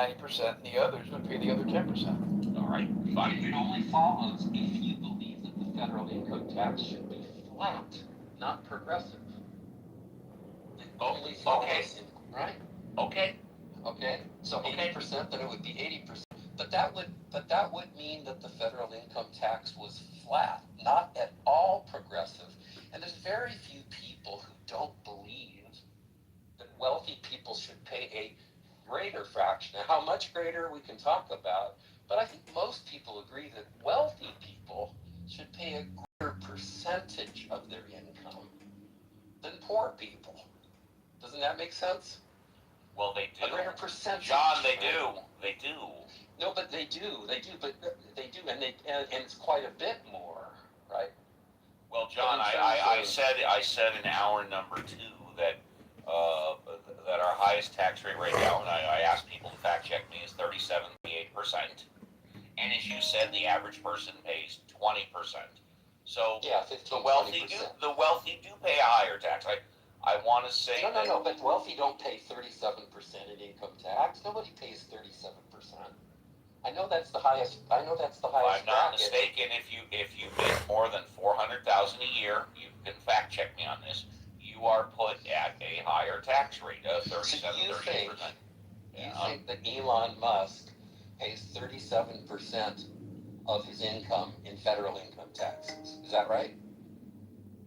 90%, and the others would pay the other 10%. All right, fine. It only follows if you believe that the federal income tax should be flat, not progressive. It only follows, right? Okay. Okay, so 80%, then it would be 80%. But that would mean that the federal income tax was flat, not at all progressive. And there's very few people who don't believe that wealthy people should pay a greater fraction. Now, how much greater we can talk about, but I think most people agree that wealthy people should pay a greater percentage of their income than poor people. Doesn't that make sense? Well, they do. A greater percentage. John, they do. They do. No, but they do, and it's quite a bit more, right? Well, John, I said in hour number 2 that that our highest tax rate right now, and I asked people to fact check me, is 37.8%. And as you said, the average person pays 20%. So yeah, 15, the wealthy 20%. The wealthy do pay a higher tax. I want to say no, but wealthy don't pay 37% in income tax. Nobody pays 37%. I know that's the highest. I know that's the highest. If I'm not mistaken, if you make more than $400,000 a year, you can fact check me on this. You are put at a higher tax rate of 37-38%. You think that Elon Musk pays 37% of his income in federal income taxes? Is that right?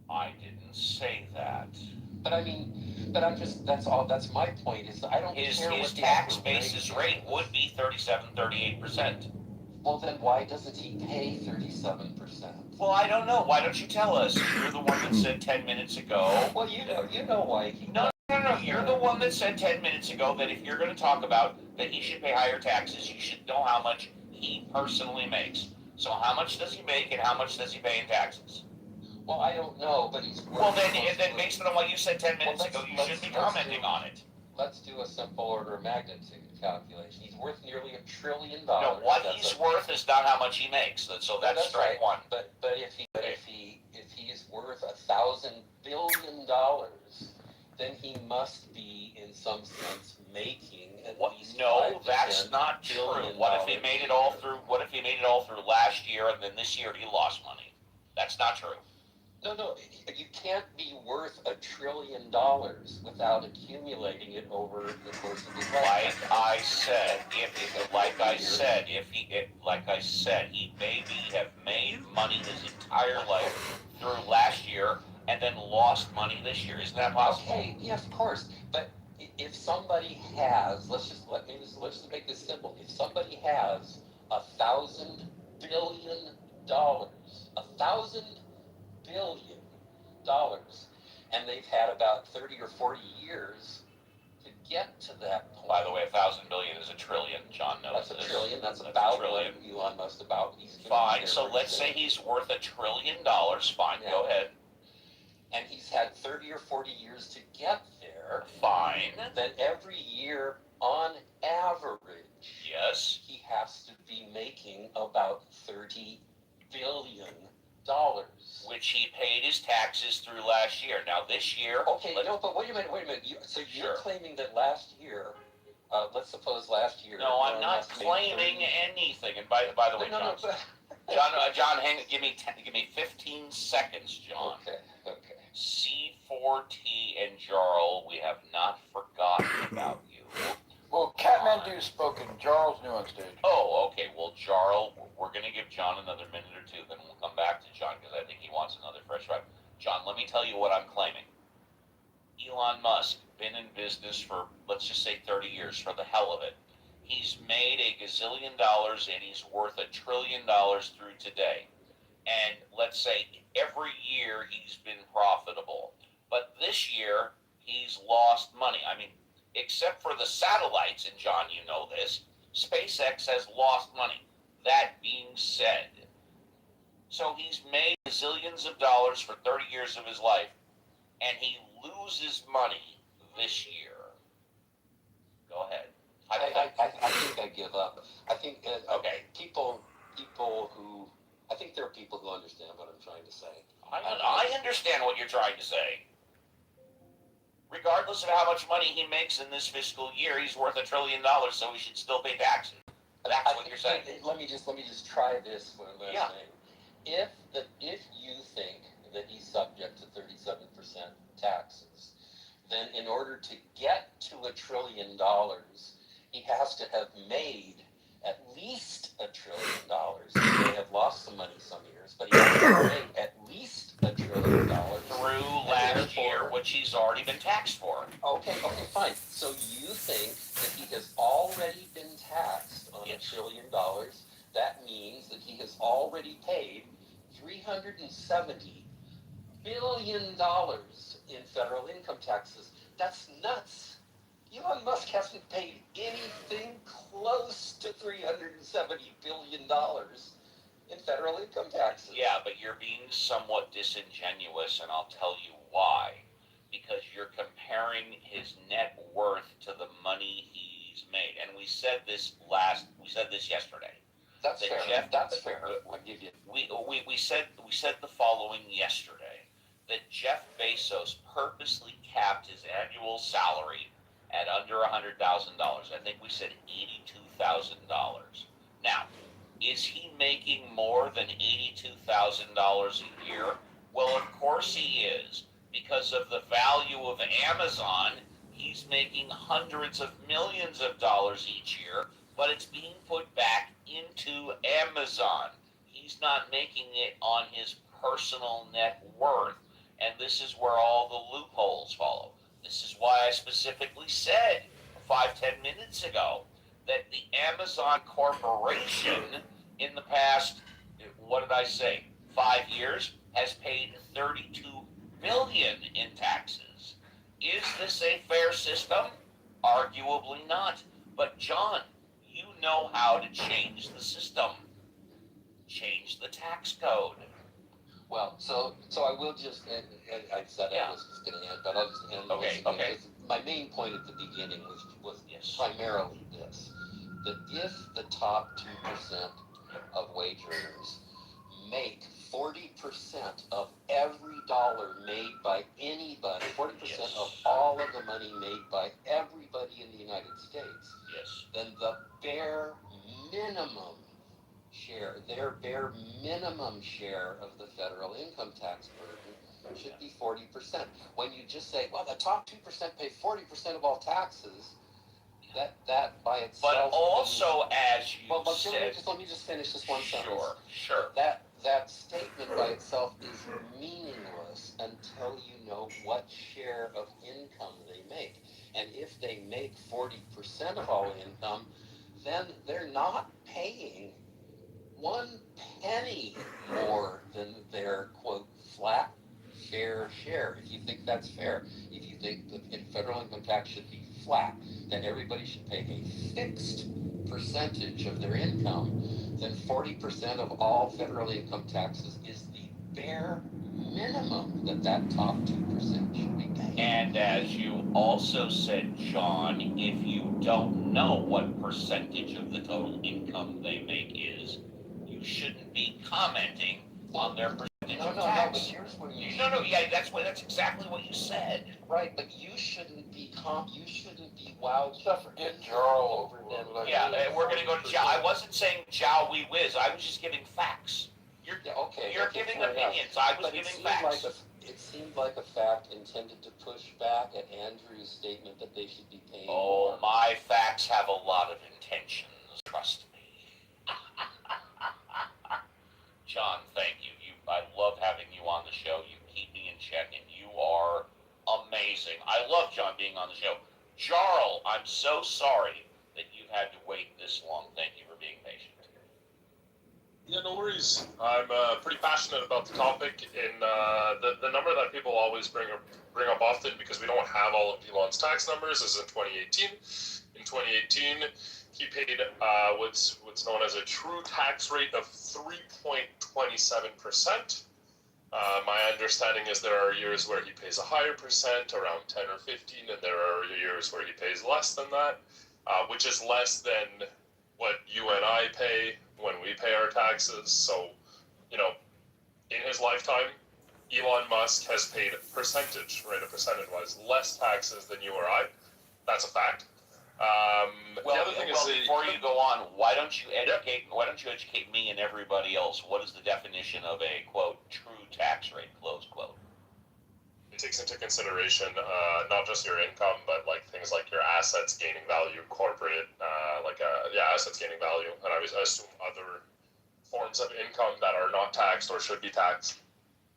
I didn't say that. But I mean, that's all. That's my point. Is I don't his care what his tax basis rate would be 37-38%. Well, then why doesn't he pay 37%? Well, I don't know. Why don't you tell us? You're the one that said 10 minutes ago. Well, you know why he. No. You're the one that said 10 minutes ago that if you're going to talk about that he should pay higher taxes, you should know how much he personally makes. So how much does he make and how much does he pay in taxes? Well, I don't know, but he's. Well, then based on what you said 10 minutes ago, you should be commenting on it. Let's do a simple order of magnitude calculation. He's worth nearly $1 trillion. No, what he's worth is not how much he makes. So that's strike one. But if he is worth $1,000 billion, then he must be in some sense making at least. No, that's not true. What if he made it all through? What if he made it all through last year and then this year he lost money? That's not true. No, you can't be worth $1 trillion without accumulating it over the course of his life. Like I said, he maybe have made money his entire life through last year and then lost money this year. Isn't that possible? Okay, yes, of course. But if somebody has, let's just make this simple. If somebody has $1,000 billion, $1,000 billion, and they've had about 30 or 40 years to get to that point. By the way, 1,000 billion is a trillion. John knows that's a trillion. That's about what Elon Musk about. Fine. So let's say he's worth $1 trillion. Fine. Yeah. Go ahead. And he's had 30 or 40 years to get there. Fine. Then every year, on average, yes, he has to be making about $30 billion. Which he paid his taxes through last year. Now this year... Okay, no, but wait a minute. You're claiming that last year, let's suppose last year... No, I'm not claiming anything. And by the way, John, hang on, give me 15 seconds, John. Okay. C4T and Jarl, we have not forgotten about you. Well, Kathmandu's spoken. Jarl's new on stage. Oh, okay. Well, Jarl, we're going to give John another minute or two, then we'll come back to John, because I think he wants another fresh ride. John, let me tell you what I'm claiming. Elon Musk, been in business for, let's just say 30 years, for the hell of it. He's made a gazillion dollars, and he's worth $1 trillion through today. And let's say every year he's been profitable. But this year, he's lost money. I mean, except for the satellites, and John, you know this, SpaceX has lost money. That being said, so he's made zillions of dollars for 30 years of his life, and he loses money this year. Go ahead. I think I give up. I think okay. I think there are people who understand what I'm trying to say. I understand what you're trying to say. regardless of how much money he makes in this fiscal year, he's worth $1 trillion, so he should still pay taxes. That's what you're saying. Let me just try this one last Yeah. thing. If you think that he's subject to 37% taxes, then in order to get to $1 trillion, he has to have made at least $1 trillion. He may have lost some money some years, but he has to have made at least $1 trillion through last year, which he's already been taxed for. Okay, fine. So you think that he has already been taxed on $1 trillion? That means that he has already paid $370 billion in federal income taxes. That's nuts. Elon Musk hasn't paid anything close to $370 billion in federal income taxes. Yeah, but you're being somewhat disingenuous, and I'll tell you why. Because you're comparing his net worth to the money he's made. And we said this yesterday. That's that fair. Jeff, That's fair. I'll give you. We said the following yesterday, that Jeff Bezos purposely capped his annual salary at under $100,000. I think we said $82,000. Now, is he making more than $82,000 a year? Well, of course he is. Because of the value of Amazon, he's making hundreds of millions of dollars each year, but it's being put back into Amazon. He's not making it on his personal net worth. And this is where all the loopholes follow. This is why I specifically said 5-10 minutes ago that the Amazon Corporation in the past, 5 years, has paid $32 billion in taxes. Is this a fair system? Arguably not. But John, you know how to change the system. Change the tax code. Well, so I will just, I said I was just going to end, but I'll just end. Okay. My main point at the beginning was Yes. primarily this, that if the top 2% of wage earners make 40% of every dollar made by anybody, 40% of all of the money made by everybody in the United States, then the bare minimum share, their bare minimum share of the federal income tax burden should be 40%. When you just say, well, the top 2% pay 40% of all taxes, that by itself. But also, as you said, let me just finish this one sentence. Sure. That statement by itself is meaningless until you know what share of income they make. And if they make 40% of all income, then they're not paying 1 penny more than their, quote, flat fair share. If you think that's fair, if you think that federal income tax should be flat, then everybody should pay a fixed percentage of their income, then 40% of all federal income taxes is the bare minimum that top 2% should be paying. And as you also said, John, if you don't know what percentage of the total income they make is, you shouldn't be commenting on their percentage of tax. But here's where you that's exactly what you said. Right, but you shouldn't be wowed. Don't forget Jarl over them. We're going to go to Jow. I wasn't saying Jow we whiz. I was just giving facts. You're giving opinions. I was giving facts. It seemed like a fact intended to push back at Andrew's statement that they should be paying more. My facts have a lot of intentions. Trust me. John, thank you. I love having you on the show. You keep me in check, and you are amazing. I love John being on the show. Jarl, I'm so sorry that you've had to wait this long. Thank you for being patient. Yeah, no worries. I'm pretty passionate about the topic, and the number that people always bring up often, because we don't have all of Elon's tax numbers, is in 2018. In 2018, he paid what's known as a true tax rate of 3.27%. My understanding is there are years where he pays a higher percent, around 10 or 15, and there are years where he pays less than that, which is less than what you and I pay when we pay our taxes. So, in his lifetime, Elon Musk has paid a percentage-wise, less taxes than you or I. That's a fact. The other thing is, before you go on, why don't you educate me and everybody else? What is the definition of a quote true tax rate, close quote? it takes into consideration not just your income, but like things like your assets gaining value, corporate, assets gaining value, and I assume other forms of income that are not taxed or should be taxed.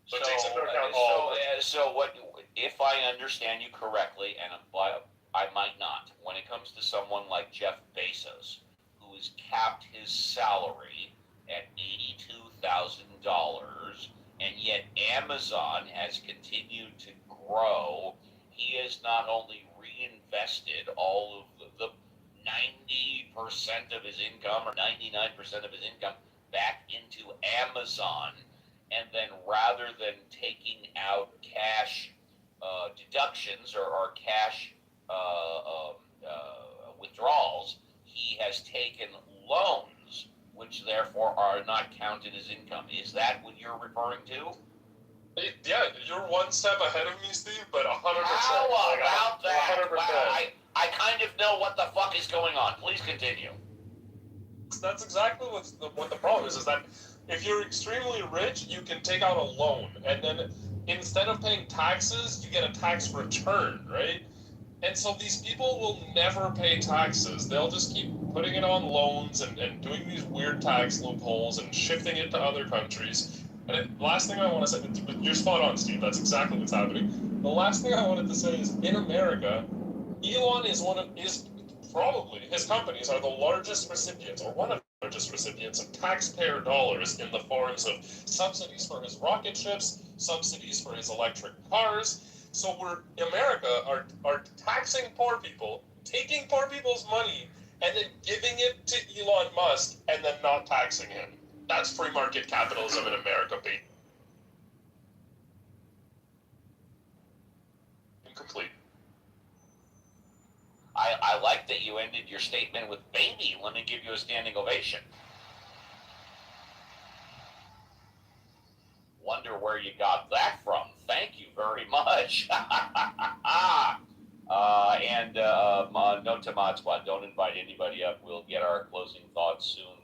So it takes into account all. So what if I understand you correctly, and I might not? When it comes to someone like Jeff Bezos, who has capped his salary at $82,000, and yet Amazon has continued to grow, he has not only reinvested all of the 90% of his income or 99% of his income back into Amazon, and then rather than taking out cash deductions or cash withdrawals, he has taken loans, which therefore are not counted as income. Is that what you're referring to? Yeah, you're one step ahead of me, Steve, but 100%. How about that? 100%. Wow, I kind of know what the fuck is going on. Please continue. That's exactly what the problem is that if you're extremely rich, you can take out a loan, and then instead of paying taxes, you get a tax return, right? And so these people will never pay taxes. They'll just keep putting it on loans and doing these weird tax loopholes and shifting it to other countries. And last thing I want to say, you're spot on, Steve. That's exactly what's happening. The last thing I wanted to say is, in America, Elon is probably, his companies are the largest recipients, or one of the largest recipients of taxpayer dollars in the forms of subsidies for his rocket ships, subsidies for his electric cars. So America are taxing poor people, taking poor people's money, and then giving it to Elon Musk, and then not taxing him. That's free market capitalism in America, baby. Incomplete. I like that you ended your statement with baby. Let me give you a standing ovation. Wonder where you got that from. Thank you very much. Note to Mod Squad, don't invite anybody up. We'll get our closing thoughts soon.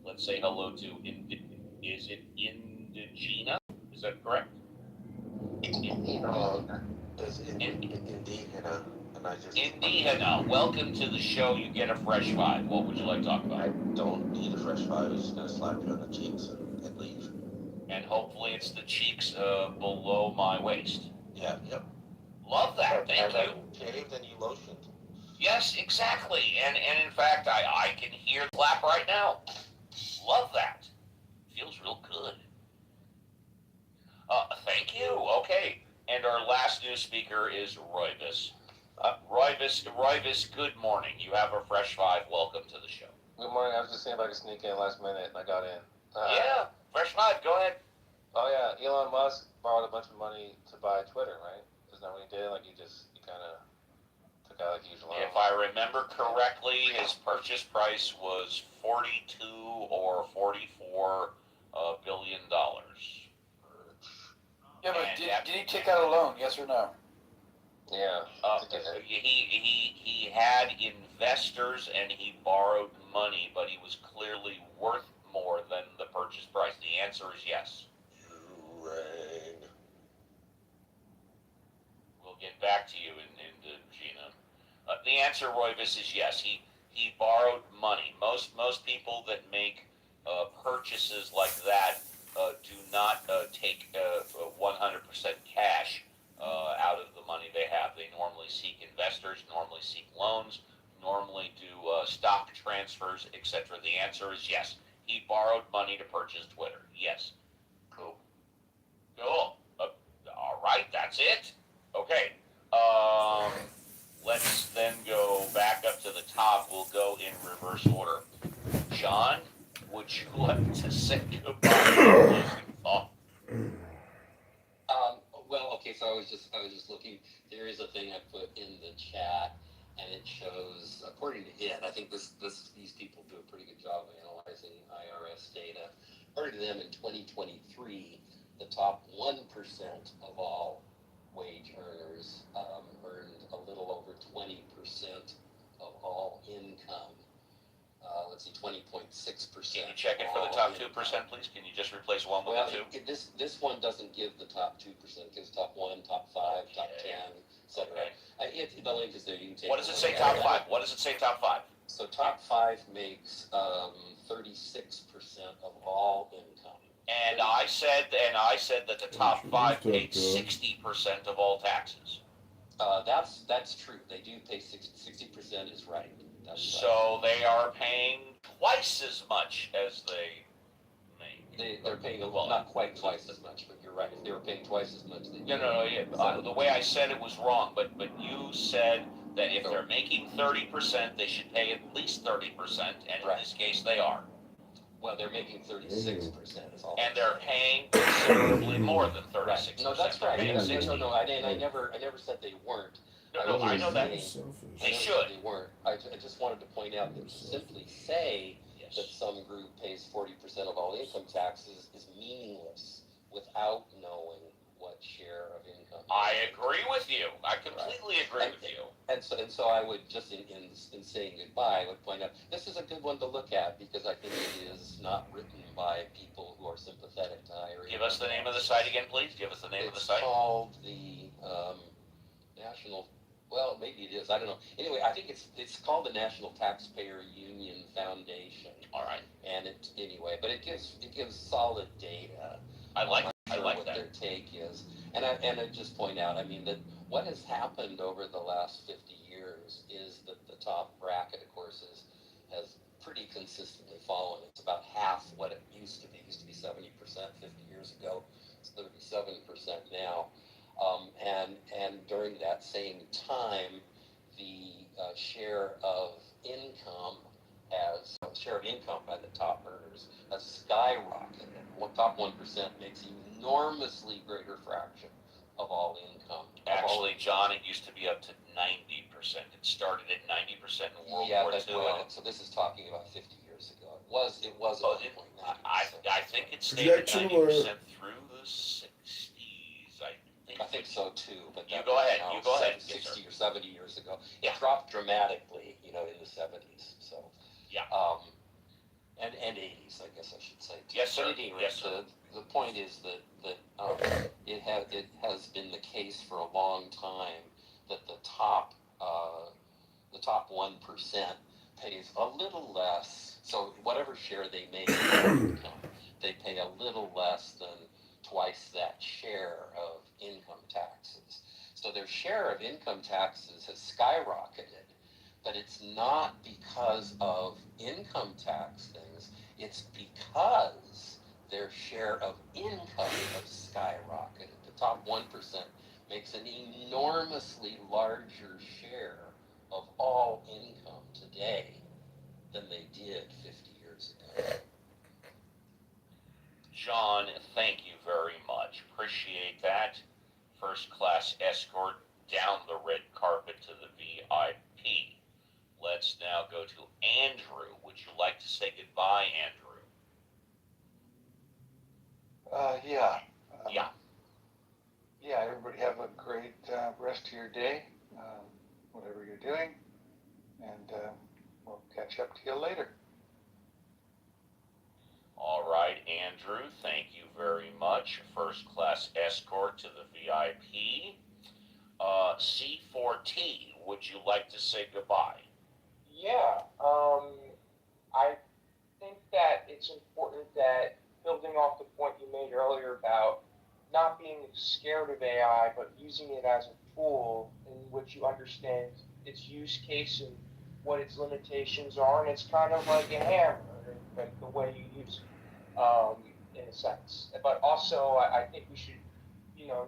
Let's say hello to, is it Indigena? Is that correct? Indigena, welcome to the show. You get a fresh five. What would you like to talk about? I don't need a fresh five. It's just going to slap you on the cheeks and leave. And hopefully it's the cheeks below my waist. Yeah, yep. Love that. Thank you. Shaved and you lotioned. Yes, exactly. And in fact, I can hear the clap right now. Love that. Feels real good. Thank you. Okay. And our last new speaker is Royvis. Royvis, good morning. You have a fresh five. Welcome to the show. Good morning. I was just seeing if I could sneak in last minute, and I got in. Yeah, fresh five. Go ahead. Oh yeah, Elon Musk borrowed a bunch of money to buy Twitter, right? Isn't that what he did? Like he kind of took out a huge loan. If I remember correctly, his purchase price was $42 or $44 billion. Yeah, but did he take out a loan? Yes or no? Yeah. He had investors and he borrowed money, but he was clearly worth more than the purchase price. The answer is yes. You rang. We'll get back to you in Gina. The answer, Royvis, is yes. He borrowed money. Most people that make purchases like that do not take 100% cash out of the money they have. They normally seek investors, normally seek loans, normally do stock transfers, etc. The answer is yes. He borrowed money to purchase Twitter. Yes. Cool. All right, that's it. Okay. Let's then go back up to the top. We'll go in reverse order. John, would you like to say goodbye? Well, okay, so I was just looking. There is a thing I put in the chat, and it shows, according to it, I think these people do a pretty good job of analyzing IRS data. According to them, in 2023, the top 1% of all wage earners earned a little over 20% of all income. Let's see, 20.6%. Can you check it for the top 2%, please? Can you just replace one with Well, a 2? this one doesn't give the top 2%. It gives top 1, top 5, top 10, etc. Okay. The link is there. You can take. What does it say top 5? What does it say top 5? So top 5 makes 36% of all income. And I said that the top 5 paid 60% of all taxes. That's true. They do pay 60% is right. That's So they are paying twice as much as they make. They're paying not quite twice as much, but you're right. If they were paying twice as much, they'd No. Yeah, the way I said it was wrong, but you said that if they're making 30%, they should pay at least 30%, and in this case, they are. Well, they're making 36%. Is all. And they're paying considerably more than 36%. Right. No, that's right. They're paying 60%. No. I never said they weren't. No, I know that. They should. They weren't. I just wanted to point out that to simply say that some group pays 40% of all income taxes is meaningless without knowing what share of income. I agree with you. I completely agree with you. And so I would just in saying goodbye, I would point out this is a good one to look at because I think it is not written by people who are sympathetic to higher. Give us the name of the site again, please. Give us the name of the site. It's called the National. Well, maybe it is. I don't know. Anyway, I think it's called the National Taxpayer Union Foundation. All right. And but it gives solid data. I like what that. their take is. And I just point out, I mean, that what has happened over the last 50 years is that the top bracket, of course, has pretty consistently fallen. It's about half what it used to be. It used to be 70% 50 years ago. It's 37% now. And during that same time, the share of income by the top earners has skyrocketed. Top 1% makes an enormously greater fraction of all income. Actually, John, it used to be up to 90%. It started at 90% in World War II. So this is talking about 50 years ago. It was at one point 90%. I think it stayed at 90% through the 60s. I think so too. But you go ahead. 60 or 70 years ago, yeah. It dropped dramatically, in the 70s. So yeah. And 80s, I guess I should say. Too. Yes, sir. But anyway, yes, sir. The point is that it has been the case for a long time that the top 1% pays a little less. So whatever share they make of income, they pay a little less than twice that share of income taxes. So their share of income taxes has skyrocketed, but it's not because of income tax things, it's because their share of income has skyrocketed. The top 1% makes an enormously larger share of all income today than they did 50 years ago. John, thank you very much. Appreciate that. First class escort down the red carpet to the VIP. Let's now go to Andrew. Would you like to say goodbye, Andrew? Yeah. Yeah. Yeah, everybody have a great rest of your day, whatever you're doing, and we'll catch up to you later. All right, Andrew, thank you very much. First class escort to the VIP. C4T, would you like to say goodbye? Yeah, I think that it's important that, building off the point you made earlier about not being scared of AI, but using it as a tool in which you understand its use case and what its limitations are, and it's kind of like a hammer, like the way you use it, in a sense. But also, I think we should,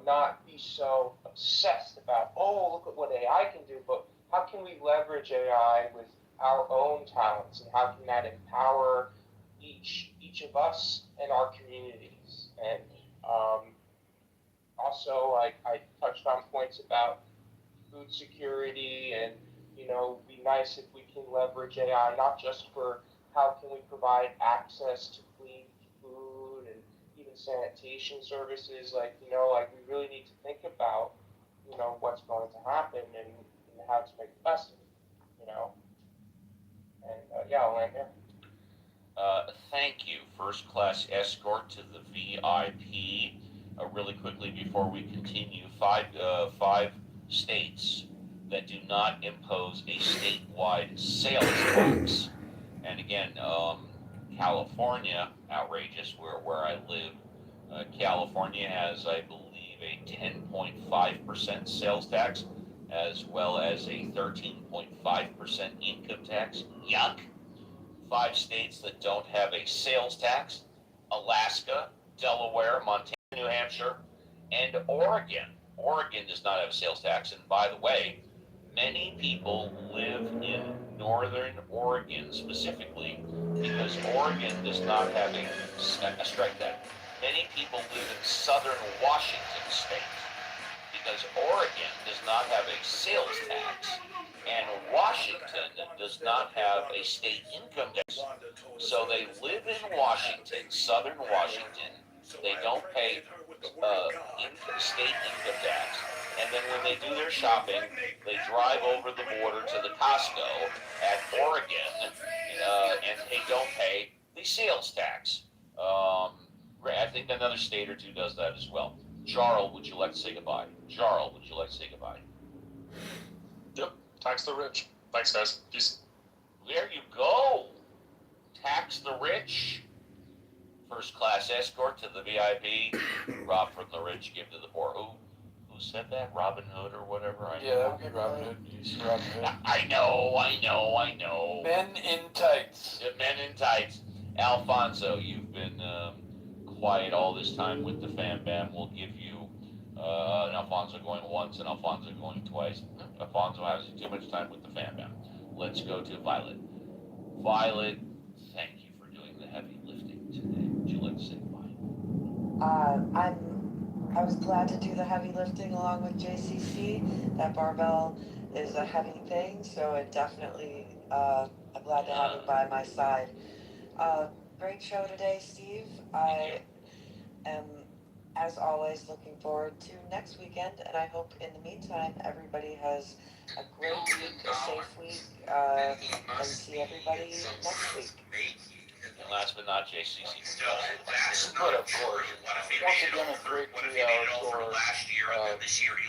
not be so obsessed about, oh, look at what AI can do, but how can we leverage AI with our own talents, and how can that empower each of us and our communities? And also, I touched on points about food security, and be nice if we can leverage AI not just for how can we provide access to clean food and even and sanitation services, like, like we really need to think about, what's going to happen and how to make the best of it. And yeah, I'll end there. Thank you. First class escort to the VIP. Really quickly before we continue, five states that do not impose a statewide sales tax. And again, California, outrageous, where I live. California has, I believe, a 10.5% sales tax, as well as a 13.5% income tax. Yuck. Five states that don't have a sales tax: Alaska, Delaware, Montana, New Hampshire, and Oregon. Oregon does not have a sales tax. And by the way, many people live in northern Oregon specifically because Oregon does not have strike that. Many people live in southern Washington state because Oregon does not have a sales tax and Washington does not have a state income tax. So they live in Washington, southern Washington. They don't pay state income tax. And then when they do their shopping, they drive over the border to the Costco at Oregon, and they don't pay the sales tax. I think another state or two does that as well. Jarl, would you like to say goodbye? Jarl, would you like to say goodbye? Yep. Tax the rich. Thanks, guys. Peace. There you go. Tax the rich. First class escort to the VIP. Rob from the rich, give to the poor. Who said that? Robin Hood or whatever? Yeah, that would be Robin Hood. You see Robin Hood. I know. Men in tights. Men in tights. Alfonso, you've been quiet all this time with the Fam Bam. We'll give you an Alfonso going once and Alfonso going twice. Alfonso has too much time with the Fam Bam. Let's go to Violet. Violet, thank you for doing the heavy lifting today. Would you like to say goodbye? I was glad to do the heavy lifting along with JCC. That barbell is a heavy thing, so it definitely, I'm glad to have it by my side. Great show today, Steve. I am, as always, looking forward to next weekend, and I hope in the meantime everybody has a great week, a safe week, and see everybody next week. And last but not JCC. But of course, once again, a great 3-hour tour.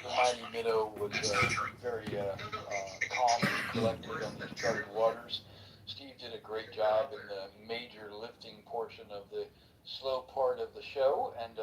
The mighty Minnow was very calm and collected on these troubled waters. Steve did a great job in the major lifting portion of the slow part of the show. And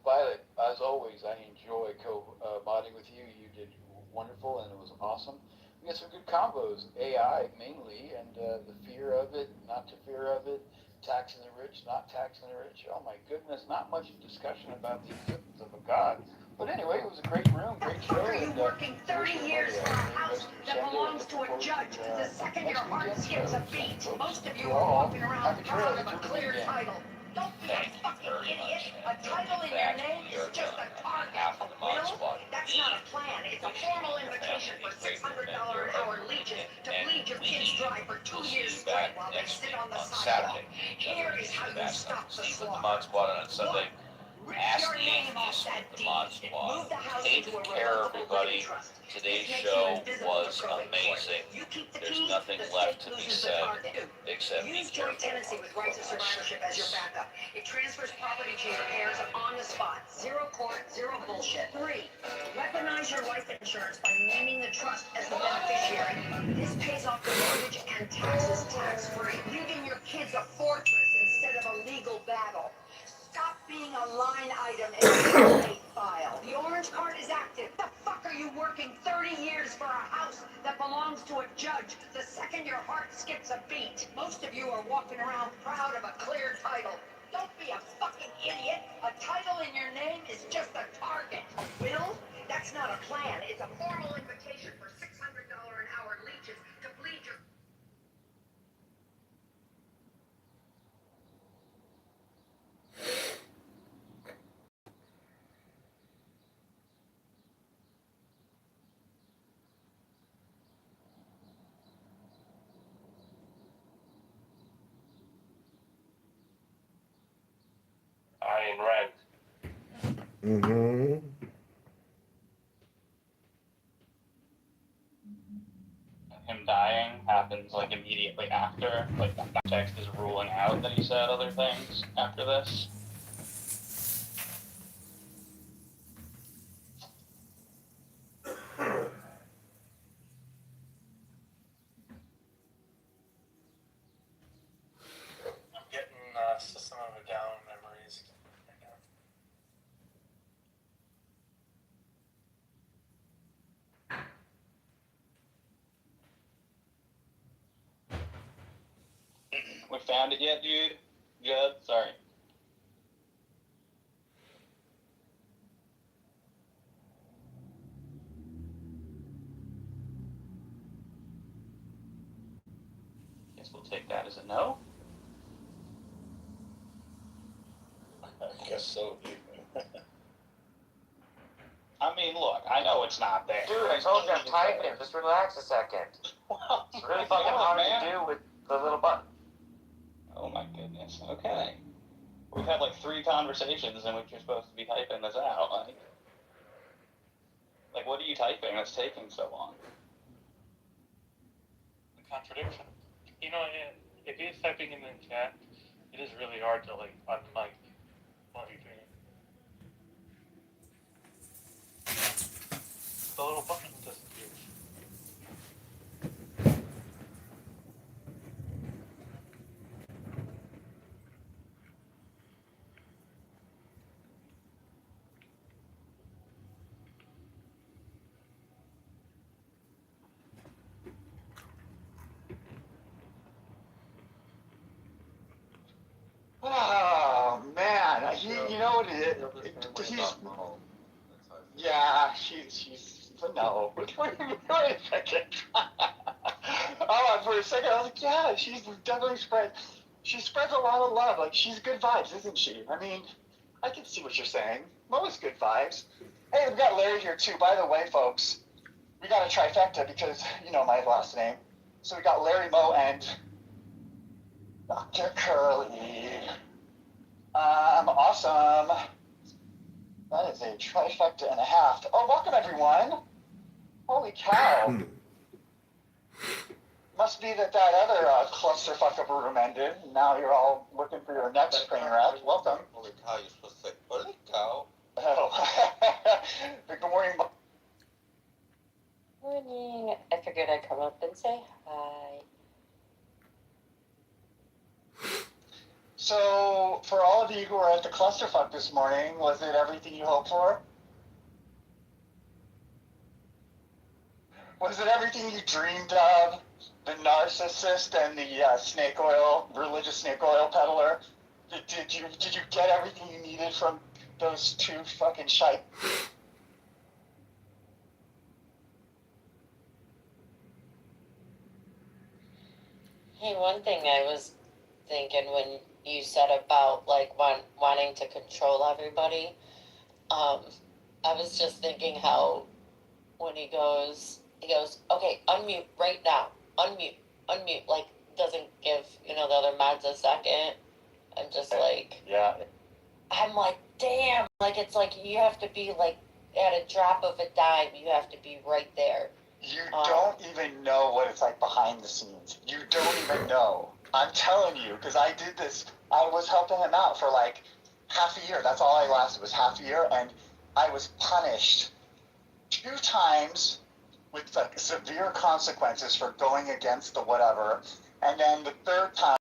Violet, as always, I enjoy co-modding with you. You did wonderful, and it was awesome. We had some good combos, AI mainly, and the fear of it, not to fear of it, taxing the rich, not taxing the rich. Oh my goodness, not much discussion about the existence of a God. But anyway, it was a great room, great show. Are you working 30 years for a house that belongs to a judge the second your heart skips a beat? Most of you are walking around proud of a clear title. Don't be a fucking idiot. A title in your name is just a target. Will? That's not a plan. It's a formal invitation for $600 an hour leeches to bleed your kids dry for 2 years straight while they sit on the sidewalk. Here is how you stop the Steve with the slaughter. Mod Squad on Sunday. Rip Ask your the name off atheist that with the Mod deed. Squad. Move the house Take into a care, revocable everybody. living trust. Today's This makes you show invisible was to probate court. amazing. You keep the There's keys, nothing the left state to be loses the said target. except be Use joint careful. tenancy with rights of survivorship as your backup. It transfers property to your heirs on the spot. Zero court, zero bullshit. 3, weaponize your life insurance by naming the trust as the beneficiary. This pays off the mortgage and taxes tax-free, leaving your kids a fortress instead of a legal battle. Stop being a line item in the estate file. The orange card is active. The fuck are you working 30 years for a house that belongs to a judge the second your heart skips a beat? Most of you are walking around proud of a clear title. Don't be a fucking idiot. A title in your name is just a target. Will? That's not a plan. It's a formal invitation for $600 an hour leeches to bleed your... Ayn Rand. Mm-hmm. Him dying happens like immediately after. Like that text is ruling out that he said other things after this. I'm getting System of a Down memories. We found it yet, dude? Good? Sorry. Guess we'll take that as a no. I guess so, dude. I mean, look, I know it's not there. Dude, I told you I'm typing. Just relax a second. Well, It's really fucking hard man. to do with the little button. Oh my goodness. Okay. We've had like 3 conversations in which you're supposed to be typing this out. Like what are you typing that's taking so long? The contradiction. You know, if he's typing in the chat, it is really hard to like unmic while you're doing it. The little button disappears. Oh man, you know what it is? He's yeah, she's no. Wait a second. Oh, for a second I was like, yeah, she's definitely she spreads a lot of love. Like she's good vibes, isn't she? I mean, I can see what you're saying. Mo's good vibes. Hey, we've got Larry here too. By the way, folks, we got a trifecta because you know my last name. So we got Larry, Mo, and Dr. Curly. Awesome. That is a trifecta and a half. Oh, welcome everyone. Holy cow. Must be that other clusterfuck of a room ended. Now you're all looking for your next train wreck. Welcome. Holy cow, you're supposed to say, holy cow. Oh. Good morning. Morning. I figured I'd come up and say hi. So, for all of you who were at the clusterfuck this morning, was it everything you hoped for? Was it everything you dreamed of? The narcissist and the snake oil, religious snake oil peddler? Did you get everything you needed from those 2 fucking shite? Hey, one thing I was thinking when you said about like wanting to control everybody, I was just thinking how when he goes, okay, unmute right now, unmute, like doesn't give the other mods a second. I'm just like, yeah. I'm like, damn, like it's like you have to be like at a drop of a dime, you have to be right there. You don't even know what it's like behind the scenes. You don't even know. I'm telling you, because I did this. I was helping him out for like half a year. That's all I lasted was half a year, and I was punished 2 times with like severe consequences for going against the whatever. And then the 3rd time,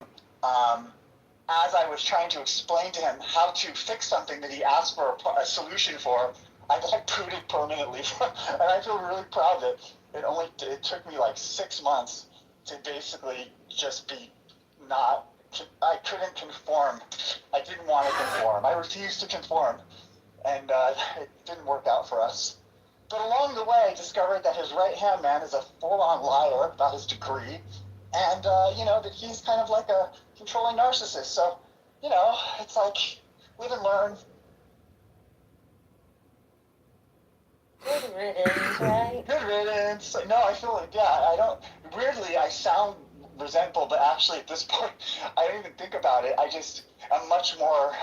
as I was trying to explain to him how to fix something that he asked for a solution for, I got booted permanently. And I feel really proud that it took me like 6 months to basically just be I couldn't conform. I didn't want to conform. I refused to conform. And it didn't work out for us. But along the way, I discovered that his right-hand man is a full-on liar about his degree. And, that he's kind of like a controlling narcissist. So, it's like, live and learn. Good riddance, right? Good riddance. No, I feel like, weirdly, I sound resentful, but actually at this point, I don't even think about it. I'm much more,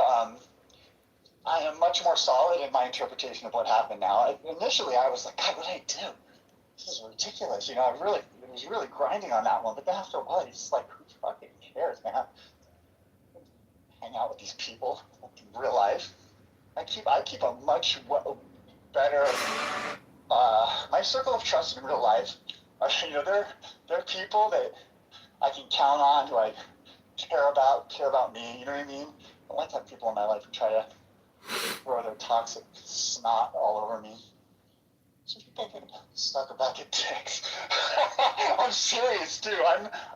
I am much more solid in my interpretation of what happened now. Initially, I was like, God, what did I do? This is ridiculous. You know, I was really grinding on that one. But then after a while, it's just like, who fucking cares, man? Hang out with these people in real life. I keep a much better. My circle of trust in real life. You know, they're people that I can count on, who I care about me. You know what I mean? I don't like to have people in my life who try to throw their toxic snot all over me. Some people can suck a bag of dicks. I'm serious too.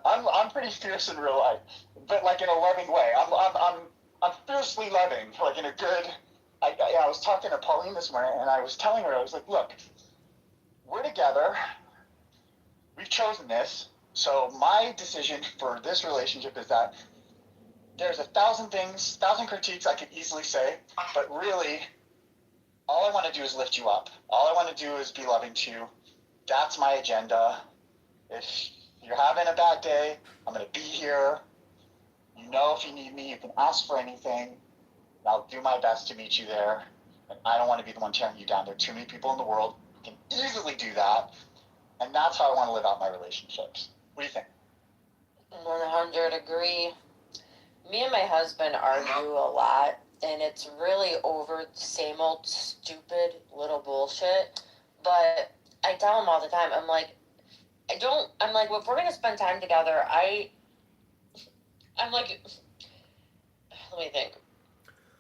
I'm pretty fierce in real life, but like in a loving way. I'm fiercely loving, like in a good. I was talking to Pauline this morning, and I was telling her, I was like, look, we're together. We've chosen this. So my decision for this relationship is that there's 1,000 things, 1,000 critiques I could easily say, but really, all I want to do is lift you up. All I want to do is be loving to you. That's my agenda. If you're having a bad day, I'm going to be here. You know, if you need me, you can ask for anything. I'll do my best to meet you there. And I don't want to be the one tearing you down. There are too many people in the world who can easily do that. And that's how I want to live out my relationships. What do you think? 100 agree. Me and my husband argue a lot, and it's really over the same old stupid little bullshit. But I tell him all the time, I'm like, if we're gonna spend time together, I'm like, let me think.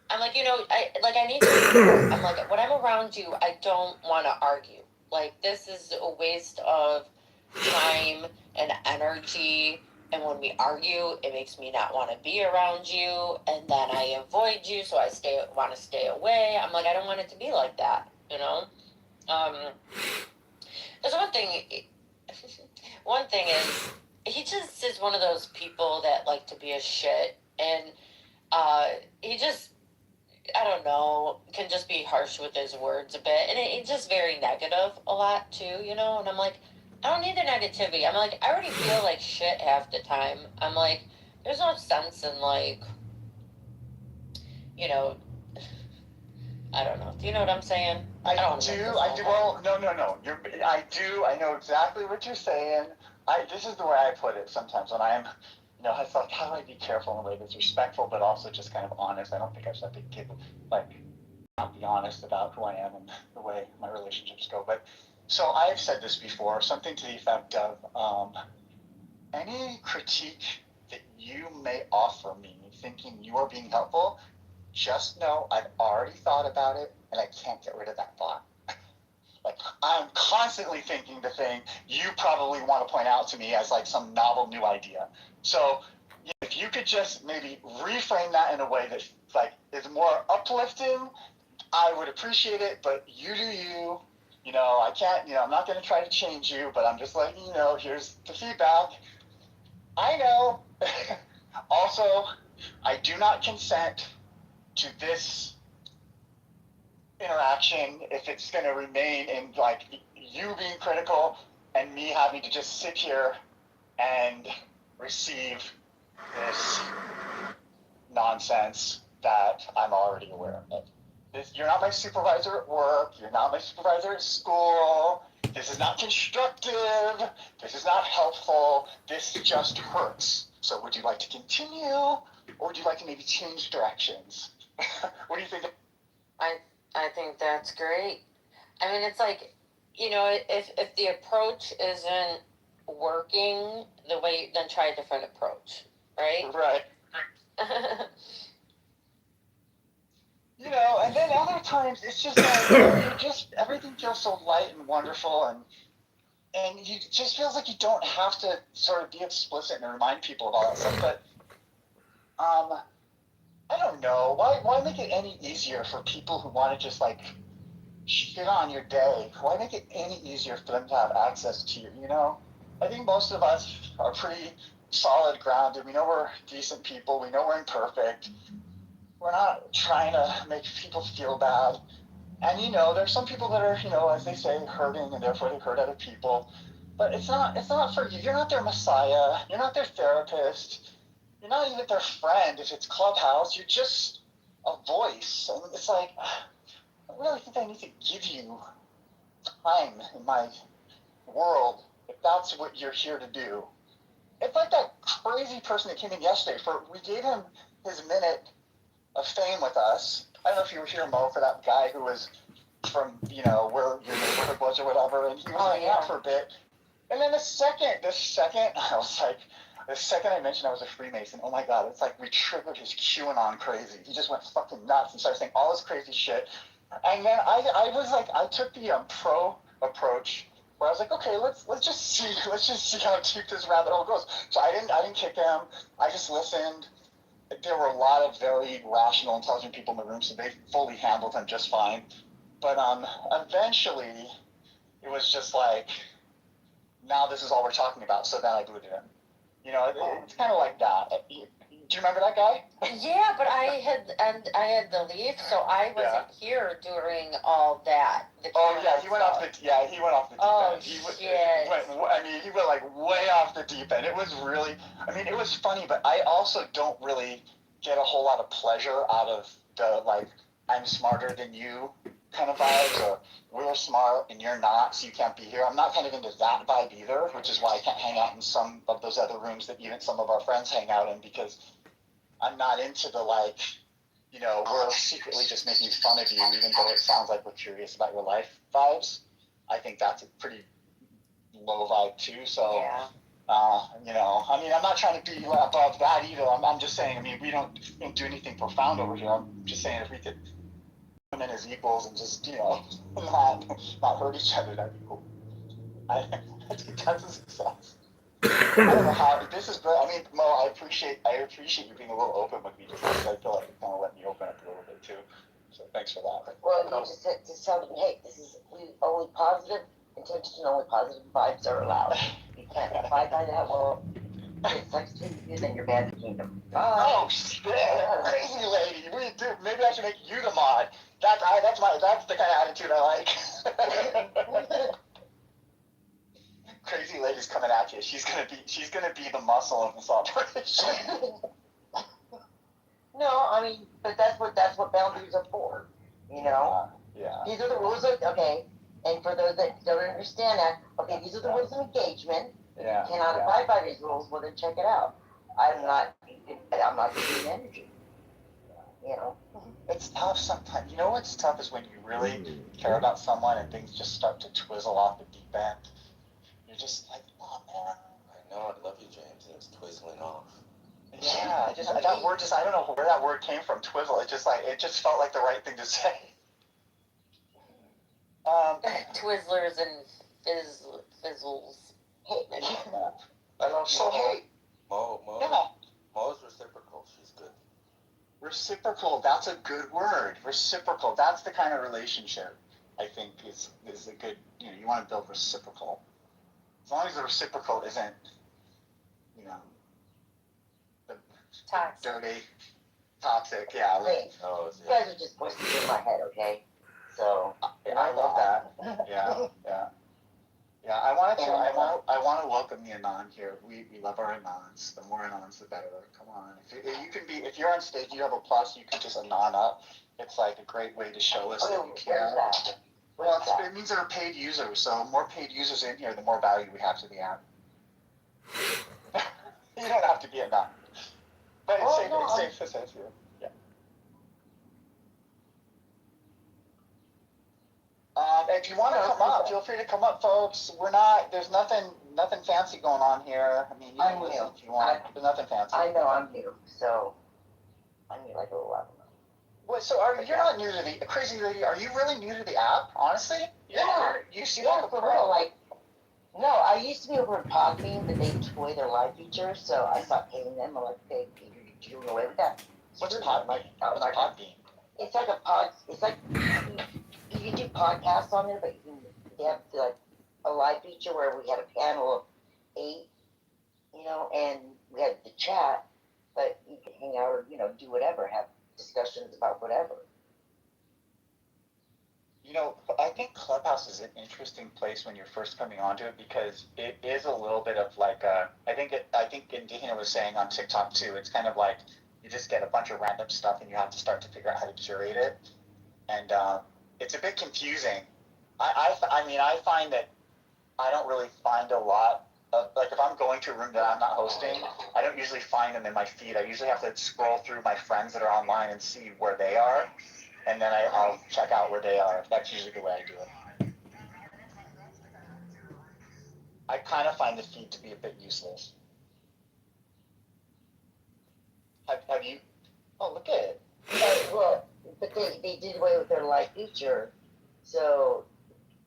I'm like, I need to be here. I'm like, when I'm around you, I don't want to argue. Like, this is a waste of time and energy. And when we argue, it makes me not want to be around you. And then I avoid you, so I want to stay away. I'm like, I don't want it to be like that, you know? There's one thing. One thing is, he just is one of those people that like to be a shit. And he just, I don't know, can just be harsh with his words a bit. And it's just very negative a lot, too, you know? And I'm like, I don't need the negativity. I'm like, I already feel like shit half the time. I'm like, there's no sense in, like, you know, I don't know. Do you know what I'm saying? I do. Well, no. I do. I know exactly what you're saying. This is the way I put it sometimes when I'm, it's like, how do I be careful in a way that's respectful, but also just kind of honest? I don't think I should have to not be honest about who I am and the way my relationships go. But so I've said this before, something to the effect of, any critique that you may offer me, thinking you are being helpful, just know I've already thought about it and I can't get rid of that thought. Like, I'm constantly thinking the thing you probably want to point out to me as like some novel new idea. So if you could just maybe reframe that in a way that like is more uplifting, I would appreciate it. But you do you. I can't, I'm not going to try to change you, but I'm just letting you know, here's the feedback. I know. Also, I do not consent to this interaction if it's going to remain in like you being critical and me having to just sit here and receive this nonsense that I'm already aware of. You're not my supervisor at work. You're not my supervisor at school. This is not constructive. This is not helpful. This just hurts. So would you like to continue, or would you like to maybe change directions? What do you think? I think that's great. I mean, it's like, if the approach isn't working the way, then try a different approach, right? Right. And then other times it's just like everything feels so light and wonderful, and you just feels like you don't have to sort of be explicit and remind people of all that stuff. But I don't know. Why make it any easier for people who want to just like shit on your day? Why make it any easier for them to have access to you? I think most of us are pretty solid grounded. We know we're decent people. We know we're imperfect. We're not trying to make people feel bad. And there's some people that are, as they say, hurting, and therefore they hurt other people. But it's not for you. You're not their messiah. You're not their therapist. You're not even their friend if it's Clubhouse. You're just a voice. And it's like, I really think I need to give you time in my world if that's what you're here to do. It's like that crazy person that came in yesterday. We gave him his minute of fame with us. I don't know if you were here, Mo, for that guy who was from, where your neighborhood was or whatever, and he was hanging out for a bit. And then the second I was like, the second I mentioned I was a Freemason, oh my God, it's like we triggered his QAnon crazy. He just went fucking nuts and started saying all this crazy shit. And then I was like, I took the pro approach where I was like, okay, let's just see how deep this rabbit hole goes. So I didn't kick him. I just listened. There were a lot of very rational, intelligent people in the room, so they fully handled him just fine. But eventually, it was just like, now this is all we're talking about. So then I booted him. It's kind of like that. Do you remember that guy? Yeah, but I had the leave, so I wasn't here during all that. He went off the deep end. He went like way off the deep end. It was really, it was funny, but I also don't really get a whole lot of pleasure out of the like, I'm smarter than you kind of vibes, or we're smart and you're not, so you can't be here. I'm not kind of into that vibe either, which is why I can't hang out in some of those other rooms that even some of our friends hang out in, because I'm not into the like, we're secretly just making fun of you, even though it sounds like we're curious about your life vibes. I think that's a pretty low vibe too. So, yeah. I'm not trying to be above that either. I'm just saying, we don't do anything profound over here. I'm just saying if we could come in as equals and just, not hurt each other, that'd be cool. I think that's a success. I don't know how this is great. Mo, I appreciate you being a little open with me, just because I feel like it kind of let me open up a little bit too. So thanks for that. Well, you just tell them, hey, this is only positive intention, only positive vibes are allowed. You can't abide by that. Well, if it sucks to you, then you're bad to the kingdom. Oh shit, crazy lady. Maybe I should make you the mod. That's the kind of attitude I like. Crazy lady's coming at you. She's gonna be the muscle of this operation. No, but that's what boundaries are for. Yeah. These are the rules of, okay, and for those that don't understand that, okay, these are the rules of engagement. Yeah. You cannot abide by these rules, well then check it out. I'm not giving energy. It's tough sometimes. You know what's tough is when you really care about someone and things just start to twizzle off the deep end. You're just like, oh man. I know, I love you, James, and it's twizzling off. Yeah, that word I don't know where that word came from, twizzle. It just felt like the right thing to say. Twizzlers and fizzles. Hey. Mo. Yeah. Mo's reciprocal. She's good. Reciprocal, that's a good word. Reciprocal, that's the kind of relationship I think is a good, you want to build reciprocal. As long as the reciprocal isn't, the dirty, toxic, yeah. Hey, you guys are just voices in my head, okay? So I love that. Yeah. I want to welcome the Anon here. We love our Anons. The more Anons, the better. Come on. If you're on stage, you have a plus. You can just Anon up. It's like a great way to show us that you care. Well, it means they're paid users. So more paid users in here, the more value we have to the app. You don't have to be Anon, but it's safe to say too. Yeah. If you want to come up, feel free to come up, folks. There's nothing fancy going on here. You can listen if you want. There's nothing fancy. I know I'm new, so I'm new like a little while. Wait, so you're not new to the crazy lady? Are you really new to the app? Honestly? Yeah. You seem Yeah, like a for pro. real. No, I used to be over at Podbean, but they took away their live feature, so I stopped paying them. I'm like, okay, you're doing away with that. What's Podbean? It's like a pod. It's like you can do podcasts on there, but they have a live feature where we had a panel of 8, and we had the chat, but you can hang out or do whatever, have discussions about whatever. I think Clubhouse is an interesting place when you're first coming onto it, because it is a little bit of like I think Dana was saying on TikTok too. It's kind of like you just get a bunch of random stuff and you have to start to figure out how to curate it. And it's a bit confusing. I mean, I find that I don't really find a lot of, like, if I'm going to a room that I'm not hosting, I don't usually find them in my feed. I usually have to scroll through my friends that are online and see where they are, and then I'll check out where they are. That's usually the way I do it. I kind of find the feed to be a bit useless. Have you? Oh, look at it. Well, but they did away with their live feature, so,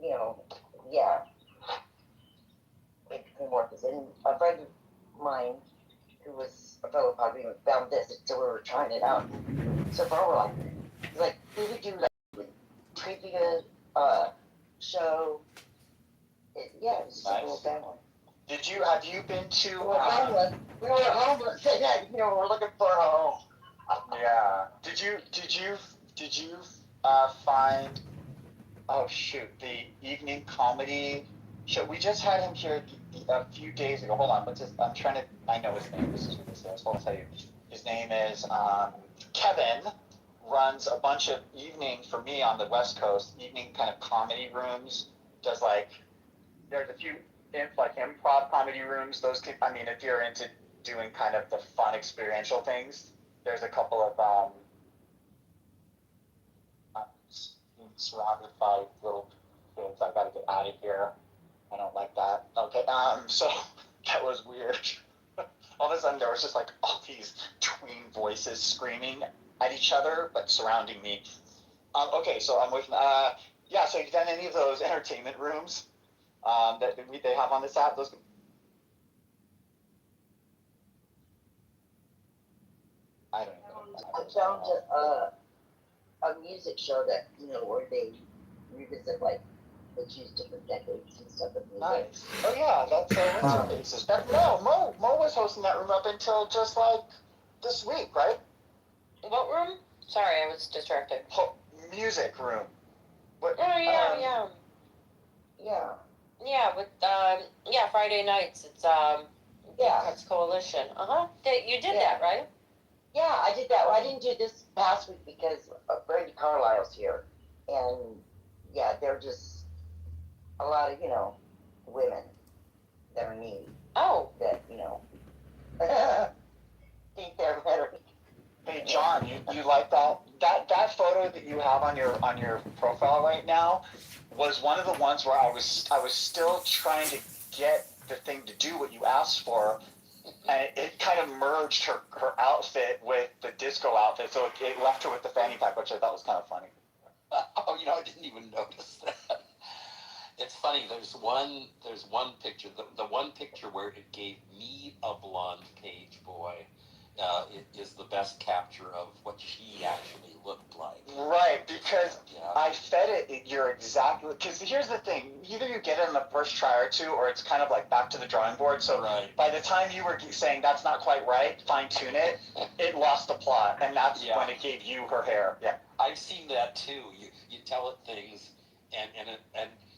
you know, yeah. It became worthless. And a friend of mine, who was a fellow Podbean, found this, so we were trying it out. So far, we're like, we would do like trivia show. Yeah, it was just a little family. Have you been to? We're homeless. We were homeless, and you know, we're looking for a home. Yeah. Did you find? Oh shoot, the evening comedy show. We just had him here a few days ago. Hold on, I'm trying to. I know his name. This is who this is. Hold on, I'll tell you. His name is Kevin. Runs a bunch of evening for me on the West Coast. Evening kind of comedy rooms. Does like there's a few like improv comedy rooms. Those can, I mean, if you're into doing kind of the fun experiential things, there's a couple of surrounded by little things. I gotta get out of here. I don't like that. Okay, so that was weird. All of a sudden there was just like all these tween voices screaming at each other, but surrounding me. Okay, so I'm with, yeah, so you've done any of those entertainment rooms that they have on this app? Those. I don't know. I found a music show that, you know, where they revisit, like, they choose different decades and stuff of music. Nice. Oh yeah, that's what's her basis. Mo was hosting that room up until just like this week, right? What room? Sorry, I was distracted. Music room. What? Oh yeah. Yeah, with Friday nights. It's Cuts Coalition. You did that, right? Yeah, I did that. Well, I didn't do this past week because Brandy Carlisle's here, and yeah, they're just a lot of, you know, women that are needy. Oh. That, you know, think they're better. Hey John, you like that photo that you have on your profile right now was one of the ones where I was still trying to get the thing to do what you asked for, and it kind of merged her outfit with the disco outfit, so it left her with the fanny pack, which I thought was kind of funny. Oh, you know, I didn't even notice that. It's funny. There's one picture. The one picture where it gave me a blonde page boy. It is the best capture of what she actually looked like. Right, because I fed it. You're exactly, because here's the thing: either you get it in the first try or two, or it's kind of like back to the drawing board. So by the time you were saying that's not quite right, fine tune it, it lost the plot, and that's when it gave you her hair. Yeah, I've seen that too. You tell it things, and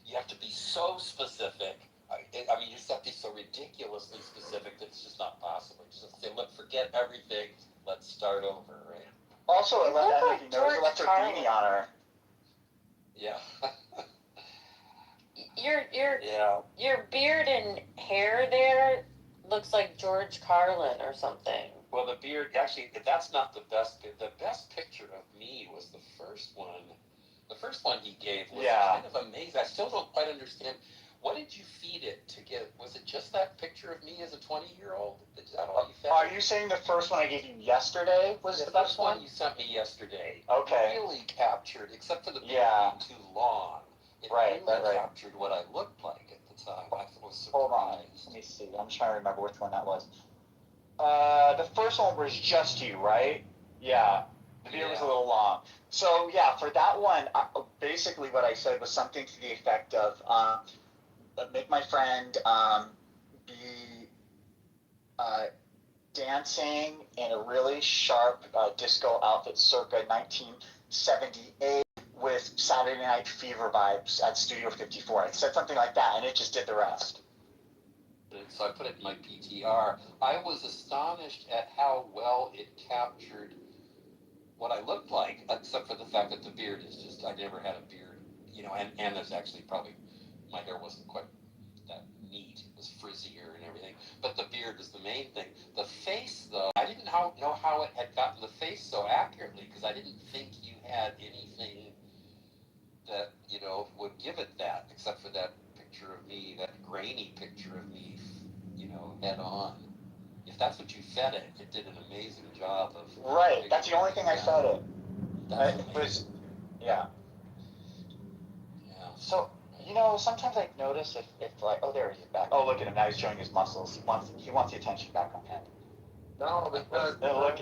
you have to be so specific. I mean, you just have to be so ridiculously specific that it's just not possible. You just say, look, forget everything. Let's start over, right? Also, it left her beanie on her. Yeah. Your beard and hair there looks like George Carlin or something. Well, the beard, actually, that's not the best. The best picture of me was the first one. The first one he gave was kind of amazing. I still don't quite understand. What did you feed it to get? Was it just that picture of me as a 20-year-old? Is that all you fed? Are you saying the first one I gave you yesterday was the best one? You sent me yesterday. Okay. Really captured, except for the beard being too long. It really captured what I looked like at the time. I was surprised. Hold on. Let me see. I'm trying to remember which one that was. The first one was just you, right? Yeah. The beard was a little long. So, yeah, for that one, basically what I said was something to the effect of, make my friend be dancing in a really sharp disco outfit circa 1978 with Saturday Night Fever vibes at Studio 54. I said something like that, and it just did the rest. So I put it in my PTR. I was astonished at how well it captured what I looked like, except for the fact that the beard is just, I never had a beard, and there's actually probably, my hair wasn't quite that neat. It was frizzier and everything, but the beard was the main thing. The face, though, I didn't know how it had gotten the face so accurately, because I didn't think you had anything that, would give it that, except for that picture of me, that grainy picture of me, head on. If that's what you fed it, it did an amazing job of. Right, that's the only thing I fed it. That's It was, yeah. Yeah. So, sometimes I notice if like, oh, there he is back. Oh, look at him, now he's showing his muscles. He wants the attention back on him. No, because Look.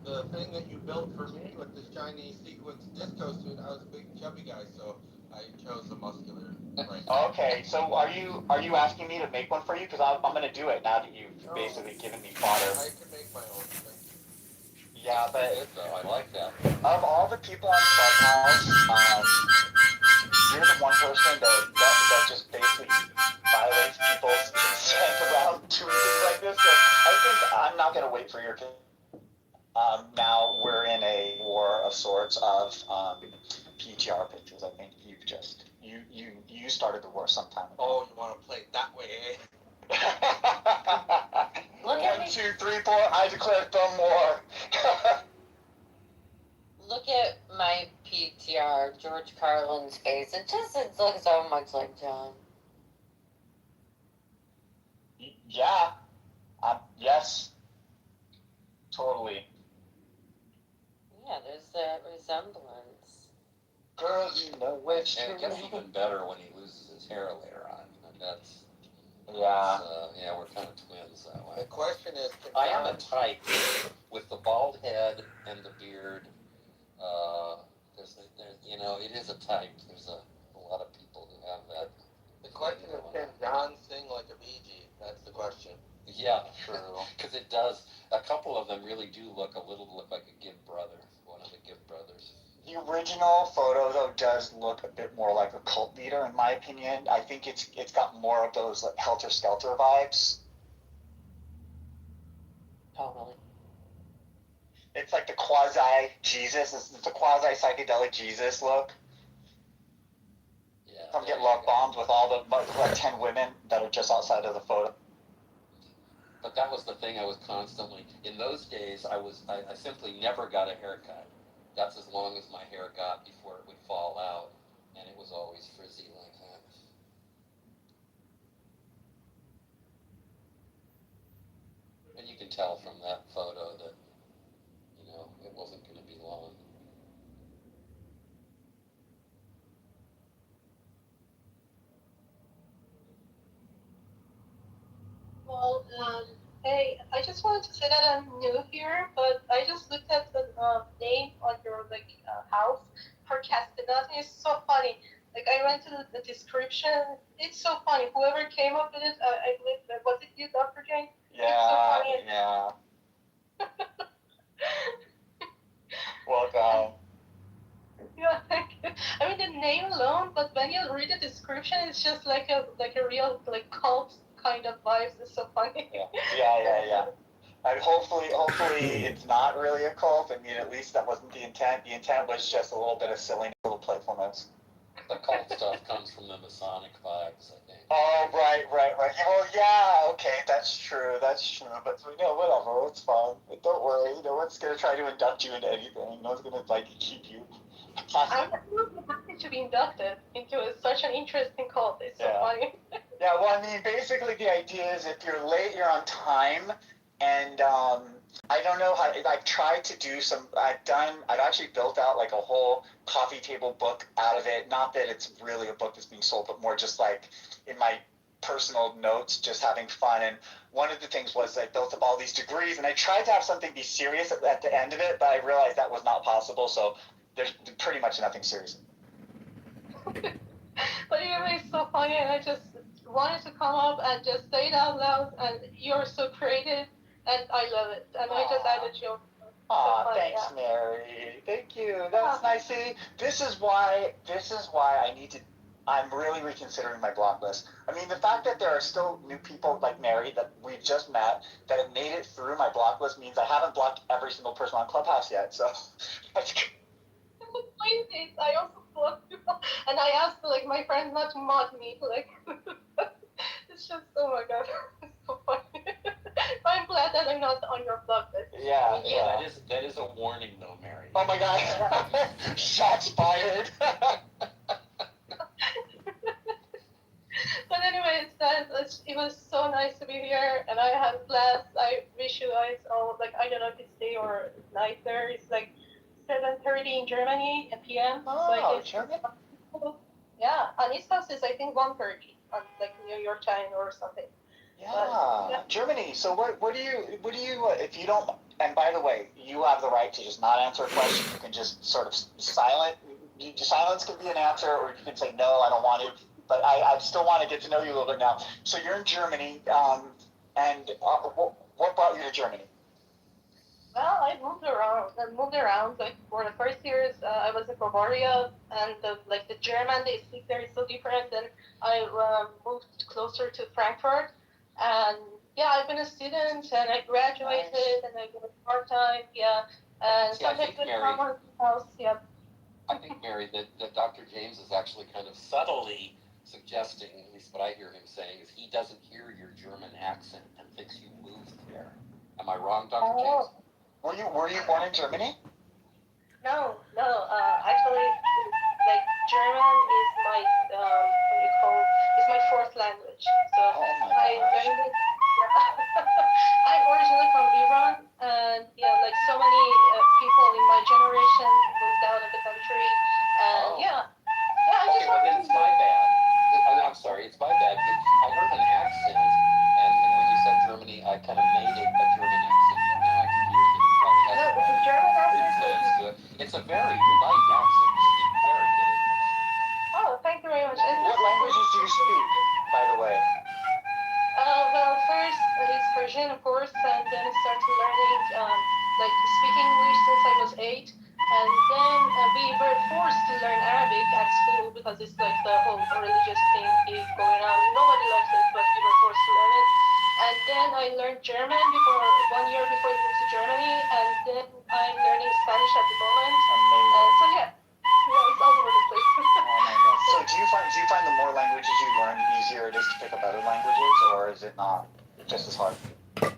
the thing that you built for me with this Chinese sequence disco suit, I was a big chubby guy, so I chose the muscular. Right. Okay, so are you asking me to make one for you? Because I'm going to do it now that you've basically given me fodder. I can make my own. Thank you. Yeah, but Good, though. I like that. of all the people on Clubhouse, you're the one person that just basically violates people's consent around doing things like this. So I think I'm not going to wait for your. Now we're in a war of sorts of PTR pictures. I think you started the war sometime ago. Oh, you want to play it that way, eh? Look at 1, me. 2, 3, 4. I declare thumb war. Look at my PTR, George Carlin's face. It looks so much like John. Yeah. Yes. Totally. Yeah, there's that resemblance. Girl, you know it's And it true. gets even better when he loses his hair later on. And that's. Yeah. Yeah, we're kind of twins that way. The question is, I am a type with the bald head and the beard. It is a type. There's a lot of people who have that. The question is, can John sing like a Bee Gee? That's the question. Yeah, true. Because it does. A couple of them really do look like a Gibb brother. One of the Gibb brothers. The original photo, though, does look a bit more like a cult leader, in my opinion. I think it's got more of those like helter-skelter vibes. Totally. It's like the quasi-Jesus. It's the quasi-psychedelic Jesus look. Yeah. Come get love bombed with all the like 10 women that are just outside of the photo. But that was the thing I was constantly. In those days, I simply never got a haircut. That's as long as my hair got before it would fall out, and it was always frizzy like that. And you can tell from that photo that, it wasn't going to be long. Well, hey, I just wanted to say that I'm new here, but I just looked at the name on your house for Castellan. It's so funny. Like I went to the description. It's so funny. Whoever came up with it, I believe, was it you, Dr. Jane? Yeah, it's so funny. yeah. Welcome. Yeah, I mean the name alone, but when you read the description, it's just like a real cult kind of vibes. It's so funny. Yeah. And hopefully it's not really a cult. I mean, at least that wasn't the intent. The intent was just a little bit of silly, little playfulness. The cult stuff comes from the Masonic vibes, I think. Oh, right. Well, yeah, okay, that's true. But whatever, it's fine. But don't worry, no one's gonna try to induct you into anything. No one's gonna keep you. I'm absolutely happy to be inducted into such an interesting cult. It's so funny. Yeah, well, I mean, basically the idea is if you're late, you're on time, and I don't know how. I've tried to do some. I've actually built out like a whole coffee table book out of it. Not that it's really a book that's being sold, but more just like in my personal notes, just having fun. And one of the things was I built up all these degrees, and I tried to have something be serious at the end of it, but I realized that was not possible. So there's pretty much nothing serious. But anyway, it's so funny, and I just wanted to come up and just say it out loud. And you're so creative, and I love it. And I just added you. Aw, thanks, Mary. Thank you. That's nice. See, this is why I need to I'm really reconsidering my block list. I mean, the fact that there are still new people like Mary that we've just met that have made it through my block list means I haven't blocked every single person on Clubhouse yet. So that's good. I also blocked people, and I asked like my friends not to mod me. Like, it's just oh my god, it's so funny. I'm glad that I'm not on your block list. Yeah, Yeah, that is a warning though, Mary. Oh my god, shots fired. But anyways, it was so nice to be here, and I had a blast. I wish you guys all, like, I don't know if it's day or night there. It's like 7:30 in Germany p.m. Oh, Germany? Yeah, on East Coast is I think 1:30 on like New York time or something. Yeah, But, Germany. So what do you if you don't? And by the way, you have the right to just not answer a question. You can just sort of silence can be an answer, or you can say no, I don't want it. But I still want to get to know you a little bit now. So you're in Germany, and what brought you to Germany? well, I moved around. Like for the first years, I was in Bavaria, and the German they speak there is so different. Then I moved closer to Frankfurt, and yeah, I've been a student, and I graduated, and I work part time. Yeah, and See, I sometimes think, I come on house. Yeah. I think, Mary, that Dr. James is actually kind of subtly suggesting, at least what I hear him saying, is he doesn't hear your German accent and thinks you moved there. Am I wrong, Dr. James? Were you born in Germany? No. Actually, like German is my is my fourth language. So I learned it. Yeah. I'm originally from Iran, and yeah, like so many people in my generation moved out of the country, and yeah. I Okay, well then it's my bad. I'm sorry, it's my bad. I heard an accent, and when you said Germany, I kind of made it a German accent, and now I can hear that it probably has No, it's a German accent. influence to it. It's a very light accent. You speak very good. Oh, thank you very much. What languages do you speak, by the way? Well, first it's Persian, of course, and then I started learning speaking English since I was 8. And then we were forced to learn Arabic at school because it's like the whole religious thing is going on. Nobody likes it, but we were forced to learn it. And then I learned German 1 year before I moved to Germany, and then I'm learning Spanish at the moment. So yeah, it's all over the place. Oh my god. So do you find the more languages you learn, the easier it is to pick up other languages, or is it not just as hard? To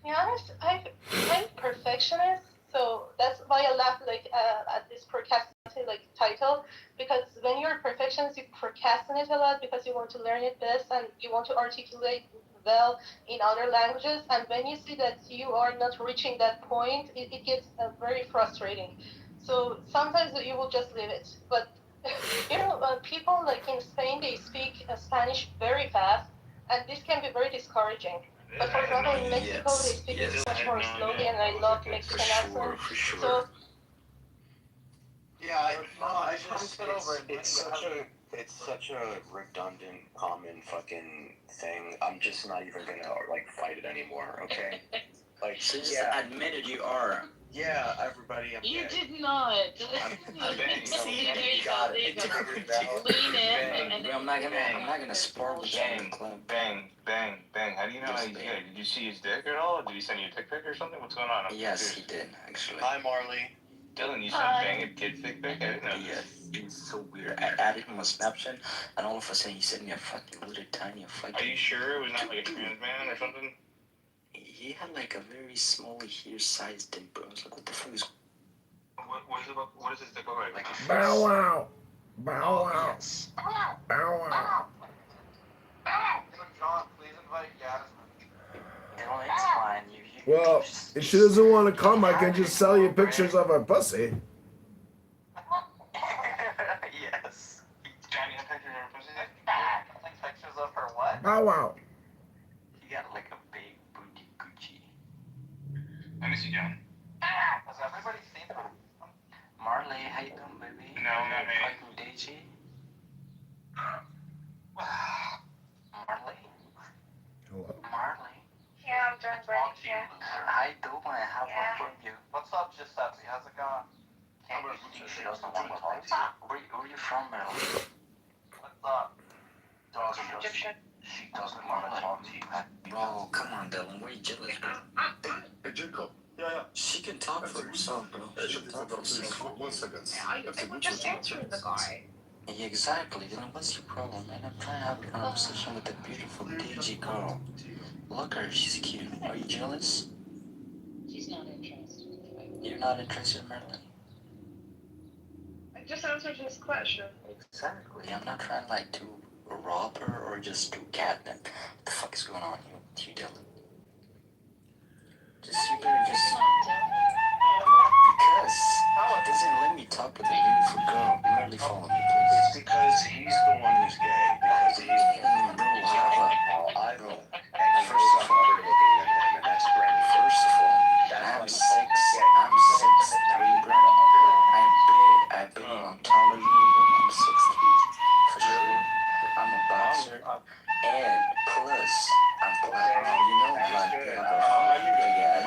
be honest, I'm perfectionist. So that's why I laugh at this procrastinate title, because when you're a perfectionist, you procrastinate a lot because you want to learn it best and you want to articulate well in other languages. And when you see that you are not reaching that point, it gets very frustrating. So sometimes you will just leave it. But people like in Spain, they speak Spanish very fast, and this can be very discouraging. But for example, in Mexico, they speak it much more slowly, and I love Mexican accent. For sure. So, Yeah, I just it's such a redundant, common fucking thing. I'm just not even gonna fight it anymore. Okay. So just admit it, you are. Yeah, everybody. You did not. See, there you go. There you go. Lean in and I'm not gonna spar with Bang, bang. How do you know he's gay? Did you see his dick at all? Did he send you a dick pic or something? What's going on? Yes, he did, actually. Hi, Marley. Dylan, you sent Bang a kid dick pic? I didn't know Yes, it's so weird. I added him on Snapchat, and all of a sudden he sent me a fucking little tiny fucking... Are you sure it was not like a trans man or something? He had like a very small hair-sized dick, bro. I was like, what the fuck is... What does his dick look like? Bow wow. Bow wow. Yes. Bow wow. John, please invite Yasmin. No, it's fine. Well, if she doesn't want to come, I can just sell you pictures of her pussy. Yes. Johnny, have pictures of her pussy? Pictures of her what? Bow wow. He got like a big booty Gucci. Let me see, John. Has everybody seen her? Marley, how you doing, baby? No, not me. Fucking Daisy. Marley? Hello? Marley? yeah, I'm doing great. Yeah. How you doing? How about you? What's up, Giuseppe? How's it going? She doesn't want to talk to you. Where you from, Marley? She doesn't want to talk to you. Bro, come on, Dylan. Why are you jealous, bro? Hey, Jacob. Yeah. She can talk for herself, bro. She can talk for herself. 1 second. I was just answering the guy. Yeah, exactly, Dylan. What's your problem, man? I'm trying to have a conversation with the beautiful DG girl. Look at her. She's cute. Are you jealous? She's not interested. You're not interested, Marilyn? I just answered his question. Exactly. I'm not trying like to rob her or just do catnip. What the fuck is going on here with you, Dylan? Just you better just because he doesn't let me talk with a beautiful girl. Merely follow me, please. It's because he's the one who's gay. Because he's Bro, I don't. And he knows I'm better looking than him, and that's great. first of all, I'm 6'3", bro. I'm big on taller than you, bro. I'm 6'3", for sure. I'm a boxer, and plus, I'm black. You know, black people go big ass.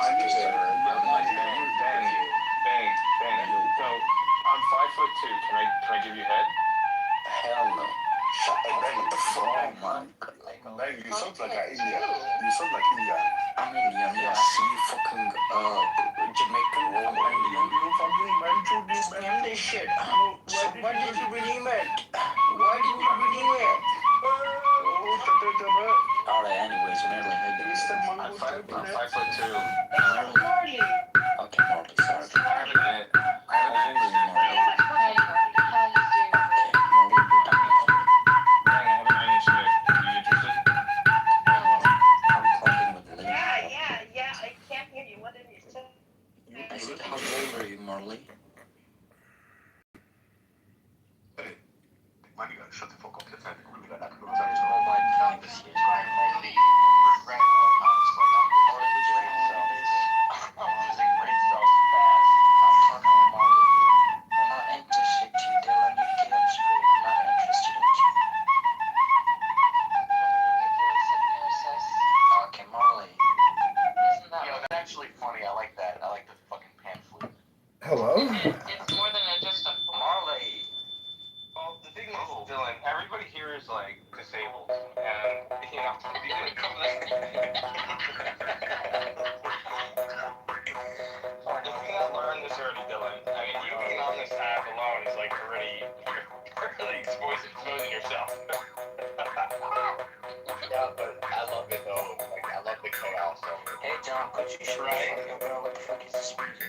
Bang. So, I'm 5'2". Can I give you head? Hell no. Shut up. What the fuck? Oh my god. Man, you sound like an Indian. You sound like Indian. I'm Indian, yeah. See, you fucking, Jamaican. I'm Indian. Name this shit. So why did you rename it? Why did you rename it? Alright, anyways, Marilyn, hey, I'm 5'2". Marley. Okay, Marley, sorry. I have a minute. Bang, I have a 9-inch dick. You interested? I'm talking with the lady. Yeah, I can't hear you. What did you say? I said, how old are you, Marley? Hey, man, you gotta shut the fuck up. You're trying to really get that close. Oh my god, this year. Hello? It's more than just a Marley. Well, the thing is, Dylan, everybody here is like disabled, and you know, you didn't come this. The thing I learned this early, Dylan. I mean, you being on this app alone is like already exposing yourself. Yeah, but I love it though. Like I love the chaos of it. Hey, John, could you show me your girl what the fuck is this music?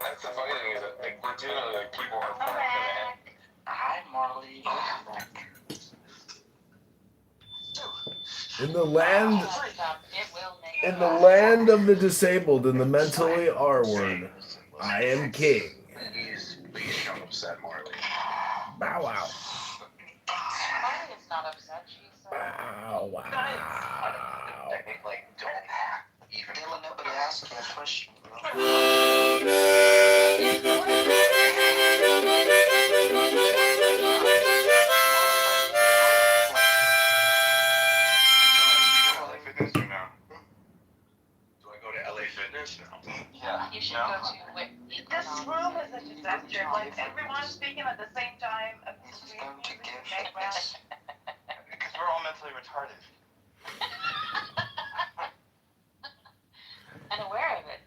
That's the funny thing is that like legitimately like people are fucked in the head. Hi, Marley. Welcome back. In the land of the disabled and the mentally R-word, I am king. Please don't upset Marley. Bow wow. Marley is not upset. She's Bow wow. Like, don't even. Dylan, nobody asked you a question, bro. Yeah. You should go to This room is a disaster. Like everyone's speaking at the same time. He's going to give Because we're all mentally retarded. and aware of it.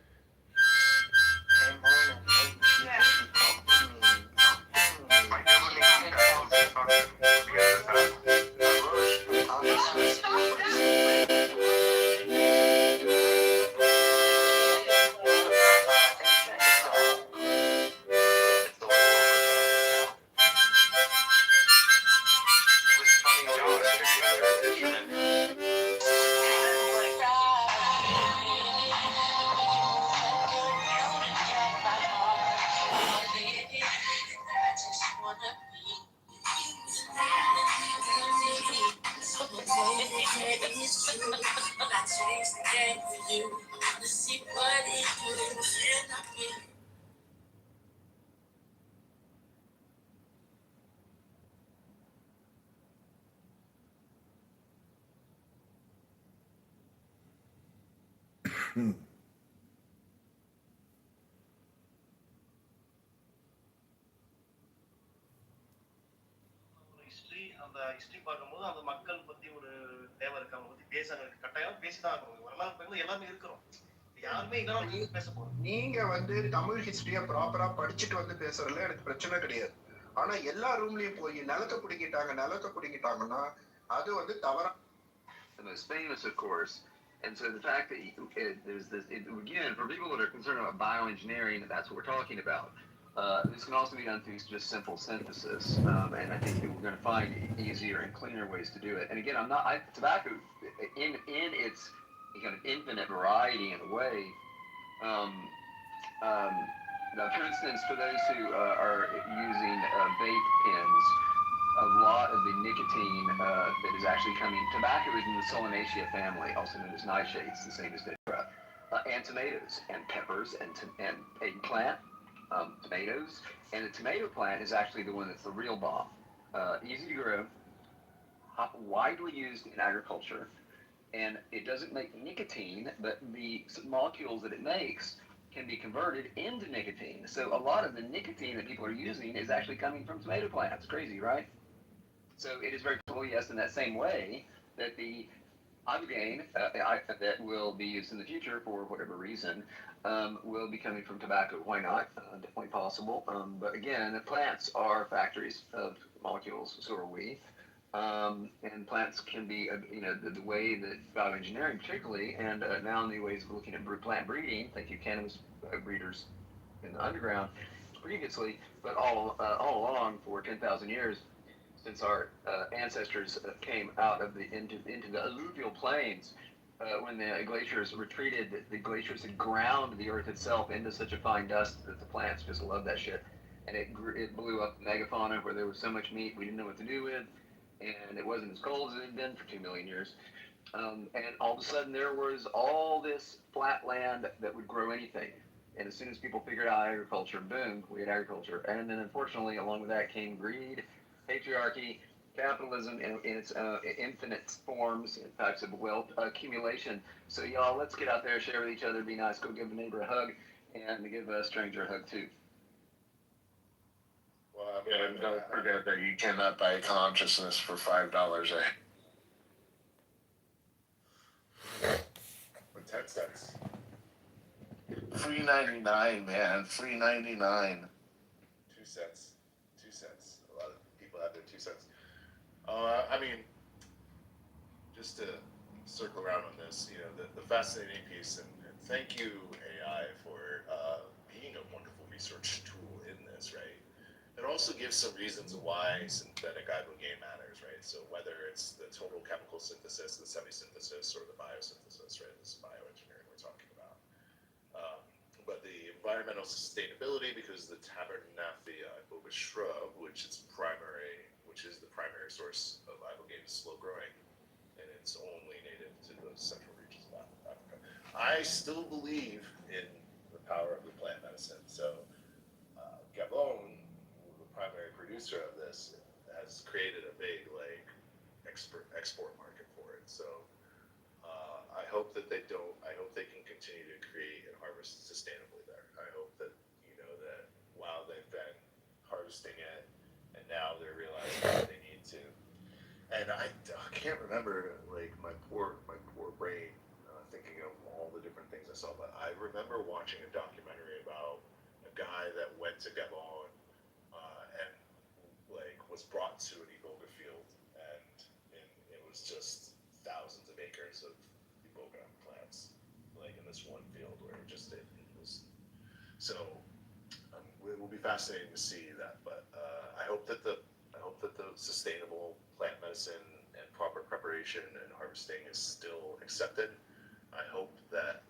History பார்க்கும்போது அந்த மக்கள் பத்தி ஒரு தேவை இருக்கு, அவங்க பத்தி பேசுறதுக்கு கட்டாயம் பேசிதான் ஆகணும். வரலாறு பகுதியில் எல்லாமே இருக்கிறோம், யாருமே இதெல்லாம் பேச போறோம். நீங்க வந்து தமிழ் ஹிஸ்டரியை ப்ராப்பரா படிச்சுட்டு வந்து பேசுறதுல எனக்கு பிரச்சனை கிடையாது. ஆனா எல்லா ரூம்லயும் போய் நிலத்தை பிடிக்கிட்டாங்கன்னா அது வந்து தவறா. The most famous, of course, and so the fact that there's this, again, for people that are concerned about bioengineering, that's what we're talking about. This can also be done through just simple synthesis, and I think that we're going to find easier and cleaner ways to do it. And again, tobacco, in its kind of infinite variety in a way. Now, for instance, for those who are using vape pens, a lot of the nicotine that is actually coming. Tobacco is in the Solanaceae family, also known as nightshades, the same as Deborah, and tomatoes and peppers and eggplant, tomatoes, and the tomato plant is actually the one that's the real bomb. Easy to grow, widely used in agriculture, and it doesn't make nicotine, but the molecules that it makes can be converted into nicotine. So a lot of the nicotine that people are using is actually coming from tomato plants. Crazy, right? So it is very cool, yes, in that same way that the ibogaine that will be used in the future for whatever reason will be coming from tobacco. Why not? Definitely possible. But again, plants are factories of molecules, so are we. And plants can be, the way that bioengineering particularly, and now new ways of looking at plant breeding, thank you cannabis breeders in the underground previously, but all along for 10,000 years, since our ancestors came out of into the alluvial plains, when the glaciers retreated, the glaciers had ground the earth itself into such a fine dust that the plants just loved that shit, and it blew up megafauna where there was so much meat we didn't know what to do with, and it wasn't as cold as it had been for 2 million years. And all of a sudden there was all this flat land that would grow anything. And as soon as people figured out agriculture, boom, we had agriculture. And then unfortunately, along with that came greed, patriarchy, capitalism in its infinite forms, in types of wealth accumulation. So y'all, let's get out there, share with each other, be nice, go give a neighbor a hug, and give a stranger a hug too. Well, and don't forget that you cannot buy consciousness for $5 with 10 cents. Free 99, man. Free 99. 2 cents. 2 cents. A lot of people have their 2 cents. I mean, just to circle around on this, the fascinating piece, and thank you, AI, for being a wonderful research tool in this, right? It also gives some reasons why synthetic ibogaine matters, right? So whether it's the total chemical synthesis, the semi-synthesis, or the biosynthesis, right? This is bioengineering we're talking about. But the environmental sustainability, because the Tabernathia iboga shrub, which is the primary source of ibogaine, is slow growing, and it's only native to the central regions of Africa. I still believe in the power of the plant medicine. So Gabon, the primary producer of this, has created a big export market for it. So I hope that they don't. I hope they can continue to create and harvest sustainably there. I hope that that while they've been harvesting it, and now they're realizing that they need to. And I can't remember my poor brain thinking of all the different things I saw, but I remember watching a documentary about a guy that went to Gabon and was brought to an iboga field, and it was just thousands of acres of iboga plants, in this one field where it was. So it will be fascinating to see that, but I hope that the sustainable plant medicine and proper preparation and harvesting is still accepted. I hope that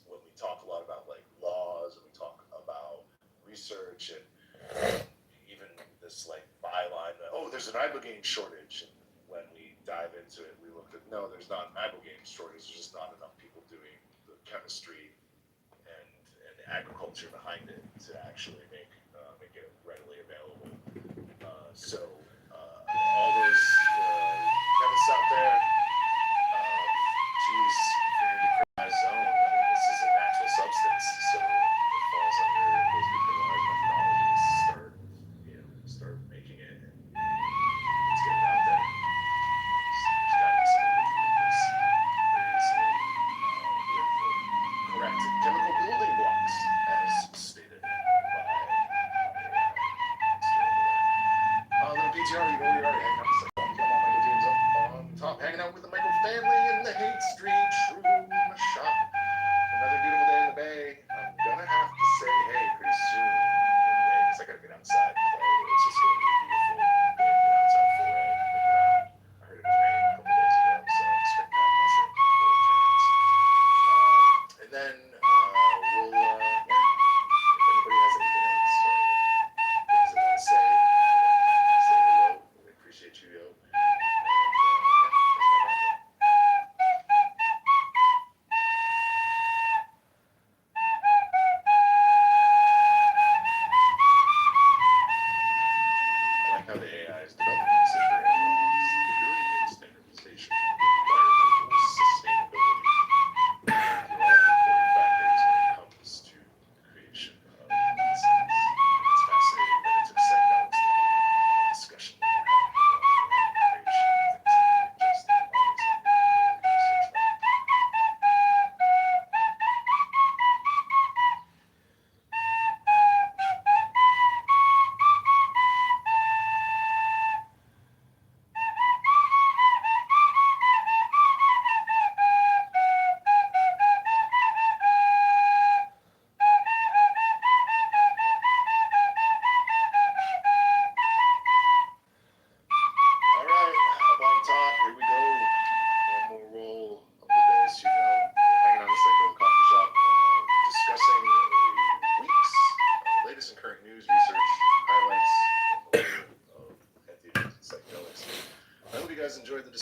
when we talk a lot about laws, and we talk about research, and even this byline that, there's an ibogaine shortage, and when we dive into it, we look at, no, there's not an ibogaine shortage, there's just not enough people doing the chemistry and the agriculture behind it to actually make it readily available. So all those chemists out there, geez, you're in the decriminalized zone. I mean, this is a natural substance, so it falls under those decriminalized methodologies. Start making it. Let's get it out there.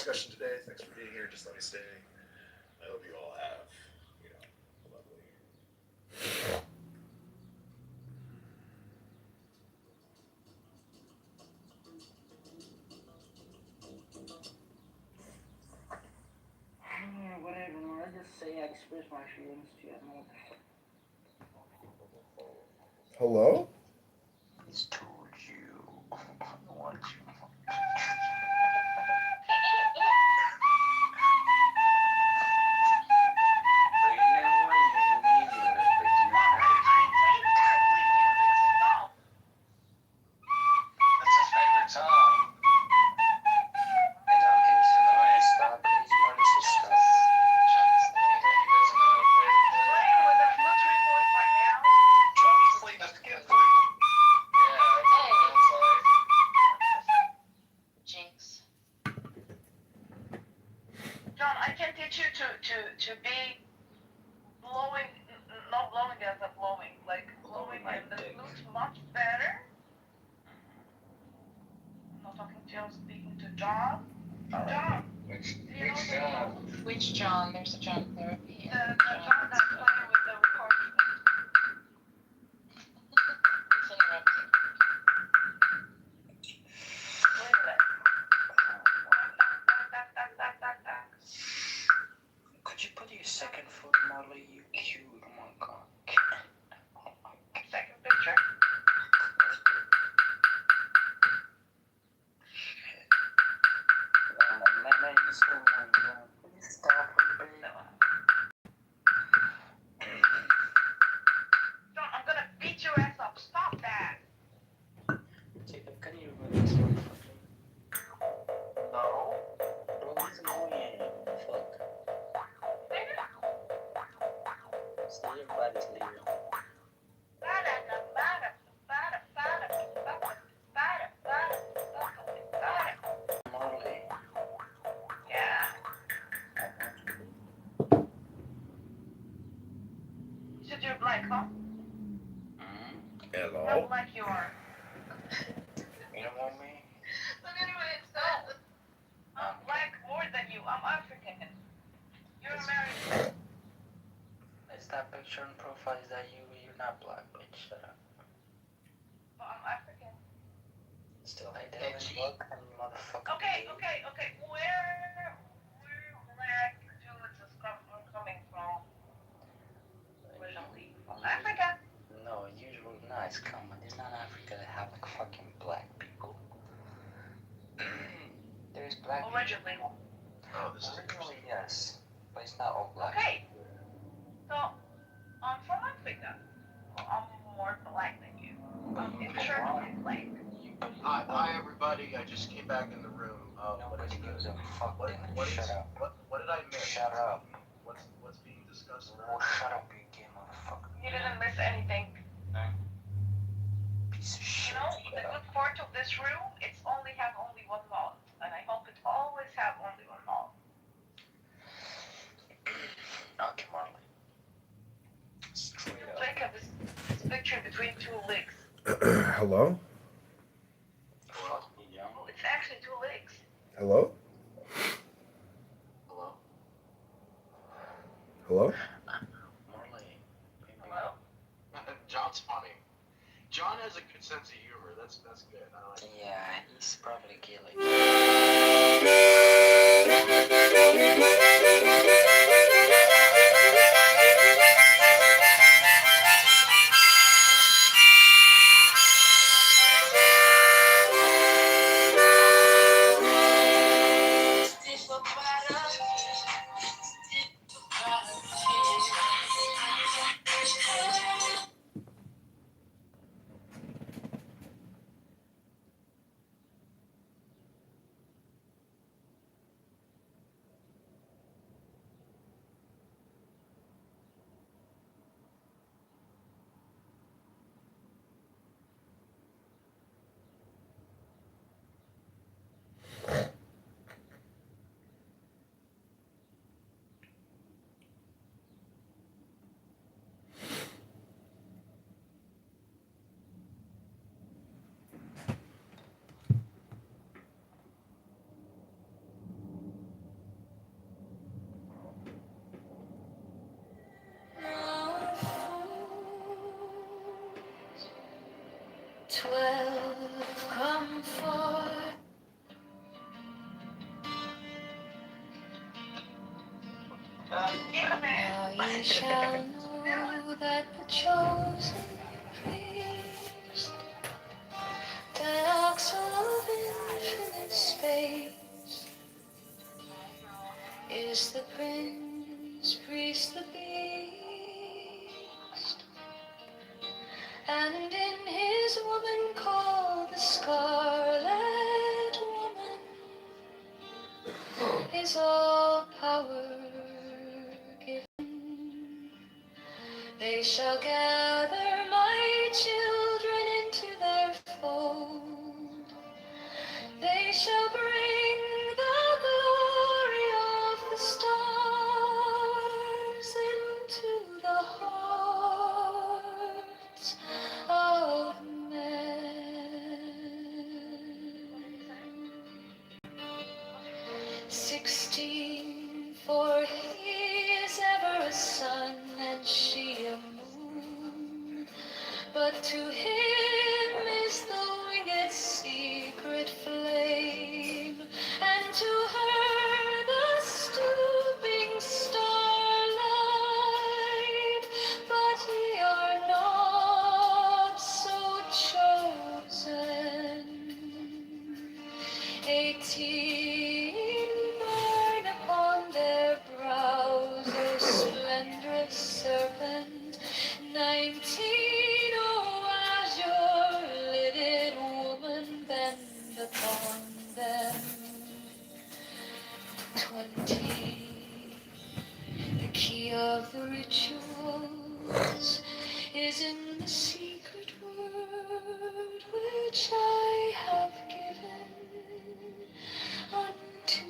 discussion today. Thanks for being here. Just let me stay. I hope you all have, a lovely. Whatever, man. I just say I express my feelings to you. Hello? He's told you. I want you. That's his favorite song. Hey, John, can you stop, please? Marty, just stop. Johnny's playing this again. Yeah, that's what it sounds like. Jinx. John, I can teach you to be blowing, not blowing as a blowing, like blowing and this looks much better. I'm not talking to you, I'm speaking to John. John. Which John? Which John? There's a John therapy. The John that's playing with the recording. He's interrupting. Wait a minute. Could you put your second foot, Marley? You cute. Oh my god. Second picture. Man, you so long, John. Please stop, baby. John, I'm gonna beat your ass up. Stop that. Jacob, can you remove this motherfucker? No. Bro, he's annoying. Fuck. See, everybody's leaving. Marley. Yeah. You said you're black, huh? How Hello? black you are? You don't want me? But anyway, no. I'm black more than you. I'm African. You're American. Is that picture in profile? Is that you? You're not black, bitch. Shut up. But I'm African. Still, hey, Dylan, look, and motherfucker. Okay. Where black dudes is coming from? Originally from Africa. No, usually not. It's common. It's not Africa that have like fucking black people. There's black Originally. people. Oh, this is Originally, yes. But it's not all black. Okay. So, I'm from Africa. Well, I'm more black than you. I'm internally black. Hi, everybody. I just came back in the room. Nobody gives a fuck, Dylan. Shut up. What did I miss? Shut up. What's being discussed? Oh, shut up, you gay motherfucker. You didn't miss anything. Piece of shit. You know, the good part of this room, it's only one mouth. And I hope it always have only one mouth. Okay, Marley. Straight up. Jacob is picture between two legs. Hello? Fuck me, young. Oh, it's actually two legs. Hello? Hello? Hello? Marley. Hello? John's funny. John has a good sense of humor. That's good. I like it. Yeah, he's probably gay like Now ye shall know that the chosen priest, the oxen of infinite space, is the prince, priest, the beast, and in his woman called the Scarlet Woman is all power given. They shall gather my children into their fold. They shall bring the glory of the stars into the hearts of men. 16, for he is ever a sun and she a moon, but to him is the winged secret flame, and to her the stooping starlight, but ye are not so chosen. 18 burn upon their brows, O splendorous serpent. 19, O azure-lidded woman, bend upon them. 20, the key of the rituals is in the secret word which I have given unto him.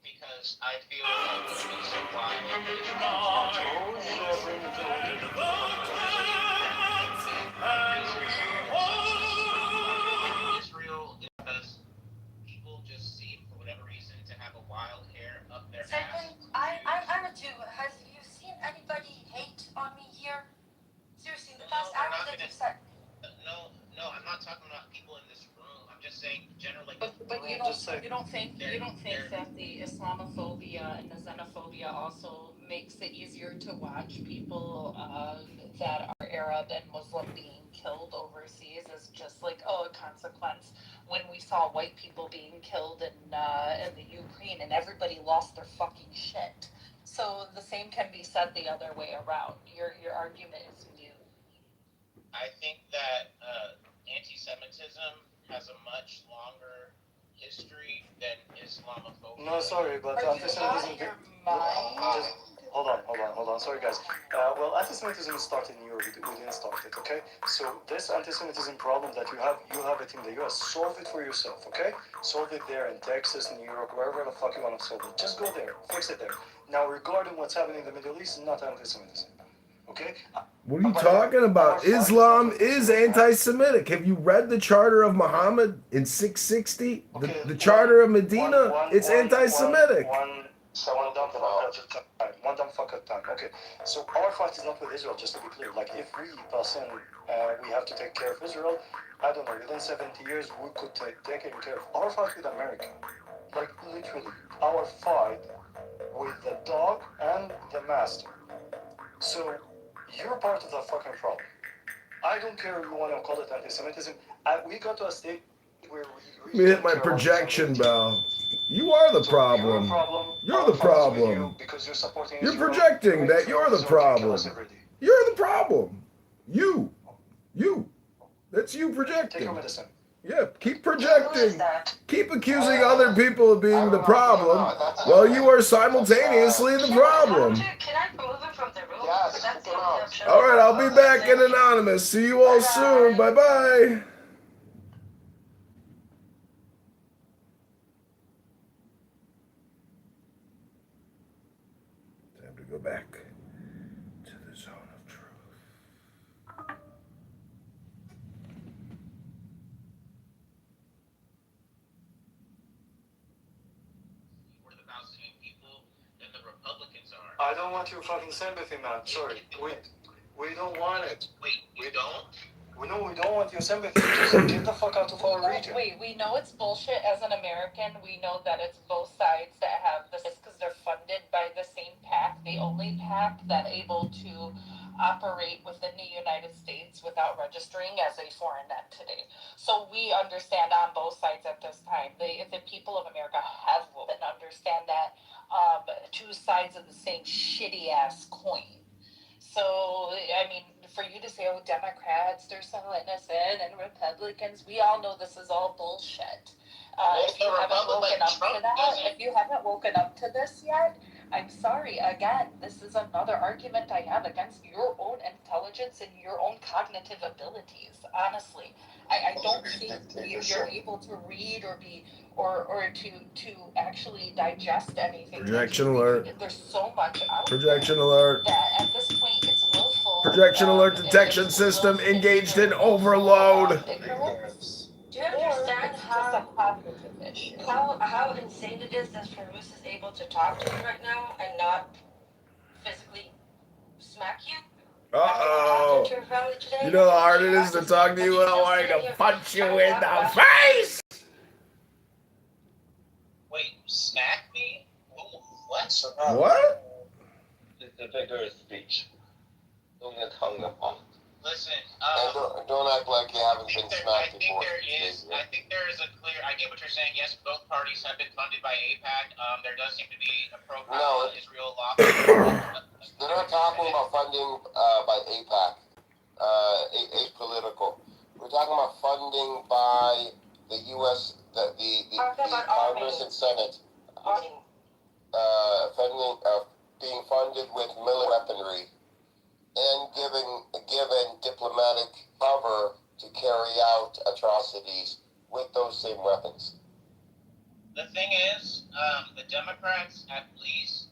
Because I feel like the reason why Israel is because people just seem, for whatever reason, to have a wild hair up their ass. Second, I'm a Jew. Have you seen anybody hate on me here? Seriously, in the past hour that you said. No, I'm not talking about people in this room. I'm just saying generally. But you don't think that the Islamophobia and the xenophobia also makes it easier to watch people that are Arab and Muslim being killed overseas as just like a consequence white people being killed in the Ukraine, and everybody lost their fucking shit. So the same can be said the other way around. Your argument is mute. I think that anti-Semitism has a much longer history than Islamophobia. No, sorry, but anti-Semitism. Just hold on. Sorry, guys. Well, anti-Semitism started in Europe. We didn't start it, okay? So this anti-Semitism problem that you have it in the U.S. Solve it for yourself, okay? Solve it there in Texas, New York, wherever the fuck you want to solve it. Just go there, fix it there. Now, regarding what's happening in the Middle East, not anti-Semitism, okay? What are you talking about? Islam is anti-Semitic. Have you read the Charter of Muhammad in 660? The Charter of Medina? It's anti-Semitic. One dumb fuck at a time. Okay, so our fight is not with Israel, just to be clear. Like, if we pass in, we have to take care of Israel, I don't know, within 70 years, we could take care of our fight with America. Like, literally, our fight with the dog and the master. So, you're part of that fucking problem. I don't care if you want to call it anti-Semitism. We got to a state where Let me hit my projection bell. You are the problem. You're the problem. You're projecting that you're the problem. You're the problem. You. That's you projecting. Yeah, keep projecting. Keep accusing other people of being the problem while you are simultaneously the problem. Can I remove him from the room? Yes, That's the only option. All right, I'll be back in Anonymous. See you all soon. Bye-bye. Time to go back to the zone of truth. I don't want your fucking sympathy, man. Sorry. We don't want it. Wait, we don't? We don't want your sympathy. Just get the fuck out of our region. We know it's bullshit as an American. We know that it's both sides that have this because they're funded by the same PAC, the only PAC that able to operate within the United States without registering as a foreign entity. So we understand on both sides at this time. The people of America have and understand that two sides of the same shitty ass coin. So, I mean, for you to say, oh, Democrats, they're so innocent, and Republicans, we all know this is all bullshit. If you haven't woken up to this yet, I'm sorry. Again, this is another argument I have against your own intelligence and your own cognitive abilities. Honestly, I don't think you're able to read or be or to actually digest anything. Projection alert. There's so much out Projection alert. that at this point it's willful. Projection alert detection system engaged in overload. Do you understand how insane it is that Farouz is able to talk to you right now and not physically smack you? Uh-oh. You know how hard it is to talk to you? I want to punch you in the face. Wait, smack me? What? What? It's a figure of speech. Don't get hung up on it. Listen, don't act like you haven't been smacked before. I think there is a clear. I get what you're saying. Yes, both parties have been funded by AIPAC. There does seem to be a program on Israel law. They're not talking about funding by AIPAC, apolitical. We're talking about funding by the U.S. the Congress and Senate. Being funded with military weaponry and given diplomatic cover to carry out atrocities with those same weapons. The thing is, the Democrats at least.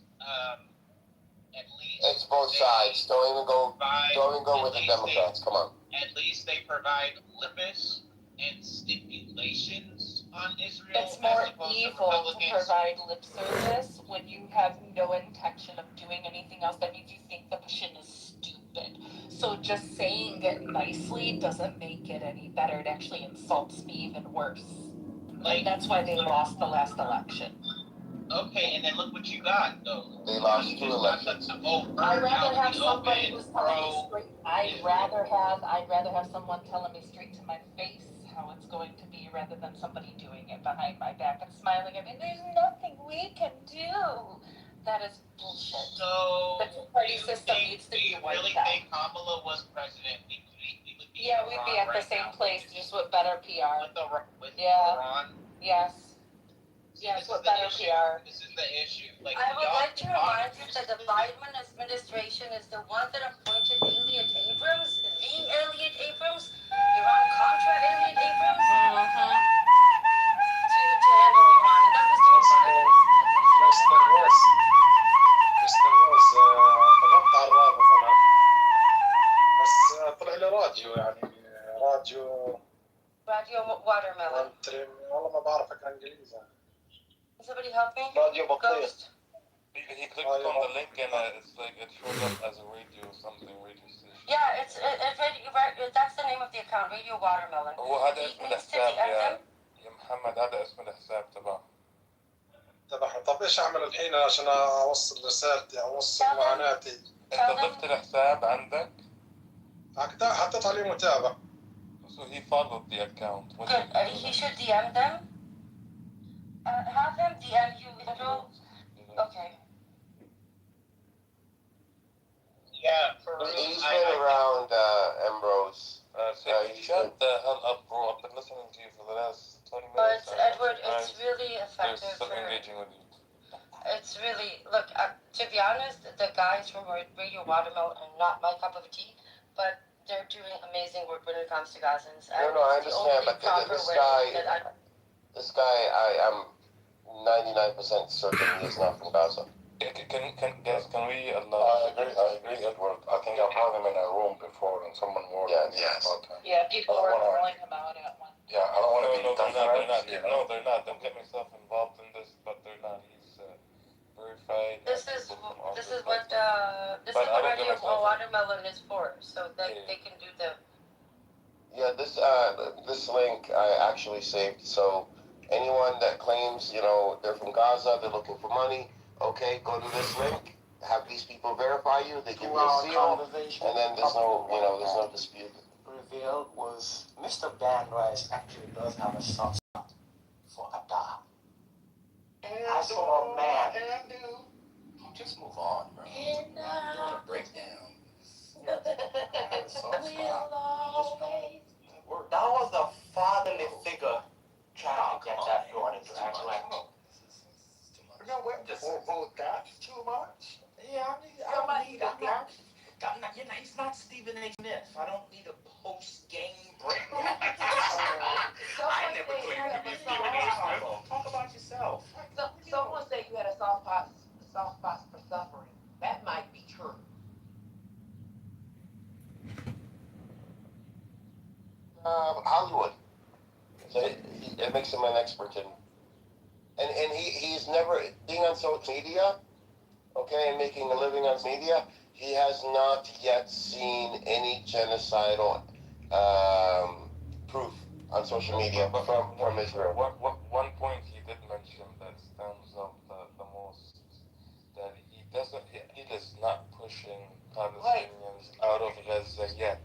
It's both sides. Don't even go with the Democrats. Come on. At least they provide lips and stipulations on Israel. It's more evil to provide lip service when you have no intention of doing anything else. That means you think the position is stupid. So just saying it nicely doesn't make it any better. It actually insults me even worse. And that's why they lost the last election. Okay, and then look what you got, though. They lost 2 elections. I'd rather have somebody who's telling me straight. I'd rather have someone telling me straight to my face how it's going to be rather than somebody doing it behind my back and smiling at me. There's nothing we can do. That is bullshit. So, the two-party system needs to be wiped really out. think Kamala was president? We would be Yeah, we'd be at the same place, just with better PR. With Yeah. Iran. Yes. Yes, with better PR. This is the issue. Like, I would like to remind you that the Biden administration is the one that appointed Elliot Abrams, the Elliot Abrams, Iran-Contra Elliot Abrams, to handle Iran. And that was Joe Biden. مستر روز ضغطت على الرابط انا بس طلع لي راديو يعني راديو Watermelon. والله ما بعرف اقرا انجليزي. Somebody help me? راديو بطيء. He clicked on the link and it's like it shows up as a radio something radio station. Yeah, it's radio. That's the name of the account, Radio Watermelon. وهذا اسم الحساب يا محمد، هذا اسم الحساب تبعه. طب ايش اعمل الحين عشان اوصل رسالتي اوصل معاناتي؟ انت ضفت الحساب عندك؟ حطيت عليه متابع. So he followed the account. Good. He should DM them. Have him DM you. Okay. Yeah, he's been around Ambrose. Shut the hell up, bro. I've been listening to you for the last 20 minutes. But Edward, it's really effective. They're still engaging with you. It's really, look, to be honest, the guys from Radio Watermelon are not my cup of tea, but they're doing amazing work when it comes to Gazans. No, I understand, but this guy, I'm 99% certain he is not from Gaza. Can we allow... I agree, Edward. I think I've had him in a room before and someone warned me about him. Yeah, people were throwing him out at one. Yeah, I don't want to be No, they're not. Don't get myself involved in this, but they're not. He's verified. This is what Radio Watermelon is for, so that they can do the... Yeah, this link I actually saved, so anyone that claims, they're from Gaza, they're looking for money, okay, go to this link, have these people verify you, they give you a seal, and then there's no dispute. Reveal was Mr. Van Rice actually does have a soft spot for Adar. As for a man, just move on, bro. Doing a breakdown. That was a fatherly figure trying to get that going into actual. No, wait, that's too much. Yeah, I don't need that. He's not Stephen A. Smith. I don't need a post-game breakdown. I never claimed to be Stephen A. Smith. Talk about yourself. Someone said you had a soft spot for suffering. That might be true. Hollywood. So it makes him an expert in. And he's never being on social media, okay, and making a living on media. He has not yet seen any genocidal proof on social media from Israel. One point he did mention that stands out the most, that he is not pushing Palestinians out of Gaza yet.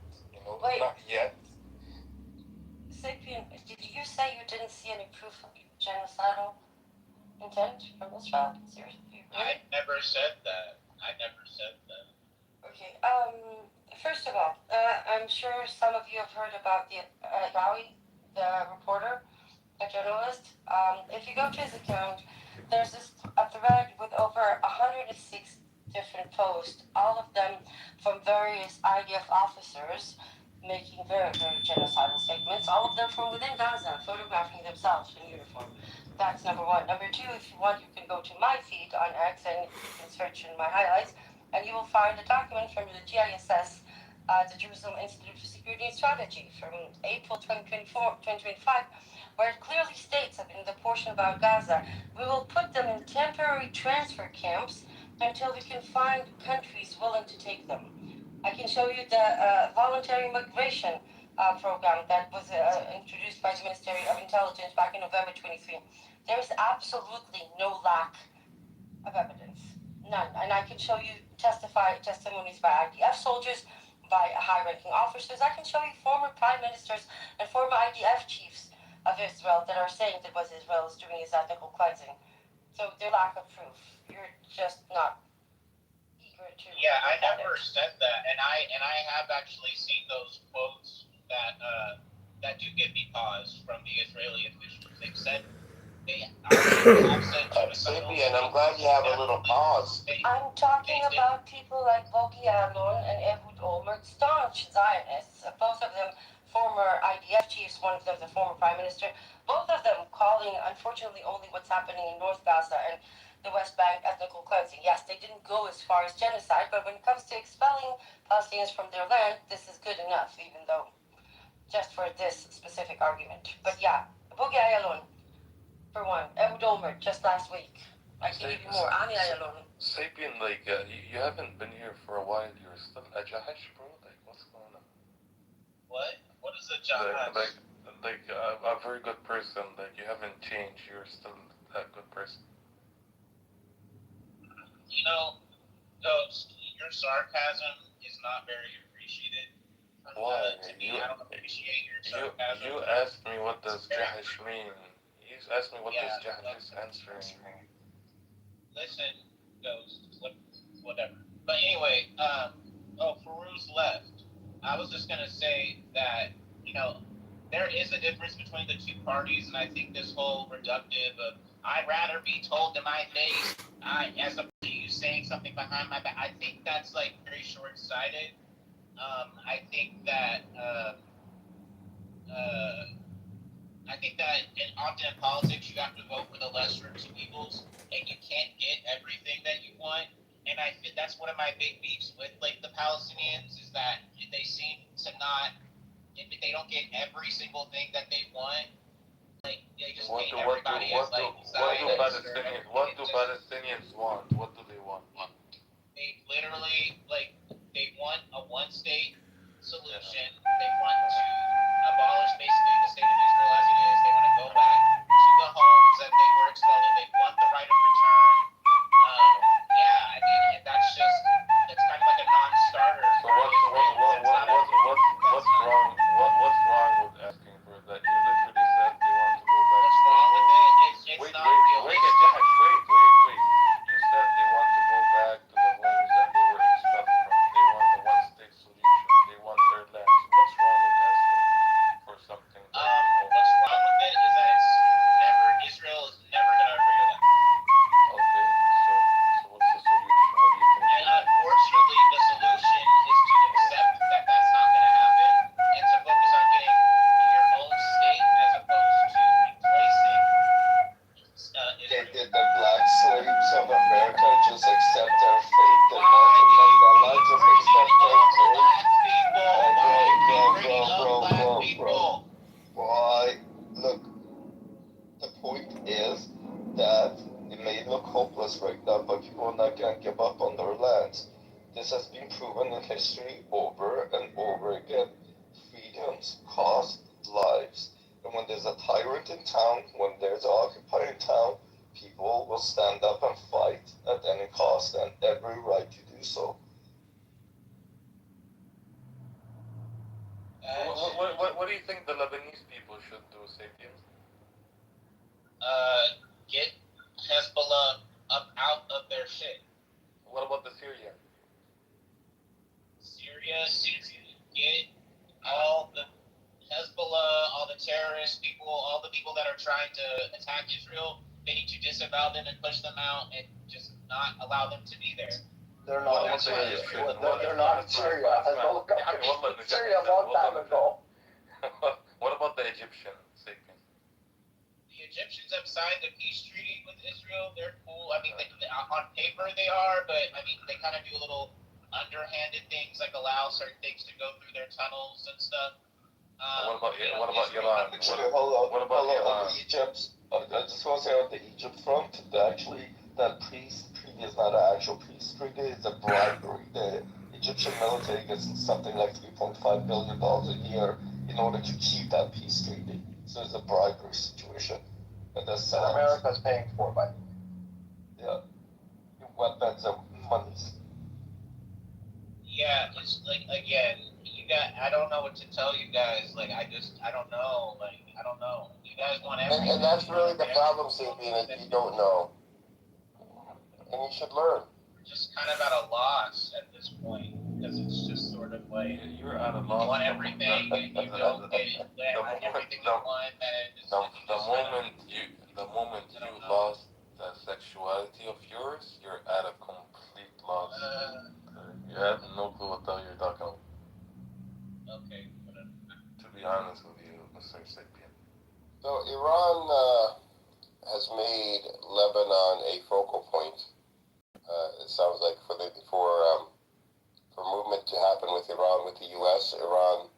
Not yet. Sapien, did you say you didn't see any proof of genocidal intent from Israel? Seriously? I never said that. Okay, first of all, I'm sure some of you have heard about the the reporter, a journalist. If you go to his account, there's a thread with over 106 different posts, all of them from various IDF officers making very, very genocidal statements, all of them from within Gaza, photographing themselves in uniform. That's number one. Number two, if you want, you can go to my feed on X and you can search in my highlights, and you will find a document from the GISS, the Jerusalem Institute for Security and Strategy, from April 2025, where it clearly states that in the portion about Gaza, we will put them in temporary transfer camps until we can find countries willing to take them. I can show you the voluntary migration program that was introduced by the Ministry of Intelligence back in November 23. There is absolutely no lack of evidence. None. And I can show you testimonies by IDF soldiers, by high-ranking officers. I can show you former prime ministers and former IDF chiefs of Israel that are saying that what Israel is doing is ethnical cleansing. So their lack of proof. You're just not eager to. Yeah, I never said that, and I have actually seen those quotes that that do give me pause from the Israeli officials. They've said have said genocidal. And I'm glad you have a little pause. I'm talking about people like Bogi Alon and Ehud Olmert, staunch Zionists, both of them former IDF chiefs, one of them the former prime minister, both of them calling, unfortunately, only what's happening in North Gaza and the West Bank ethnical cleansing. Yes, they didn't go as far as genocide, but when it comes to expelling Palestinians from their land, this is good enough, even though just for this specific argument. But yeah, Bogi Alon, for one, Ehud Olmert, just last week. I can give you more. Ani Ayalon. Sapien, like, you haven't been here for a while. You're still a Jahash, bro? Like, what's going on? What? What is a Jahash? Like a very good person. Like, you haven't changed. You're still a good person. You know, Ghost, your sarcasm is not very appreciated. Why? To me, I don't appreciate your sarcasm. You asked me what does Jahash mean. You asked me what does Jahash answering. Listen, Ghost, whatever. But anyway, Farouz left. I was just gonna say that, you know, there is a difference between the two parties, and I think this whole reductive of I'd rather be told to my face, as opposed to you saying something behind my back, I think that's like very short-sighted. I think that often in politics you have to vote for the lesser of two evils, and you can't get everything that you want. And I think that's one of my big beefs with like the Palestinians is that they seem to not, if they don't get every single thing that they want, like they just paint everybody as like what do Palestinians want? What do they want? They literally they want a one-state solution. They want to abolish basically the state of Israel as it is. They want to go back to the homes that they were expelled in. They want the right of return. I mean, that's just, it's kind of like a non-starter. So what's wrong with asking for that? You literally said they want to go back. What's wrong with it? It's not realistic. Wait. You said they want to go back to the homes that they were expelled from. They want a one-state solution. They want their lands. What's wrong with asking for something? What's wrong with it is that Israel is never going to agree to that. Okay, so what's the solution? What do you think? And unfortunately, the solution is to accept that that's not going to happen and to focus on getting your own state as opposed to replacing Israel. Did the black slaves of America just accept their fate? Did Nelson Mandela just accept their fate? Bro. Why? Look, the point is that it may look hopeless right now, but people are not going to give up on their lands. This has been proven in history over and over again. Freedoms cost lives. And when there's a tyrant in town, when there's an occupier in town, people will stand up and fight at any cost, and every right to do so. What do you think the Lebanese people should do, Sapien? Get Hezbollah up out of their shit. What about the Syria? Syria needs to get all the Hezbollah, all the terrorist people, all the people that are trying to attack Israel, they need to disavow them and push them out and just not allow them to be there. They're not in Syria. They're not in Syria. Syria a long time ago. What about the Egyptians? The Egyptians have signed a peace treaty with Israel. They're cool. I mean, on paper they are, but I mean, they kind of do little underhanded things like allow certain things to go through their tunnels and stuff. What about Iran? Actually, hold on. Egypt. I just want to say on the Egypt front, actually, that peace treaty is not an actual peace treaty. It's a bribery. The Egyptian military gets something like $3.5 billion a year in order to keep that peace treaty. So it's a bribery situation. And that's America's paying for it, but yeah, weapons and monies. Yeah, it's like again, I don't know what to tell you guys. Like I don't know. Like I don't know. You guys want everything. And that's really the problem, Sapien, that you don't know. And you should learn. We're just kind of at a loss at this point because it's just sort of like You're at a you loss. want everything and you don't get it. Everything you want, and it's the moment you lost the sexuality of yours, you're at a complete loss. You have no clue what the hell you're talking about. Okay. To be honest with you, Mr. Sapien. So Iran has made Lebanon a focal point. It sounds like for movement to happen with Iran, with the U.S., Iran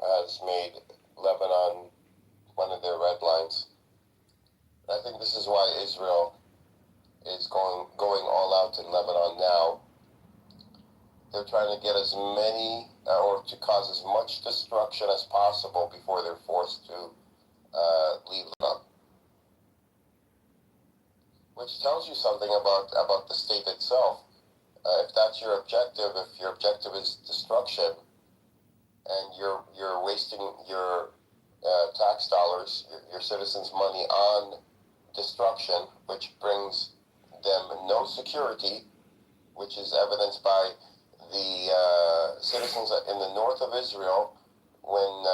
has made Lebanon one of their red lines. I think this is why Israel is going all out in Lebanon now. They're trying to get as many, or to cause as much destruction as possible before they're forced to leave Lebanon. Which tells you something about the state itself. If that's your objective, if your objective is destruction, and you're wasting your tax dollars, your citizens' money on destruction, which brings them no security, which is evidenced by the citizens in the north of Israel when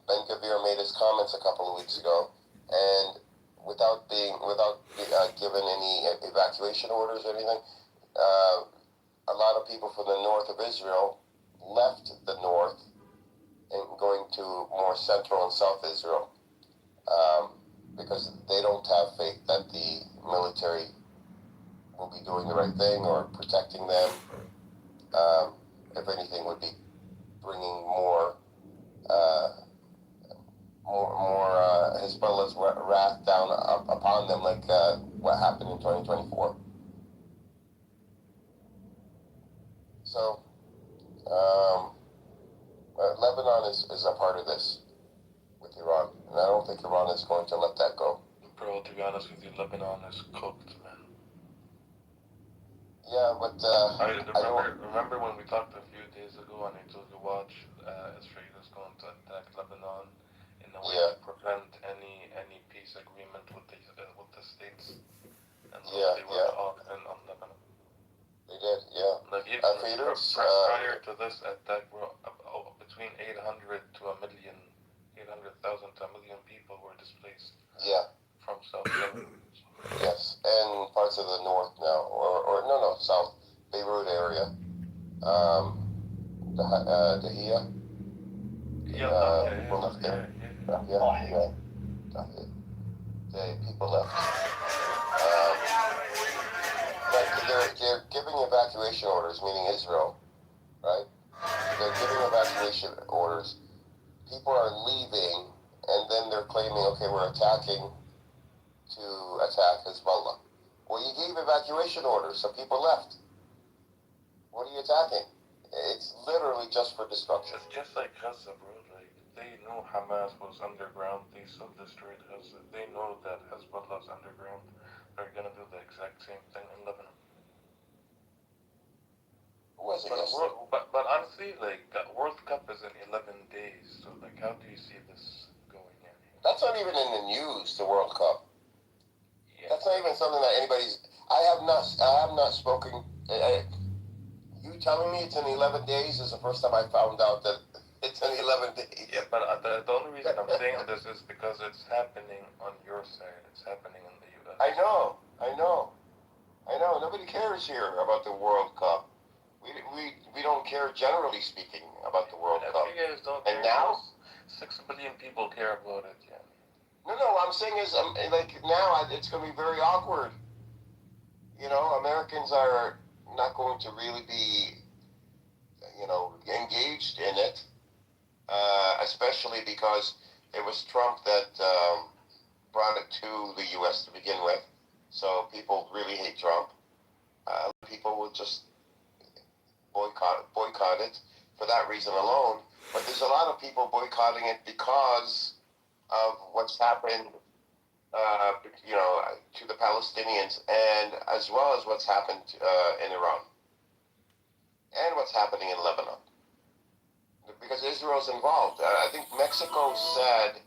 Ben Gvir made his comments a couple of weeks ago, and without given any evacuation orders or anything, a lot of people from the north of Israel left the north and going to more central and south Israel because they don't have faith that the military will be doing the right thing or protecting them. If anything, would be bringing more Hezbollah's wrath down upon them, like what happened in 2024. So, Lebanon is a part of this with Iran, and I don't think Iran is going to let that go. Bro, to be honest with you, Lebanon is cooked, man. Yeah, but remember when we talked a few days ago and I told you watch Israel is going to attack Lebanon in a way to prevent any peace agreement with the states, and they were all in on Lebanon. They did, yeah. Like even prior to this attack, bro, between 800,000 to 1 million people were displaced. Yeah. From South Lebanon. Yes, and parts of the north now, or no, south, Beirut area. Dahia. People left there. Yeah. The people left. But they're giving evacuation orders, meaning Israel, right? They're giving evacuation orders. People are leaving, and then they're claiming, okay, we're attacking to attack Hezbollah. Well, you gave evacuation orders, so people left. What are you attacking? It's literally just for destruction. It's just like Gaza, bro. Like, they knew Hamas was underground. They still destroyed Gaza. They know that Hezbollah's underground. They're gonna do the exact same thing in Lebanon. But honestly, like, the World Cup is in 11 days. So, like, how do you see this going in? That's not even in the news, the World Cup. Yeah. That's not even something that anybody's... I have not spoken... You telling me it's in 11 days is the first time I found out that it's in 11 days. Yeah, but the only reason I'm saying this is because it's happening on your side. It's happening in the U.S. I know. Nobody cares here about the World Cup. We don't care, generally speaking, about the World Cup. You guys don't and care. now 6 billion people care about it. Yeah. No. What I'm saying is, like now, it's going to be very awkward. You know, Americans are not going to really be, engaged in it, especially because it was Trump that brought it to the U.S. to begin with. So people really hate Trump. People will just boycott it for that reason alone. But there's a lot of people boycotting it because of what's happened, to the Palestinians, and as well as what's happened in Iran. and what's happening in Lebanon. Because Israel's involved. I think Mexico said,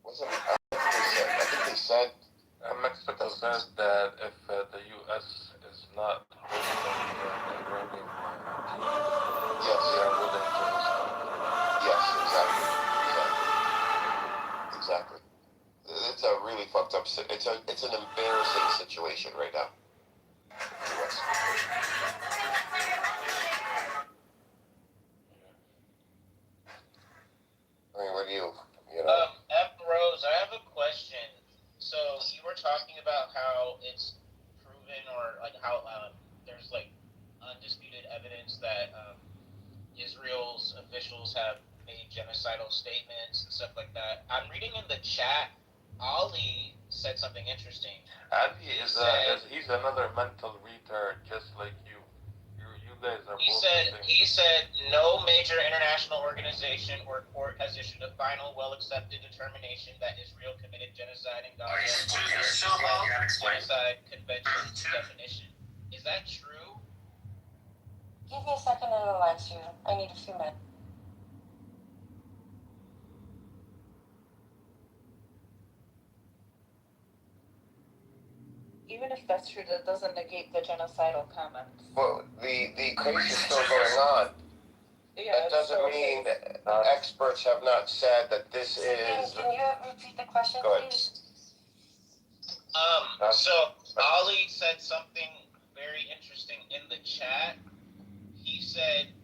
I think they said, Mexico says that if the U.S. is not hosting the Iranian team, yes, they are willing to host yes, exactly. It's a really fucked up. It's an embarrassing situation right now. US. I mean, what do you know? F. Rose, I have a question. So you were talking about how it's proven, or like how there's like undisputed evidence that Israel's officials have made genocidal statements and stuff like that. I'm reading in the chat, Ali said something interesting. Ali he's another mental retard, just like you. You guys are He both said the same. he said no major international organization or court has issued a final, well-accepted determination that Israel committed genocide in Gaza under the Genocide Convention's definition. Is that true? Give me a second and I'll answer you. I need a few minutes. Even if that's true, that doesn't negate the genocidal comments. Well, the case is still going on. Yeah, that doesn't mean that experts have not said that this is. Can you repeat the question, please? So Ali said something very interesting in the chat. He said,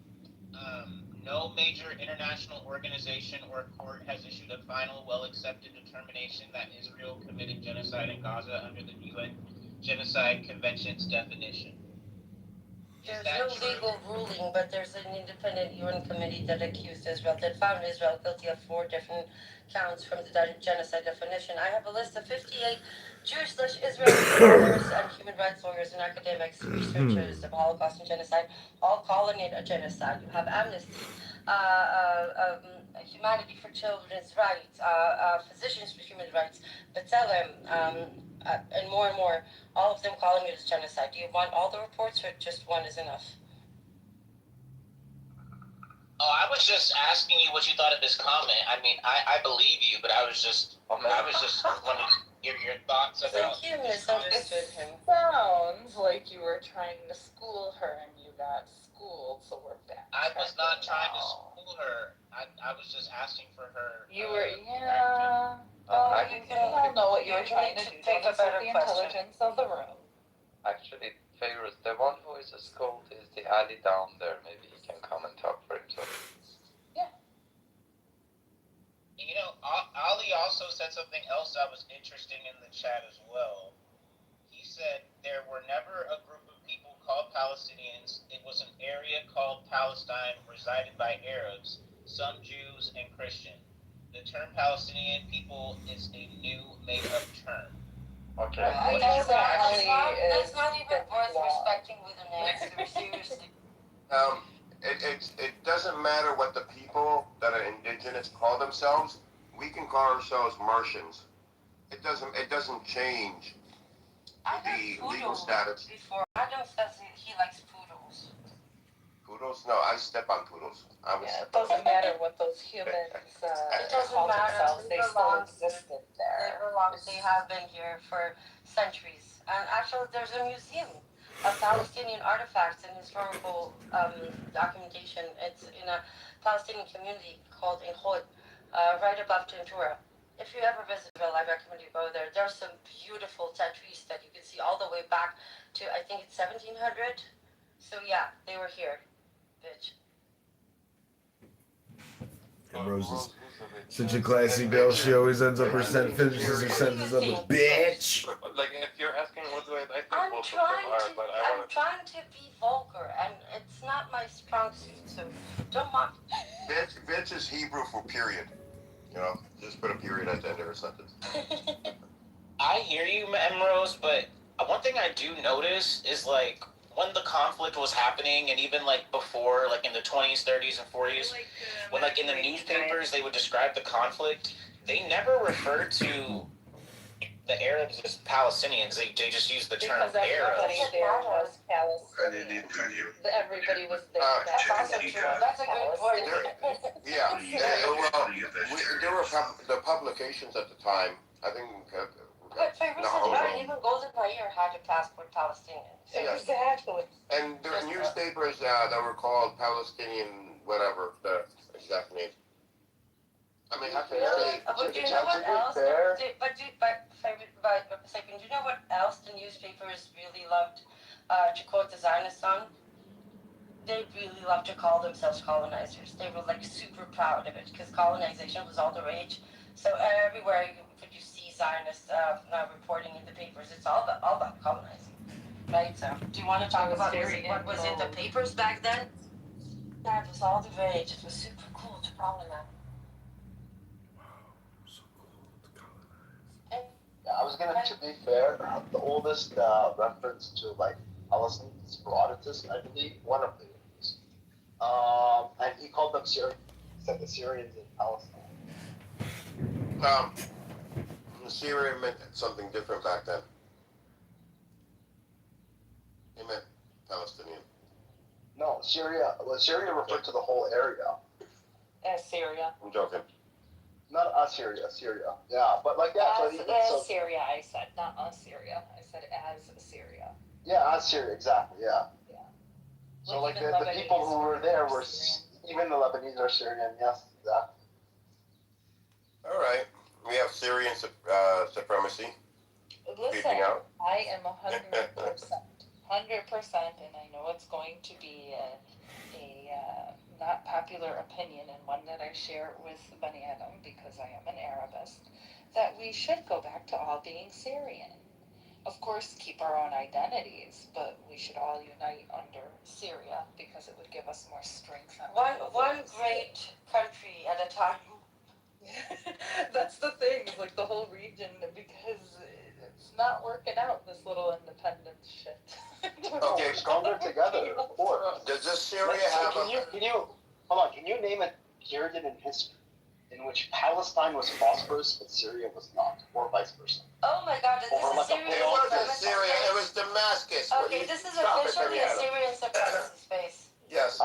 no major international organization or court has issued a final, well-accepted determination that Israel committed genocide in Gaza under the UN Genocide Convention's definition. There's no legal ruling, but there's an independent UN committee that accused Israel, that found Israel guilty of 4 different counts from the genocide definition. I have a list of 58 Jewish/Israeli scholars and human rights lawyers and academics, researchers of Holocaust and genocide, all calling it a genocide. You have Amnesty, Humanity for Children's Rights, Physicians for Human Rights, B'Tselem, and more, all of them calling it a genocide. Do you want all the reports, or just one is enough? Oh, I was just asking you what you thought of this comment. I mean, I believe you, but I was just wanting to hear your thoughts about. You misunderstood him. Sounds like you were trying to school her and you got schooled, so we're back. I was not trying to school her. I was just asking for her. You were, yeah. You all know what you were trying to do. Take a better the intelligence of the room. Actually, Favors, the one who is a scold is the Ali down there. Maybe he can come and talk for himself. Yeah. You know, Ali also said something else that was interesting in the chat as well. He said there were never a group of people called Palestinians. It was an area called Palestine resided by Arabs, some Jews and Christian. The term Palestinian people is a new made-up term. Okay. That's not even worth respecting with an answer, seriously. It doesn't matter what the people that are indigenous call themselves. We can call ourselves Martians. It doesn't change the legal status. Before Adam says he likes poodles. Poodles? No, I step on poodles. It doesn't matter what those humans call themselves. They still existed there. They have been here for centuries. And actually, there's a museum of Palestinian artifacts and historical documentation. It's in a Palestinian community called Inhod, right above Tentura. If you ever visit Israel, I recommend you go there. There's some beautiful tattoos that you can see all the way back to, I think it's 1700. So yeah, they were here, bitch. Rose is such a classy girl. She always ends up finishes her sentences up with bitch. Like, if you're asking what do I think I'm both of them are, but I want to. trying to be vulgar, and it's not my strong suit, so don't mock. Bitch is Hebrew for period. You know, just put a period at the end of her sentence. I hear you, Emrose, but one thing I do notice is, like, when the conflict was happening, and even, like, before, like, in the 20s, 30s, and 40s, when, like, in the newspapers they would describe the conflict, they never referred to the Arabs as Palestinians. They just use the term Because everybody Arabs. there was Palestinian. Everybody was there. That's also true. That's a good point. Yeah, well, there were the publications at the time. I think. But Fairuz, even Golden Mayer had a passport Palestinian. Yes. Exactly. And there were newspapers that were called Palestinian, whatever the exact name. I mean, how can you say? But do you know what else? But do you know what else the newspapers really loved to quote the Zionists on? They really loved to call themselves colonizers. They were like super proud of it because colonization was all the rage. So everywhere you see Zionists reporting in the papers, it's all about colonizing, right? So do you want to talk about what was in the papers back then? That was all the rage. It was super cool to colonize. I was gonna, to be fair, the oldest reference to like Palestine is Herodotus, I believe, one of the oldest. And he called them Syrians. He said the Syrians in Palestine. Syria meant something different back then. It meant Palestinian. No, Syria. Well, Syria referred to the whole area. Syria. I'm joking. Not Assyria, Syria. Yeah, but like that. As Syria, I said, not Assyria. I said as Syria. Yeah, Assyria, exactly. Yeah. Yeah. So like the people who were there were even the Lebanese are Syrian. Yes, exactly. All right, we have Syrian supremacy. Listen, I am 100%, 100%, and I know it's going to be a not popular opinion, and one that I share with Bani Adam because I am an Arabist, that we should go back to all being Syrian. Of course, keep our own identities, but we should all unite under Syria because it would give us more strength. One great country at a time. That's the thing, like the whole region, because it's not working out, this little independent shit. Okay, stronger together, of course. Does this Syria have can you name a period in history in which Palestine was prosperous but Syria was not, or vice versa? Oh my God, this is Syria. It wasn't Syria, it was Damascus. Okay, this is officially a Syrian supremacy space. Yes.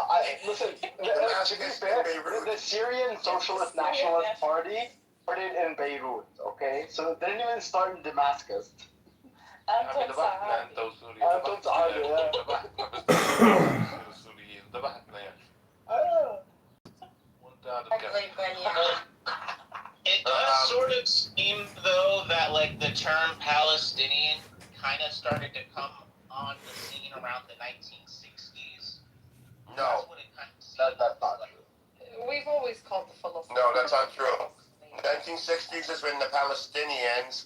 Listen, to be fair, the Syrian Socialist Nationalist Party started in Beirut, okay? So it didn't even start in Damascus. ذبحنا انت وسوريا السوريين ذبحتنا يا اخي وانت قاعد تكمل. It does sort of seem though that like the term Palestinian kind of started to come on the scene around the 1960s. No. That's what it kind of seems that's not true. We've always called the Philistines. No, that's not true. 1960s is when the Palestinians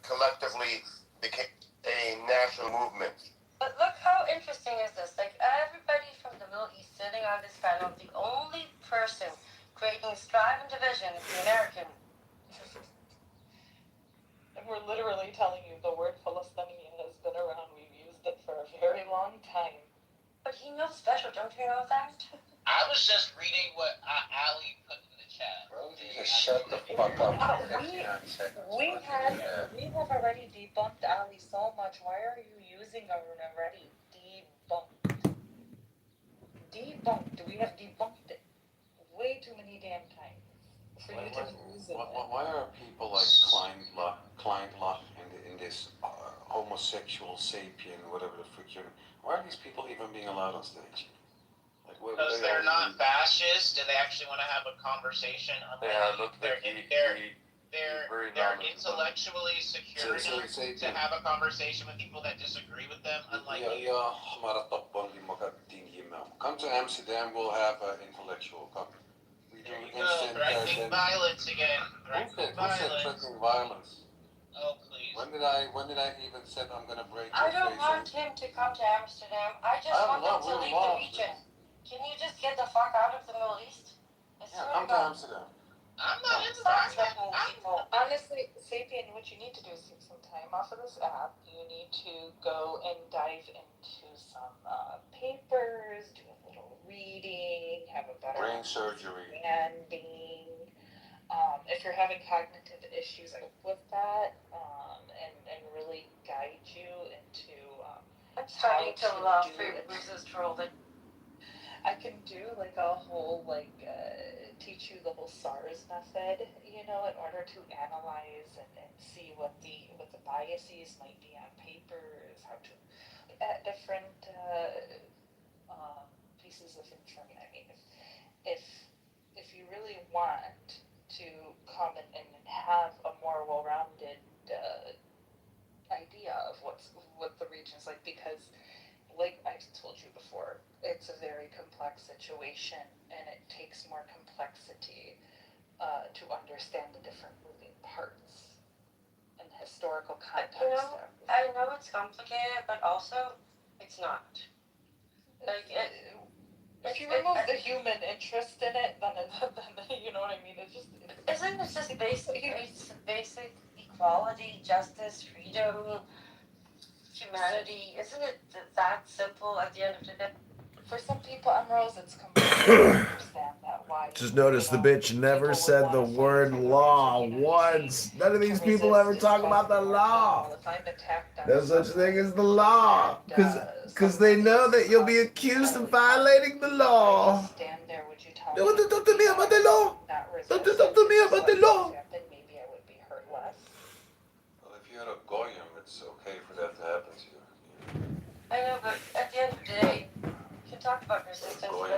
collectively became a national movement. But look how interesting is this? Like everybody from the Middle East sitting on this panel, the only person creating strife and division is the American. And we're literally telling you the word Palestinian has been around. We've used it for a very long time. But he knows special, don't you know that? I was just reading what Ali put in the chat. Just shut the fuck up. We have already debunked Ali so much. Why are you using our already debunked? Debunked. We have debunked it way too many damn times for you to use it. Why are people like Kleinlach in this homosexual sapien, whatever the frick you're... Why are these people even being allowed on stage? Because they're not fascist and they actually want to have a conversation. They're intellectually secure enough to have a conversation with people that disagree with them, unlike you. Come to Amsterdam, we'll have an intellectual conversation. There you go, threatening violence again. Threatening violence. Oh, please. When did I even say I'm going to break I don't want him to come to Amsterdam. I just want him to leave the region. Can you just get the fuck out of the Middle East? Come to Amsterdam. I'm not honestly, Sapien, what you need to do is take some time off of this app. You need to go and dive into some papers, do a little reading, have a better brain surgery. understanding. If you're having cognitive issues, I help with that, and really guide you into I'm starting to love do Free it. Bruises Troll. I can do like a whole teach you the whole SARS method, in order to analyze and see what the biases might be on papers, how to at different pieces of information. I mean, if you really want to come and have a more well-rounded idea of what the region's like, because like I've told you before, it's a very complex situation, and it takes more complexity to understand the different moving parts and historical context. I know it's complicated, but also it's not. Like if you remove the human interest in it, then you know what I mean. It's just isn't it just basic equality, justice, freedom, humanity? Isn't it that simple at the end of the day? For some people, Emeralds, it's completely understand that why. Just notice the bitch never said the word law once. None of these people ever talk about the law. There's such thing as the law. Because they know that you'll be accused of violating the law. Don't talk to me about the law. Don't talk to me about the law. Maybe I would be hurt less. Well, if you're a goyim, it's okay for that to happen to you. I know, but at the end of the day, you can talk about resistance, but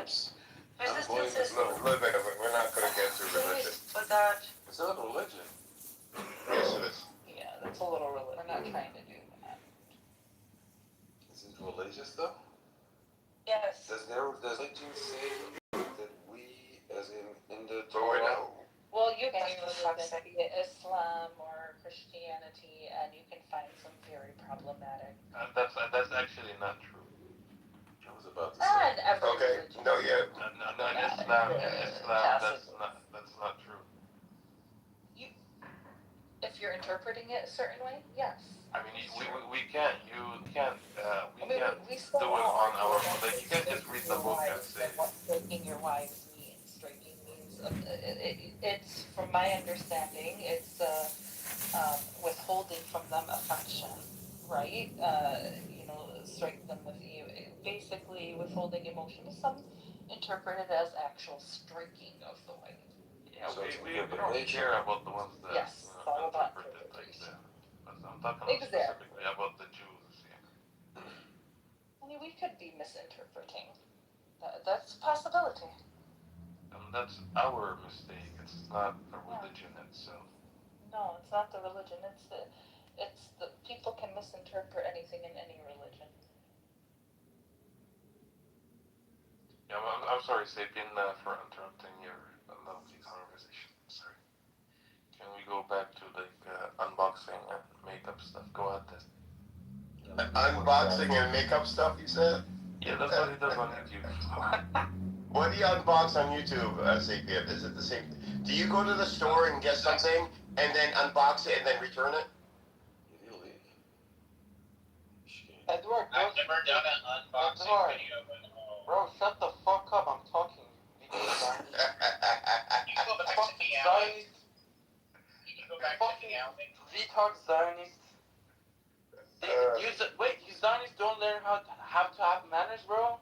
resistance is... Look, we're not going to get to religion. But that... It's not a religion. Yes, it is. Yeah, that's a little religion. We're not trying to do that. Is it religious, though? Yes. Does religion say that we, as in the Torah... Torah... Well, you can be Islam or Christianity, and you can find some very problematic. That's actually not true. I was about to say. Okay. No, yeah. No, in Islam, that's not true. If you're interpreting it a certain way, yes. I mean, we can't. You can't. We can't we do it on our own. Like, you can't just read the book and say. What striking your wives means. Striking means it's, from my understanding, it's withholding from them affection, right? Strike them with you. Basically, withholding emotion. Some interpret it as actual striking of the wife. Yeah, so we don't care about the ones that interpret it like that. But I'm talking specifically about the Jews. Yeah. I mean, we could be misinterpreting. That's a possibility. And that's our mistake. It's not the religion itself. No, it's not the religion. It's the people can misinterpret anything in any religion. Yeah, I'm sorry, Sapien, for interrupting your lovely conversation. Sorry. Can we go back to unboxing and makeup stuff? Go ahead then. Unboxing and makeup stuff, you said? Yeah, that's what he does on YouTube. What do you unbox on YouTube, Sapien? Is it the same? Do you go to the store and get something and then unbox it and then return it? Edward, I've never done an unboxing video, but bro, shut the fuck up. I'm talking. you can go back to the alley. You can go back to the alley. Retard Zionists. You Zionists don't learn how to have manners, bro?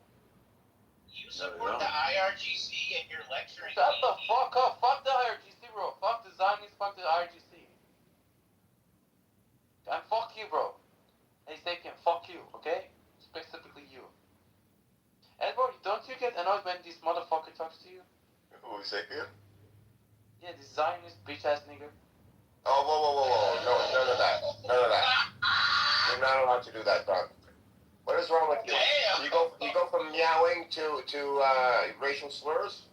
You support the IRGC and you're lecturing Shut me. the fuck up. Fuck the IRGC, bro. Fuck the Zionists. Fuck the IRGC. And fuck you, bro. Hey, Sapien, fuck you, okay? Specifically you. Edward, don't you get annoyed when this motherfucker talks to you? Who, Sapien? Yeah, this Zionist bitch-ass nigga. Oh, whoa. No, none of that. You're not allowed to do that, Don. What is wrong with you? You go from meowing to racial slurs?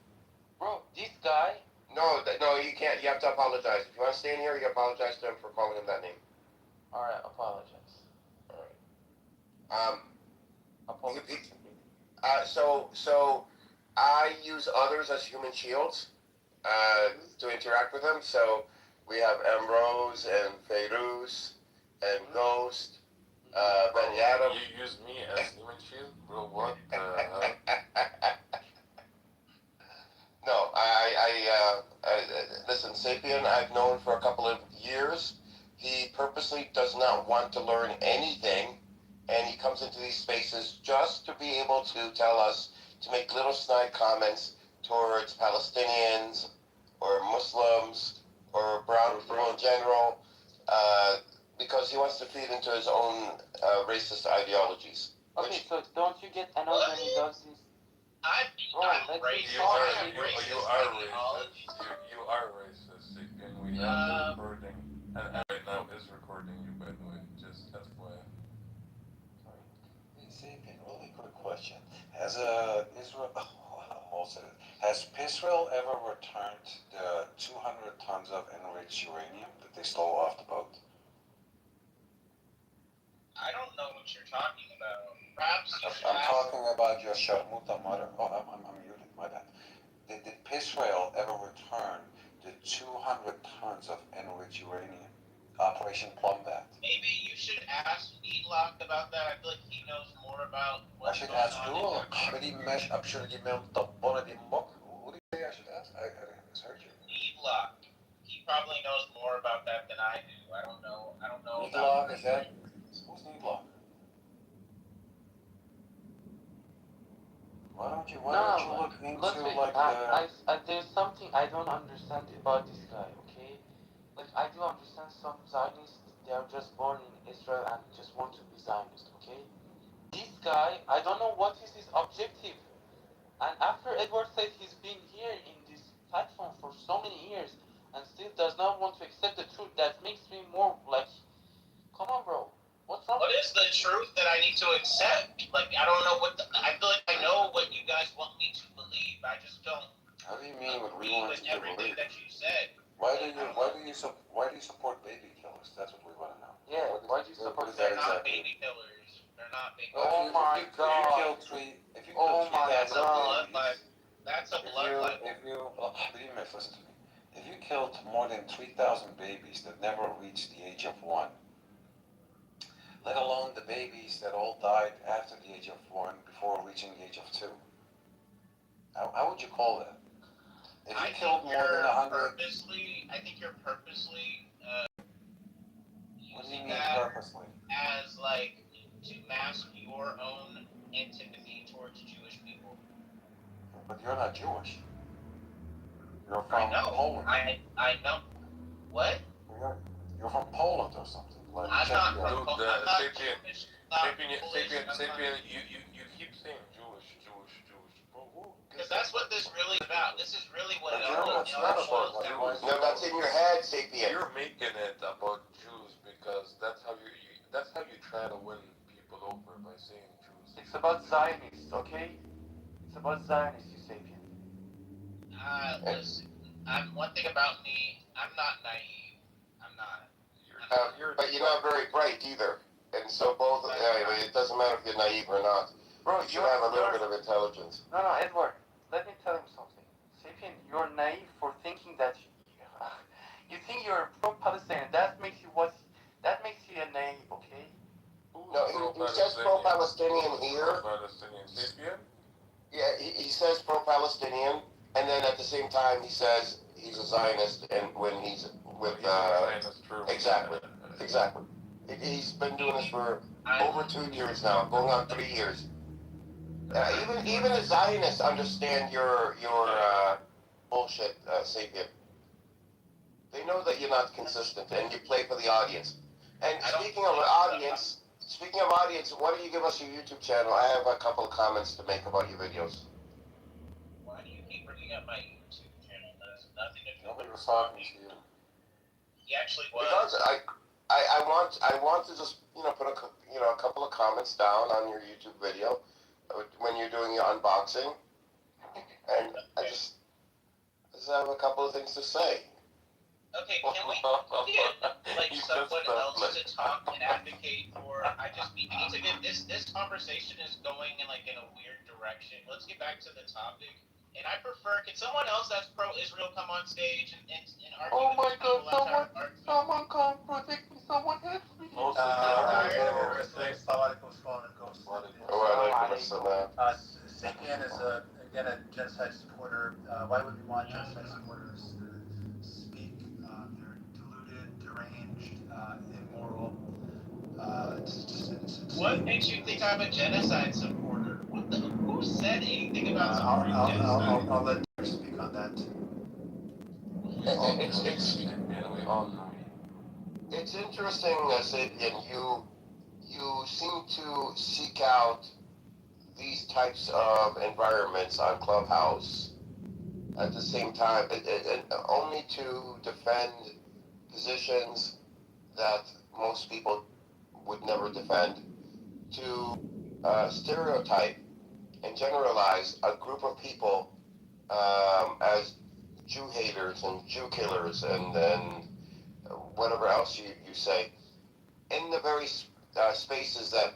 Bro, this guy... No, you can't. You have to apologize. If you want to stay in here, you apologize to him for calling him that name. Alright, apologize. So I use others as human shields to interact with them. So we have Ambrose and Feiruz and Ghost, Ben Adam. You use me as human shield? Bro, what the hell? No, listen, Sapien, I've known for a couple of years. He purposely does not want to learn anything, and he comes into these spaces just to be able to tell us, to make little snide comments towards Palestinians or Muslims or brown people in general, because he wants to feed into his own racist ideologies. Okay, so don't you get annoyed when he does this? I'm racist. You are racist. You are racist, and we have the recording. And right now is recording you, by the way. Just FYI. Sapien, really quick question. Has Israel, has Israel ever returned the 200 tons of enriched uranium that they stole off the boat? I don't know what you're talking about. Perhaps you should I'm talking about your Sharmuta mother. Oh, I'm muted, my bad. Did Israel ever return the 200 tons of enriched uranium? Operation Plumbat. Maybe you should ask Needlock about that. I feel like he knows more about I what's should going ask on. I'm sure you meant the one of the mock. What do you say I should ask? I misheard you. Needlock. He probably knows more about that than I do. I don't know. Needlock, is that? Who's Needlock? Why don't you look into like there's something I don't understand about this guy, okay? Like, I do understand some Zionists, they are just born in Israel and just want to be Zionist, okay? This guy, I don't know what is his objective. And after Edward said he's been here in this platform for so many years and still does not want to accept the truth, that makes me more like, come on, bro. What's wrong? What is the truth that I need to accept? Like, I don't know I feel like I know what you guys want me to believe. I just don't. How do you mean what we want you to everything believe? that you said. Why do you support baby killers? That's what we want to know. Yeah, why do you support They're not baby killers. They're not baby killers. Oh my god. If you kill 3,000 babies, that's a bloodline. Listen to me. If you killed more than 3,000 babies that never reached the age of 1, let alone the babies that all died after the age of 1 before reaching the age of 2, how would you call that? If you killed more than 100... I think you're purposely what do you mean purposely? As, like, to mask your own antipathy towards Jewish people. But you're not Jewish. You're from Poland. I know. What? You're from Poland or something. Like, I'm not from Poland. Sapien, you keep saying Jewish. Because that's what this really is about. This is really what it is. No, that's in your head, Sapien. You're making it about Jews because that's how you try to win people over by saying Jews. It's about Zionists, okay? It's about Zionists, you Sapien. Listen, one thing about me, I'm not naive. I'm not. But you're not very bright either. And so both, it doesn't matter if you're naive or not. Bro, you have a little bit of intelligence. No, Edward, let me tell him something. Sapien, you're naive for thinking that you think you're pro-Palestinian. That makes you a naive, okay? No, he says pro-Palestinian here. Pro-Palestinian Sapien? Yeah, he says pro-Palestinian, and then at the same time he says he's a Zionist, and when he's with exactly. He's been doing this for over 2 years now, going on 3 years. Even the Zionists understand your bullshit, Sapien. They know that you're not consistent, and you play for the audience. And speaking of audience, why don't you give us your YouTube channel? I have a couple of comments to make about your videos. Why do you keep bringing up my YouTube channel? That has nothing to do with Nobody was talking to you. He actually was. Because I want to just put a couple of comments down on your YouTube video when you're doing your unboxing, and I just have a couple of things to say. Okay, can we get like someone else to talk and advocate for? We need to get this conversation is going in a weird direction. Let's get back to the topic. And I prefer, can someone else that's pro-Israel come on stage and argue? Oh my God! Someone come protect me! Someone help me! Sapien is again a genocide supporter. Why would genocide supporters speak. They're deluded, deranged, immoral. What makes you think I'm a genocide supporter? Who said anything about supporting genocide? I'll let Derek speak on that. We all know. It's interesting, Sapien, you seem to seek out these types of environments on Clubhouse at the same time, only to defend positions that most people would never defend, to stereotype and generalize a group of people as Jew haters and Jew killers and whatever else you say, in the very spaces that,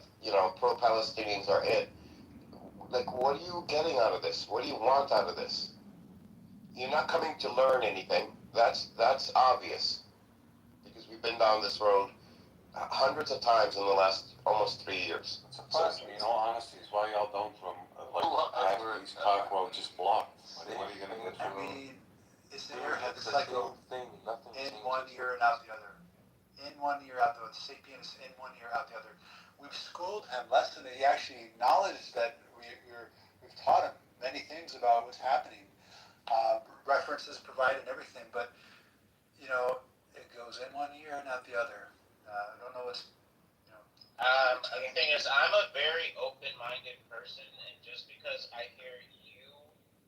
pro-Palestinians are in. Like, what are you getting out of this? What do you want out of this? You're not coming to learn anything. That's obvious, because we've been down this road hundreds of times in the last almost 3 years. It surprised me, in all honesty, is why y'all don't from have these cockroaches blocked. What are you gonna get from them? It's the airhead cycle. In 1 year and out the other. In 1 year out the other. Sapiens in 1 year out the other. We've schooled him less than he actually acknowledged that we've taught him many things about what's happening. References provided and everything, but it goes in 1 ear and out the other. I don't know what's. The thing is, I'm a very open-minded person, and just because I hear you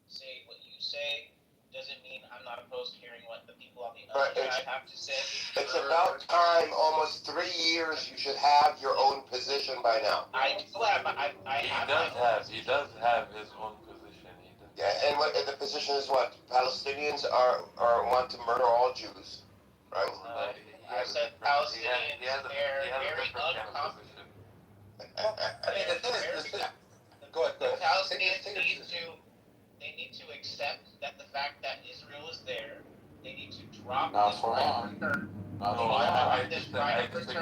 say what you say doesn't mean I'm not opposed to hearing what the people on the other side have to say. It's about time. Almost 3 years. You should have your own position by now. I do have. He does have his own position. Yeah, and the position is what? Palestinians are want to murder all Jews, right? I said Palestinians. They're very uncomfortable. The thing is, go ahead. The Palestinians need to accept that the fact that Israel is there, they need to drop this right return. I disagree with you.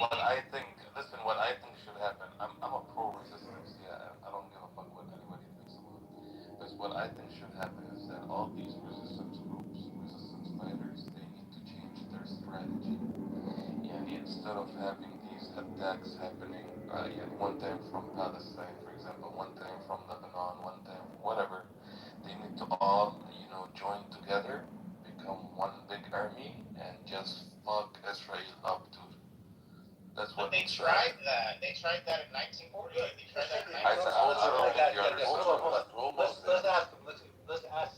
What I think should happen, I'm a pro-resistance, I don't give a fuck what anybody thinks about it. But what I think should happen is that all these resistance groups, resistance fighters, they need to change their strategy. Instead of having these attacks happening, one time from Palestine, for example, one time from Lebanon, one time whatever, they need to all, join together, become one big army, and just fuck Israel up, dude. That's what they tried that. They tried that in 1948. They tried that in 1948. Let's ask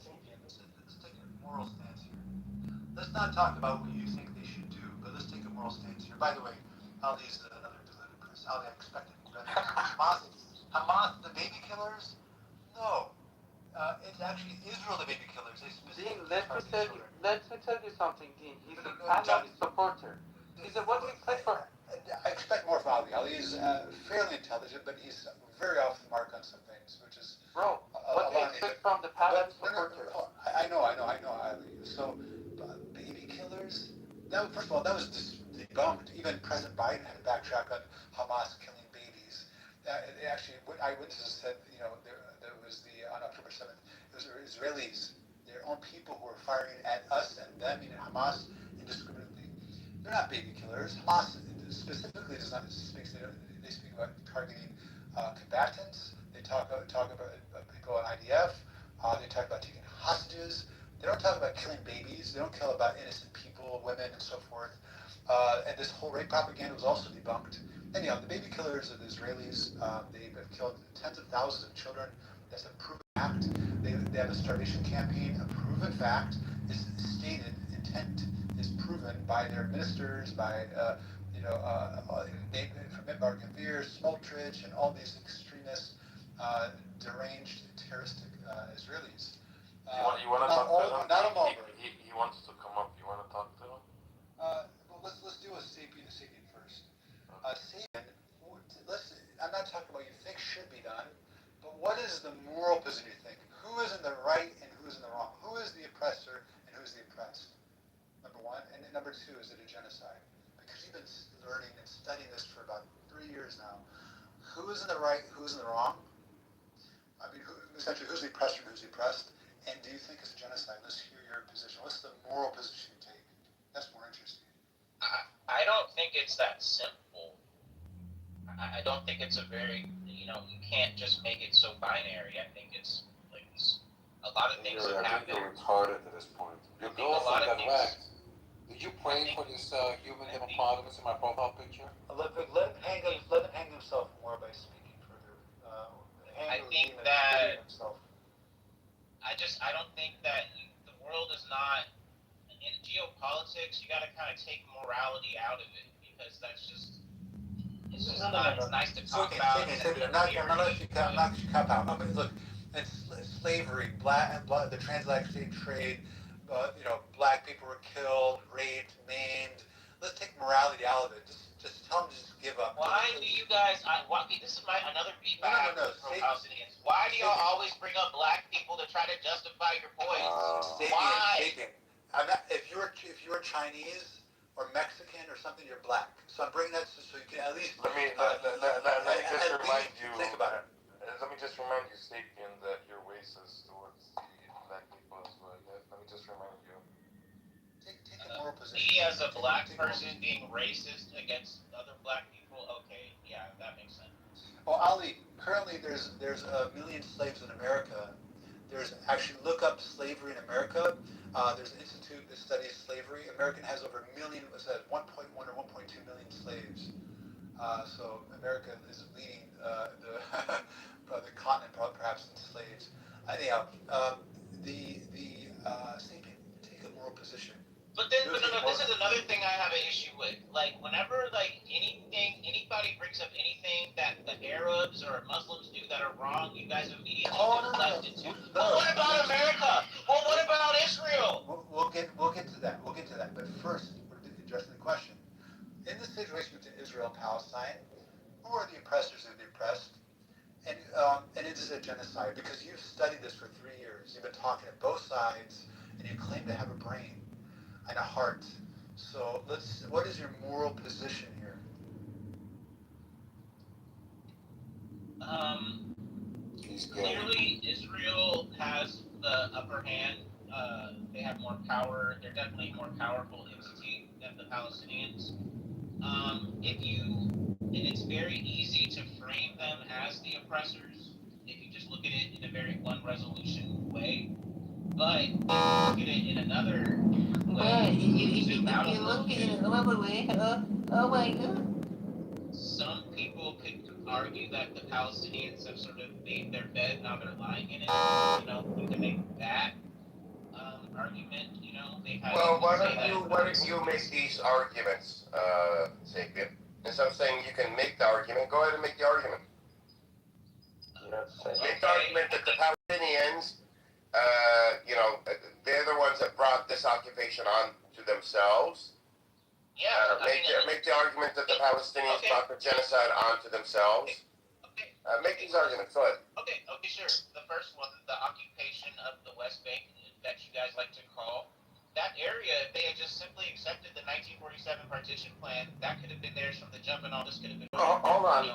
Cynthia. Let's take a moral stance here. Let's not talk about what you think they should do, but let's take a moral stance here. By the way, Ali's another ludicrous. Ali, I expected Hamas, the baby killers? No. It's actually Israel, the baby killers. Dean, let me tell you something, Dean. He's a Palestine supporter. What do you expect from? I expect more from Ali. Ali is fairly intelligent, but he's very off the mark on some things, which is. Bro, what do you expect from the Palestine supporters? I know, Ali. So, baby killers. First of all, that was debunked. Even President Biden had to backtrack on Hamas killing babies. Actually, what eyewitnesses said, there was on October 7th, it was Israelis, their own people who were firing at us and them, Hamas, indiscriminately. They're not baby killers. Hamas specifically does not speak. They speak about targeting combatants. They talk about people on IDF. They talk about taking hostages. They don't talk about killing babies. They don't kill about innocent people, women, and so forth. And this whole rape propaganda was also debunked. Anyhow, the baby killers are the Israelis. They have killed tens of thousands of children. That's a proven fact. They have a starvation campaign, a proven fact. It's stated, intent is proven by their ministers, by from Gavir, Smotrich, and all these extremist, deranged, terroristic Israelis. You want to talk to him? Not all over. He wants to come up. You want to talk to him? Well, let's do a sapien first. Sapien, I'm not talking about what you think should be done, but what is the moral position you think? Who is in the right and who is in the wrong? Who is the oppressor and who is the oppressed? Number one. And then number two, is it a genocide? Because you've been learning and studying this for about 3 years now. Who is in the right, who's in the wrong? I mean, essentially, who's the oppressor and who's the oppressed? And do you think it's a genocide? Let's hear your position. What's the moral position you take? That's more interesting. I don't think it's that simple. I don't think it's a very, you can't just make it so binary. I think it's like a lot of things have happened. You're retarded at this point. Your girlfriend got whacked. Did you pray for this human hippopotamus in my profile picture? Let him hang himself more by speaking further. I think that I don't think that the world is not in geopolitics. You got to kind of take morality out of it because that's just it's just not. It's nice to talk about. I'm not letting you cut out. I mean, look, it's slavery, the transatlantic trade. Black people were killed, raped, maimed. Let's take morality out of it. Just tell them to just give up. Why do you guys? This is another beef I have with Palestinians. Why do y'all always bring up black people to try to justify your points? Why? If you're Chinese or Mexican or something, you're black. So I'm bringing that so you can at least. Let me just remind you. Think about it. Let me just remind you, Sapien, that you're racist towards the black people as well. Let me just remind you. Take a moral position. Me as a black person being racist against other black people. Okay, yeah, that makes sense. Well, Ali, currently there's 1 million slaves in America. There's actually look up slavery in America. There's an institute that studies slavery. American has over 1 million, 1.1 or 1.2 million slaves. So America is leading the continent perhaps in slaves. Anyhow, Sapien, take a moral position. But this is another thing I have an issue with. Like, whenever, anybody brings up anything that the Arabs or Muslims do that are wrong, you guys immediately deflect it to. Well, what about America? Well, what about Israel? We'll get to that. But first, we're addressing the question. In the situation between Israel and Palestine, who are the oppressors and the oppressed? And it is a genocide because you've studied this for 3 years. You've been talking to both sides, and you claim to have a brain and a heart. So what is your moral position here? Clearly Israel has the upper hand. They have more power. They're definitely a more powerful entity than the Palestinians. And it's very easy to frame them as the oppressors if you just look at it in a very one resolution way. But if you look at it in another way, oh my god. Some people could argue that the Palestinians have sort of made their bed, now they're lying in it. You can make that argument. Well, why don't you make these arguments, Sapien? Instead of saying you can make the argument, go ahead and make the argument. Make the argument that the Palestinians, they're the ones that brought this occupation on to themselves. Yeah. Make the argument that the Palestinians brought the genocide onto themselves. Okay. Make these arguments. Go ahead. Okay, sure. The first one, the occupation of the West Bank that you guys like to call, that area, if they had just simply accepted the 1947 partition plan, that could have been theirs from the jump, and all this could have been. Hold on,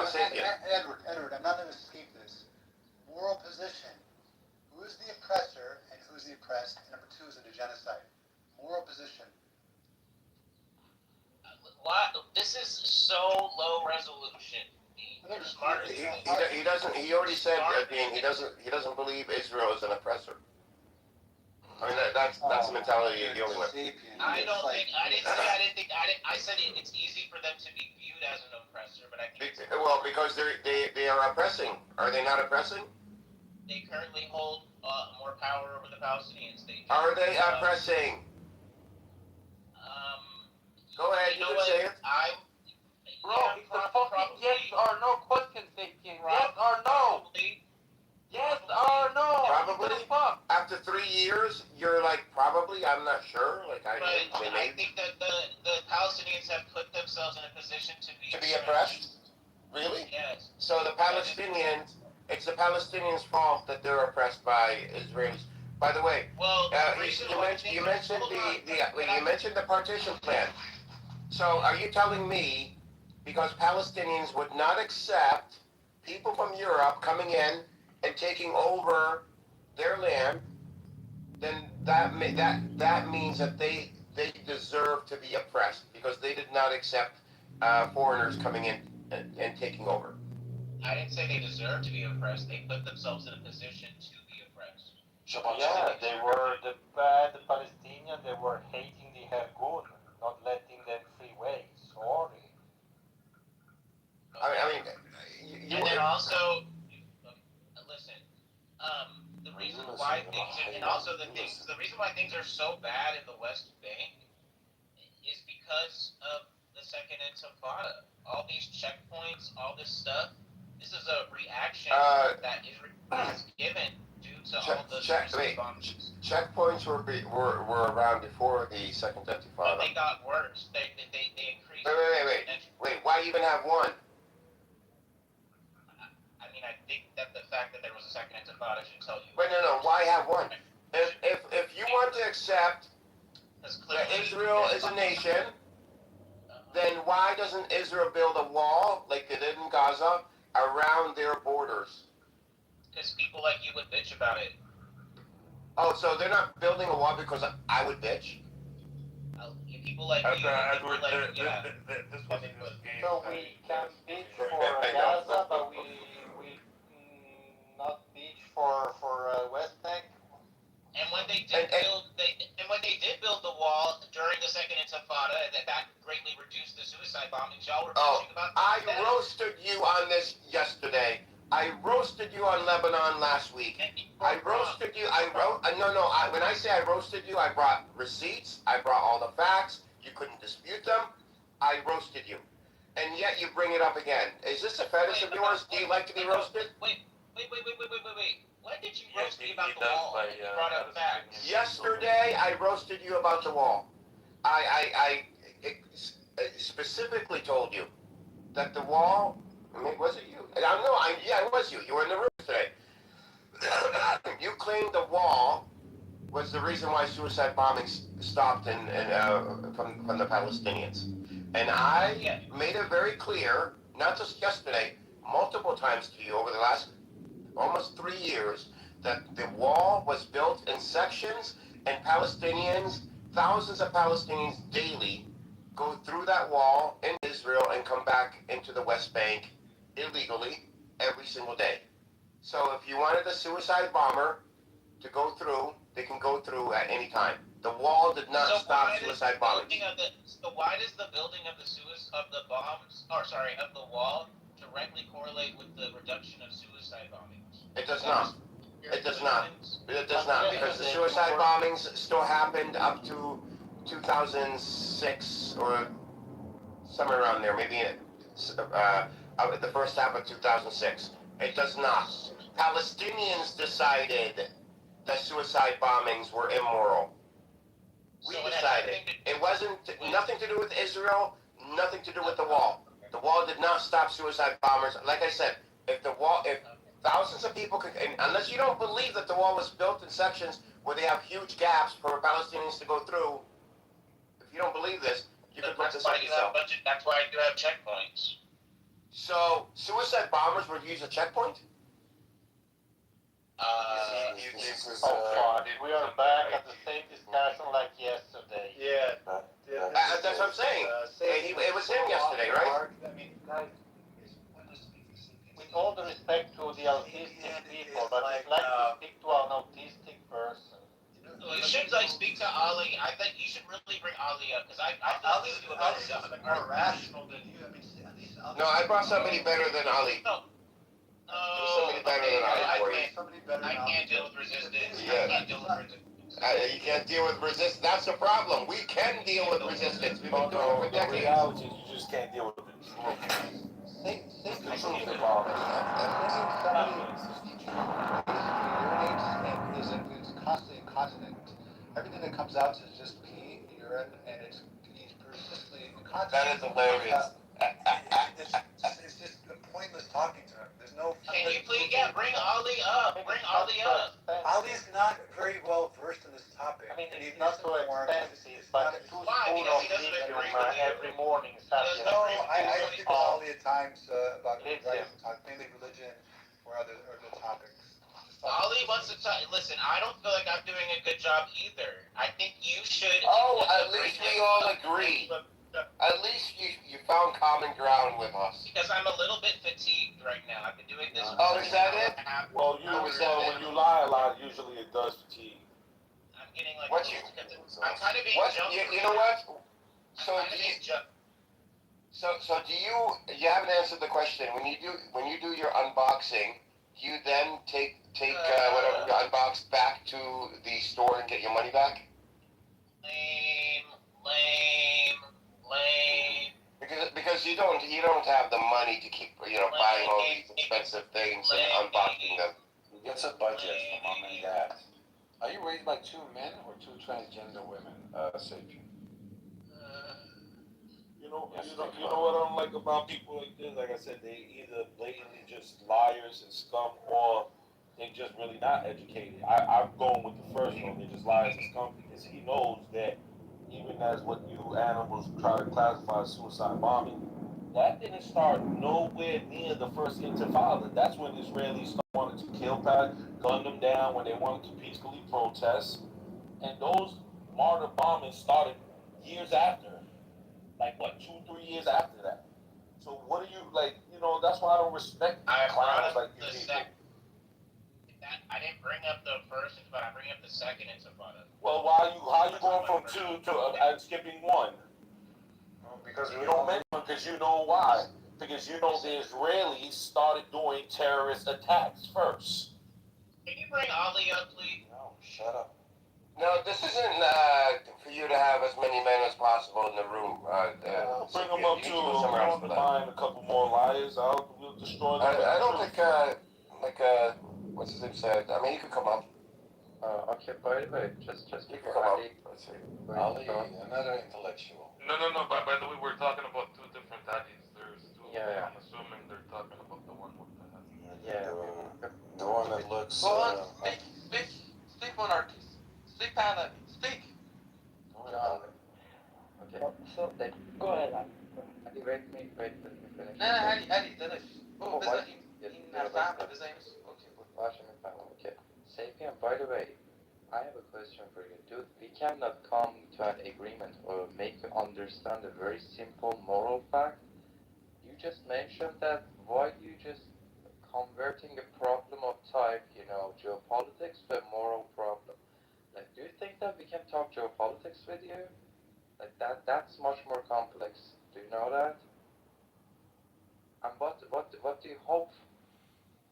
Sapien. Edward, I'm not going to escape this. Moral position. Who is the oppressor and who's the oppressed? And number 2, is it a genocide? Moral position. This is so low resolution. You're smarter than He doesn't. He already said that he doesn't believe Israel is an oppressor. I mean that's the mentality you're dealing with. I said it's easy for them to be viewed as an oppressor, but I think because they are oppressing. Are they not oppressing? They currently hold more power over the Palestinians. Are they oppressing? Go ahead, you can say it. Bro, it's a fucking yes or no question, Sapien. Yes or no? Yes or no? Probably. After 3 years, you're like, probably, I'm not sure. I think that the Palestinians have put themselves in a position to be oppressed? Really? Yes. So it's the Palestinians' fault that they're oppressed by Israelis. By the way, you mentioned the partition plan. So are you telling me because Palestinians would not accept people from Europe coming in and taking over their land, then that means that they deserve to be oppressed because they did not accept foreigners coming in and taking over. I didn't say they deserve to be oppressed. They put themselves in a position to be oppressed. Yeah, they were the bad Palestinians. They were hating the Hergun, not letting them free way. Sorry. I mean, and then also, listen. The reason why things are, and also the reason why things are so bad in the West Bank is because of the Second Intifada. All these checkpoints, all this stuff. This is a reaction that Israel is given due to all the suicide bombings. Checkpoints were around before the Second Intifada. But they got worse. They increased. Wait. Why even have one? I mean, I think that the fact that there was a Second Intifada should tell you. Wait, no. Why have one? If you want to accept that Israel is a nation, then why doesn't Israel build a wall like they did in Gaza around their borders? Because people like you would bitch about it. Oh, so they're not building a wall because I would bitch? People like you. Edward, This was so we can bitch for Gaza, but we not bitch for West Bank. And when they did build the wall during the Second Intifada, that greatly reduced the suicide bombings. Y'all were bitching about that. I roasted you on this yesterday. I roasted you on Lebanon last week. I roasted you. When I say I roasted you, I brought receipts. I brought all the facts. You couldn't dispute them. I roasted you, and yet you bring it up again. Is this a fetish of yours? Do you like to be roasted? Wait. When did you roast me about the wall? You brought up facts. Yesterday, I roasted you about the wall. I specifically told you that the wall. I mean, was it you? It was you. You were in the room today. You claimed the wall was the reason why suicide bombings stopped from the Palestinians. And I made it very clear, not just yesterday, multiple times to you over the last almost 3 years, that the wall was built in sections, and Palestinians, thousands of Palestinians daily, go through that wall in Israel and come back into the West Bank illegally every single day. So if you wanted a suicide bomber to go through, they can go through at any time. The wall did not stop suicide bombing. So why does the building of the wall directly correlate with the reduction of suicide bombings? It does not. It does not. It does not, because the suicide bombings still happened up to 2006 or somewhere around there, maybe the first half of 2006. It does not. Palestinians decided that suicide bombings were immoral. We decided. It wasn't nothing to do with Israel, nothing to do with the wall. The wall did not stop suicide bombers. Like I said, if thousands of people could, unless you don't believe that the wall was built in sections where they have huge gaps for Palestinians to go through, if you don't believe this, you could look this up yourself. That's why you have checkpoints. So, suicide bombers would use a checkpoint? We are back at the same discussion like yesterday. Yeah. That's what I'm saying. It was him yesterday, right? I mean, guys, with all the respect to the autistic people, but I'd like to speak to an autistic person. You should speak to Ali. I think you should really bring Ali up because I feel like you about stuff. More rational than you. I mean, at least Ali. No, I brought somebody better than Ali. Somebody better than Ali for you. I can't deal with resistance. Yeah. I can't deal with resistance. You can't deal with resistance. That's the problem. We can deal with resistance. We've been doing it for decades. Reality, you just can't deal with it. Think the truth about Somebody is constantly incontinent. Everything that comes out is just pee, urine, and he's persistently incontinent. That is hilarious. It's just pointless talking to him. There's no. Can you please bring Ali up? Bring Ali up. Ali's not very well versed in this topic. I mean, it's not so expensive, but 2 spoons of lithium every morning. No, I speak with Ali at times about rights and talk mainly religion. I don't feel like I'm doing a good job either. I think you should. Oh, at least we all agree. At least you found common ground with us. Because I'm a little bit fatigued right now. I've been doing this. Oh, is that it? Well, when you lie a lot, usually it does fatigue. I'm getting like. What you? I'm kind of being jumped. You know what? So do you haven't answered the question. When you do your unboxing, do you then take whatever you unbox back to the store and get your money back? Lame. Because you don't have the money to keep buying all these expensive things and unboxing them. Who gets a budget for mom and dad? Are you raised by 2 men or 2 transgender women, Sapien? You know what I don't like about people like this? Like I said, they either blatantly just liars and scum, or they just really not educated. I'm going with the first one. They're just liars and scum, because he knows that even as what you animals try to classify as suicide bombing, that didn't start nowhere near the first Intifada. That's when Israelis wanted to kill, gun them down when they wanted to peacefully protest, and those martyr bombings started years after. Like what, 2-3 years after that. So what do you like? That's why I don't respect clowns like you people. I didn't bring up the first Intifada. I bring up the second Intifada. Well, how are you going from 2 to skipping 1? Because you don't mention it because you know why. Because you know the Israelis started doing terrorist attacks first. Can you bring Ali up, please? No, shut up. No, this isn't for you to have as many men as possible in the room. Bring them up too. I don't mind a couple more liars. We'll destroy them. I don't think what's his name said. I mean, he could come up. Okay, by the way, just He could come up. Let's see. Ali, another intellectual. No. By the way, we're talking about 2 different daddies. There's 2. Yeah. I'm assuming they're talking about the one with the head. Yeah. The one that looks. Go on, speak, monarchies. Speak, Anna. Speak. Okay. So, go ahead, Ali. Wait, let me finish. No, Ali, finish. Oh, okay. Sapien, by the way, I have a question for you. Dude, we cannot come to an agreement or make you understand a very simple moral fact. You just mentioned that why do you just converting a problem of type, geopolitics to a moral problem? Like, do you think that we can talk geopolitics with you? Like that's much more complex. Do you know that? And what do you hope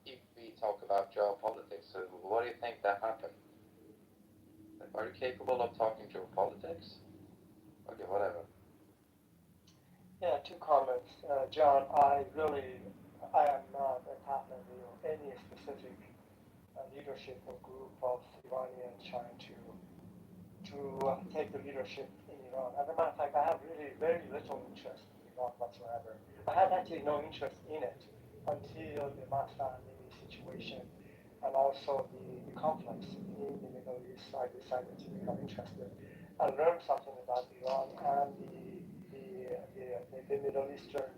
if we talk about geopolitics? What do you think that happened? Like, are you capable of talking geopolitics? Okay, whatever. Yeah, 2 comments. John, I am not attacking any specific leadership or group of Iranians trying to take the leadership in Iran. As a matter of fact, I have really very little interest in Iran whatsoever. I had actually no interest in it until the Masa Amini situation and also the conflicts in the Middle East. I decided to become interested and learn something about Iran and the Middle Eastern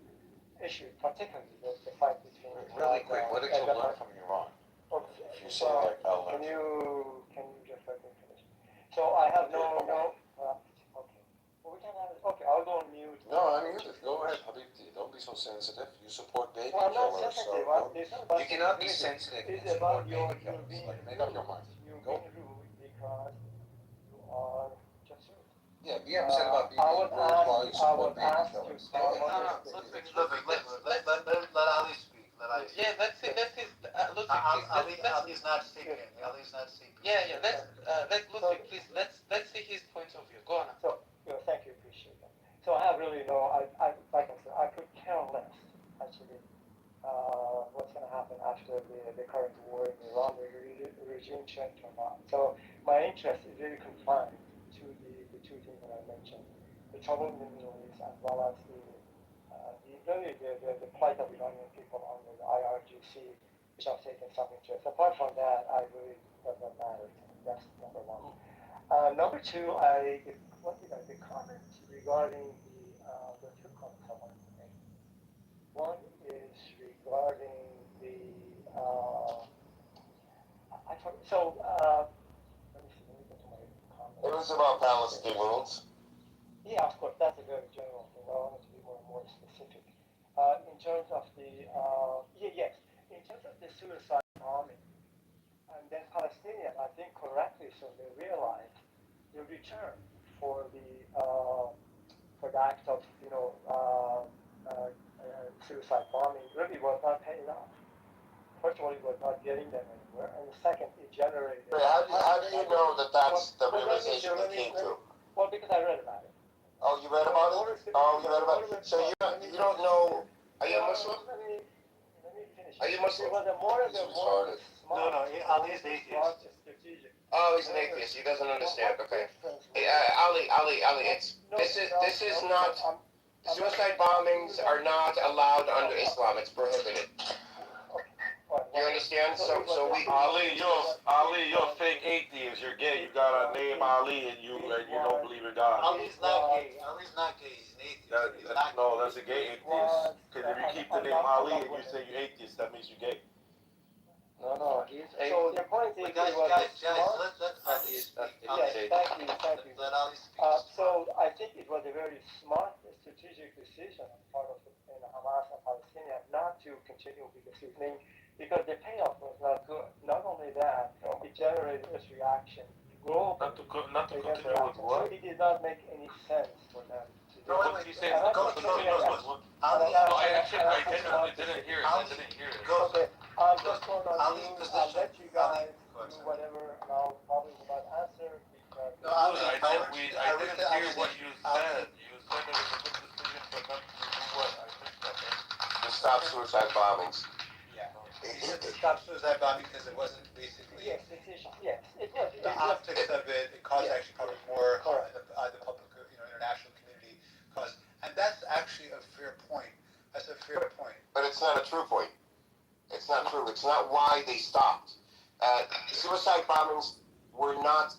issue, particularly the fight between. Really quick, what did you learn from Iran? If you say like I'll learn. Can you just let me finish? So I have no. Okay. Well, we can have it. Okay, I'll go on mute. No, I'm muted. Go ahead, Habibti. Don't be so sensitive. You support baby well, killers. So you cannot be sensitive and support baby killers. Like, make up your mind. You're being rude because you are just rude. Yeah, be upset about being rude while you support baby killers. Let Ali speak. Yeah, let's see. Ali's not speaking. Yeah. Let Ludwig, please. Let's see his point of view. Go on. So, thank you, appreciate that. So I have really like I said, I could care less actually what's going to happen after the current war in Iran, the regime change or not. So my interest is really confined to the 2 things that I mentioned: the trouble in the Middle East, as well as the plight of Iranian people under the IRGC, which I've taken some interest. Apart from that, I really does not matter. That's number 1. Number 2, the comment regarding the 2 comments I wanted to make. One is regarding the concerns about Palestinians. Yeah, of course, that's a very general thing. I wanted to be more specific. In terms of the, yes, in terms of the suicide bombing, and then Palestinians, I think correctly so, they realized the return for the act of, suicide bombing really was not paying off. First of all, it was not getting them anywhere, and second, it generated. How do you know that that's the realization they came to? Well, because I read about it. Oh, you read about it? Oh, you read about it. So you don't know? Are you a Muslim? Let me finish. Are you Muslim? It was a more retarded. No, Ali's atheist. Oh, he's an atheist. He doesn't understand. Okay. Hey, Ali. This is not. Suicide bombings are not allowed under Islam. It's prohibited. You understand? So we. Ali, you're a fake atheist. You're gay. You got a name Ali, and you don't believe in God. Ali's not gay. Ali's not gay. He's an atheist. No, that's a gay atheist. Because if you keep the name Ali and you say you're atheist, that means you're gay. No, he's atheist. So the point is, guys, let Ali speak. Yes, thank you. Let Ali speak. So I think it was a very smart strategic decision on the part of Hamas and Palestinians not to continue with this thing because the payoff was not good. Not only that, it generated this reaction globally. Not to continue with what? So it did not make any sense for them to do What did you say? I genuinely didn't hear it. I didn't hear it. Okay, I'm just going on mute. I'll let you guys do whatever, and I'll probably not answer because. No, I didn't hear what you said. You said it was a good decision for them to do what? I missed that. To stop suicide bombings. Yeah. He said to stop suicide bombing because it wasn't basically. Yes, decision. Yes, it was. The optics of it caused actually probably more the public, international community caused, and that's actually a fair point. That's a fair point. But it's not a true point. It's not true. It's not why they stopped. Suicide bombings were not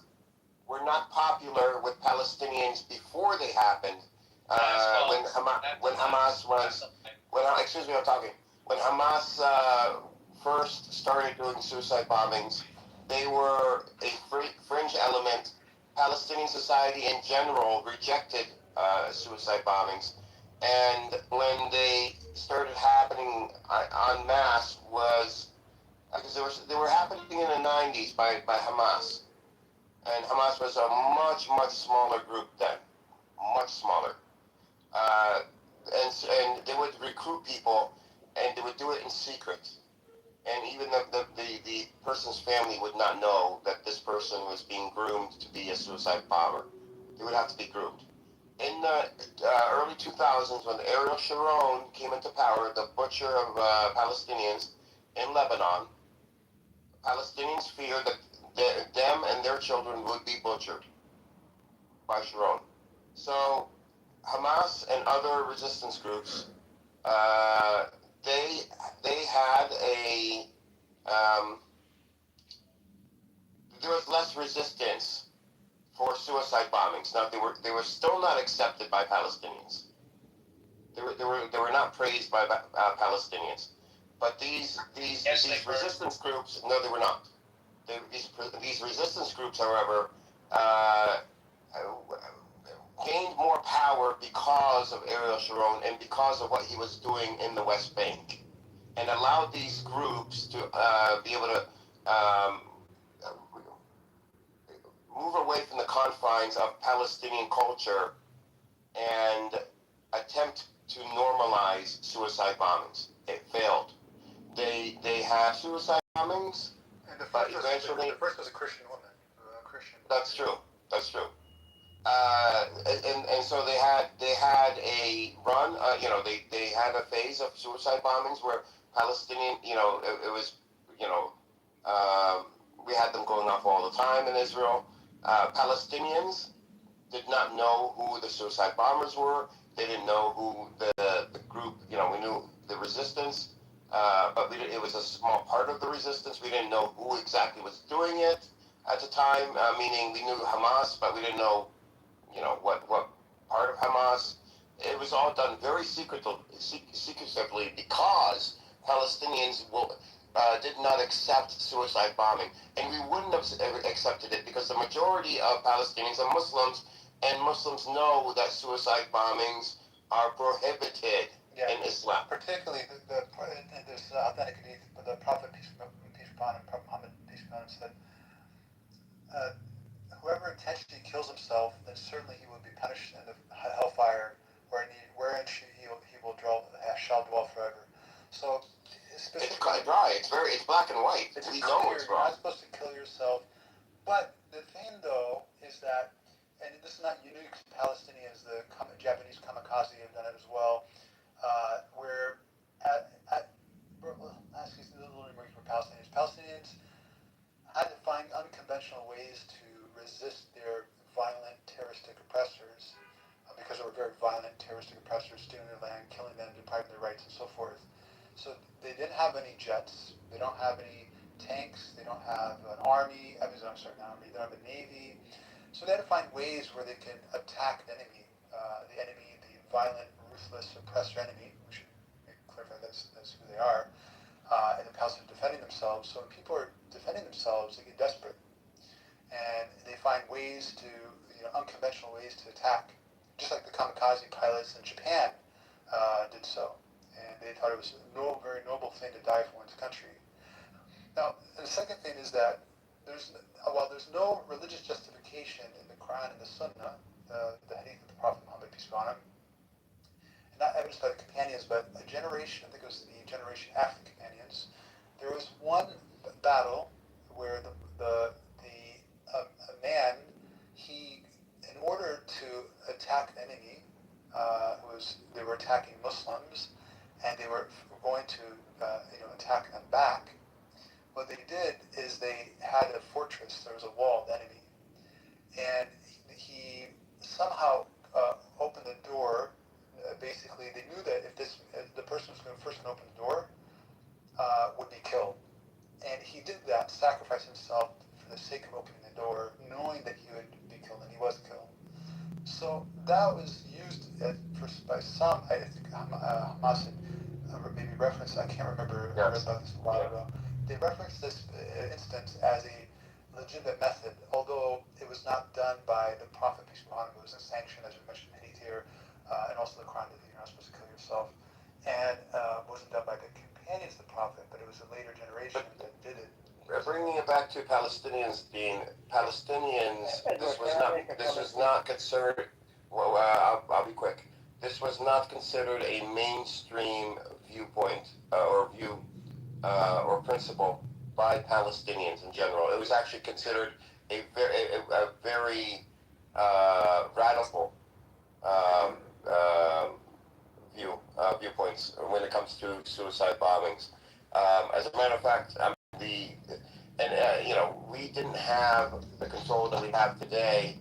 popular with Palestinians before they happened. When Hamas was, excuse me, I'm talking. When Hamas first started doing suicide bombings, they were a fringe element. Palestinian society in general rejected suicide bombings. And when they started happening en masse was, because they were happening in the 90s by Hamas. And Hamas was a much smaller group then, much smaller. And they would recruit people, and they would do it in secret. And even the person's family would not know that this person was being groomed to be a suicide bomber. They would have to be groomed. In the early 2000s, when Ariel Sharon came into power, the butcher of Palestinians in Lebanon, Palestinians feared that them and their children would be butchered by Sharon. So Hamas and other resistance groups, they had there was less resistance for suicide bombings. Now they were still not accepted by Palestinians. They were not praised by Palestinians. But these resistance groups, no, they were not. These resistance groups, however, gained more power because of Ariel Sharon and because of what he was doing in the West Bank, and allowed these groups to be able to move away from the confines of Palestinian culture and attempt to normalize suicide bombings. It failed. They had suicide bombings, And the but first eventually... The first was a Christian woman. That's true. And so they had a run. They had a phase of suicide bombings where Palestinian, it was, we had them going off all the time in Israel. Palestinians did not know who the suicide bombers were. They didn't know who the group. We knew the resistance, but it was a small part of the resistance. We didn't know who exactly was doing it at the time. Meaning we knew Hamas, but we didn't know, what part of Hamas. It was all done very secretively because Palestinians did not accept suicide bombing, and we wouldn't have accepted it because the majority of Palestinians are Muslims, and Muslims know that suicide bombings are prohibited in Islam. Particularly, there's authentic hadith, the Prophet, peace upon him, Prophet Muhammad, peace upon him, said, whoever intentionally kills himself, then certainly he will be punished in the hellfire, wherein he will shall dwell forever. So, it's dry. It's black and white. We know it's wrong. You're not supposed to kill yourself. But the thing, though, is that, and this is not unique to Palestinians, the Japanese kamikaze have done it as well, where excuse me, a little more for Palestinians. Palestinians had to find unconventional ways to resist their violent terroristic oppressors, because they were very violent terroristic oppressors, stealing their land, killing them, depriving their rights, and so forth. So they didn't have any jets. They don't have any tanks. They don't have an army. They don't have a navy. So they had to find ways where they can attack the enemy, the violent, ruthless, oppressor enemy. We should clarify that's who they are. And the Palestinians defending themselves. So when people are defending themselves, they get desperate, and they find ways to, unconventional ways to attack, just like the kamikaze pilots in Japan did so. And they thought it was a very noble thing to die for one's country. Now, the second thing is that while there's no religious justification in the Quran and the Sunnah, the hadith of the Prophet Muhammad, peace be upon him, and not evidenced by the companions, but a generation, I think it was the generation after the companions, there was one battle where a man, in order to attack the enemy, they were attacking Muslims, and they were going to attack them back. What they did is they had a fortress. There was a wall of the enemy, and he somehow opened the door. Basically, they knew that if the person who was first going to open the door would be killed, and he did that, sacrificed himself for the sake of opening the door, knowing that he would be killed, and he was killed. So that was used by some. I think Hamas had maybe referenced. I can't remember. I read about this a while ago. They referenced this instance as a legitimate method, although it was not done by the Prophet, peace be upon him. It was a sanction, as we mentioned in Hadith here, and also the Quran that you're not supposed to kill yourself. And wasn't done by the companions of the Prophet, but it was a later generation that did it. Bringing it back to Palestinians being Palestinians, this was not considered. Well, I'll be quick. This was not considered a mainstream viewpoint or principle by Palestinians in general. It was actually considered a very radical viewpoints when it comes to suicide bombings. As a matter of fact, we didn't have the control that we have today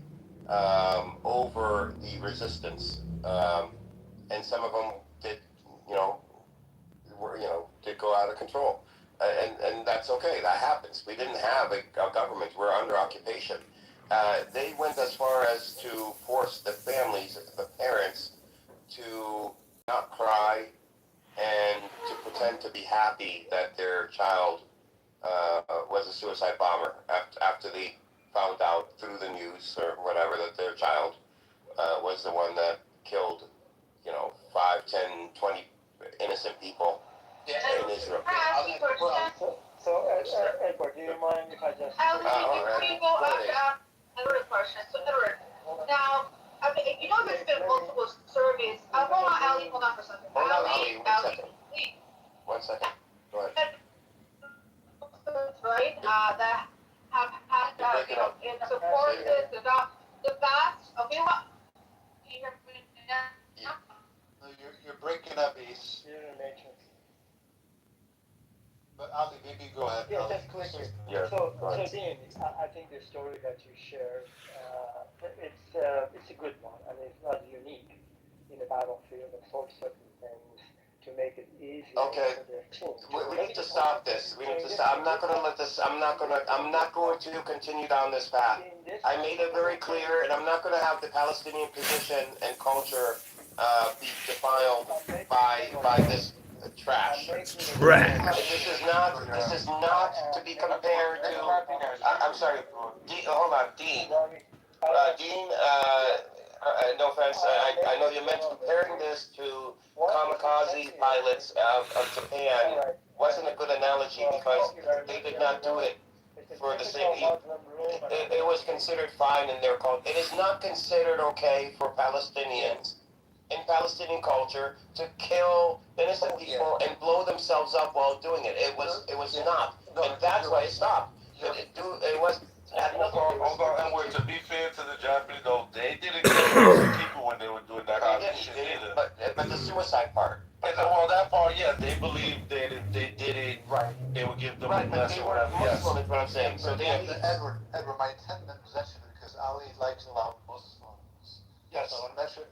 over the resistance, and some of them did go out of control, and that's okay. That happens. We didn't have a government. We're under occupation. They went as far as to force the families, the parents, to not cry and to pretend to be happy that their child was a suicide bomber after they found out through the news or whatever that their child was the one that killed 5, 10, 20 innocent people in Israel. So Edward, do you mind if I just... Another question. So Edward, now, there's been multiple surveys. Hold on, Ali, hold on for a second. Ali, One second. Go ahead. Right? That have had, in support the vast, okay, what? Can you hear me now? No, you're breaking up, Ace. You're in the matrix. But Ali, maybe go ahead. Yeah, just quickly. Yeah, So Dean, I think the story that you shared, it's a good one, and it's not unique in the battlefield of certain things to make it easier for their team. We need to stop this. We need to stop. I'm not going to continue down this path. I made it very clear, and I'm not going to have the Palestinian position and culture be defiled by this trash. Trash. This is not to be compared to. I'm sorry. Hold on, Dean. Dean. No offense. I know you meant comparing this to kamikaze pilots of Japan wasn't a good analogy because they did not do it for the same. It was considered fine in their culture. It is not considered okay for Palestinians in Palestinian culture to kill innocent people and blow themselves up while doing it. It was not, and that's why it stopped. It was. Although, to be fair to the Japanese, though, they didn't kill people when they were doing that kind of shit either. But the suicide part. Well, that part, yeah, they believed they did it right. They would give them a blessing or whatever. Muslim is what I'm saying. So they Edward, my intended possession because Ali likes to allow Muslims. Yes. So I mentioned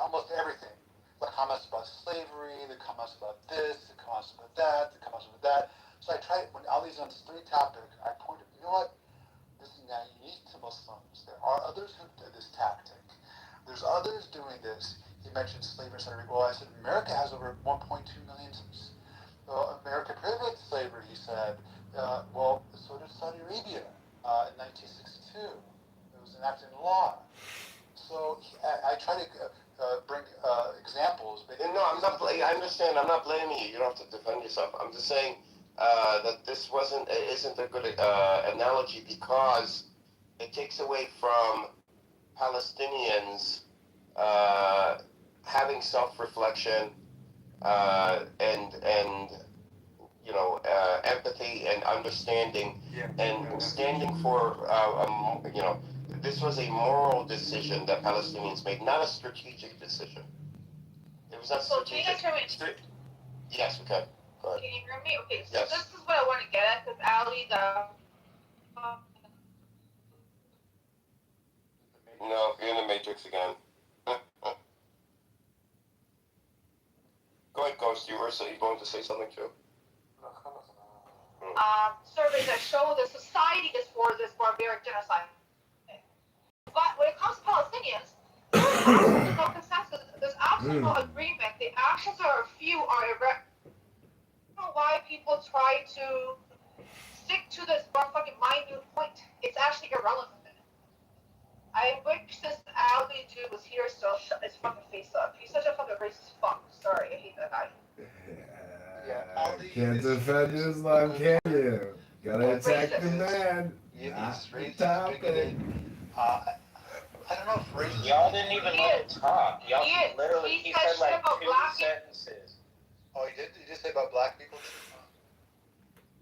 almost everything. The comments about slavery, the comments about this, the comments about that, the comments about that. So I tried, when Ali's on this 3 topic, I pointed, you know what? This is not unique to Muslims. There are others who do this tactic. There's others doing this. He mentioned slavery in Puerto Rico. I said, America has over 1.2 million. America prohibited slavery, he said. Well, so did Saudi Arabia in 1962. It was enacted into law. So I try to bring examples. But no, I'm not. I understand. I'm not blaming you. You don't have to defend yourself. I'm just saying that this isn't a good analogy because it takes away from Palestinians having self-reflection and empathy and understanding and standing for this was a moral decision that Palestinians made, not a strategic decision. It was not strategic. Yes, we can. Go ahead. Can you hear me? Okay, so Yes. this is what I want to get at because Ali, No, you're in the Matrix again. Go ahead, Ghost. You were going to say something too? surveys that show the society is for this barbaric genocide. But when it comes to Palestinians, there's absolutely no consensus. There's absolutely no agreement. The actions are few are irregular. I don't know why people try to stick to this fucking minute point. It's actually irrelevant. I wish this Ali dude was here so shut his fucking face up. He's such a fucking racist fuck. Sorry, I hate that guy. Can't defend Islam, can you? Gotta attack the man. Not the topic. I don't know if racism. Y'all didn't even let him talk. Y'all literally, he said like 2 sentences. Oh, he did? He just say about black people too?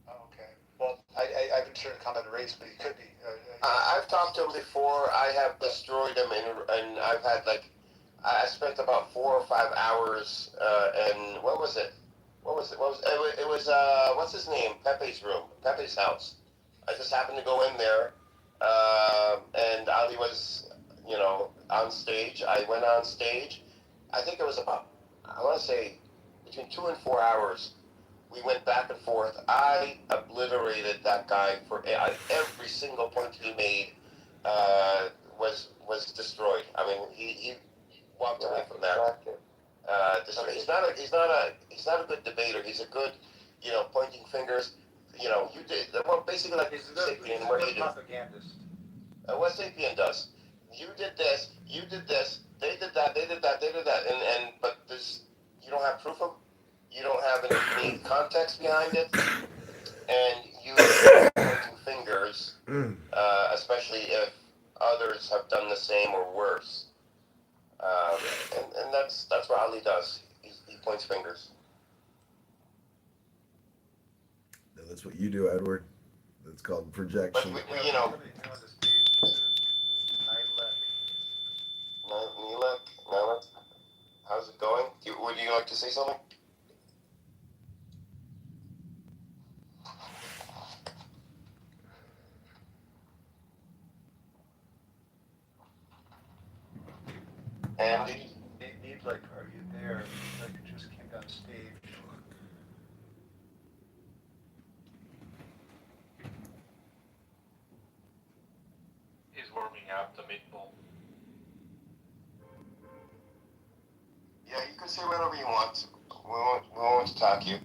Oh, okay. Well, I haven't sure to comment on race, but he could be. I've talked to him before. I have destroyed him, and I've had I spent about 4 or 5 hours. And what was it? It was what's his name? Pepe's room, Pepe's house. I just happened to go in there, and Ali was, on stage. I went on stage. I think it was about, I want to say, between 2 and 4 hours. We went back and forth. I obliterated that guy for every single point he made. Was destroyed. I mean, he walked away from that. He's not a good debater. He's a good, pointing fingers. You did basically like Sapien. What do you do? What Sapien does? You did this. You did this. They did that. They did that. They did that. But you don't have proof of. You don't have any context behind it, and you pointing fingers, especially if others have done the same or worse. And that's what Ali does. He points fingers. No, that's what you do, Edward. That's called projection. But Nilek, how's it going? Would you like to say something? Andy? Are you there? You just came down stage. He's warming up the meatball. Yeah, you can say whatever you want. won't attack you.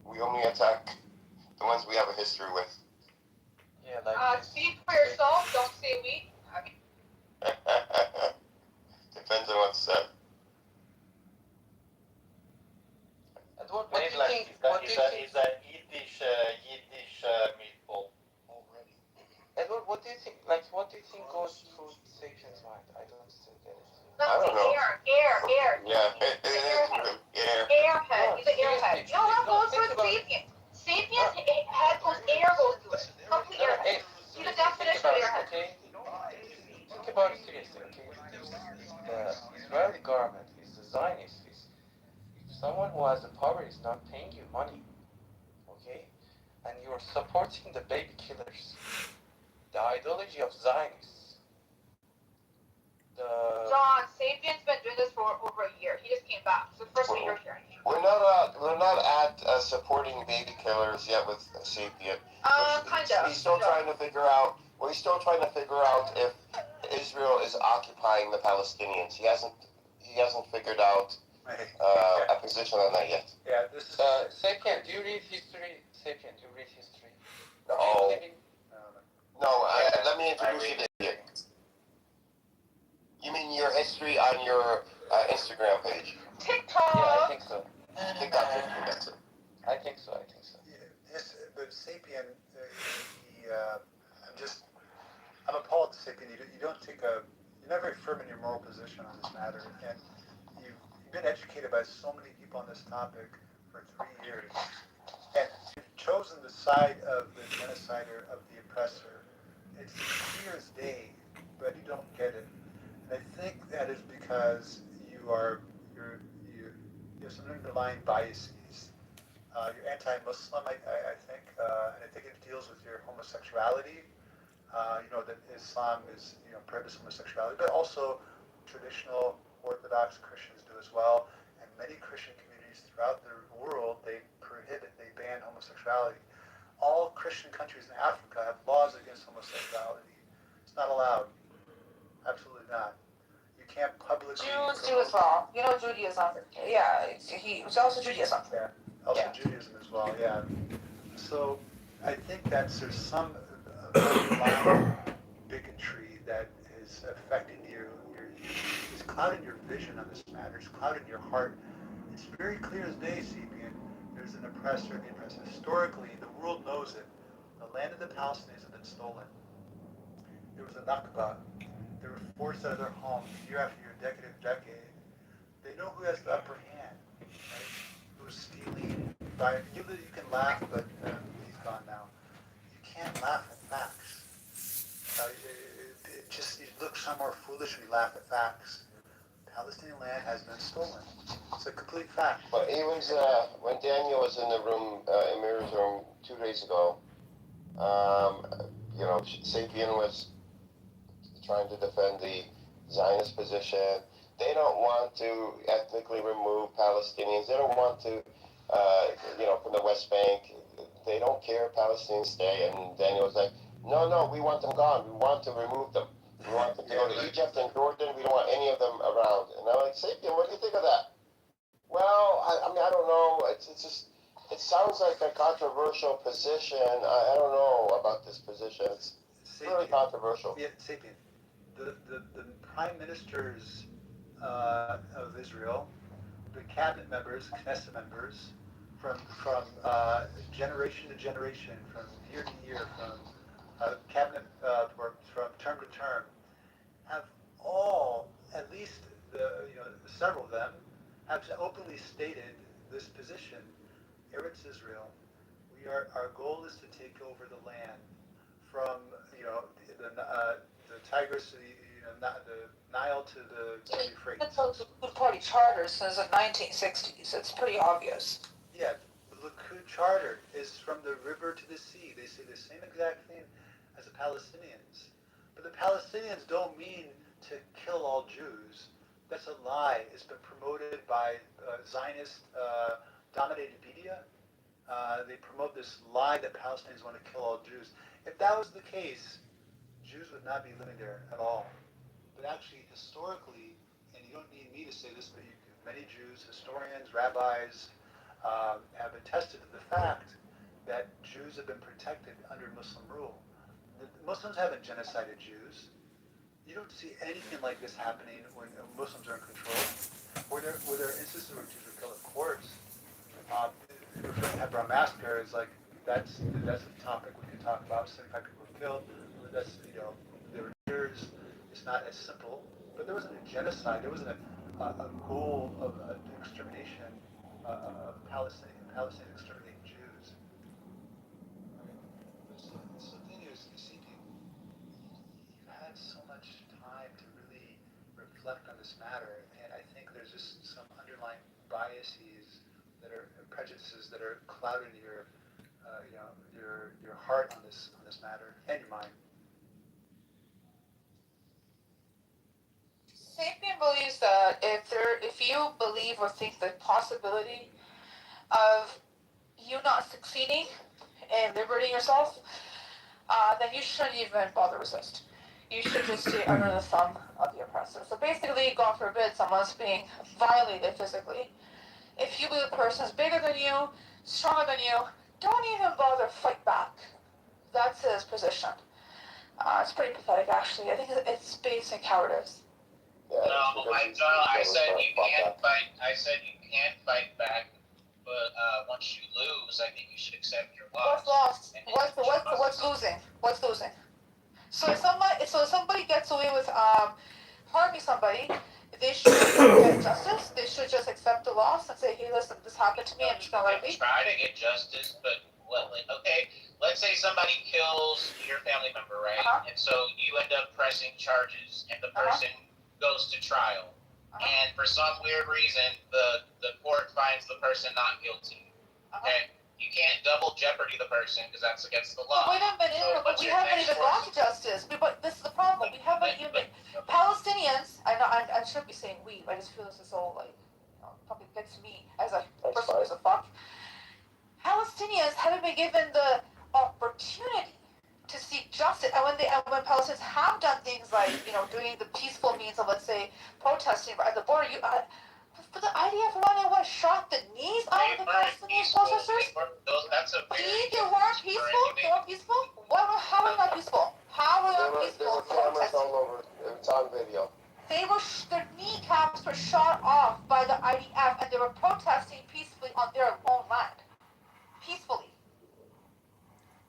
We only attack the ones we have a history with. Yeah, like Speak for yourself. Don't say we. I mean, depends on what's said. Edward, what Maybe do you like think? it's a Yiddish meatball already. Edward, what do you think? Like, what do you think goes through Sapien's mind? I don't still get it. I don't know. Air. Yeah, it is air. Airhead. He's an airhead. You know what goes through Sapien? Sapien's head goes air goes through it. Complete airhead. He's the definition of airhead. Okay? Think about it seriously, okay? The Israeli government is the Zionist. If someone who has the power is not paying you money, okay? And you're supporting the baby killers, the ideology of Zionists, John, Sapien's been doing this for over a year. He just came back. It's the first time you're hearing it. We're not at supporting baby killers yet with Sapien. Kind of. He's still trying to figure out. Well, he's still trying to figure out if Israel is occupying the Palestinians. He hasn't figured out a position on that yet. Yeah, this is. Sapien, do you read history? Sapien, do you read history? No. No. Let me introduce you to it. You mean your history on your Instagram page? TikTok. Yeah, I think so. TikTok, that's it. I think so. Yeah, yes, but Sapien, I'm appalled to Sapien. You're not very firm in your moral position on this matter, and you've been educated by so many people on this topic for 3 years, and you've chosen the side of the genocider, of the oppressor. It's clear as day, but you don't get it. And I think that is because you have some underlying biases. You're anti-Muslim, I think, and I think it deals with your homosexuality. That Islam is, prohibits homosexuality, but also traditional Orthodox Christians do as well, and many Christian communities throughout the world, they ban homosexuality. All Christian countries in Africa have laws against homosexuality. It's not allowed. Absolutely not. You can't publicly. Jews do as well. Judaism. Yeah, it's also Judaism. Yeah, also Judaism as well. Yeah. So I think that there's some underlying bigotry that is affecting it's clouding your vision on this matter. It's clouding your heart. It's very clear as day, Sapien. There's an oppressor and the oppressor. Historically, the world knows it. The land of the Palestinians have been stolen. There was a Nakba. They were forced out of their homes year after year, decade after decade. They know who has the upper hand, right? Who's stealing. You can laugh, but he's gone now. You can't laugh at facts. You look somewhere foolish when you laugh at facts. Palestinian land has been stolen. It's a complete fact. But he was when Daniel was in the room, Emir's room 2 days ago. Sapien was trying to defend the Zionist position. They don't want to ethnically remove Palestinians. They don't want to, from the West Bank. They don't care if Palestinians stay. And Daniel was like, no, we want them gone. We want to remove them. We want them to go to Egypt and Jordan. We don't want any of them around. And I'm like, Sapien, what do you think of that? Well, I don't know. It sounds like a controversial position. I don't know about this position. It's really controversial. Yeah, Sapien. The prime ministers of Israel, the cabinet members, Knesset members, from generation to generation, from year to year, from cabinet from term to term, have all, at least several of them, have openly stated this position. Eretz Israel, our goal is to take over the land from the Tigris, the Nile to the Euphrates. It's a Likud Party charter since the 1960s. It's pretty obvious. Yeah, the Likud charter is from the river to the sea. They say the same exact thing as the Palestinians. But the Palestinians don't mean to kill all Jews. That's a lie. It's been promoted by Zionist-dominated media. They promote this lie that Palestinians want to kill all Jews. If that was the case, Jews would not be living there at all. But actually, historically, in you don't need me to say this, but many Jews, historians, rabbis, have attested to the fact that Jews have been protected under Muslim rule. The Muslims haven't genocided Jews. You don't see anything like this happening when Muslims are in control. Were there instances where Jews were killed? Of course. Hebron massacre is like that's a topic we can talk about. 75 people were killed. That's there were years. It's not as simple, but there wasn't a genocide. There wasn't a goal of extermination of Palestinian exterminating Jews. I mean, so the thing is, you see, you've had so much time to really reflect on this matter, and I think there's just some underlying biases that are prejudices that are clouding your heart on this matter and your mind. Sapien believes that if you believe or think the possibility of you not succeeding and liberating yourself, then you shouldn't even bother resist. You should just stay under the thumb of the oppressor. So basically, God forbid someone's being violated physically. If you believe the person is bigger than you, stronger than you, don't even bother fight back. That's his position. It's pretty pathetic, actually. I think it's based in cowardice. No, I said you can't fight. I said you can fight back, but once you lose, I think you should accept your loss. What's losing? What's losing? So if somebody gets away with harming somebody, they should get justice. They should just accept the loss and say, "Hey, listen, this happened to me. I'm just gonna let it be." Try to get justice, but okay, let's say somebody kills your family member, right? And so you end up pressing charges, and the person goes to trial, and for some weird reason, the court finds the person not guilty. Okay, you can't double jeopardy the person because that's against the law. Wait a minute, but we haven't even got to justice. But this is the problem. We haven't even Palestinians. I know I shouldn't be saying we. I just feel this is so probably gets me as a person who's a fuck. Palestinians haven't been given the opportunity to seek justice, and when Palestinians have done things like doing the peaceful means of, let's say, protesting at the border, but the IDF shot the knees out of the Palestinian protesters. They weren't peaceful. They weren't peaceful. How were they not peaceful? How were they not peaceful? There were cameras all over. It's on video. Their kneecaps were shot off by the IDF, and they were protesting peacefully on their own land. Peacefully.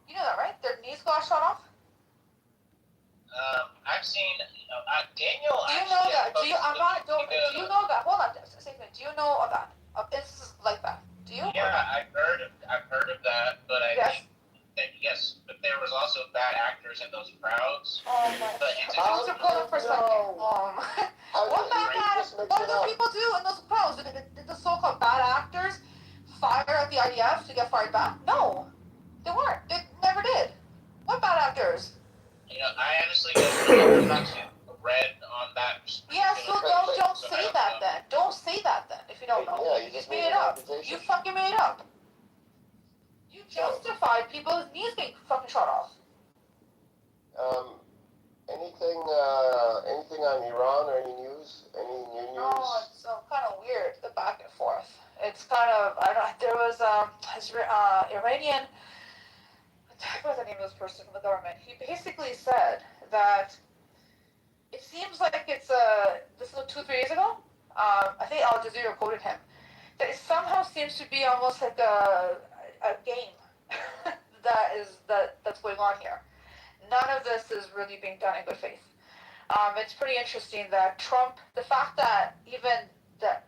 You know that, right? Their knees got shot off? I've seen, Daniel. Do you know that? Do you know that? Hold on, do you know of that? Of instances like that? Do you? Yeah, I've heard of that, but I think that yes, but there was also bad actors in those crowds. Oh my God. For a second. What do people do in those crowds? Did the so-called bad actors fire at the IDF to get fired back? No. They weren't. They never did. What bad actors? I honestly don't know. I'm not too read on that. Yeah, so don't say that then. Don't say that then if you don't know. Yeah, you just made it up. You fucking made it up. You justified people's knees being fucking shot off. Anything on Iran or any news? Any new news? Oh, it's kind of weird, the back and forth. It's kind of, I don't know, there was Iranian, what was the name of this person from the government? He basically said that it seems like it's, this was 2-3 years ago, I think Al Jazeera quoted him, that it somehow seems to be almost like a game that's going on here. None of this is really being done in good faith. It's pretty interesting that Trump, the fact that even that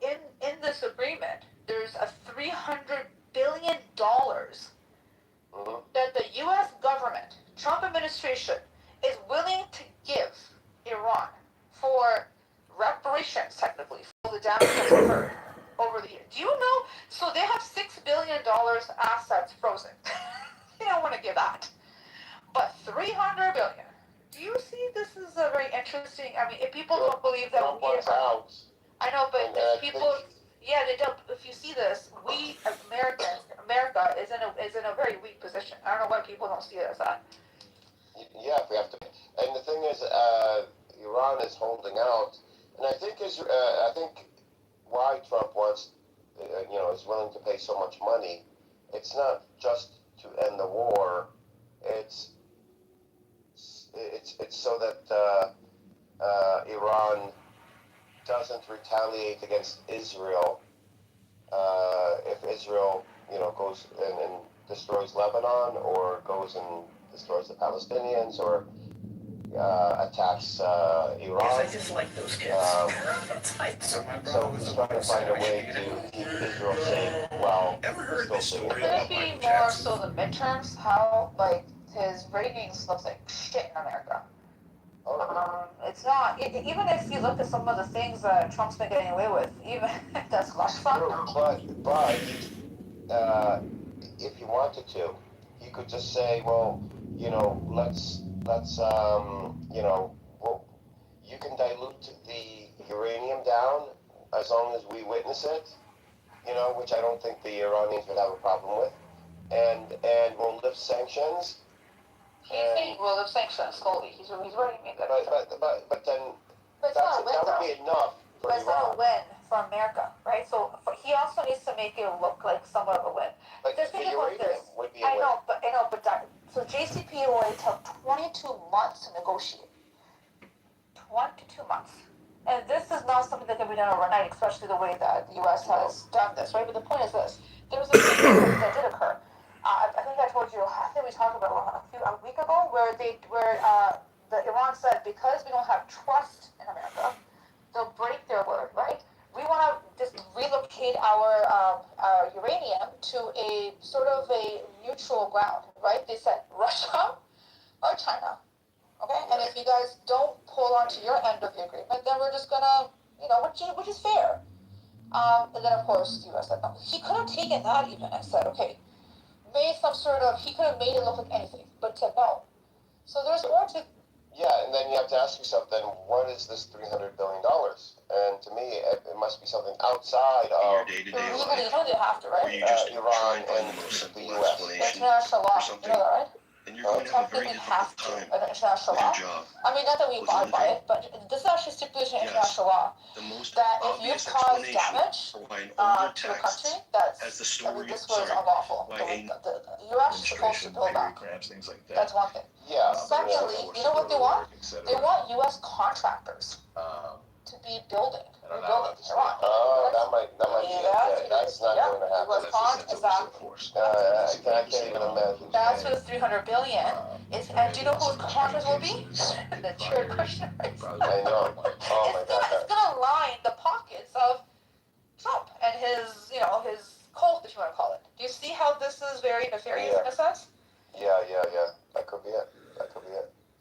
in this agreement, there's a $300 billion that the U.S. government, Trump administration, is willing to give Iran for reparations, technically, for the damage that's occurred over the years. Do you know? So they have $6 billion assets frozen. They don't want to give that. But $300 billion. Do you see this is a very interesting? I mean, if people don't believe that I know, but if people, they don't. If you see this, we as Americans, America is in a very weak position. I don't know why people don't see it as that. Yeah, we have to. And the thing is, Iran is holding out, And I think why Trump wants, is willing to pay so much money. It's not just to end the war. It's so that Iran doesn't retaliate against Israel. If Israel, goes and destroys Lebanon, or goes and destroys the Palestinians, or attacks Iran. Yes, I just like those kids. So he's trying to find a way to keep Israel safe while he's still safe. Could it be more so the midterms? How his ratings looks like shit in America. It's not. Even if you look at some of the things that Trump's been getting away with, even if that's classified. But if he wanted to, he could just say, well, let's you can dilute the uranium down as long as we witness it, which I don't think the Iranians would have a problem with, and we'll lift sanctions. Well, the sanctions, Colby. He's already made that. But then that would be enough for But it's Iran. not a win for America, right? So he also needs to make it look like somewhat of a win. But just the think about uranium this. would be a win. I know, but so JCPOA took 22 months to negotiate. 22 months. And this is not something that can be done overnight, especially the way that the U.S. has done this, right? But the point is this. There was a thing that did occur. I think I told you, I think we talked about a week ago, where the Iran said, because we don't have trust in America, they'll break their word, right? We want to just relocate our uranium to a sort of a neutral ground, right? They said Russia or China, okay? And if you guys don't pull onto your end of the agreement, then we're just gonna, which is fair. And then of course the U.S. said no. He could have taken that even and said, okay, he could have made it look like anything, but said no. So there's more to. Yeah, and then you have to ask yourself, then what is this $300 billion? And to me, it must be something outside of They have to, right? Iran and the U.S. International law, you know that, right? And you're going to have a very difficult time with your job. I mean, not that we abide by it, but this is actually stipulation in international law. The most that if you obvious cause explanation damage for why an to older a country, text that's has the story, this was unlawful. why The U.S. is supposed to build up. things like that. That's one thing. Yeah. Secondly, you know what they want? They want U.S. contractors to be rebuilding Iran. That might be it. That's not going to happen. I can't even imagine. That's for the $300 billion. And do you know who his contractors will be? The Jared Kushner. I know. Oh my God. It's gonna line the pockets of Trump and his cult, if you want to call it. Do you see how this is very nefarious in a sense? Yeah. That could be it.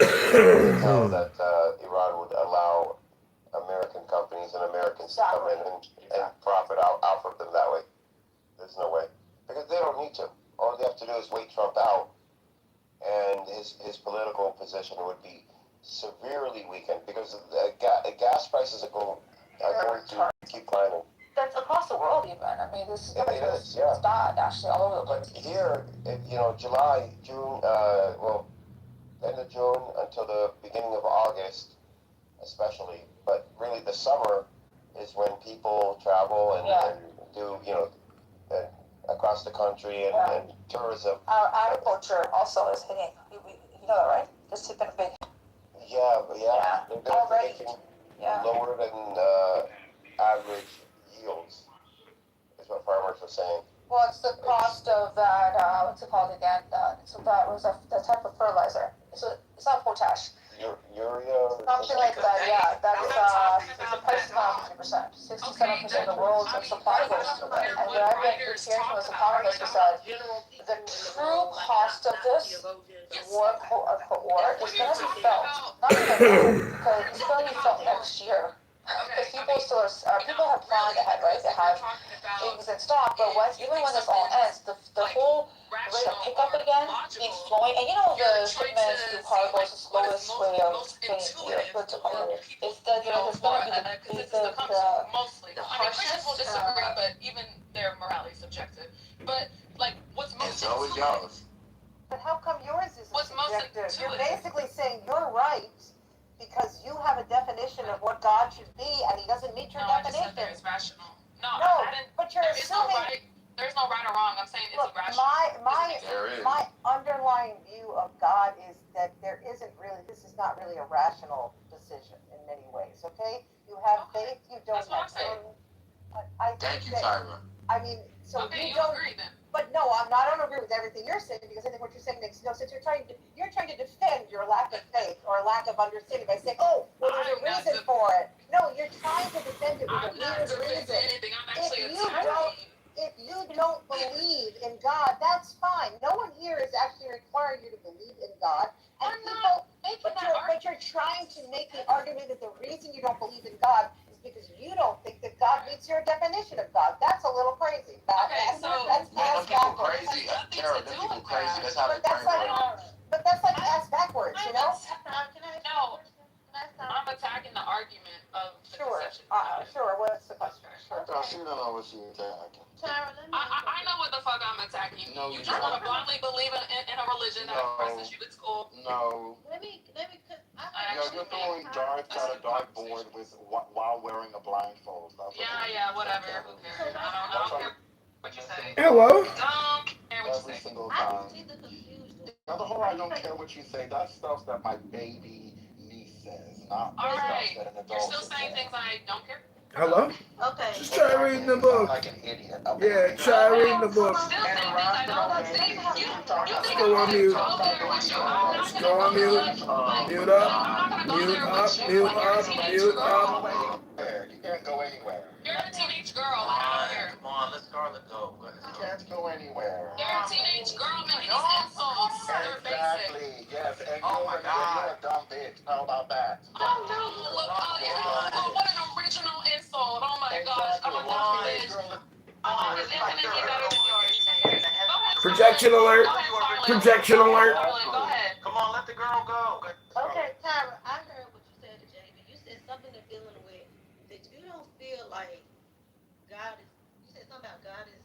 You can tell that Iran would allow American companies and Americans to come in and profit out of them that way. There's no way. Because they don't need to. All they have to do is wait Trump out, and his political position would be severely weakened, because the gas prices are going to keep climbing. That's across the world even. I mean, this It is, yeah. It's bad, actually, all over the place. Here, July, June, end of June until the beginning of August, especially, but really the summer is when people travel and do, across the country and tourism. Our agriculture also is hitting, you know that, right? Just hitting big. Yeah. They're Already. predicting lower than average yields, is what farmers are saying. Well, it's the cost of that, what's it called again? So that was the type of fertilizer. So it's not potash. Urea? Something like that, yeah. That's, the price is not 50%. 67% of the world's supply goes to that. And what I've been hearing from this economist is that the true cost of this war is going to be felt. Not even now, because it's going to be felt next year. Because people have planned ahead, right? They have things in stock, but even when this all ends, the whole rate of pickup again being slowing, and the shipments through cargo is the slowest way of getting here. But it's there's going to be the harshness. People disagree, but even their morality is subjective. But what's most it's always yours. But how come yours isn't What's most subjective? You're intuitive? basically saying you're right because you have a definition of what God should be, and He doesn't meet your definition. I just said there's rational. No, No, I didn't. but you're There is no assuming. right. There's no right or wrong. I'm saying it's Look, irrational. my underlying view of God is that there isn't really. This is not really a rational decision in many ways. Okay, you have faith. You don't have faith. Thank you, Tyra. I mean, so okay, you don't agree then. But no, I don't agree with everything you're saying, because I think what you're saying makes no sense. You're trying to defend your lack of faith or lack of understanding by saying, "Oh, well, there's a reason for it." No, you're trying to defend it with a weird reason. If you don't believe in God, that's fine. No one here is actually requiring you to believe in God. And but you're trying to make the argument that the reason you don't believe in God is because you don't think that God meets your definition of God. That's a little crazy. That's People crazy. Tara, them people crazy. That's how they brain works. But that's like ass backwards, you know? No, I'm attacking the argument of the conception. Sure. What's the question? Sure. She don't know what she's attacking. I know what the fuck I'm attacking. No, you just want to blindly believe in a religion that oppresses you at school. No. Let me. You're throwing darts at a dartboard while wearing a blindfold. Whatever. Who cares? I don't care what you say. Hello. Don't care what you say. Every single time. Now the whole I don't care what you say, that's stuff that my baby niece says, not Alright. stuff that an adult You're still saying things I don't care? Hello? Okay. Just try reading the You book. sound like an idiot. Okay. Yeah, try reading the book. Still saying things I don't see. You think Go on mute. I'm there with you. I'm not Just go on mute. Mute up. Mute up. Mute up. Mute up. You can't go anywhere. You're a teenage girl. I don't care. Come on, let Scarlett go. You can't go anywhere. You're a teenage girl making these insults. They're basic. Exactly, yes. And you're a dumb bitch. How about that? Oh no! What an original insult! Oh my gosh! I'm a dumb bitch. Mine is infinitely better than yours. Projection alert. Projection alert. Go ahead. Come on, let the girl go. Okay, Tyra, I heard what you said to JB. You said something to dealing with that you don't feel like God is. You said something about God is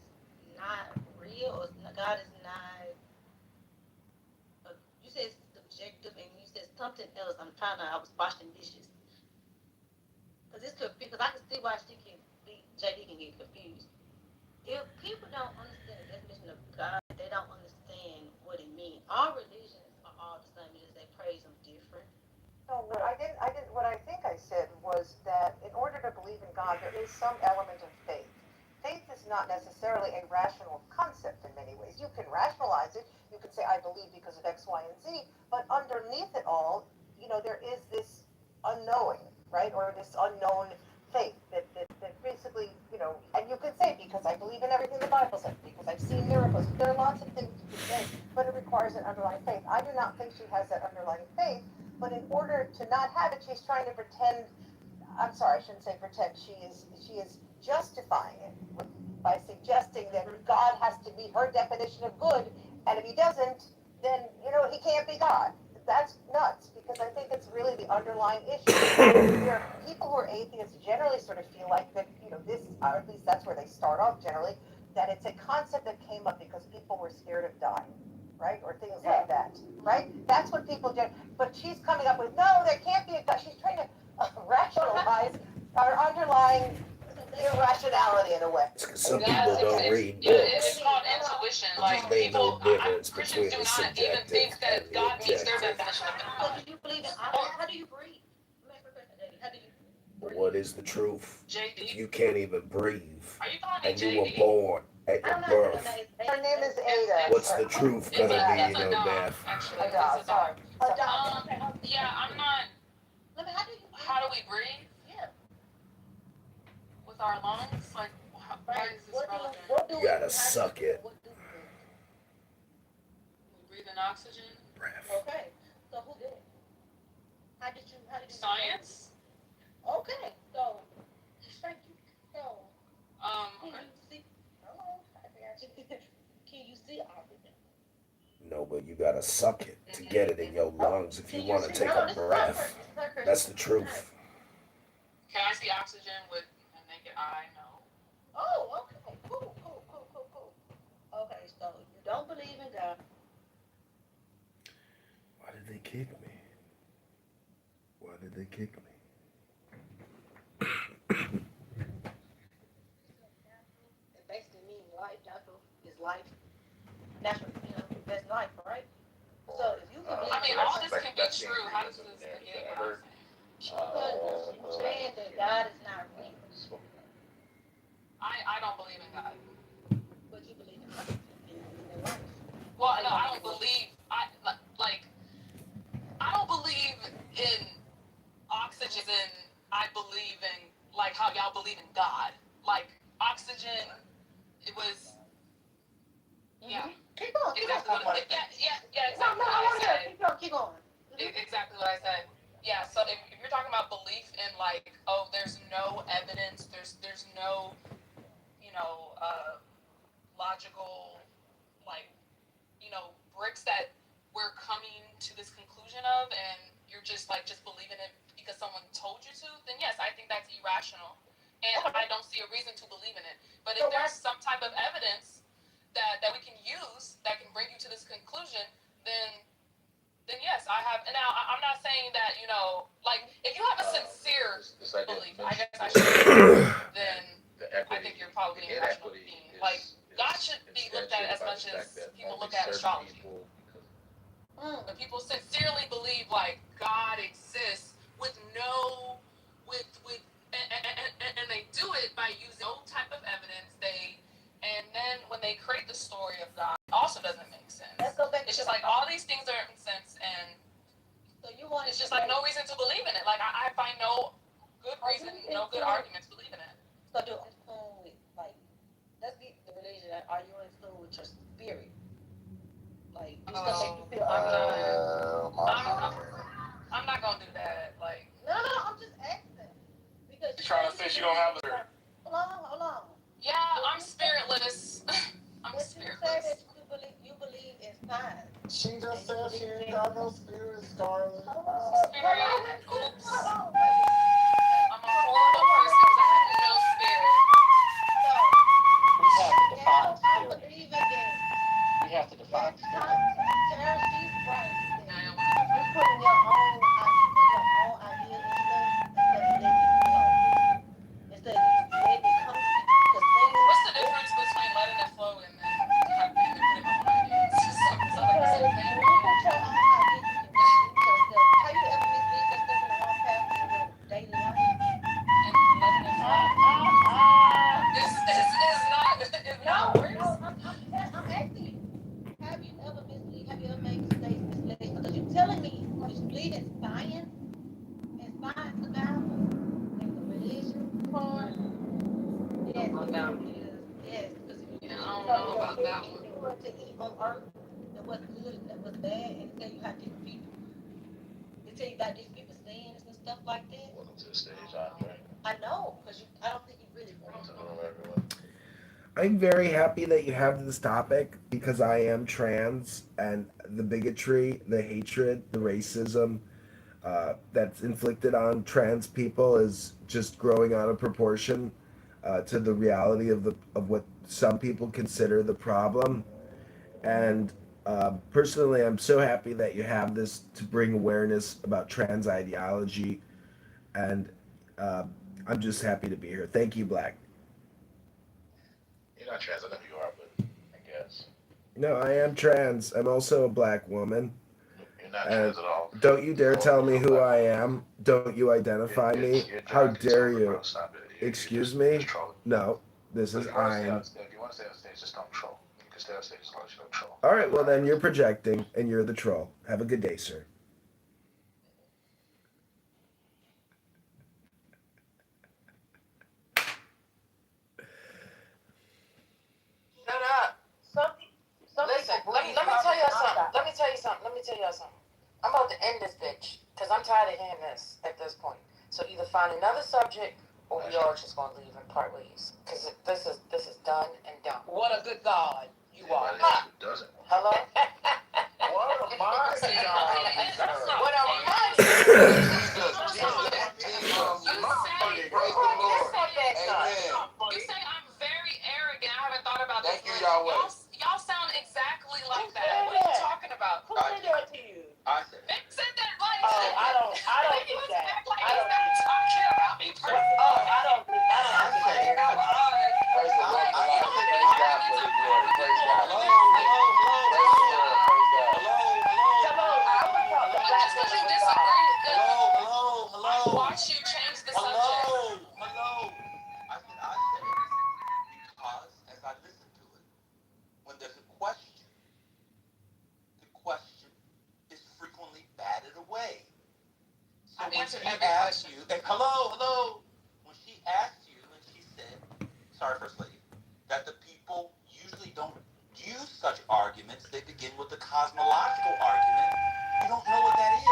not real, or God is not. You said subjective, and you said something else. I was washing dishes. Because I can see why JD can get confused. If people don't understand the definition of God, they don't understand what it means. All religions are all the same, just they praise them different. No, what I didn't. What I think I said was that in order to believe in God, there is some element of faith. Faith is not necessarily a rational concept in many ways. You can rationalize it. You can say, I believe because of X, Y, and Z. But underneath it all, there is this unknowing, right? Or this unknown faith that basically, and you could say, because I believe in everything the Bible says, because I've seen miracles. There are lots of things you could say, but it requires an underlying faith. I do not think she has that underlying faith, but in order to not have it, she's trying to pretend. I'm sorry, I shouldn't say pretend. She is justifying it by suggesting that God has to meet her definition of good, and if he doesn't, then he can't be God. That's nuts, because I think it's really the underlying issue. Where people who are atheists generally sort of feel like that, this, or at least that's where they start off generally, that it's a concept that came up because people were scared of dying, right? Or things like that, right? That's what people do. But she's coming up with, no, there can't be a God. She's trying to rationalize our underlying irrationality in a way. Some people don't read books. It's called intuition. Like They know people, difference between Christians do the not even subjective think that and the God meets their objective. definition of God. So do you believe in? How do you breathe? How do you breathe? What is the truth? JD. You can't even breathe, Are you calling and me you were JD? born at your birth. Her name is Ada. What's the truth gonna be in your death? Actually, Ada, it's a sorry. dog. Yeah, I'm not. How do we breathe? Yeah. With our lungs? Like, why is this relevant? You gotta suck it. We breathe in oxygen. Okay. So who did it? How did you Science? Okay. So thank you. So can you see oxygen? No, but you gotta suck it to get it in your lungs if you want to take a breath. That's the truth. Can I see oxygen with a naked eye? No. Oh, okay. Cool. Okay, so you don't believe in God. Why did they kick me? Why did they kick me? It basically means life. Natural is life. Natural, that's life, right? So if you can believe, I mean, all this can be true. How does this negate what I'm saying? saying that God is not real, I don't believe in God. but you believe in life. And you believe in life. Well, no, I don't believe. I don't believe in oxygen. I believe in like how y'all believe in God. Like oxygen, it was. Yeah. Keep going. Exactly what I, yeah, exactly No, what I I want to hear said. it. Keep going. Exactly what I said. Yeah, so if you're talking about belief in like, oh, there's no evidence, there's no, logical, like, bricks that we're coming to this conclusion of, and you're just believing it because someone told you to, then yes, I think that's irrational, and I don't see a reason to believe in it. But if there's some type of evidence that we can use that can bring you to this conclusion, then yes, I have. And now I'm not saying that like if you have a sincere belief, I guess I should. Then I think you're probably an irrational being. Like God should be looked at as much as people look at astrology. But people sincerely believe like God exists with no, and they do it by using no type of evidence. And then when they create the story of God, it also doesn't make sense. Let's go back. It's just like all these things don't make sense, and So you want it's just like no reason to believe in it. Like I find no good reason, no good arguments to believe in it. So do with like let's get the religion. Are you in tune with your spirit? Like do stuff make you feel I'm not gonna do that. Like no, I'm just asking because You trying to say she don't have a. Hold on. Yeah, I'm spiritless. I'm spiritless. You believe in signs. She just said she ain't got no spirit, Scarlett. Spirit. Oops. I'm a horrible person because I have no spirit. I believe in that. We have to define She's right. You're putting your own idea and stuff instead of letting it flow. Instead of letting it come to you because things. What's the difference between letting it flow and then putting my own ideas? It's not like the same thing. When you put your own ideas, you can mislead yourself. Have you ever misled yourself in the wrong path in your daily life? And letting it flow. This is not. No, I'm asking you. Have you ever misled? Have you ever made mistakes, misled? Because you're telling me you believe in science and science, the Bible, and the religion part. Yes, yes. Because if you I don't know about that one. if you were to eat on earth, and what's good and what's bad, and tell you how different people. They tell you about different people's sins and stuff like that. Welcome to the stage, Andre. I know, because I don't think you really. Welcome to the room, everyone. I'm very happy that you have this topic because I am trans, and the bigotry, the hatred, the racism that's inflicted on trans people is just growing out of proportion to the reality of what some people consider the problem. And personally, I'm so happy that you have this to bring awareness about trans ideology, and I'm just happy to be here. Thank you, Black. You're not trans, I know who you are, but I guess. No, I am trans. I'm also a Black woman. You're not trans at all. Don't you dare tell me who I am. Don't you identify me. How dare you? Stop it. Excuse me? No, this is If you I'm. want to stay on stage, just don't troll. You can stay on stage as long as you don't troll. All right, well then you're projecting and you're the troll. Have a good day, sir. Shut up. Listen, let me tell you something. Let me tell you something. I'm about to end this bitch because I'm tired of hearing this at this point. So either find another subject or we all just gonna leave and part ways because this is done and done. What a good God you are. Doesn't. Hello. What a mighty God. What a mighty. You say I'm very arrogant. I haven't thought about this. Thank you, Yahweh. Y'all sound exactly like that. What are you talking about? Who said that to you? I said. Vic said that like. Oh, I don't think that. answered she every asked question. you, and hello, when she asked you, and she said, sorry, First Lady, that the people usually don't use such arguments. They begin with the cosmological argument. You don't know what that is.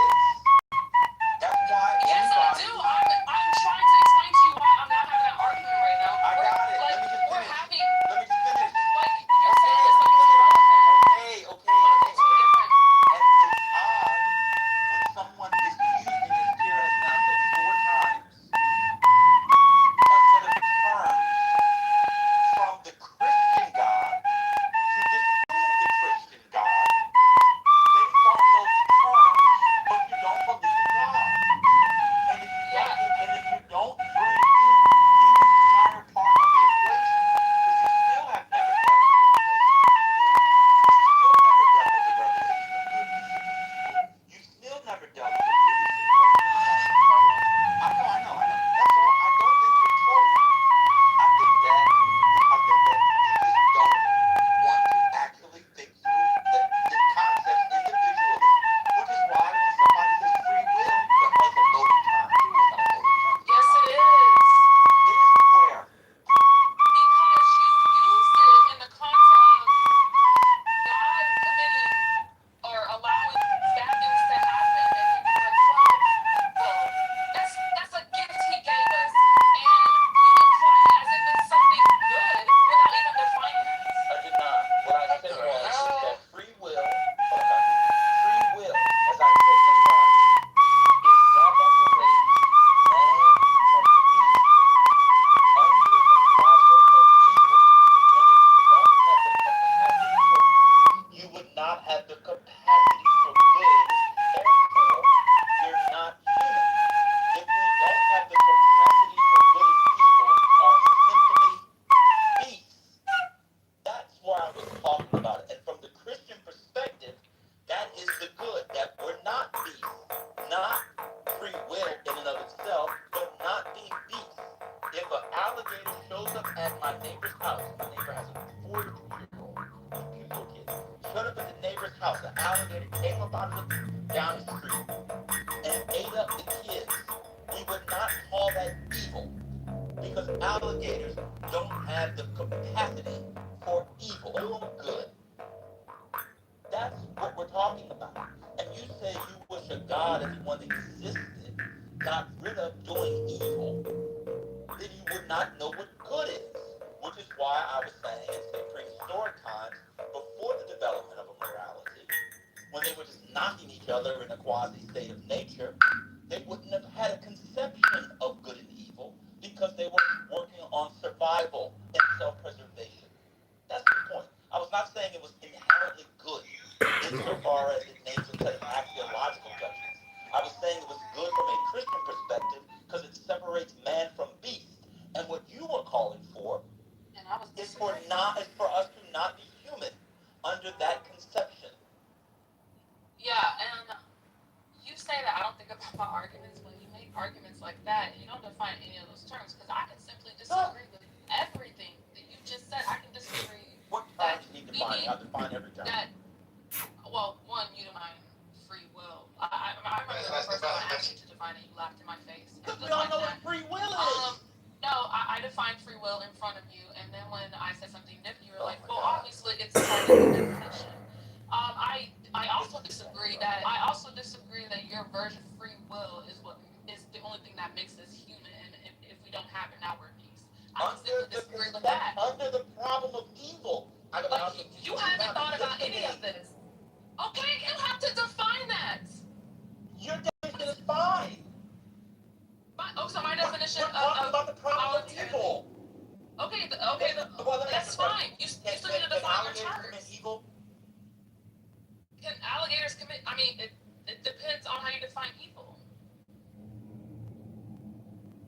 That's why Yes, I do. I'm trying to explain to you why I'm not having an argument right now. I got it. Like, Let me just we're finish. having, Let me just finish. like, you're saying this like it's irrelevant. Okay. It's totally different. And it's odd when someone is using, as Kira has now said 4 times, a set of terms from the Christian God to disprove the Christian God based on those terms, but you don't believe in God. And if you don't bring in the entire part of the equation, because you still have never dealt with the issue of free will, you still never dealt with the revelation of good and evil. You still never dealt with the elusive question of cosmic power. I know. That's all. I don't think you're trolling. I think that you just don't want to actually think through the concepts individually, which is why when somebody says free will, that's a loaded term. It's not a loaded term. Yes, it is. It is where? Because you used it in the context of God committing or allowing bad things to happen, and then you're like, well, that's a gift He gave us, and you imply it as if it's something good without even defining it. I did not. What I said was that free will, free will, as I said many times, is that separates man from beast under the problem of evil. And if you don't have the capacity for you would not have the capacity for good, therefore you're not human. If we don't have the capacity for good and evil, are simply beasts. That's why I was talking about it. And from the Christian perspective, that is the good, that we're not beasts, not free will in and of itself, but not being beasts. If an alligator shows up at my neighbor's house, my neighbor has a 4-year-old, cute little kid, showed up at the neighbor's house, the alligator came up out of down the street and ate up the kids, we would not call that evil, because alligators don't have the capacity for evil, they're all good. That's what we're talking about. And you say you wish a God, if one existed, got rid of doing evil, then you would not know what good is. Which is why I was saying in prehistoric times, before the development of a morality, when they were just knocking each other in a quasi state of nature, they wouldn't have had a conception of good and evil because they were working on survival and self-preservation. That's the point. I was not saying it was inherently good insofar as it names a set of axiological judgments. I was saying it was good from a Christian perspective because it separates man from beast. And what you were calling for is for us to not be human under that conception. Yeah, and you say that I don't think about my arguments, when you make arguments like that, you don't define any of those terms, because I can simply disagree with everything that you just said. I can disagree. What terms need defining? I define every term. Well, one, you define free will. I remember the first time I asked you to define it, you laughed in my face. Because we all know what free will is. No, I defined free will in front of you, and then when I said something different, you were like, well, obviously it's part of the definition. I also disagree that your version of free will is the only thing that makes us human, and if we don't have it, now we're beasts. I simply disagree with that. Under the problem of evil. You haven't thought about any of this. Okay, you have to define that. Your definition is fine. So my definition we're talking about the problem of evil. Okay, that's fine. You still need to define your terms. Evil? Can alligators commit? I mean, it depends on how you define evil.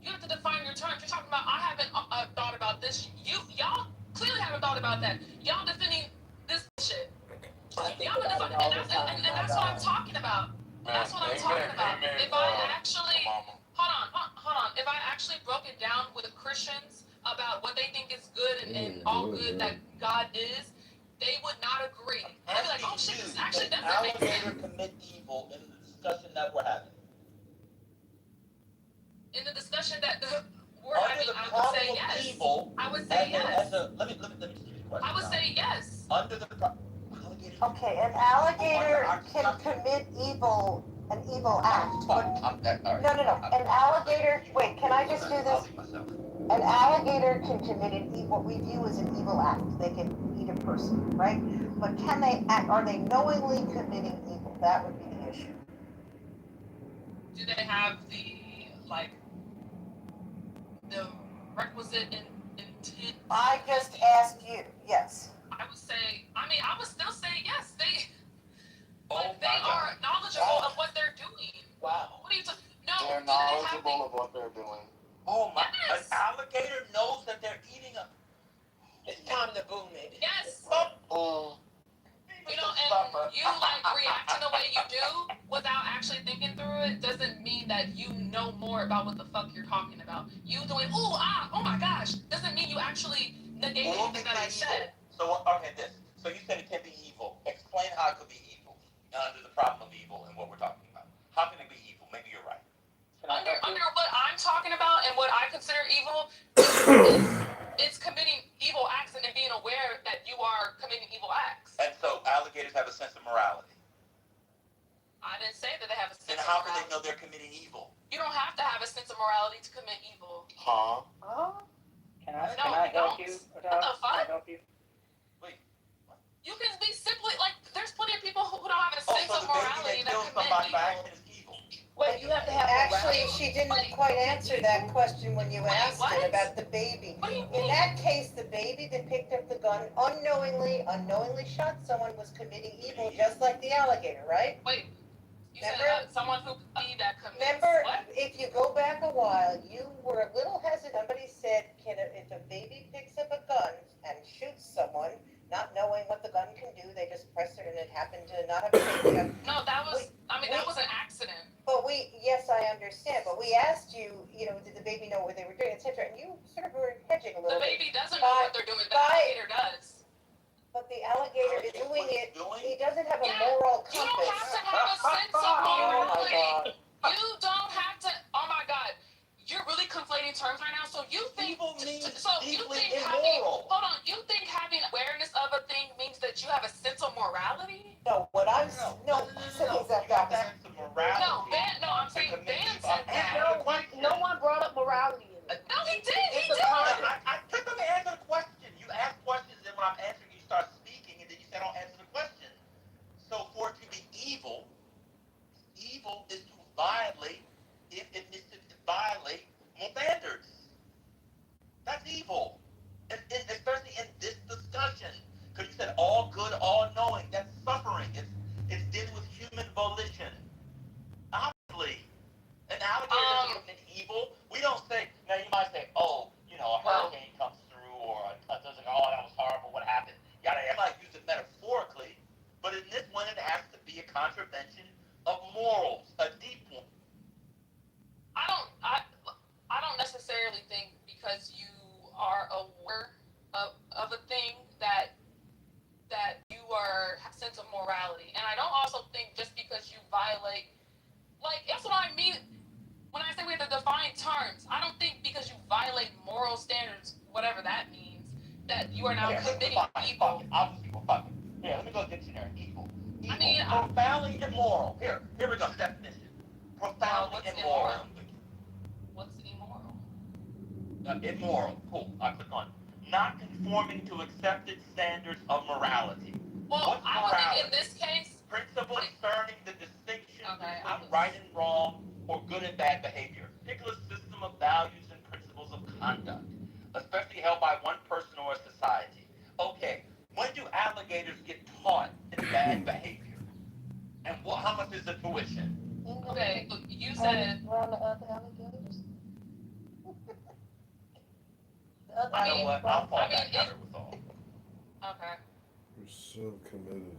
You have to define your terms. You're talking about, I haven't thought about this. Y'all clearly haven't thought about that. Y'all defending this shit. Y'all been defining, and that's what I'm talking about. That's what I'm talking about. If I actually, hold on. If I actually broke it down with Christians about what they think is good and all good that God is, they would not agree. They'd be like, oh shit, this is actually definitely makes sense. Commit evil in the discussion that we're having. in the discussion that we're Under having, the I would problem say of yes. evil, I would say yes. let me just give you a question. I would now. say yes. Under the Okay, an alligator can commit an evil act, but no. An alligator. Wait, can I just do this? An alligator can commit what we view as an evil act. They can eat a person, right? But can they act? Are they knowingly committing evil? That would be the issue. Do they have the requisite intent? I just asked you. Yes. I would say. I would still say yes. They Oh they are knowledgeable of what they're doing. Wow. What are you talking? No. They're knowledgeable of what they're doing. Oh my! Yes. An alligator knows that they're eating a. It's time to boom it. Yes. Mm. You know, and you react in the way you do without actually thinking through it doesn't mean that you know more about what the fuck you're talking about. You doing oh my gosh doesn't mean you actually negate anything that I said. So okay, this. So you said it can be evil. Explain how it could be evil under the problem of evil and what we're talking about. How can it be evil? Maybe you're right. Under what I'm talking about and what I consider evil it's committing evil acts and being aware that you are committing evil acts. And so alligators have a sense of morality. I didn't say that they have a sense Then of how morality. can they know they're committing evil? You don't have to have a sense of morality to commit evil. Huh? Can I No, help don't. you? What the fuck? Can I help you? Wait. You can be simply there's plenty of people who don't have a sense so of the baby morality that that kills commit somebody evil. by accident is evil. Wait, you have to have Actually, she didn't quite answer that question when you asked it about the baby. What do you In mean? that case, the baby that picked up the gun unknowingly shot someone was committing evil, just like the alligator, right? Wait, you Remember? said someone who that commits Remember, what? if you go back a while, you were a little hesitant. Somebody said, if a baby picks up a gun and shoots someone, not knowing what the gun can do, they just press it and it happened to not have a safety gun. No, that was that was an accident. But yes, I understand, but we asked you, did the baby know what they were doing, etc., and you sort of were hedging a The little bit. baby doesn't know what they're doing. The alligator does. But the alligator is doing it, he doesn't have a Yeah, moral You compass. don't have to have a sense of morality. You don't have to. Oh my God, you're really conflating terms right now. So you think Evil means you deeply think immoral. hold on. You think having awareness of a thing means that you have a sense of morality? No, what I'm No. exact You have to opposite. have some morality. I'm saying Ben said that. No one brought up morality in it. No, he did. He It's a did. concept. I took them to answer the question. You ask questions, and when I'm answering, you start speaking, and then you say, "Don't answer the question." So for it to be evil is to violate. If it is to violate moral standards, that's evil. Especially in this discussion, because you said all good, all knowing. That's suffering. It's dealing with human volition. Obviously, an alligator doesn't commit evil. We don't say. Now you might say, "Oh, a hurricane comes through, or that was horrible. What happened?" I might use it metaphorically, but in this one, it has to be a contravention of morals, a deep one. I don't necessarily think because you are aware of a thing that you are have a sense of morality, and I don't also think just because you violate that's what I mean when I say we have to define terms. I don't think because you violate moral standards, whatever that means, that you are now committing evil. Fuck it. Here, let me go dictionary. Evil. Profoundly immoral. Here we go. Definition. Profoundly immoral. What's immoral? Immoral. Cool. I click on. Not conforming to accepted standards of morality. Well, What's I would morality? think in this case. Principle concerning the distinction between right and wrong or good and bad behavior. Particular system of values and principles of conduct, especially held by one person or a society. Okay, when do alligators get taught bad behavior? And how much is the tuition? Okay, you said. Around the other alligators? You know what? I'll fall back cover with all. Okay. You're so committed.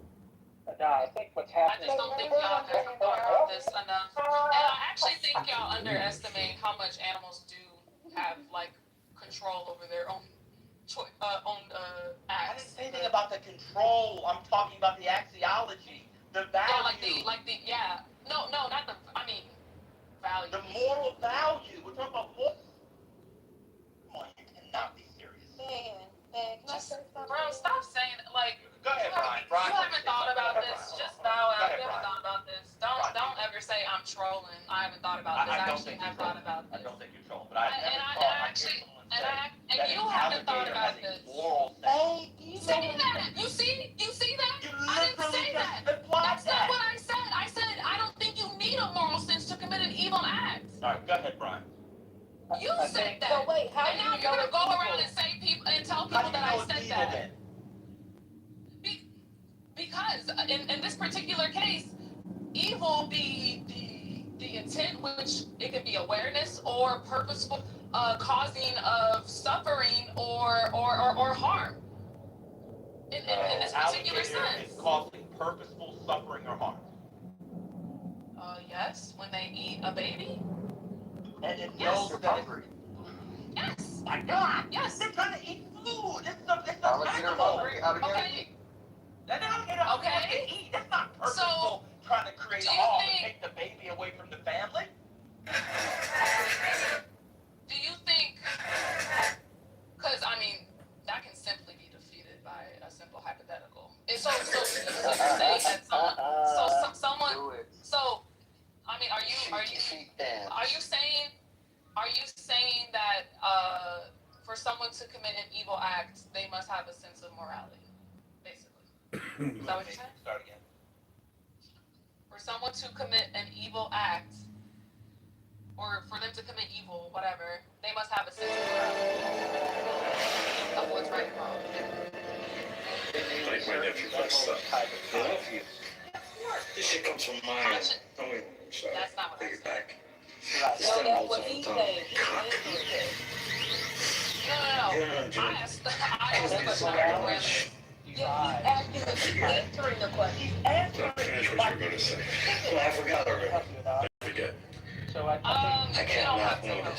I think what's happening. I just don't think y'all have thought about this enough. And I actually think y'all underestimate how much animals do have control over their own acts. I didn't say anything about the control. I'm talking about the axiology, the value. No, not the. I mean, value. The moral value. We're talking about moral. Come on, you cannot be serious. Bro, stop saying like. Go ahead, Brian. You haven't thought about this just now. Go ahead, You haven't Brian. thought about this. Don't ever say I'm trolling. I haven't thought about this. I actually have thought about this. I don't think you're trolling, but I've never thought I hear someone say And that you an haven't thought alligator about has this. a moral sense. You see that? You see that? You I didn't literally say just that. implied That's not what I said. I said I don't think you need a moral sense to commit an evil act. All right, go ahead, Brian. You said that. So wait, how and now you're gonna go around and say people and tell people that I said that. Because in this particular case, evil be the intent, which it could be awareness or purposeful causing of suffering or harm. In this particular sense. Is causing purposeful suffering or harm. Yes, when they eat a baby. And it knows that it's Yes. my God. Yes. They're trying to eat food. It's Alligator hungry? Okay. That alligator hungry wants to eat. That's not purposeful. Trying to create harm and take the baby away from the family. Do you think? Because I mean, that can simply be defeated by a simple hypothetical. So you say that someone. So I mean, are you saying that for someone to commit an evil act, they must have a sense of morality, basically? Is that what you're saying? Start again. For someone to commit an evil act, or for them to commit evil, whatever, they must have a sense of morality of what's right and wrong. Like my nephew, that's this shit comes from my end. Oh, wait, sorry. That's not what Take it back. No, that's what he's saying. No. I asked the question. Yeah, he's answering the question. He's answering the question. Finish what you were going to say. Well, I forgot already. I forget. So I you don't have to. I don't know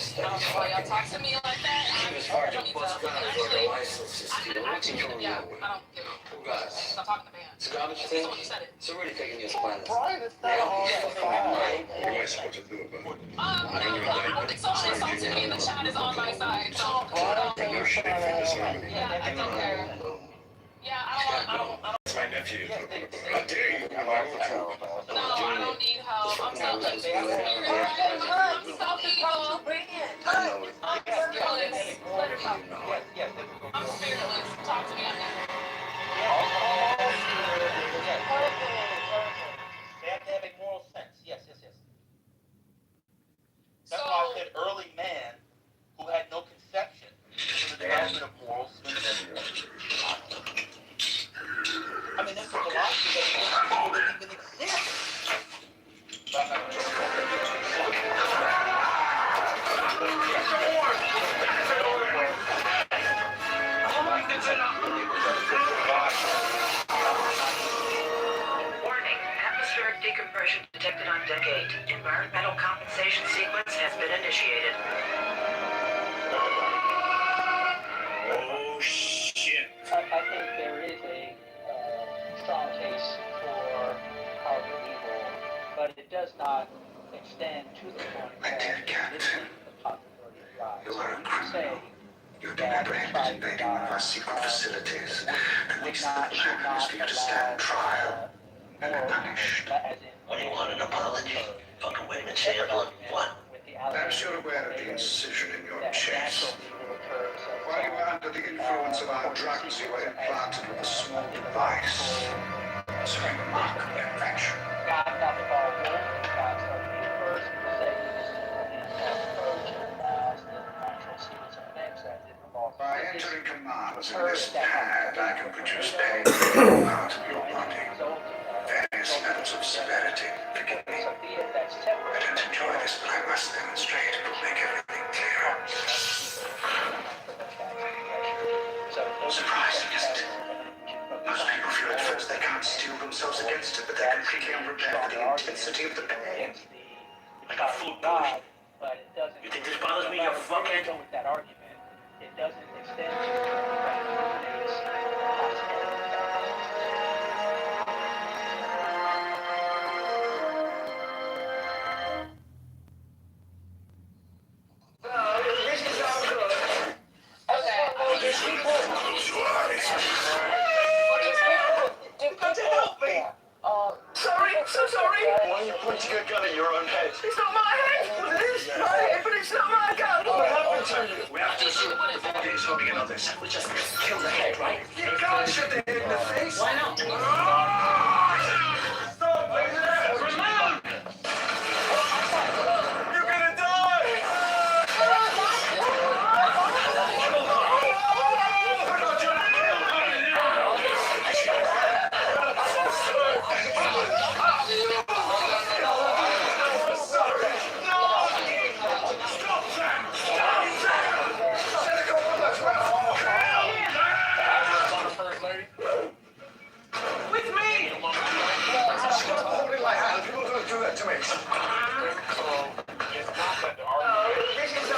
why y'all talk to me like that. It was hard to bust guns on their licenses. I don't give a Guys, I'm talking to Ben. it's a garbage He's thing. the one who said it. It's already taking you as planned. Brian, it's not all that far. What am I supposed to do about it? I don't think someone insulted me in the chat is on my side. So, No shit for this army. yeah, I don't care. Yeah, I don't. It's my nephew. How dare you? No, I don't need help. I'm self-evil. I'm fearless. I'm fearless. Talk to me. I'm here. They have to have a moral sense. Yes. That's why I said early man who had no conception for the development of morals. I mean, this is a philosophy that didn't even exist. But I'm not going Warning, atmospheric decompression detected on deck 8. Environmental compensation sequence has been initiated. Oh, shit. I think there is a strong case for powerful evil, but it does not extend to the point My dear cat, the possibility of God. you are a You can say criminal. You've been apprehended invading one of our secret facilities. The least that will happen is for you to stand trial and be punished. What do you want, an apology? Fucking wait and say what? Perhaps you're aware of the incision in your chest. While you were under the influence of our drugs, you were implanted with a small device. It's a remarkable invention. God got the ball rolling. God started the universe, Mercedes, and Trojan, the natural sequence of things that did involve. By entering commands in this pad, I can produce pain in part of your body. Various levels of severity. Forgive me. I don't enjoy this, but I must demonstrate. It will make everything clear. Surprising, isn't it? Most people feel at first they can't steel themselves against it, but they're completely unprepared for the intensity of the pain. I got food poison. But it doesn't. You think this bothers me, you fuckhead? Go with that argument. It doesn't extend to eliminates the possibility. help me. Sorry, so sorry. Why are you pointing a gun at your own head? It's not my head. Well, it is my head, but it's not my gun. What happened to you? We have to assume the body is holding another. We just kill the head, right? You can't shoot the head in the face. Why not? Stop! Ramon! You're gonna die! With me! Stop holding my hand. People don't do that to me. So it's not that the argument This is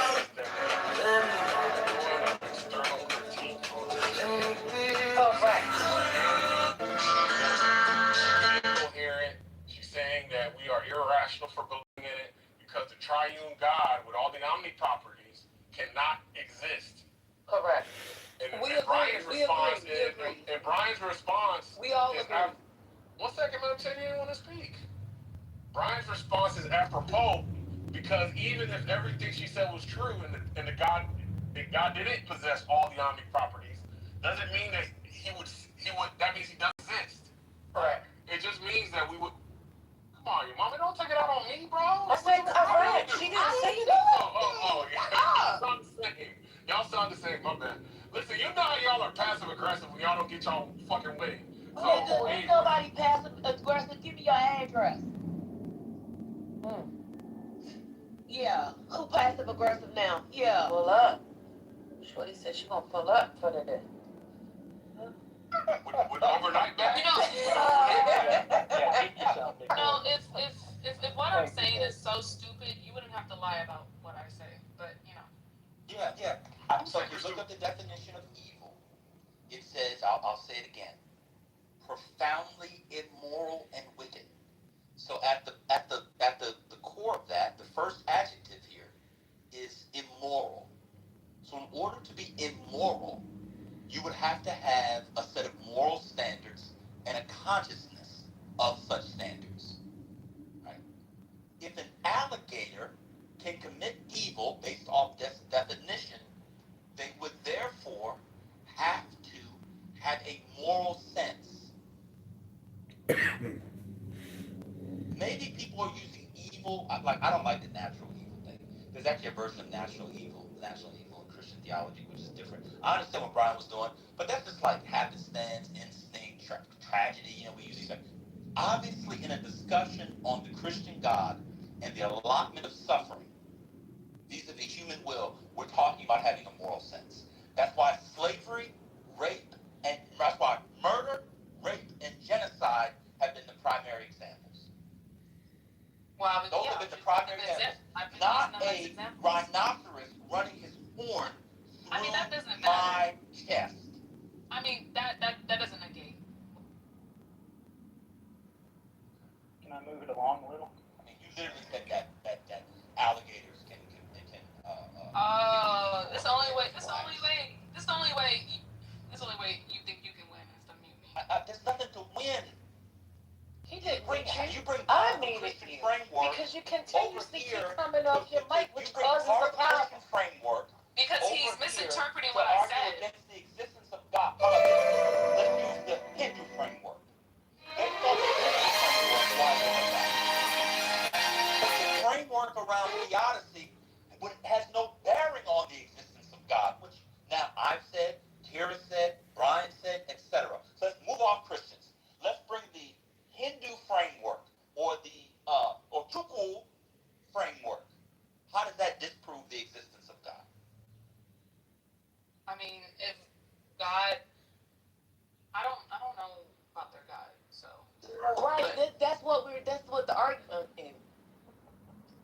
external critique on coherent. She's saying that we are irrational for believing in it because the triune God with all the omni properties cannot exist. correct. And Brian's response is, and Brian's response We all is agree. 1 second, man, I'm telling you, want to speak. Brian's response is apropos because even if everything she said was true and God didn't possess all the omni properties, doesn't mean that he would that means he doesn't exist. Correct. It just means that we would. Come on, your mama, don't take it out on me, bro. I said correct. She didn't say it. Yeah. Y'all sound the same. Y'all sound the same, my bad. Listen, you know how y'all are passive aggressive when y'all don't get y'all fucking way. So, Ain't nobody passive aggressive. Give me your address. Yeah. Who passive aggressive now? Yeah. Pull up. Shorty said she gonna pull up for the day. with overnight bag? No, if what I'm saying is so stupid, you wouldn't have to lie about what I say. But Yeah. So if you look up the definition of evil, it says, I'll say it again, profoundly immoral and wicked. So at the core of that, the first adjective here is immoral. So in order to be immoral, you would have to have a set of moral standards and a consciousness of such standards. Right? If an alligator can commit evil based off this definition, they would therefore have to have a moral sense. Maybe people are using evil, I don't like the natural evil thing. There's actually a version of natural evil in Christian theology, which is different. I understand what Brian was doing, but that's just like happenstance, instinct, tragedy, we use these things. Obviously, in a discussion on the Christian God and the allotment of suffering, vis-a-vis human will, we're talking about having a moral sense. That's why slavery, rape, and that's why murder, rape, and genocide have been the primary examples. Those have been the primary examples. Not a rhinoceros running his horn through that doesn't my chest. I mean that doesn't negate. Can I move it along a little? I mean, you literally said that alligators can This only way you think you can win is to mute me. There's nothing to win. He didn't You bring I part of the needed Christian you framework because you continuously over here. keep coming off your mic, which You bring causes part a of the Christian problem. framework Because he's over here misinterpreting to what I argue said. against the existence of God. How about this? Let's use the Hindu framework. They thought the Hindu framework was God. But the framework around theodicy has no bearing on the existence of God, which now I've said, Tira said, Brian said, etc. So let's move off Christians. Let's bring the Hindu framework or the Tukul framework. How does that disprove the existence of God? I mean, if God, I don't know about their God, so. Right. That's what the argument is.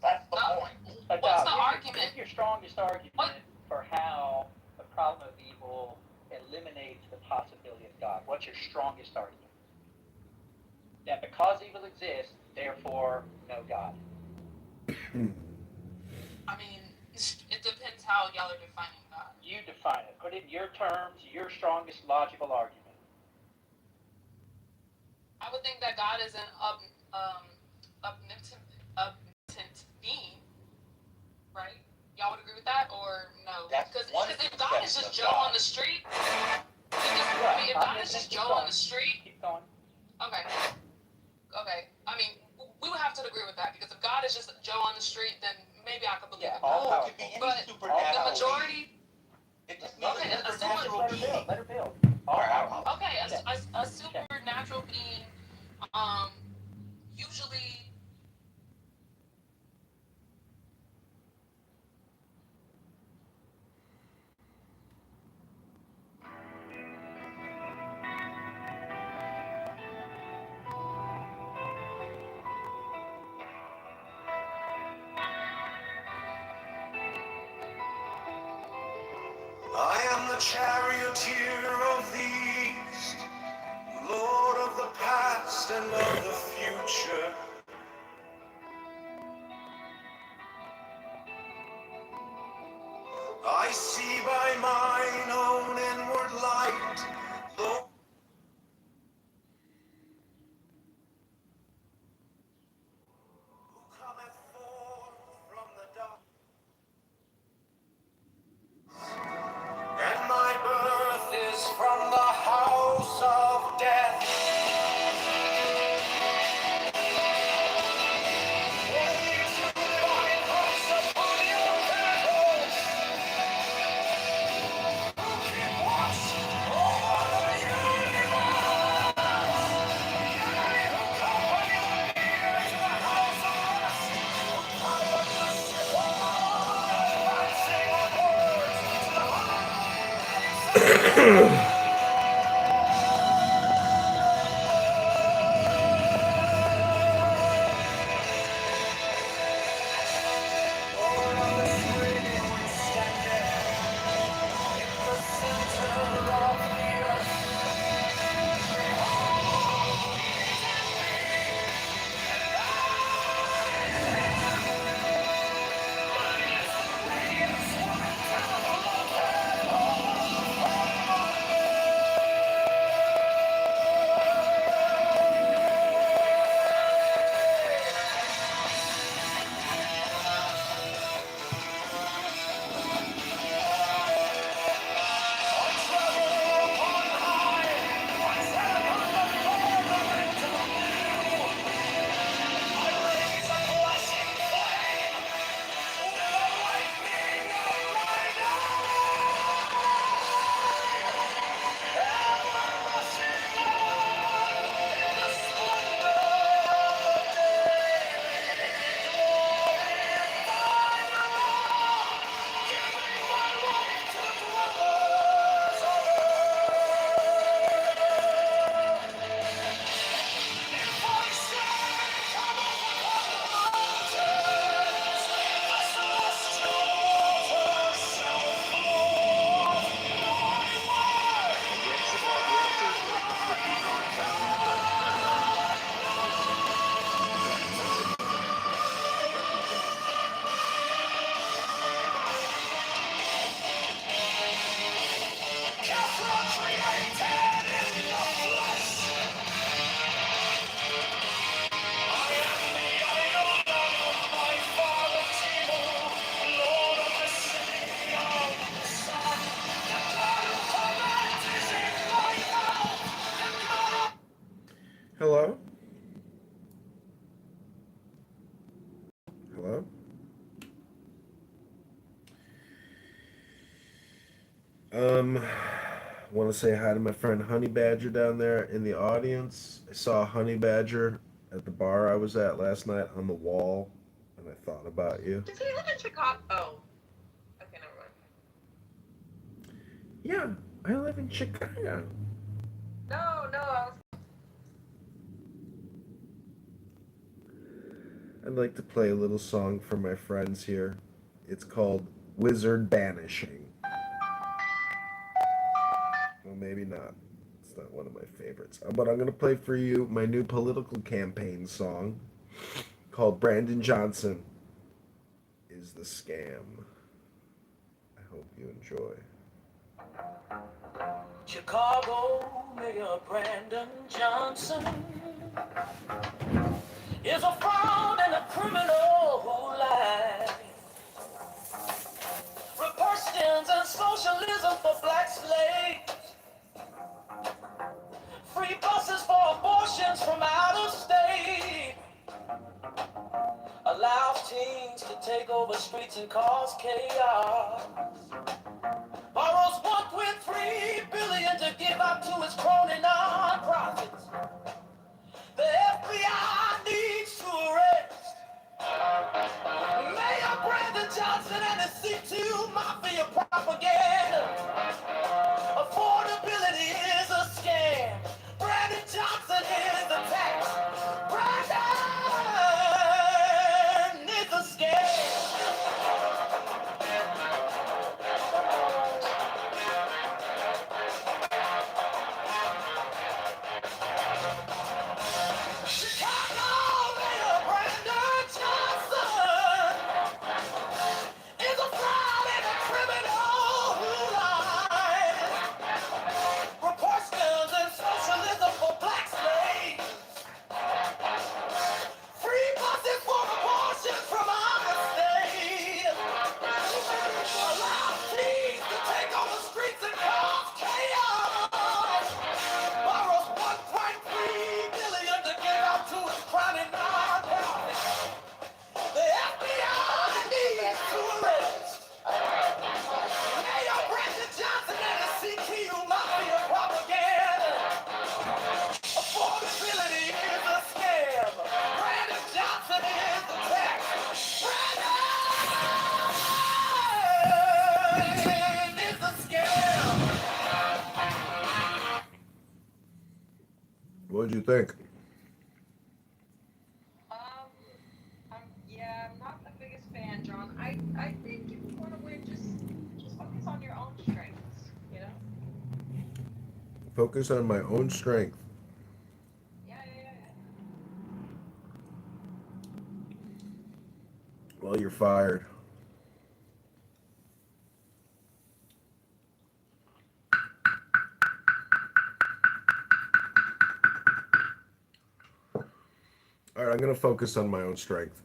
That's the point. What's the argument? What's your strongest argument for how the problem of evil eliminates the possibility of God? What's your strongest argument? That because evil exists, therefore no God. I mean, it depends how y'all are defining God. You define it. Put it in your terms, your strongest logical argument. I would think that God is an omnipotent being, right? Y'all would agree with that, or no? Because if God is just Joe on the street, if God is just Joe on the street, keep going. Okay. I mean, we would have to agree with that, because if God is just Joe on the street, then maybe I could believe it. No, it could be any But supernatural the majority. It just means Okay, a supernatural being. Let her build. Okay, a supernatural being, usually. I am the charioteer of the east, Lord of the past and of the future. I see by mine own inward light, though who cometh forth from the dark. And my birth is from the house of death. Hello? Hello? Want to say hi to my friend Honey Badger down there in the audience. I saw Honey Badger at the bar I was at last night on the wall, and I thought about you. Does he live in Chicago? Oh. Okay, never mind. Yeah, I live in Chicago. No, I was. I'd like to play a little song for my friends here. It's called Wizard Banishing. Well, maybe not. It's not one of my favorites. But I'm going to play for you my new political campaign song called Brandon Johnson is the Scam. I hope you enjoy. Chicago Mayor Brandon Johnson is a fraud and a criminal who lied. Republicans and socialism for black slaves. Free buses for abortions from out of state. Allows teens to take over streets and cause chaos. Borrows $1.3 billion to give out to its crony non-profits. The FBI needs to arrest Mayor Brandon Johnson and his C2 Mafia propaganda. Affordability is a scam. Brandon Johnson is the tax. Brandon is a scam. Chicago Mayor Brandon Johnson is a fraud and a criminal who lies. Proportions and socialism for black slaves. Free buses for abortions from out of state. Allow teens to take over streets and cause chaos. Borrows $1.3 billion to give out to its crony non-profits. The FBI needs to arrest Mayor Brandon Johnson and his CTU Mafia propaganda. Affordability is a scam. Brandon Johnson is the tax. Brandon is a scam. What'd you think? Yeah, I'm not the biggest fan, John. I think if you want to win, just focus on your own strengths, you know? Focus on my own strength. Yeah. Well, you're fired. All right, I'm going to focus on my own strength.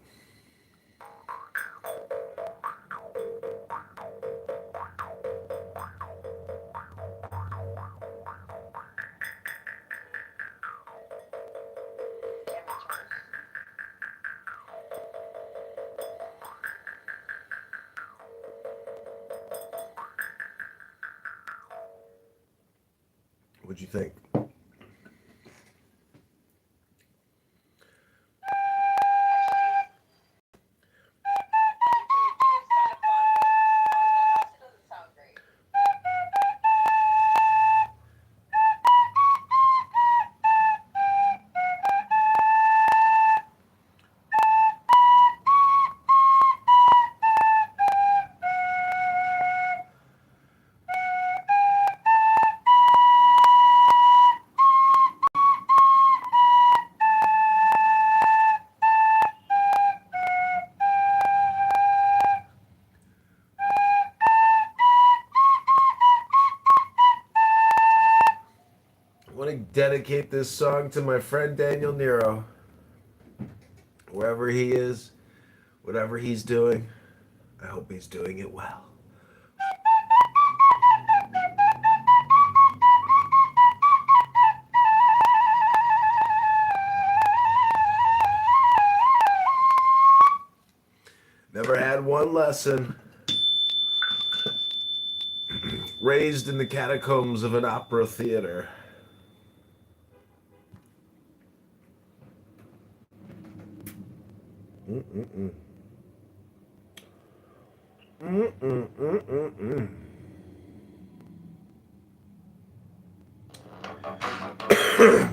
What'd you think? I want to dedicate this song to my friend Daniel Nero. Wherever he is, whatever he's doing, I hope he's doing it well. Never had one lesson. Raised in the catacombs of an opera theater.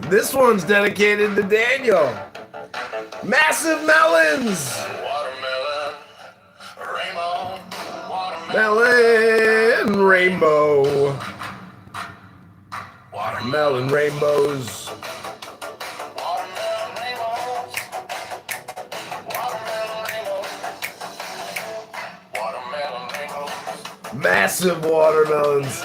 This one's dedicated to Daniel. Massive melons. Melon rainbow. Watermelon rainbows. Massive watermelons.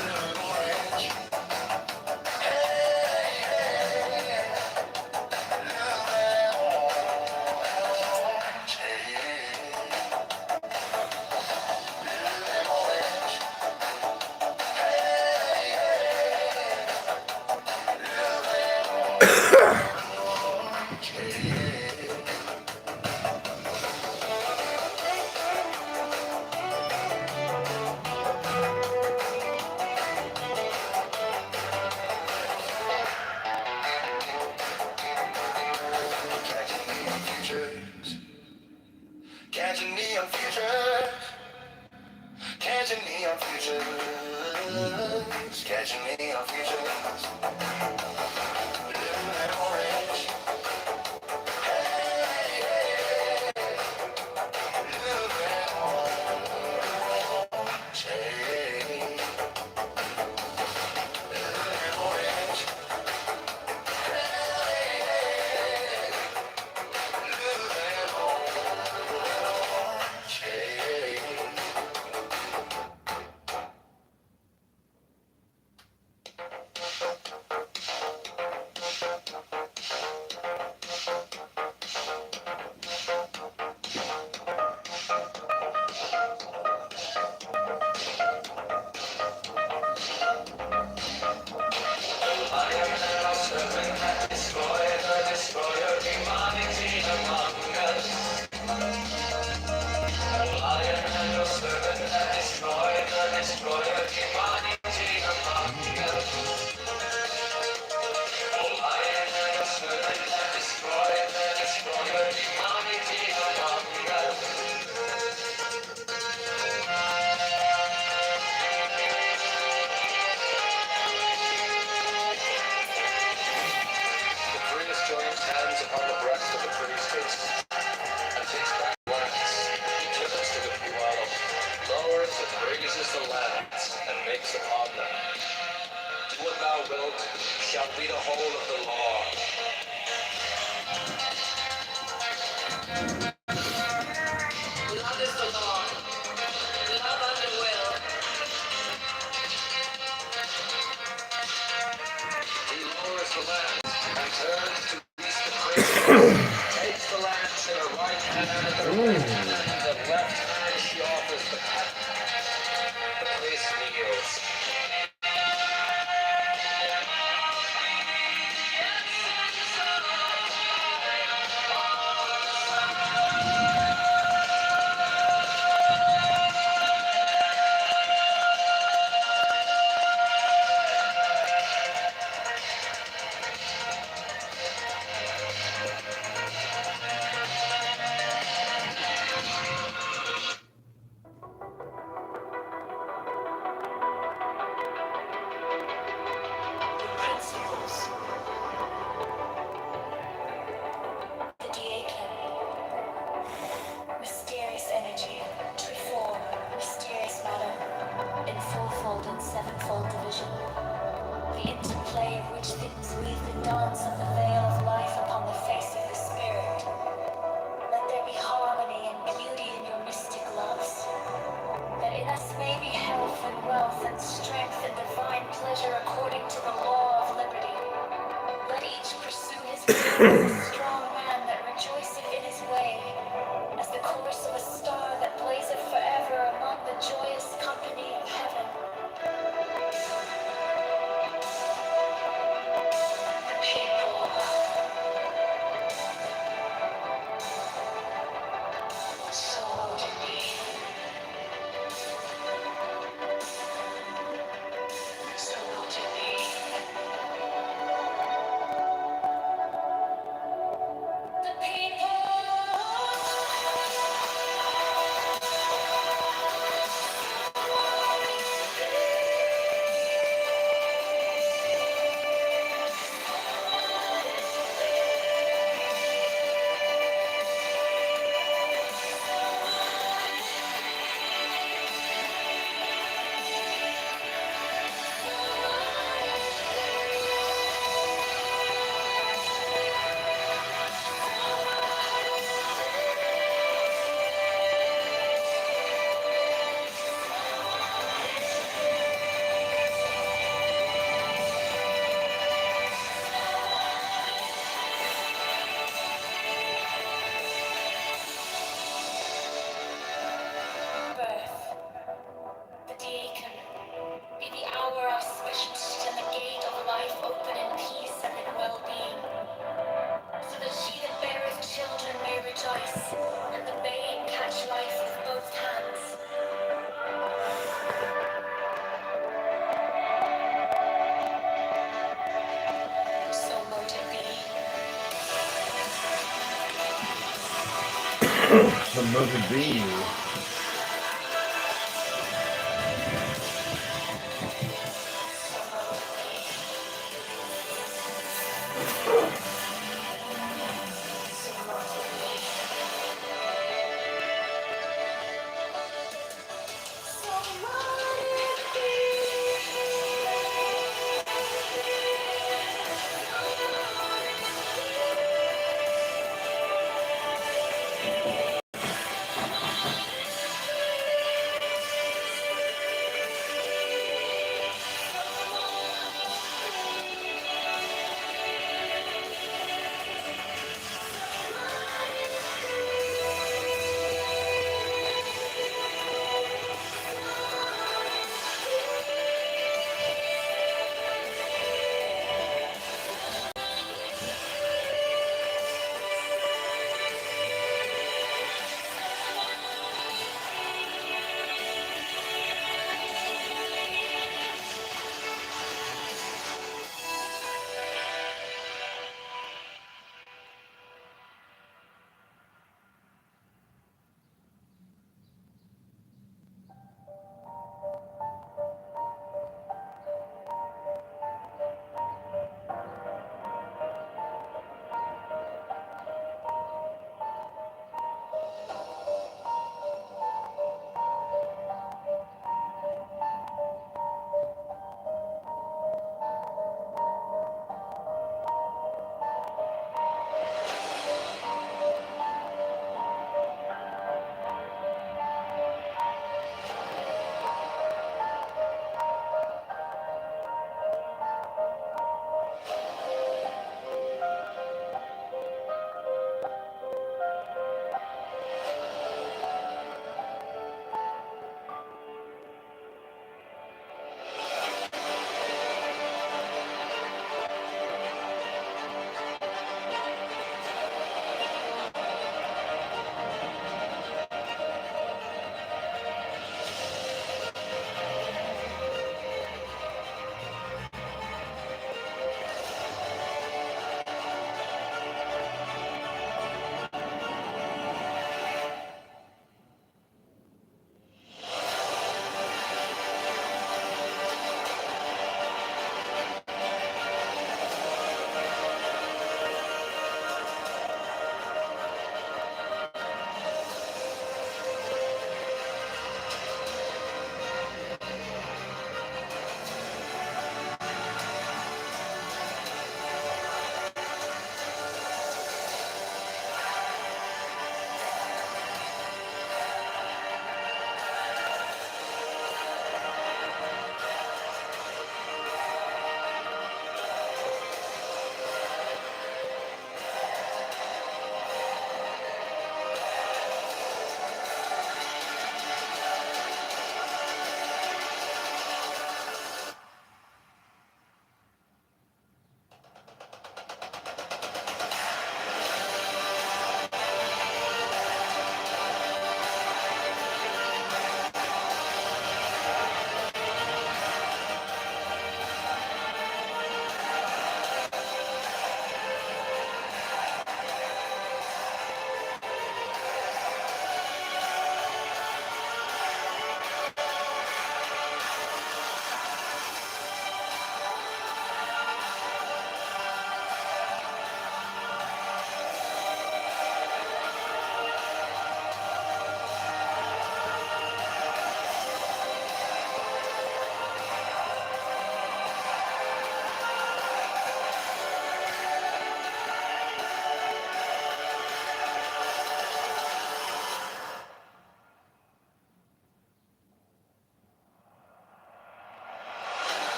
Catching me on future lines. Living that orange. Hey, hey, live that orange. Hey, live that orange. Hey, hey, live that orange. Hey. Hands upon the breast of the priestess, and takes back lance, turns to the Piwalo, lowers and raises the lance, and makes upon them. Do what thou wilt, shall be the whole of the law. Love is the law. Love and the will. He lowers the lance, and turns to east the priestess, takes the lance in her right hand, and the left hand she offers the cut. The priest kneels. Principles. The Diakin. Mysterious energy. Triform. Mysterious matter. In fourfold and sevenfold division. The interplay of which things weave the dance of the veil of life upon the face of the spirit. Let there be harmony and beauty in your mystic loves. That in us may be health and wealth and strength and divine pleasure according to the law of liberty. Let each pursue his way as a strong man that rejoiceth in his way, as the course of a star that blazeth forever among the joyous company of heaven. The people. So to be. So to be. The people. Birth. The Deacon. Be the hour auspicious and the gate of life open in peace and in well-being, so that she that beareth children may rejoice, and the babe catch life with both hands. So mote it be. So mote it be.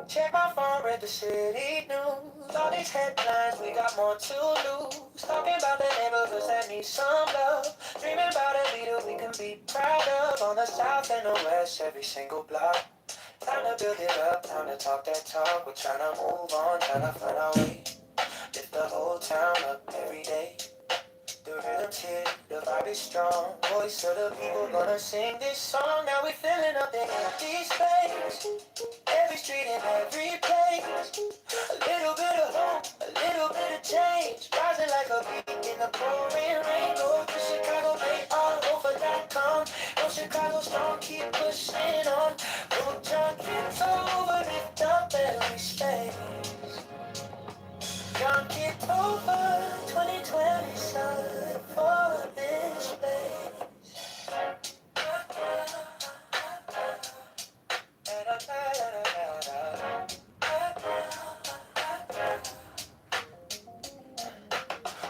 Check my phone, read the city news. All these headlines, we got more to lose. Talking about the neighborhoods that need some love. Dreaming about a leader we can be proud of. On the south and the west, every single block. Time to build it up, time to talk that talk. We're trying to move on, trying to find our way. Lift the whole town up every day. The rhythm's here, the vibe is strong. Voice of the people gonna sing this song. Now we filling up the empty space. Every street and every place. A little bit of hope, a little bit of change. Rising like a peak in the pouring rain. Go to Chicago, play all over that come. Go Chicago strong, keep pushing on. Go John Kitover, lift up every space. John Kitover, 2020 sun for this place.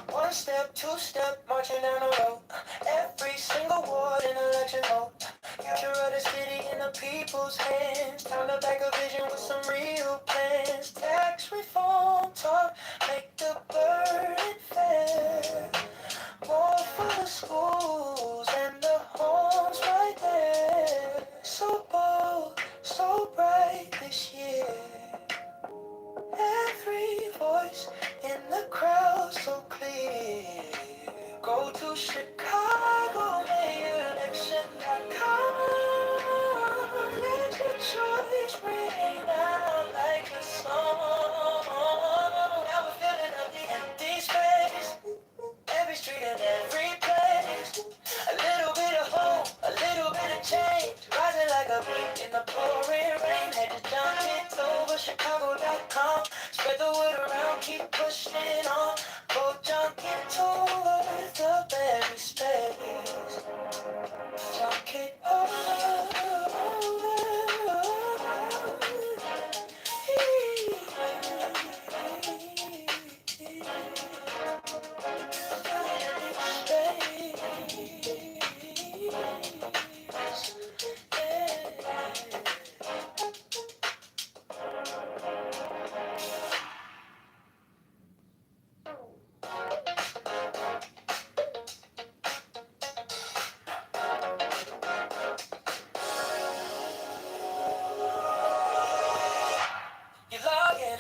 One step, two step, marching down the road. Every single ward in election vote. Future of the city in the people's hands. Time to back a vision with some real plans. Tax reform talk, make the burden fair. More for the schools and the homes right there. So bold, so bright this year. Every voice in the crowd so clear. Go to Chicago, mayorelection.com. Let your choice ring out like a song. Now we're filling up the empty space. Every street and every place. A little bit of hope, a little bit of change. Rising like a peak in the pouring rain. Head to John Kitover, Chicago.com. Spread the word around, keep pushing on. Go John Kitover, lift up every space. John Kitover. You log in,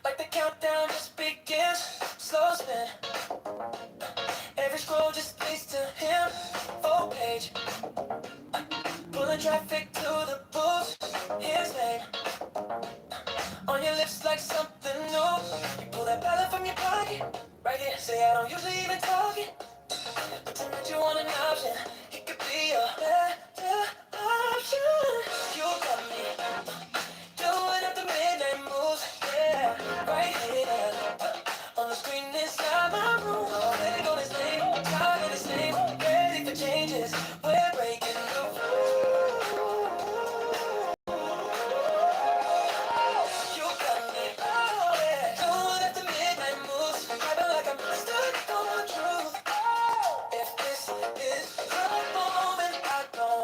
like the countdown just begins. Slow spin, every scroll just leads to him. Full page, pulling traffic to the booth. His name on your lips like something new. You pull that ballot from your pocket, right here. Say I don't usually even talk it, but tonight you want an option. It could be a better option. You got me doing up the midnight moves, yeah, right here. On the screen inside my room, click on his name, target his name, ready for changes. We're breaking the rules. You got me, oh yeah, doing up the midnight moves, vibing like I'm stuck on my truth. If this is the moment, I don't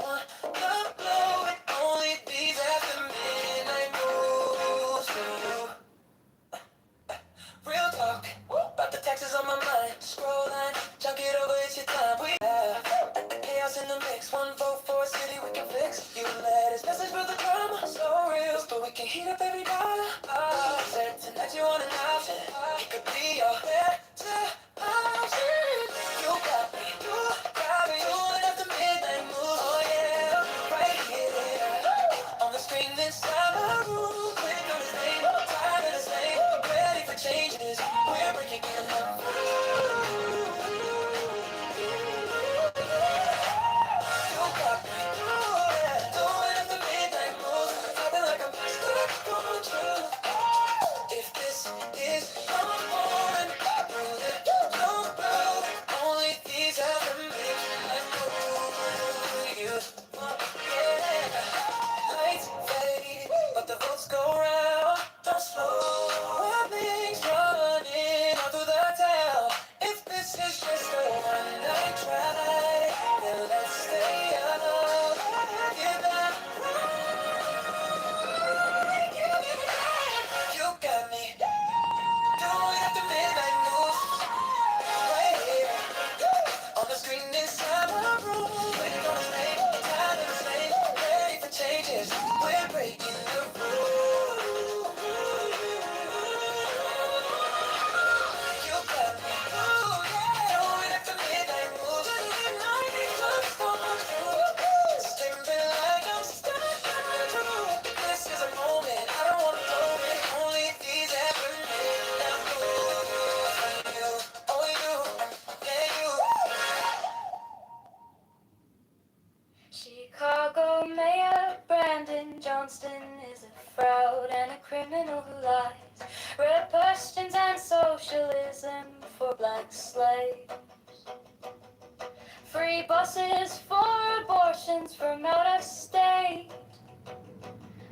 criminal who lies. Red Persians and socialism for black slaves. Free buses for abortions from out of state.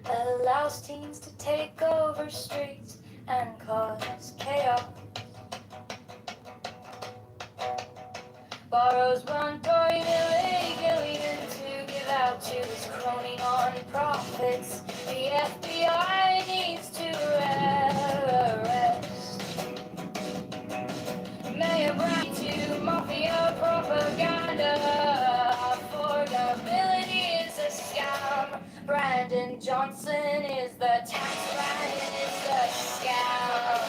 Allows teens to take over streets and cause chaos. Borrows $1 billion to give out to his crony non-profits. The FBI needs to arrest Mayor Brown to mafia propaganda. Affordability is a scam. Brandon Johnson is the tax man, is the scam.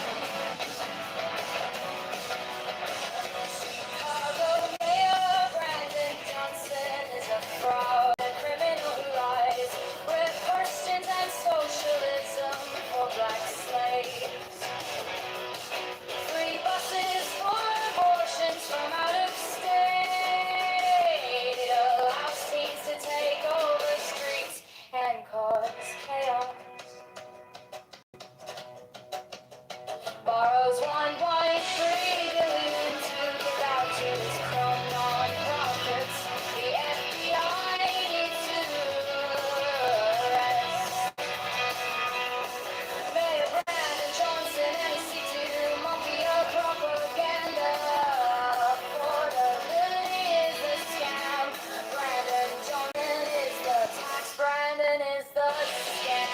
Chicago Mayor Brandon Johnson is a fraud, a criminal who lies. Red Persians and socialism for black slaves. Free buses for abortions from out of state. Allows teens to take over streets and cause chaos. Borrows $1.3 billion to give out to his crony non-profits. The FBI needs to arrest Mayor Brandon Johnson and his C2 mafia propaganda. Affordability is the scam. Brandon Johnson is the tax. Brandon is the scam.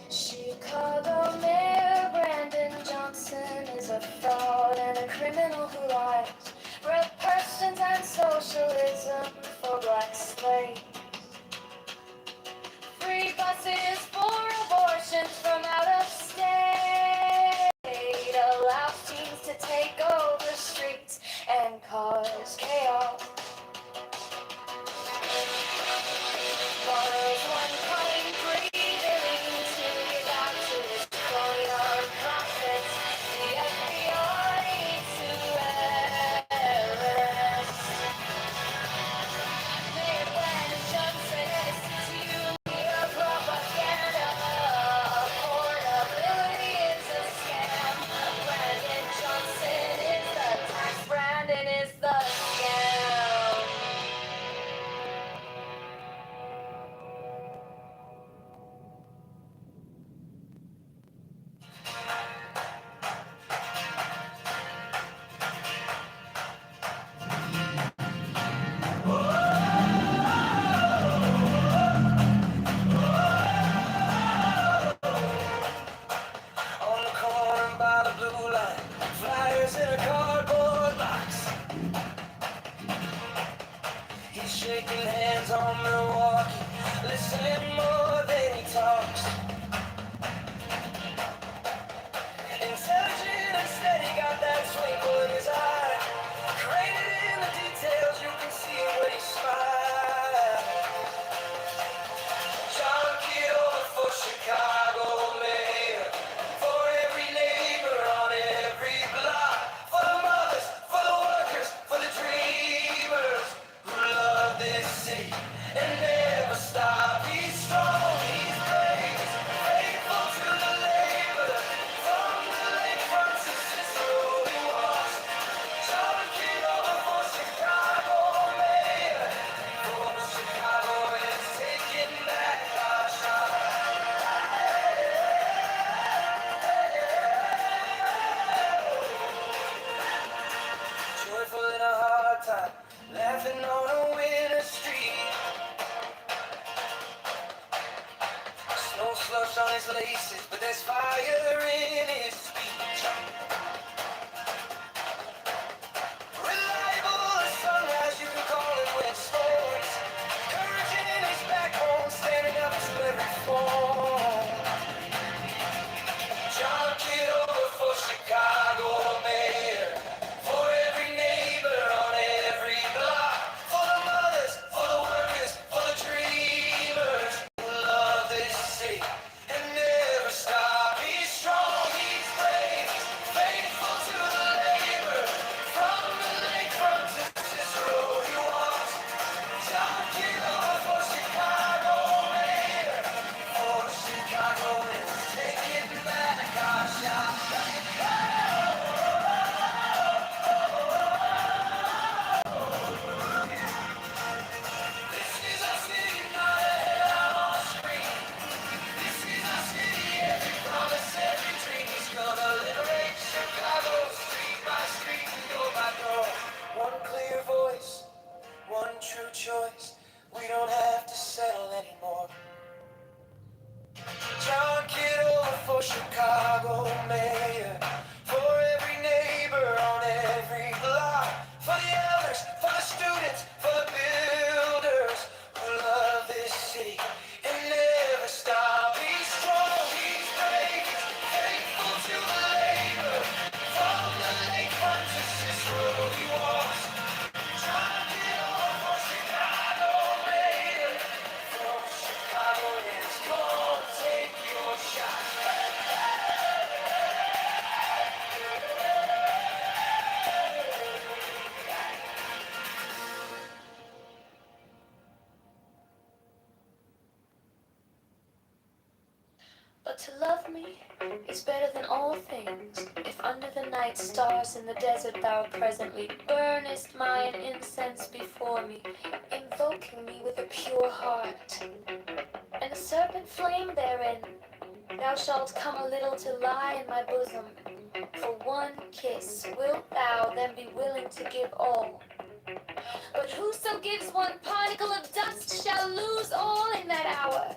Chicago Mayor Brandon Johnson is a fraud and a criminal who lies. Red persons and socialism for black slaves. Free buses for abortions from out of state. Allows teens to take over streets and cause chaos. Borrows $1.3 billion to give out to his crony non-profits. The FBI needs to arrest Mayor Brandon Johnson and his CTU media propaganda. Affordability is a scam. Brandon Johnson is the tax. Brandon is the scam. On the corner by the blue light, flyers in a cardboard box. He's shaking hands on Milwaukee, listening more than he talks. Intelligent and steady, got that twinkle in his eye. Created in the details, you can see when he smiles. John Kitover for Chicago mayor. For every neighbor on every block. For the mothers, for the workers, for the dreamers who love this city and never stop. He's strong, he's brave, he's faithful to the labor. From the lakefront to Cicero he walks. John Kitover for Chicago mayor. For Chicago is taking back our shot. Joyful in a hard time, laughing on a winter street. Snow slush on his laces, but there's fire in his speech. Reliable as sunrise, you can call it when it storms. Courage in his backbone, standing up to choice. We don't have to settle anymore. John Kitover for Chicago mayor, for every neighbor on every block, for the elders, for the students, for the builders who love this city and never stop. He's strong, he's brave, he's faithful to the labor. From the lakefront to Cicero he walks. John Kitover for Chicago mayor, for Chicagoans, come on, take your shot. But to love me is better than all things. If under the night stars in the desert thou presently burnest mine incense before me, invoking me with a pure heart, and a serpent flame therein, thou shalt come a little to lie in my bosom. For one kiss wilt thou then be willing to give all. But whoso gives one particle of dust shall lose all in that hour.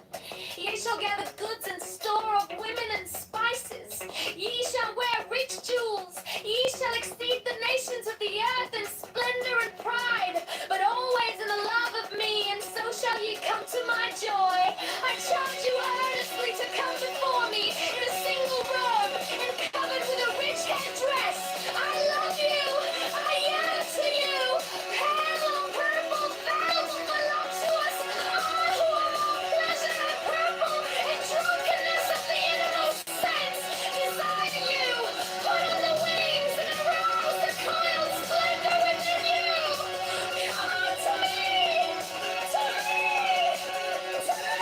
Ye shall gather goods and store of women and spices. Ye shall wear rich jewels. Ye shall exceed the nations of the earth in splendor and pride, but always in the love of me, and so shall ye come to my joy. I charge you earnestly to come before me in a single robe and covered with a rich headdress. I love you. I yearn to you. Pale purple veils belong to us all who are more pleasure and purple and drunkenness of the innermost sense. Desire you. Put on the wings and arouse the coiled splendor within you. Come on to me. To me. To me.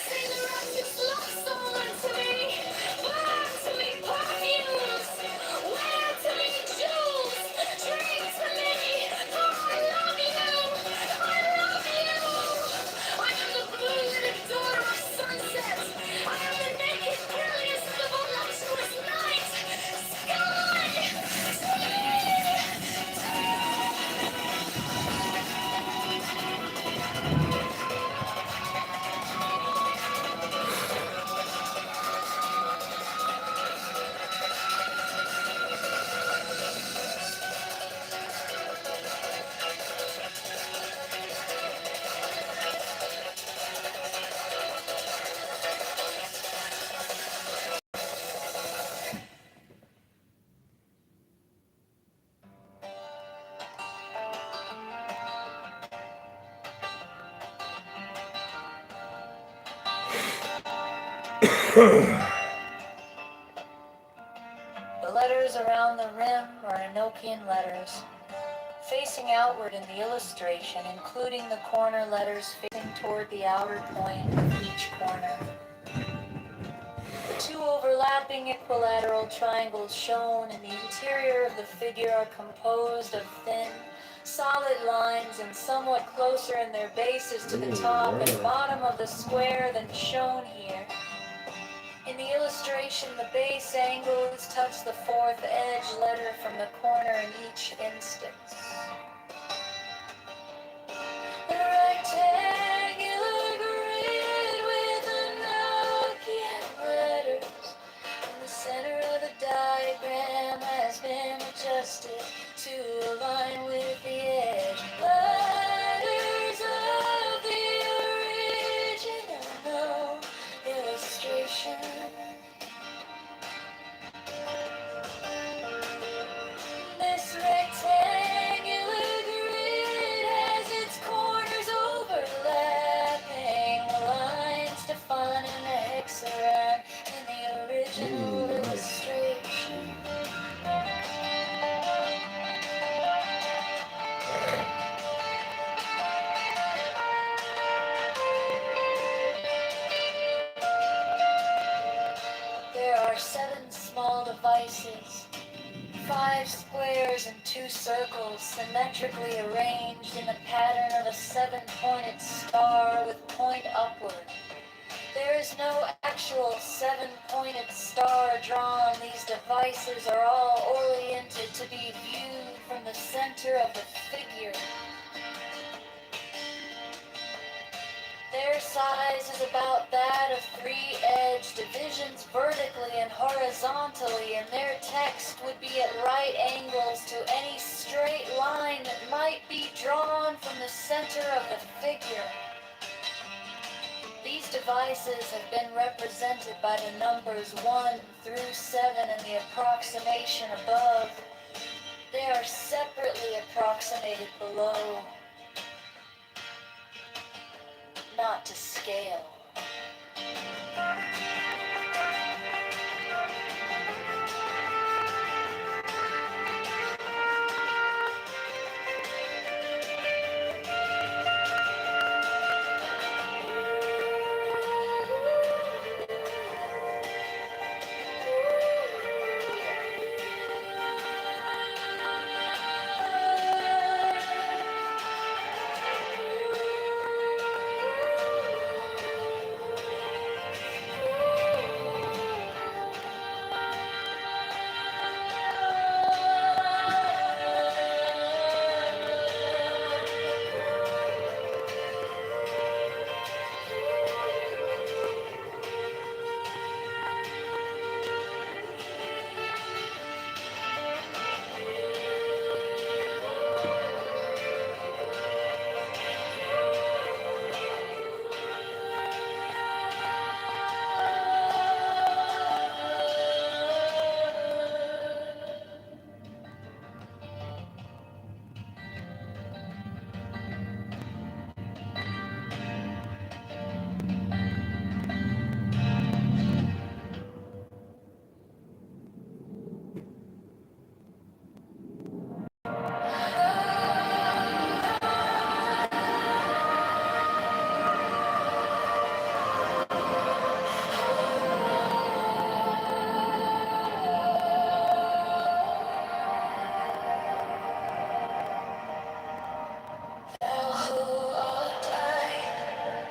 Sing the righteous love song unto me. Burn to me perfumes. Wear to me jewels. Drink to me. For I love you. I love you. I am the blue-lidded daughter of sunset. I am the naked brilliance of the voluptuous night. The letters around the rim are Enochian letters, facing outward in the illustration, including the corner letters facing toward the outer point of each corner. The two overlapping equilateral triangles shown in the interior of the figure are composed of thin, solid lines and somewhat closer in their bases to the top and bottom of the square than shown here. In the illustration, the base angles touch the fourth edge letter from the corner in each instance. The rectangular grid with Enochian letters in the center of the diagram has been adjusted to align with the edge letters of the original illustration. This rectangle circles symmetrically arranged in the pattern of a seven-pointed star with point upward. There is no actual seven-pointed star drawn. These devices are all oriented to be viewed from the center of the figure. Their size is about that of three-edged divisions vertically and horizontally, and their text would be at right angles to any straight line that might be drawn from the center of the figure. These devices have been represented by the numbers 1 through 7 in the approximation above. They are separately approximated below, not to scale.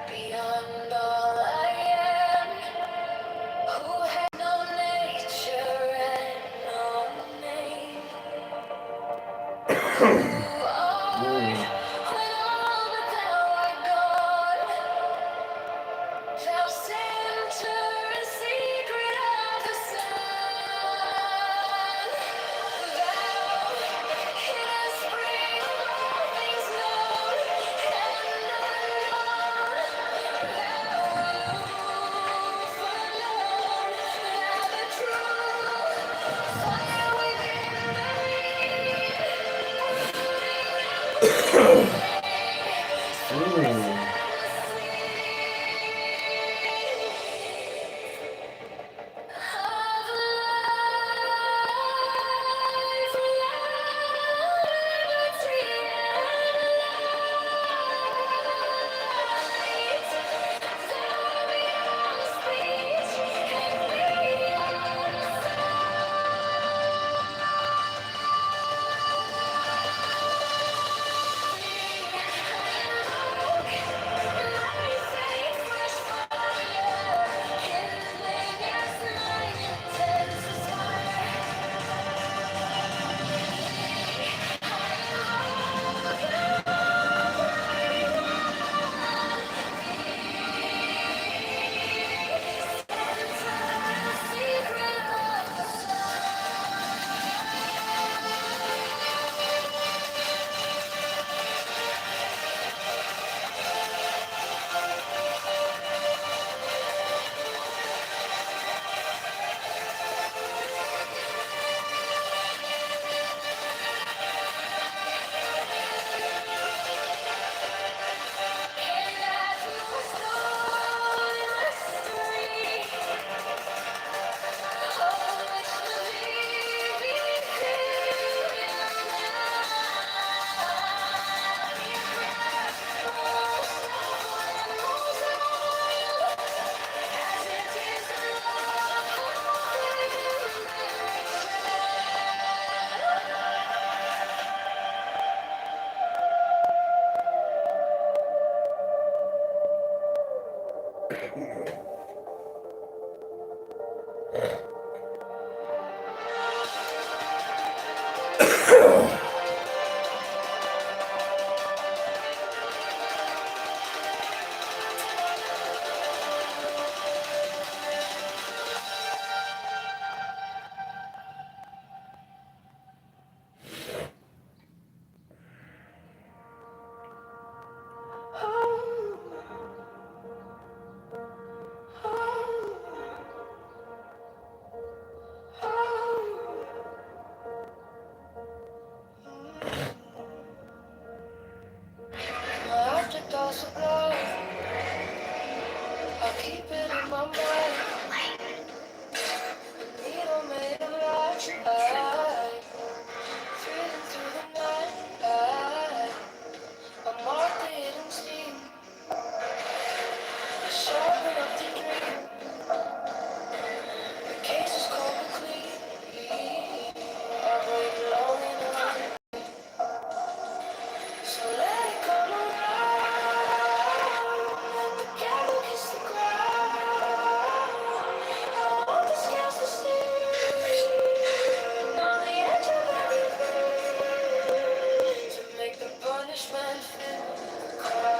Beyond all I am, who had no nature and no name, who are when all but thou art gone, thou center and secret of the sun, thou hidden spring of all things known and My object all supply, I keep it in my mind. A needle made of light, threading through the night. I mark the hidden steam, I sharpen up the dream. The case is cold and clean. I break long enough, so let it come around. The gavel kiss the ground. I want the scales to steam on the edge of everything, to make the punishment fit the crime.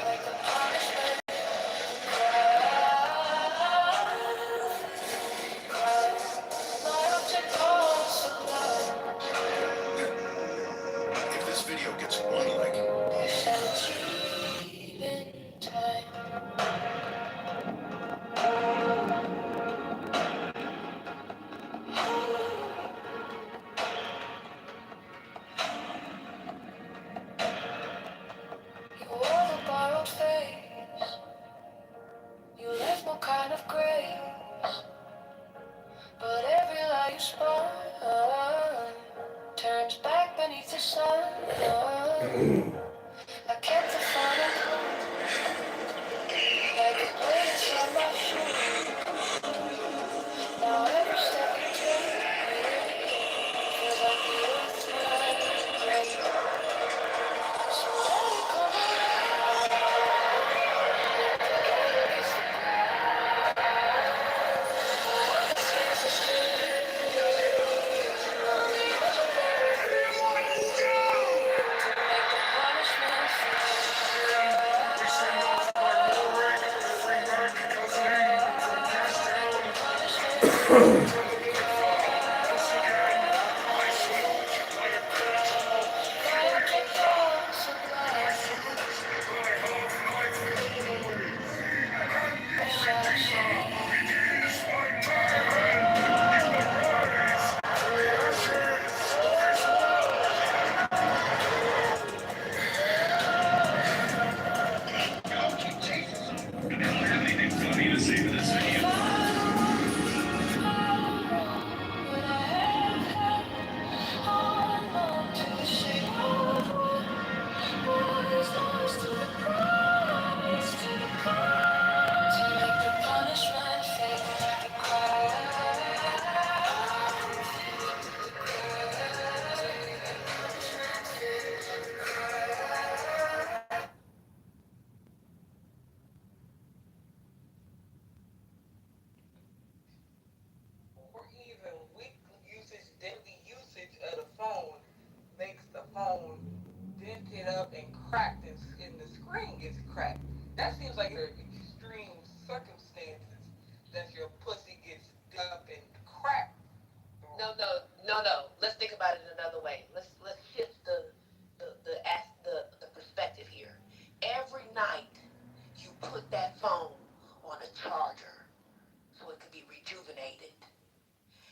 Make the punishment If this video gets one like, you wore the borrowed face, you left no kind of grace, but every lie you spun turns back beneath the sun. I kept the final clue, like a blade inside my shoe. Now every step you take feels like the earth might break. So let it come Or even weekly usage, daily usage of the phone makes the phone dented up and cracked, and the screen gets cracked. That seems like there are extreme circumstances that your pussy gets up and cracked. No. Let's think about it another way. Let's shift the perspective here. Every night you put that phone on a charger so it could be rejuvenated.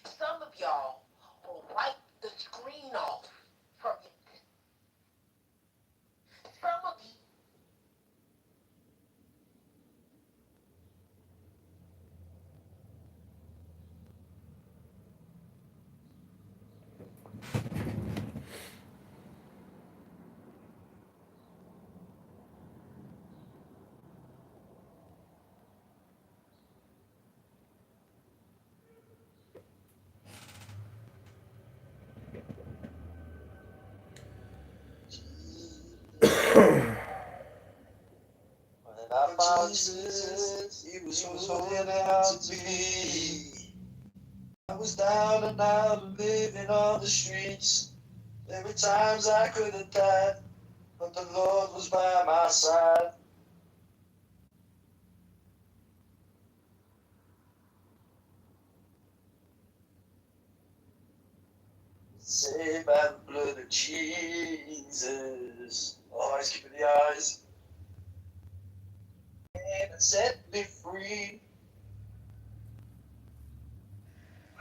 Some of y'all will wipe the screen off from it. Some of you. Jesus, he was holding out to me. I was down and out and living on the streets. There were times I could have died, but the Lord was by my side. Saved by the blood of Jesus. Always keeping the eyes. And it set me free.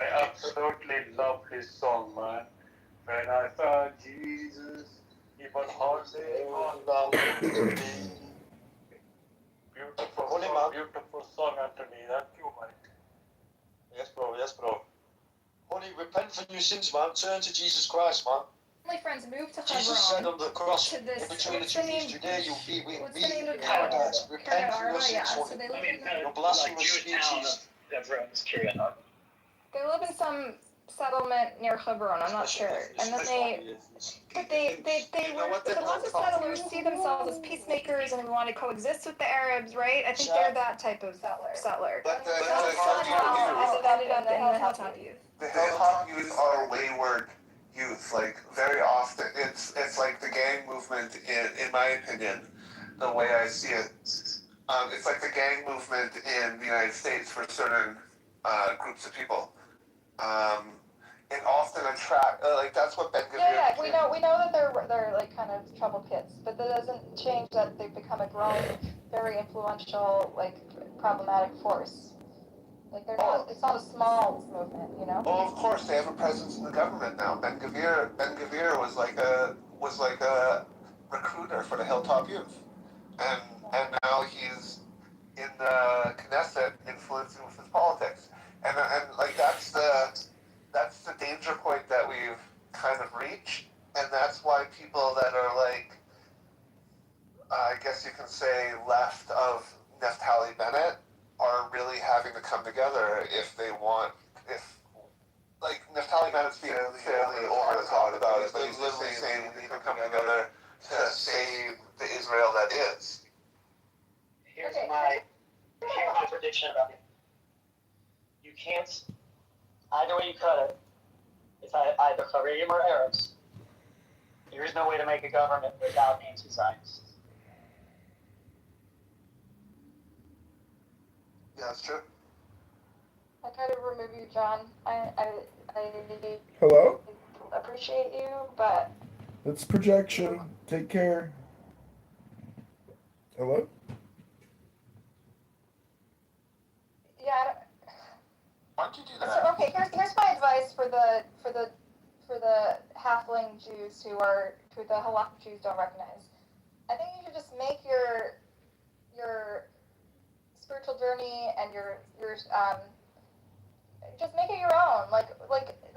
I absolutely love this song, man. When I found Jesus, he was holding on to me. Beautiful song, Anthony. Thank you, Mike. Yes, bro. Yes, bro. Honey, repent from your sins, man. Turn to Jesus Christ, man. My friends moved to Jesus said Hebron on the cross, to this. in between the What's two the name? thieves today, you'll be with What's me the name of in the paradise. Repent from your yeah. sins, So honey. they live in You're blasphemous species. they live in some settlement near Hebron. I'm not sure. And then but lots of settlers see themselves as peacemakers and want to coexist with the Arabs, right? I think they're that type of settler. But the Ended up in the Hilltop Youth. The hilltop youth are wayward youth. Like very often, it's like the gang movement. In my opinion, the way I see it, it's like the gang movement in the United States for certain groups of people. It often attract like that's what Ben Gavir. Yeah, we know that they're like kind of trouble kids, but that doesn't change that they've become a growing, very influential, like problematic force. Like they're not. It's not a small movement, you know. Well, of course, they have a presence in the government now. Ben Gavir was like a recruiter for the Hilltop Youth, and now he's in the Knesset influencing with his politics, and like that's the danger point that we've kind of reached, and that's why people that are like, I guess you can say, left of Naftali Bennett are really having to come together if they want, like Naftali Bennett's being fairly over the top about it, but he's literally saying we need to come together to save the Israel that is. Here's my prediction about it. You can't, either way you cut it, it's either Haredim or Arabs. There is no way to make a government without anti-Zionists. Yeah, that's true. I try to remove you, John. I Hello? appreciate you, but It's projection. Take care. Hello? yeah. Why'd you do So, that? okay, here's my advice for the halfling Jews who the halakhic Jews don't recognize. I think you should just make your spiritual journey and your just make it your own. Like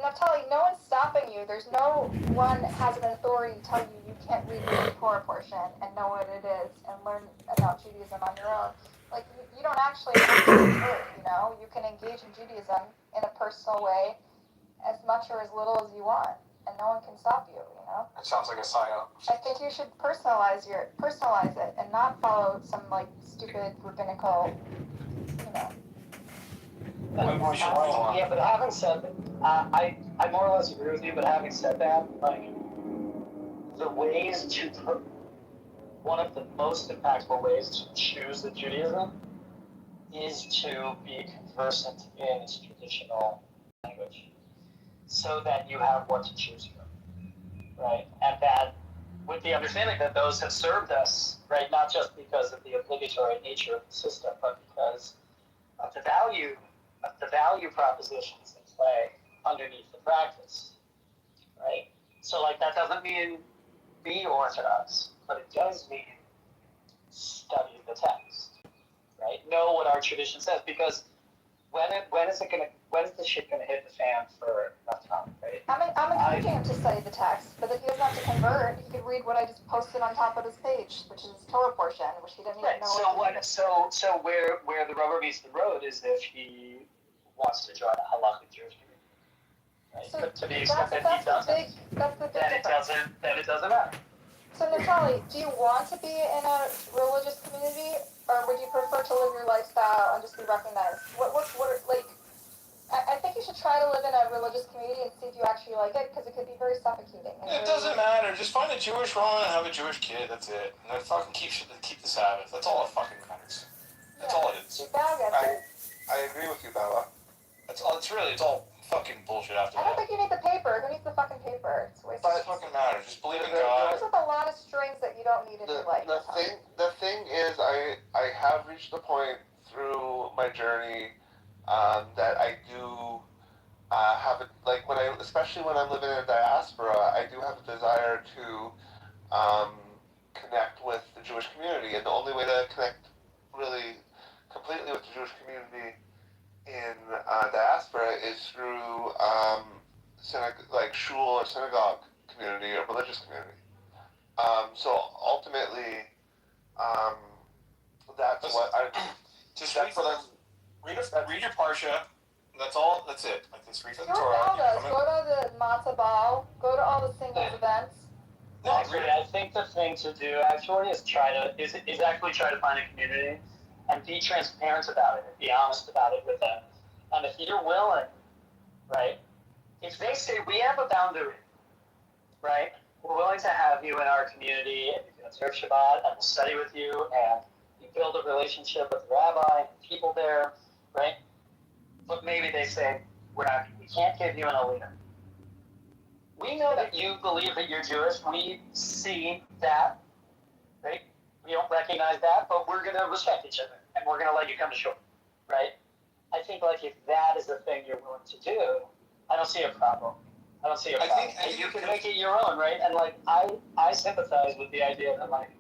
Naphtali, no one's stopping you. There's no one has an authority to tell you you can't read the Torah portion and know what it is and learn about Judaism on your own. Like you don't actually have to convert, you know. You can engage in Judaism in a personal way as much or as little as you want, and no one can stop you, you know. It sounds like a psyop. I think you should personalize it and not follow some like stupid rabbinical, you know. Yeah, but having said that, I more or less agree with you, but having said that, like, the ways to, one of the most impactful ways to choose the Judaism is to be conversant in its traditional language, so that you have what to choose from, right? And that, with the understanding that those have served us, right, not just because of the obligatory nature of the system, but because of the value propositions in play underneath the practice, right? So, like, that doesn't mean be orthodox, but it does mean study the text, right? Know what our tradition says, because when is the shit gonna hit the fan for Naftali, right? I'm encouraging him to study the text, but if he doesn't have to convert, he could read what I just posted on top of his page, which is his Torah portion, which he didn't even know. So where the rubber meets the road is if he wants to join a halakhic Jewish community, right? So but to the extent that he doesn't, then it doesn't matter. So Naftali, do you want to be in a religious community, or would you prefer to live your lifestyle and just be recognized? What like? I think you should try to live in a religious community and see if you actually like it, because it could be very suffocating. It doesn't matter. Just find a Jewish woman and have a Jewish kid. That's it. And then fucking keep the Sabbath. That's all that fucking matters. That's all it is. I agree with you, Bella. It's all fucking bullshit after I don't that. think you need the paper. Who needs the fucking paper? It's a waste of It doesn't fucking matter. Just believe in It God. comes with a lot of strings that you don't need in your life. The thing is, I have reached the point through my journey that I do have it, like especially when I'm living in a diaspora, I do have a desire to connect with the Jewish community, and the only way to connect really completely with the Jewish community in diaspora is through like shul or synagogue community or religious community. So ultimately, that's what I just read your parsha. That's all. That's it. Like this, read the Do Torah. what Paul does. Go to the matzah ball. Go to all the singles events. Actually, I think the thing to do actually is actually try to find a community and be transparent about it and be honest about it with them. And if you're willing, right? If they say we have a boundary, right? We're willing to have you in our community, and you can observe Shabbat, and we'll study with you, and you build a relationship with the rabbi and people there, right? But maybe they say we can't give you an aliyah. We know that you believe that you're Jewish. We see that, right? We don't recognize that, but we're going to respect each other, and we're going to let you come to shore, right? I think, like, if that is the thing you're willing to do, I don't see a problem. I think you can make it your own, right? And, like, I sympathize with the idea that, like,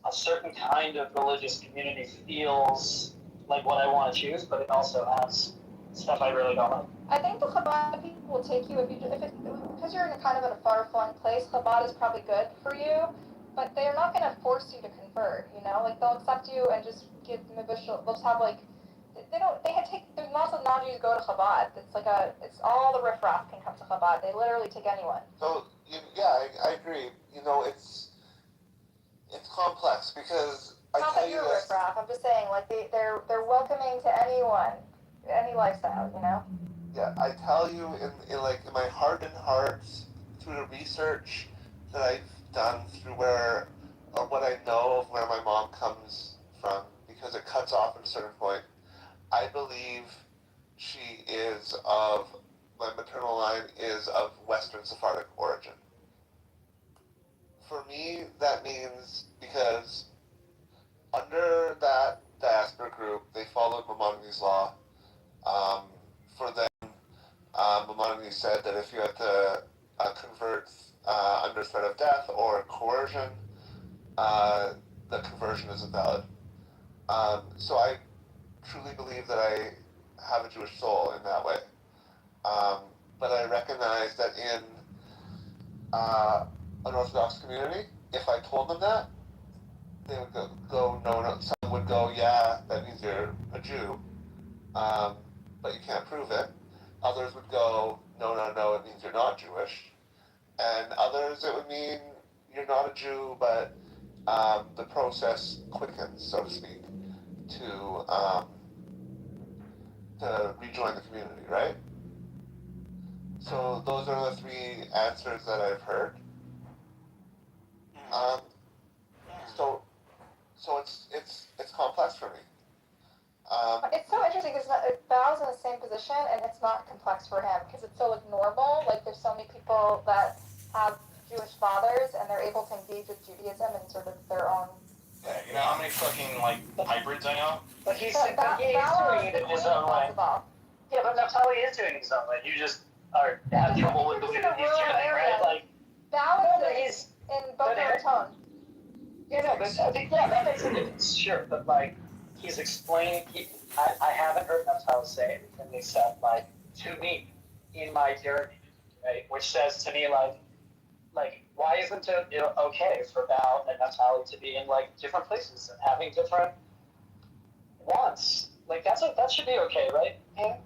a certain kind of religious community feels like what I want to choose, but it also has stuff I really don't like. I think the Chabad people will take you because you're in a kind of a far-flung place. Chabad is probably good for you, but they're not going to force you to convert. You know, like they'll accept you and just give them a visual. They'll just have like there's lots of non-Jews go to Chabad. It's all the riffraff can come to Chabad. They literally take anyone. So yeah, I agree. You know, it's complex because Not that you're riffraff. I'm just saying, like they're welcoming to anyone, any lifestyle. You know. Yeah, I tell you, in my heart and hearts, through the research that I've done, through what I know of where my mom comes from, because it cuts off at a certain point, I believe my maternal line is of Western Sephardic origin. For me, that means because under that diaspora group, they followed Maimonides' law. For them, Maimonides said that if you have to convert under threat of death or coercion, the conversion isn't valid. So I truly believe that I have a Jewish soul in that way. But I recognize that in an Orthodox community, if I told them that, they would go no. Some would go, yeah, that means you're a Jew, but you can't prove it. Others would go, no, it means you're not Jewish. And others, it would mean you're not a Jew, but the process quickens, so to speak, to rejoin the community, right? So those are the three answers that I've heard. So it's complex for me. It's so interesting because Bao's in the same position and it's not complex for him because it's so like normal. Like there's so many people that have Jewish fathers and they're able to engage with Judaism in sort of their own. Yeah, you know how many fucking hybrids I know? But he's doing it in his own way. Yeah, but Naftali is doing it in his own way. You just have trouble with believing he's doing, right? Like Bao is in Boca Raton. Yeah, no, but I think that makes a difference, sure. But like, he's explaining. I haven't heard Naftali say anything except like to me in my journey, right? Which says to me like why isn't it okay for Bao and Naftali to be in like different places and having different wants? Like that should be okay, right? Yeah.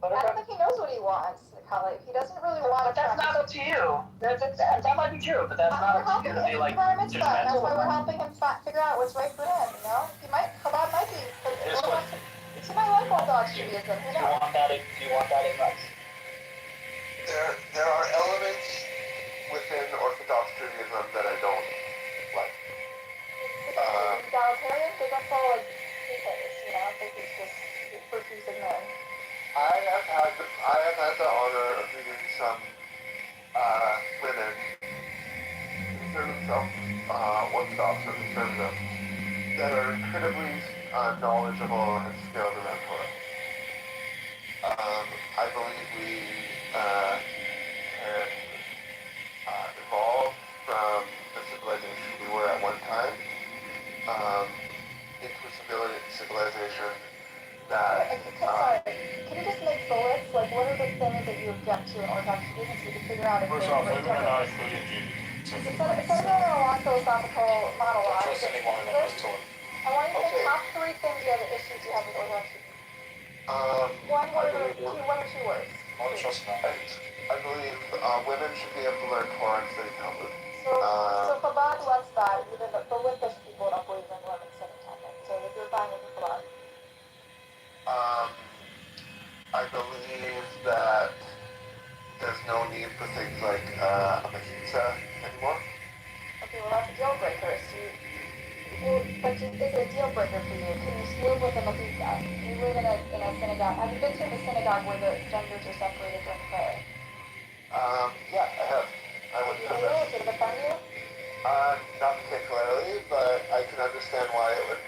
I don't think he knows what he wants. Like, he doesn't really want. But that's not up to you. That might be true, but that's not up to you to be like judgmental. That's why we're helping him figure out what's right for him. You know, he might She might like Orthodox Judaism. Who Do you knows? want that? Do you want that advice? There are elements within Orthodox Judaism that I don't like. Egalitarian? Because that's all like he is, you know? Like he's just refusing men. I have had the honor of meeting some women consider themselves Orthodox or conservative that are incredibly knowledgeable and skilled around Torah. I believe we can evolve from the civilization we were at one time into a civilization that... Sorry, can you just make bullets? Like, what are the things that you object to in Orthodox Judaism so we can figure out if First off, women are not included in Judaism. Instead of going on a long philosophical monologue, Don't trust any woman that was told. I want you to think top 3 things you have issues you have with Orthodox Judaism. One or two words. I don't trust men. I believe women should be able to learn Torah and study Talmud. So Chabad lets that. Even the Litvish people don't believe in women studying Talmud. So if you're fine with Chabad. I believe that there's no need for things like a mechitza anymore. Okay, well that's a deal breaker. But is it a deal breaker for you? Can you live with a mechitza? You live in a synagogue. Have you been to the synagogue where the genders are separated during prayer? Yeah, I have. I went to this. Did it offend you? Not particularly, but I can understand why it would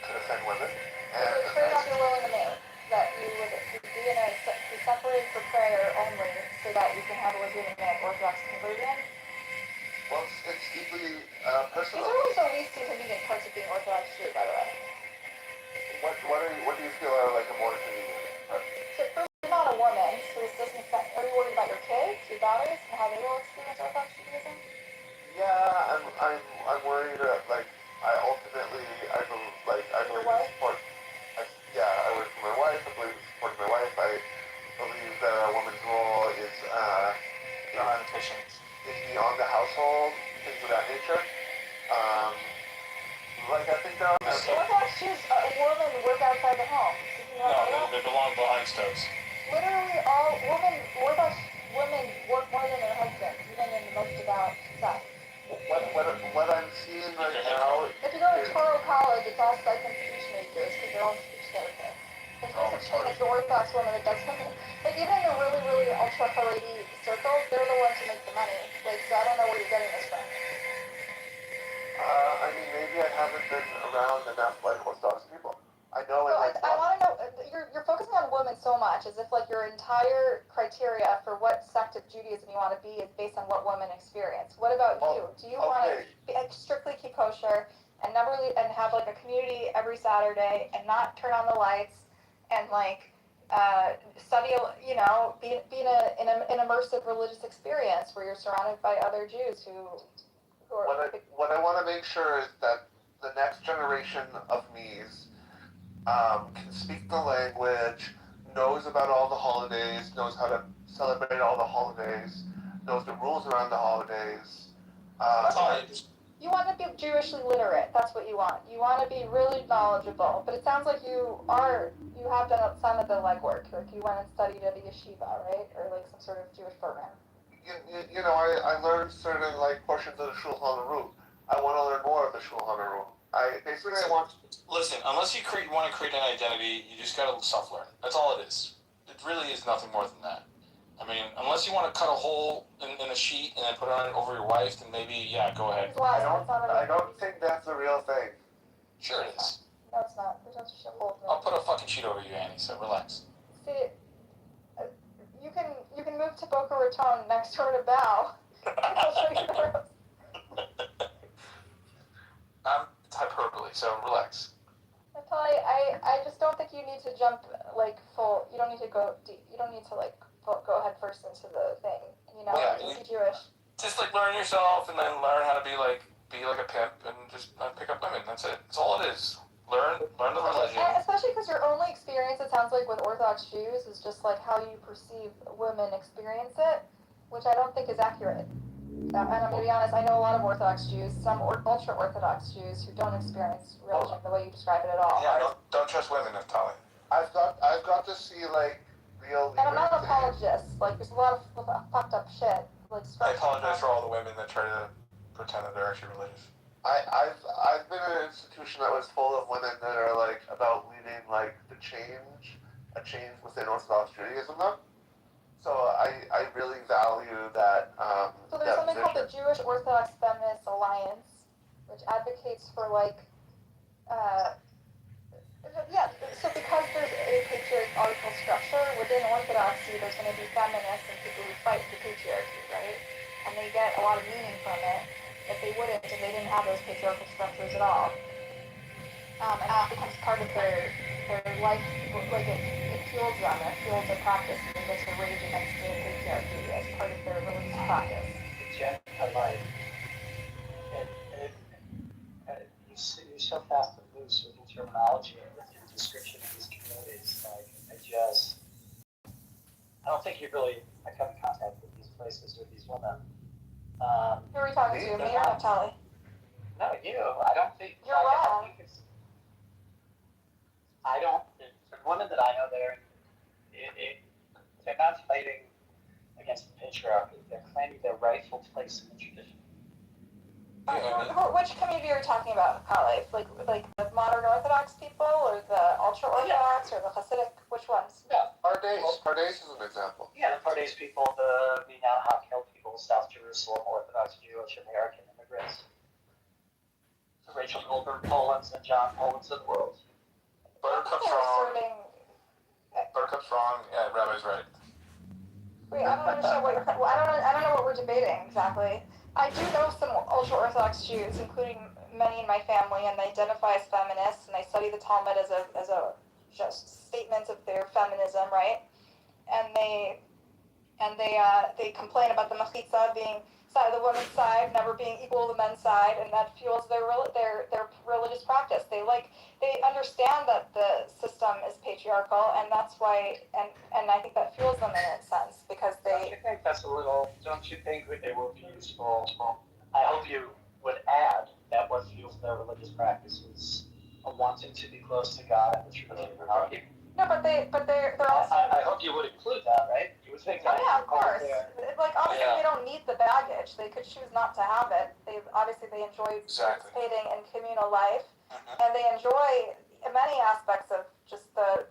could offend women. And it's a trade-off you're willing to make, that you would be separated for prayer only so that you can have a legitimate Orthodox conversion? Well, it's deeply personal. These are always the least inconvenient parts of being Orthodox Jew, by the way. What do you feel are like a more convenient part? So first, you're not a woman, so this doesn't affect... Are you worried about your kids, your daughters, and how they will experience Orthodox Judaism? Yeah, I'm worried that I ultimately I believe support. I work for my wife. I believe in supporting my wife. I believe that a woman's role is beyond the household, things of that nature. I think there are... Orthodox Jews, women work outside the home. No, they belong behind stoves. Literally all Orthodox women work more than their husbands, even in the most devout sect. What I'm seeing right now... If you go to Toro College, it's all psych and speech majors because they're all speech therapists. There's no such thing as the Orthodox woman that does something. Like, even in the really, really ultra Haredi circles, they're the ones who make the money. Like, so I don't know where you're getting this from. I mean, maybe I haven't been around enough Orthodox people. I know I want to know, you're focusing on women so much, as if like your entire criteria for what sect of Judaism you want to be is based on what women experience. What about you? Do you want to strictly keep kosher and never leave, and have like a community every Saturday and not turn on the lights and like study, you know, be in an immersive religious experience where you're surrounded by other Jews who are... What I want to make sure is that the next generation of me's can speak the language, knows about all the holidays, knows how to celebrate all the holidays, knows the rules around the holidays. You want to be Jewishly literate. That's what you want. You want to be really knowledgeable. But it sounds like you have done some of the legwork. Like you went and studied at a yeshiva, right? Or like some sort of Jewish program. You know, I learned certain portions of the Shulchan Aruch. I want to learn more of the Shulchan Aruch. Listen, unless you want to create an identity, you just gotta self-learn. That's all it is. It really is nothing more than that. I mean, unless you want to cut a hole in a sheet and then put it on over your wife, then maybe, yeah, go ahead. I don't think that's the real thing. Sure it is. No, it's not. There's no such hole. I'll put a fucking sheet over you, Annie, so relax. See, you can move to Boca Raton next door to Bow. I'll show you the roads. It's hyperbole, so relax. I just don't think you need to jump full. You don't need to go deep. You don't need to go head first into the thing. You know, be Jewish. Just learn yourself and then learn how to be like a pimp and just pick up women. That's it. That's all it is. Learn the religion. Especially because your only experience, it sounds like, with Orthodox Jews is just how you perceive women experience it, which I don't think is accurate. And I'm gonna be honest, I know a lot of Orthodox Jews, some ultra-Orthodox Jews who don't experience religion the way you describe it at all. Yeah, don't trust women, Naftali. I've got to see like real. And I'm not an apologist. Like, there's a lot of fucked up shit. Like, I apologize for all the women that try to pretend that they're actually religious. I've been in an institution that was full of women that are like about leading like a change within Orthodox Judaism now. So I really value that. So there's something called the Jewish Orthodox Feminist Alliance, which advocates for like, so because there's a patriarchal structure within Orthodoxy, there's going to be feminists and people who fight the patriarchy, right? And they get a lot of meaning from it that they wouldn't if they didn't have those patriarchal structures at all. And it becomes part of their life, like it fuels them, it fuels their practice, and they get to rage against the patriarchy as part of their religious practice. You're so fast and loose with your terminology and with your description of these communities. Like, I don't think you really come in contact with these places or these women. Who are we talking to? Me or Naftali? No, you. I don't think. You're wrong. The women that I know there, they're not fighting against the patriarchy. They're claiming their rightful place in the tradition. Which community are you talking about, Kale? Like the modern Orthodox people, or the ultra-Orthodox, or the Hasidic? Which ones? Yeah, Pardes is an example. Yeah, the Pardes people, the Vienna Hill people, South Jerusalem, Orthodox Jewish American immigrants. The Rachel Goldberg Polands and John Polands of the world. Buttercup's wrong. Buttercup's wrong. Yeah, Rabbi's right. Wait, I don't understand what you're. I don't know what we're debating exactly. I do know some ultra-Orthodox Jews, including many in my family, and they identify as feminists, and they study the Talmud as a just statement of their feminism, right? And they complain about the machitza being side of the women's side, never being equal to the men's side, and that fuels their religious practice. They understand that the system is patriarchal, and that's why, and I think that fuels them in a sense, because they. Don't you think it would be useful? I hope you would add that what fuels their religious practice is a wanting to be close to God and the tradition. No, but they're also. I hope you would include that, right? You would think that. Oh, yeah, of course. Like, obviously, they don't need the baggage. They could choose not to have it. They enjoy participating in communal life, and they enjoy many aspects of just the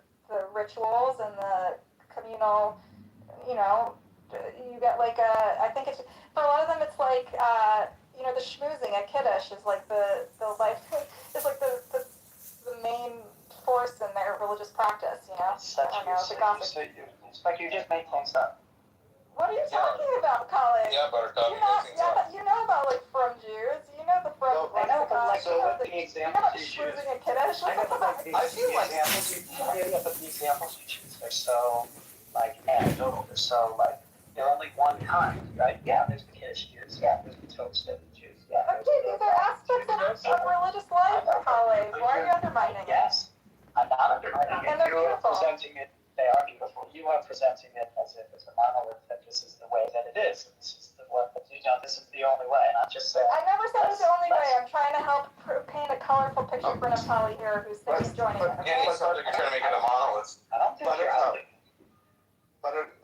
rituals and the communal. You get like I think it's for a lot of them. It's like the schmoozing at Kiddush is like the life. It's like the main force in their religious practice, the gossip. It's like you just make things up. What are you talking about, Colin? Yeah, Buttercup. You know about like from Jews. You know the from. I know, but like the examples you choose. Schmoozing at Kiddush. I feel like the examples you choose are so like anecdotal. They're so like they're only one kind, right? Yeah, there's the Kiddush Jews. Yeah, there's the Toast Jews. Yeah. Okay, these are aspects of religious life, Colin. Why are you undermining it? Yes. I'm not undermining it. And they're beautiful. Presenting it, they are beautiful. You are presenting it as if it's a monolith, that this is the way that it is. This is the way, this is the only way. And I'm just saying. I never said it's the only way. I'm trying to help paint a colorful picture for Naftali here, who's thinking of joining it. Yeah, you're trying to make it a monolith. I don't think you're ugly.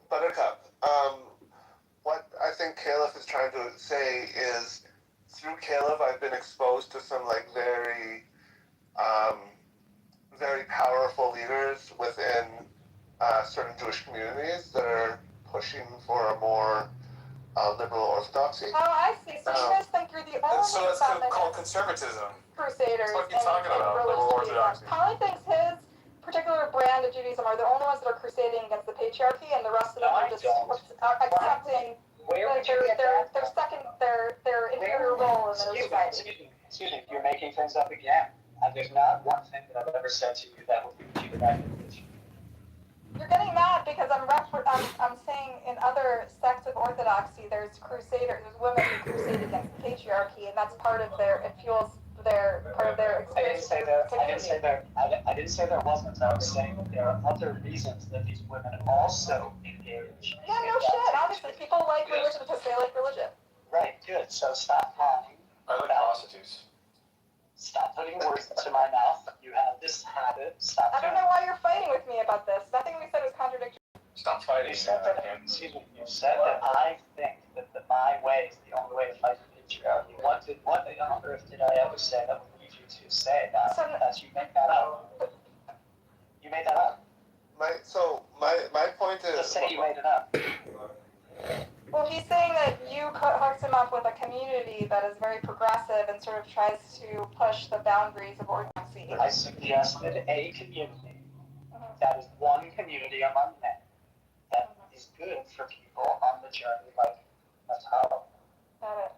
Buttercup. What I think Caleb is trying to say is, through Caleb, I've been exposed to some like very powerful leaders within certain Jewish communities that are pushing for a more liberal orthodoxy. Oh, I see. So you guys think you're the only so it's called conservatism. Crusaders. That's what you're talking about, liberal orthodoxy. Colin thinks his particular brand of Judaism are the only ones that are crusading against the patriarchy, and the rest of them are just accepting their inferior role in their society. Excuse me, you're making things up again. There's not one thing that I've ever said to you that will lead you to that conclusion. You're getting mad because I'm saying in other sects of orthodoxy, there's crusaders, there's women who crusade against the patriarchy, and that's part of it fuels part of their experience. I didn't say there wasn't. I was saying that there are other reasons that these women also engage. Yeah, no shit. Obviously, people like religion because they like religion. Right. So stop lying. I like prostitutes. Stop putting words into my mouth. You have this habit. Stop. I don't know why you're fighting with me about this. Nothing we said was contradictory. Stop fighting. You said that. Excuse me. You said that I think that my way is the only way to fight the patriarchy. What on earth did I ever say that would lead you to say that? That you make that up. You made that up. My point is. Just say you made it up. Well, he's saying that you hooked him up with a community that is very progressive and sort of tries to push the boundaries of orthodoxy. I suggested a community that is one community among many that is good for people on the journey, like Natal. Got it.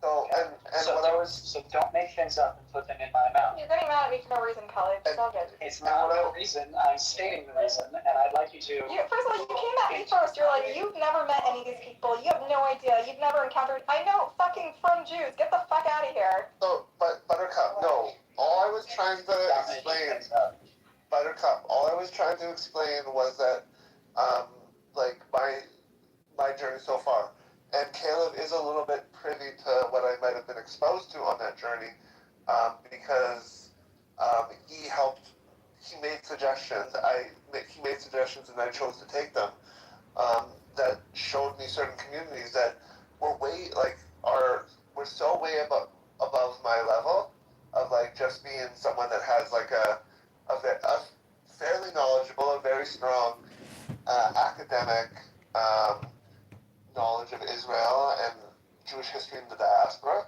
So don't make things up and put them in my mouth. You're getting mad at me for no reason, Khalid. It's all good. It's not no reason. I'm stating the reason, and I'd like you to. First of all, you came at me first. You're like, you've never met any of these people. You have no idea. You've never encountered. I know fucking from Jews. Get the fuck out of here. So, but Buttercup, no. All I was trying to explain, Buttercup. All I was trying to explain was that, like my journey so far. And Caleb is a little bit privy to what I might have been exposed to on that journey, because he made suggestions. He made suggestions, and I chose to take them. That showed me certain communities that were we're so way above my level of like just being someone that has like a fairly knowledgeable, a very strong academic. Knowledge of Israel and Jewish history in the diaspora,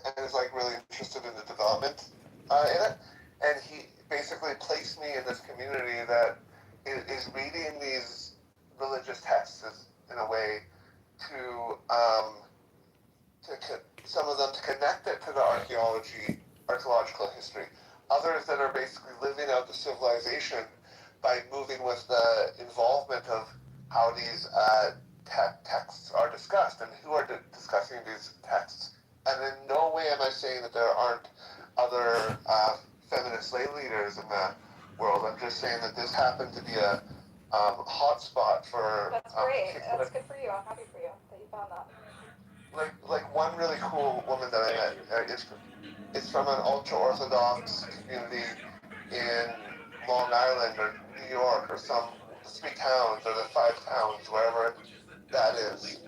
and is like really interested in the development in it. And he basically placed me in this community that is reading these religious texts in a way to some of them to connect it to the archaeological history. Others that are basically living out the civilization by moving with the involvement of how these texts are discussed and who are discussing these texts. And in no way am I saying that there aren't other feminist lay leaders in the world. I'm just saying that this happened to be a hot spot for. That's great. That's good for you. I'm happy for you that you found that. Like one really cool woman that I met is from an ultra-Orthodox community in Long Island or New York or some 3 towns or the 5 towns, wherever that is.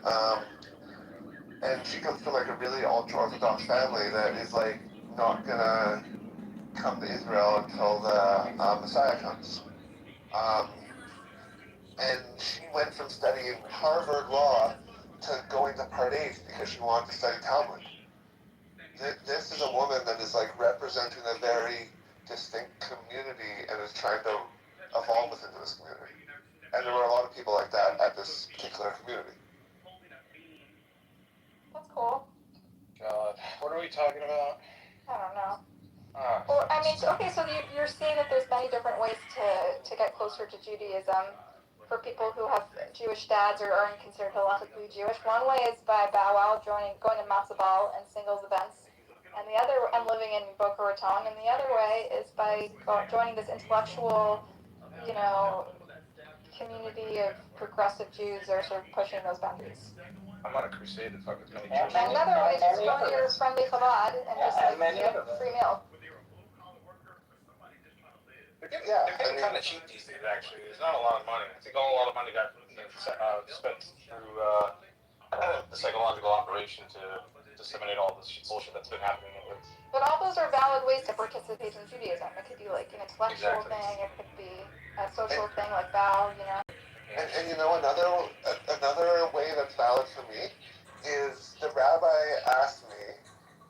And she comes from like a really ultra-Orthodox family that is like not gonna come to Israel until the Messiah comes. And she went from studying Harvard Law to going to Part 8 because she wanted to study Talmud. This is a woman that is like representing a very distinct community and is trying to evolve within this community. And there were a lot of people like that at this particular community. That's cool. God, what are we talking about? I don't know. Well, I mean, okay, so you're saying that there's many different ways to get closer to Judaism for people who have Jewish dads or aren't considered halachically Jewish. One way is by Bow Wow going to matzo ball and singles events, and living in Boca Raton. And the other way is by joining this intellectual, community of progressive Jews that are sort of pushing those boundaries. I'm on a crusade to fuck as many And Jews. another way is just go to your friendly Chabad and just get a free meal. They're getting kind of cheap these days, actually. There's not a lot of money. I think a lot of money got spent through the psychological operation to disseminate all this bullshit that's been happening. But all those are valid ways to participate in Judaism. It could be like an intellectual thing. It could be a social thing like Bao, And another way that's valid for me is the rabbi asked me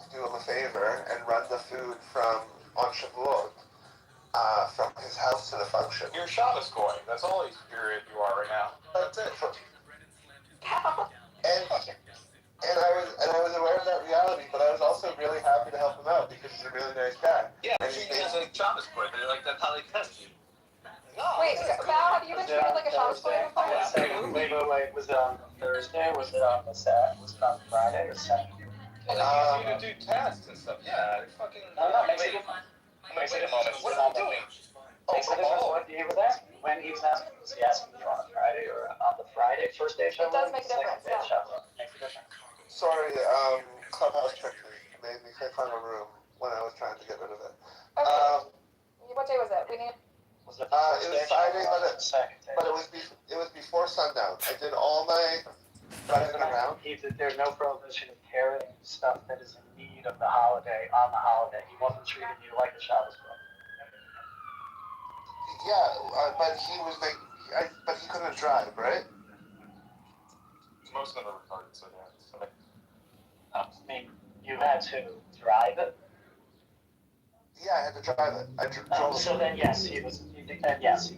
to do him a favor and run the food on Shavuot from his house to the function. You're a Shabbos boy. That's all you are right now. That's it. And I was aware of that reality, but I was also really happy to help him out because he's a really nice guy. Yeah, and he's like Shabbos boy. That's how they test you. Wait, Val, have you been treated like a Shabbos boy before? Wait, was it on Thursday? Was it on was it on Friday or Saturday? And they use you to do tests and stuff. Yeah, they're fucking. Wait a moment. What are we doing? Makes a difference what he was asking. When he was asking, was he asking you on a Friday or on the Friday, first day of Shavuot? It does make a difference, yeah. Makes a difference. Sorry, Clubhouse tricked me. Made me click on a room when I was trying to get rid of it. Okay. What day was it? We need. Was it It was Friday, but it was before sundown. I did all my running around. There's no prohibition of carrying stuff that is in need of the holiday on the holiday. He wasn't treating you like a Shabbos book. Yeah, but but he couldn't drive, right? Most of them are retarded, so yeah. So, I mean, you had to drive it. Yeah, I had to drive it. I drove it. So then, yes, he was treating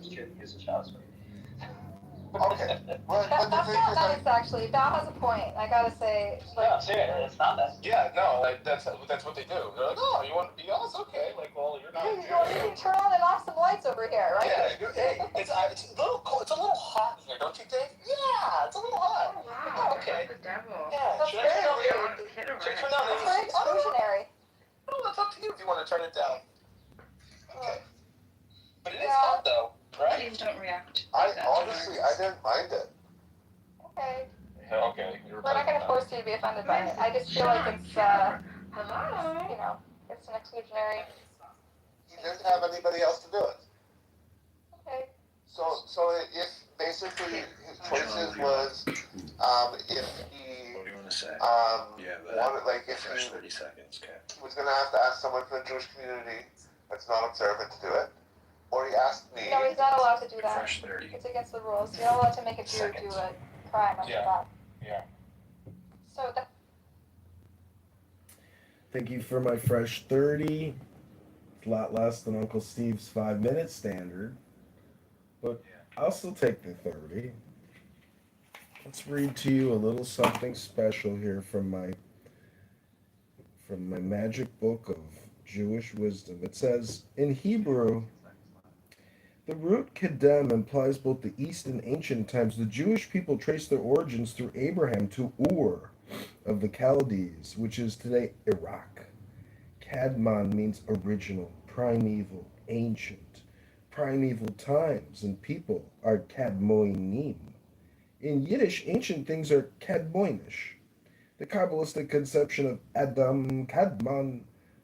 you as a Shabbos book. Okay. Well, but That's not nice, actually. That has a point. I gotta say. No, seriously, it's not that. yeah, no, like that's what they do. They're like, oh, you want to be us? Okay, like, well, you're not. Hey, you can turn on and off some lights over here, right? Yeah, hey, it's a little cold. It's a little hot here, don't you think? Yeah, it's a little hot. Oh, wow. Oh, okay. The devil. Yeah, That's should I turn down very the should I turn down the That's very AC? exclusionary. Oh, that's up to you if you want to turn it down. Okay. But it is Yeah. hot though, right? Please don't react. Honestly, I didn't mind it. Okay. Okay. We're not gonna force you to be offended by it. I just feel like it's, Hello? you know, it's an exclusionary. He didn't have anybody else to do it. Okay. So if basically his choices was if he What do you want to say? wanted, like, if Fresh he 30 seconds, okay. was gonna have to ask someone from the Jewish community that's not observant to do it, or he asked me. No, he's not allowed to do that. Fresh 30. It's against the rules. You're not allowed to make a Jew do a crime after that. Yeah. So that. Thank you for my fresh 30. It's a lot less than Uncle Steve's 5-minute standard, but I'll still take the 30. Let's read to you a little something special here from my magic book of Jewish wisdom. It says, in Hebrew, the root kedem implies both the East and ancient times. The Jewish people trace their origins through Abraham to Ur of the Chaldees, which is today Iraq. Kadmon means original, primeval, ancient. Primeval times and people are Kadmoinim. In Yiddish, ancient things are Kadmoinish. The Kabbalistic conception of Adam Kadmon,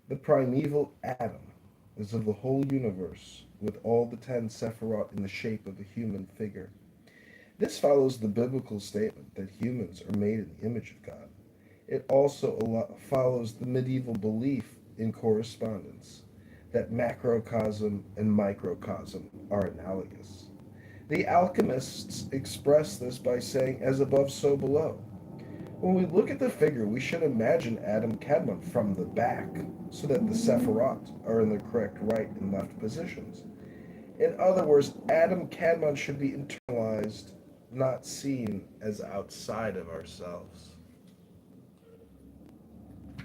the primeval Adam, is of the whole universe, with all the 10 Sephirot in the shape of a human figure. This follows the biblical statement that humans are made in the image of God. It also follows the medieval belief in correspondence, that macrocosm and microcosm are analogous. The alchemists express this by saying, as above, so below. When we look at the figure, we should imagine Adam Kadmon from the back, so that the Sephirot are in the correct right and left positions. In other words, Adam Kadmon should be internalized, not seen as outside of ourselves.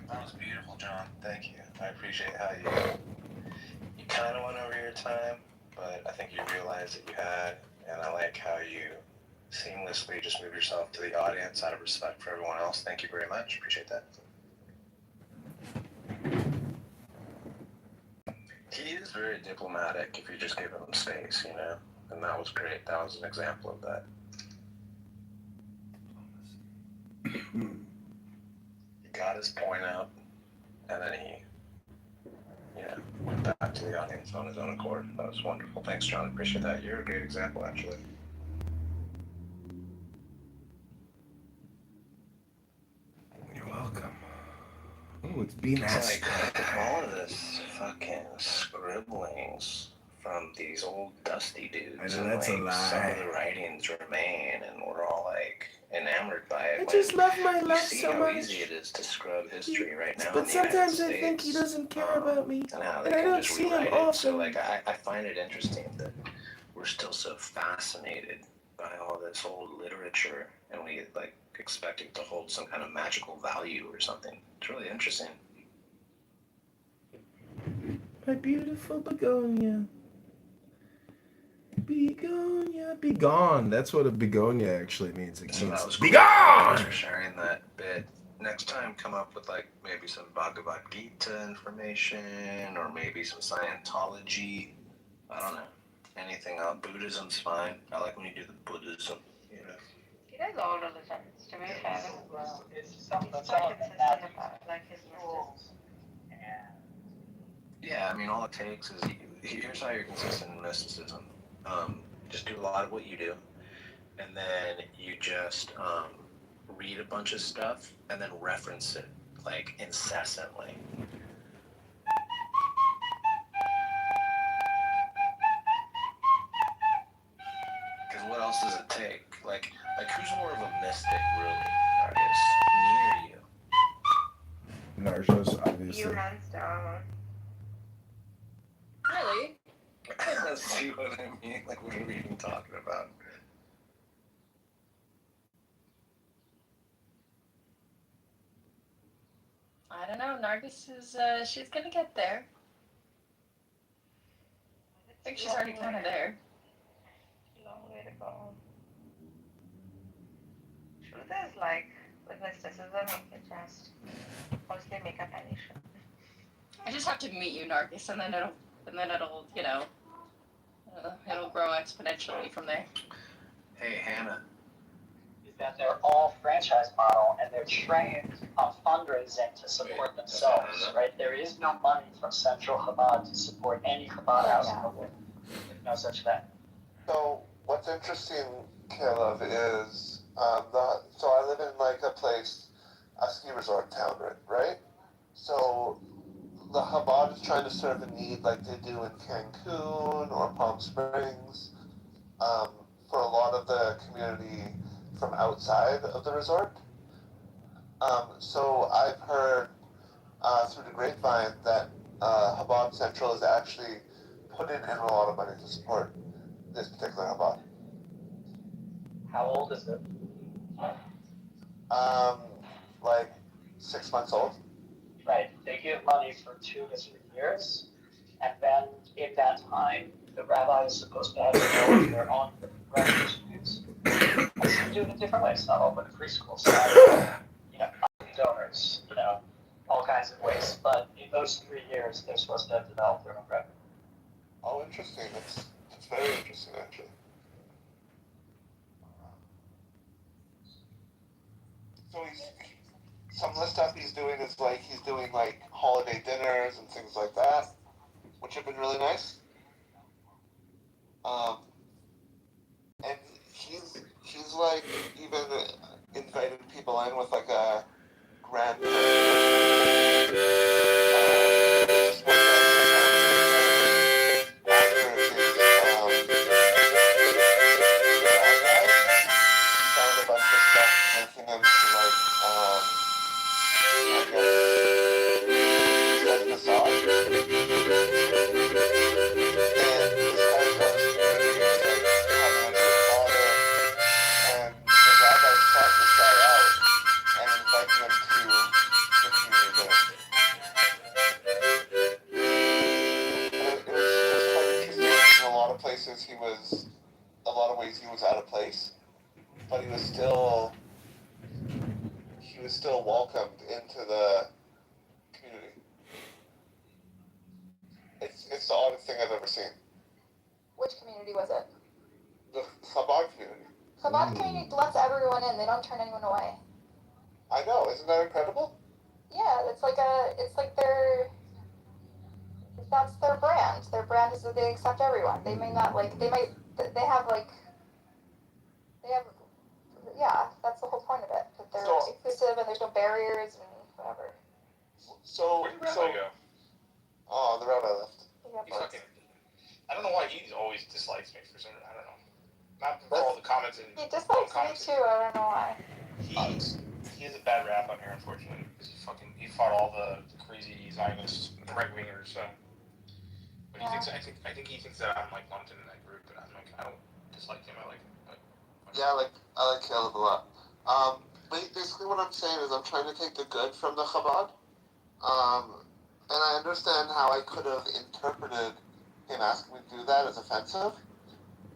That was beautiful, John. Thank you. I appreciate how you kind of went over your time, but I think you realized that you had, and I like how you seamlessly just move yourself to the audience out of respect for everyone else. Thank you very much. Appreciate that. He is very diplomatic if you just give him space, you know? And that was great. That was an example of that. He got his point out, and then he, went back to the audience on his own accord. That was wonderful. Thanks, John. Appreciate that. You're a great example, actually. You're welcome. Oh, it's being asked. Like, all of this fucking scribblings from these old dusty dudes. I know that's a lie. Some of the writings remain, and we're all like enamored by it. I just love my life see so how much. easy it is to scrub history right now. But in the United sometimes I States, think he doesn't care about me, and how and they I can don't just see him rewrite it. often. So like, I find it interesting that we're still so fascinated by all this old literature, and we like expect it to hold some kind of magical value or something. It's really interesting. My beautiful begonia. Begonia. Be gone. That's what a begonia actually means. It So that means was be cool. gone! Thanks for sharing that bit. Next time, come up with like maybe some Bhagavad Gita information, or maybe some Scientology. I don't know. Anything else. Buddhism's fine. I like when you do the Buddhism, you know. He does all of the things, to be fair. Well, it's some of them that like his rules. Yeah, I mean, all it takes is here's how you're consistent in mysticism. Just do a lot of what you do, and then you just read a bunch of stuff and then reference it like incessantly. Because what else does it take? Like who's more of a mystic, really? Argus, me or you? Narjas, obviously. You hands down. Really? See what I mean? Like, what are we even talking about? I don't know. Nargis is, she's gonna get there. I think she's already kind of there. Long way to go. Truth is, like, with mysticism, you can just mostly make up any shit. I just have to meet you, Nargis, and then it'll, you know, it'll grow exponentially from there. Hey, Hannah. Is that they're all franchise model and they're trained on fundraising to support themselves, right? There is no money from Central Chabad to support any Chabad house in the world. There's no such thing. So what's interesting, Caleb, is so I live in like a place, a ski resort town, right? So the Chabad is trying to serve a need like they do in Cancun or Palm Springs for a lot of the community from outside of the resort. So I've heard through the grapevine that Chabad Central is actually putting in a lot of money to support this particular Chabad. How old is it? Like 6 months old. Right. They give money for 2 to 3 years, and then in that time, the rabbi is supposed to have their own revenue streams. Some do it in different ways. Not open to preschool, some donors, all kinds of ways. But in those 3 years, they're supposed to have developed their own revenue. Oh, interesting. That's very interesting, actually. So some of the stuff he's doing is like he's doing like holiday dinners and things like that, which have been really nice. And he's like even invited people in with like a grand he was out of place, but he was still welcomed into the community. It's the oddest thing I've ever seen. Which community was it? The Chabad community. Chabad community lets everyone in. They don't turn anyone away. I know. Isn't that incredible? Yeah, it's like that's their brand. Their brand is that they accept everyone. They may not that's the whole point of it. That they're inclusive and there's no barriers and whatever. So where did Rabbi go? Oh, the rabbi left. He fucking. I don't know why he always dislikes me for some. I don't know. Not for all the comments and. He dislikes me too. I don't know why. He has a bad rap on here, unfortunately, because he fought all the crazy Zionists, the right wingers. So, but I think he thinks that I'm like lumped into that group, and I'm like, I don't dislike him. I like him. Yeah, I like Caleb a lot. Basically, what I'm saying is I'm trying to take the good from the Chabad. And I understand how I could have interpreted him asking me to do that as offensive,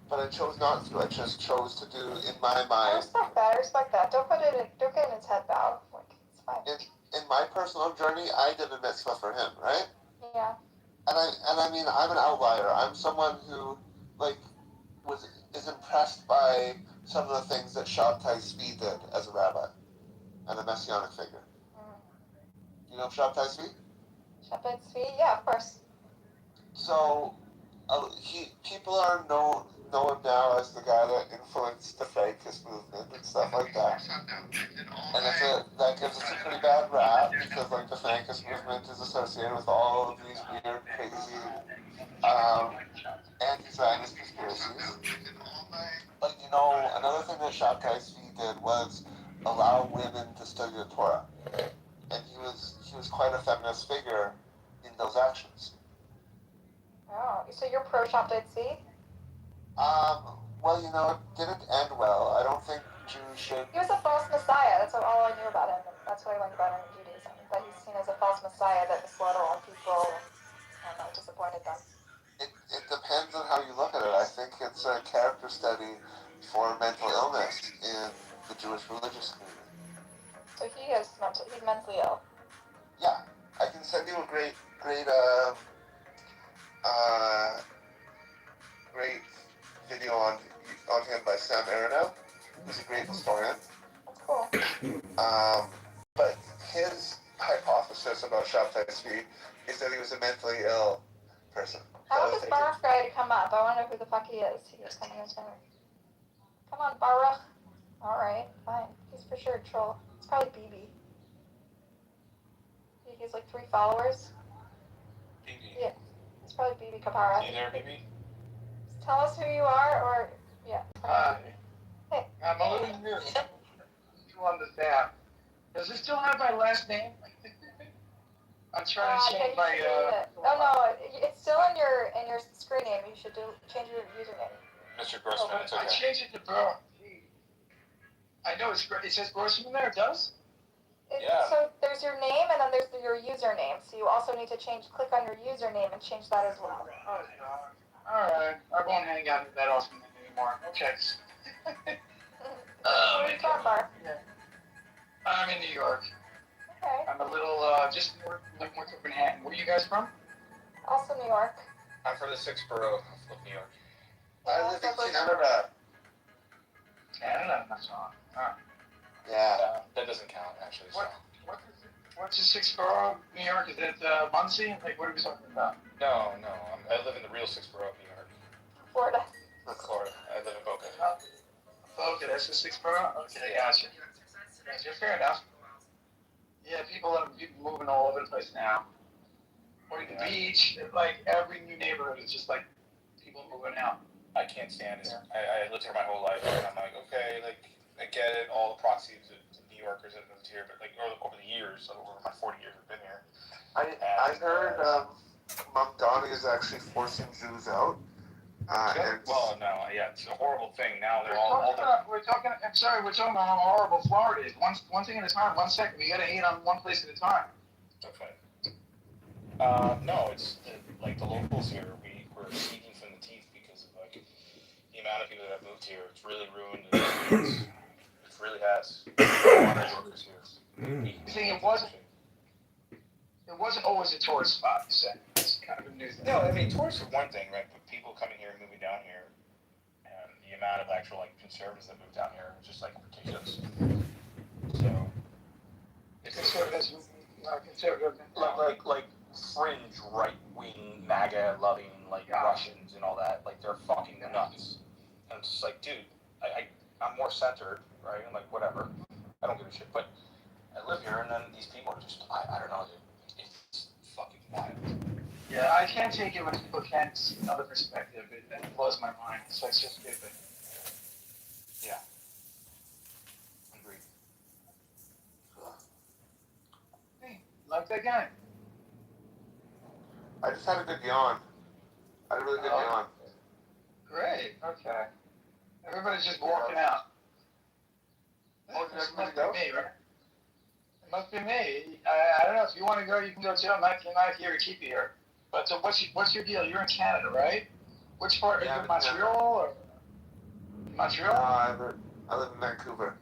but I chose not to. I just chose to do in my mind. I respect that. Don't get in his head, Val. Like, it's fine. In my personal journey, I did a mitzvah for him, right? Yeah. And I mean, I'm an outlier. I'm someone who, like, is impressed by some of the things that Shabtai Tzvi did as a rabbi and the messianic figure. You know Shabtai Tzvi? Shabtai Tzvi? Yeah, of course. So, people are know him now as the guy that influenced the Fakist movement and stuff like that. And that gives us a pretty bad rap because like the Fakist movement is associated with all of these weird, crazy, anti-Zionist conspiracies. But you know, another thing that Shabtai Tzvi did was allow women to study the Torah, and he was quite a feminist figure in those actions. Oh, so you're pro Shabtai Tzvi? Well, you know, it didn't end well. I don't think Jews should. He was a false messiah. That's all I knew about him. That's what I learned about him in Judaism. That he's seen as a false messiah that misled a lot of people and, I don't know, disappointed them. It depends on how you look at it. I think it's a character study for mental illness in the Jewish religious community. So he's mentally ill. Yeah, I can send you a great video on him by Sam Aronow, who's a great historian. That's cool. But his hypothesis about Shabtai Tzvi is that he was a mentally ill person. How is this Baruch guy to come up? I want to know who the fuck he is. He is coming in. Come on, Baruch. Alright, fine. He's for sure a troll. It's probably BB. He has like 3 followers. BB. Yeah. It's probably BB Kapara. You there, BB? Tell us who you are, or yeah. Hi. Hey. I'm a little weird on this app. Does it still have my last name? I'm trying to change my. Oh no, it's still in your screen name. You should change your username. Mr. Grossman, it's okay. I changed it to Burrow. I know it says Grossman there. It does. Yeah. So there's your name and then there's your username. So you also need to click on your username and change that as well. Oh, alright. I won't hang out that often anymore. Okay. Where are you from, Mark? Yeah. I'm in New York. Okay. I'm a little, just north of Manhattan. Where are you guys from? Also New York. I'm from the 6th borough of New York. I live in Canada. Canada? That's all. Alright. Yeah. That doesn't count, actually. So. What's the 6th borough of New York? Is it Muncie? Like, what are we talking about? No. I live in the real 6th borough of New York. Florida. Florida. I live in Boca. Okay, that's the 6th borough? Okay, gotcha. Fair enough. Yeah, people are moving all over the place now. Going to the beach, like every new neighborhood is just like people moving out. I can't stand it. I lived here my whole life, and I'm like, okay, like I get it, all the proxies to New Yorkers that moved here, but like over the years, over my 40 years I've been here. I heard Mamdani is actually forcing Jews out. Well, no, yeah, it's a horrible thing. Now they're we're talking about how horrible Florida is. One thing at a time. 1 second. We gotta hate on one place at a time. Okay. No, it's like the locals here. We're speaking from the teeth because of like the amount of people that have moved here. It's really ruined. It really has. Workers here. You think it wasn't always a tourist spot, you said. It's kind of a new thing. No, I mean, tourists are one thing, right? But people coming here and moving down here, and the amount of actual, like, conservatives that move down here is just, like, ridiculous. So, it's conservative, like fringe, right-wing, MAGA-loving, like, Russians and all that. Like, they're fucking nuts. And it's just like, dude, I'm more centered, right? I'm like, whatever. I don't give a shit. But I live here, and then these people are just, I don't know, dude. It's fucking wild. Yeah, I can't take it when people can't see another perspective. It blows my mind. It's like so stupid. Yeah. Agreed. Hey, like that guy. I just had a good yawn. I had a really good yawn. Great. Okay. Everybody's just walking out. This must be me, right? It must be me. I don't know. If you want to go, you can go too. I'm not here to keep you here. But so what's your deal? You're in Canada, right? Which part? Are you in Montreal or? Montreal? I live in Vancouver.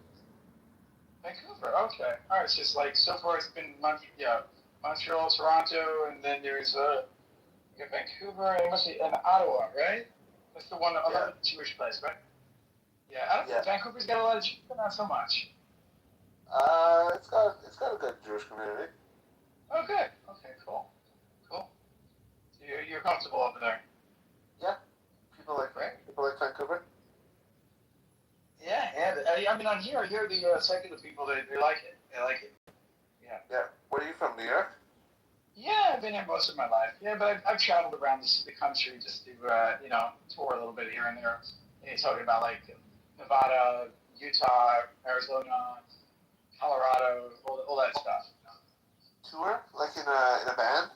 Vancouver. Okay. All right. It's just like so far it's been Montreal, Toronto, and then there's you got Vancouver, and it must be in Ottawa, right? That's the one other Jewish place, right? Yeah. I don't think Vancouver's got a lot of Jews, but not so much. It's got good Jewish community. Oh, good. Okay, cool. Cool. So you're comfortable over there? Yeah. People like Vancouver. Yeah, I mean, on here, I hear the secular people, they like it. They like it. Yeah. Yeah. Where are you from, New York? Yeah, I've been here most of my life. Yeah, but I've traveled around the country just to, tour a little bit here and there. You're talking about, like, Nevada, Utah, Arizona, Colorado, all that stuff. Tour? Like in a band?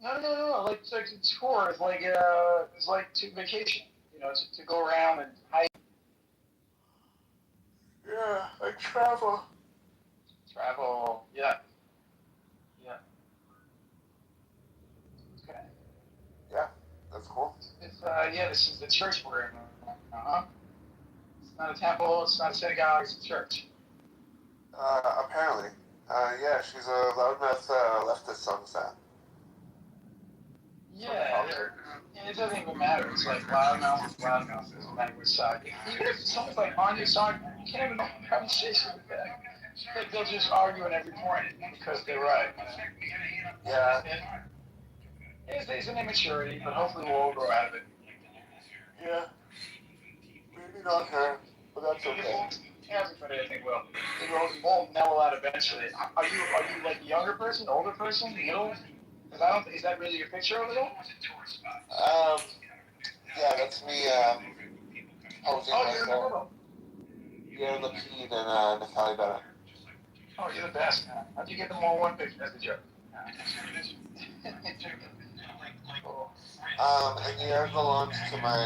No. Like, it's like a tour. It's like to vacation, to go around and hike. Yeah, I travel. Travel, yeah. Yeah. Okay. Yeah, that's cool. This is the church we're in. It's not a temple, it's not a synagogue, it's a church. Apparently. Yeah, she's a loudmouth leftist on the side. Yeah, it doesn't even matter. It's like loudmouth is loudmouth. It doesn't matter which side. Even if someone's like on your side, you can't even have a conversation with them. Like, they'll just argue on every point because they're right. Yeah. There's an immaturity, but hopefully we'll all grow out of it. Yeah. Maybe not her, but that's okay. Everybody, I think, will. We will mellow out eventually. Are you like a younger person, older person, middle? Because is that really your picture over there? Yeah, that's me, posing myself. Yeah, Lapid and Natalie Bennett. Oh, you're the best, man. How'd you get them all one picture? That's a joke. Cool. And the air belongs to my,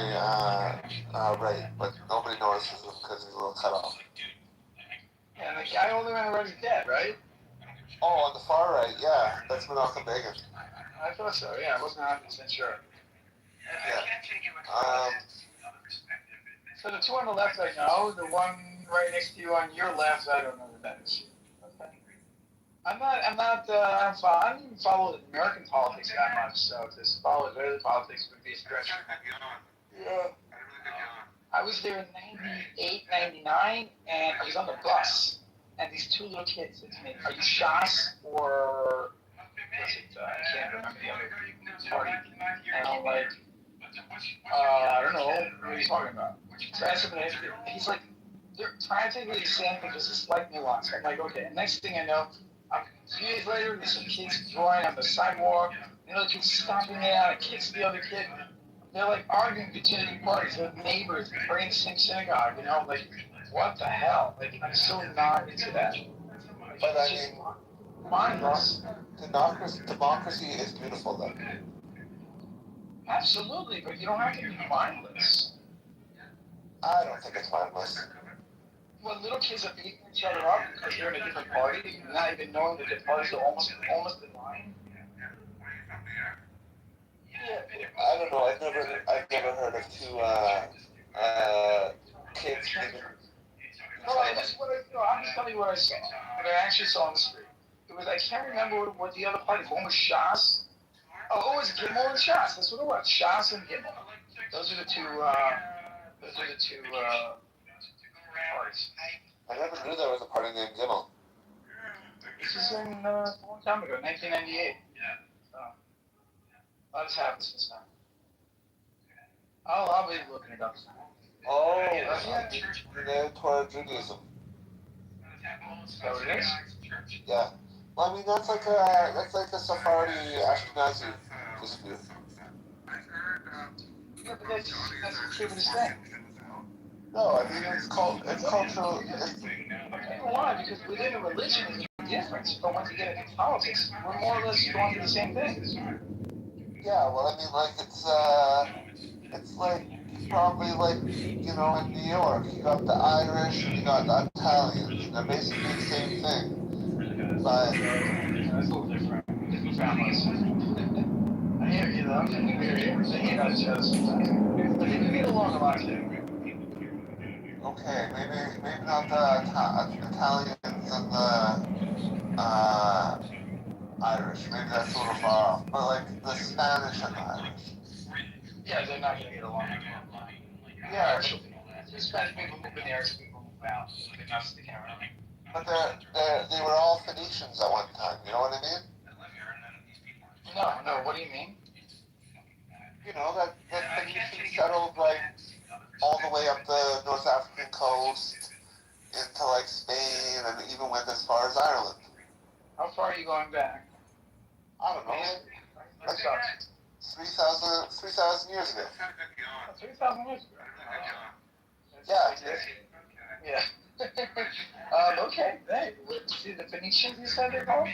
right, but nobody notices him because he's a little cut off. Yeah, and the guy holding on the right is dead, right? Oh, on the far right, yeah, that's Menachem Begin. I thought so, yeah, I wasn't 100% sure. Yeah. So the two on the left I know, the one right next to you on your left, I don't know who that is. Okay. I don't even follow American politics that much, so to follow Israeli politics would be a stretch. Yeah. I was there in 98, 99, and I was on the bus, and these two little kids said to me, "Are you Shas or what's it? I can't remember the other party." And I'm like, I don't know what he's talking about. So I asked him, and he's like, they're practically the same, but just a slight nuance. I'm like, okay. And next thing I know, a few days later, there's some kids drawing on the sidewalk. Another kid stomping it out and kicks the other kid. They're like arguing between the parties. They're neighbors. They're praying in the same synagogue. Like, what the hell? Like, I'm so not into that. But I mean, mindless. Democracy is beautiful, though. Absolutely, but you don't have to be mindless. I don't think it's mindless. When little kids are beating each other up because they're in a different party, not even knowing that the parties are almost in line. Yeah, I don't know. I've never heard of two kids even. No, I'm just telling you what I saw. What I actually saw on the street. It was, I can't remember what the other parties. One was Shas. Oh, it was Gimel and Shas. That's what it was. Shas and Gimel. Those are the two. Parties. I never knew there was a party named Gimel. This is a long time ago, 1998. So, a lot has happened since then. I'll be looking it up. Oh, yeah, toward Judaism. So it is? Yeah. Well, I mean, that's like a Sephardi Ashkenazi dispute. Yeah, but that's the stupidest thing. No, I mean, it's cultural. Okay, why? Because within a religion there's a difference, but once you get into politics, we're more or less going through the same things. Yeah, well, I mean, like, it's like, probably like, in New York, you got the Irish and you got the Italians. They're basically the same thing. But it's a little different. Different families. I hear you, though. I hear you. They hate on each other sometimes. But they do get along a lot, too. Okay, maybe not the Italians and the Irish. Maybe that's a little far off. But like the Spanish and the Irish. Yeah, they're not gonna get along. Yeah. The Spanish people move in, the Irish people move out. They're not sticking around. But they were all Phoenicians at one time. You know what I mean? No. What do you mean? You know that Phoenicians settled like all the way up the North African coast into like Spain and even went as far as Ireland. How far are you going back? I don't know. Like 3,000 years ago. 3,000 years ago. Yeah. Yeah. Okay. Hey, see the Phoenicians you said they're called?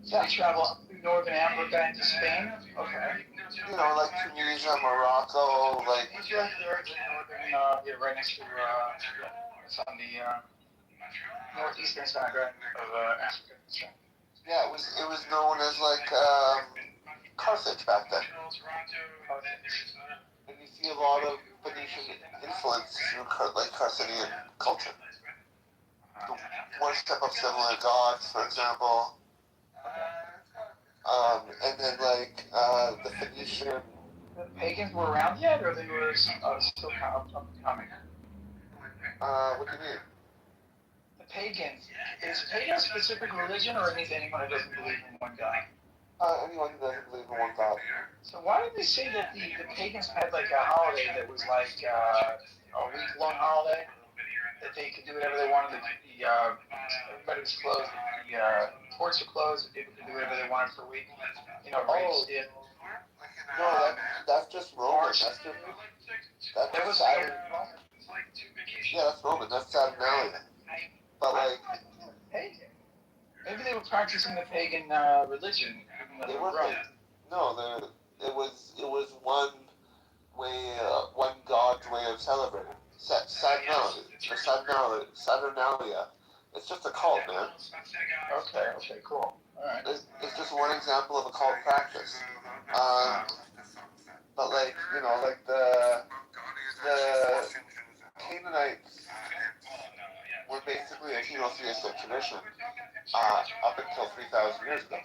Yeah. They travel up through northern Africa into Spain? Okay. You know, like Tunisia, Morocco, like... Tunisia, they're in northern, yeah, right next to, it's on the, northeastern side, right, of, Africa. Yeah, it was known as, like, Carthage back then. And you see a lot of Phoenician influence through, like, Carthaginian culture. The worship of similar gods, for example. And then, like, the Phoenician... The pagans were around yet, or they were still kind of coming? What do you mean? The pagans. Is pagan a specific religion, or it means anyone who doesn't believe in one God? Anyone who doesn't believe in one God. So why did they say that the pagans had like a holiday that was like a week-long holiday? That they could do whatever they wanted. Everybody was closed. The ports were closed. People could do whatever they wanted for a week. You know, race it. No, that's just Roman. That was Saturn. Yeah, that's Roman. That's Saturnalia. But like, pagan. Maybe they were practicing the pagan religion. They were right. No, it was one way, one God's way of celebrating. Saturnalia. It's just a cult, man. Okay, cool. All right. It's just one example of a cult practice. But like, you know, like the Canaanites were basically a henotheistic tradition up until 3,000 years ago.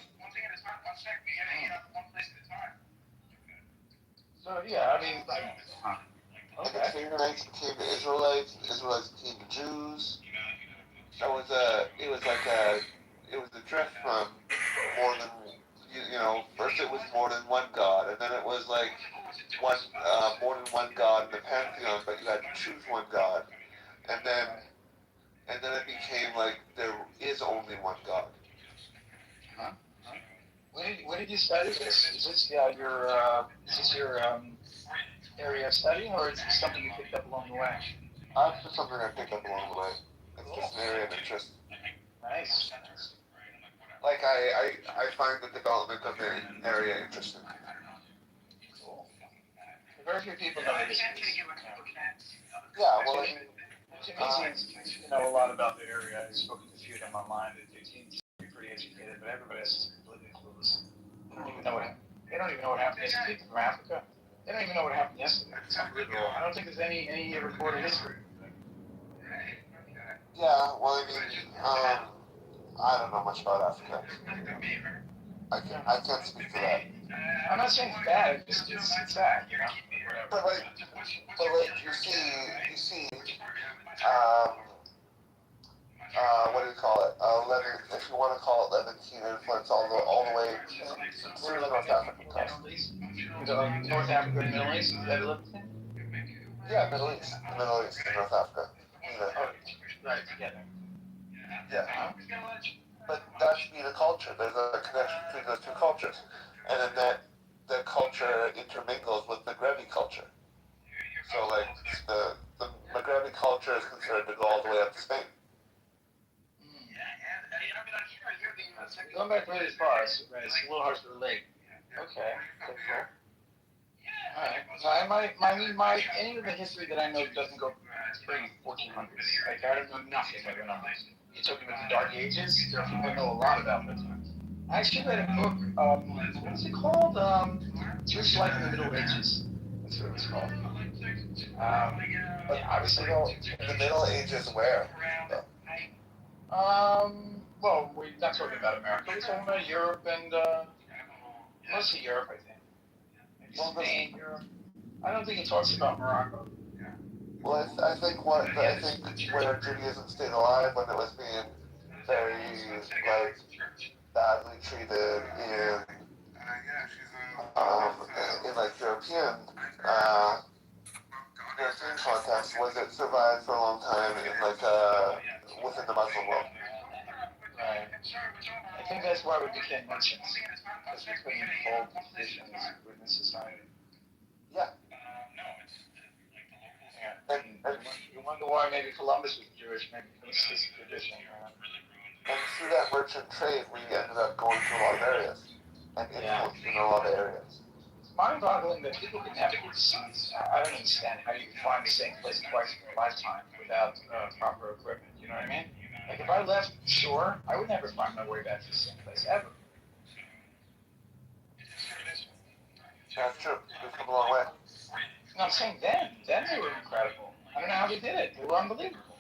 So yeah, I mean, and the Canaanites became the Israelites. The Israelites became the Jews. It was a drift from more than first it was more than one God, and then it was like more than one God in the pantheon, but you had to choose one God, and then it became like there is only one God. Where did you study this? Is this your area of study, or is this something you picked up along the way? It's just something I picked up along the way. It's just an area of interest. Nice. Like I find the development of the area interesting. Cool. Very few people know this. Yeah, well, Tunisians know a lot about the area. I've spoken to a few of them online. They seem to be pretty educated, but everybody else is completely clueless. They don't even know what happened yesterday. People from Africa. They don't even know what happened yesterday. It's unbelievable. I don't think there's any recorded history. Yeah, well, I mean, I don't know much about Africa. I can't speak to that. I'm not saying it's bad. It's sad, you know. But like you see, what do you call it? If you want to call it Levantine influence, all the way to the North African coast. North Africa and Middle East. Is that Levantine? Yeah, Middle East, and North Africa. Either. Oh, right, together. Yeah. But that's being a culture. There's a connection between those two cultures. And then the culture intermingles with the Maghreb culture. So like the Maghreb culture is considered to go all the way up to Spain. Going back really far, it's a little hard to relate. Okay, cool. Alright. So any of the history that I know doesn't go pre-1400s. Like I don't know nothing about it. You're talking about the Dark Ages. There are people who know a lot about this. I actually read a book. What is it called? Jewish Life in the Middle Ages. That's what it was called. But obviously, the Middle Ages where? Well, we're not talking about America. We're talking about Europe and mostly Europe, I think. Maybe Spain, Europe. I don't think it talks about Morocco. Well, I think where Judaism stayed alive when it was being very like badly treated in like European European context was it survived for a long time in like within the Muslim world. Right. I think that's why we became merchants, because we couldn't hold positions within society. Yeah. You wonder why maybe Columbus was Jewish, maybe it's this tradition. And through that merchant trade, we ended up going to a lot of areas and influenced in a lot of areas. It's mind-boggling that people can navigate the seas. I don't understand how you can find the same place twice in a lifetime without proper equipment. You know what I mean? Like if I left shore, I would never find my way back to the same place ever. That's true. We've come a long way. No, I'm saying then they were incredible. I don't know how they did it. They were unbelievable.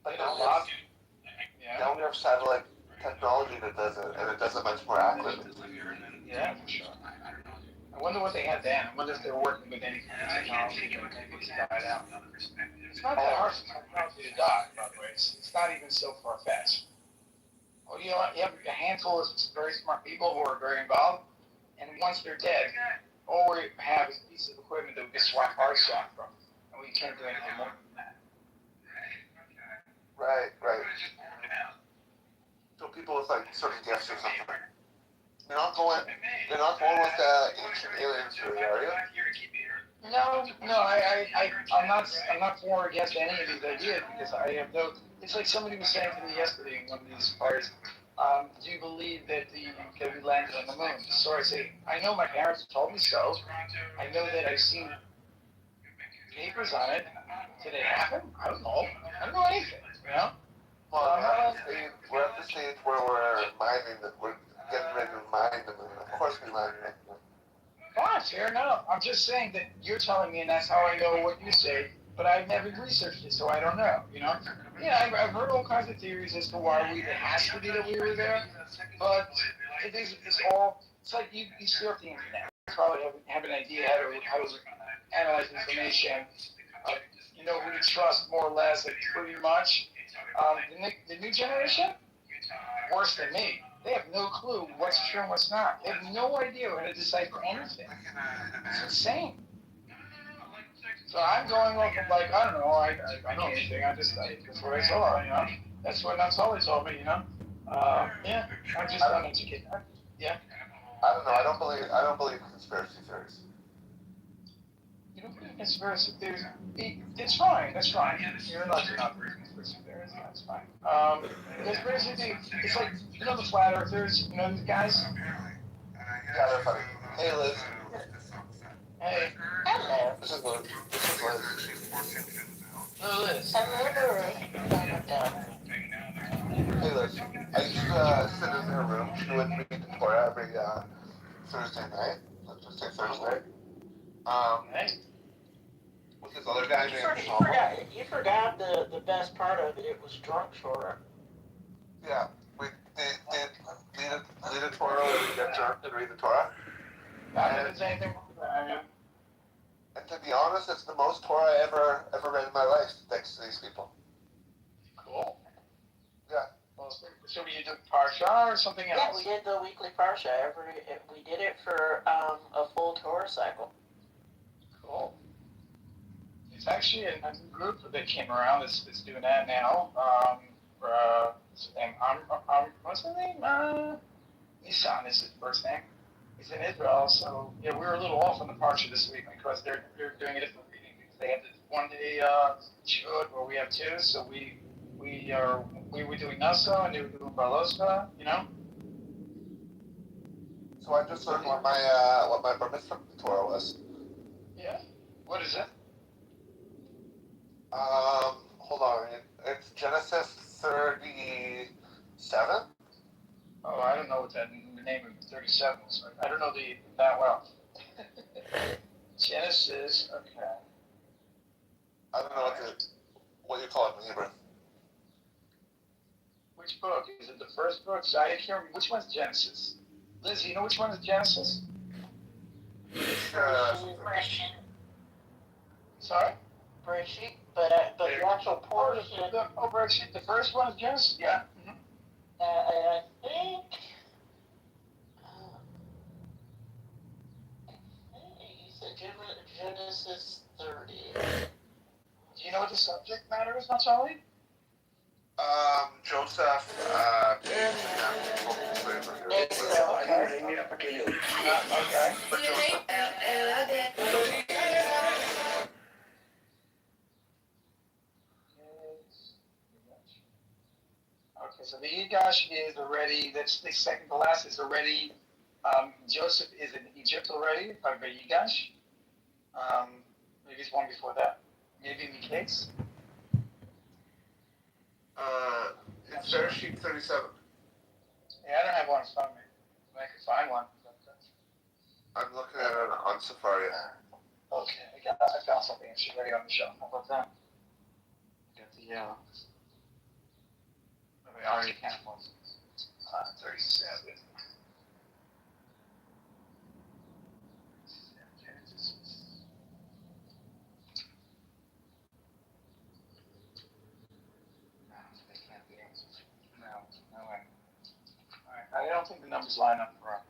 But now we have satellite technology that does it, and it does it much more accurately. Yeah, for sure. I wonder what they had then. I wonder if they were working with any technology that maybe it's died out. It's not that hard for technology to die, by the way. It's not even so far-fetched. Well, you have a handful of very smart people who are very involved, and once they're dead, all we have is a piece of equipment that we can swap parts off from, and we can't do anything more than that. Right. So people with like certain gifts or something. You're not going with ancient aliens theory, are you? No, I'm not for or against any of these ideas because I have no. It's like somebody was saying to me yesterday in one of these parties. Do you believe that we landed on the moon? So I say, I know my parents told me so. I know that I've seen papers on it. Did it happen? I don't know. I don't know anything. You know. Well, we're at the stage where we're mining that we're getting ready to mine the moon. Of course we mine it. Fine, fair enough. I'm just saying that you're telling me, and that's how I know what you say. But I've never researched it, so I don't know. You know? Yeah, I've heard all kinds of theories as to why it has to be that we were there. But it's all. It's like you surf the internet. You probably have an idea how to analyze information. You know who to trust more or less, like pretty much. The new generation, worse than me. They have no clue what's true and what's not. They have no idea how to decipher anything. It's insane. So I'm going off of like, I don't know, I know anything. That's what I saw, you know. That's what Natali told me, you know. Yeah, I'm just uneducated. Yeah. I don't know. I don't believe in conspiracy theories. You don't believe in conspiracy theories? It's fine. That's fine. You're not believe in conspiracy theories. That's fine. Conspiracy theories. It's like the flat earthers. You know these guys. Yeah, they're funny. Hey, Liz. Hey. Hello. This is Liz. Who is? Hey, Liz. I used to sit in her room. She would read the Torah every Thursday night. Let's just say Thursday. With this other guy named You forgot the best part of it. It was drunk Torah. Yeah, we did lead a Torah where we get drunk and read the Torah. And to be honest, it's the most Torah I ever read in my life, thanks to these people. Cool. Yeah. So we did Parsha or something else? Yeah, we did the weekly Parsha. We did it for a full Torah cycle. Cool. It's actually a group that came around that's doing that now. What's his name? Nissan is his first name. He's in Israel, so yeah, we were a little off on the Parsha this week because they're doing a different reading because they have this one day shud where we have two, so we were doing Nasa and they were doing Barloska, you know. So I just learned what my bar mitzvah Torah was. Yeah. What is it? Hold on. It's Genesis 37. Oh, I don't know what the name of 37 is. I don't know that well. Genesis. Okay. I don't know what you call it in Hebrew. Which book? Is it the first book? So I can't remember. Which one's Genesis? Liz, you know which one is Genesis? Sorry? Bereshit, but the actual portion. Bereshit. The first one is Genesis. Yeah. subject matter is, Naftali? Joseph, being kidnapped from slavery. Okay. Okay. But Joseph. Okay, so the Yigash is already, that's the second to last is already, Joseph is in Egypt already by the Yigash. Maybe it's one before that. Maybe in the case. It's Fair Sheet 37. Yeah, I don't have one in front of me. I could find one. I'm looking at it on Safari. Okay, I found something actually ready on the shelf. How about that? Got the, I already have one. 37. No way. Alright, I don't think the numbers line up properly.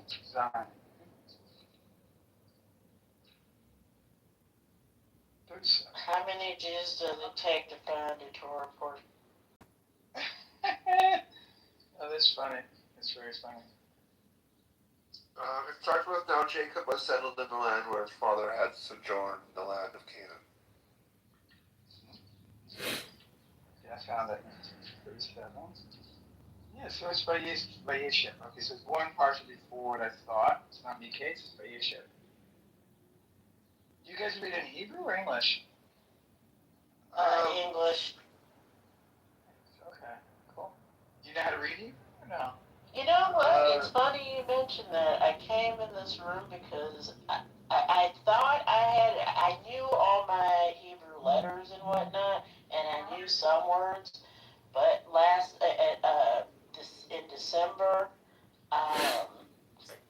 Design. How many Jews does it take to find a Torah portion? Oh, that's funny. That's very funny. It starts with now Jacob was settled in the land where his father had sojourned, the land of Canaan. Yeah, I found it. 37. Yeah, so it's by Yeshua. Okay, so it's one partially before what I thought. It's not Miketz, it's by Yeshua. Do you guys read in Hebrew or English? English. Okay, cool. Do you know how to read Hebrew or no? You know what? It's funny you mentioned that. I came in this room because I thought I knew all my Hebrew letters and whatnot, and I knew some words, but in December,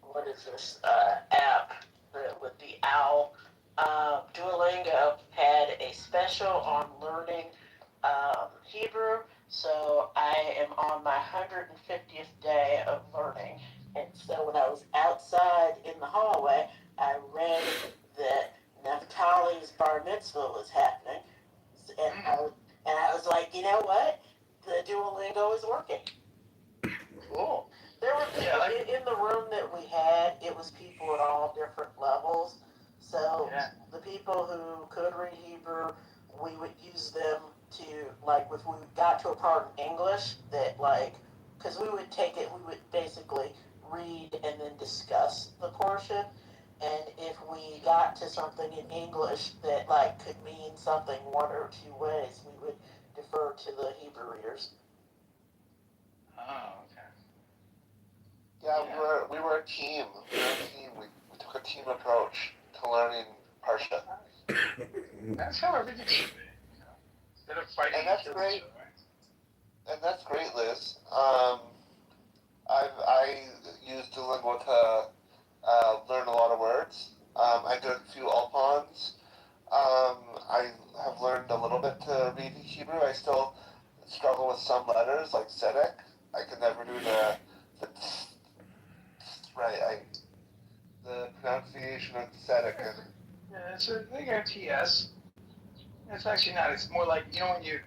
what is this app with the owl? Duolingo had a special on learning Hebrew, so I am on my 150th day of learning. And so when I was outside in the hallway, I read that Naphtali's bar mitzvah was happening, and I was like, you know what? The Duolingo is working. Cool. There were people in the room that we had. It was people at all different levels. So the people who could read Hebrew, we would use them to, like, if we got to a part in English that, like, because we would take it, we would basically read and then discuss the portion. And if we got to something in English that, like, could mean something one or two ways, we would defer to the Hebrew readers. Oh, okay. Yeah, we were a team. We took a team approach to learning Parsha. That's how everything should be. You know? Instead of fighting And that's great. Each other, right? And that's great, Liz. I used Duolingo to learn a lot of words. I did a few Alpons. I have learned a little bit to read Hebrew. I still struggle with some letters, like Tzedek. I can never do the pronunciation of Tzedek. Yeah, they got TS. It's actually not. It's more like, you know, when you,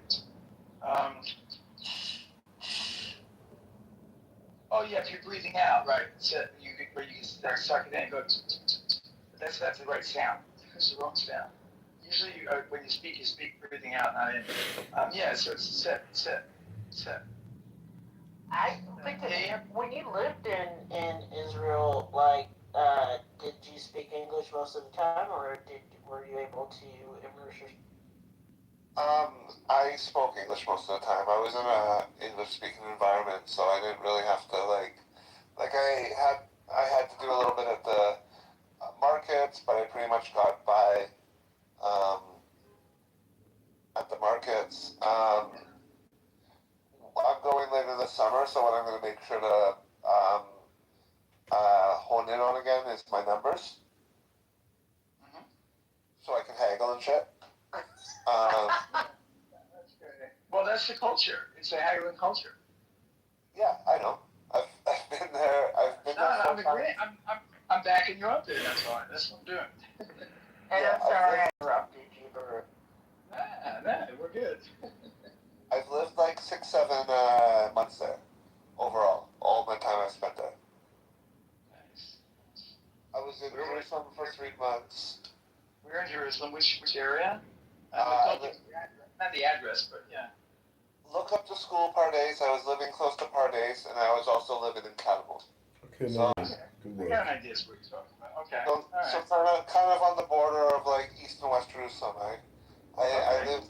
oh yeah, if you're breathing out, right? So where you can start sucking in and go, that's the right sound. It's the wrong sound. Usually, when you speak breathing out, not in. Yeah, so it's set. I think that when you lived in Israel, like, did you speak English most of the time, or were you able to immerse yourself? I spoke English most of the time. I was in a English-speaking environment, so I didn't really have to I had to do a little bit at the markets, but I pretty much got by at the markets. I'm going later this summer, so what I'm going to make sure to hone in on again is my numbers. so I can haggle and shit. That's great. Well, that's the culture. It's a haggling culture. Yeah, I know. I've been there. I've been there. I'm agreeing. I'm backing you up there. That's all. That's what I'm doing. And I'm sorry I interrupted you, but Nah, we're good. I've lived like 6-7 months there overall. All my time I've spent there. Nice. I was in Jerusalem for 3 months. We're in Jerusalem. Which area? Not the address, but yeah. Look up the school Pardes. I was living close to Pardes, and I was also living in Catapult. Okay, so, nice. Good I work. got an idea of what you're talking about. Okay. So kind of on the border of like East and West Jerusalem. I lived.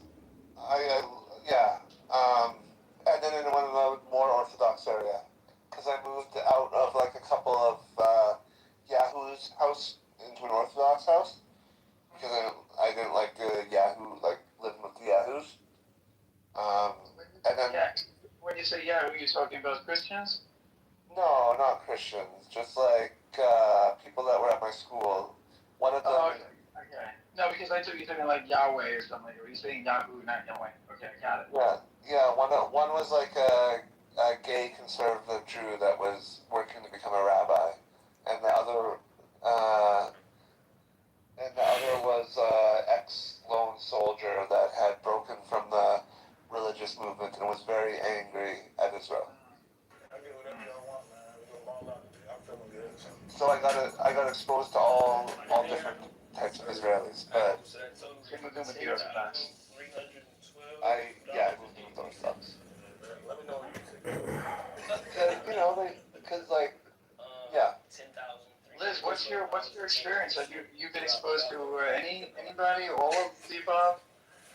And then in one of the more Orthodox area, because I moved out of like a couple of Yahoo's house into an Orthodox house, because I didn't like the Yahoo, like living with the Yahoos. And then when you say Yahoo, you're talking about Christians? No, not Christians. Just like people that were at my school. One of them. Oh, okay. No, because I took you talking like Yahweh or something. Were you saying Yahoo, not Yahweh? Okay, got it. Yeah. One was like a gay conservative Jew that was working to become a rabbi, and the other was ex-lone soldier that had broken from the religious movement and was very angry at Israel. So I got exposed to all different types of Israelis, but I moved in with the Orthodox. I moved in with Orthodox. Because Liz, what's your experience? Have you been exposed to anybody, all of the above?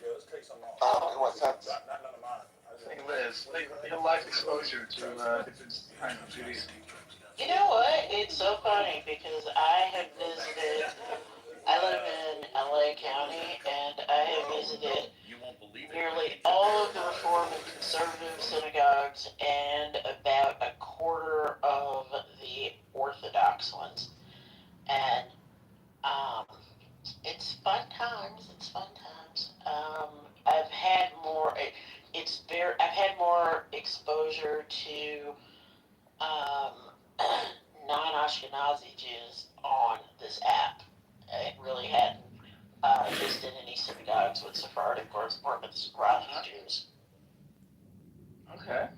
In what sense? Hey, Liz, your life exposure to different kinds of Judaism. You know what? It's so funny because I live in LA County, and I have visited nearly all of the Reform and Conservative synagogues and about a quarter of the Orthodox ones. And it's fun times. I've had more. I've had more exposure to non-Ashkenazi Jews on this app. I really hadn't visited any synagogues with Sephardic or Sephardic Jews. Okay.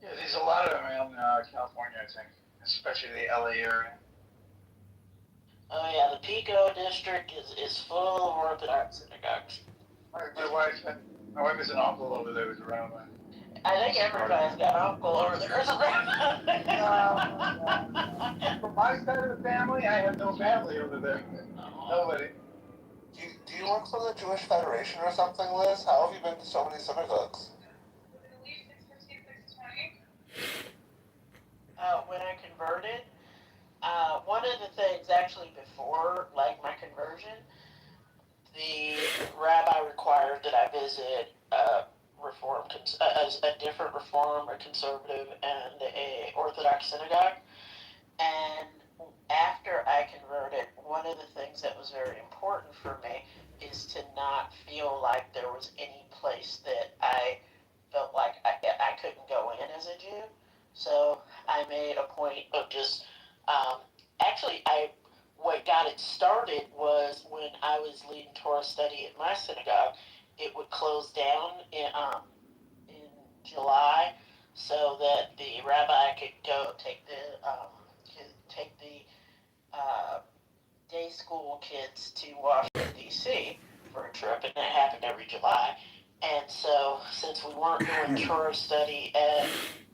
Yeah, there's a lot of them around California, I think, especially the LA area. Oh yeah, the Pico district is full of Orthodox synagogues. My wife has an uncle over there who's a rabbi. I think everybody's got an uncle over there as a rabbi. From my side of the family, I have no family over there. Nobody. Do you work for the Jewish Federation or something, Liz? How have you been to so many synagogues? When I converted, one of the things actually before like my conversion, the rabbi required that I visit a different Reform, a conservative, and a Orthodox synagogue. And after I converted, one of the things that was very important for me is to not feel like there was any place that I felt like I couldn't go in as a Jew. So I made a point of just, what got it started was when I was leading Torah study at my synagogue. It would close down in July, so that the rabbi could go take the day school kids to Washington D.C. for a trip, and that happened every July. And so, since we weren't doing Torah study at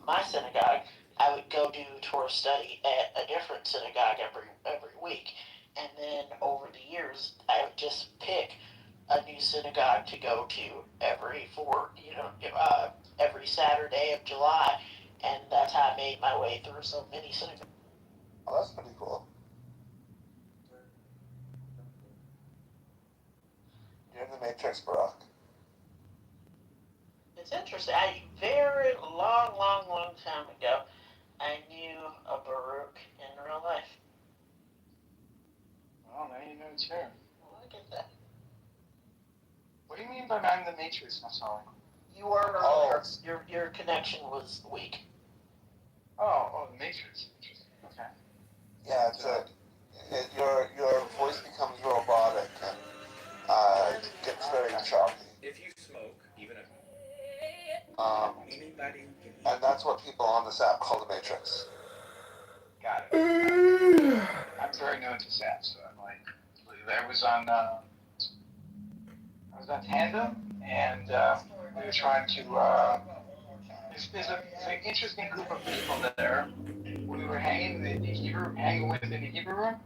my synagogue, I would go do Torah study at a different synagogue every week. And then over the years, I would just pick a new synagogue to go to every Saturday of July, and that's how I made my way through so many synagogues. Oh, that's pretty cool. You're in the Matrix, Barack. It's interesting. Very long time ago, I knew a Baruch in real life. Oh, now you know too. I'm the Matrix. I'm sorry. You were earlier. Your connection was weak. Oh, the Matrix. Okay. Yeah, your voice becomes robotic and gets very choppy. If you smoke, even if anybody can eat. And that's what people on this app call the Matrix. Got it. I'm very new to this app, so I'm like, I was on Tandem, and we were trying to. There's an interesting group of people there. We were hanging with in the Hebrew room.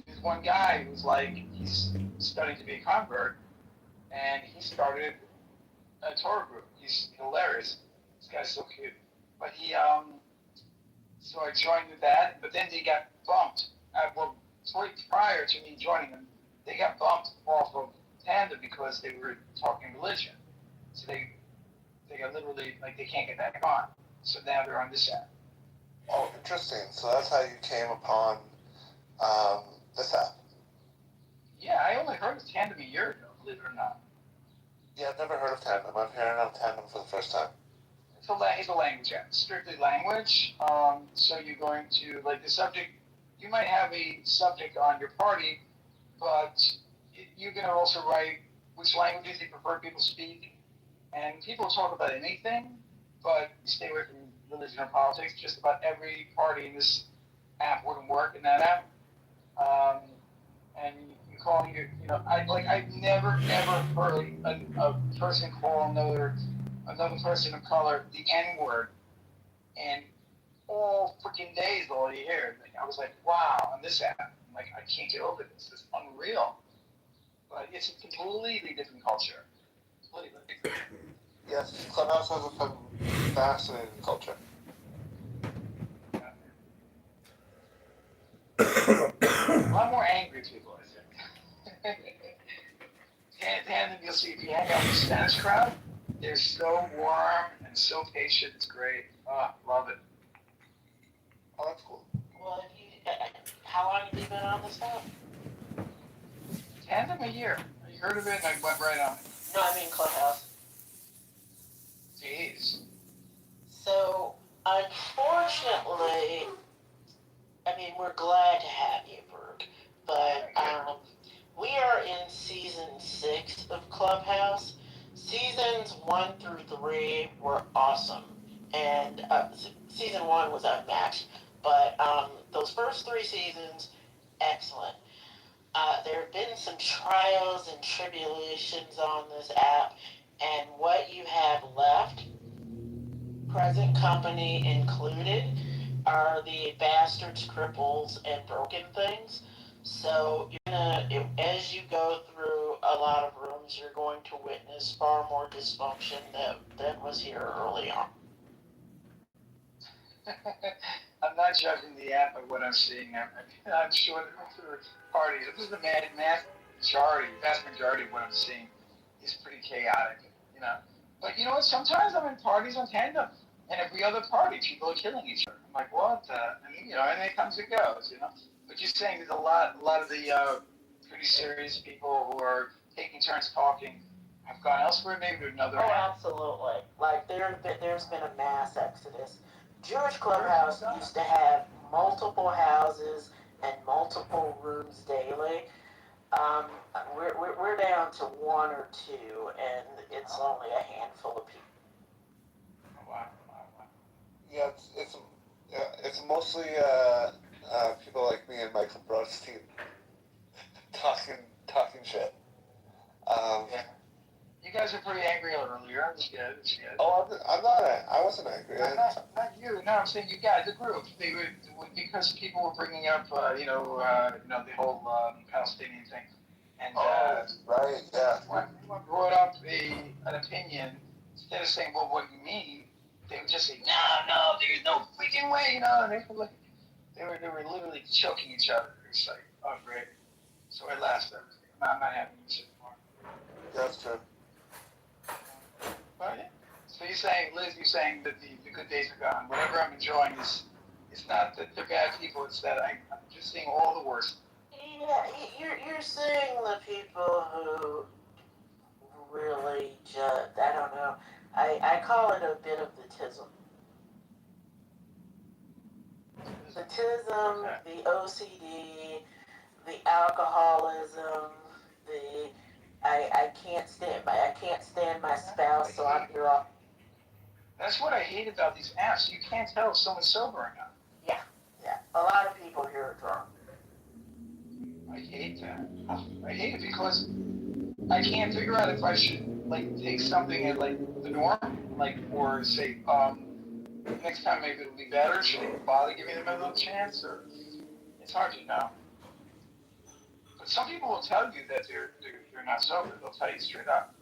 There's one guy who's like, he's studying to be a convert, and he started a Torah group. He's hilarious. This guy's so cute. But he, so I joined with that, but then they got bumped. Prior to me joining them, they got bumped off of Tandem because they were talking religion. So they got literally, like, they can't get back on. So now they're on this app. Oh, interesting. So that's how you came upon this app. Yeah, I only heard of Tandem a year ago, believe it or not. Yeah, I've never heard of Tandem. I'm hearing of Tandem for the first time. It's a language app, strictly language. So you're going to, like, the subject, you might have a subject on your party, but you're going to also write which languages you prefer people speak. And people talk about anything, but stay away from religion or politics. Just about every party in this app wouldn't work in that app. And you call I've never ever heard a person call another person of color the N-word, and all freaking days all you hear. Like, I was like, wow, on this app, I'm like, I can't get over this. It's unreal. But it's a completely different culture. Completely. Yes, Clubhouse has a fascinating culture. A lot more angry people, I think. And you'll see if you hang out with the Spanish crowd, they're so warm and so patient. It's great. Oh, love it. Oh, that's cool. Well, how long have you been on this app? Tandem a year. You heard of it and I went right on it. No, I mean Clubhouse. Jeez. So, unfortunately, I mean, we're glad to have you, Berg, but we are in season 6 of Clubhouse. Seasons 1 through 3 were awesome, and season 1 was unmatched, but those first 3 seasons, excellent. There have been some trials and tribulations on this app, and what you have left, present company included, are the bastards, cripples, and broken things. So as you go through a lot of rooms, you're going to witness far more dysfunction than was here early on. I'm not judging the app by what I'm seeing. I'm sure that there are parties. This is the vast majority of what I'm seeing is pretty chaotic, you know. But you know what? Sometimes I'm in parties on Tandem, and every other party, people are killing each other. I'm like, what? And it comes and goes, you know. But you're saying there's a lot of the pretty serious people who are taking turns talking have gone elsewhere, maybe to another app. Absolutely. Like there's been a mass exodus. Jewish Clubhouse used to have multiple houses and multiple rooms daily. We're down to 1 or 2, and it's only a handful of people. Wow. Yeah, it's mostly people like me and Michael Brodsky talking shit. Yeah. You guys are pretty angry earlier. It's good. Oh, I'm not. I wasn't angry. Not you. No, I'm saying you guys, the group. They were because people were bringing up, the whole Palestinian thing, and right, yeah. when anyone brought up an opinion, instead of saying, "Well, what do you mean?" they would just say, "No, there's no freaking way," and they were literally choking each other. It's like, oh great. So I laughed at everything. I'm not having this anymore. That's true. But yeah. So you're saying, Liz, that the good days are gone. Whatever I'm enjoying it's not that they're bad people, it's that I'm just seeing all the worst. Yeah, you're seeing the people who really just, I don't know. I call it a bit of the tism. The tism, the OCD, the alcoholism, the I can't stand my spouse, so I'm here all. That's what I hate about these apps. You can't tell if someone's sober or not. Yeah, yeah. A lot of people here are drunk. I hate that. I hate it because I can't figure out if I should like take something at like the norm, like or say next time maybe it'll be better. Should I bother giving them another chance, or it's hard to know. But some people will tell you that they're not sober. They'll tell you straight up.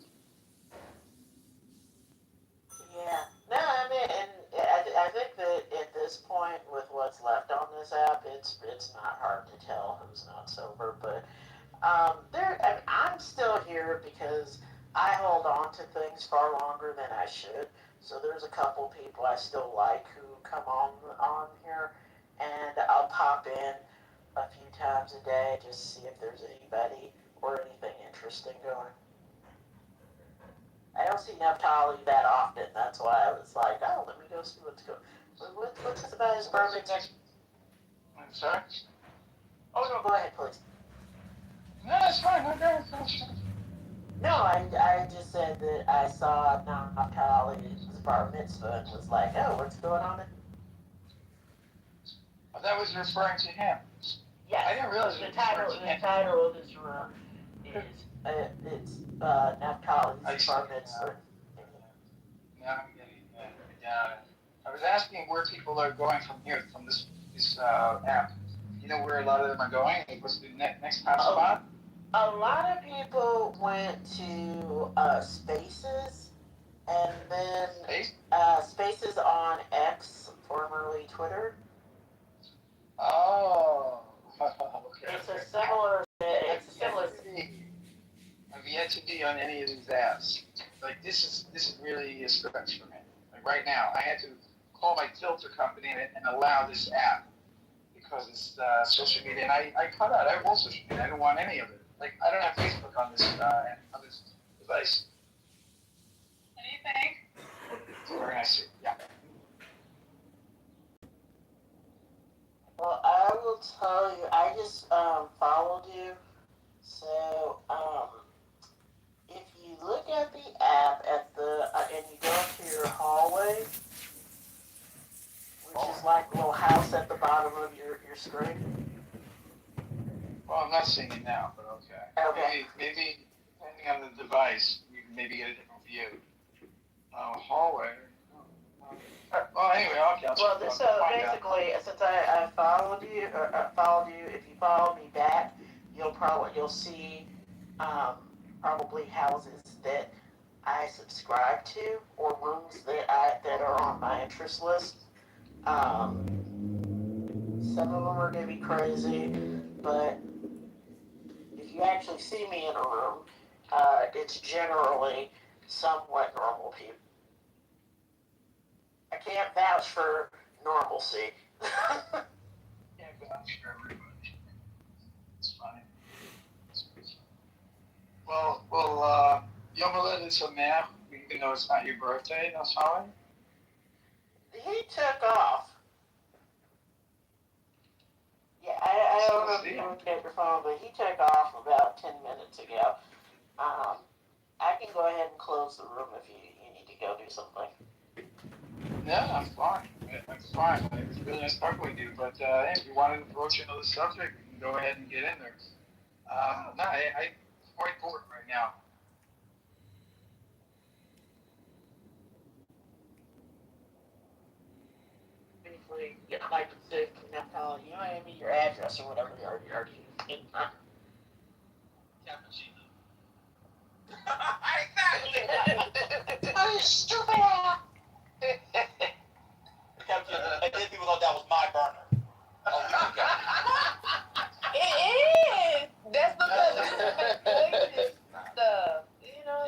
Yeah. No, I mean, and I think that at this point, with what's left on this app, it's not hard to tell who's not sober. But I mean, I'm still here because I hold on to things far longer than I should. So there's a couple people I still like who come on here, and I'll pop in a few times a day just to see if there's anybody or anything interesting going. I don't see Naphtali that often. That's why I was like, oh, let me go see what's going. What's this about his bourbon? I'm sorry. Oh no, go ahead, please. No, it's fine. No, I just said that I saw Naphtali's bar mitzvah and was like, oh, what's going on? That was referring to him. Yes. I didn't realize the title of this room is it's Naphtali's bar mitzvah. Yeah, I'm getting that. Yeah. I was asking where people are going from here, from this app. You know where a lot of them are going? What's the next top spot? A lot of people went to Spaces, and then Spaces on X, formerly Twitter. Oh, okay. It's a similar. I've yet to be on any of these apps. Like this is really a stretch for me. Like right now, I had to call my filter company and allow this app because it's social media, and I cut out. I have all social media. I don't want any of it. Like I don't have Facebook on this device. Anything? Very nice. Yeah. Well, I will tell you. I just followed you, so if you look at the app and you go to your hallway, which is like a little house at the bottom of your screen. Well, I'm not seeing it now, but okay. Okay. Maybe depending on the device, you can maybe get a different view. Hallway. Well, anyway, okay. Well, so basically, since I followed you, if you follow me back, you'll see probably houses that I subscribe to or rooms that are on my interest list. Some of them are gonna be crazy, but if you actually see me in a room, it's generally somewhat normal people. I can't vouch for normalcy. Can't vouch for everybody. It's funny. Well, Yom Haledet Sameach, even though it's not your birthday, that's fine. He took off. Yeah, I don't know if you looked at your phone, but he took off about 10 minutes ago. I can go ahead and close the room if you need to go do something. No, I'm fine. I'm fine. It was really nice talking with you. But if you want to approach another subject, you can go ahead and get in there. I'm quite bored right now. Briefly, like to say, you know, I mean, your address or whatever you already Exactly. Oh, you stupid ass. And then people thought that was my burner. Oh, It is. That's because it's stuff. You know.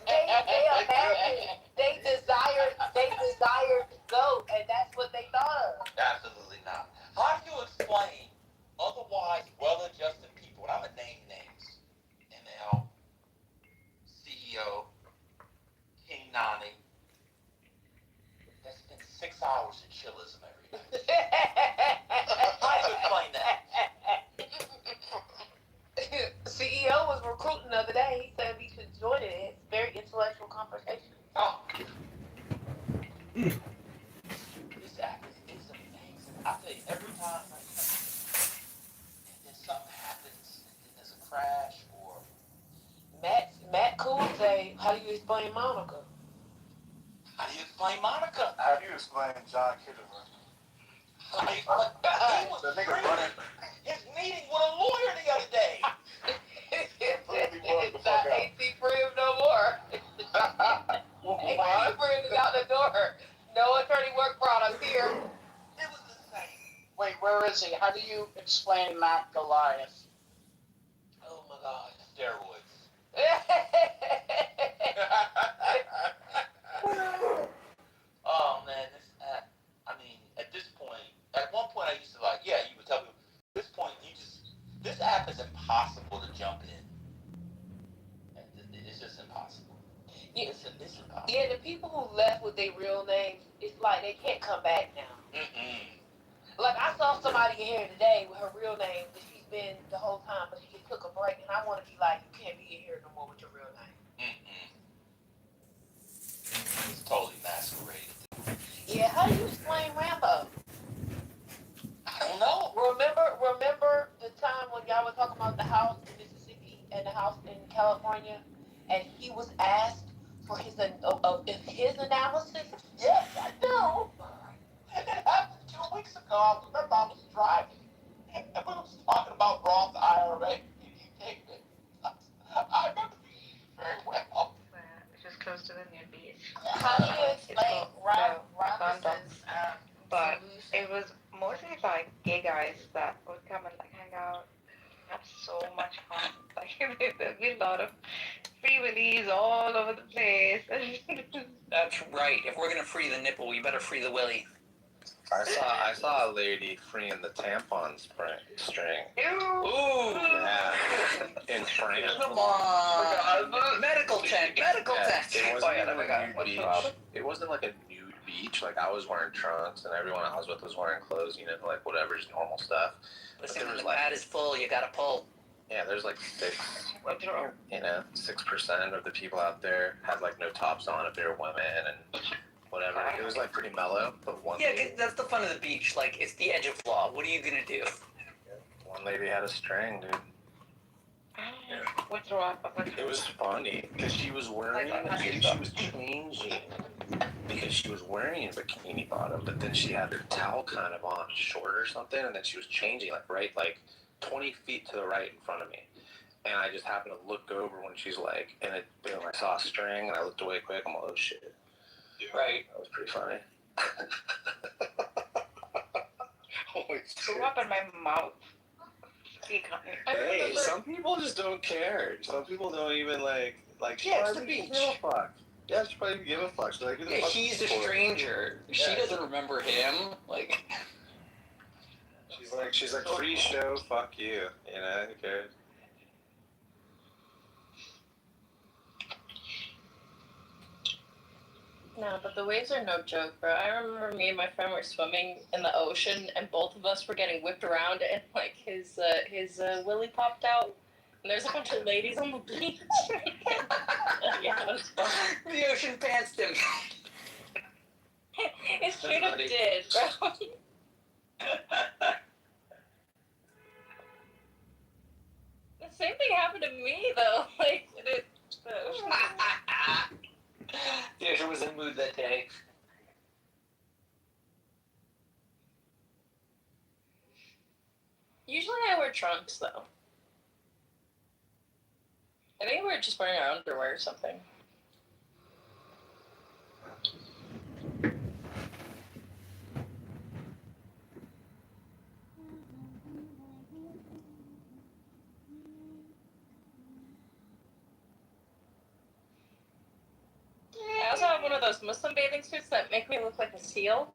They imagine they desire to go, and that's what they thought of. absolutely not. How do you explain otherwise well-adjusted people, and I'm gonna name names, and they intellectual conversation. Oh. This app is amazing. I tell you, every time like, if something happens and then there's a crash or Matt Cool say, how do you explain Monica? how do you explain Monica? How do you explain John Kitover? He was running his meeting with a lawyer the other day. It's not AC Freedom no more. AC Freedom is out the door. No attorney work product here. It was the same. Wait, where is he? How do you explain Matt Goliath? Oh my God, steroids. Oh man, this app. I mean, at this point, at one point I used to like, yeah, you would tell people. At this point, this app is impossible to jump in. It's just impossible. It's impossible. Yeah, the people who left with their real names, it's like they can't come back now. Like I saw somebody in here today with her real name that she's been the whole time, but she just took a break, and I want to be like, you can't be in here no more with your real name. It's totally masqueraded. Yeah, how do you explain Rambo? I don't know. Remember the time when y'all were talking about the house in Mississippi and the house in California, and he was asked for his analysis? Yes, I do. And it happened 2 weeks ago. I remember I was driving, and we was talking about Roth IRA. I remember very well. It's just close to the nude beach. How do you explain Rhonda's But it was mostly like gay guys that would come and like hang out, have so much fun. Like there'd be a lot of free willies all over the place. That's right. If we're gonna free the nipple, we better free the willy. I saw a lady freeing the tampon string. Ooh. Yeah. In France. Come on. Medical tent. Medical tent. It wasn't even a nude beach. It wasn't like a nude beach. Like I was wearing trunks and everyone I was with was wearing clothes, you know, like whatever, just normal stuff. Listen, when the pad is full, you gotta pull. Yeah, there's like 6% of the people out there had like no tops on if they were women and whatever. It was like pretty mellow, but one lady, that's the fun of the beach. Like, it's the edge of law. What are you gonna do? one lady had a string, dude. What's wrong? It was funny because she was wearing, she was changing because she was wearing a bikini bottom, but then she had her towel kind of on short or something, and then she was changing like 20 feet to the right in front of me. And I just happened to look over when she's like, and it, boom, I saw a string, and I looked away quick. I'm like, oh shit. Right. That was pretty funny. Holy shit. Threw up in my mouth. Hey, some people just don't care. Some people don't even like. Yeah, it's the beach. Give a fuck. Yeah, she probably give a fuck. She's like, who the fuck he's is a this for? stranger. Yeah. She doesn't remember him. Like. She's like, free show. Fuck you. You know, who cares? No, but the waves are no joke, bro. I remember me and my friend were swimming in the ocean, and both of us were getting whipped around, and like his willy popped out, and there's a bunch of ladies on the beach. Yeah, it was fun. The ocean pantsed him. It should have did, bro. The same thing happened to me though. Like the ocean. The ocean was in the mood that day. Usually I wear trunks though. I think we're just wearing our underwear or something. I also have one of those Muslim bathing suits that make me look like a seal.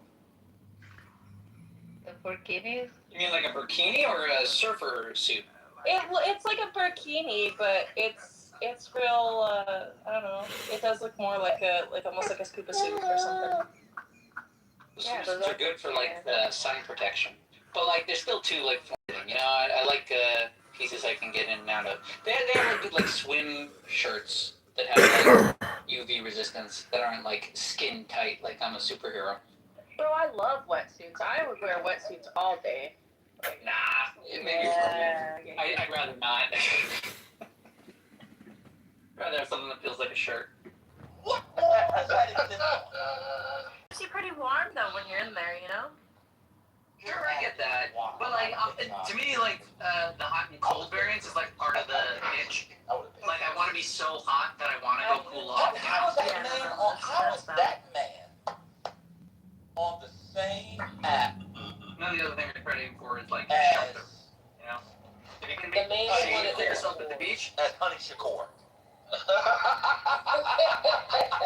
The burkinis? You mean like a burkini or a surfer suit? It's like a burkini, but it's real. I don't know. It does look more like almost like a scuba suit or something. The suits are good for like sun protection, but like they're still too like forwarding. You know, I like pieces I can get in and out of. They have like good like swim shirts that have like UV resistance that aren't like skin tight, like I'm a superhero. Bro, I love wetsuits. I would wear wetsuits all day. Nah, maybe for me. I'd rather not. Rather have something that feels like a shirt. What more does that exist on? It's actually pretty warm though when you're in there, you know? Sure, I get that. But like, to me, like the hot and cold variants is like part of the itch. Like I want to be so hot that I want to go cool off. How is that man on the same app? None of the other thing we're crediting for is like As shelter. You know? If you can be safe yourself at the beach. As Honey Shakur.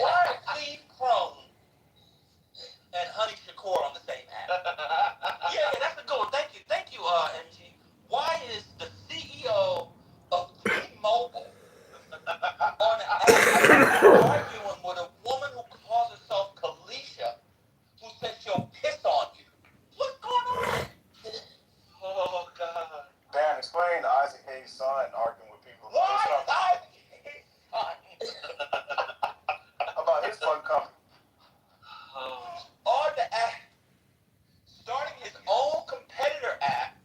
Why are Steve Crone and Honey Shakur on the same app? Yeah, that's a good one. Thank you, MG. Why is the CEO of T-Mobile on an app arguing with a woman who calls herself Kalisha, who says she'll piss on you? What's going on? Oh God. Dan, explain Isaac Hayes' son arguing with people. Why is Isaac Hayes' son? How about his fun company? On the app, starting his own competitor app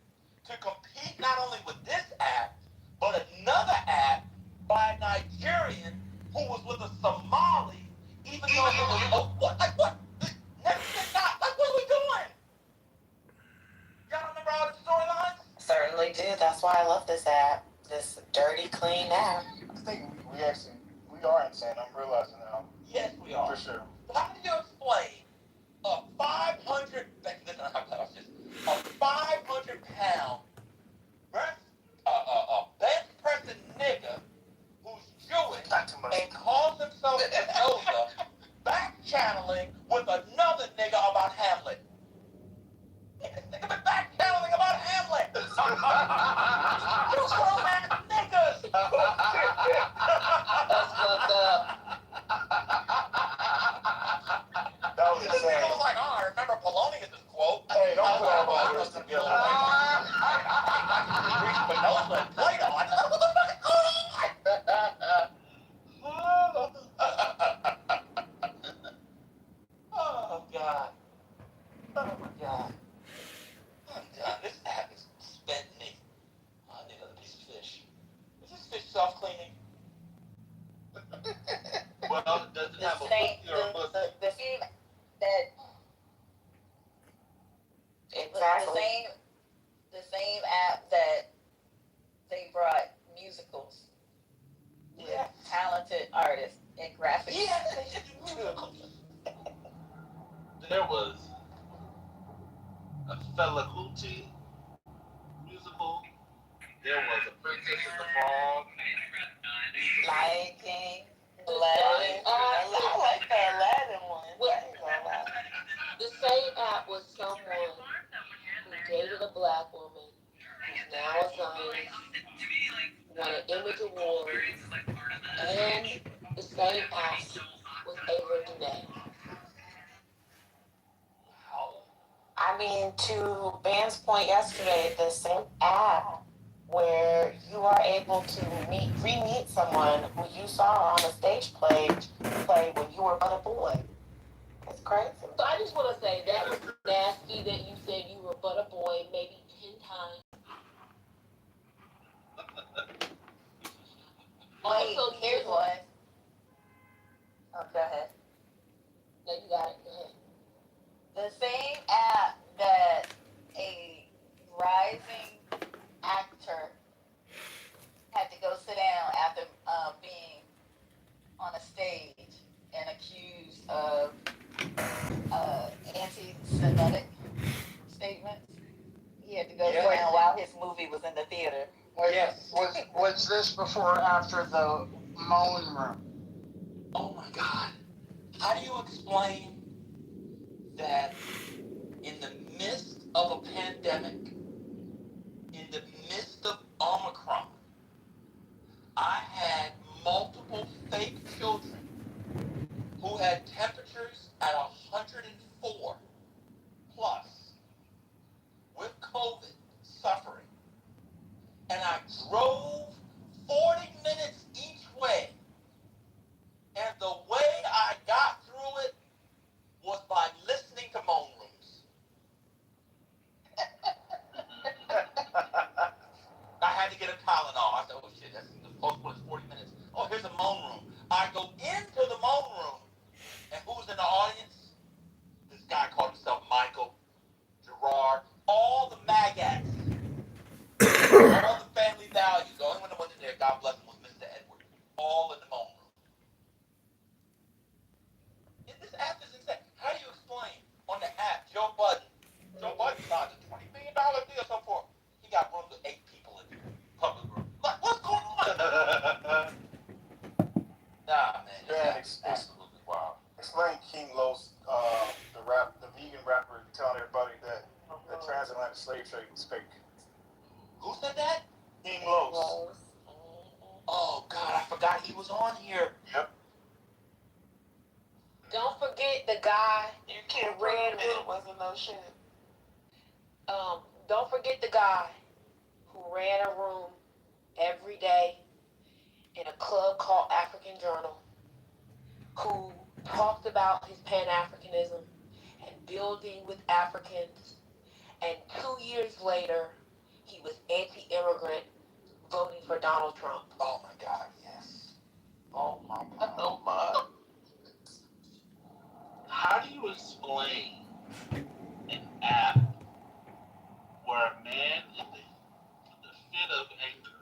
to compete not only with this app, but another app by a Nigerian who was with a Somali, even though it was, what? Next not, like, what are we doing? Y'all remember all the storylines? Certainly do. That's why I love this app. This dirty, clean app. I think we are insane. I'm realizing now. Yes, we are. For sure. How do you explain a 500-pound bench pressing nigga who's Jewish and calls himself a Noza back channeling with another nigga about Hamlet? This nigga been back channeling about Hamlet. You grown ass niggas. That's fucked up. That was insane. I was like, oh, I remember Polonius' quote. Hey, don't put all my words together. Greek Spinoza and Plato. I just, what the fuck is Oh, God. Oh, my God. Oh, God. This app is spent me. I need another piece of fish. Is this fish self-cleaning? Well, does it have a pussy or a pussy? The same that Exactly. the same app that they brought musicals, Yes. talented artists and graphics. Yes, they should do musicals. There was a Fela Kuti musical. There was a Princess and the Frog. Lion King, Aladdin. I like the Aladdin one. The same app was someone who dated a black woman who's now a Zionist, won an Image Award, and the same app was Ava DuVernay. I mean, to Ben's point yesterday, the same app where you are able to re-meet someone who you saw on a stage play when you were but a boy. It's crazy. So I just want to say that was nasty that you said you were but a boy maybe 10 times. Also, here's one. Oh, go ahead. No, you got it. Go ahead. The same app that a rising actor had to go sit down after being on a stage and accused of anti-Semitic statements. He had to go sit down while his movie was in the theater. Yes. Was this before or after the moan room? Oh my God. How do you explain that in the midst of a pandemic, in the midst of Omicron, I had multiple fake children who had temperatures at 104 plus with COVID suffering, and I drove 40 minutes each way, and the into the moan room. And who's in the audience? This guy called himself Michael, Gerard, all the maggots, all the family values. The only one that wasn't there, God bless him, was Mr. Edward. All in the moan room. This app is insane. How do you explain on the app, Joe Budden signed a $20 million deal so forth. He got rooms with 8 people in there. Public room. Like, what's going on? Nah, man. It's absolutely wild. Explain King Los, the vegan rapper, telling everybody that the transatlantic slave trade was fake. Who said that? King Los. Oh, God, I forgot he was on here. Yep. Don't forget the guy. You can't read it wasn't no shit. Don't forget the guy who ran a room every day in a club called African Journal, who talked about his Pan-Africanism and building with Africans, and 2 years later, he was anti-immigrant, voting for Donald Trump. Oh, my God, yes. Oh, my God. Oh, my. How do you explain an app where a man in the fit of anger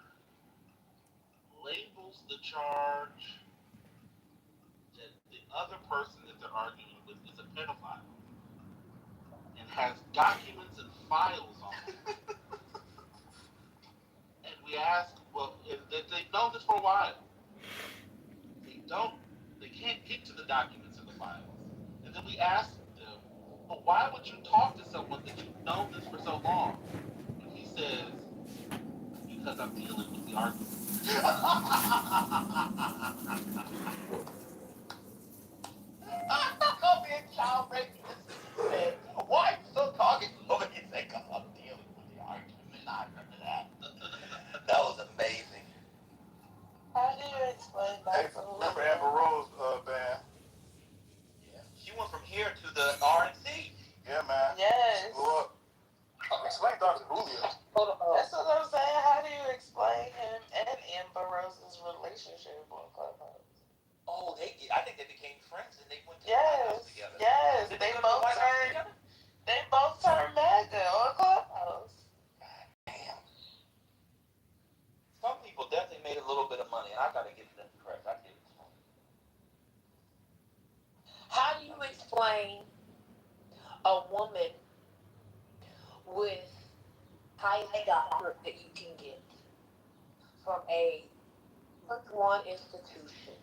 labels the charge that the other person that they're arguing with is a pedophile and has documents and files on it? And we ask, well, if they've known this for a while. They can't get to the documents and the files. And then we ask them, well, why would you talk to someone that you've known this for so long? And he says, because I'm dealing with the argument. I'll be a child rapist. Said, why are you still talking? Nobody said, because I'm dealing with the argument. I remember that. That was amazing. How do you explain that? Remember Amber Rose band? Yeah. She went from here to the RNC. Yeah, man. Yes. She blew up. Explain Dr. Julio. That's what I'm saying. How do you explain him and Amber Rose's relationship on Clubhouse? Oh, I think they became friends and they went to the Yes. White House together. Yes. Did They go to the both White House turned. together? They both turned MAGA on Clubhouse. Damn. Some people definitely made a little bit of money, and I gotta give them credit. I give it to them. How do you explain a woman with highest doctorate that you can get from a one institution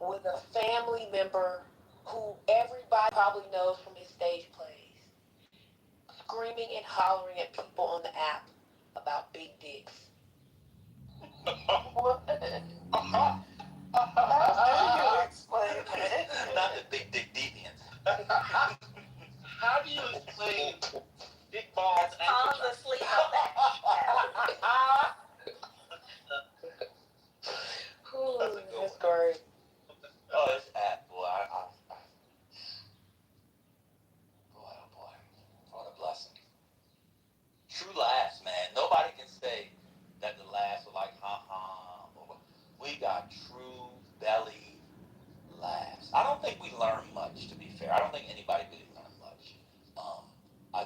with a family member who everybody probably knows from his stage plays, screaming and hollering at people on the app about big dicks? What? How do you explain that? Not the big dick deviants. How do you explain big balls and Falls asleep on that. That's great. Oh, this app, boy, boy, oh boy, what a blessing. True laughs, man. Nobody can say that the laughs were like, ha-ha. We got true belly laughs. I don't think we learned much, to be fair. I don't think anybody really learned much.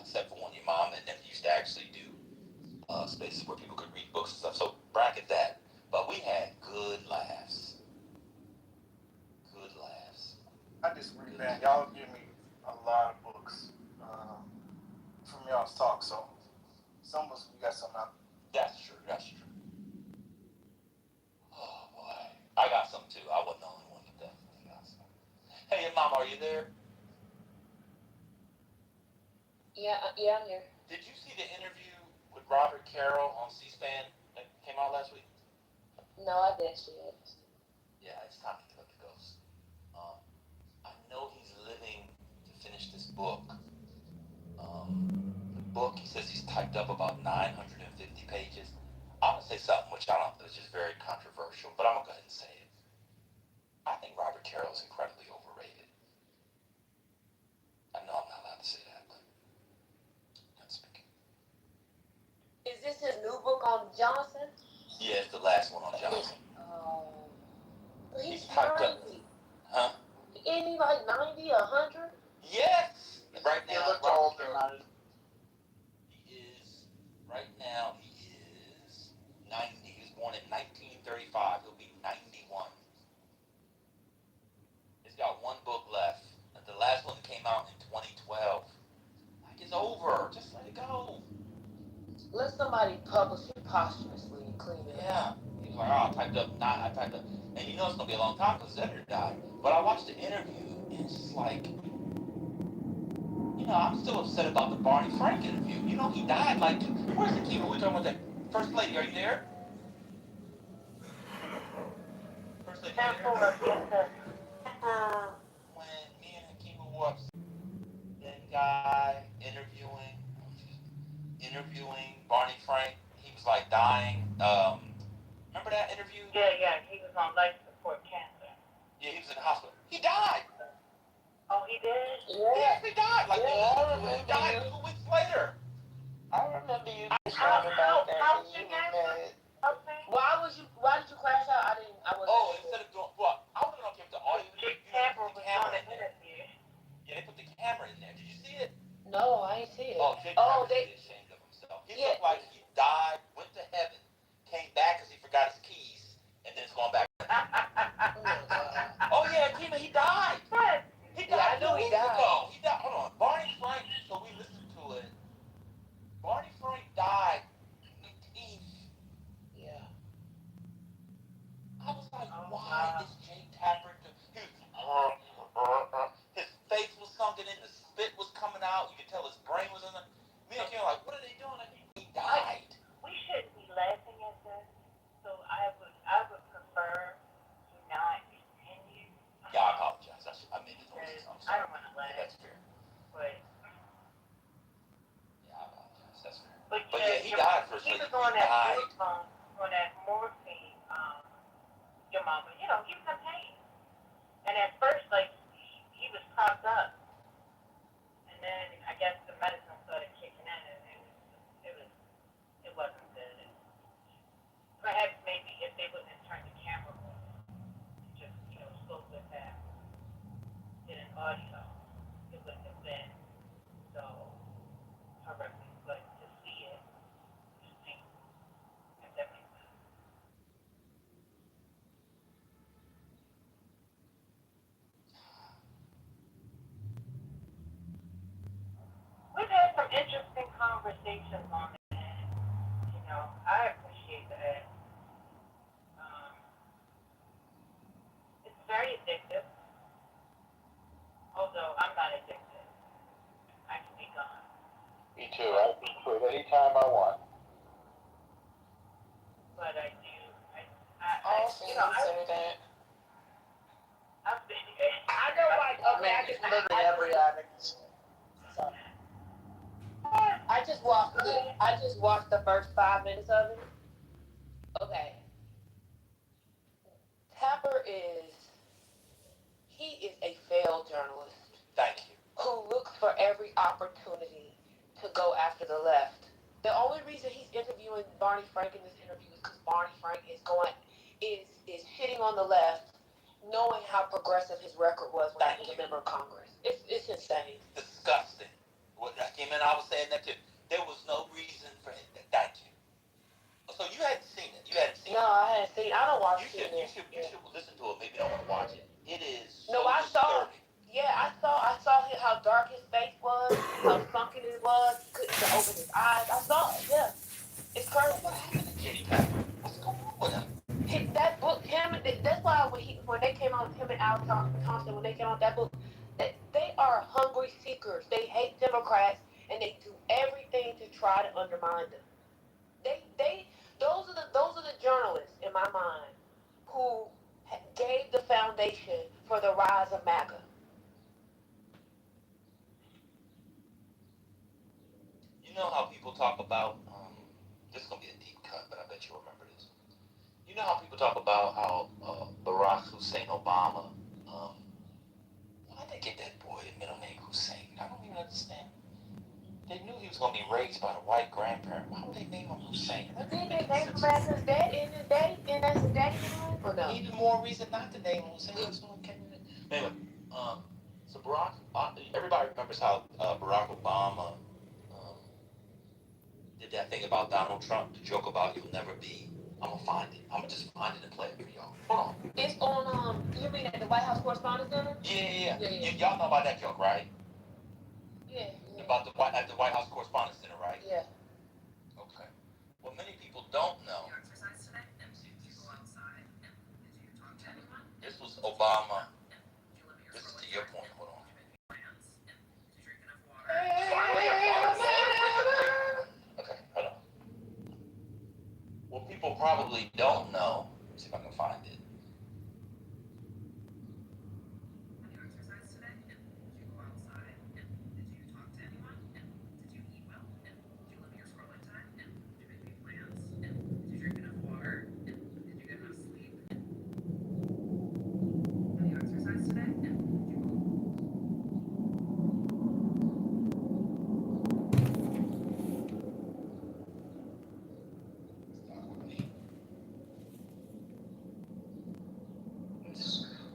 Except for when your mom and them used to actually do spaces where people could read books and stuff. So bracket that. But we had good laughs. Good laughs. I disagree, man. Y'all give me a lot of books from y'all's talk, so some of us, we got something out. That's true. That's true. Oh, boy. I got some, too. I wasn't the only one, but definitely got some. Hey, Mom, are you there? Yeah, I'm here. Did you see the interview with Robert Carroll on C-SPAN that came out last week? No, I didn't see it. Yeah, it's time to give up the ghost. I know he's living to finish this book. The book, he says he's typed up about 950 pages. I'm going to say something which I don't know, it's just very controversial, but I'm going to go ahead and say it. I think Robert Carroll is incredibly overrated. I know I'm not allowed to say that, but I'm speaking. Is this his new book on Johnson? Yeah, it's the last one on Johnson. Oh. He's typed up. he like 90, 100? Yes. Right He now, looked older. he is. Right now, he is 90. He was born in 1935. He'll be 91. He's got one book left. The last one came out in 2012. Like, it's over. Just let it go. Let somebody publish it posthumously and clean it up. Yeah. He was like, oh, I typed up. And you know it's going to be a long time because his editor died. But I watched the interview, and it's just like, I'm still upset about the Barney Frank interview. He died like, where's the key? We're talking about that. First Lady, are you there? First Lady, are you there? Remember when me and Akiva were upset? That guy interviewing Barney Frank. He was like dying. Remember that interview? Yeah, he was on life support cancer. Yeah, he was in the hospital. He died. Oh, he did? Yeah. He actually died. Like, he died 2 weeks later. I remember you talking about that. How's your cancer? Why did you crash out? I wasn't. Instead of doing what? I don't know if you have to audio. Dick Tapper was on an interview. Yeah, they put the camera in there. Did you see it? No, I ain't see it. Oh, Dick Tapper's ashamed of himself. He looked like he died, went to heaven, came back because he forgot his keys, and then it's going back. Oh yeah, Kima, he died. What? He died 2 weeks ago. He died. Hold on, Barney Frank. So we listened to it. Barney Frank died. Yeah. I was like, why is Jay Tapper? His face was sunken in, the spit was coming out. You could tell his brain was in the. Me and Kim were like, what are they doing? He died. We shouldn't be laughing at this. So I would prefer to not continue. Yeah, I apologize. I made it noise. I don't want to laugh. That's fair. But yeah, I apologize. That's fair. But yeah, he died for he was on that morphine, your mama. He was in pain. And at first, like, he was propped up. And then I guess the medicine started kicking in, and it wasn't good. And perhaps maybe if they wouldn't have turned the camera on, just spoke with that, did an audio, it wouldn't have been so horrific. But to see it, just think, if that makes sense. We've had some interesting conversations on it. I appreciate that. It's very addictive. Although I'm not addicted. I can be gone. Me too. I can quit anytime I want. But I do. I've been. I know, like, okay, literally every addict. I just watched the first 5 minutes of it. Okay. Tapper is a failed journalist. Thank you. Who looks for every opportunity to go after the left. The only reason he's interviewing Barney Frank in this interview is because Barney Frank is shitting on the left, knowing how progressive his record was when he was a member of Congress. It's insane. Disgusting. What I came in, I was saying that too. There was no reason for him to. Thank you. So you hadn't seen it. No, I hadn't seen it. I don't watch it. You should listen to it. Maybe don't want to watch it. It is No, so I saw. disturbing. Yeah, I saw how dark his face was, how sunken it was. He couldn't open his eyes. I saw it. Yeah, it's crazy. What happened to Jay Tapper? What's going on with him? That book, that's why when they came out, him and Al Thompson, when they came out that book, they are hungry seekers. They hate Democrats and they do everything to try to undermine them. Those are the journalists in my mind who gave the foundation for the rise of MAGA. You know how people talk about this is gonna be a deep cut, but I bet you'll remember this. You know how people talk about how Barack Hussein Obama, why'd they get that boy the middle name Hussein? I don't even understand. They knew he was gonna be raised by a white grandparent. Why would they name him Hussein? I think they named him after his daddy, and that's his daddy name, or no? Even more reason not to name him Hussein. Anyway, everybody remembers how Barack Obama did that thing about Donald Trump, the joke about you'll never be. I'm gonna find it. I'm gonna just find it and play it for y'all. Hold on. It's on, you mean at the White House Correspondents' Center? Yeah. Yeah. Y'all know about that joke, right? Yeah. About at the White House Correspondents' Center, right? Yeah. Okay. What many people don't know. This was Obama. This is to your point. Hold on. Okay, hold on. What people probably don't know. Let's see if I can find it.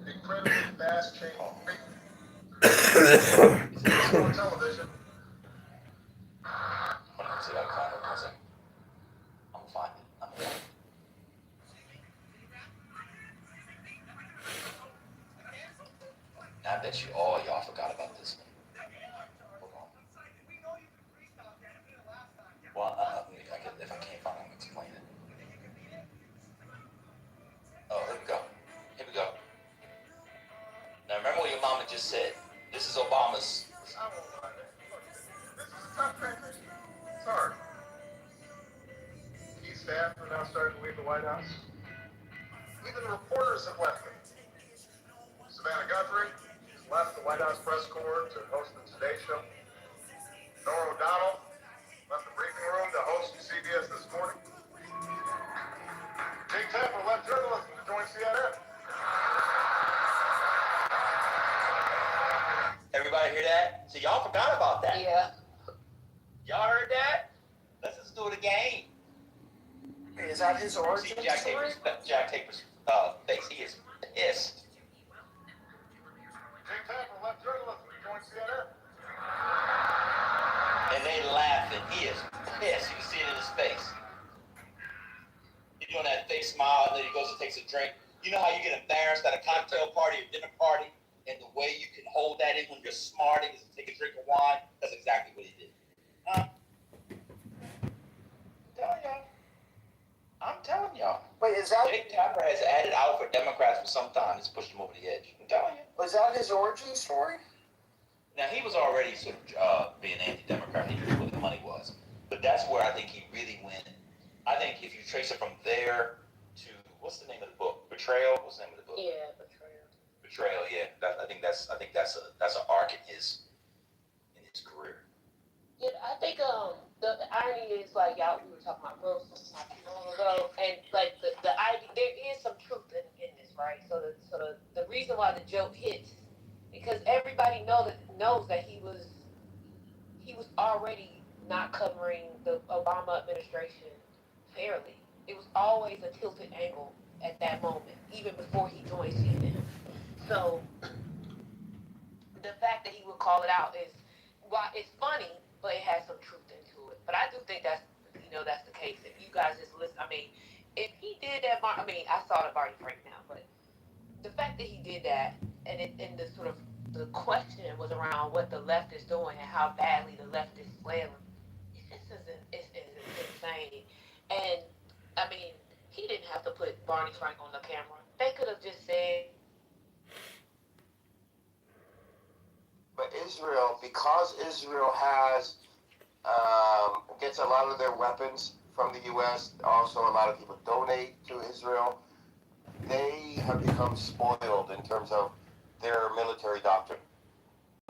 Incredibly fast change. On television. Hold on, see if I can find it. One second. I'm gonna find it. I bet you all y'all forgot about this one. Hold on. Well, if I can't find it, I'm gonna explain it. Oh, here we go. Here we go. Now remember what your mama just said. This is Obama's. Sorry. Key staff are now starting to leave the White House. Even reporters have left it. Savannah Guthrie has left the White House press corps to host the Today Show. Nora O'Donnell left the briefing room to host CBS This Morning. Jake Tapper left journalism to join CNN. Everybody hear that? So y'all forgot about that. Yeah. Y'all heard that? Let's just do it again. Is that his origin See Jack story? Taper's face. He is pissed. Jake Tapper left journalism to join CNN. And they laughing. He is pissed. You can see it in his face. He's doing that fake smile, and then he goes and takes a drink. You know how you get embarrassed at a cocktail party or dinner party, and the way you can hold that in when you're smarting is to take a drink of wine? That's exactly what he did. I'm telling y'all. Wait, is that Jake Tapper has added out for Democrats for some time. It's pushed him over the edge. I'm telling you. was that his origin story? Now, he was already sort of being anti-Democrat. He knew where the money was. But that's where I think he really went. I think if you trace it from there to, what's the name of the book? Betrayal? What's the name of the book? Yeah, Betrayal. Betrayal, yeah. I think that's an arc in his career. Yeah, I think the irony is like y'all we were talking about Wilson not too long ago, and like the idea there is some truth in this, right? So the reason why the joke hits because everybody knows that he was already not covering the Obama administration fairly. It was always a tilted angle at that moment, even before he joined CNN. So the fact that he would call it out is why it's funny, but it has some truth into it. But I do think that's the case. If you guys just listen, I mean, if he did that, I saw the Barney Frank now, but the fact that he did that, and the sort of the question was around what the left is doing and how badly the left is flailing. It's insane. And I mean, he didn't have to put Barney Frank on the camera. They could have just said. But Israel, because Israel gets a lot of their weapons from the U.S., also a lot of people donate to Israel, they have become spoiled in terms of their military doctrine.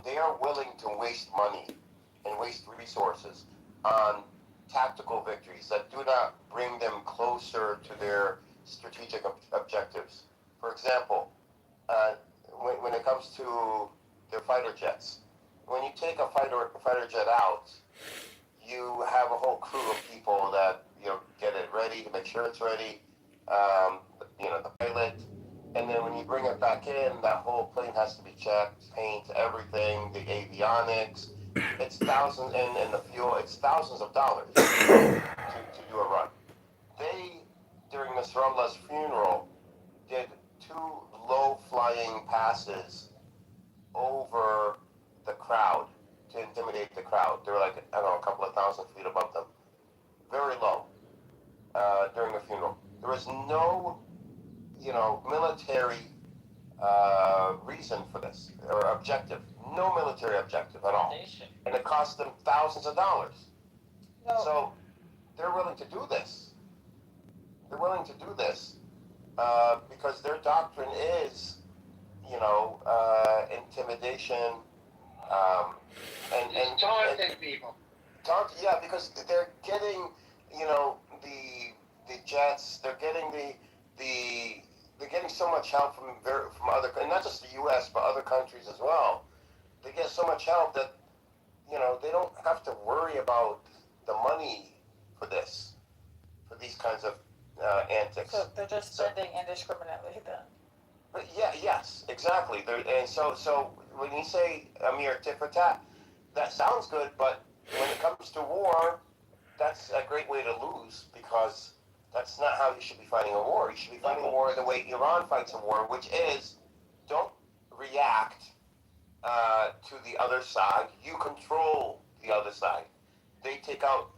They are willing to waste money and waste resources on tactical victories that do not bring them closer to their strategic objectives. For example, when it comes to their fighter jets, when you take a fighter jet out, you have a whole crew of people that get it ready to make sure it's ready. The pilot, And then when you bring it back in, that whole plane has to be checked, paint, everything, the avionics. It's thousands, and the fuel, it's thousands of dollars to do a run. They, during Nasralla's funeral, did 2 low-flying passes over the crowd to intimidate the crowd. They were like, I don't know, a couple of thousand feet above them. Very low during the funeral. There was no, military reason for this, or objective. No military objective at all. And it cost them thousands of dollars. No. So they're willing to do this. They're willing to do this because their doctrine is, intimidation, and taunting people. Yeah, because they're getting, the jets. They're getting they're getting so much help from other, and not just the U.S. but other countries as well. They get so much help that they don't have to worry about the money for these kinds of antics. So they're just spending indiscriminately then. But yes, exactly. And so when you say a mere tit for tat, that sounds good, but when it comes to war, that's a great way to lose, because that's not how you should be fighting a war. You should be fighting a war the way Iran fights a war, which is don't react to the other side. You control the other side. They take out,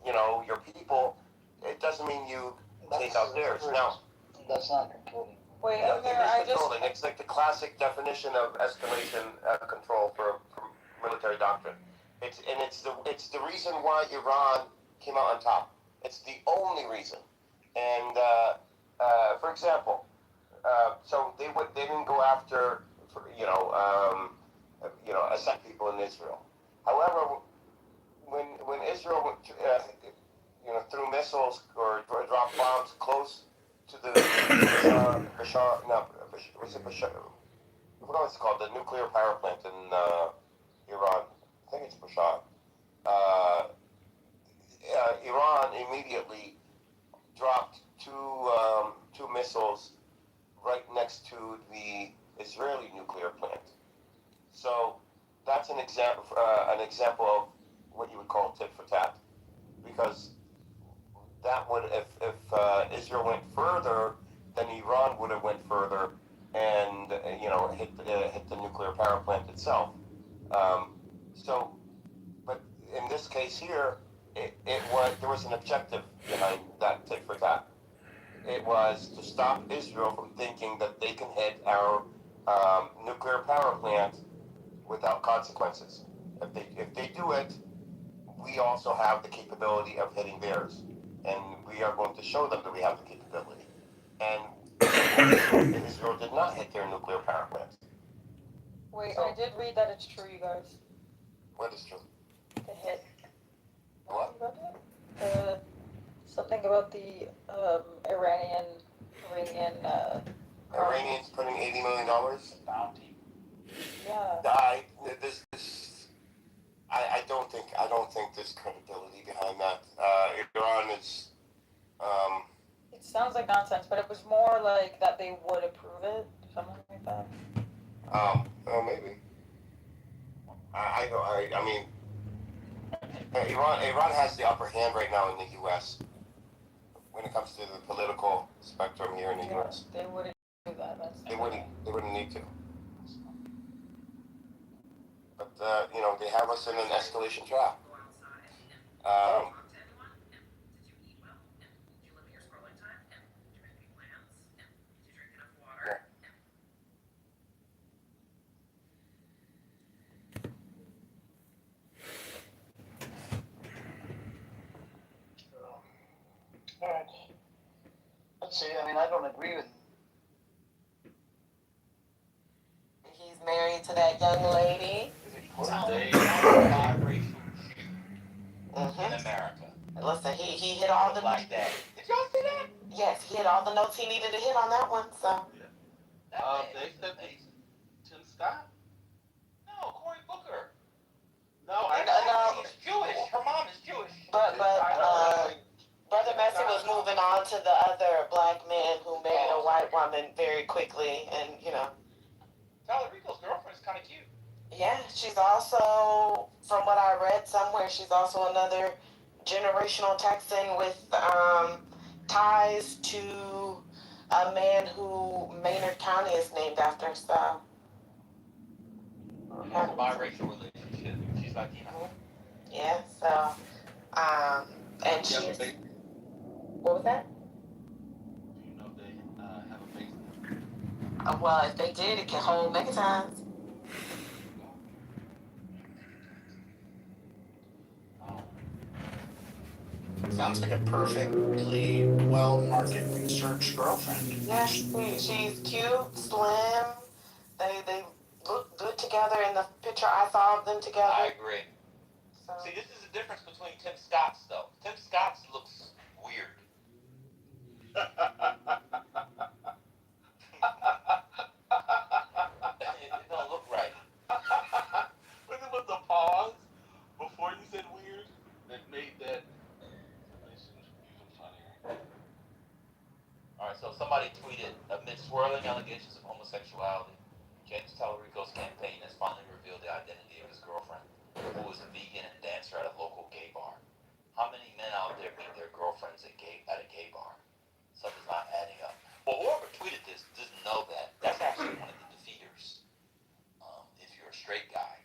your people. It doesn't mean you take out theirs. Now, That's not controlling. Wait, it is controlling. It's like the classic definition of escalation control for military doctrine. It's the reason why Iran came out on top. It's the only reason. And for example, so they didn't go after Assad people in Israel. However, when Israel went, threw missiles or dropped bombs close to the Bashar, what's it, Bashar? I forgot what it's called, the nuclear power plant in Iran. I think it's Bashar. Iran immediately dropped two missiles right next to the Israeli nuclear plant. So that's an example of what you would call tit for tat, because that would, if Israel went further, then Iran would have went further and hit the nuclear power plant itself. But in this case here, there was an objective behind that tit for tat. It was to stop Israel from thinking that they can hit our nuclear power plant without consequences. If they do it, we also have the capability of hitting theirs, and we are going to show them that we have the capability. And Israel did not hit their nuclear power plant. Wait, I did read that it's true, you guys. What is true? The hit. What? Something about the Iranians putting $80 million bounty. Yeah. I don't think there's credibility behind that. Iran is. It sounds like nonsense, but it was more like that they would approve it, something like that. Maybe. I mean, Iran has the upper hand right now in the U.S. when it comes to the political spectrum here in the U.S. They wouldn't do that. They wouldn't need to. But they have us in an escalation trap. All right. Let's see. I mean, I don't agree with. He's married to that young lady. In America. Listen, he hit all the like that. Did y'all see that? Yes, he hit all the notes he needed to hit on that one. So. They said Tim Scott. No, Cory Booker. No, he's Jewish. Her mom is Jewish. But Brother Messi was moving on to the other black man who married a white woman. on and very quickly, and Talarico's girlfriend's kind of cute. yeah, she's also, from what I read somewhere, she's also another generational Texan with ties to a man who Maynard County is named after. So It's a biracial relationship. She's Latina. yeah, so and Yeah, she's they, what was that? you know, they have a basement. Well, if they did, it can hold mega times. Sounds like a perfectly well market researched girlfriend. Yeah, she's cute, slim. They look good together in the picture I saw of them together. I agree. So. See, this is the difference between Tim Scott's, though. Tim Scott's looks weird. It don't look right. But it was a pause before you said weird that made that relationship even funnier. All right, so somebody tweeted, amid swirling allegations of homosexuality, James Tallarico's campaign has finally revealed the identity of his girlfriend, who is a vegan and dancer at a local gay bar. How many men out there meet their girlfriends at a gay bar? Something's not adding up. Well, whoever tweeted this doesn't know that. That's actually one of the defeaters. If you're a straight guy,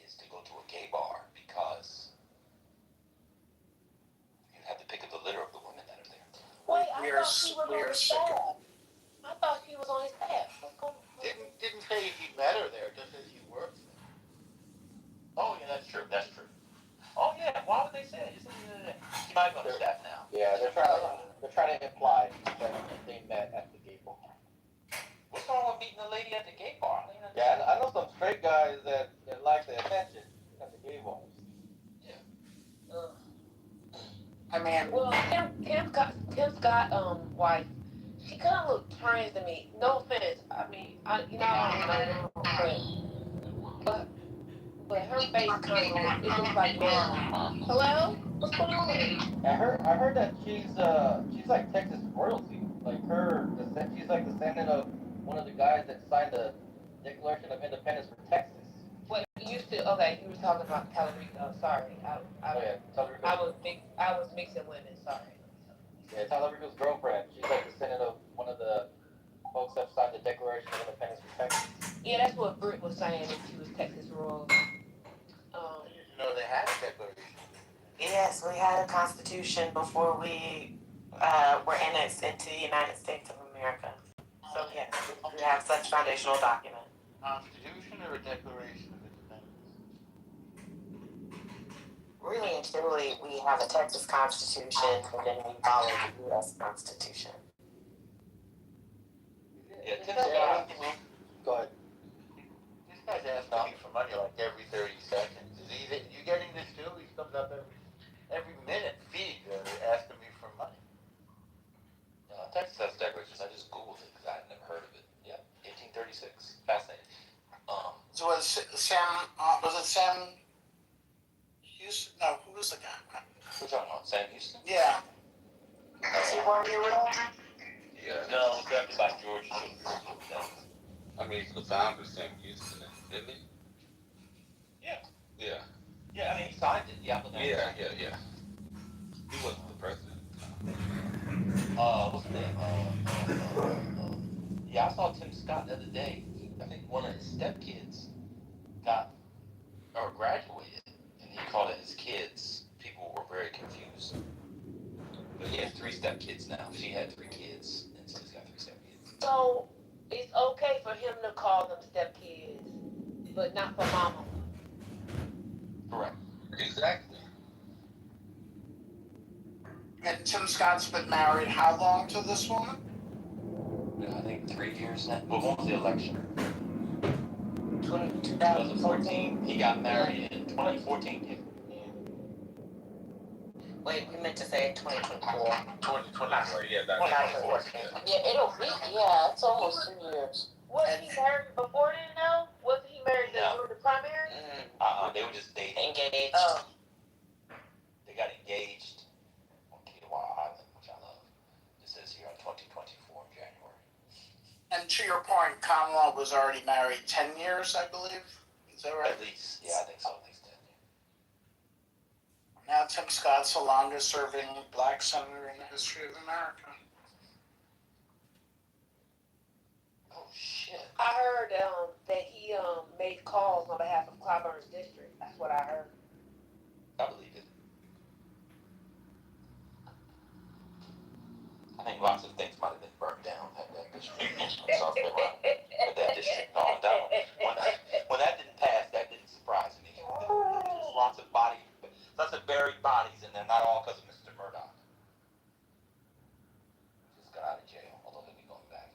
is to go to a gay bar because you have to pick up the litter of the women that are there. Wait, I thought he was on his staff. I thought he was on his staff. Didn't say he met her there, just says he works there. Oh yeah, that's true. That's true. Oh yeah, why would they say that? He might go to staff now. Yeah, they're trying to imply that they met at the gay bar. What's wrong with meeting a lady at the gay bar? Yeah, I know some straight guys that like the attention at the gay bars. I mean, Well, Tim Scott, wife, she kind of looked trans to me. No offense. I mean, I don't know, but her face kind of, it looks like man. Hello? What's going on? I heard that she's like Texas royalty. Like her descent, she's like descendant of one of the guys that signed the Declaration of Independence for Texas. Wait, you were talking about Talarico. Sorry, I was mixing women. Sorry. Yeah, Talarico's girlfriend. She's like descendant of one of the folks that signed the Declaration of Independence for Texas. Yeah, that's what Britt was saying that she was Texas royalty. They had a declaration. Yes, we had a constitution before we were annexed into the United States of America. So yes, we have such foundational document. Constitution or a Declaration of Independence? Really and truly, we have a Texas Constitution, and then we follow the U.S. Constitution. Yeah, Tim Scott. Go ahead. This guy's asking me for money like every 30 seconds. You getting this too? He comes up every minute feed asking me for money. Texas has declarations. I just Googled it because I had never heard of it. Yeah, 1836. Fascinating. so was it Sam Houston? No, who was the guy? We're talking about Sam Houston? Yeah. Is he one of the original? Yeah. No, it's drafted by George Washington. I mean, he's the founder of Sam Houston, isn't he? Yeah. Yeah. Yeah, I mean, he signed it. The application. Yeah. He wasn't the president. What's his name? Yeah, I saw Tim Scott the other day. I think one of his stepkids graduated, and he called it his kids. People were very confused. But he has 3 stepkids now. She had 3 kids, and so he's got 3 stepkids. So it's okay for him to call them stepkids, but not for mama. Correct. Exactly. And Tim Scott's been married how long to this woman? I think 3 years now. But when was the election? 2014. He got married in 2014. Wait, we meant to say 2024. 2024, yeah, that's 2024. Yeah, it's almost 2 years. Was he married before then, though? Wasn't he married during the primary? They were just dating. Engaged. Oh. They got engaged on Kitover Island, which I love. It says here on 2024 in January. common law was already married 10 years, I believe. Is that right? At least, yeah, I think so. At least 10 years. Now Tim Scott's the longest serving black senator in the history of America. Oh shit! I heard that he made calls on behalf of Clyburn's district. That's what I heard. I believe it. I think lots of things might have been burnt down at that district in South Carolina. At that district, no, that when that didn't pass, that didn't surprise me. There's lots of buried bodies in there, not all because of Mr. Murdoch. Just got out of jail, although he'll be going back.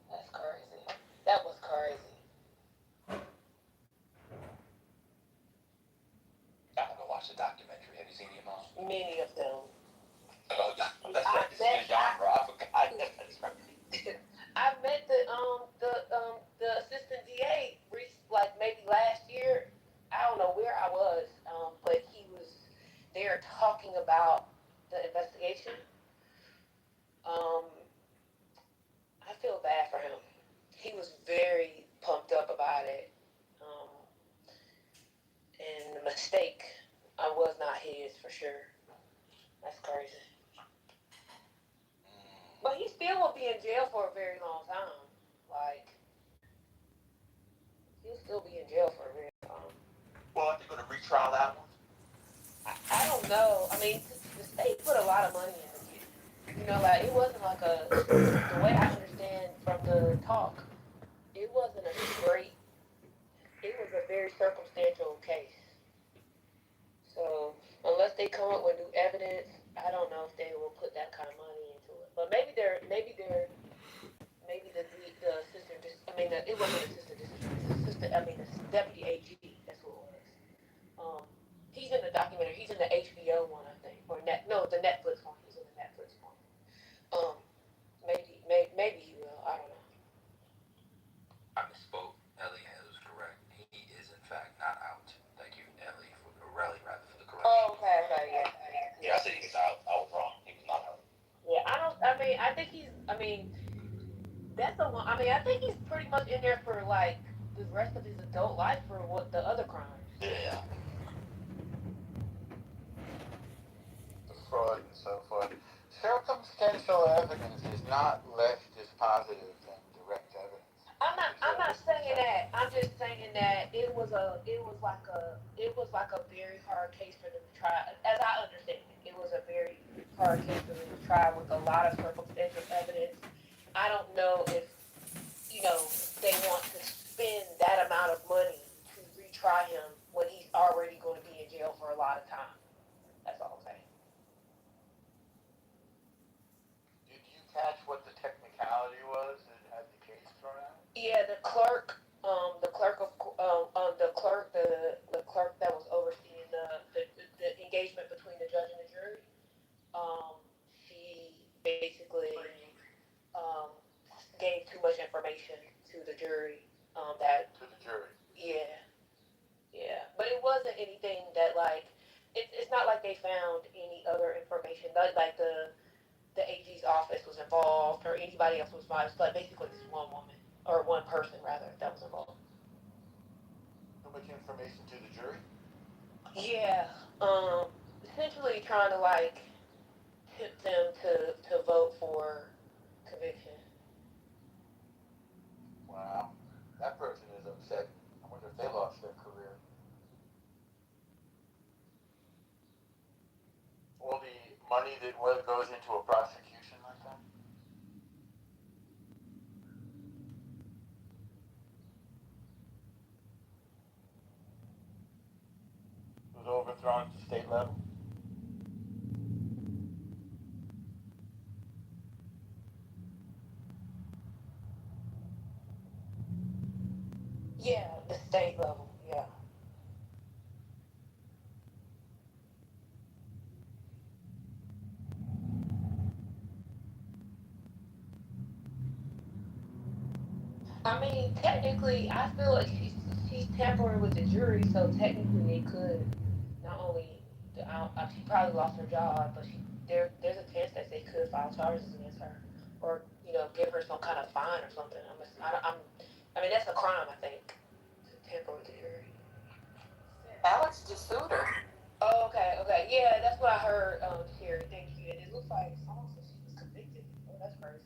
That's crazy. That was crazy. I haven't watched the documentary. Have you seen it, Mom? Many of them. Oh, yeah. That's right. This is genre. I forgot. That's right. I met the assistant DA like maybe last year. I don't know where I was, but he was there talking about the investigation. I feel bad for him. He was very pumped up about it, and the mistake was not his for sure. That's crazy. But he still will be in jail for a very long time. Like, he'll still be in jail for a very long time. Well, are they going to retrial that one? I don't know. I mean, the state put a lot of money into it. You know, like, it wasn't like the way I understand from the talk, it wasn't a straight, it was a very circumstantial case. So, unless they come up with new evidence, I don't know if they will put that kind of money into it. But maybe the assistant, it wasn't assistant, the deputy AG, that's who it was. He's in the documentary, he's in the HBO one, I think, or the Netflix one, he's in the Netflix one. Maybe he will, I don't know. I misspoke. Ellie was correct. He is, in fact, not out. Thank you, Ellie, for the correction. Oh, okay, yeah. Yeah, I said he was out. I was wrong. He was not out. Yeah, I think that's the one, I think he's pretty much in there for, like, the rest of his adult life for what the other crimes. Yeah. The fraud and so forth. Circumstantial evidence is not less dispositive than direct evidence. I'm not saying that. I'm just saying that it was like a very hard case for them to try. As I understand it, it was a very hard case for them to try with a lot of circumstantial evidence. I don't know if they want to spend that amount of money to retry him when he's already going to be in jail for a lot of time. That's all I'm saying. Did you catch what the technicality was that had the case thrown out? Yeah, the clerk that was overseeing the engagement between the judge and the jury. She basically gave too much information to the jury. Yeah, but it wasn't anything that it's not like they found any other information. Like the AG's office was involved or anybody else was involved. It's like basically this one woman or one person rather that was involved. Too much information to the jury? Yeah, essentially trying to tip them to vote for conviction. Wow, that person is upset. I wonder if they lost their career. All the money that goes into a prosecution like that? It was overthrown at the state level. Yeah, the state level, yeah. I mean, technically, I feel like she's tampering with the jury, so technically it could not only she probably lost her job, but there's a chance that they could file charges against her or give her some kind of fine or something. I mean, that's a crime, I think, to tamper with the jury. Alex just sued her. Oh, okay. Yeah, that's what I heard, Sherry. Thank you. And it looks like someone said she was convicted. Oh, that's crazy.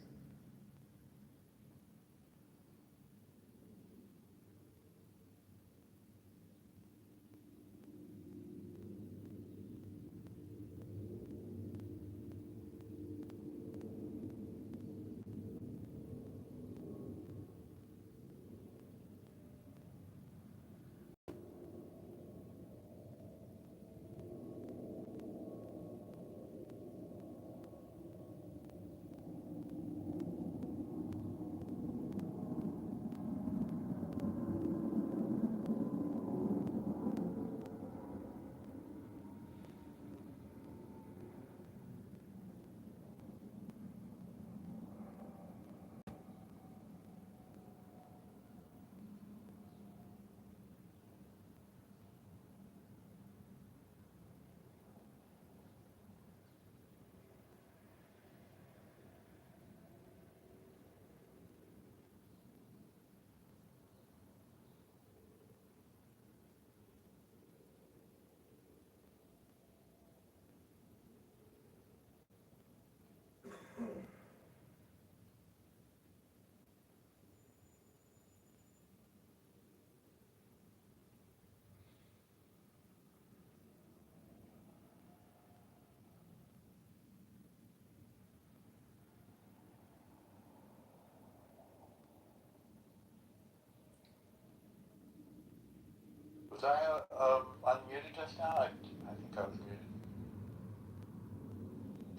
Was I unmuted just now? I think I was muted.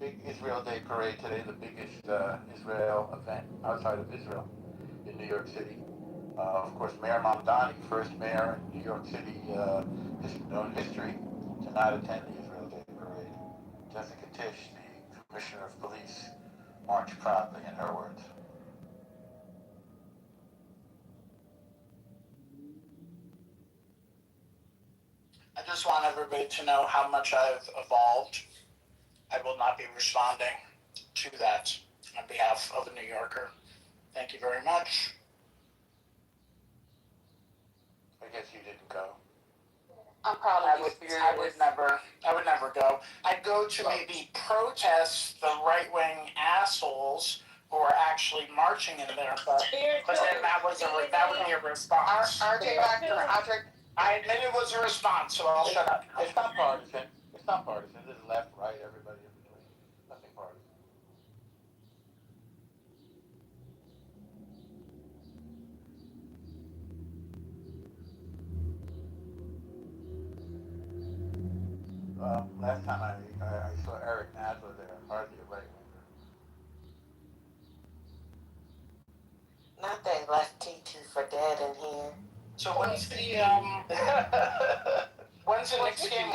Big Israel Day parade today, the biggest Israel event outside of Israel in New York City. Of course, Mayor Mamdani, first mayor in New York City known history, to not attend the Israel Day parade. Jessica Tisch, the commissioner of police, marched proudly, in her words. I just want everybody to know how much I've evolved. I will not be responding to that on behalf of a New Yorker. Thank you very much. I guess you didn't go. I'm proud of you for your I would never go. I'd go to maybe protest the right-wing assholes who are actually marching in there, but then that would be a response. RJ Baxter, I admit it was a response, so I'll shut up. It's not partisan. It's not partisan. This is left, right, everybody in between. Nothing partisan. Last time I saw Eric Nadler there, hardly a right winger. not that left T2 for dead in here. So when's the next game?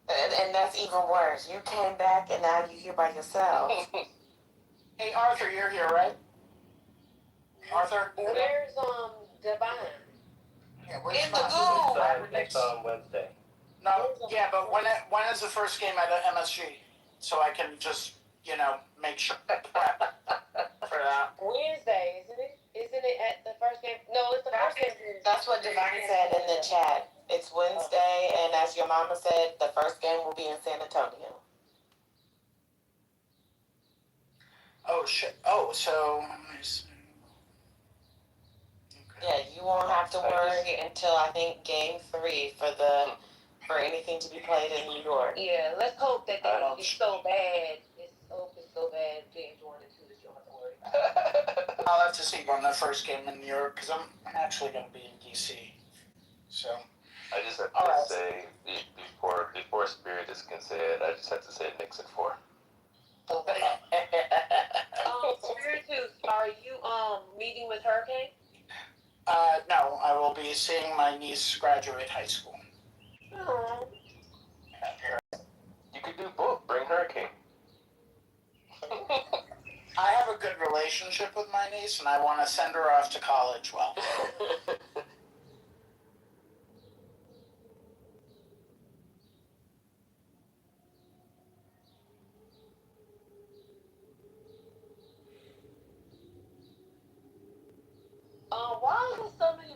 And that's even worse. You came back and now you're here by yourself. Hey Arthur, you're here, right? Arthur? Where's Divine? Yeah, where's In the goo. Next on Wednesday. No, yeah, but when is the first game at MSG? So I can just, make sure prep for that. Wednesday, isn't it? Isn't it at the first game? No, it's the first game. That's what Divine said in the chat. It's Wednesday, and as your mama said, the first game will be in San Antonio. Oh, shit. Oh, so... Yeah, you won't have to worry until I think game 3 for anything to be played in New York. Yeah, let's hope that it's so bad. It's so bad, games 1 and 2, that you don't have to worry about it. I'll have to see on the first game in New York, because I'm actually going to be in D.C. So... I just have to say, before Spiritus can say it, I just have to say Knicks at 4. Spiritus, are you meeting with Hurricane? No, I will be seeing my niece graduate high school. Oh. You could do both. Bring Hurricane. I have a good relationship with my niece, and I want to send her off to college well.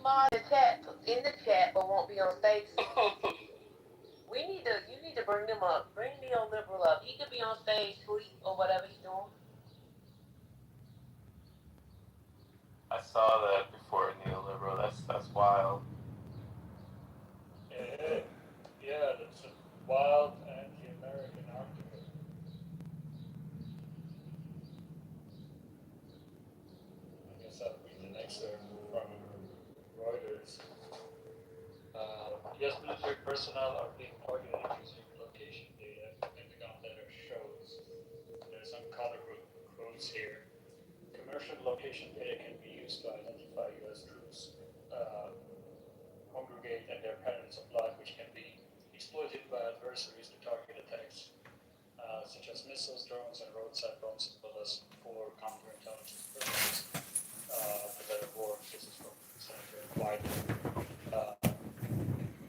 mod in the chat, but won't be on stage. You need to bring them up. Bring neoliberal up. He could be on stage, tweet, or whatever he's doing. I saw that before neoliberal. That's wild. Yeah, that's a wild anti-American article. I guess I'll read the next excerpt from Reuters. U.S. military personnel are being targeted using location data. Pentagon letter shows. There's some color quotes here. Commercial location data can be used to identify U.S. troops congregate and their patterns of life, which can be exploited by adversaries to target attacks such as missiles, drones, and roadside bombs, as well as for counterintelligence purposes. The letter war, this is from Senator Wyden.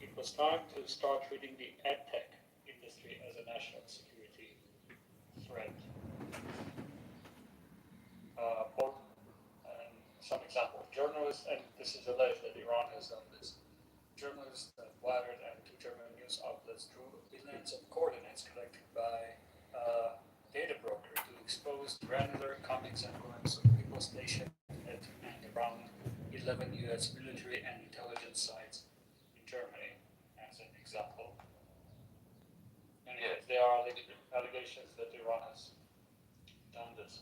It was time to start treating the EdTech industry as a national security threat. And some example, journalists, and this is alleged that Iran has done this. Journalists at Wired and two German news outlets drew billions of coordinates collected by data broker to expose granular comics and poems of people stationed at and around 11 U.S. military and intelligence sites in Germany, as an example. And yes, there are allegations that Iran has done this.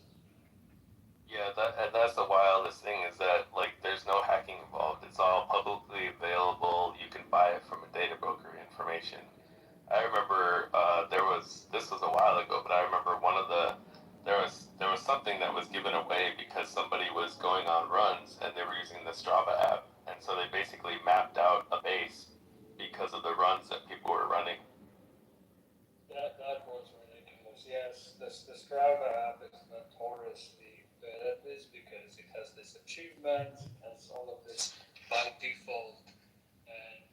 Yeah, that's the wildest thing is that like there's no hacking involved. It's all publicly available. You can buy it from a data broker information. I remember this was a while ago, but I remember there was something that was given away because somebody was going on runs and they were using the Strava app, and so they basically mapped out a base because of the runs that people were running. That was ridiculous. Yes, the Strava app is notoriously bad at this because it has this achievement, it has all of this by default, and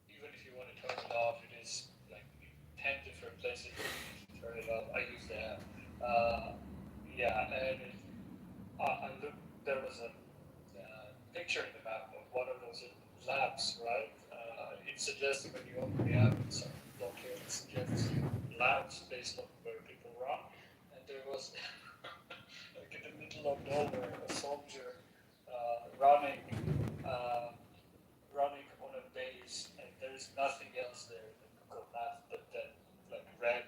even if you want to turn it off, it is like 10 different places where you need to turn it off. I use the app. And I looked, there was a picture in the map of one of those labs, right? It suggests when you open the app, it's located, it suggests labs based on where people run. And there was, like in the middle of nowhere, a soldier running on a base, and there's nothing else there in Google Maps but that like red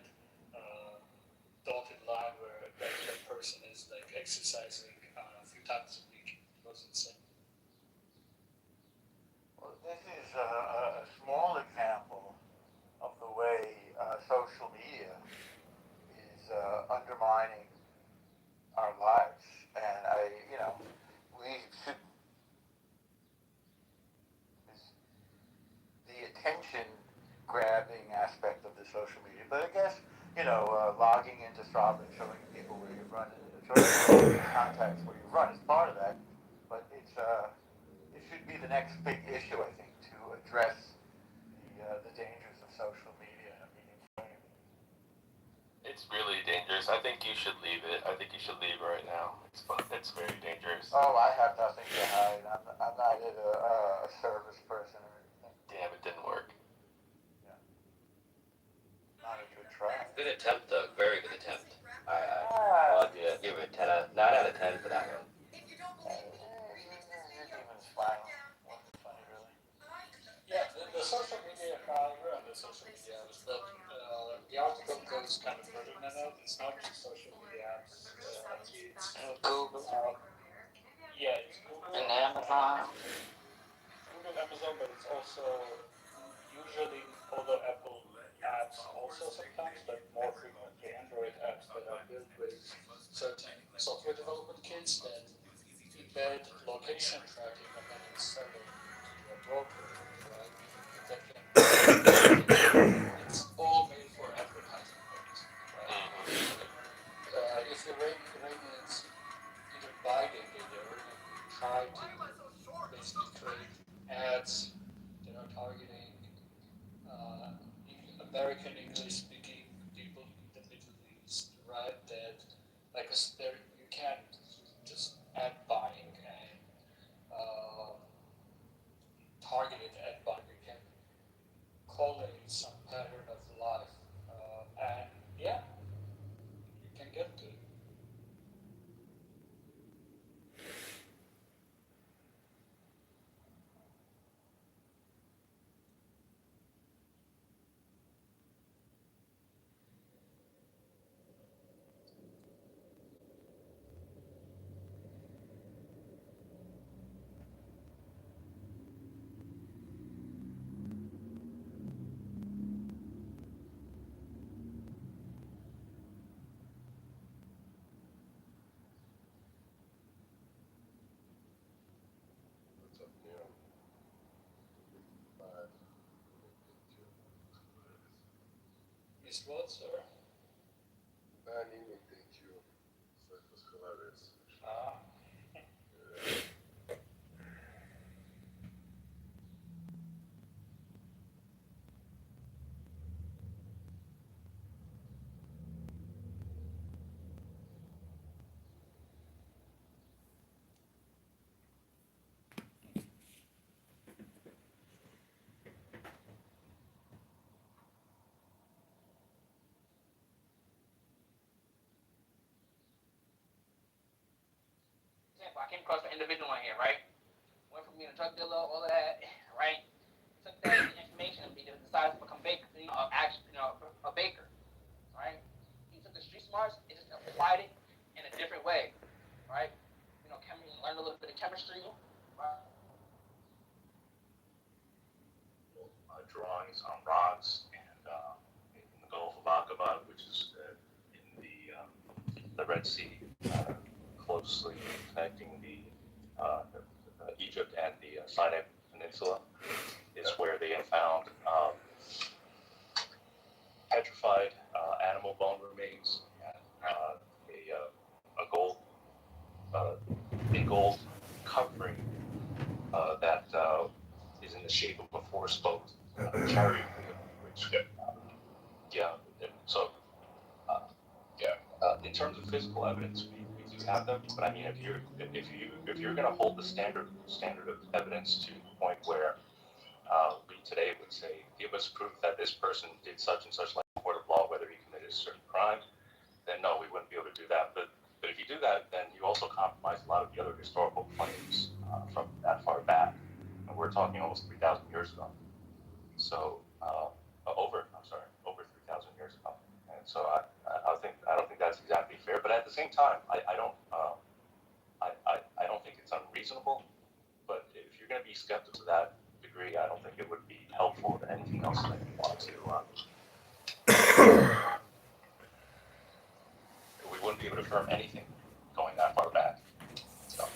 dotted line where that person is like exercising a few times a week. It was insane. Well, this is a small example of the way social media is undermining our lives, and we should. The attention-grabbing aspect of the social media, but I guess logging into Strava and showing people where you've run, showing contacts where you've run is part of that. But it should be the next big issue, I think, to address the dangers of social media in a meaningful way. It's really dangerous. I think you should leave it. I think you should leave right now. It's very dangerous. Oh, I have nothing to hide. I'm not a service person or anything. Damn, it didn't work. Yeah. Not a good try. Good attempt, though. Very good attempt. I'll give it 9 out of 10 for that one. Yeah, the social media, I agree on the social media apps, but the article goes kind of further than that. It's not just social media apps. It's Google. It's Google. And Amazon. Google, Amazon, but it's also usually other Apple apps also sometimes, but more frequently Android apps that are built with certain software development kits that embed location tracking and then sell it to a broker, right? It's all made for advertising purposes, right? If the Iranians either buy the data or try to basically create ads that are targeting American English-speaking people in the Middle East, right? That you can't just ad buying and targeted at, but we can collate some pattern of life, and yeah, you can get to it. Miss what, sir? Ah. Example, I came across an individual in here, right? Went from being a drug dealer, all of that, right? Took that information and decided to become baker, a baker, right? He took the street smarts and just applied it in a different way, right? Learned a little bit of chemistry, right? Drawings on rocks and in the Gulf of Aqaba, which is in the Red Sea, closely connecting Egypt and the Sinai Peninsula, is where they have found petrified animal bone remains and a gold covering that is in the shape of a four-spoked chariot wheel, which yeah. So in terms of physical evidence, we do have them, but I mean, if you're going to hold the standard of evidence to the point where we today would say, give us proof that this person did such and such, like a court of law, whether he committed a certain crime, then no, we wouldn't be able to do that. But if you do that, then you also compromise a lot of the other historical claims from that far back. And we're talking almost 3,000 years ago. So over 3,000 years ago. And so I don't think that's exactly fair. But at the same time, I don't think it's unreasonable. But if you're going to be skeptical to that degree, I don't think it would be helpful to anything else that you want to. We wouldn't be able to affirm anything going that far back. So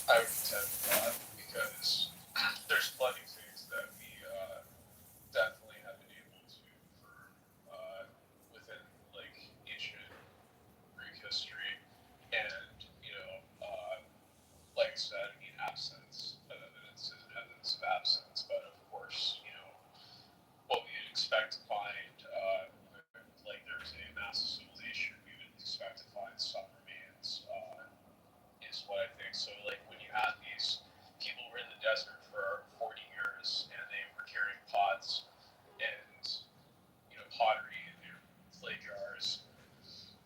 I would contend that because there's plenty of things that we definitely have been able to affirm within like ancient Greek history, and like I said, I mean, absence of evidence is evidence of absence, but of course, what we would expect to find, like there's a massive civilization, we would expect to find some remains, is what I think. So, like, when you had these people who were in the desert for 40 years and they were carrying pots and, pottery in their clay jars,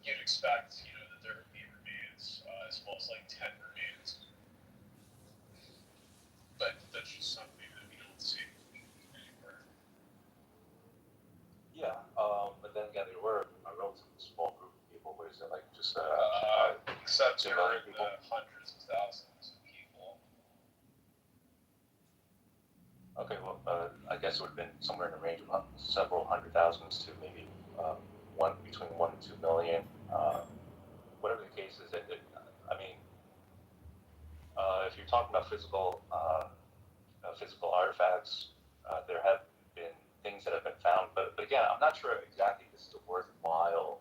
you'd expect, that there would be remains, as well as like 10 remains. But that's just something that we don't see anywhere. yeah, but then again, there were a relatively small group of people. What is it, like just except 2 for million people? Hundreds of thousands of people. Okay, well, I guess it would have been somewhere in the range of several hundred thousands to maybe between 1 and 2 million. Whatever the case is, I mean, if you're talking about physical artifacts, there have been things that have been found, but again, I'm not sure exactly this is a worthwhile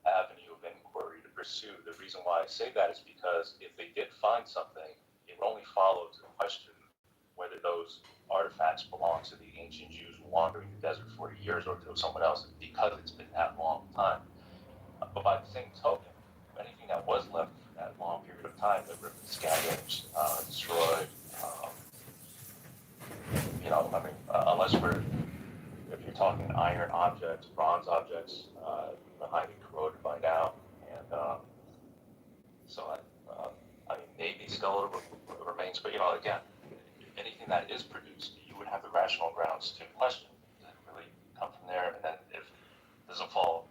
avenue of inquiry to pursue. The reason why I say that is because if they did find something, it would only follow to question whether those artifacts belong to the ancient Jews wandering the desert 40 years or to someone else, because it's been that long time. But by the same token, anything that was left for that long period of time that were scavenged, destroyed, talking iron objects, bronze objects, highly corroded by now, and so I mean, maybe skeletal remains, but again, anything that is produced, you would have the rational grounds to question. Does it really come from there? And then if it doesn't fall,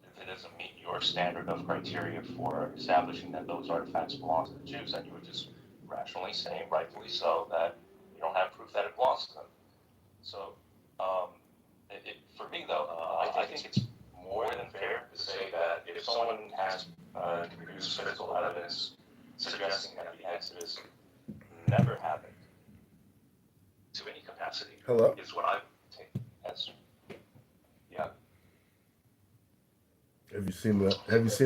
if it doesn't meet your standard of criteria for establishing that those artifacts belong to the Jews, then you would just rationally say, rightfully so, that you don't have proof that it belongs to them. So, for me though, I think it's more than fair to say that if someone has produced physical evidence suggesting that the Exodus never happened to any capacity, Hello? is what I would take as, yeah. Have you seen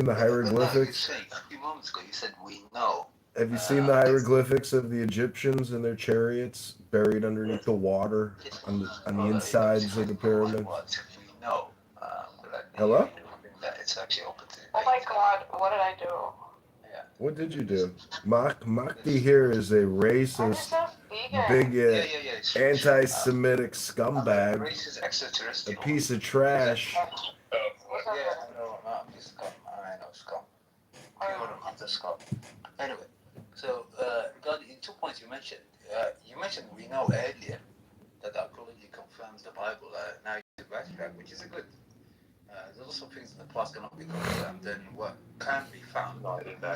the hieroglyphics? A few moments ago, you said we know. Have you seen the hieroglyphics of the Egyptians and their chariots buried underneath the water on the insides of the pyramid? We know. Hello? That it's actually open to. Oh my god, what did I do? What did you do? Mahdi here is a racist, bigot, anti-Semitic scumbag, a piece of trash. Yeah, I know. I'm just scum. I know scum. Pure hunter scum. Anyway, so regarding 2 points you mentioned. You mentioned we know earlier that archaeology confirms the Bible. Now you backtrack, which is a good. There's also things in the past cannot be confirmed, and what can be found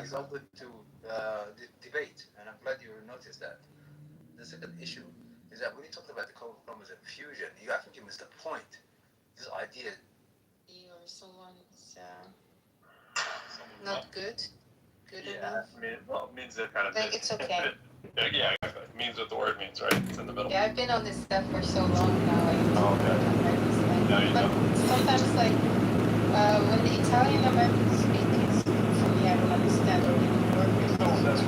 is open to debate. And I'm glad you noticed that. The second issue is that when you talked about the chromosome fusion, I think you missed the point. This idea. You or someone is not good enough. It means it kind of. Like, it's okay. Yeah, it means what the word means, right? It's in the middle. Yeah, I've been on this stuff for so long now. Oh, okay. Now you know. Sometimes, like, when the Italian Americans speak, it's for me, I don't understand. Or when you work with No, that's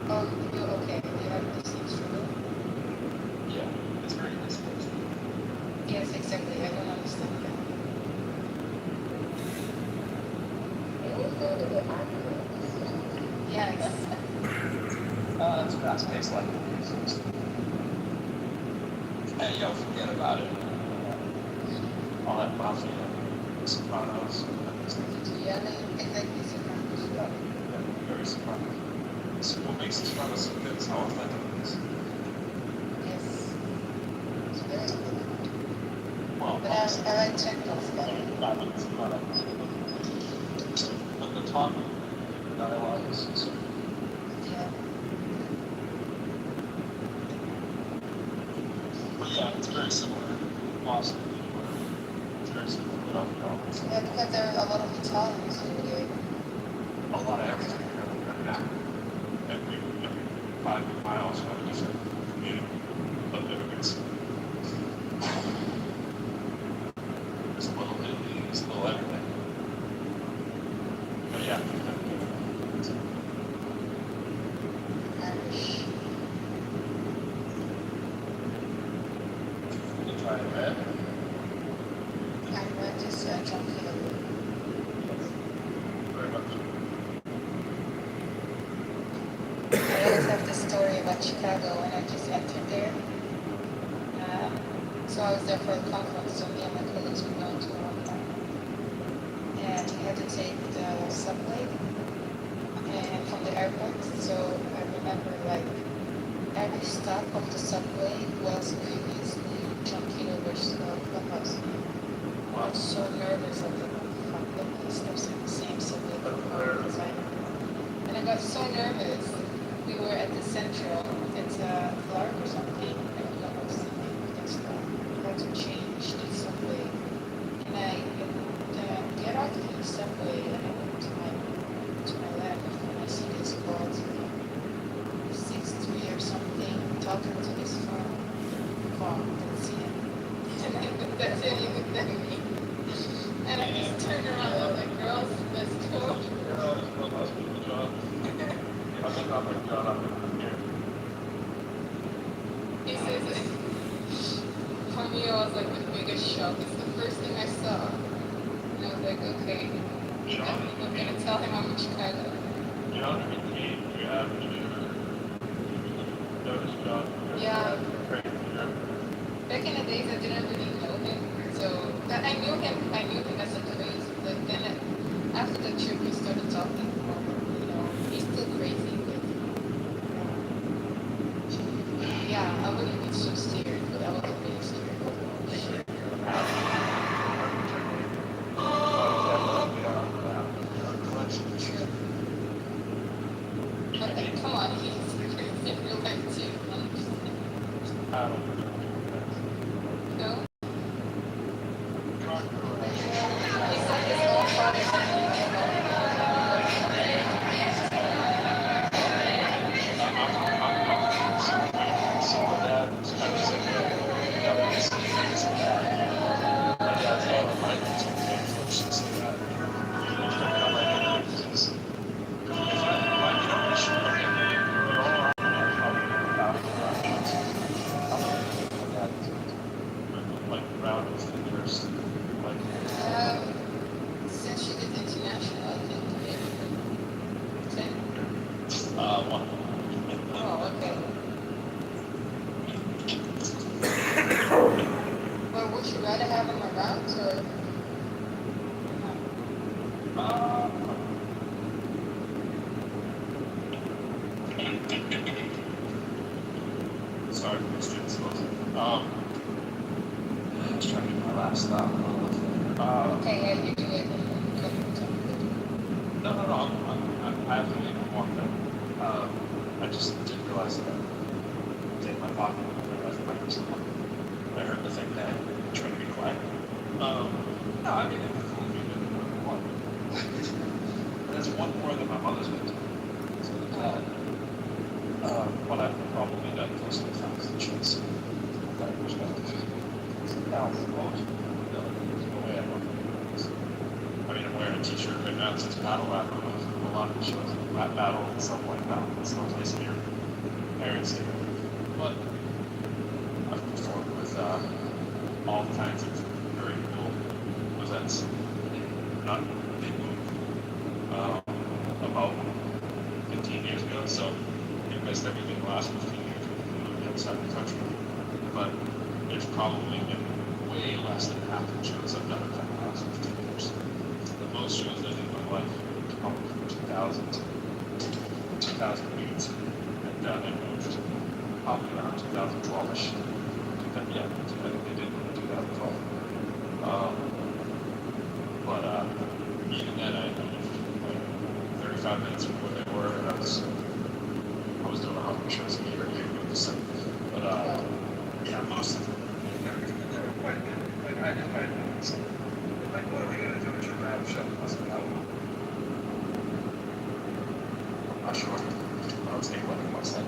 oh, you okay? You have this struggle? Yeah, it's very nice. Yes, exactly. I don't understand that. Yeah, It's fast-paced like and yo, forget about it. All that mafia, Sopranos. Yeah, I like this Sopranos. Yeah, very Sopranos. So what makes Sopranos so good is how authentic it is. Yes. It's very good. Well, but I like Chekhov's but the talk, dialogue is so yeah. But yeah, it's very similar. Awesome. It's very similar. Yeah, because there are a lot of Italians in here. A lot of everything. Every 5 miles from a different community of immigrants. There's a little Italy, there's a little everything. But yeah. You try it red? I went to search on Kitover. Very much. I always have this story about Chicago when I just entered there. So I was there for a conference, so me and my colleagues were going to one time. And we had to take the subway and from the airport. So I remember like every stop of the subway was previously John Kitover's clubhouse. I was so nervous. I was like, oh fuck, look, there's the same subway. And I got so nervous. We were at the Central, it's Clark or something, I don't know what's the name of that stuff. I had to change the subway. And I get out of the subway and I look to my left and I see this bald 6'3" or something talking to his phone. That's him. That's him, he looked at me. And I just turned around and I was like, girls, let's go. He says it. For me, it was like the biggest shock. It's the first thing I saw. And I was like, okay, I'm gonna tell him I'm in Chicago. John, you have noticed John? Yeah. Back in the days, I didn't really know him, so I knew him. I knew him as a place, but then after the trip, we started talking more. You know, he's still crazy, but yeah, I wouldn't be so scared, but I was a bit scared. Okay, come on, he's crazy in real life too. No? He said his own father said he was since she did international, I think. One. Oh, okay. But would you rather have him around or? Sorry for this student's I was trying to get my last stop. Okay, yeah, you do it. No, I have to leave and walk back. I just didn't realize that I was in my pocket. I realized the microphone. I heard the thing that trying to be quiet. No, I mean, if you did one. That's one more than my mother's been to. So but I've probably done close to 1,000 shows. That perspective. 1,000 dollars. No way I'm I mean, I'm wearing a t-shirt right now that says Battle Rap. A lot of the shows, Rap Battle and stuff like that. It's no place near Aaron State. But I've performed with all kinds of very cool events. Not a big move. About 15 years ago, so I missed everything the last 15 years moving outside the country. But there's probably been way less than half the shows I've done in the last 15 years. The most shows I did in my life probably from 2000 to 2008, and it moved probably around 2012ish. Yeah, I think they did in 2012. But even then, I moved like 35 minutes from where they were, and I was doing 100 shows a year. But yeah, most of them. Quite a bit. Like I did so, like, what are we gonna do at your rap show? I was like, I'm not sure. I was thinking like what's that?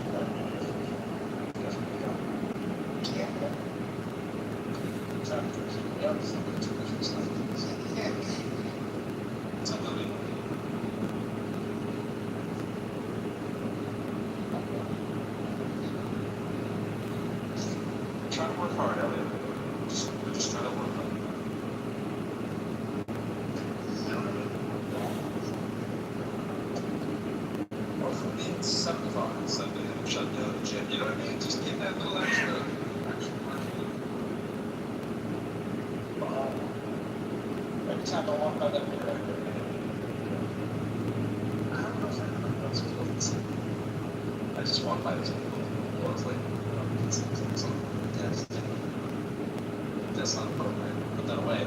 Definitely go. Yeah. Exactly. Yeah, it's like two different stuff. It's unbelievable. Try to work hard, Elliot. Just try to work hard. Or for me, it's 7 o'clock on Sunday and I'm shut down the gym. You know what I mean? Just get that little extra work. Every time I walk by that mirror, I don't know if anybody else feels the same. I just walk by this people. It's like, it's something that's that's not appropriate. Put that away.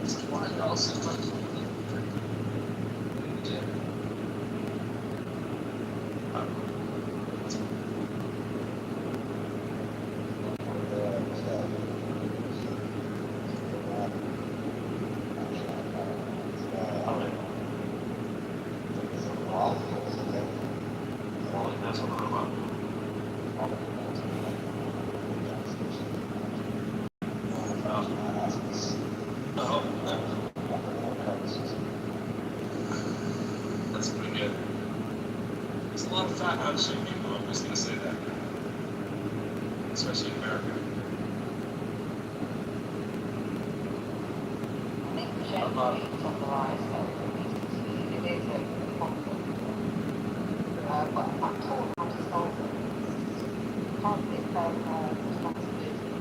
It's like, why else is like in the gym? I don't know. That's what I'm about. That's pretty good. There's a lot of fat out of shape people, I'm just gonna say that. Especially in America. I'm not summarized that it is a conflict. But I'm told how to solve it. Conflict that responsibility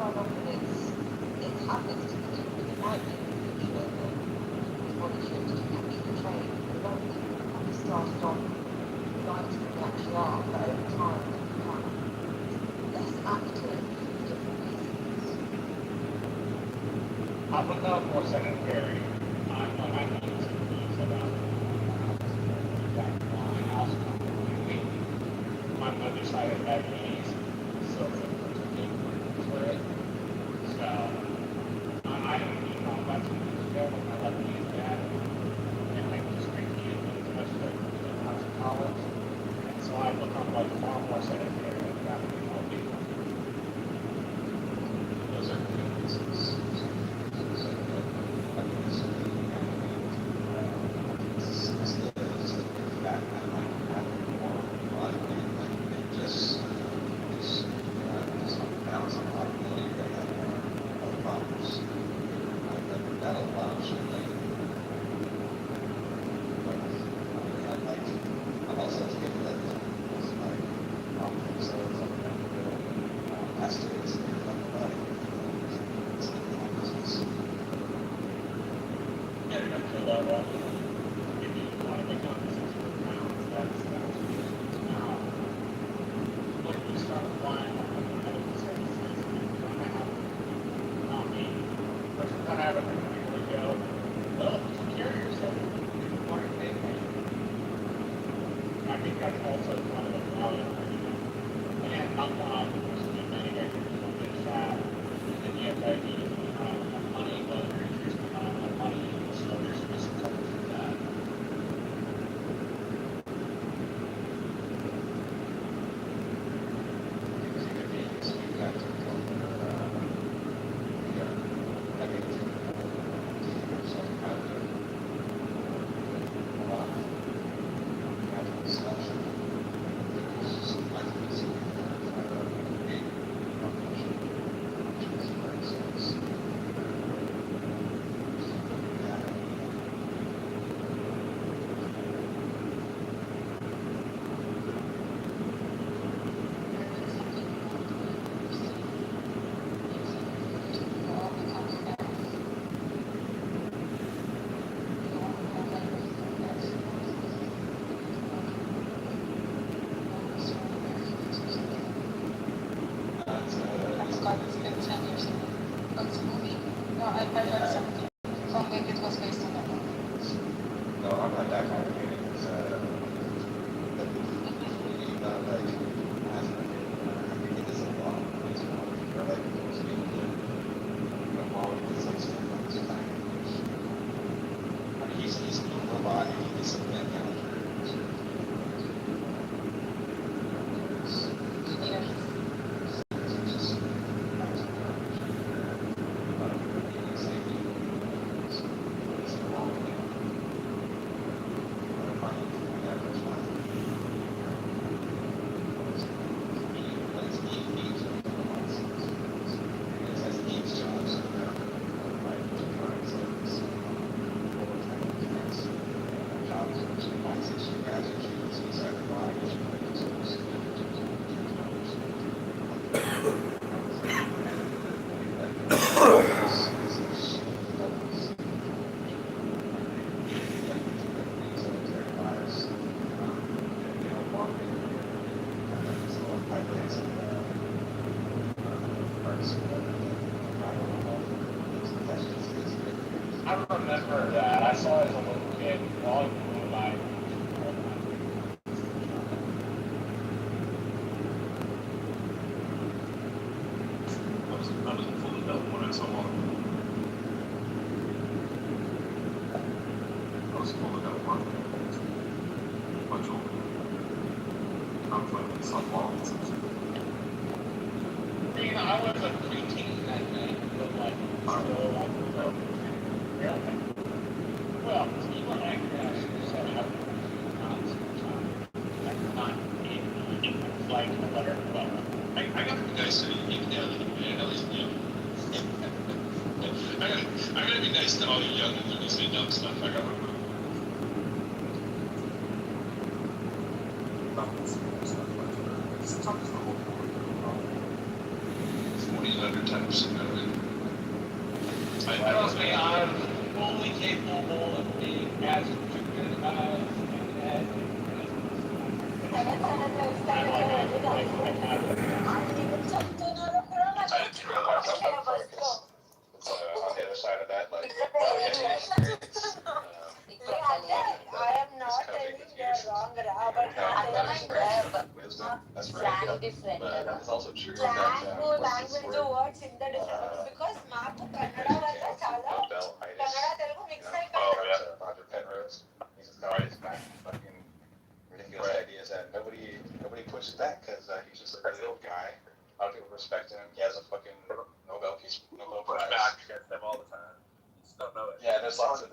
quite often it happens to people who might be in the future that these body chips can actually train. A lot of people probably started off lighter than they actually are, but over time they become less active for different reasons. I'll become more sedentary. I'm not going to use about back to my house completely. My mother side of diabetes, so for it. So I don't eat not much ago when my left knee is bad. And I just drink it as much as I could when I was in college. And so I become like far more sedentary than that more people. Those are good reasons. I remember that. I saw it as a little kid walking by. I was fully developed when I saw one. I was fully developed much older. I was like softball and such. You know, I was a preteen that night, but like, still like, well, even I should set up not in flight or whatever, but I gotta be nice to you, at least you. I gotta be nice to all you young and when you say dumb stuff. I gotta remember. It's 40 under types, you know, and Trust me, I'm fully capable of being as stupid as and I didn't screw up my stuff up because it's on the other side of that, like, well, yeah, the experience. I am not telling you are wrong, but Wisdom, that's right. different. But it's also true Slang that what's this language word? words in the different because మాకు కన్నడ వల్ల చాలా Kannada Telugu mix Oh, అయిపోయింది. yeah, Roger Penrose. He's just got his back fucking ridiculous ideas that nobody pushes back because he's just a really old guy. A lot of people respect him. He has a fucking Nobel push Prize. back against them all the time. You just don't know it. Yeah, there's lots of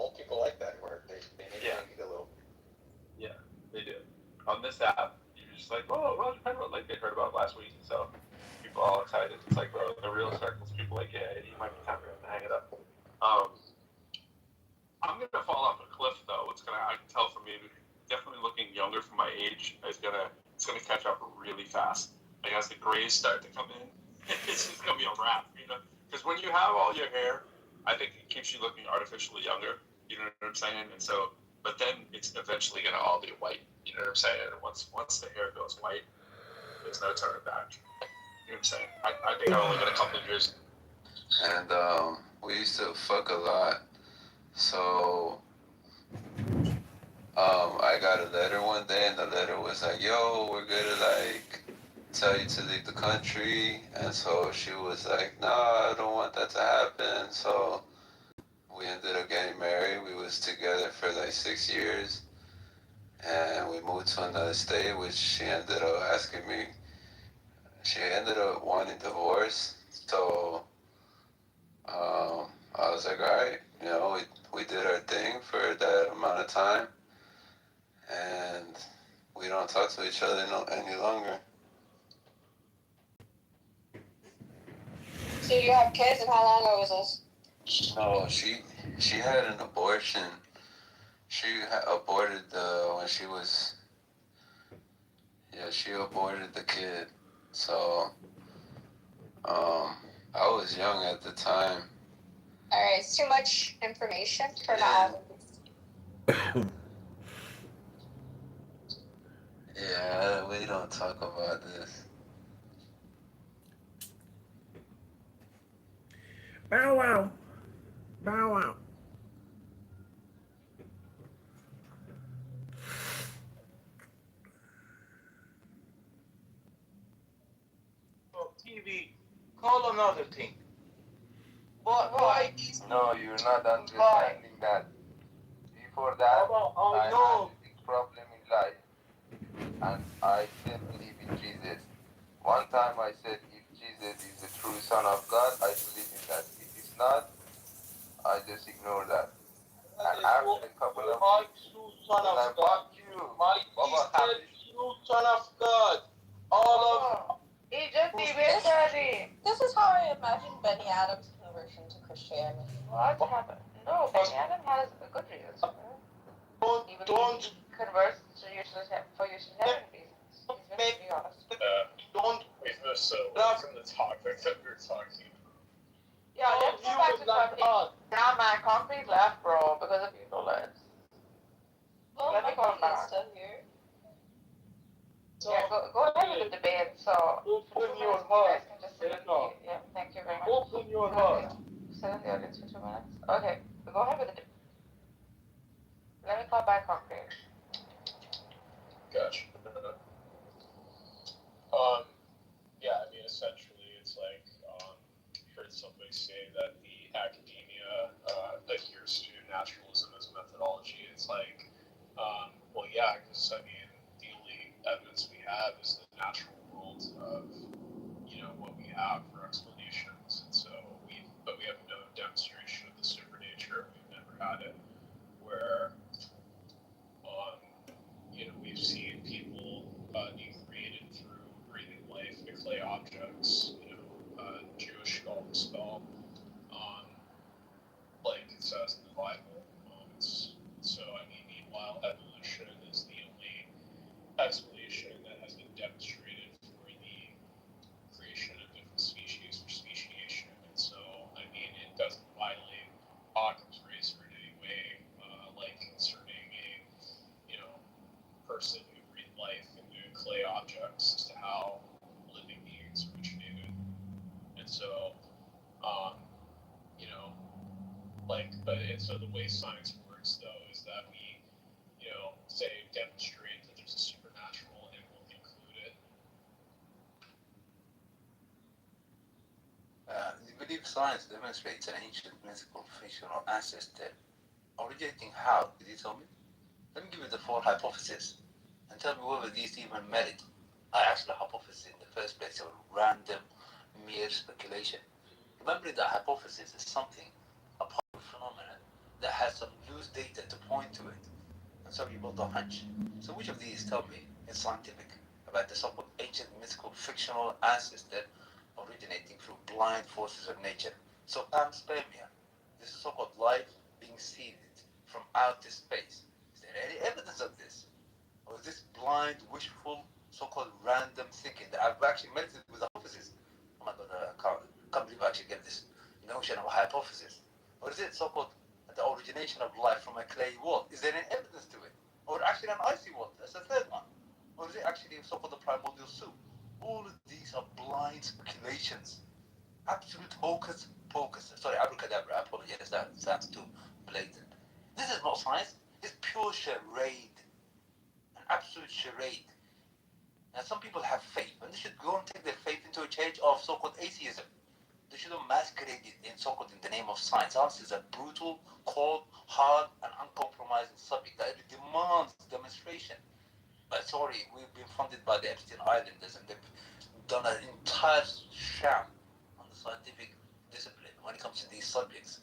old people like that where they make you a little. Yeah, they do. On this app, you're just like, oh, Roger Penrose, like they heard about last week, so people are all excited. It's like, bro, the real circles, people like, yeah, you might be time for him to hang it up. I'm gonna fall off a cliff though. I can tell from me, definitely looking younger for my age, it's gonna catch up really fast. Like as the grays start to come in, it's just gonna be a wrap, you know. Because when you have all your hair, I think it keeps you looking artificially younger. You know what I'm saying? And so, but then it's eventually gonna all be white. You know what I'm saying? And once the hair goes white, there's no turning back. You know what I'm saying? I think I've only got a couple of years. And we used to fuck a lot. So I got a letter one day, and the letter was like, yo, we're gonna like tell you to leave the country. And so she was like, nah, I don't want that to happen. So we ended up getting married. We was together for like 6 years, and we moved to another state, which she ended up asking me. She ended up wanting divorce. So I was like, all right, you know, we did our thing for that amount of time, and we don't talk to each other any longer. So you have kids, and how long ago was this? No, she had an abortion. She aborted when she was, she aborted the kid. So I was young at the time. Alright, it's too much information for now. Yeah, we don't talk about this. Bow wow. Bow wow. TV, call another thing. Why? No, you're not understanding that. Before that, I had a big problem in life. And I still believe in Jesus. One time I said, if Jesus is the true Son of God, I believe in that. If it's not, I just ignore that. And after a couple of weeks, Son when I of God. fuck you, My Baba, sister, true Son of God. All of This is how I imagine Benny Adams' conversion to Christianity. What happened? No, Benny Adam has a good reasons. don't Converse for your satanic reasons. He's been to be honest. don't Wait, so from the topic that we were talking about. Yeah, let's go back to concrete. Now my concrete left, bro, because of you. Let's. Well, Let me call him back. still here. So, yeah, go ahead with the debate. So, open your you heart. guys can just sit in the, yeah, thank you very much. Open your heart. Sit in the audience for 2 minutes. Okay, go ahead with the debate. Let me call back concrete. Gotcha. Yeah, I mean, essentially, it's like, heard somebody say that the academia adheres to naturalism as a methodology. It's like, well, yeah, because, I mean, the only evidence we have is the natural world of, you know, what we have for explanations. And so but we have no demonstration of the supernature. We've never had it where, you know, we've seen people be created through breathing life into clay objects, you know, Jewish golden spell, like it says in the Bible, so, so the way science works, though, is that we, say, demonstrate that there's a supernatural and we'll include it. You believe science demonstrates an ancient mythical fictional ancestor originating how? Did you tell me? Let me give you the four hypotheses and tell me whether these even merit are actually hypotheses in the first place or random, mere speculation. Remembering that hypothesis is something, a public phenomenon, that has some loose data to point to it. And so you build a hunch. So which of these tell me is scientific about the so-called ancient mythical fictional ancestor originating through blind forces of nature? So panspermia, this so-called life being seeded from outer space. Is there any evidence of this? Or is this blind, wishful, so-called random thinking that I've actually meditated with the hypothesis? Oh my God, I can't believe I actually get this notion of a hypothesis. Or is it so-called the origination of life from a clay wall? Is there any evidence to it? Or actually an icy wall? That's the third one. Or is it actually so-called the primordial soup? All of these are blind speculations. Absolute hocus pocus. Sorry, abracadabra. I apologize. That sounds too blatant. This is not science. It's pure charade. An absolute charade. And some people have faith, and they should go and take their faith into a church of so-called atheism. They shouldn't masquerade it in so-called in the name of science. Science is a brutal, cold, hard, and uncompromising subject that demands demonstration. But sorry, we've been funded by the Epstein Islanders, and they've done an entire sham on the scientific discipline when it comes to these subjects.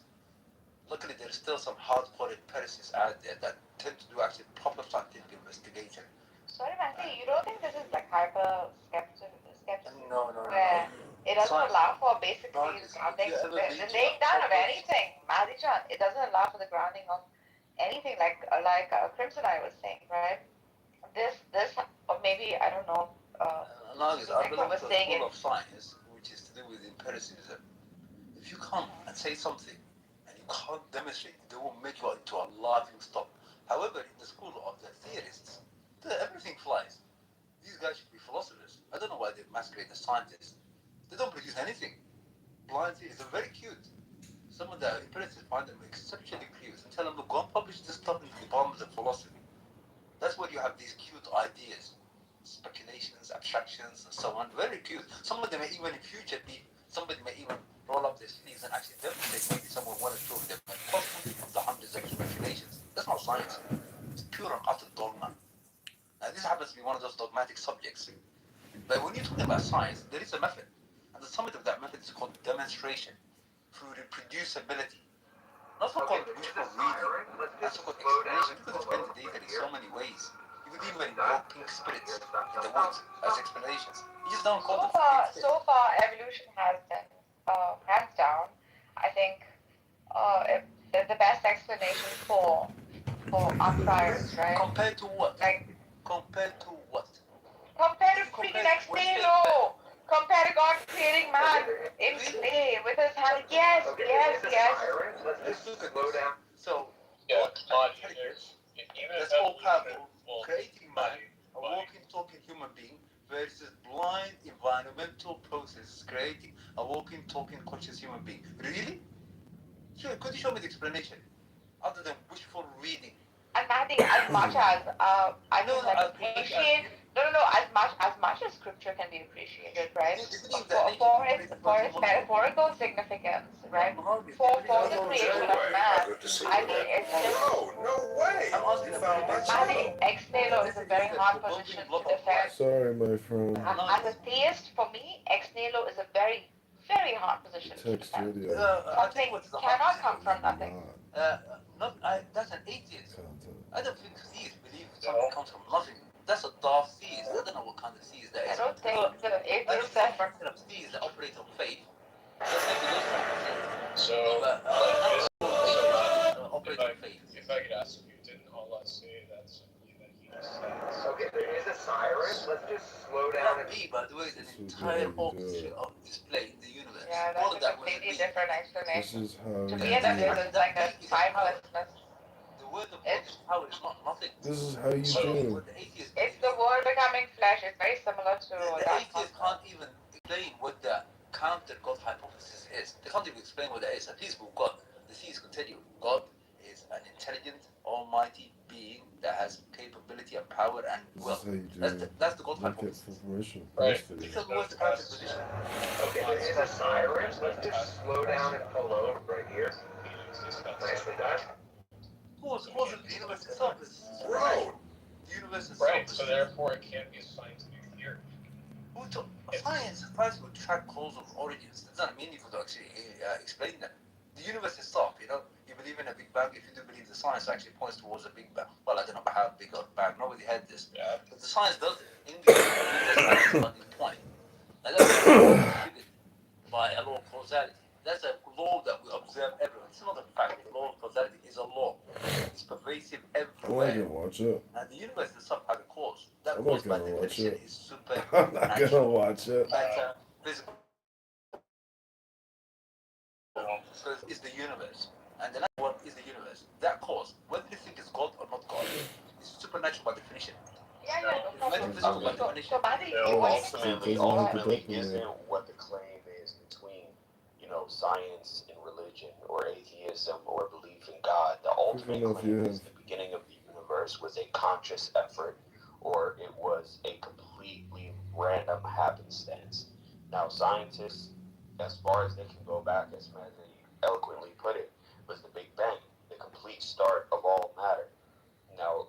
Luckily, there's still some hardcore empiricists out there that tend to do actually proper scientific investigation. Sorry, Matthew, you don't think this is like hyper skepticism? No. Where it doesn't allow for basically Science, grounding, if you ever the read laying down of proper- anything. Madhichan, it doesn't allow for the grounding of anything like Crimson I was saying, right? This, or maybe, I don't know, I belong was to a saying school it. of science, which is to do with empiricism. If you come and say something and you can't demonstrate it, they will make you into a laughing stock. However, in the school of the theorists, everything flies. These guys should be philosophers. I don't know why they masquerade as scientists. They don't produce anything. Blind theories are very cute. Some of the empiricists find them exceptionally cute and tell them, look, go and publish this stuff in the departments of philosophy. That's where you have these cute ideas, speculations, abstractions, and so on. Very cute. Some of them may even in future be, somebody may even roll up their sleeves and actually demonstrate maybe someone one or two of them, but possibly of the hundreds of speculations. That's not science. It's pure and utter dogma. Now, this happens to be one of those dogmatic subjects. But when you're talking about science, there is a method. And the summit of that method is called demonstration through reproducibility. Not so-called wishful reading, not so-called explanation. You could explain the data in so many ways. You could even invoke pink spirits in the woods as explanations. You just don't call them pink spirits. So far, evolution has been, hands down, I think, the best explanation for outliers, right? Compared to what? Like, compared to what? Compared to freaking Extalo! Compared to God creating man in clay with his hand. Yes. Let's look at this. So, Yeah, what intelligence, even that's if all powerful, well, creating man, a walking, talking human being, versus blind environmental processes creating a walking, talking, conscious human being. Really? Sure, could you show me the explanation? Other than wishful reading. And I think as much as I don't appreciate as much as scripture can be appreciated, right? For its metaphorical significance, right? For the creation of man, I think it's just No way. I think ex nihilo is a very hard position to defend. Sorry, my friend. As a theist, for me, ex nihilo is a very, very hard position to Text defend. video. Something cannot come from nothing. That's an atheist. I don't think theists believe something comes from nothing. That's a daft theist. I don't know what kind of theist that is. I don't think the I don't atheist think fraction of theists that operate on faith. If I could ask you, didn't Allah say that simply that he just said? Okay, there is a siren. Let's just slow down. That be, by the way, is an entire orchestra of display in the universe. Yeah, All that's of a that was completely a different This explanation. is how To you me, that do is like a timelessness. The word of God is power, is not nothing. This is how you do. It's the word becoming flesh. It's very similar to The that atheist can't even explain what the counter God hypothesis is. They can't even explain what that is. At least with God, the theist can tell you God is an intelligent, almighty being that has capability and power and will. That's the God hypothesis. Right. Because what's the perfect position? Okay, there is a siren. Let's just slow down and pull over right here. Nicely done. Of course, the universe itself is Bro. The universe itself Right, is so therefore it can't be a scientific theory. Science tries to track causal origins. That doesn't mean you could actually explain them. The universe itself, you believe in a Big Bang. If you do believe the science actually points towards a Big Bang. Well, I don't know about how big of a bang. Nobody had this. Yeah. But the science does it. In the universe, that's a starting point. And that's triggered by a law of causality. That's a law that we observe everywhere. It's not a fact. The law of causality is a law. It's pervasive everywhere. I'm not gonna watch it. And the universe itself has a cause. That I'm cause, not by gonna watch definition, it. is super I'm not gonna watch it. metaphysical. So it's the universe. And the next one is the universe. That cause, whether you think it's God or not God, is supernatural by definition. Yeah, no problem. Metaphysical by definition. So by the Ultimately isn't what the claim is between, science and religion, or atheism, or belief in God. The ultimate claim is the beginning of the universe was a conscious effort, or it was a completely random happenstance. Now, scientists, as far as they can go back, as Maggie eloquently put it, was the Big Bang, the complete start of all matter. Now,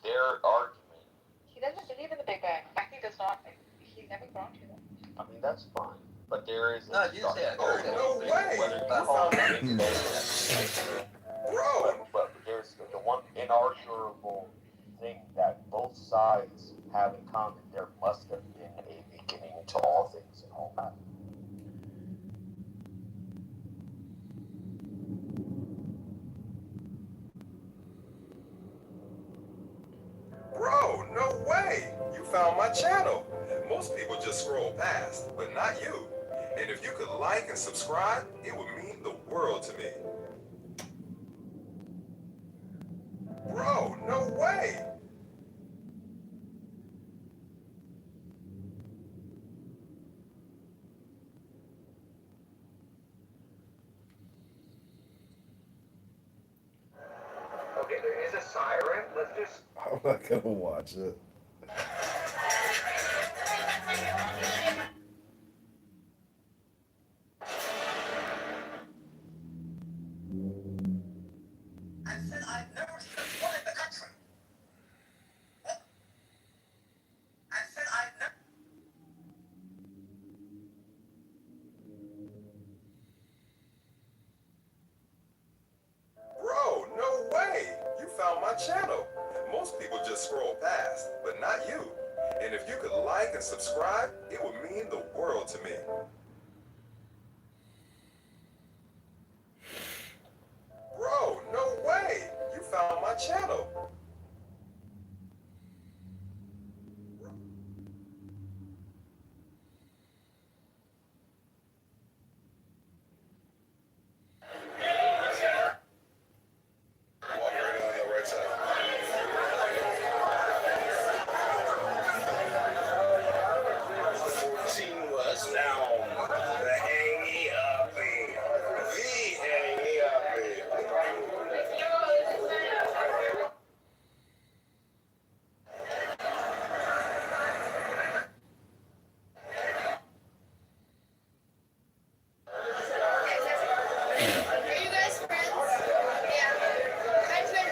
their argument. He doesn't believe in the Big Bang. He does not. He's never gone to them. I mean, that's fine. But there is No, you say no way. Whether you call it a Big Bang, bro. But there's the one inarguable thing that both sides have in common. There must have been a beginning to all things and all matter. Bro, no way! You found my channel. Most people just scroll past, but not you. And if you could like and subscribe, it would mean the world to me. Bro, no way! Okay, there is a siren. Let's just. I'm not gonna watch it. Bro, no way! You found my channel. Most people just scroll past, but not you. And if you could like and subscribe, it would mean the world to me. Bro, no way! You found my channel. Walk right on the right side. Team was down. The hangy uppy. The hangy uppy. Are you guys friends? Yeah. My friend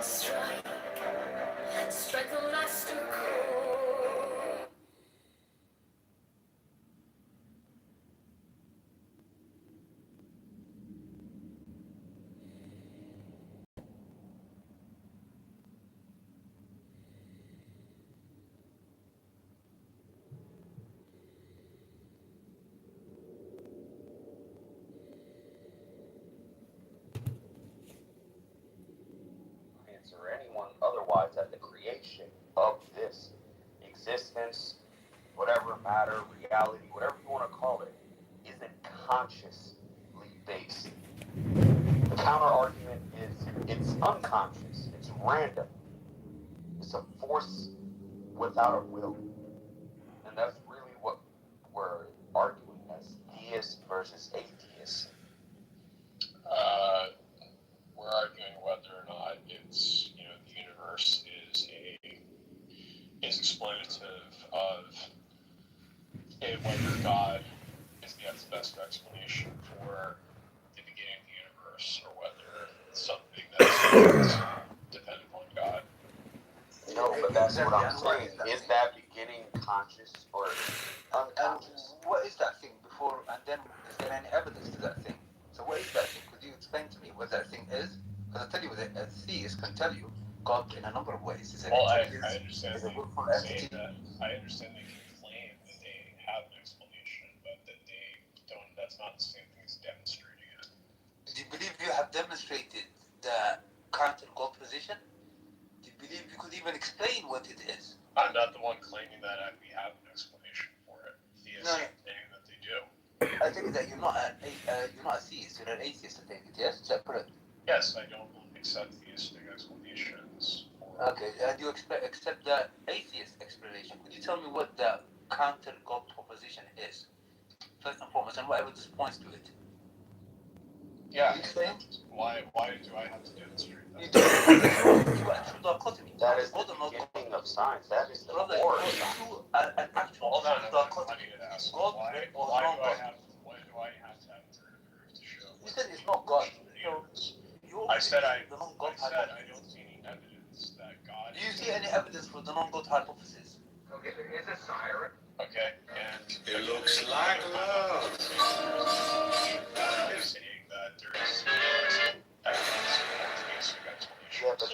Strike. Strike a master chord. Or anyone otherwise that the creation of this existence, whatever matter, reality, whatever you want to call it, isn't consciously based. The counter argument is it's unconscious, it's random, it's a force without a will. And that's really what we're arguing as theists versus atheists. We're arguing whether or not it's, the universe is exploitative of whether God is the best explanation for the beginning of the universe, or whether it's something that's dependent on God. No, but that's what I'm saying. Is that beginning conscious or unconscious? And what is that thing before, and then is there any evidence to that thing? So what is that thing? Could you explain to me what that thing is? Because I tell you, a theist can tell you God in a number of ways. Is it I intelligence? understand Is it they willful can say entity? that. I understand they can claim that they have an explanation, but that they don't. That's not the same thing as demonstrating it. Do you believe you have demonstrated the counter God position? Do you believe you could even explain what it is? I'm not the one claiming that we have an explanation for it. Theists No. saying that they do. I think that you're not a theist. You're an atheist. I think it. Yes, is that correct? Yes, I don't accept theistic explanations. Okay, and you accept the atheist explanation. Could you tell me what the counter God proposition is? First and foremost, and what evidence points to it? Yeah. Why do I have to demonstrate that? You don't. You got a true dichotomy. That is the beginning of science. That is the core of science. An actual Hold on, dichotomy. I need to ask. God Why or do I non-God? have to have proof to show? You said it's not God. I said I don't see any evidence that God. Do you see any evidence for the non-God hypothesis? Okay, there is a siren. Okay, and It looks like love. I'm saying that there is evidence for theistic explanation. Yeah, but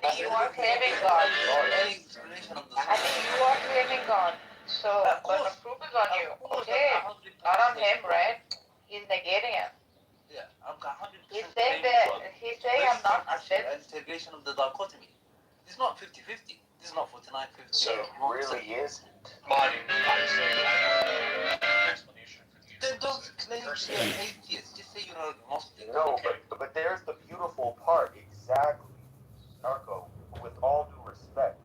that's You are claiming God. Or any explanation of the I think you are claiming God. So, but the proof is on you. Okay, not on him, right? He's negating it. Yeah, I'm 100%. He's saying that. He's saying I'm not actually an integration of the dichotomy. It's not 50-50. This is not 49-50. So it really isn't. I'm saying I have an explanation for the Then don't universe. claim you're an atheist. Just say you're agnostic. No, but there's the beautiful part. Exactly, Narco. With all due respect,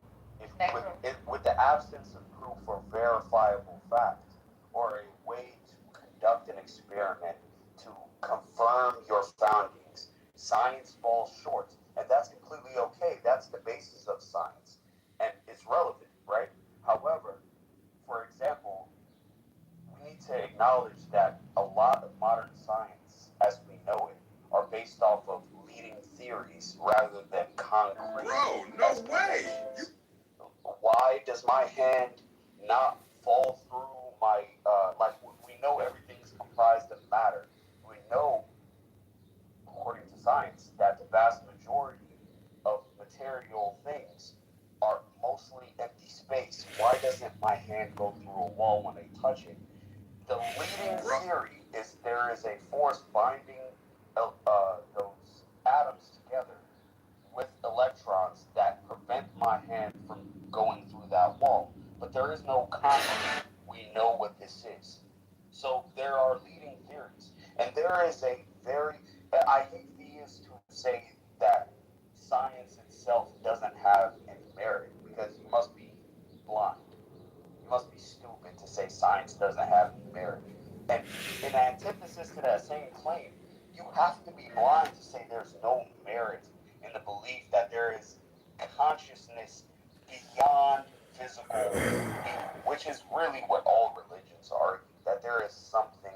with the absence of proof or verifiable fact, or a way to conduct an experiment to confirm your foundings, science falls short, and that's completely okay. That's the basis of science, and it's relevant, right? However, for example, we need to acknowledge that a lot of modern science, as we know it, are based off of leading theories rather than concrete. Bro, no way! Why does my hand not fall through my, like, we know everything's comprised of matter. We know, according to science, that the vast majority of material things are mostly empty space. Why doesn't my hand go through a wall when I touch it? The leading theory is there is a force binding those atoms together with electrons that prevent my hand from going through that wall. But there is no concrete. We know what this is. So there are leading theories. And there is a I hate theists who say that science itself doesn't have any merit, because you must be blind. You must be stupid to say science doesn't have any merit. And in antithesis to that same claim, you have to be blind to say there's no merit in the belief that there is consciousness beyond physical being, which is really what all religions argue, that there is something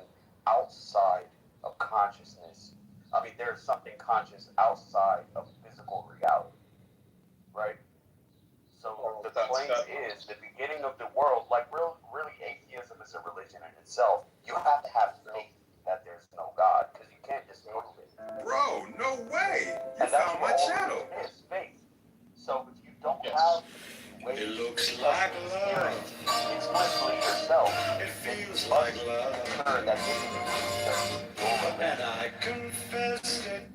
outside of consciousness. I mean, there's something conscious outside of physical reality, right? So the claim is the beginning of the world, like really atheism is a religion in itself. You have to have faith that there's no God, because you can't disprove it. Bro, no way! You And that's found my what all channel! religion is, faith. So if you don't have ways It looks to like experience love. explicitly yourself, It feels like love. ensure that this is your religion. And I confessed it.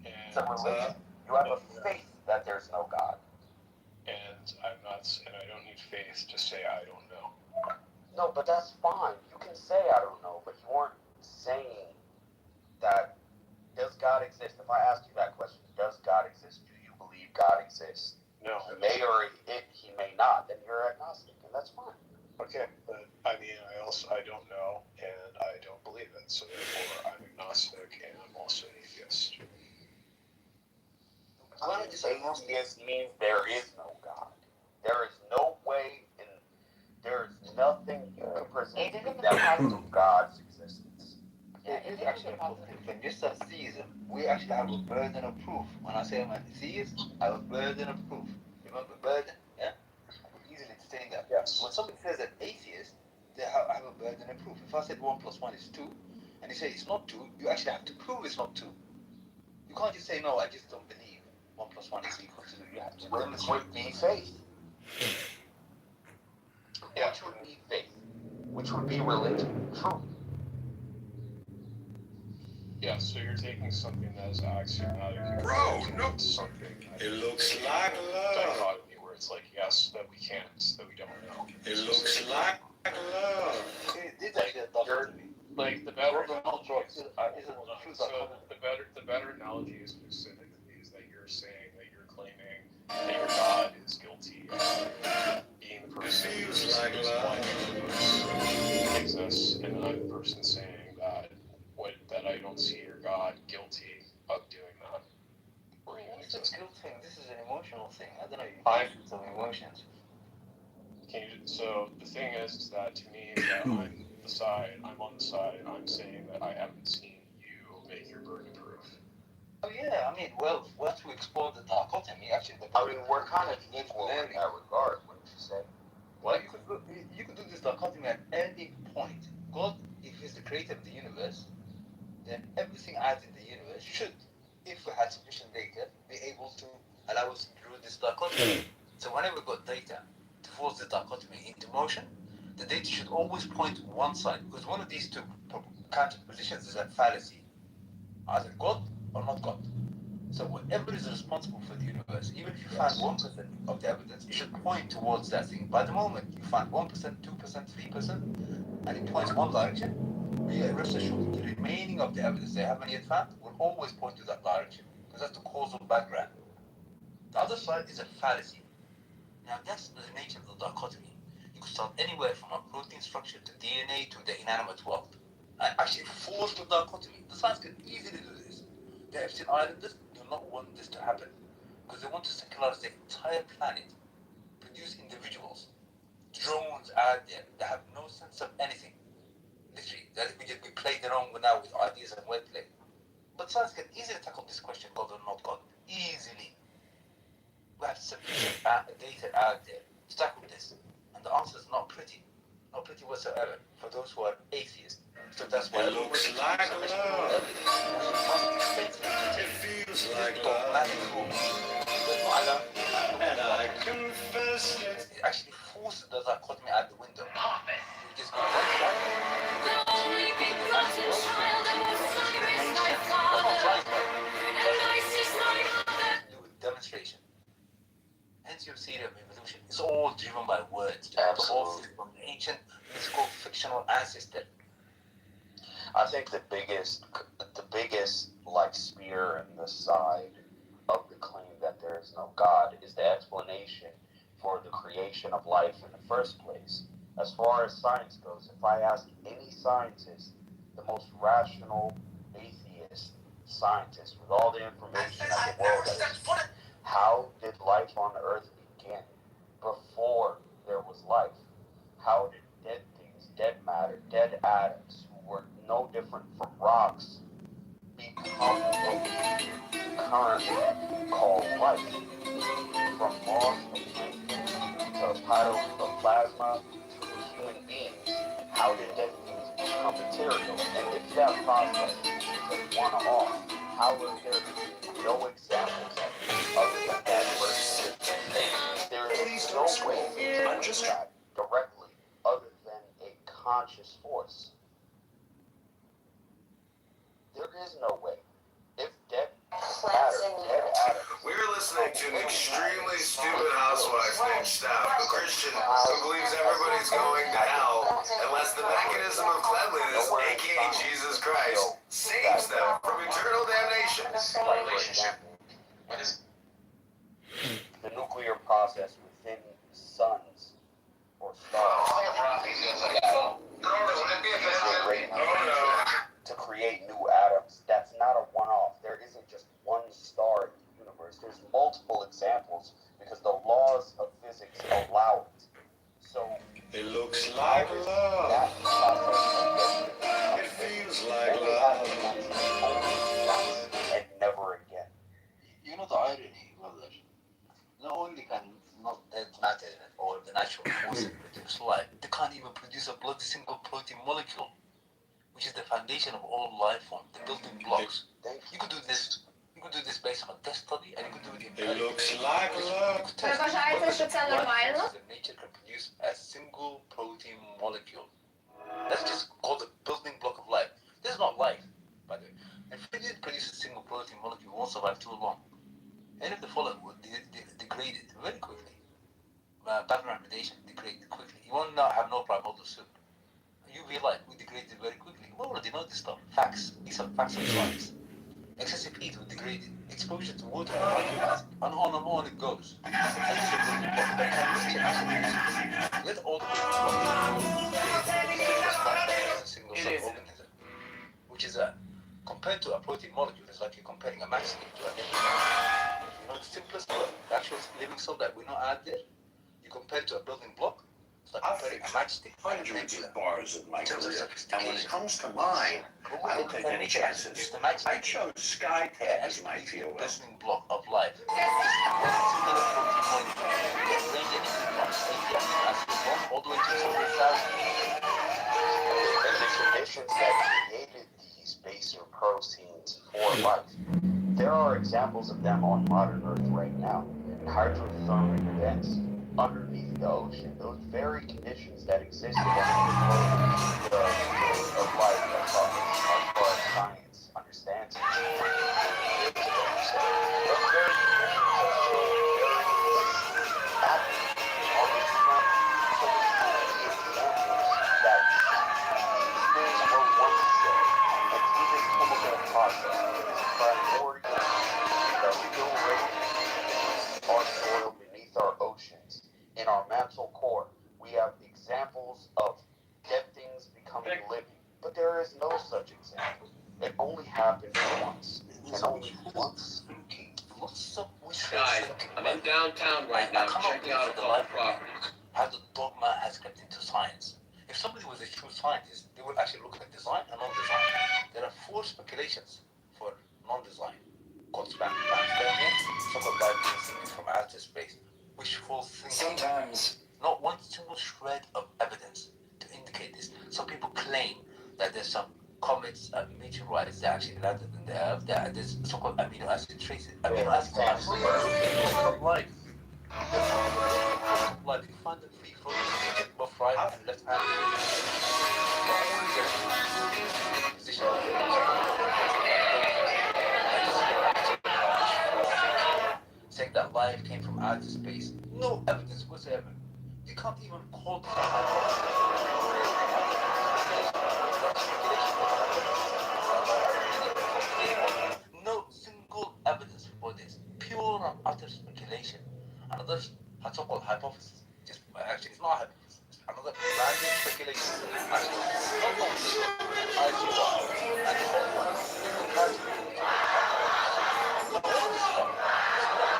It's a religion. You have a faith that there's no God. And I don't need faith to say I don't know. No, but that's fine. You can say I don't know, but you weren't saying that does God exist? If I asked you that question, does God exist? Do you believe God exists? No. He may or he may not. Then you're agnostic, and that's fine. Okay, but I mean, I don't know, and I don't believe it, so therefore I'm agnostic, and I'm also an atheist. Atheist means there is no God. There is no way, and there is nothing you can present to me that will prove God's existence. Yeah, it's actually a positive thing. Just as theism, we actually have a burden of proof. When I say I'm a theist, I have a burden of proof. Remember burden? Yeah? Easily to say that. Yes. When somebody says an atheist, they have a burden of proof. If I said 1 + 1 is 2, and they say it's not 2, you actually have to prove it's not 2. You can't just say, no, I just don't believe 1 + 1 is equal to 2. You have to demonstrate. Which would be faith. Yeah. Which would be faith. Which would be religion. True. Yeah, so you're taking something that is axiomatic and Bro, no. something It looks like love. dichotomy where it's like yes, that we can't, that we don't know. It looks like love. It's actually a dichotomy. Like the better No choice. so the better analogy is specifically is that you're saying that you're claiming that your God is guilty of being the person who feels like exists, and I'm the person saying that that I don't see your God guilty of doing that. Or even It's a existing. guilt thing. This is an emotional thing. I don't know. You feel some emotions. So the thing is that to me, that I'm on the side, I'm saying that I haven't seen you make your burden of proof. Oh yeah, I mean, well, once we explore the dichotomy, actually, We're kind of equal in that regard, wouldn't you say? Well, you could do this dichotomy at any point. God, if He's the creator of the universe, then everything out in the universe should, if we had sufficient data, be able to allow us to draw this dichotomy. So whenever we've got data to force the dichotomy into motion, the data should always point to one side, because one of these two counter positions is a fallacy. Either God or not God. So whatever is responsible for the universe, even if you find 1% of the evidence, it should point towards that thing. By the moment you find 1%, 2%, 3%, and it points one direction, rest assured, the remaining of the evidence they haven't yet found will always point to that direction, because that's the causal background. The other side is a fallacy. Now that's the nature of the dichotomy. You could start anywhere from a protein structure to DNA to the inanimate world. And actually force the dichotomy. The science can easily do this. The Epstein Islanders do not want this to happen, because they want to secularize the entire planet, produce individuals, drones out there that have no sense of anything. Literally, that we play around now with ideas and wordplay. But science can easily tackle this question, God or not God, easily. We have sufficient data out there to tackle this, and the answer is not pretty whatsoever for those who are atheists. So that's why it looks like love. It feels like love. And I confess it. It actually forces the dichotomy out the window. You just go demonstration. Hence your theory of evolution. It's all driven by words. Absolutely. From the ancient mythical fictional ancestor. I think the biggest like spear in the side of the claim that there is no God is the explanation for the creation of life in the first place. As far as science goes, if I ask any scientist, the most rational atheist scientist with all the information that the world has, how did life on Earth begin before there was life? How did dead things, dead matter, dead atoms, who were no different from rocks, become what we currently call life? From moss to plasma to human beings, how did dead things become material? And if that process is one-off, how is there no examples of it other than that person? There is no way to do that directly other than a conscious force. There is no way. If dead matter, dead atoms, we're listening listening to an extremely stupid housewife named Steph, a Christian who believes everybody's going to hell unless the mechanism of cleanliness, aka Jesus Christ, saves them from eternal damnation. Relationship. What is the nuclear process within suns or stars to create new atoms? That's not a one-off. There isn't just one star in the universe. There's multiple examples because the laws of physics allow it. So it looks like love. That process it feels like love. And never again. You know the irony, brother. Not only can not dead matter or the natural forces produce life, they can't even produce a bloody single protein molecule, which is the foundation of all life form, the building blocks. You could do this. You could do this based on a test study, and you could do it in. It looks like love. Nature can produce a single protein molecule. That's just called the building block of life. This is not life, by the way. If we did produce a single protein molecule, we won't survive too long. Any of the fallout would degrade it very quickly. Pattern recognition degraded quickly. You will not have no primordial soup. UV light will degrade it very quickly. We already know this stuff. Facts. These are facts of science. Excessive heat will degrade it. Exposure to water will degrade it. And on it goes. Let all the single cell organism, which is compared to a protein molecule, it's like you're comparing a matchstick to a living cell. You know the simplest one, the actual living cell that we know out there, you compare it to a building block, it's like comparing a matchstick. Hundreds of bars in my career, and when it comes to mine, I don't take any chances. I chose SkyTech as my field. Building block of life. All the way to 100,000. And the conditions that created these baser proteins for life. There are examples of them on modern Earth right now. Hydrothermic vents underneath the ocean. Those very conditions that existed underneath the of life as far as science understands it. Those very conditions are still very active on this planet. So we have the examples that these things were once said, and through this chemical process, this primordial still radiating our soil beneath our oceans. In our mantle core, we have examples of dead things becoming living, but there is no such example. It only happened once, and only once. Guys, I'm in downtown right now, checking out a couple properties. How the dogma has crept into science. If somebody was a true scientist, they would actually look at design and non-design. There are 4 speculations for non-design. Called panspermia, so-called life being seen from outer space, wishful thinking. Sometimes. Not one single shred of evidence to indicate this. Some people claim that there's some comets and meteorites that actually landed in the Earth. There's so-called amino acid traces. Amino acid traces of life. Like you find the free flow both right and left hand. Saying that life came from outer space. No evidence whatsoever. You can't even call this no single evidence for this. Pure and utter speculation. Another so-called hypothesis. Actually, it's not a hypothesis. It's another random speculation. Actually,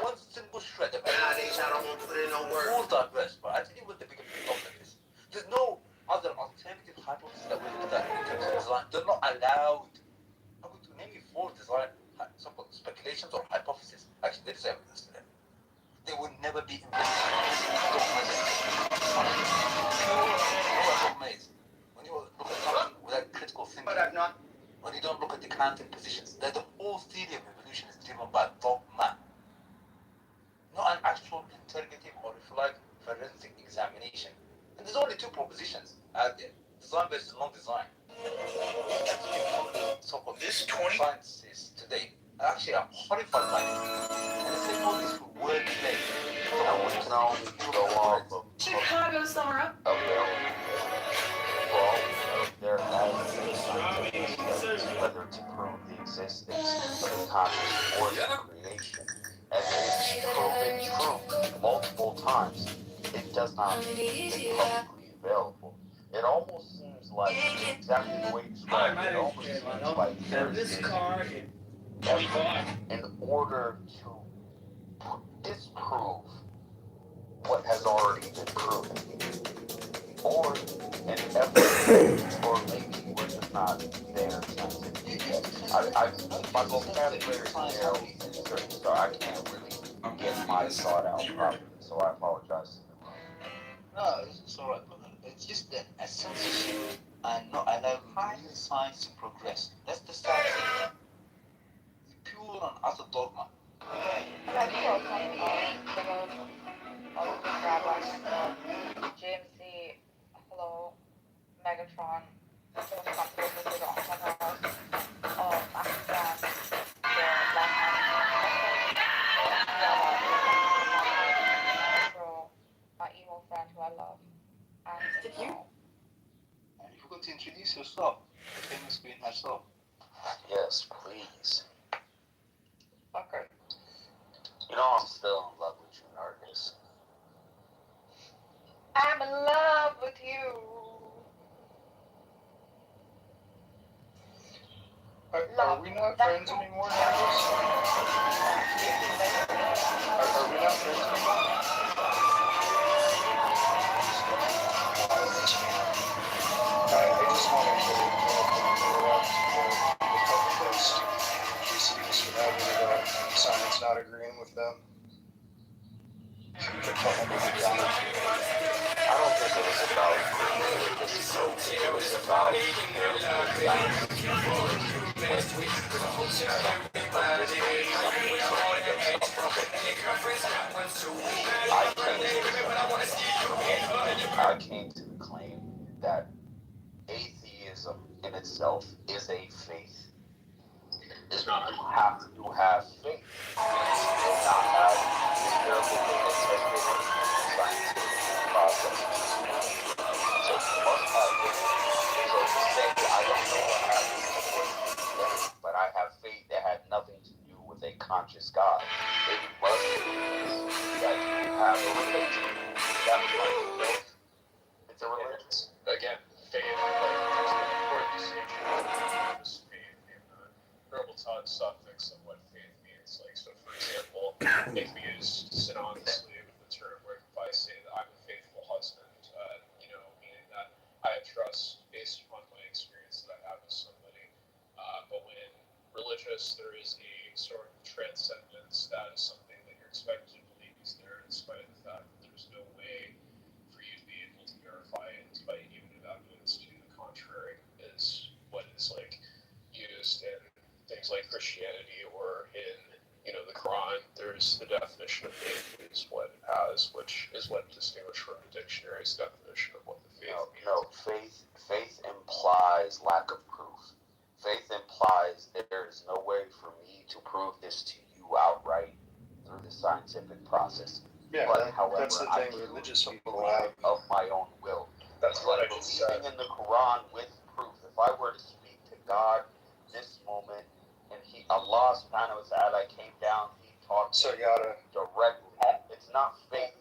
one single shred of evidence. Nowadays, I don't want to put in no work. All diverse, but I tell you what the bigger problem is. There's no other alternative hypothesis that we look at in terms of design. They're not allowed. I'm going to name you 4 design so-called speculations or hypotheses. Actually, there is evidence to them. They would never be when you look at something without critical thinking, when you don't look at the counting positions, that the whole theory of evolution is driven by dogma. Not an actual interrogative or, if you like, forensic examination. And there's only 2 propositions out there: design versus non-design. So-called scientists today actually I'm horrified by it. And the same one is for word play. And we can only go off of Chicago summer up. available evidence. For all we know, there has been scientific studies, whether to prove the existence of a conscious force in creation, and it is proven true multiple times. It does not make it publicly available. It almost seems like, exactly the way you described it, it almost seems like there's this effort in order to disprove what has already been proven, or an effort, or maybe we're just not there scientifically yet. My vocabulary is narrow and certain, so I can't really get my thought out properly, so I apologize to the room. No, it's alright, brother. It's just that as censorship and allow real science to progress. That's the sad thing. It's pure and utter dogma. Like you were talking about all of these rabbis, JMC, hello, Megatron, so much controversy on Clubhouse, Pakistan, the Black Macro, my emo friend who I love, and you know. And if you could introduce yourself, the famous queen herself. Yes, please. Fucker. You know I'm still in love with you, Nargis. I'm in love with you. Are we not friends anymore, Nargis? Are we not friends anymore? I just wanted to interrupt the PCs for having about science not agreeing with them. I don't think it was about religious groups. It was about I came to the claim that atheism in itself is a faith. You have faith. You will not have empirical data tested in scientific processes. So you must have faith. So to say, I don't know what happened before the Big Bang, but I have faith that had nothing to do with a conscious God. It must mean that you have a religion. That was my faith. It's a religion. Again, faith, like, there's an important distinction between just faith and the verbal suffix of what faith means. Like, so for example, it can be used synonymously with the term where if I say that I'm a faithful husband, meaning that I have trust based upon my experience that I have with somebody. But when religious, there is a sort of transcendence that is something that you're expected to believe is there, in spite of the fact that there's no way for you to be able to verify it, despite even evidence to the contrary, is what is like used in things like Christianity or in the Quran. There's the definition of faith is what it has, which is what distinguishes from the dictionary's definition of what the faith means. No, faith implies lack of proof. Faith implies there is no way for me to prove this to you outright through the scientific process. Yeah, but however, that's the thing religious people have. Of my own will. That's what I believing in the Quran with proof. If I were to speak to God this moment, and Allah subhanahu wa ta'ala came down, he talked to me directly. It's not faith.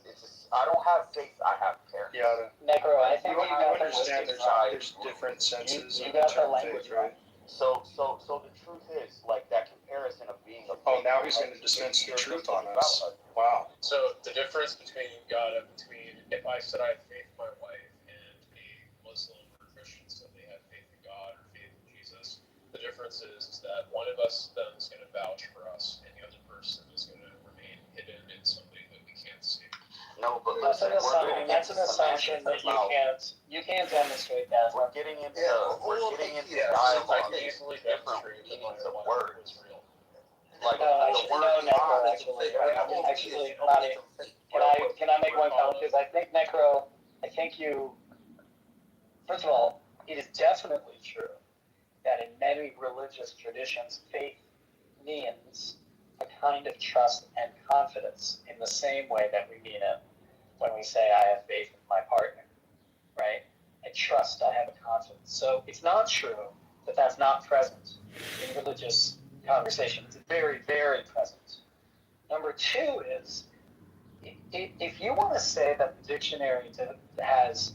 I don't have faith. I have prayer. Necro, I think you understand there's different senses of the term faith, right? So the truth is, like, that comparison of being a faith. Oh, now he's going to dispense the truth on us. Wow. So the difference between if I said I have faith in my wife and a Muslim or Christian said they have faith in God or faith in Jesus, the difference is that one of us then is going to vouch for us and the other person is going to remain hidden in something that we can't see. No, but that's an assumption that you can't demonstrate that. We're getting into dialogue, different meanings of words. Like actually, Lonnie, can I make one comment? Because I think you, first of all, it is definitely true that in many religious traditions, faith means a kind of trust and confidence in the same way that we mean it when we say I have faith in my partner, right? I trust, I have a confidence. So it's not true that that's not present in religious conversation. It's very, very present. Number two is, if you want to say that the dictionary has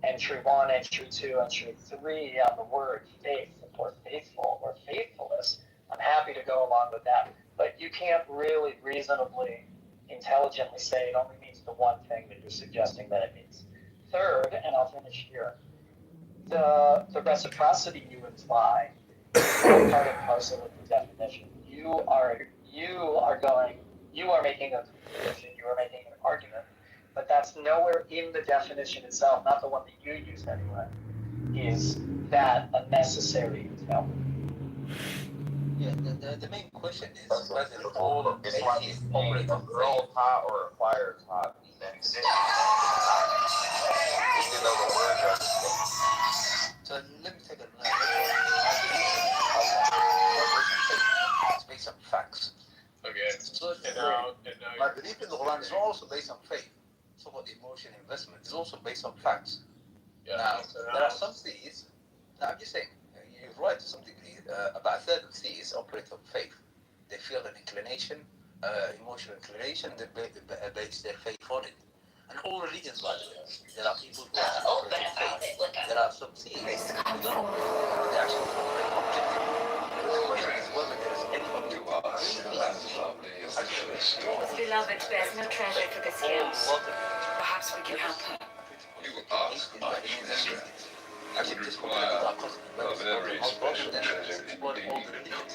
entry 1, entry 2, entry 3 on the word faith or faithful or faithfulness, I'm happy to go along with that. But you can't really reasonably, intelligently say it only means the one thing that you're suggesting that it means. Third, and I'll finish here, the reciprocity you imply is not part and parcel of the definition. You are making a conclusion, you are making an argument, but that's nowhere in the definition itself, not the one that you use anyway, is that a necessary entailment. Yeah, the main question is whether all atheists operate on Girl faith. hot or a fire is hot. So let me take another one. It's based on facts. Okay. So And now my belief in the Quran is also based on faith. So what emotion investment is also based on facts. yeah. Now, So there are some theists, now I'm just saying, you're right to some degree, about a third of theists operate on faith. They feel an inclination, emotional inclination, they base their faith on it. And all religions, by the way, there are people who actually operate on faith. There are some theists who don't operate on faith, they actually operate objectively. But the question is whether there is any objective Beloved bears no treasure for this year. Perhaps we can help her. Actually, just compare with our cosmic levels of the most broken then exploring all the religions.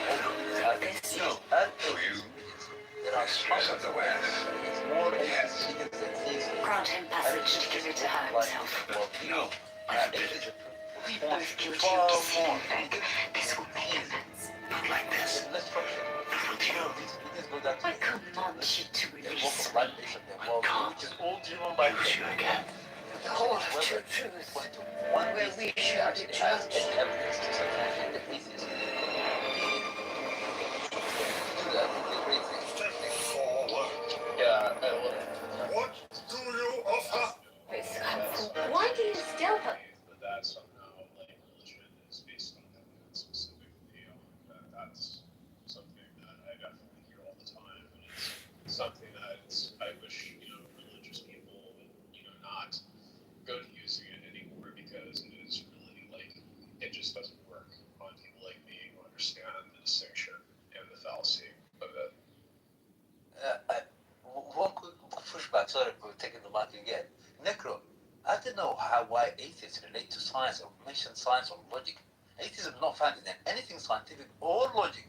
All the religions are atheist and atheist religions. There are hundreds of religions, more atheist religions than theists. Grant him passage to give it to her himself. No. Atheism We both guilty of deceiving Beck. This will make amends. Not like this. let's structure. These religions go down to I command you to they walk release on me. light based on their worldview, which is all driven by Use you again. The whole of true truth. one Where we atheist should actually be has judged. any evidence to substantiate the atheism. To do that would be a great thing. yeah. What do you offer? Why do you still have... But that somehow, like, religion is based on evidence specifically. That's something that I definitely hear all the time, and it's something that I wish, religious people would, not go to using it anymore, because it is really, like, it just doesn't work on people like me who understand the distinction and the fallacy of it. One quick pushback, sorry for taking the mic again. Necro, I don't know why atheists relate to science or mention science or logic. Atheism is not founded in anything scientific or logic.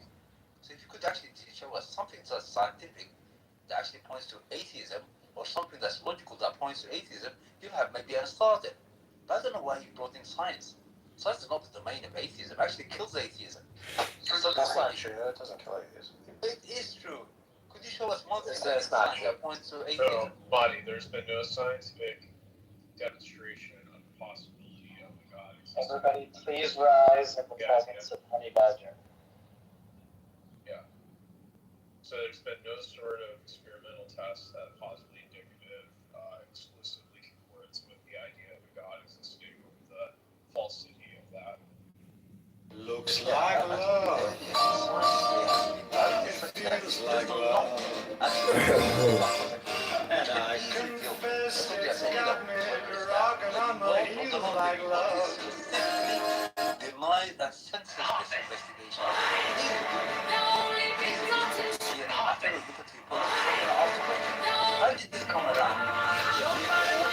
So if you could actually show us something that's scientific that actually points to atheism, or something that's logical that points to atheism, you'll have maybe a starter. But I don't know why you brought in science. Science is not the domain of atheism, it actually kills atheism. So That's not true. That doesn't kill atheism. it is true. Could you show us more things It's not science true. that points to So, atheism? Bonnie, there's been no scientific demonstration of the possibility of a God existing. Everybody, please rise in the presence of Honey Badger. Yeah. So there's been no sort of experimental tests that are positively indicative, exclusively concordance with the idea of a God existing, or the falsity of that. Looks like love. It feels like love. And I confess it's got me rocking on my heels like love. Deny that senseless investigation. How did this come around?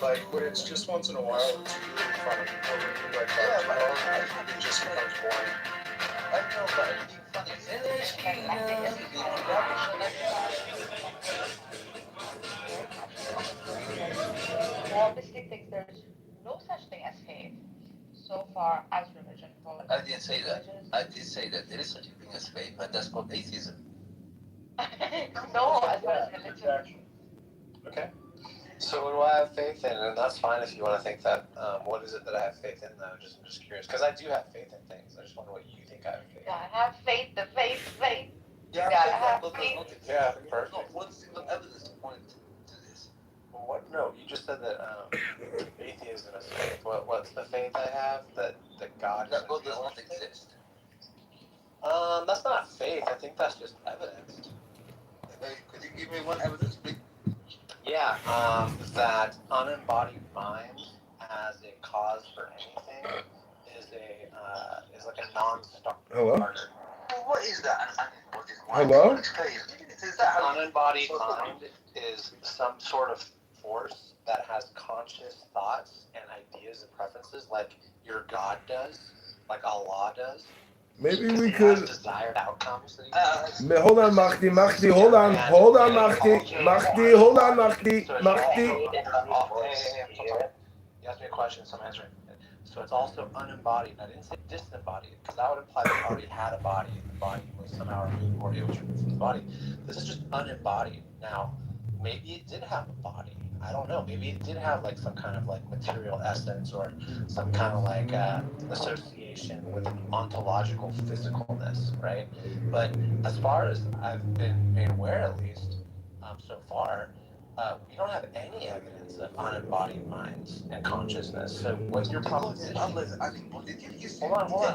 Like, when it's just once in a while, it's really funny. When you like it just becomes boring. I know, but it's being funny. He obviously thinks there's no such thing as faith. so far as religion goes. I didn't say that. I did say that there is such a thing as faith, but that's called atheism. No, as far as religion. Okay. So what do I have faith in? And that's fine if you want to think that. What is it that I have faith in, though? I'm just curious. Because I do have faith in things. I just wonder what you think I have faith in. Gotta have faith, the faith. Yeah, Gotta have faith. Yeah, perfect. Not one single evidence to point to this. Well, what? No, you just said that atheism is faith. What's the faith I have? That God that God does not exist. That's not faith. I think that's just evidence. Could you give me one evidence, please? Yeah, that unembodied mind as a cause for anything is like a non-starter. Hello? What is that? Hello? Is that unembodied mind is some sort of force that has conscious thoughts and ideas and preferences like your God does, like Allah does. Maybe we could. Desired outcomes. Hold on, Mahdi, hold on, Mahdi, hold on, Mahdi. You asked me a question, so I'm answering. So it's also unembodied. I didn't say disembodied, because that would imply that it already had a body, and the body was somehow removed, or it was removed from the body. This is just unembodied. Now, maybe it did have a body. I don't know. Maybe it did have like some kind of like material essence or some kind of like association with an ontological physicalness, right? But as far as I've been made aware, at least so far, we don't have any evidence of unembodied minds and consciousness. So what's your proposition? Hold on.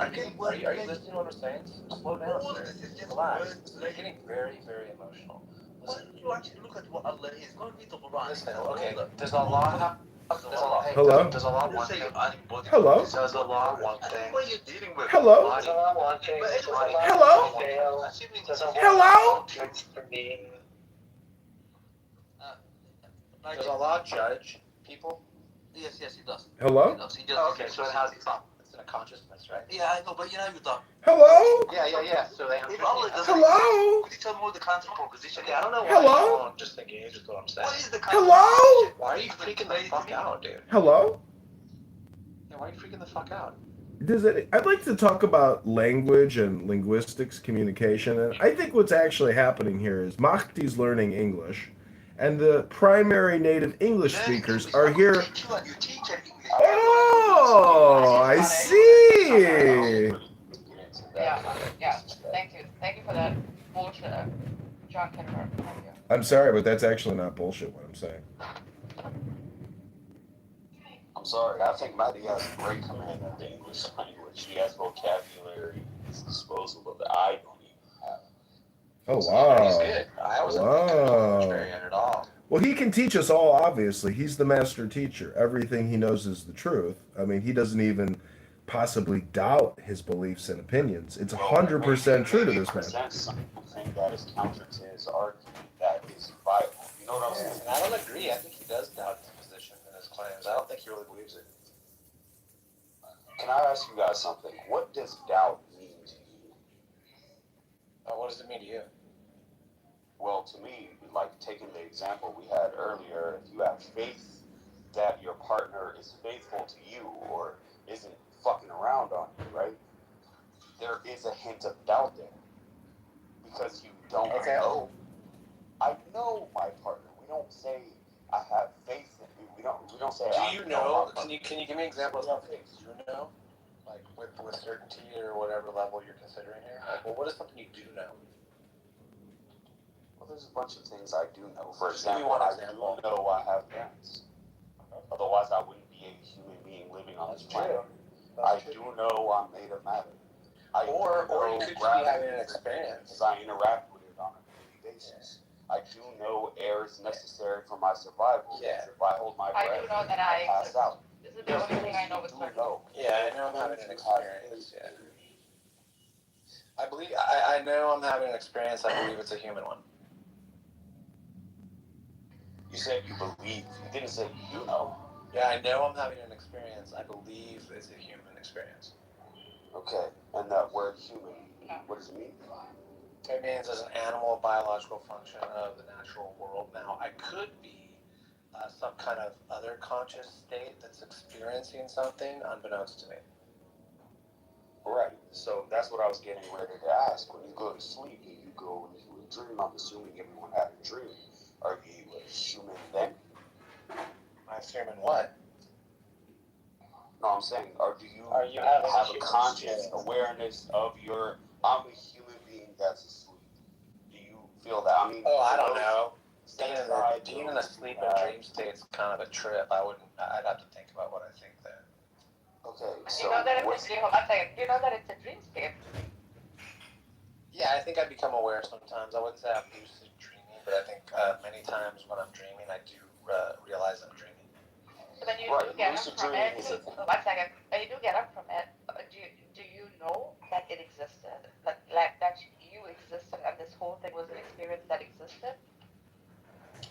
Are you listening to what I'm saying? Slow down, sir. Relax. You're getting very, very emotional. Why don't you actually look at what Allah is? Go and read the Quran. Listen, okay, does Allah have... Hello? Does Allah want thing? Hello? Does Allah want things? What are you dealing with? Hello? Hello? Hello? Does Allah judge people? Yes, he does. Hello? He does. Okay, so it has it's in a consciousness, right? Yeah, I know, but you don't. Hello? Yeah. So they have... Hello? Could you tell me what the counter proposition is? I don't know why Hello? you don't just engage with what I'm saying. What is the Hello? Why are you freaking the fuck out, dude? Hello? Yeah, why are you freaking the fuck out? I'd like to talk about language and linguistics communication, and I think what's actually happening here is Mahdi's learning English, and the primary native English speakers are here. Oh, I see. Yeah. Thank you for that bullshit, John Kitover. Thank you. I'm sorry, but that's actually not bullshit what I'm saying. I'm sorry, I think Matty has great command of the English language. He has vocabulary at his disposal that I don't even have. Oh, wow. He's good. I wasn't contrarian at all. Well, he can teach us all, obviously. He's the master teacher. Everything he knows is the truth. I mean, he doesn't even possibly doubt his beliefs and opinions. It's 100% true to this man. Something that is counter to his argument that is viable. You know what I'm saying? I don't agree. I think he does doubt his position and his claims. I don't think he really believes it. Can I ask you guys something? What does doubt mean to you? What does it mean to you? Well, to me, like taking the example we had earlier, if you have faith that your partner is faithful to you or isn't fucking around on you, right? There is a hint of doubt there. Because you don't know. I know my partner. We don't say I have faith in you. We don't say Do you know? Can you give me examples of things you know? Like with certainty or whatever level you're considering here? Like, well, what is something you do know? Well, there's a bunch of things I do know. For example, I do know I have parents. Otherwise, I wouldn't be a human being living on this planet. I do know I'm made of matter. Or you could just be having an experience. Because I interact with it on a daily basis. I do know air is necessary for my survival. Yeah. If I hold my breath, I do know that I pass out. This is the only thing I know with certain. Yeah, I know I'm having an experience. Yeah. I know I'm having an experience. I believe it's a human one. You said you believe. You didn't say you know. Yeah, I know I'm having an experience. I believe it's a human experience. Okay, and that word human, what does it mean? It means as an animal, biological function of the natural world. Now, I could be some kind of other conscious state that's experiencing something unbeknownst to me. Right. So that's what I was getting ready to ask. When you go to sleep, do you go into a dream? I'm assuming everyone had a dream. Are you a human then? I assuming what? No, I'm saying, or do you Are you have having a a human conscious experience? awareness of your? I'm a human being that's asleep. Do you feel that? I mean, Oh, I for don't those know. things I Being in do a sleep and have. dream state's kind of a trip. I'd have to think about what I think there. Okay, You know that what's it's a dream. One second. You know that it's a dream state. Yeah, I think I become aware sometimes. I wouldn't say I'm lucid dreaming, but I think many times when I'm dreaming, I do realize I'm dreaming. So when you right? do get up Lucid from dreaming it, is a one second. When you do get up from it, do you know that it existed? Like that you existed and this whole thing was an experience that existed?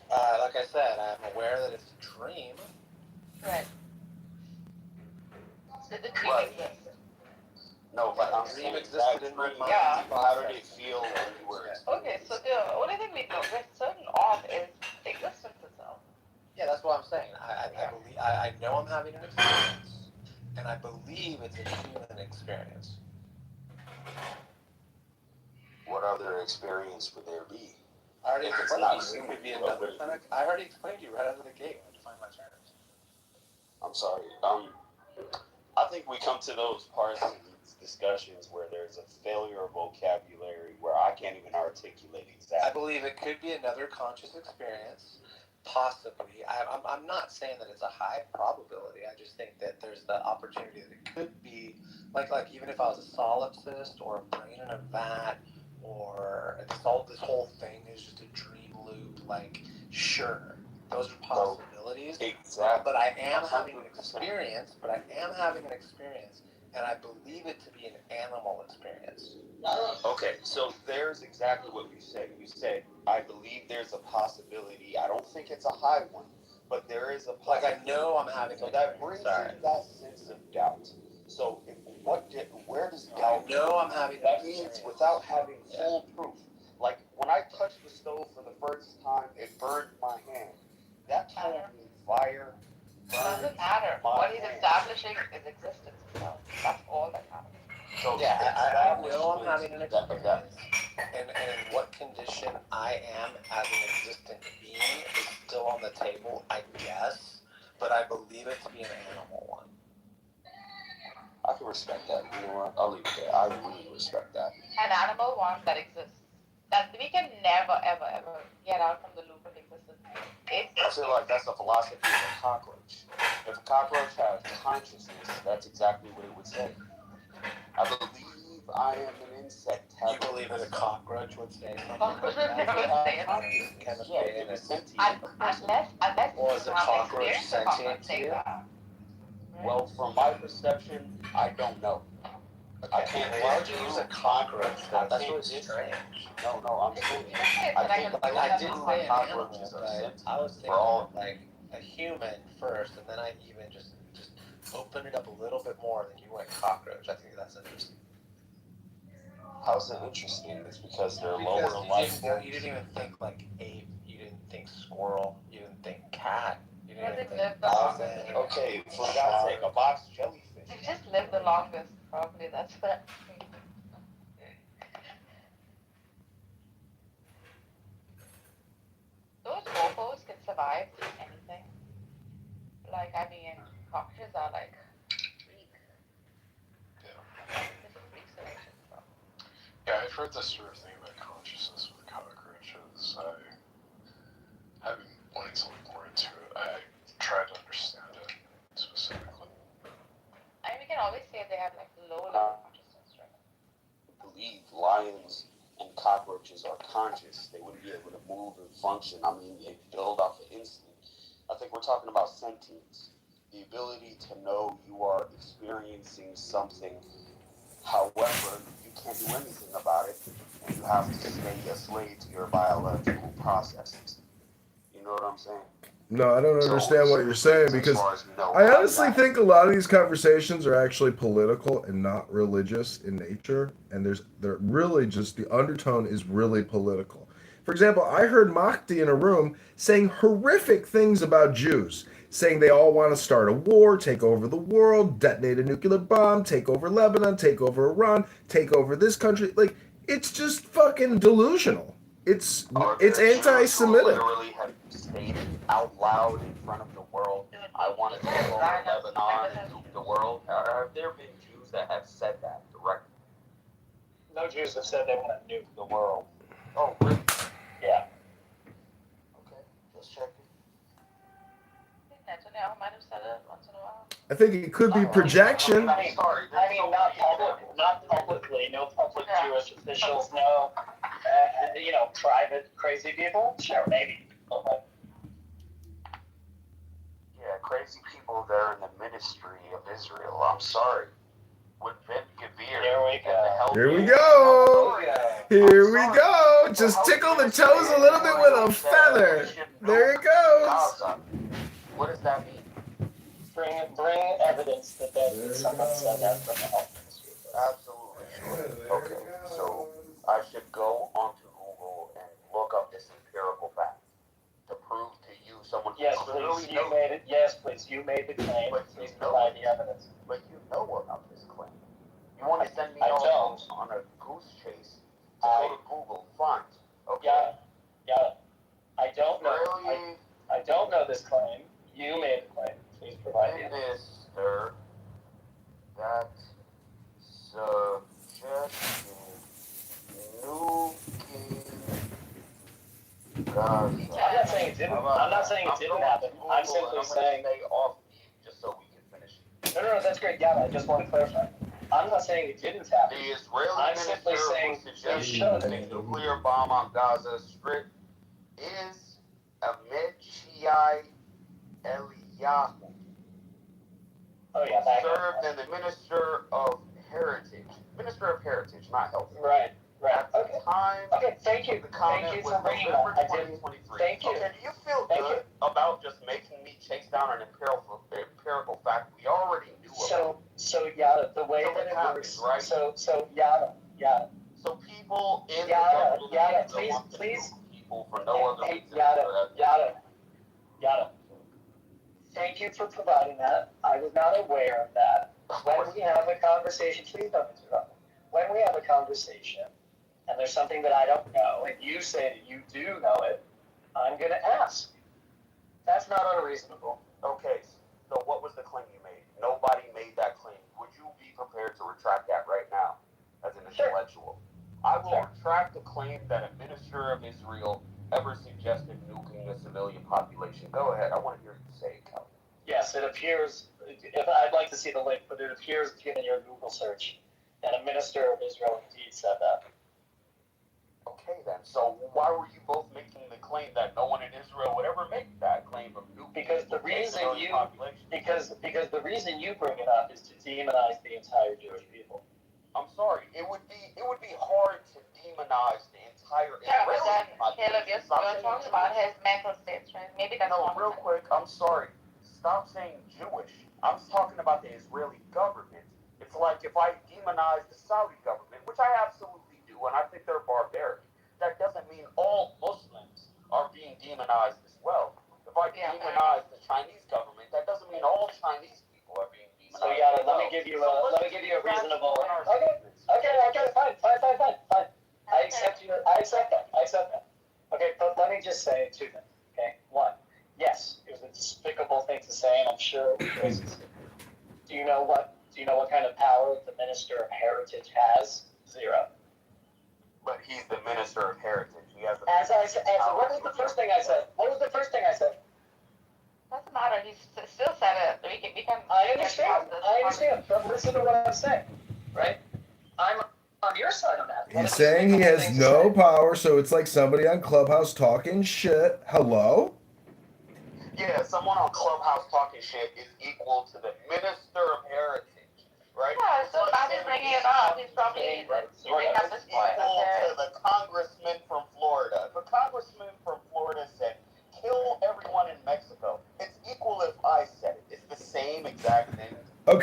Like I said, I'm aware that it's a dream. Right. Did the dream right. exist? No, but Yeah, I'm the dream saying existed that in my dream. mind. Yeah. How did it feel when you were? Okay, so the only thing we're certain of is existence itself. Yeah, that's what I'm saying. I believe I know I'm having an experience, and I believe it's a human experience. What other experience would there be? I already If it's explained not to you. It human, could be what another would it kind of. be? I already explained to you right out of the gate when I defined my terms. I'm sorry. I think we come to those parts of these discussions where there's a failure of vocabulary where I can't even articulate exactly. I believe it could be another conscious experience, possibly. I'm not saying that it's a high probability. I just think that there's the opportunity that it could be, like even if I was a solipsist or a brain in a vat, or this whole thing is just a dream loop. Like, sure, those are possibilities. Exactly. But I am having an experience. And I believe it to be an animal experience. Okay, so there's exactly what you said. You said, I believe there's a possibility. I don't think it's a high one, but there is a possibility. Like, I know I'm having so an that experience. brings in that sense of doubt. So where does doubt? I know I'm having that means without having full proof. Like when I touched the stove for the first time, it burned my hand. That told me fire. It doesn't matter. What he's establishing is existence itself. That's all that matters. So yeah, I know I'm having an experience, and in what condition I am as an existent being is still on the table, I guess, but I believe it to be an animal one. I can respect that. You know what? I'll leave it there. I really respect that. An animal one that exists. That we can never, ever, ever get out from the loop of existence. I feel like that's the philosophy of a cockroach. If a cockroach had consciousness, that's exactly what it would say. I believe I am an insect. You believe that a cockroach would say something? Cockroaches never say it. Unless or is a cockroach sentient to you? Well, from my perception, I don't know. Okay. I can't. Why would you use a cockroach? That's really strange. No, I'm saying. I didn't say an animal, but I was thinking like a human first, and then I even just opened it up a little bit more, and then you went cockroach. I think that's interesting. How's it interesting? It's because they're lower life forms. You didn't even think like ape. You didn't think squirrel. You didn't think cat. You didn't even think dolphin. Okay, for God's sake, a box jellyfish. You just live the longest, probably. That's what. Those mofos can survive through anything. Like, I mean, cockroaches are like freak. Yeah, I've heard this sort of thing about consciousness with cockroaches. I haven't wanted to look more into it. I tried to understand it specifically. I mean, we can always say they have like low level consciousness, right? I believe lions and cockroaches are conscious. They wouldn't be able to move and function. I mean, they build off of instinct. I think we're talking about sentience. The ability to know you are experiencing something. However, you can't do anything about it, and you have to stay a slave to your biological processes. You know what I'm saying? No, I don't understand what you're saying, because I honestly think a lot of these conversations are actually political and not religious in nature, and they're really just, the undertone is really political. For example, I heard Mahdi in a room saying horrific things about Jews, saying they all want to start a war, take over the world, detonate a nuclear bomb, take over Lebanon, take over Iran, take over this country. Like, it's just fucking delusional. It's anti-Semitic. Literally have stated out loud in front of the world, I want to take over Lebanon and nuke the world. Have there been Jews that have said that directly? No Jews have said they want to nuke the world. Oh, really? Yeah. Okay, just checking. Netanyahu might have said it once in a while. I think it could be projection. I mean, not publicly. No public Jewish officials. No, private crazy people. Sure, maybe. Yeah, crazy people there in the ministry of Israel. I'm sorry. With Ben Gavir. Here we go. Here we go. Just tickle the toes a little bit with a feather. There it goes. What does that mean? Bring evidence that someone said that from the health ministry. Absolutely sure. Okay, so I should go onto Google and look up this empirical fact to prove to you someone. Yes, please. You made it. Yes, please. You made the claim. But please provide the evidence. But you know about this claim. You want to send me on a goose chase to go to Google? Fine. Okay. Yeah. I don't know. I don't know this claim. You made the claim. Please provide the evidence. Minister that suggested nuking Gaza. I'm not saying it didn't. I'm not saying it didn't happen. I'm simply saying. Stay off just so we can finish. No, that's great. Yeah, I just want to clarify. I'm not saying it didn't happen. The Israeli I'm simply saying it should. A nuclear bomb on Gaza Strip is Amichai Eliyahu. Oh yeah, served as the Minister of Heritage. Minister of Heritage, not Health. Right. At the time, thank you. The comment thank you was for bringing November that. 2023. Thank you. Okay, do you feel good about just making me chase down an empirical fact we already knew about? So Yada, the way that it works, right? So Yada. So people in Yada, the please. People for no other reason. Yada. Thank you for providing that. I was not aware of that. When we have a conversation, please don't interrupt me. When we have a conversation, and there's something that I don't know, and you say that you do know it, I'm going to ask. That's not unreasonable. Okay, so what was the claim you made? Nobody made that claim. Would you be prepared to retract that right now as an intellectual? I will retract the claim that a minister of Israel ever suggested nuking the civilian population. Go ahead. I want to hear you say it, Calvin. Yes, it appears, I'd like to see the link, but it appears, given your Google search, that a minister of Israel indeed said that. Okay, then. So why were you both making the claim that no one in Israel would ever make that claim of nuking? Because the reason the reason you bring it up is to demonize the entire Jewish people. I'm sorry. It would be hard to demonize the entire Israeli population. You're talking about his mental states, right? Maybe that's no. Real quick, I'm sorry. Stop saying Jewish. I'm talking about the Israeli government. It's like if I demonize the Saudi government, which I absolutely do, and I think they're barbaric. That doesn't mean all Muslims are being demonized as well. If I demonize the Chinese government, that doesn't mean all Chinese people are being demonized. So let me give you a reasonable. Okay, fine. I accept that. Okay, but let me just say two things. Okay, one, yes, it was a despicable thing to say, and I'm sure it was racist. Do you know what kind of power the Minister of Heritage has? Zero. But he's the Minister of Heritage. He has what was the first thing I said? Doesn't matter. He still said it. We can. I understand. But listen to what I'm saying, right? I'm on your side on that. He's saying he has no power, so it's like somebody on Clubhouse talking shit. Hello? Yeah, someone on Clubhouse talking shit is equal to the Minister of Heritage. Right? Yeah, so I'm just bringing it up. He's probably bringing up this point. To the congressman from Florida. The congressman from Florida said, kill everyone in Mexico. It's equal if I said it. It's the same exact thing.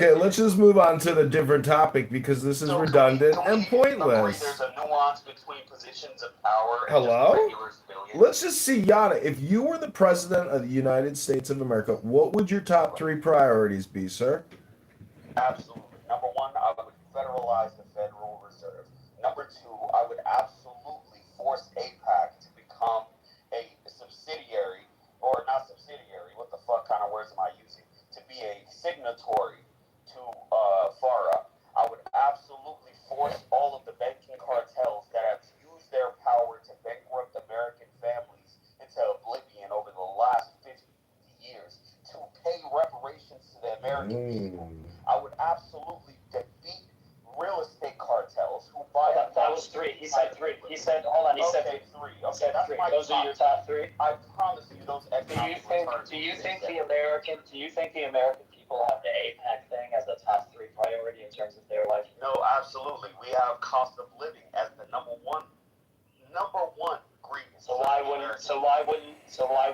Okay, let's just move on to the different topic because this is redundant and pointless. There's a nuance between positions of power and Hello? just regular civilians. Let's just see, Yana, if you were the president of the United States of America, what would your top 3 priorities be, sir? Absolutely. Number one, I would federalize the Federal Reserve. Number two, I would absolutely force APAC to become a subsidiary, or not subsidiary, what the fuck kind of words am I using? To be a signatory to FARA. I would absolutely force all of the banking cartels that have used their power to bankrupt American families into oblivion over the last 50 years to pay reparations to the American people. I would absolutely defeat real estate cartels who buy up. That was 3. He said 3. He said, hold on, he said 3. Okay, that's 3. my Those are your top 3? I promise you those economic returns. Do you think the American people have the APAC thing as a top 3 priority in terms of their life? No, absolutely. We have cost of living as the number one grievance. So why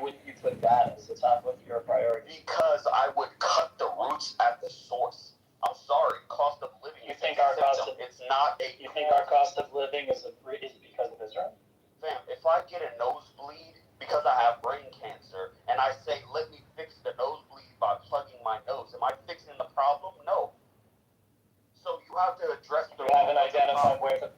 wouldn't you put that as the top of your priority? Because I would cut the roots at the source. I'm sorry, cost of living. You think our cost of it's not a. You think our cost of living is because of Israel? Fam, if I get a nosebleed because I have brain cancer and I say let me fix the nosebleed by plugging my nose, am I fixing the problem? No. So you have to address the. You haven't identified where the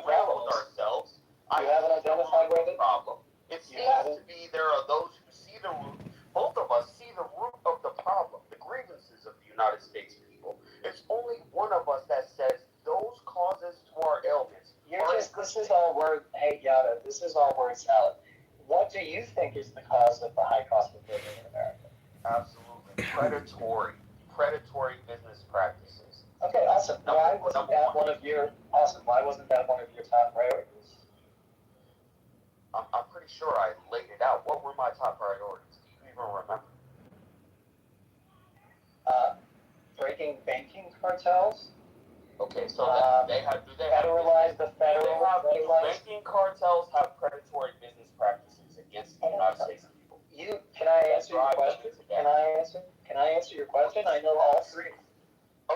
problem is. Ourselves. You haven't identified where the problem. It seems to be there are those who see the root. Both of us see the root of the problem, the grievances of the United States people. It's only one of us that says those causes to our ailments. This is all word. Hey, Yada, this is all word salad. What do you think is the cause of the high cost of living in America? Absolutely predatory business practices. Okay, awesome. Why wasn't that one of your top priorities? I'm pretty sure I laid it out. What were my top priorities? Do you even remember? Breaking banking cartels. Okay, so they have. Do banking cartels have predatory business practices against the United States people? Can I answer your question? Can I answer your question? I know all 3.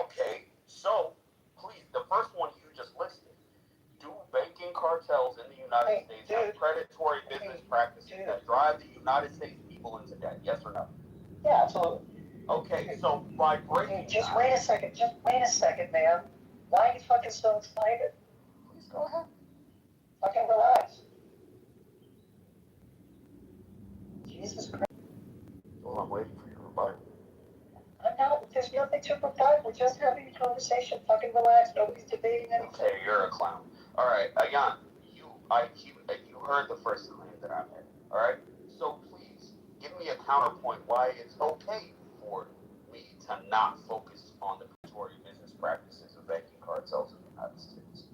Okay, so please, the first one you just listed. Do banking cartels in the United States have predatory business practices that drive the United States people into debt? Yes or no? Yeah, absolutely. Okay, so by breaking. Just wait a second, man. Why are you fucking so excited? Please go ahead. Fucking relax. Jesus Christ. Well, I'm waiting for your rebuttal. There's nothing to rebut. We're just having a conversation. Fucking relax. Nobody's debating anything. Okay, you're a clown. All right, Ayan, you heard the first claim that I made. All right, so please give me a counterpoint why it's okay for me to not focus on the predatory business practices of banking cartels in the United States.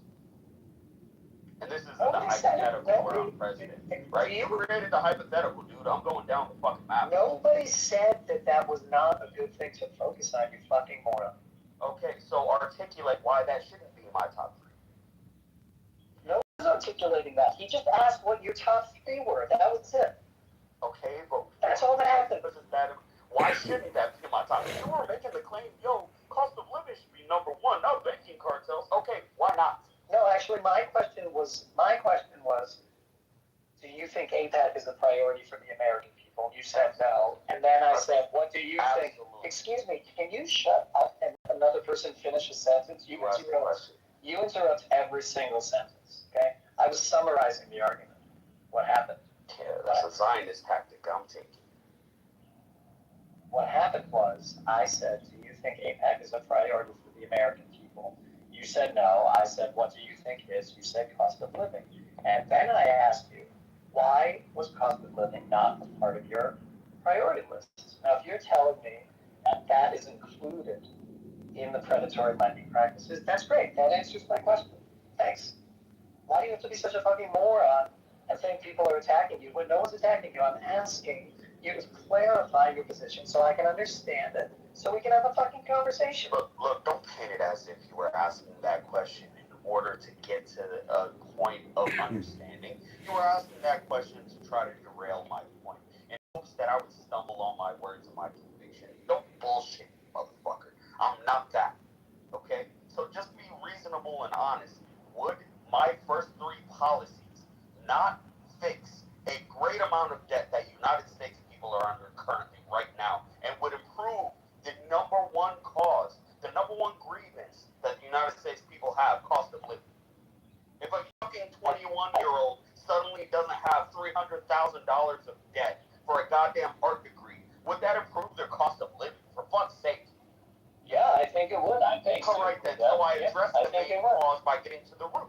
And this isn't a hypothetical where I'm president, right? You created the hypothetical, dude. I'm going down the fucking map. Nobody said that was not a good thing to focus on, you fucking moron. Okay, so articulate why that shouldn't be my top 3. No one's articulating that. He just asked what your top 3 were. That was it. Okay, but that's all that happened. Why shouldn't that be my top 3? You were making the claim, cost of living should be number 1, not banking cartels. Okay, why not? No, actually, my question was, do you think APAC is a priority for the American people? You said no. And then I said, what do you think? Excuse me, can you shut up and another person finish a sentence? You interrupt every single sentence, okay? I was summarizing the argument. What happened? Yeah, that's a Zionist tactic I'm taking. What happened was, I said, do you think APAC is a priority for the American people? You said no. I said, what do you think it is? You said cost of living. And then I asked you, why was cost of living not a part of your priority list? Now, if you're telling me that is included in the predatory lending practices, that's great. That answers my question. Thanks. Why do you have to be such a fucking moron and think people are attacking you when no one's attacking you? I'm asking you to clarify your position so I can understand it, so we can have a fucking conversation. Look, don't paint it as if you were asking that question in order to get to a point of understanding. You were asking that question to try to derail my point in hopes that I would stumble on my words and my conviction. Don't bullshit, motherfucker. I'm not that. Okay? So just be reasonable and honest. Would my first three policies not fix a great amount of debt that United States people are under currently right now and would improve the number one cause, the number one grievance that the United States people have, cost of living? If a fucking 21-year-old suddenly doesn't have $300,000 of debt for a goddamn art degree, would that improve their cost of living? For fuck's sake. Yeah, I think it would. I think All right then. So I addressed the main cause by getting to the root.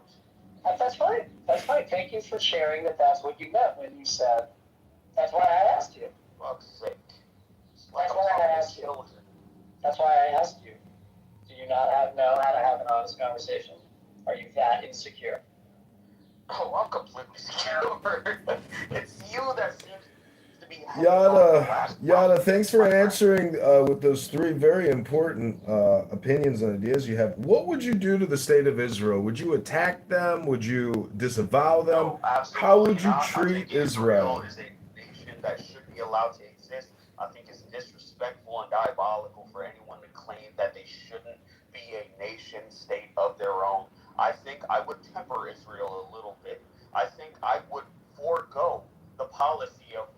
That's fine. That's fine. Thank you for sharing that. That's what you meant when you said. That's why I asked you. Fuck's sake. That's why I asked you. That's why I asked you. Do you not know how to have an honest conversation? Are you that insecure? Oh, I'm completely secure. It's you that seems to be. Yada, thanks for answering with those three very important opinions and ideas you have. What would you do to the state of Israel? Would you attack them? Would you disavow them? No, absolutely How would you not. treat I think Israel? is a nation that should be allowed to exist. I think it's disrespectful and diabolical for anyone to claim that they shouldn't be a nation state of their own. I think I would temper Israel a little bit. I think I would forego the policy of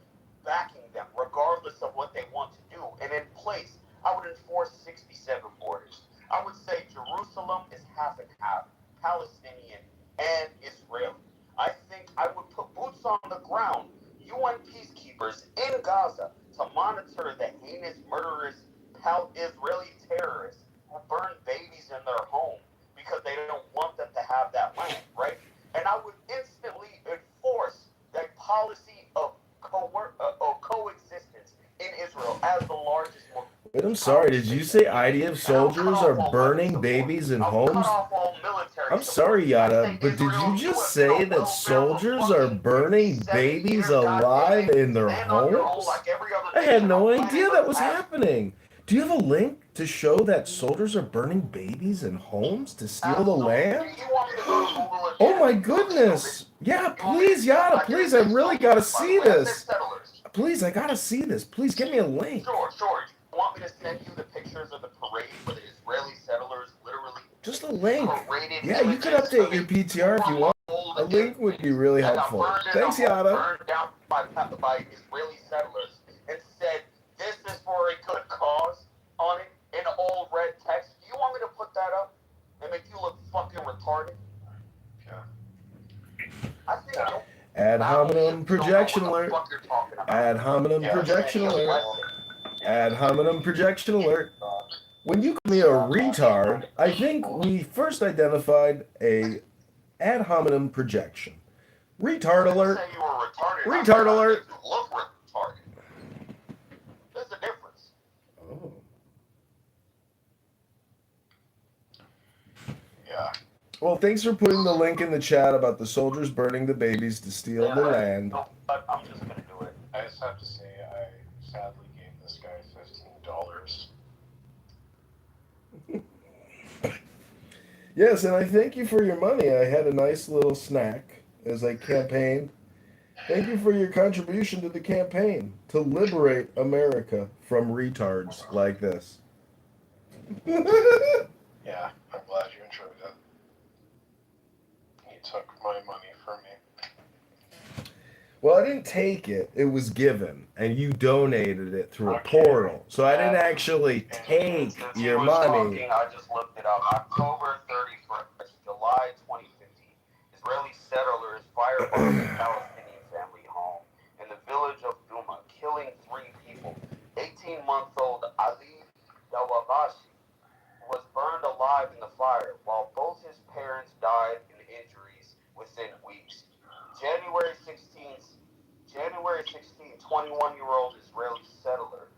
backing them regardless of what they want to do. And in place, I would enforce 67 borders. I would say Jerusalem is half and half, Palestinian and Israeli. I think I would put boots on the ground, UN peacekeepers in Gaza to monitor the heinous, murderous Israeli terrorists who burn babies in their home because they don't want them to have that land, right? And I would instantly enforce that policy of coexistence in Israel as the largest. Wait, I'm sorry, did you say IDF soldiers are burning babies in homes? I'm sorry, Yada, but did you just say that soldiers are burning babies alive in their homes? I had no idea that was happening. Do you have a link to show that soldiers are burning babies in homes to steal the land? Oh my goodness! Yeah, please, Yada, please, I really gotta see this. Please, I gotta see this. Please, give me a link. Sure. You want me to send you the pictures of the parade where the Israeli settlers literally Just a link. paraded Yeah, you could update your PTR if you want. A link would be really helpful. Thanks, Yada. Burned down by Israeli settlers and said, "This is for a good cause" on it in old red text. Do you want me to put that up and make you look fucking retarded? I think so. Ad hominem projection alert. Ad hominem projection alert. Ad hominem projection alert. When you call me a retard, I think we first identified a ad hominem projection. Retard alert. Retard alert. Look retarded. There's a difference. Oh. Yeah. Well, thanks for putting the link in the chat about the soldiers burning the babies to steal the land. No, but I'm just gonna do it. I just have to say, I sadly gave this guy $15. Yes, and I thank you for your money. I had a nice little snack as I campaigned. Thank you for your contribution to the campaign to liberate America from retards like this. Yeah, I'm glad you enjoyed it. He took my money from me. Well, I didn't take it. It was given, and you donated it through a portal. So I didn't actually take your money. I just looked it up. October 31st, July 2015. Israeli settlers firebombed a Palestinian family home in the village of Duma, killing 3 people. 18-month-old Ali Dawabashi was burned alive in the fire, while both his parents died in injuries within weeks. January 16, 21-year-old Israeli settler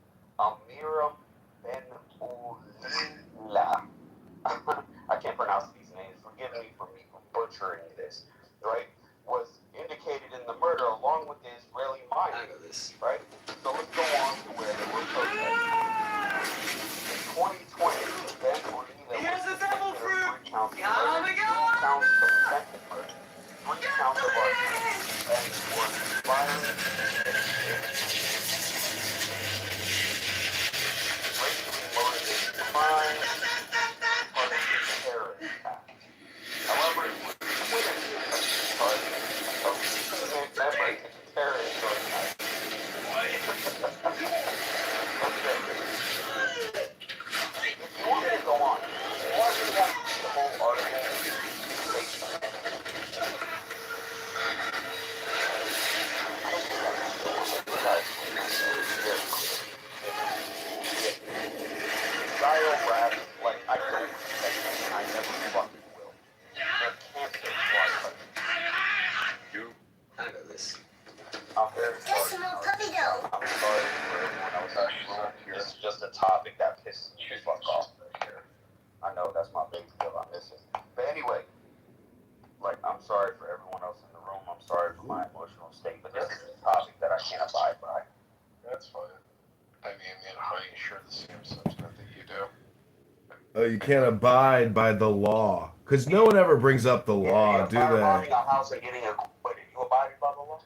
Amiram Ben Ulila. I can't pronounce these names. Forgive me for me butchering this. Right? Was indicated in the murder along with the Israeli miner. Right? So let's go on to where there were protests. In 2020, Ben Ulila was convicted of 3 counts of murder, 2 counts of attempted murder, 3 counts of arson, and was firing. missing. But anyway, like, I'm sorry for everyone else in the room. I'm sorry for my emotional state, but this is a topic that I can't abide by. That's fine. I mean, I share the same sentiment that you do. Oh, you can't abide by the law. Because no one ever brings up the law, do Robbing they? a house and getting a. Wait, you abiding by the law?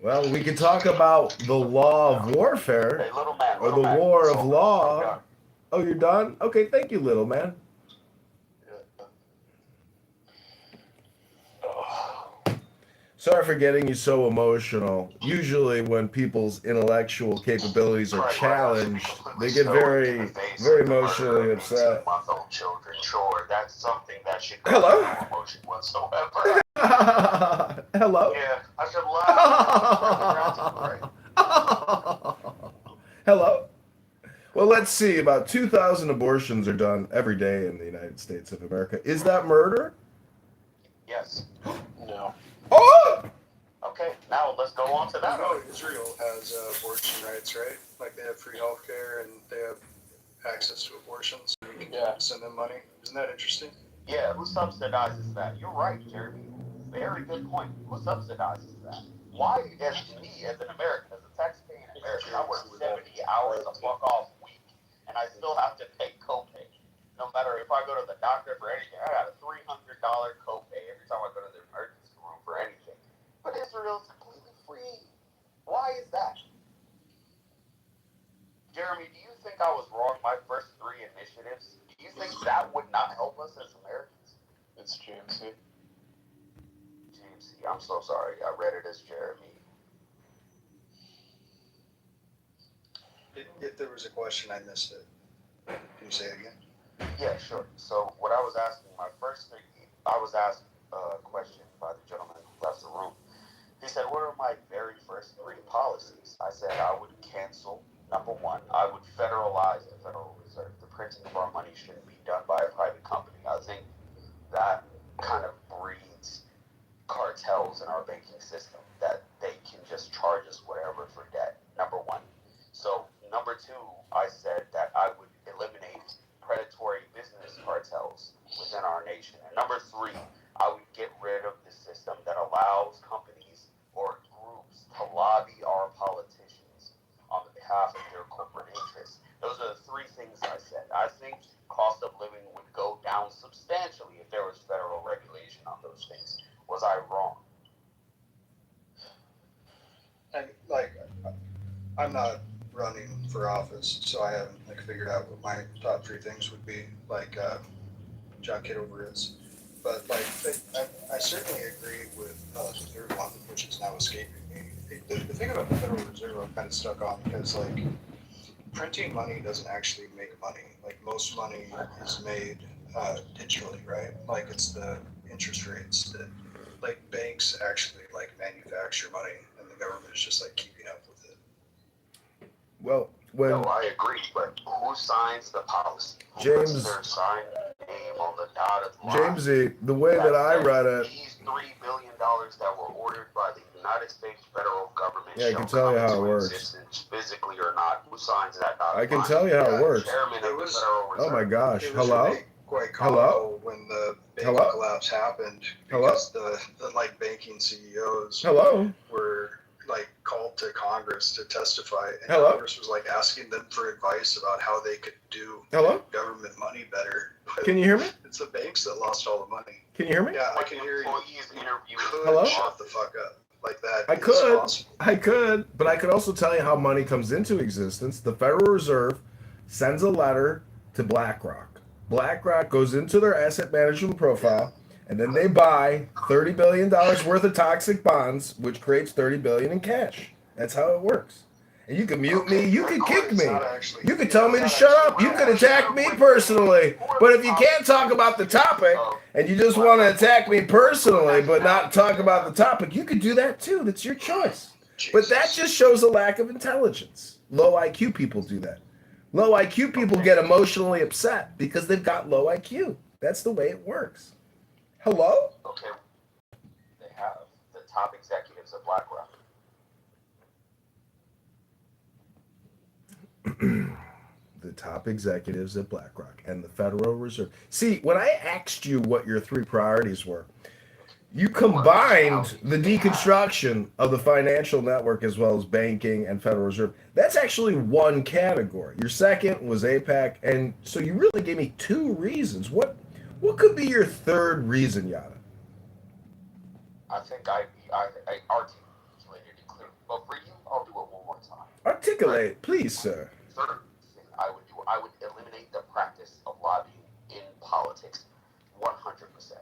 Well, we could talk about the law of warfare. Hey, little man. Or the war of law. Oh, you're done? Okay, thank you, little man. Sorry for getting you so emotional. Usually when people's intellectual capabilities are challenged, they get very, very emotionally upset. Month-old children, sure, that's something that should Hello? cause no emotion whatsoever. Hello? Yeah, I should laugh. Hello? Well, let's see. About 2,000 abortions are done every day in the United States of America. Is that murder? Yes. No. Oh! Okay, now let's go on to that. You know Israel has abortion rights, right? Like they have free healthcare and they have access to abortions. So you can send them money. Isn't that interesting? Yeah, who subsidizes that? You're right, Jeremy. Very good point. Who subsidizes that? Why, as me, as an American, as a taxpaying American, I work 70 hours a fuck off week, and I still have to pay copay. No matter if I go to the doctor for anything, I got a $300 copay every time I go to the emergency room for anything. But Israel's completely free. Why is that? Jeremy, do you think I was wrong my first 3 initiatives? Do you think that would not help us as Americans? It's GMC. GMC, I'm so sorry. I read it as Jeremy. If there was a question, I missed it. Can you say it again? Yeah, sure. So what I was asking, my first thing, I was asked a question by the gentleman who left the room. He said, what are my very first 3 policies? I said I would cancel, number 1, I would federalize the Federal Reserve. The printing of our money shouldn't be done by a private company. I think that kind of breeds cartels in our banking system, that they can just charge us whatever for debt, number 1. So, number 2, I said that I would eliminate predatory business cartels within our nation. And number 3, I would get rid of the system that allows companies or groups to lobby our politicians on behalf of their corporate interests. Those are the 3 things I said. I think cost of living would go down substantially if there was federal regulation on those things. Was I wrong? And like, I'm not running for office, so I haven't figured out what my top 3 things would be. Like John Kitover is, but like I certainly agree with the third one, which is now escaping me. The thing about the Federal Reserve I'm kind of stuck on because like printing money doesn't actually make money. Like most money is made digitally, right? Like it's the interest rates that like banks actually like manufacture money, and the government is just like keeping up with it. Well, when No, I agree, but who signs the policy? Who James- puts their sign name on the dotted line? Jamesy, the way that I read it, These $3 billion that were ordered by the United States federal government Yeah, I can shall tell you come how it into works. existence physically or not. Who signs that dotted I can line? tell you how it works. Chairman of the Federal Reserve. Oh my gosh. It was Hello? really quite Hello? comical when the banking Hello? collapse happened Hello? because the like banking CEOs Hello? were like called to Congress to testify, and Hello? Congress was like asking them for advice about how they could do Hello? government money better. But Can you hear me? it's the banks that lost all the money. Can you hear me? Yeah, I can hear you. Could Hello? shut the fuck up. Like that. I is could, possible. but I could also tell you how money comes into existence. The Federal Reserve sends a letter to BlackRock. BlackRock goes into their asset management profile, and then they buy $30 billion worth of toxic bonds, which creates $30 billion in cash. That's how it works. And you can mute me, you can kick me, you can tell me to shut up, you can attack me personally. But if you can't talk about the topic, and you just want to attack me personally, but not talk about the topic, you can do that too. That's your choice. But that just shows a lack of intelligence. Low IQ people do that. Low IQ people get emotionally upset because they've got low IQ. That's the way it works. Hello? Okay. They have the top executives of BlackRock. The top executives at BlackRock and the Federal Reserve. See, when I asked you what your 3 priorities were, you combined the deconstruction of the financial network as well as banking and Federal Reserve. That's actually one category. Your second was APAC, and so you really gave me 2 reasons. What could be your third reason, Yada? I think I articulated it clearly. But for you, I'll do it one more time. Articulate, please, sir. Third thing I would eliminate the practice of lobbying in politics 100%.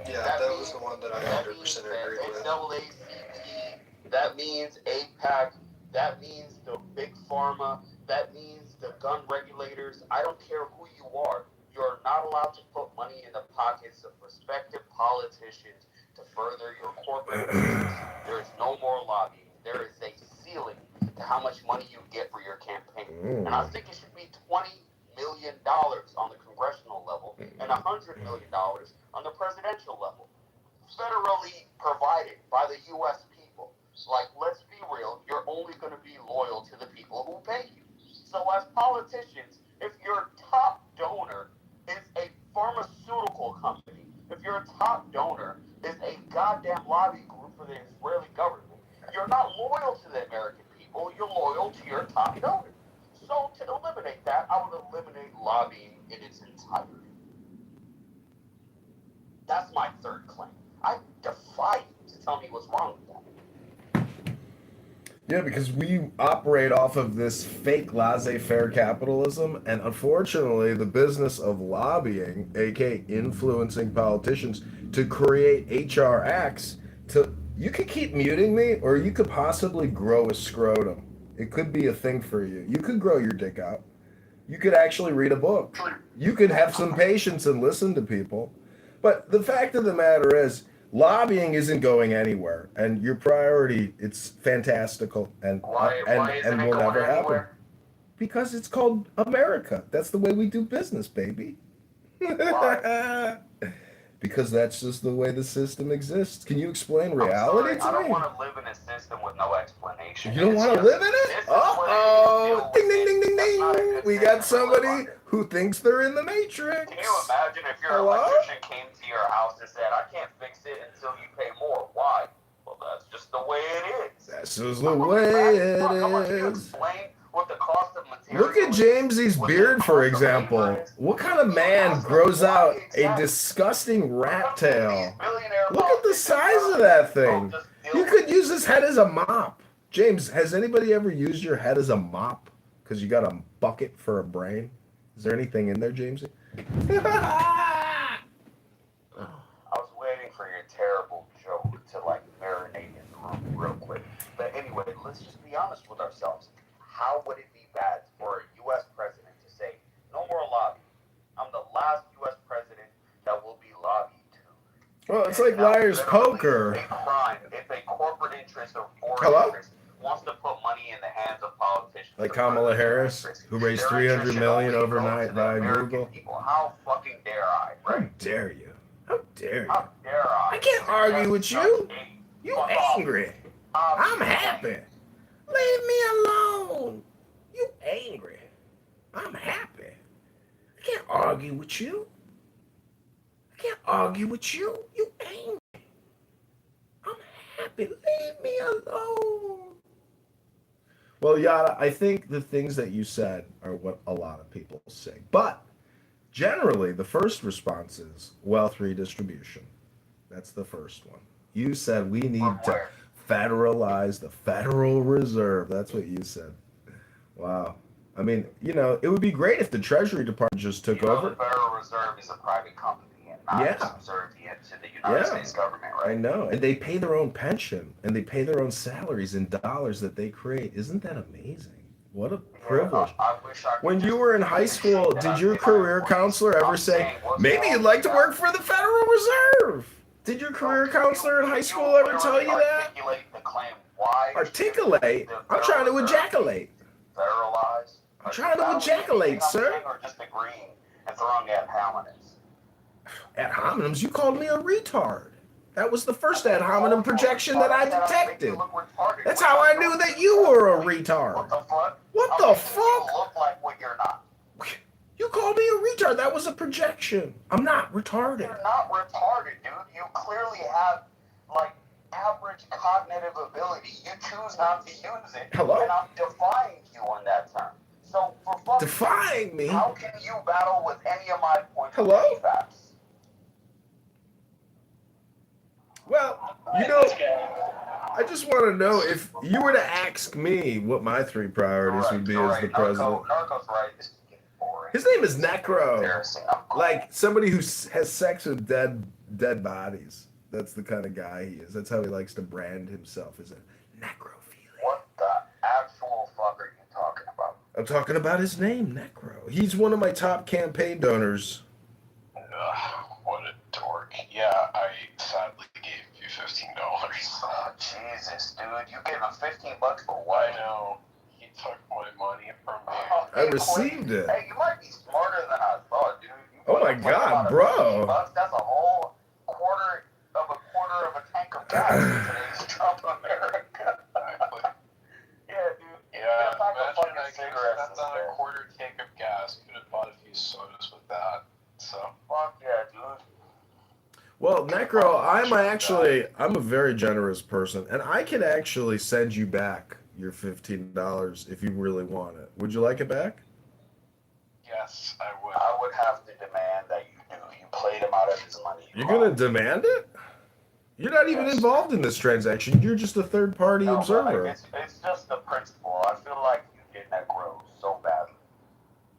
Yeah, that was the one that I 100% agree with. NAACP, that means APAC, that means the big pharma, that means the gun regulators. I don't care who you are. You're not allowed to put money in the pockets of prospective politicians to further your corporate interests. There is no more lobbying. There is a ceiling to how much money you get for your campaign. And I think it should be $20 million on the congressional level and $100 million on the presidential level. Federally provided by the U.S. people. Like, let's be real, you're only going to be loyal to the people who pay you. So as politicians, if your top donor is a pharmaceutical company, if your top donor is a goddamn lobby group for the Israeli government, you're not loyal to the American people, you're loyal to your top donor. So to eliminate that, I would eliminate lobbying in its entirety. That's my third claim. I defy you to tell me what's wrong with that. Yeah, because we operate off of this fake laissez-faire capitalism, and unfortunately, the business of lobbying, aka influencing politicians, to create HR acts. You could keep muting me, or you could possibly grow a scrotum. It could be a thing for you. You could grow your dick out. You could actually read a book. You could have some patience and listen to people. But the fact of the matter is, lobbying isn't going anywhere, and your priority, it's fantastical, and will never happen. Because it's called America. That's the way we do business, baby. Because that's just the way the system exists. Can you explain reality to me? I don't want to live in a system with no explanation. You don't want to live in it? Uh-oh. Ding, ding, ding, ding, ding. We got somebody who thinks they're in the Matrix. Can you imagine if your electrician came to your house and said, I can't fix it until you pay more? Why? Well, that's just the way it is. That's just the way it is. What the cost of materials. Look at Jamesy's beard, for example. What kind of man grows out a disgusting rat tail? Look at the size of that thing. You could use his head as a mop. James, has anybody ever used your head as a mop? Because you got a bucket for a brain? Is there anything in there, Jamesy? I was waiting for your terrible joke to marinate in the room real quick. But anyway, let's just be honest with ourselves. How would it be bad for a U.S. president to say, no more lobbying? I'm the last U.S. president that will be lobbied to. Well, it's like Liar's Poker. It's a crime if a corporate interest or foreign interest wants to put money in the hands of politicians. Like Kamala Harris, who raised $300 million overnight via Google. People. How fucking dare I, right? How dare you? How dare you? How dare I? I can't argue with you. You angry. I'm happy. Leave me alone. You angry. I'm happy. I can't argue with you. I can't argue with you. You angry. I'm happy. Leave me alone. Well, Yada, I think the things that you said are what a lot of people say. But generally, the first response is wealth redistribution. That's the first one. You said we need to federalize the Federal Reserve. That's what you said. Wow. I mean, it would be great if the Treasury Department just took over. The Federal Reserve is a private company and not subservient to the United States government, right? I know. And they pay their own pension and they pay their own salaries in dollars that they create. Isn't that amazing? What a privilege. I wish I could when you were in high school, did your career counselor ever say, maybe you'd like to work for the Federal Reserve? Did your career counselor in high school ever tell you that? Articulate? I'm trying to ejaculate. Federalize? I'm trying to ejaculate, sir. Or just agreeing and throwing ad hominems? Ad hominems? You called me a retard. That was the first ad hominem projection that I detected. That's how I knew that you were a retard. What the fuck? What the fuck? You look like what you're not. called me a retard. That was a projection. I'm not retarded. You're not retarded, dude. You clearly have, like, average cognitive ability. You choose not to use it. Hello? And I'm defying you on that term. So, for fuck's Defying sake, me? how can you battle with any of my points Hello? of facts? Well, you know, I just want to know if you were to ask me what my 3 priorities would be as the president. Narco's right. His name is Necro. Like somebody who has sex with dead bodies. That's the kind of guy he is. That's how he likes to brand himself, as a necrophiliac. What the actual fuck are you talking about? I'm talking about his name, Necro. He's one of my top campaign donors. What a dork. Yeah, I sadly gave you $15. Oh, Jesus, dude. You gave him $15 for what? I know. He took my money from me. I received it. Hey, you might be smarter than I thought, dude. Oh my God, bro. That's a whole quarter of a tank of gas in today's Trump America. Yeah, dude. Yeah, Get a pack of imagine fucking I could cigarettes have spent on instead. a quarter tank of gas. Could have bought a few sodas with that. So. Fuck yeah, dude. Well, Necro, I'm a very generous person, and I can actually send you back your $15 if you really want it. Would you like it back? Yes, I would. I would have to demand that you do. You played him out of his money. You're going to demand it? You're not even involved in this transaction. You're just a third-party observer. It's just the principle. I feel like you did Necro so badly.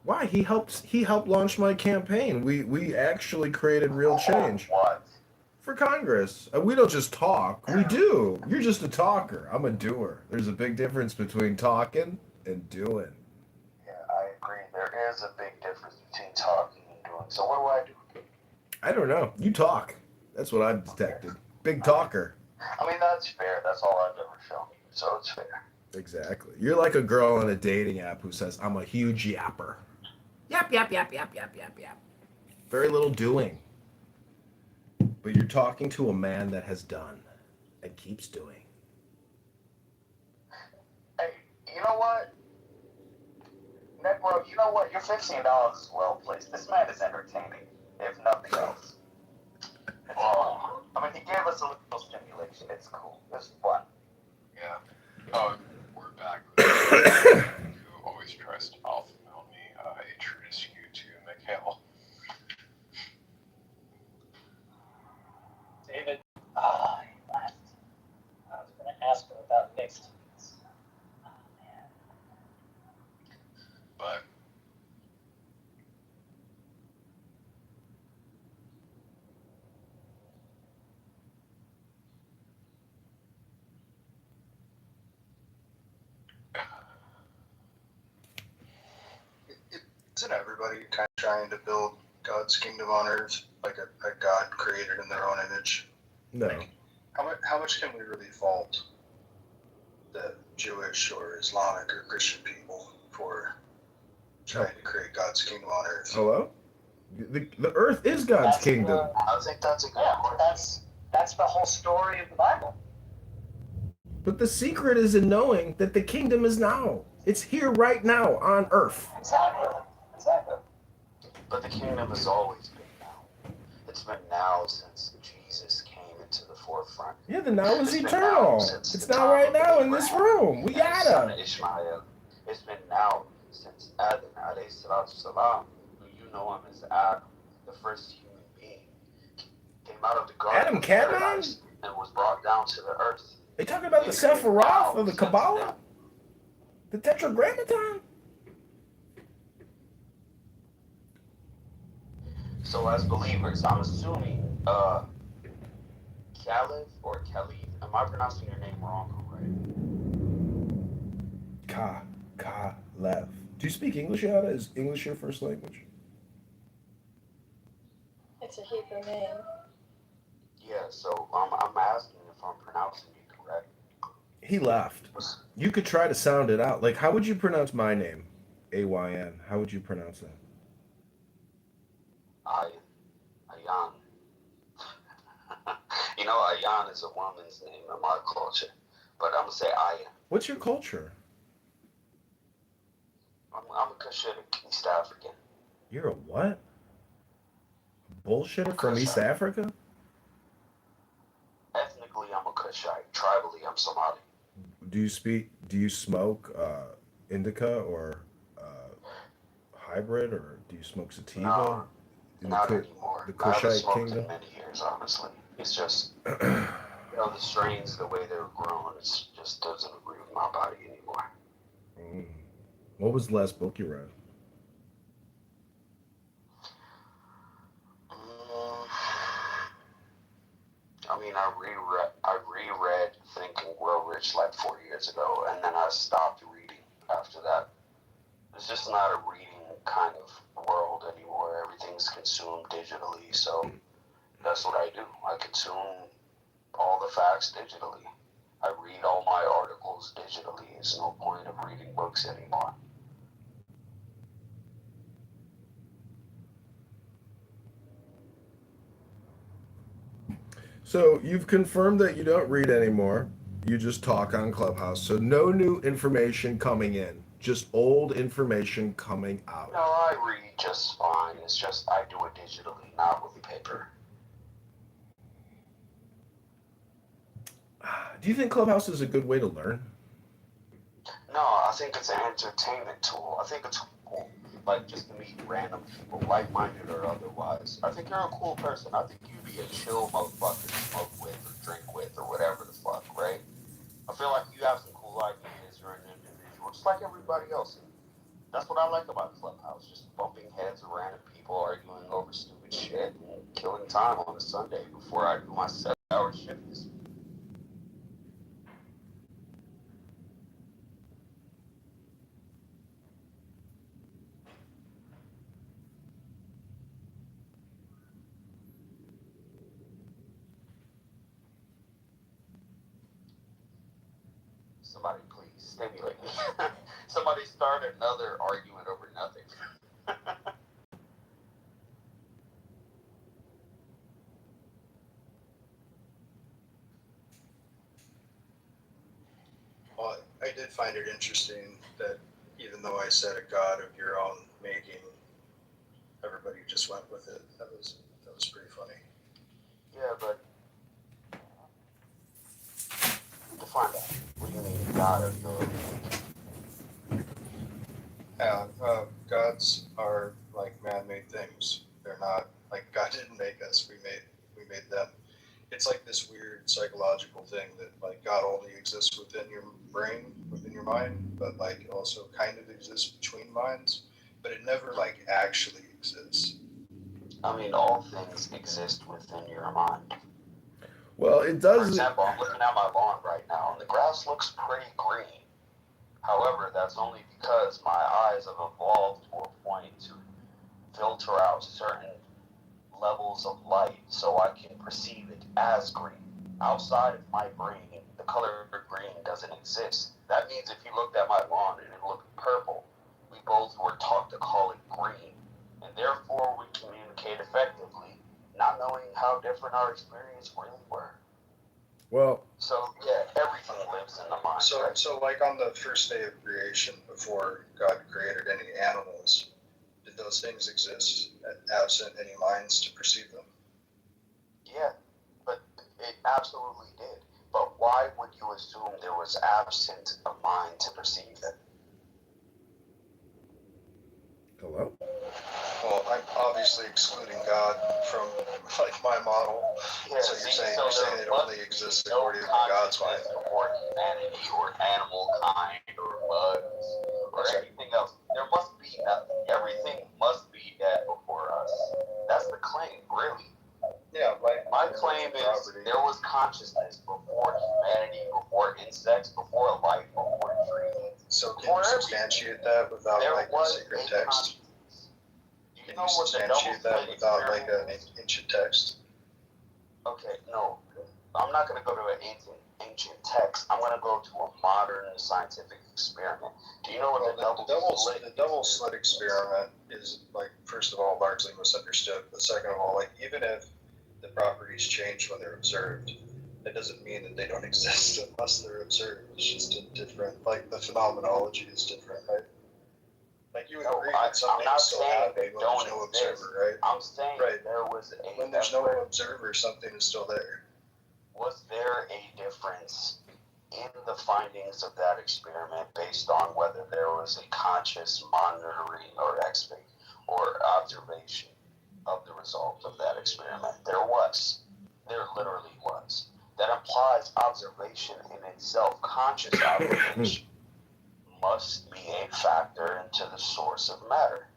Why? He helped launch my campaign. We actually created real change. What? For Congress. We don't just talk. We do. You're just a talker. I'm a doer. There's a big difference between talking and doing. Yeah, I agree. There is a big difference between talking and doing. So what do? I don't know. You talk. That's what I've detected. Big talker. I mean, that's fair. That's all I've ever shown you. So it's fair. Exactly. You're like a girl on a dating app who says, I'm a huge yapper. Yap, yap, yap, yap, yap, yap, yap. Very little doing. But you're talking to a man that has done and keeps doing. Hey, you know what? Necro, you know what? Your $15 is well placed. This man is entertaining, if nothing else. I mean, he gave us a little stimulation. It's cool. It's fun. Yeah. Oh, we're back with who always tries to alpha male me. I introduce you to Mikhail. David. Ah, he left. I was going to ask him about next. Oh, man. But Isn't everybody kind of trying to build God's kingdom on earth, like a God created in their own image? No. Like, how much can we really fault the Jewish or Islamic or Christian people for trying to create God's kingdom on earth? Hello? The earth is God's kingdom. I think that's a good question. That's the whole story of the Bible. But the secret is in knowing that the kingdom is now. It's here right now on earth. Exactly. But the kingdom has always been now. It's been now since Jesus came into the forefront. Yeah, the now is It's been eternal. now since It's the now time right of now in this Abraham room. We and his son gotta. Ishmael. It's been now since Adam, alayhi salatu salam, who you know him as Adam, the first human being, came out of the garden Adam of Catman? paradise and was brought down to the earth. They talking about the Sephiroth of the Kabbalah? The Tetragrammaton? So as believers, I'm assuming, Caliph or Khalid, am I pronouncing your name wrong or right? Lev. Do you speak English, Yada? Is English your first language? It's a Hebrew name. Yeah, so I'm asking if I'm pronouncing it correct. He left. You could try to sound it out. Like, how would you pronounce my name? A-Y-N. How would you pronounce that? Ayan. You know, Ayan is a woman's name in my culture, but I'm gonna say Ayan. What's your culture? I'm a Cushitic, East African. You're a what? Bullshitter from East Kushite. Africa? Ethnically, I'm a Kushite. Tribally, I'm Somali. Do you smoke indica or hybrid, or do you smoke sativa No, in not anymore. The I haven't Kushite smoked in kingdom? many years, honestly. It's just, the strains, the way they're grown, it just doesn't agree with my body anymore. Mm. What was the last book you read? Mm, I reread Think and Grow Rich like 4 years ago, and then I stopped reading after that. It's just not a reading kind of world anymore. Everything's consumed digitally, so that's what I do. I consume all the facts digitally. I read all my articles digitally. There's no point of reading books anymore. So you've confirmed that you don't read anymore. You just talk on Clubhouse. So no new information coming in, just old information coming out. No, I read just fine. It's just I do it digitally, not with paper. Do you think Clubhouse is a good way to learn? No, I think it's an entertainment tool. I think it's cool, like just to meet random people, like-minded or otherwise. I think you're a cool person. I think you'd be a chill motherfucker to smoke with or drink with or whatever the fuck, right? I feel like you have some cool ideas. You're an individual, just like everybody else. That's what I like about Clubhouse. Just bumping heads with random people, arguing over stupid shit, and killing time on a Sunday before I do my 7-hour shift. Somebody please stimulate me. Somebody start another argument over nothing. Well, I did find it interesting that even though I said a god of your own making, everybody just went with it. That was pretty funny. Yeah, but define that. What do you mean, God of your? Yeah, gods are like man-made things. They're not like God didn't make us. We made them. It's like this weird psychological thing that like God only exists within your brain, within your mind, but like it also kind of exists between minds, but it never like actually exists. I mean, all things exist within your mind. Well, it For does. example, I'm looking at my lawn right now, and the grass looks pretty green. However, that's only because my eyes have evolved to a point to filter out certain levels of light so I can perceive it as green. Outside of my brain, the color green doesn't exist. That means if you looked at my lawn and it looked purple, we both were taught to call it green, and therefore we communicate effectively, not knowing how different our experience really were. Well, so yeah, everything lives in the mind. So like on the first day of creation, before God created any animals, did those things exist absent any minds to perceive them? Yeah, but it absolutely did. But why would you assume there was absent a mind to perceive them? Hello? Well, I'm obviously excluding God from like my model. Yeah, so you're saying it only exists according to God's mind. Or humanity or animal kind or bugs or anything else. There must be nothing. Everything must be dead before us. That's the claim, really. Yeah, my claim is there was consciousness before humanity, before insects, before life, before trees. So can you substantiate that without like a sacred text? Can you substantiate that without like an ancient text? Okay, no. I'm not going to go to an ancient text. I'm going to go to a modern scientific experiment. Do you know what the double slit experiment is? Like, first of all, largely misunderstood. But second of all, like even if the properties change when they're observed, that doesn't mean that they don't exist unless they're observed. It's just a different, like the phenomenology is different, right? Like you would No, agree I'm that something not is still saying happening they when there's don't no exist. observer, right? I'm saying Right. there was a When there's no difference. observer, something is still there. Was there a difference in the findings of that experiment based on whether there was a conscious monitoring or observation of the result of that experiment? There was. There literally was. That implies observation in itself. Conscious observation must be a factor into the source of matter.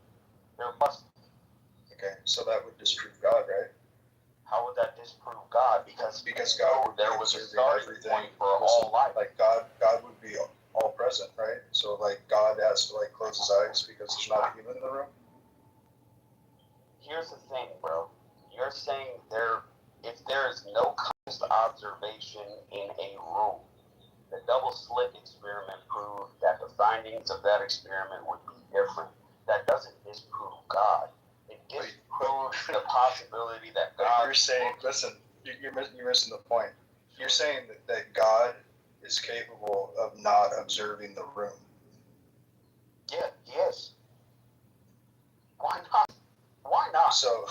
There must be. Okay, so that would disprove God, right? How would that disprove God? Because God would there be was a observing starting everything. point for all life. Like God would be all present, right? So like God has to like close his eyes because there's not a human in the room. Here's the thing, bro. You're saying if there is no conscious observation in a room, the double slit experiment proved that the findings of that experiment would be different. That doesn't disprove God. It disproves the possibility that God. You're saying, listen, you're missing the point. You're saying that God is capable of not observing the room. Yeah, he is. Why not? Why not? So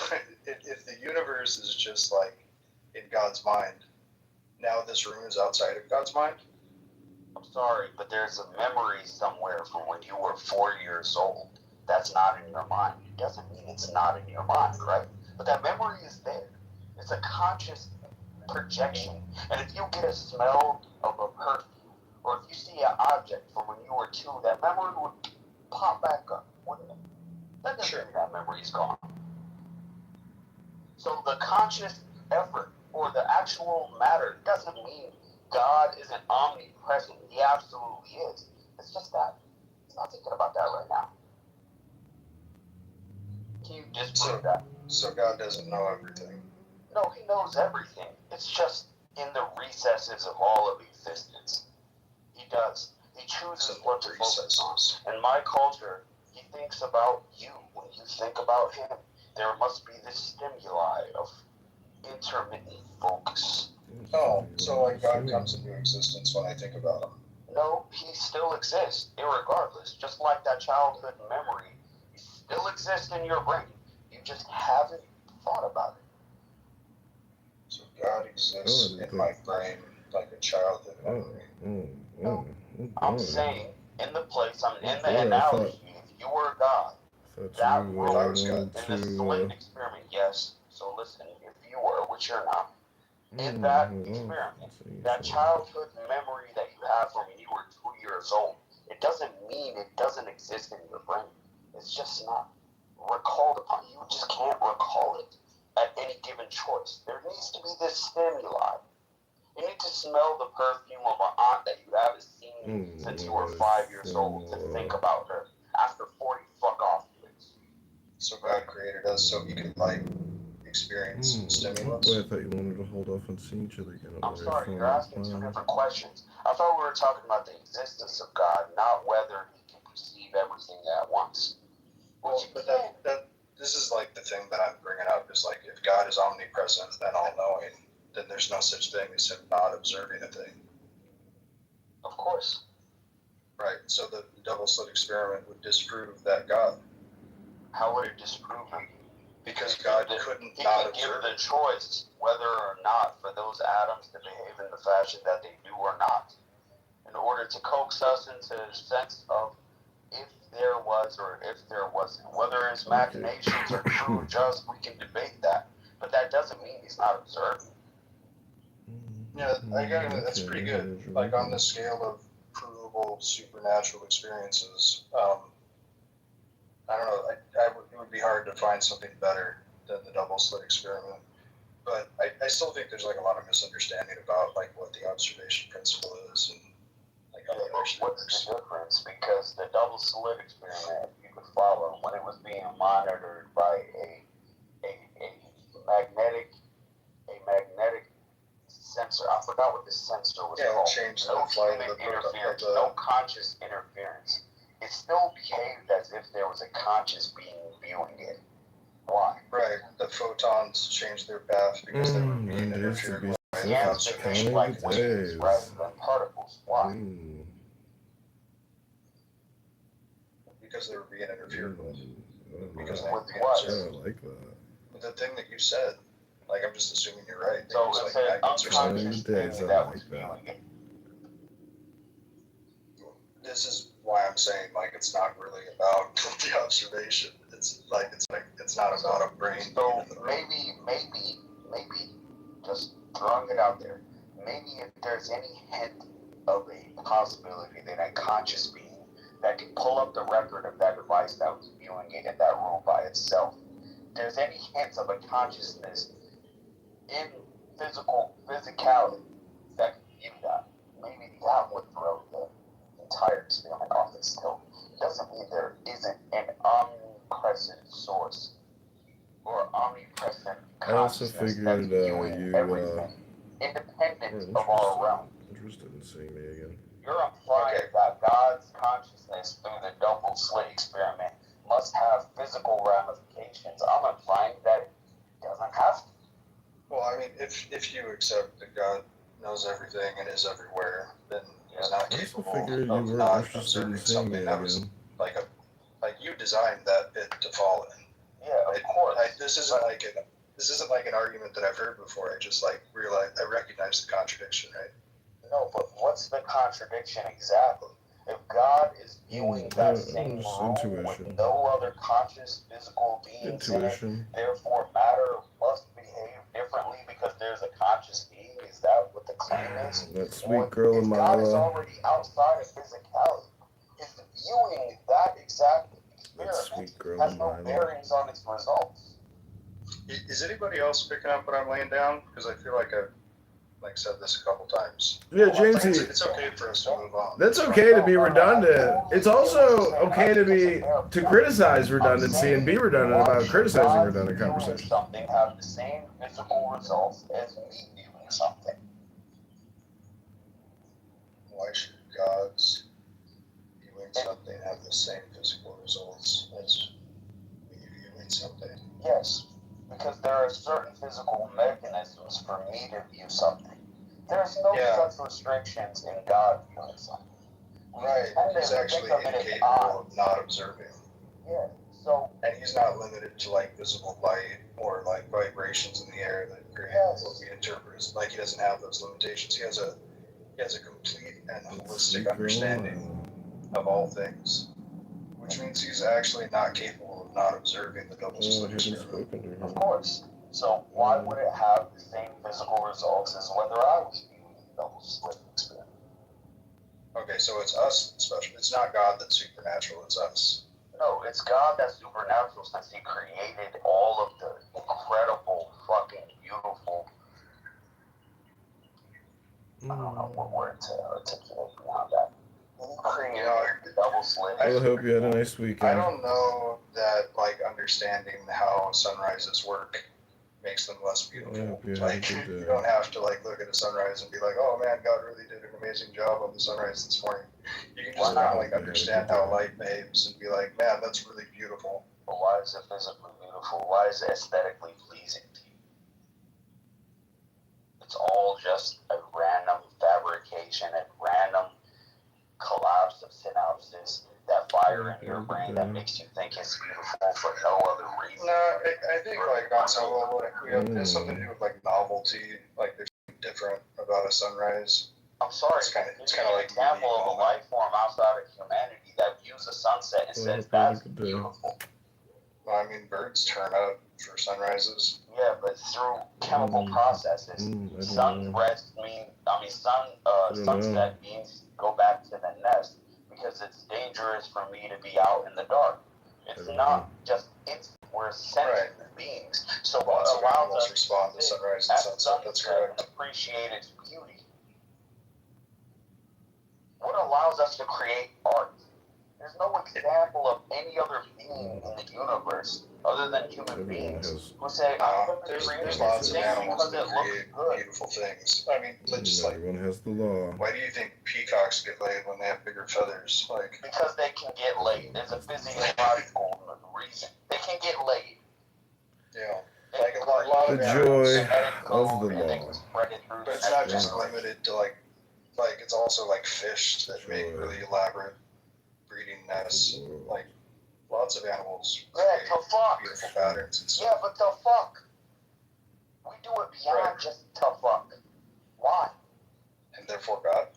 if the universe is just like in God's mind, now this room is outside of God's mind? I'm sorry, but there's a memory somewhere from when you were 4 years old that's not in your mind. It doesn't mean it's not in your mind, right? But that memory is there. It's a conscious projection. And if you get a smell of a perfume, or if you see an object from when you were 2, that memory would pop back up, wouldn't it? That doesn't mean that memory is gone. So the conscious effort or the actual matter doesn't mean God isn't omnipresent. He absolutely is. It's just that he's not thinking about that right now. Can you disprove that? So God doesn't know everything. No, he knows everything. It's just in the recesses of all of existence. He does. He chooses what to focus on. In my culture, he thinks about you when you think about him. There must be this stimuli of intermittent focus. Oh, so like God comes into existence when I think about him. No, he still exists, irregardless. Just like that childhood memory, he still exists in your brain. You just haven't thought about it. So God exists in my brain like a childhood memory. No, I'm saying in the place, in the analogy, if you were God, that room in the slit experiment, yes. So listen, if you were, which you're not, in that experiment, that childhood memory that you have from when you were 2 years old, it doesn't mean it doesn't exist in your brain. It's just not recalled upon. You just can't recall it at any given choice. There needs to be this stimuli. You need to smell the perfume of an aunt that you haven't seen since you were 5 years old to think about her. After 40, fuck off, please. So God created us so he could like experience stimulus. Boy, I thought you wanted to hold off and see each other again. I'm sorry, you're asking 2 different questions. I thought we were talking about the existence of God, not whether he can perceive everything at once. Well, but that this is like the thing that I'm bringing up is like if God is omnipresent and all-knowing, then there's no such thing as him not observing a thing. Of course. Right. So the double slit experiment would disprove that God. How would it disprove it? Because God couldn't he not could give observe the choice whether or not for those atoms to behave in the fashion that they do or not. In order to coax us into a sense of if there was or if there wasn't. Whether his machinations are true or just, we can debate that. But that doesn't mean he's not observing. Yeah, I got it. That's pretty good. Like on the scale of provable supernatural experiences, I don't know. It would be hard to find something better than the double slit experiment. But I still think there's like a lot of misunderstanding about like what the observation principle is and like how it actually What's works. the difference? Because the double slit experiment, you could follow when it was being monitored by a magnetic sensor. I forgot what this sensor was called. Change No the flight human of the interference, no conscious interference. It still behaved as if there was a conscious being viewing it. Why? Right. The photons change their path because they were being interfered with. The answer is like waves rather than particles. Why? because they were being interfered with. Because I they were being observed. like that. But the thing that you said, like, I'm just assuming you're right. So It's it's like an magnets or something. unconscious days thing I that like was that. viewing it. This is why I'm saying, like, it's not really about the observation. It's not about a brain. So maybe, just throwing it out there, maybe if there's any hint of a possibility that a conscious being that can pull up the record of that device that was viewing it in that room by itself, there's any hints of a consciousness in physicality that can view that, maybe that would throw the entire experiment off its tilt. It doesn't mean there isn't an omnipresent source or omnipresent I also consciousness figured that's viewing everything independent of our realm. Interested in seeing me again. You're implying that God's consciousness through the double slit experiment must have physical ramifications. I'm implying that it doesn't have to. Well, I mean, if you accept that God knows everything and is everywhere, then he's not I also capable figured you of weren't not interested in observing seeing me something that was again. like you designed that bit to fall in. Yeah, of course. This isn't like an argument that I've heard before. I just like realized I recognize the contradiction, right? No, but what's the contradiction exactly? If God is viewing that same room with no other conscious physical beings in it, therefore matter must behave differently because there's a conscious being. Is that what the claim is? That sweet girl if God is Amala. already outside of physicality, if viewing that exact experiment has no bearings on its results. Is anybody else picking up what I'm laying down? Because I feel like I've said this a couple times. Yeah, Jamesy. It's okay for us to move on. That's okay to be redundant. It's also okay to criticize redundancy and be redundant about criticizing redundant conversations. Something have the same physical results as me viewing something. Why should God's viewing something have the same physical results as me viewing something? Yes, because there are certain physical mechanisms for me to view something. There's no such restrictions in God viewing something. Right, he's actually incapable of not observing. Yeah, so... And he's not limited to, like, visible light or, like, vibrations in the air that create what we interpret as, like, he doesn't have those limitations. He has a complete and holistic understanding of all things, which means he's actually not capable of not observing the double slit experiment. Of course. So why would it have the same physical results as whether I was viewing the double slit experiment? Okay, so it's us special. It's not God that's supernatural, it's us. No, it's God that's supernatural since he created all of the incredible, fucking beautiful... I don't know what word to articulate beyond that. He created the double slit. I hope you had a nice weekend. I don't know that, like, understanding how sunrises work makes them less beautiful. Like, you don't have to, like, look at a sunrise and be like, oh man, God really did an amazing job on the sunrise this morning. You can just kind of, like, understand how light behaves and be like, man, that's really beautiful. But why is it physically beautiful? Why is it aesthetically pleasing to you? It's all just a random fabrication and random collapse of synapses that fire in your brain that makes you think it's beautiful for no other reason. No, I think, like, on some level, it has something to do with, like, novelty. Like, there's something different about a sunrise. I'm sorry, it's kind of like an example of a life form outside of humanity that views a sunset and says that's beautiful. Well, I mean, birds turn up for sunrises. Yeah, but through chemical processes. Sunset means go back to the nest because it's dangerous for me to be out in the dark. It's not just we're sentient beings. So what allows us respond to sunrise and sunset? That's correct. Appreciate its beauty. What allows us to create art? There's no example of any other being in the universe other than human beings who say, there's lots of animals that create beautiful things. I mean, just like, everyone has the law. Why do you think peacocks get laid when they have bigger feathers? Like, because they can get laid. There's a physiological reason. They can get laid. Yeah. Like a lot The of joy of the law. But it's not just limited to like it's also like fish that make really elaborate breeding nests. Like Lots of animals Yeah, create the fuck. beautiful patterns and stuff. Yeah, but the fuck. We do it beyond just the fuck. Why? And therefore God?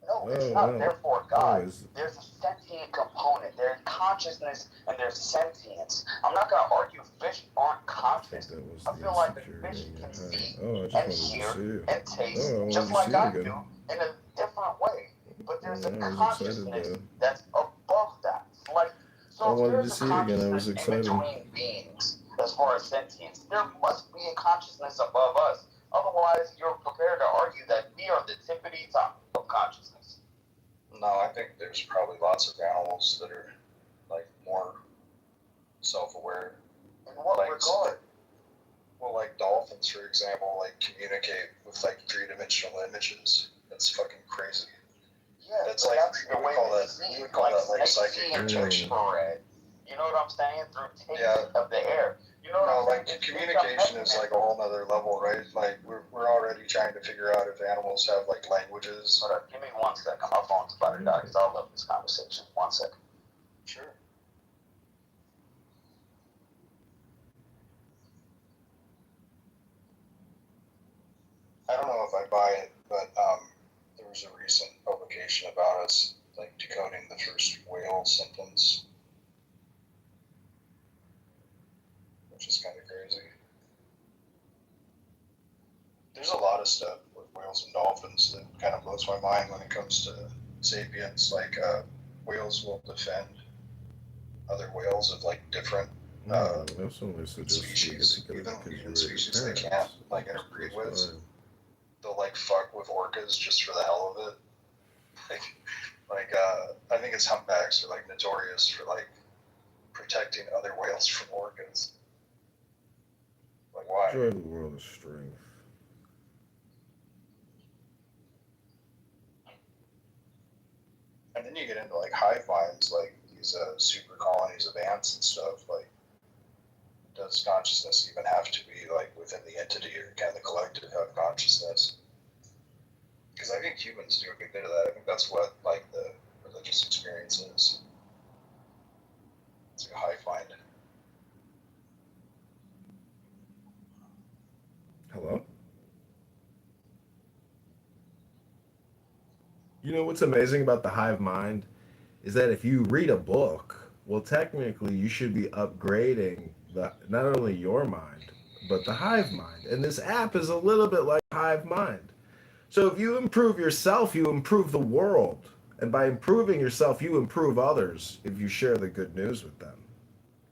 No, it's Oh, not well. therefore God. is- There's a sentient component. There's consciousness and there's sentience. I'm not gonna argue fish aren't conscious. That was I the feel like insecurity. fish can see Oh, I just and wanted to hear see it. and taste Oh, I wanted just to like see it I again. do in a different way. But there's a Yeah, I was consciousness excited that's above that. Like, I so if wanted to there's a see it again. I was consciousness in excited. between beings as far as sentience, there must be a consciousness above us. Otherwise, you're prepared to argue that we are the tippity top of consciousness. No, I think there's probably lots of animals that are like more self-aware. In what regard? Well, like dolphins, for example, like communicate with like three-dimensional images. That's fucking crazy. Yeah, That's but like that's the we way would call they that see. we would call that like snakes psychic see in projection. infrared. You know what I'm saying? Through taste Yeah. of the air. You know what No, I'm saying? like communication is like a whole nother level, right? Like we're already trying to figure out if animals have like languages. Hold up, give me 1 second. My phone's about to die because I love this conversation. 1 second. Sure. I don't know if I buy it, but there was a recent publication about us like decoding the first whale sentence, which is kind of crazy. There's a lot of stuff with whales and dolphins that kind of blows my mind when it comes to sapiens. Like whales will defend other whales of like different That's only suggests you get species, together even because even you're species they parents. can't like interbreed with. Fine. They'll like fuck with orcas just for the hell of it. I think it's humpbacks are like notorious for like protecting other whales from orcas. Like why? Joy the world of strength. And then you get into like hive minds, like these super colonies of ants and stuff. Like, does consciousness even have to be like within the entity, or can the collective have consciousness? Because I think humans do a good bit of that. I think that's what like the religious experience is. It's like a hive mind. Hello? You know what's amazing about the hive mind is that if you read a book, well, technically you should be upgrading not only your mind, but the hive mind. And this app is a little bit like hive mind. So if you improve yourself, you improve the world. And by improving yourself, you improve others if you share the good news with them.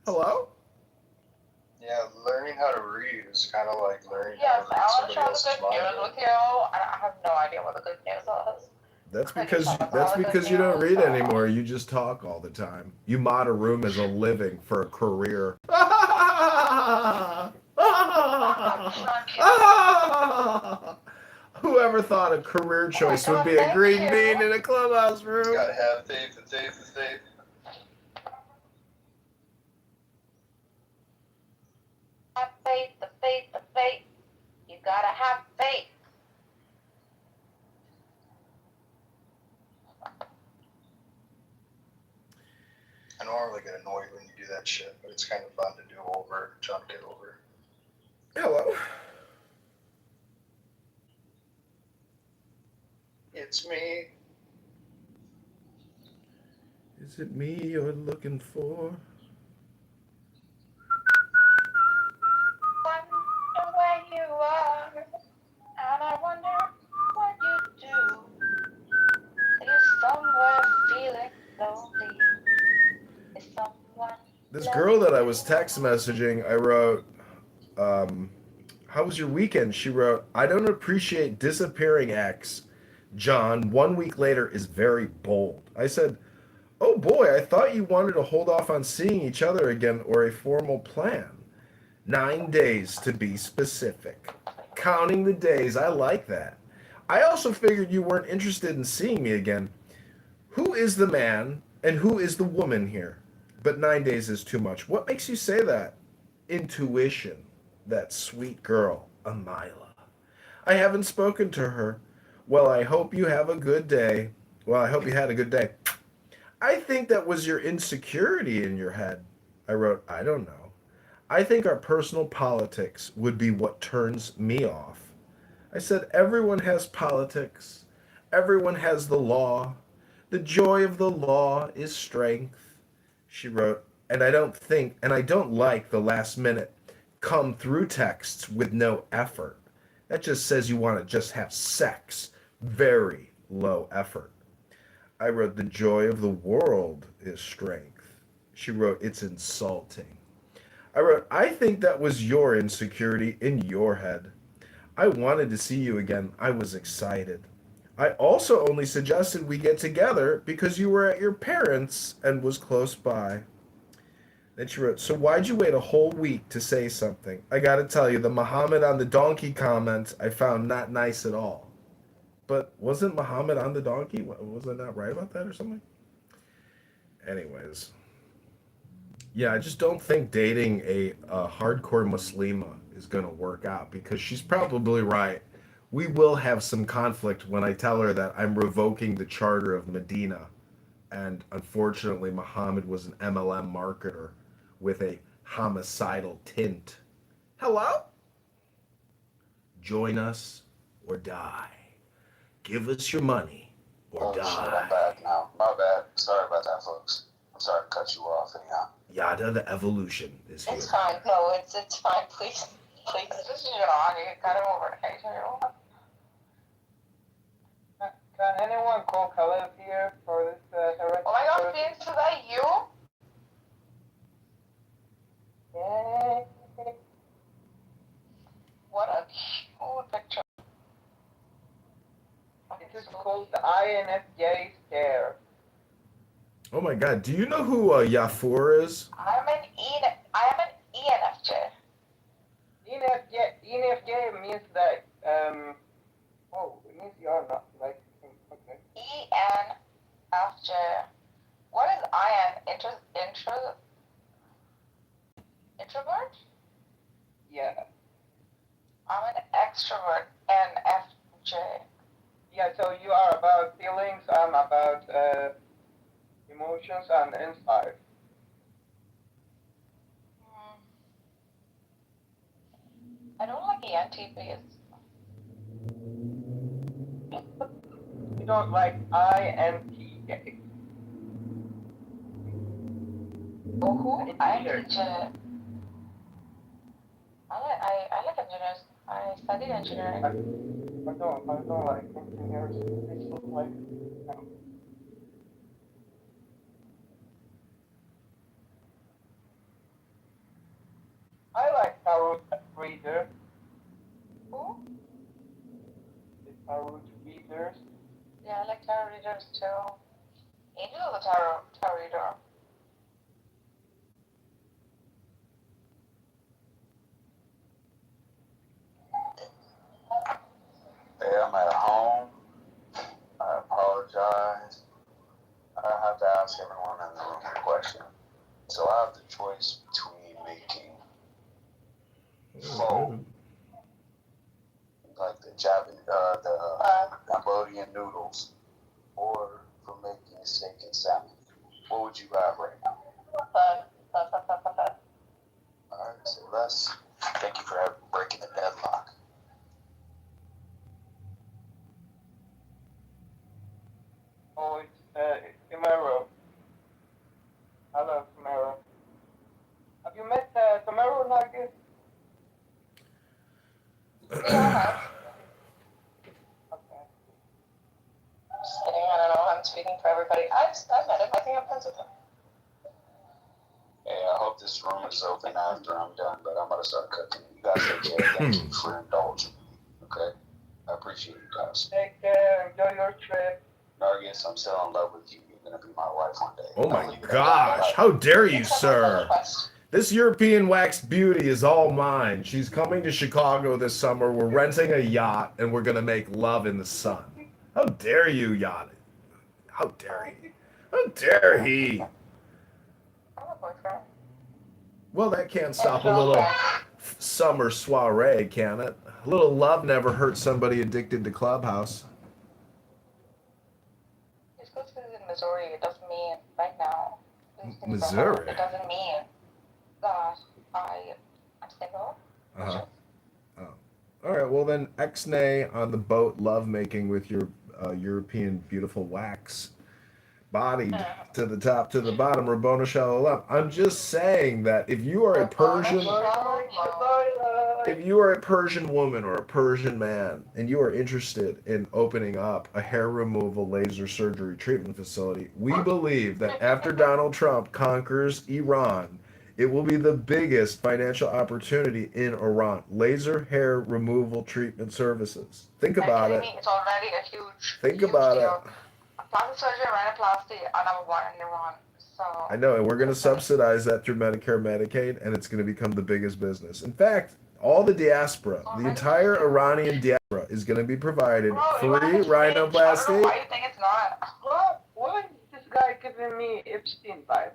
Hello? Yeah, learning how to read is kind of like learning Yes, how to read I want somebody to share else's the good mind. news with you. I have no idea what the good news is. That's because you don't read anymore. You just talk all the time. You mod a room as a living for a career. Whoever thought a career choice would be a green bean in a clubhouse room? Gotta have faith, and faith, and faith. Have faith, the faith, the faith. You gotta have faith. I normally get annoyed when you do that shit, but it's kind of fun to do over, trying to get over. Hello. It's me. Is it me you're looking for? Wonder where you are, and I wonder what you do. You're somewhere feeling lonely. Is someone This girl that I was text messaging, I wrote, how was your weekend? She wrote, I don't appreciate disappearing ex. John, 1 week later, is very bold. I said, oh boy, I thought you wanted to hold off on seeing each other again or a formal plan. 9 days to be specific. Counting the days, I like that. I also figured you weren't interested in seeing me again. Who is the man and who is the woman here? But 9 days is too much. What makes you say that? Intuition. That sweet girl, Amila. I haven't spoken to her. Well, I hope you have a good day. Well, I hope you had a good day. I think that was your insecurity in your head. I wrote, I don't know. I think our personal politics would be what turns me off. I said, everyone has politics. Everyone has the law. The joy of the law is strength. She wrote, and I don't like the last minute come through texts with no effort. That just says you want to just have sex. Very low effort. I wrote, the joy of the world is strength. She wrote, it's insulting. I wrote, I think that was your insecurity in your head. I wanted to see you again. I was excited. I also only suggested we get together because you were at your parents' and was close by. Then she wrote, so why'd you wait a whole week to say something? I gotta tell you, the Muhammad on the donkey comment I found not nice at all. But wasn't Muhammad on the donkey? Was I not right about that or something? Anyways. Yeah, I just don't think dating a hardcore Muslima is going to work out because she's probably right. We will have some conflict when I tell her that I'm revoking the charter of Medina. And unfortunately, Muhammad was an MLM marketer with a homicidal tint. Hello? Join us or die. Give us your money or Oh shit, die. I'm back now. My bad. Sorry about that, folks. I'm sorry to cut you off anyhow. Yada the evolution is here. It's fine. No, it's fine. Please, please. This is John. You got him over. Can anyone call Caleb here for this heresy? Oh my God, Vince, is that you? Yeah. What a cute picture. It is called the INFJ scare. Oh my God, do you know who Yafur is? I am an ENFJ. ENFJ means that it means you are not like okay. ENFJ. What is IN? Introvert? Yeah. I'm an extrovert. NFJ. Yeah, so you are about feelings, I'm about emotions and insight. I don't like ENTPs. You don't like INTJ. Oh, who? INTJ. I like engineers. I studied engineering. I don't like engineers. They look like I like tarot reader. Who? The tarot readers. Yeah, I like tarot readers too. Angel is a tarot reader. Hey, I'm at home. I apologize. I have to ask everyone in the room a question. So I have the choice between making pho, like the Cambodian noodles, or for making steak and salmon. What would you have right now? Alright, so Les, thank you for breaking the deadlock. Oh, it's Camaro. Hello, Camaro. Have you met Camaro Nugget? Yeah. Just kidding, I don't know. I'm speaking for everybody. I've met him. I think I'm friends with him. Hey, I hope this room is open after I'm done, but I'm gonna start cooking. You guys take care. Thank you for indulging me. Okay? I appreciate you guys. Take care. Enjoy your trip. Nargis, I'm still in love with you. You're gonna be my wife one day. Oh my gosh, how dare you, sir? This European waxed beauty is all mine. She's coming to Chicago this summer. We're renting a yacht and we're gonna make love in the sun. How dare you, yacht? How dare he? How dare he? Well, that can't stop a little summer soiree, can it? A little love never hurt somebody addicted to Clubhouse. You're supposed to visit Missouri, it doesn't mean right now. Missouri. It doesn't mean that I am single. Uh-huh. Oh. All right. Well, then, ex-nay on the boat, lovemaking with your European beautiful wax, bodied to the top to the bottom, Rabboni Shalom. I'm just saying that if you are a Persian woman or a Persian man, and you are interested in opening up a hair removal laser surgery treatment facility, we believe that after Donald Trump conquers Iran, it will be the biggest financial opportunity in Iran. Laser hair removal treatment services. Think about it. It's already a huge. Think about deal. it. Plastic surgery and rhinoplasty are number one in Iran. So. I know, and we're going to subsidize that through Medicare, Medicaid, and it's going to become the biggest business. In fact, all the diaspora, the entire Iranian diaspora, is going to be provided free rhinoplasty. Why do you think it's not? Why is this guy giving me Epstein vibes?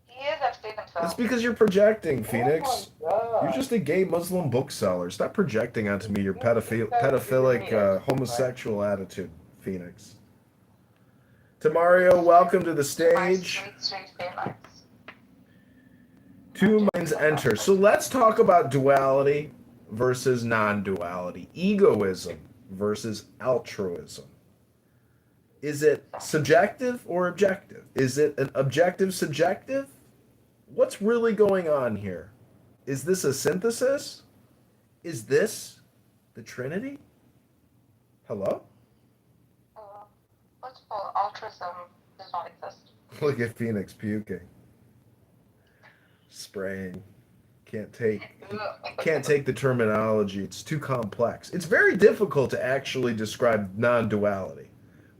He is Epstein himself. It's because you're projecting, Phoenix. Oh my God. You're just a gay Muslim bookseller. Stop projecting onto me your pedophilic homosexual attitude, Phoenix. Tamario, welcome to the stage. Two minds enter. So let's talk about duality versus non-duality. Egoism versus altruism. Is it subjective or objective? Is it an objective subjective? What's really going on here? Is this a synthesis? Is this the Trinity? Hello? First of all, altruism does not exist. Look at Phoenix puking. Spraying. Can't take the terminology. It's too complex. It's very difficult to actually describe non-duality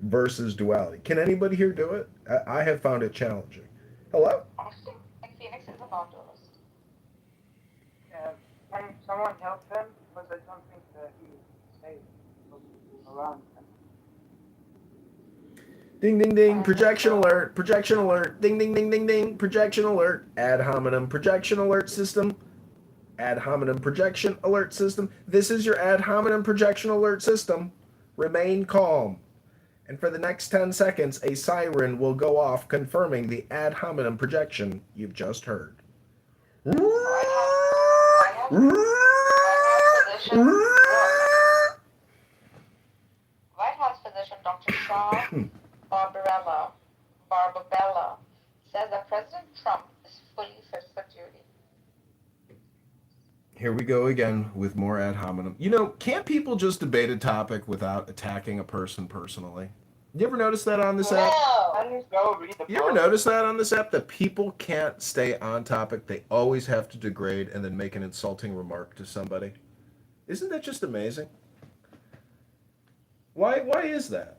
versus duality. Can anybody here do it? I have found it challenging. Hello? I think Phoenix is a non-dualist. Can someone help him? Because I don't think that he's safe around him. Ding, ding, ding. Projection alert. Projection alert. Ding, ding, ding, ding, ding. Projection alert. Ad hominem projection alert system. Ad hominem projection alert system. This is your ad hominem projection alert system. Remain calm. And for the next 10 seconds, a siren will go off confirming the ad hominem projection you've just heard. White House physician Dr. Sean Barbabella says that President Trump is fully fit for duty. Here we go again with more ad hominem. You know, can't people just debate a topic without attacking a person personally? You ever notice that on this app? You ever notice that on this app, that people can't stay on topic? They always have to degrade and then make an insulting remark to somebody. Isn't that just amazing? Why is that?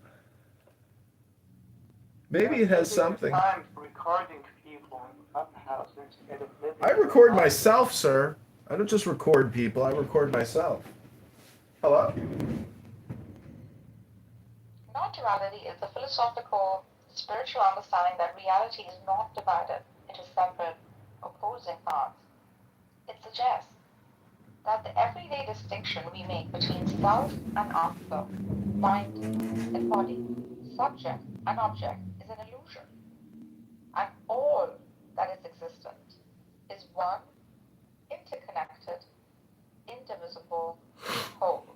Maybe it has something. I'm recording people in Clubhouse instead of living. I record myself, sir. I don't just record people, I record myself. Hello? Non-duality is the philosophical, spiritual understanding that reality is not divided into separate, opposing parts. It suggests that the everyday distinction we make between self and after, mind and body, subject and object is an illusion. And all that is existent is one interconnected, indivisible whole.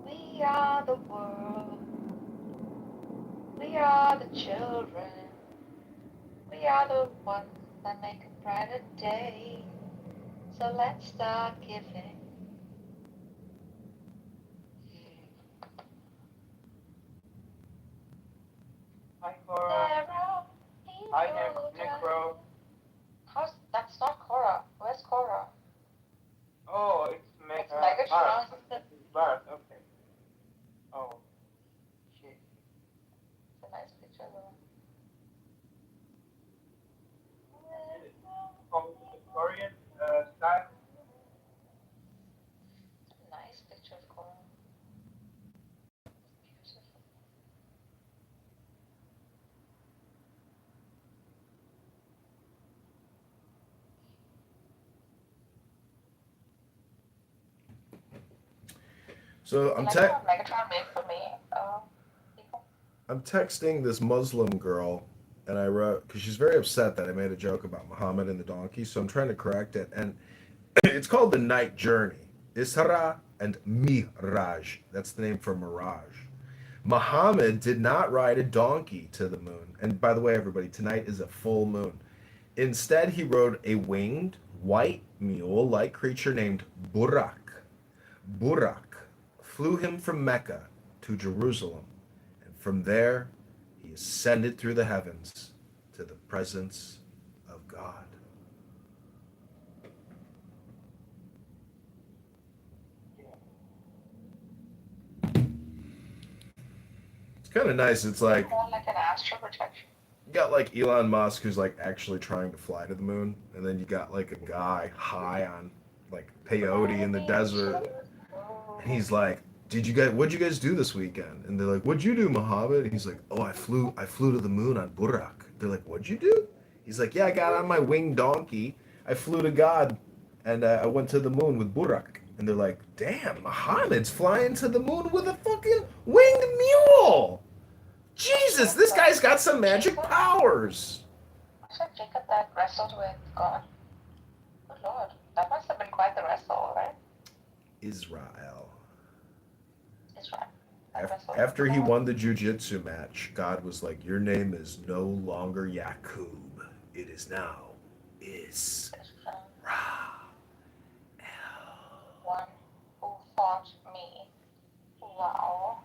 We are the world. We are the children. We are the ones that make a brighter day. So let's start giving. Hi, Cora. Hi, Necro. That's not Cora. Where's Cora? Oh, it's Megatron. Bart, okay. Oh, shit. It's a nice picture though. From Victorian style. Nice picture of Cora. Beautiful. So Megatron made for me. I'm texting this Muslim girl, and I wrote because she's very upset that I made a joke about Muhammad and the donkey. So I'm trying to correct it, and it's called the Night Journey. Isra and Miraj. That's the name for mirage. Muhammad did not ride a donkey to the moon. And by the way, everybody, tonight is a full moon. Instead, he rode a winged, white mule-like creature named Burak. Burak flew him from Mecca to Jerusalem, and from there he ascended through the heavens to the presence of God. It's kind of nice. It's like More like an astral projection. you got like Elon Musk who's like actually trying to fly to the moon, and then you got like a guy high on like peyote in the desert, and he's like, what'd you guys do this weekend?" And they're like, "What'd you do, Muhammad?" And he's like, "Oh, I flew to the moon on Burak." They're like, "What'd you do?" He's like, "Yeah, I got on my winged donkey. I flew to God, and I went to the moon with Burak." And they're like, "Damn, Muhammad's flying to the moon with a fucking winged mule. Jesus, this guy's got some magic powers." So Jacob that wrestled with God. Good Lord, that must have been quite the wrestle, right? Israel. Israel. After he won the jiu-jitsu match, God was like, "Your name is no longer Yakub. It is now Israel." One who fought me. Wow.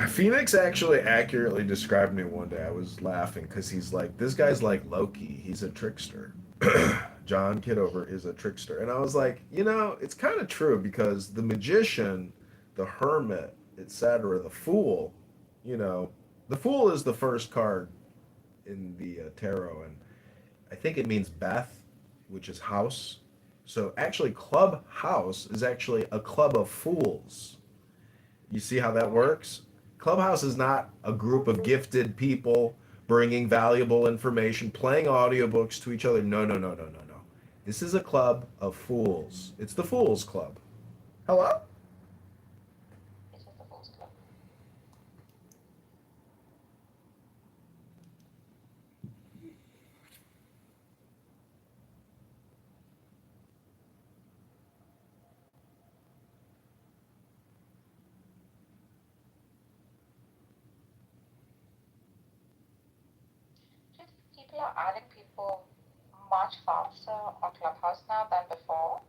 Phoenix actually accurately described me one day. I was laughing because he's like, "This guy's like Loki. He's a trickster." John Kitover is a trickster. And I was like, it's kind of true because the magician, the hermit, etc., the fool, the fool is the first card in the tarot. And I think it means Beth, which is house. So actually, Clubhouse is actually a club of fools. You see how that works? Clubhouse is not a group of gifted people bringing valuable information, playing audiobooks to each other. No, no, no, no, no, no. This is a club of fools. It's the Fools Club. Hello? This is the Fools Club. People are adding people much faster on Clubhouse now than before.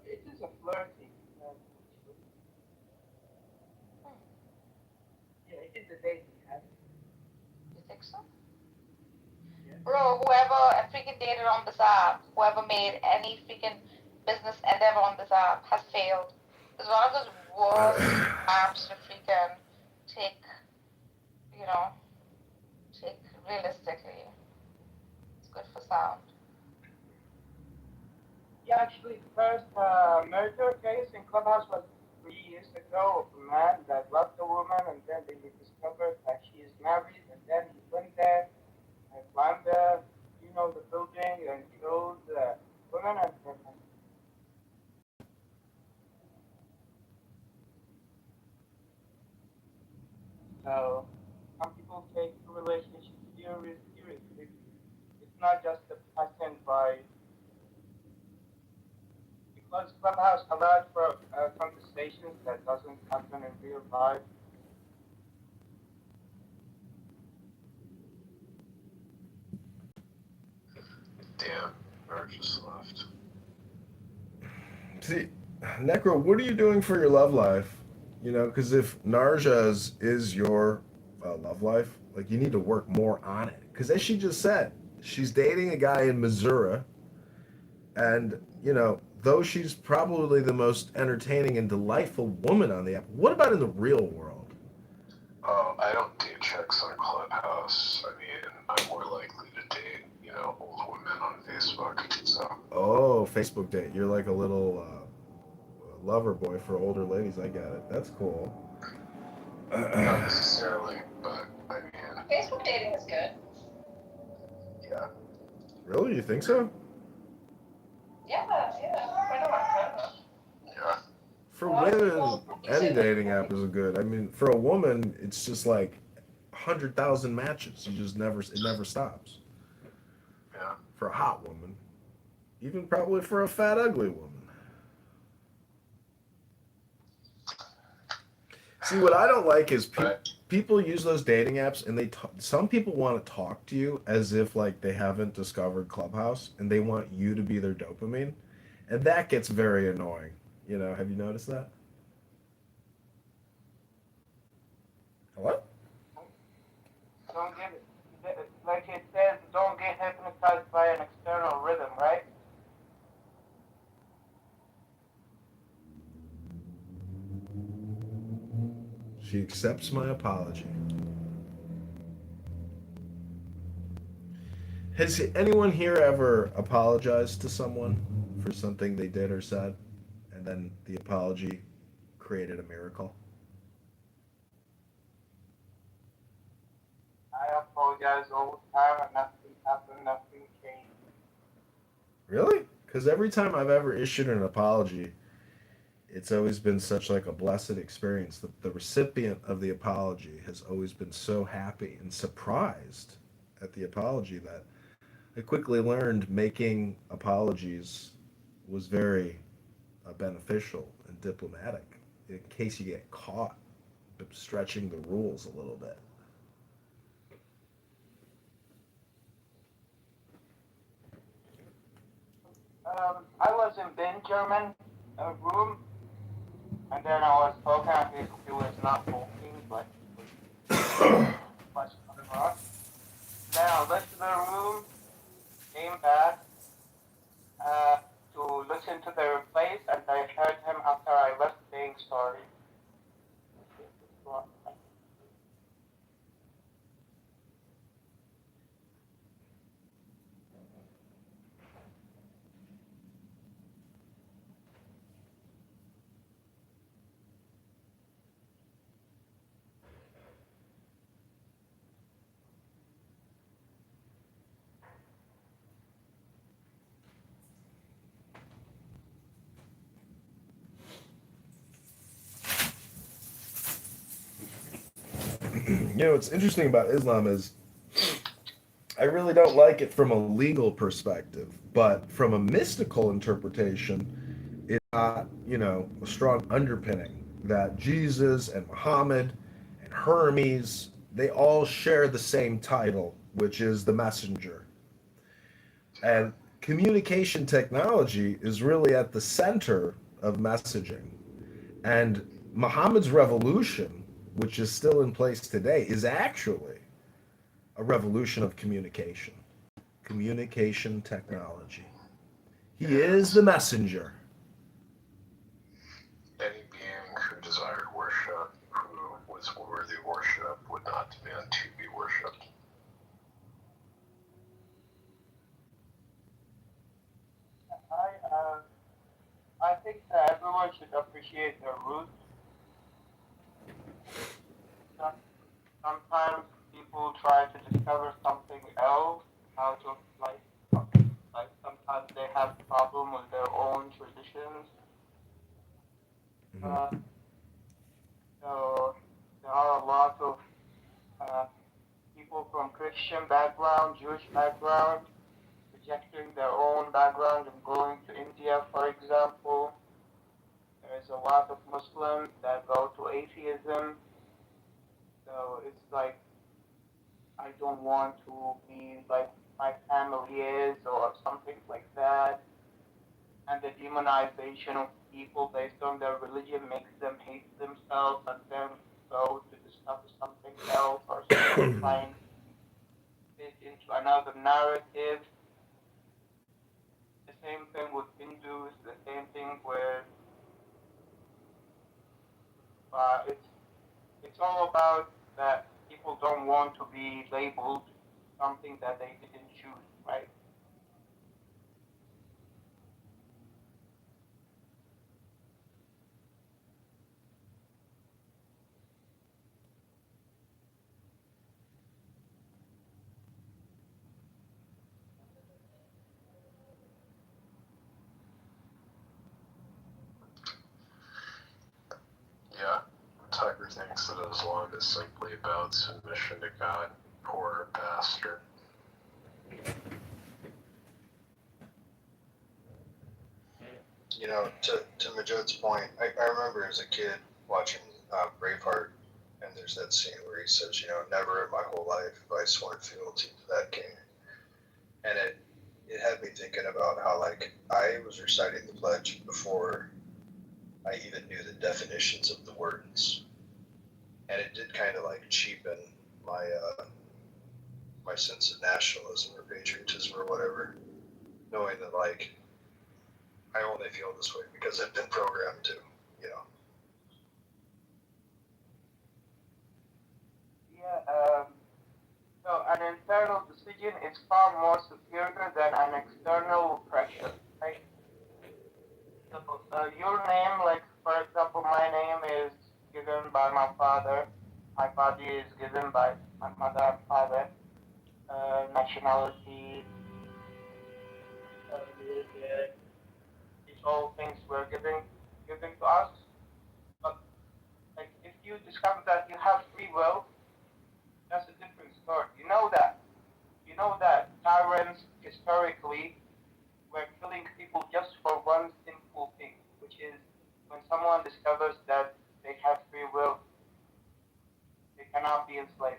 It is a flirting. Yeah, it is a dating app. You think so? Yeah. Bro, whoever freaking dated on this app, whoever made any freaking business endeavor on this app has failed. It's one of those worst apps to freaking take realistically. It's good for sound. Yeah, actually, the first murder case in Clubhouse was 3 years ago of a man that loved a woman, and then they discovered that she is married, and then he went there and climbed the building and killed the woman and so some people take the relationship seriously. It's not just a pattern by because Clubhouse allowed for conversations that doesn't happen in real life. Damn, Mark just left. See, Necro, what are you doing for your love life? Because if Narja's is your love life, like you need to work more on it. Because as she just said, she's dating a guy in Missouri, and though she's probably the most entertaining and delightful woman on the app, what about in the real world? Oh, I don't do checks on Clubhouse. I mean, I'm more likely to date, old women on Facebook. So. Oh, Facebook date. You're like a little lover boy for older ladies. I get it. That's cool. Not necessarily, but I mean. Facebook dating is good. Yeah. Really? You think so? Yeah. women, any dating app is good. I mean, for a woman, it's just like 100,000 matches. You just never, it never stops. Yeah. For a hot woman, even probably for a fat, ugly woman. See, what I don't like is people use those dating apps and some people want to talk to you as if like they haven't discovered Clubhouse and they want you to be their dopamine. And that gets very annoying. You know, have you noticed that? Hello? Don't get like it says, don't get hypnotized by an external rhythm, right? She accepts my apology. Has anyone here ever apologized to someone for something they did or said, and then the apology created a miracle? I apologize all the time and nothing happened, nothing changed. Really? Because every time I've ever issued an apology, it's always been such like a blessed experience. The recipient of the apology has always been so happy and surprised at the apology that I quickly learned making apologies was very beneficial and diplomatic in case you get caught stretching the rules a little bit. I was in Ben German room, and then I was talking, and he was not talking, but he was on. Then I left the room, came back uh, to listen to the replays, and I heard him after I left saying sorry. You know, what's interesting about Islam is I really don't like it from a legal perspective, but from a mystical interpretation, it's got, you know, a strong underpinning that Jesus and Muhammad and Hermes, they all share the same title, which is the messenger. And communication technology is really at the center of messaging. And Muhammad's revolution, which is still in place today, is actually a revolution of communication technology. He is the messenger. Any being who desired worship, who was worthy of worship, would not demand to be worshipped. I think that everyone should appreciate their roots. Sometimes people try to discover something else out of like sometimes they have problem with their own traditions. So there are a lot of uh, people from Christian background, Jewish background, rejecting their own background and going to India, for example. There's a lot of Muslims that go to atheism. So it's like I don't want to be like my family is or something like that. And the demonization of people based on their religion makes them hate themselves and then go to discover something else or find it into another narrative. The same thing with Hindus, the same thing where it's all about that people don't want to be labeled something that they didn't choose, right? is simply about submission to God. Poor bastard. You know, to Majod's point, I remember as a kid watching Braveheart, and there's that scene where he says, you know, never in my whole life have I sworn fealty to that king. And it had me thinking about how, like, I was reciting the pledge before I even knew the definitions of the words. And it did kind of, like, cheapen my my sense of nationalism or patriotism or whatever, knowing that, like, I only feel this way because I've been programmed to, you know. Yeah, so an internal decision is far more superior than an external pressure, right? So your name, like for example, my name is given by my father. My body is given by my mother and father. Nationality, religion, these all things were given to us. But like, if you discover that you have free will, that's a different story. You know that. You know that tyrants historically were killing people just for one simple thing, which is when someone discovers that they have free will, they cannot be enslaved.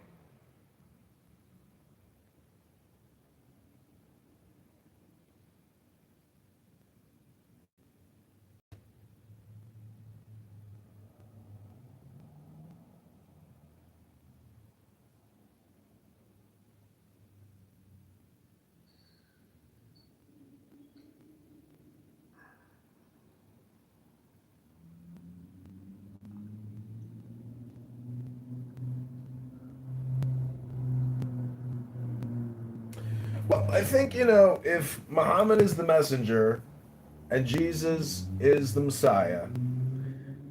Well, I think, you know, if Muhammad is the messenger and Jesus is the Messiah,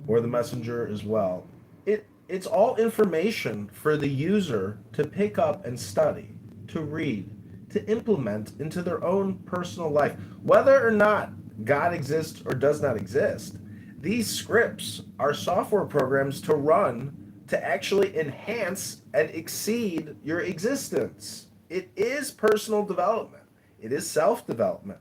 or the messenger as well, it's all information for the user to pick up and study, to read, to implement into their own personal life. Whether or not God exists or does not exist, these scripts are software programs to run to actually enhance and exceed your existence. It is personal development. It is self-development.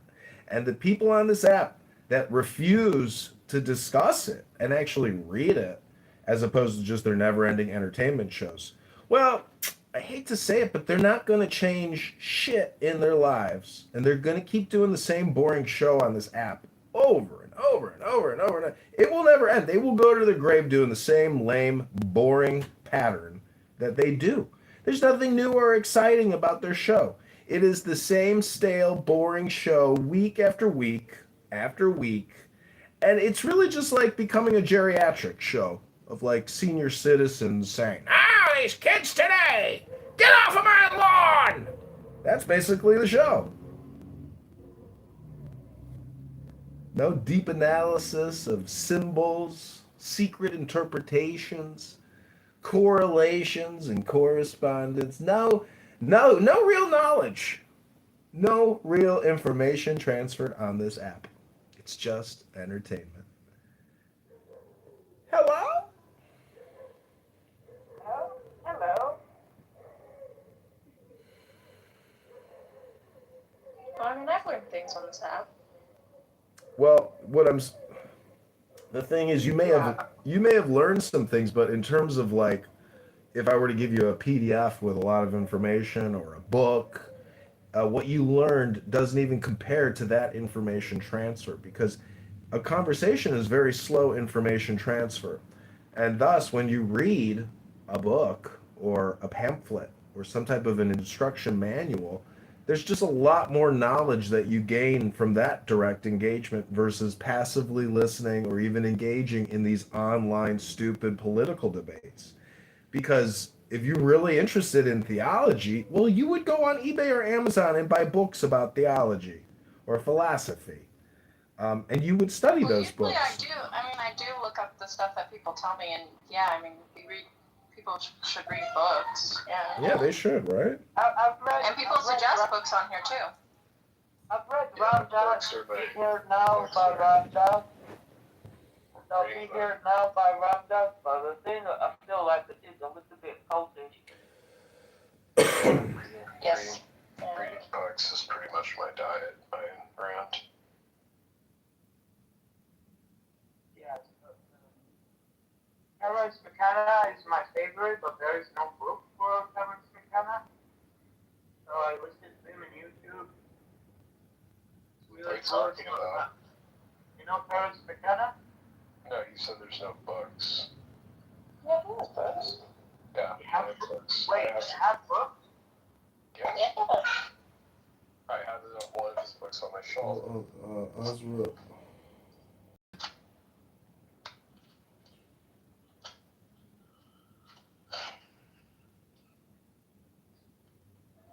And the people on this app that refuse to discuss it and actually read it, as opposed to just their never-ending entertainment shows, well, I hate to say it, but they're not going to change shit in their lives. And they're going to keep doing the same boring show on this app over and over and over and over and over. It will never end. They will go to the grave doing the same lame, boring pattern that they do. There's nothing new or exciting about their show. It is the same stale, boring show week after week after week. And it's really just like becoming a geriatric show of like senior citizens saying, "Ah, these kids today, get off of my lawn!" That's basically the show. No deep analysis of symbols, secret interpretations, correlations and correspondence. No real knowledge. No real information transferred on this app. It's just entertainment. Hello? Hello. I mean, I've learned things on this app. Well, the thing is, you may have learned some things, but in terms of like, if I were to give you a PDF with a lot of information or a book, what you learned doesn't even compare to that information transfer, because a conversation is very slow information transfer. And thus, when you read a book or a pamphlet or some type of an instruction manual, there's just a lot more knowledge that you gain from that direct engagement versus passively listening or even engaging in these online stupid political debates. Because if you're really interested in theology, well, you would go on eBay or Amazon and buy books about theology or philosophy. And you would study those Usually books. I do look up the stuff that people tell me, and yeah, I mean, people should read books. Yeah. Yeah, they should, right? And people suggest books on here too. I've read Ron Down. Here now by Ron Down. So figured now by wrapped up, but the thing I feel like it is a little bit cultish. Yes. Reading books is pretty much my diet, Ayn Rand. Yes. Terence McKenna is my favorite, but there is no book for Terence McKenna. So I listened to him on YouTube. It's What are really you cool. talking about? You know Terence McKenna? No, you said there's no books. Yeah, he has books. Yeah, You have books. Wait, you have books? Yeah. Yeah. I have one of his books on my shelf. Oswald.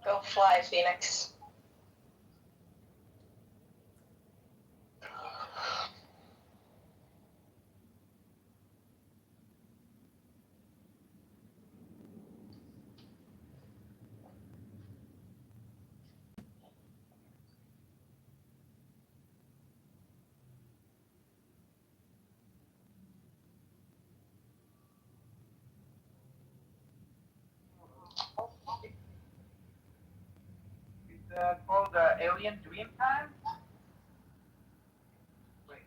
Go fly, Phoenix. It's called Alien Dreamtime. Wait.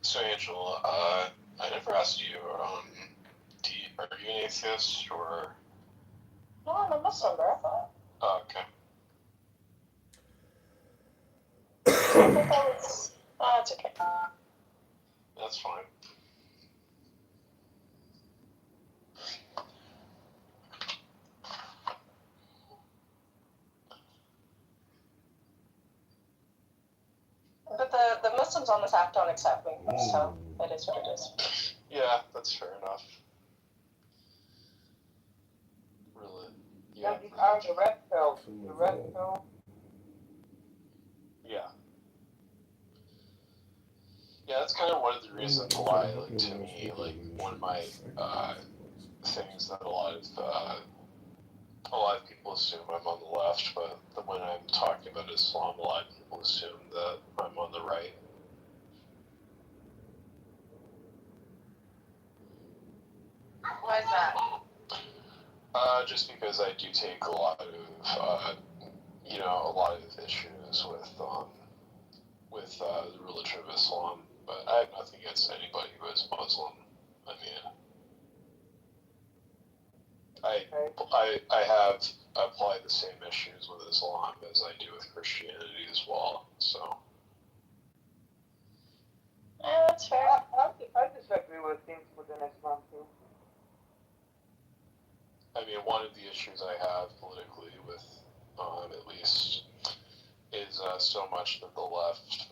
So, Angela, I never asked you, are you an atheist or? No, I'm a Muslim, bro. Oh, okay. I think I was. Oh, it's okay. That's fine. But the Muslims on this app don't accept me, so it is what it is. Yeah, that's fair enough. Really? Yeah. These are the red pill. The red pill. Yeah. Yeah, that's kind of one of the reasons why, like, to me, like, one of my things that a lot of people assume I'm on the left, but when I'm talking about Islam, a lot of people assume that I'm on the right. Why is that? Just because I do take a lot of, a lot of issues with the religion of Islam, but I have nothing against anybody who is Muslim. I mean, I have applied the same issues with Islam as I do with Christianity as well. So. Yeah, that's fair. I disagree with things within Islam too. I mean, one of the issues I have politically with, at least, is so much that the left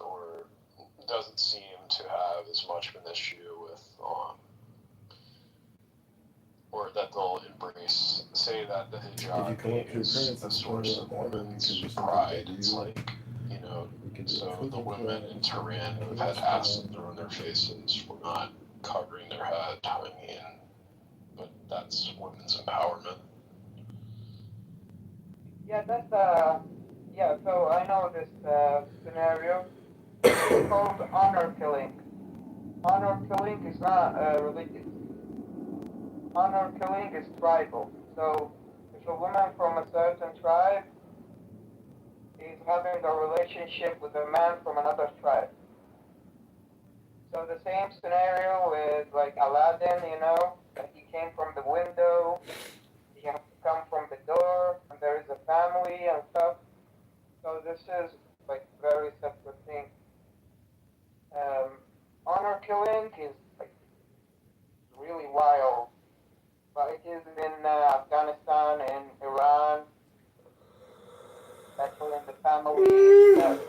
doesn't seem to have as much of an issue with, or that they'll say that the hijab is the source of women's pride. It's like, so the women in Tehran who have had acid thrown in their faces for not covering their head. I mean, but that's women's empowerment. Yeah, that's yeah. So I know this scenario. It's called honor killing. Honor killing is not religious. Honor killing is tribal. So if a woman from a certain tribe is having a relationship with a man from another tribe. So the same scenario with like Aladdin, that he came from the window, he has to come from the door, and there is a family and stuff. So this is like very separate thing. Honor killing is like really wild, but it is in Afghanistan and Iran, especially in the families that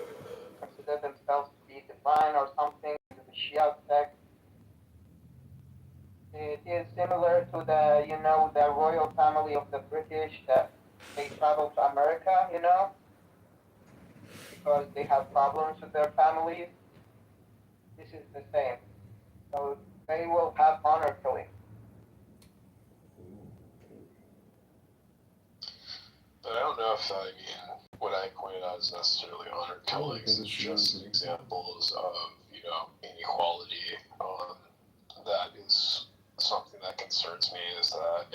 consider themselves to be divine or something, the Shia sect. It is similar to the royal family of the British that they travel to America, because they have problems with their families. This is the same. So they will have honor killing. But I don't know if what I pointed out is necessarily honor killings. It's just examples of inequality. That is something that concerns me. Is that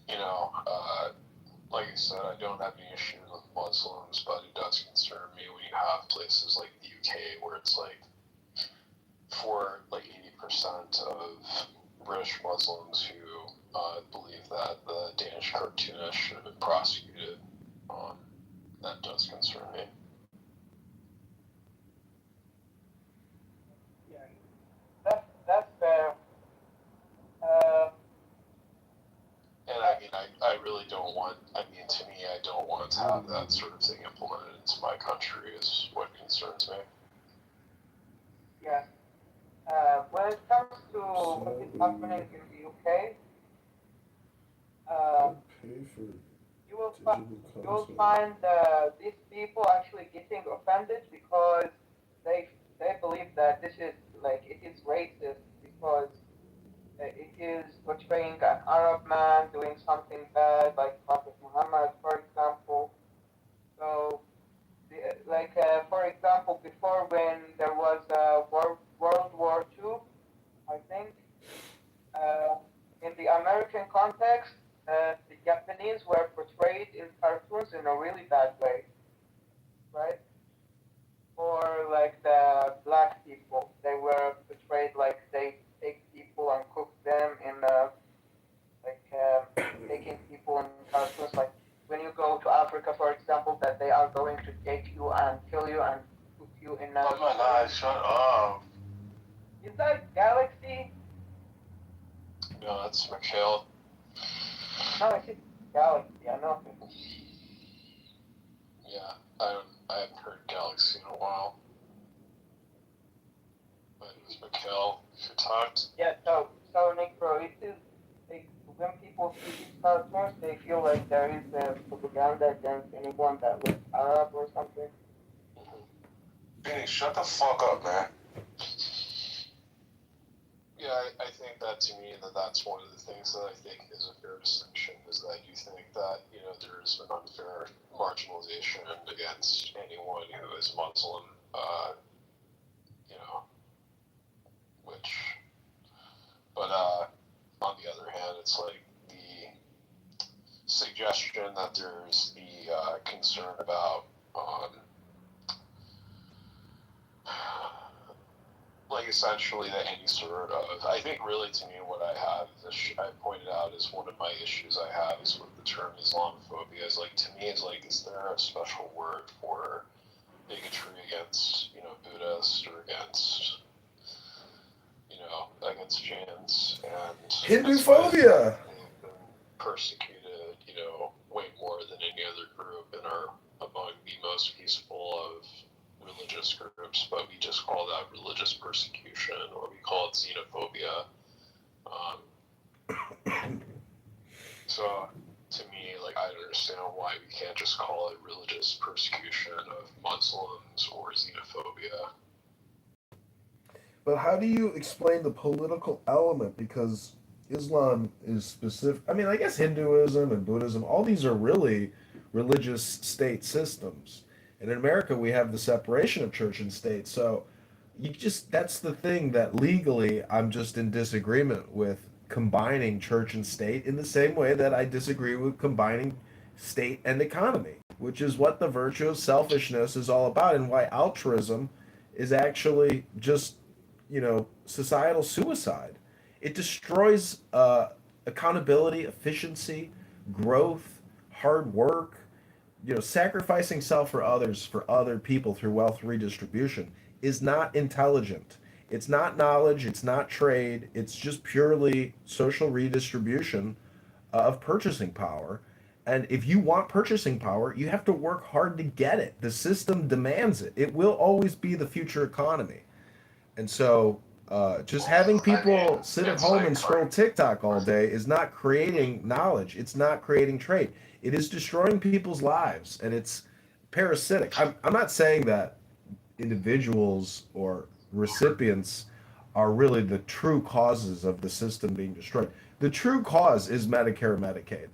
and like I said, I don't have any issues with Muslims, but it does concern me when you have places like the UK where it's like for like 80% of British Muslims who believe that the Danish cartoonist should have been prosecuted. That does concern me. Yeah, that's fair. And I mean, I really don't want, to me, I don't want to have that sort of thing implemented into my country is what concerns me. Yeah. When it comes to what is happening in the UK, you will find these people actually getting offended because they believe that this is like it is racist because it is portraying an Arab man doing something bad, like Prophet Muhammad, for example. So, for example, before when there was World War II, I think, uh, in the American context, the Japanese were portrayed in cartoons in a really bad way, right? Or like the black people, they were portrayed like they take people and cook them in like taking people in cartoons. Like when you go to Africa, for example, that they are going to take you and kill you and put you in a. Oh my God! Shut up. Is that Galaxy? No, that's Mikhail. No, it's Galaxy. I know. Yeah, I haven't heard Galaxy in a while. But it was Mikhail who talked. Yeah, so Nick, bro, it is like when people see these cartoons, they feel like there is propaganda against anyone that looks Arab or something. Vinny, shut the fuck up, man. Yeah, I think that to me that's one of the things that I think is a fair distinction is that you think that there's an unfair marginalization against anyone who is Muslim, which, but on the other hand, it's like the suggestion that there's the concern about like essentially that any sort of, I think really to me what I have, I pointed out is one of my issues I have is with the term Islamophobia is like, to me is like, is there a special word for bigotry against, Buddhists or against, against Jains and Hinduphobia. They've been persecuted, way more than any other group and are among the most peaceful of religious groups, but we just call that religious persecution, or we call it xenophobia. So, to me, like, I don't understand why we can't just call it religious persecution of Muslims or xenophobia. But how do you explain the political element? Because Islam is specific. I mean, I guess Hinduism and Buddhism, all these are really religious state systems. And in America, we have the separation of church and state. So that's the thing that legally I'm just in disagreement with combining church and state in the same way that I disagree with combining state and economy, which is what the virtue of selfishness is all about and why altruism is actually just societal suicide. It destroys accountability, efficiency, growth, hard work. Sacrificing self for others, for other people through wealth redistribution is not intelligent. It's not knowledge. It's not trade. It's just purely social redistribution of purchasing power. And if you want purchasing power, you have to work hard to get it. The system demands it. It will always be the future economy. And so, just having people sit at home and scroll TikTok all day is not creating knowledge. It's not creating trade. It is destroying people's lives, and it's parasitic. I'm not saying that individuals or recipients are really the true causes of the system being destroyed. The true cause is Medicare and Medicaid.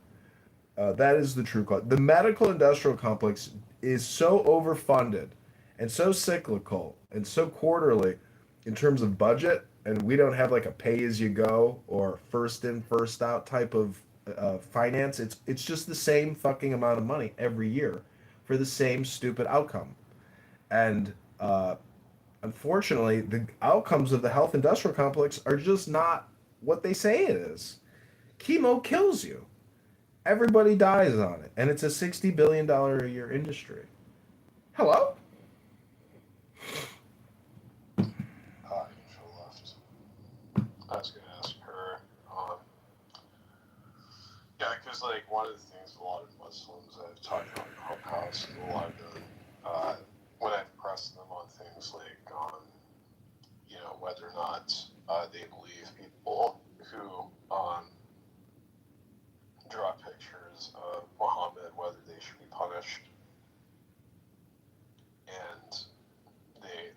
That is the true cause. The medical industrial complex is so overfunded and so cyclical and so quarterly in terms of budget, and we don't have like a pay as you go or first in first out type of finance. It's just the same fucking amount of money every year for the same stupid outcome, and unfortunately, the outcomes of the health industrial complex are just not what they say it is. Chemo kills you. Everybody dies on it, and it's a $60 billion a year industry. Hello? Angel left. I was gonna ask her. Yeah, because like one of the things a lot of Muslims I've talked about in Clubhouse, a lot of them, when I've pressed them on things like whether or not they believe people who draw pictures of Muhammad, whether they should be punished, and they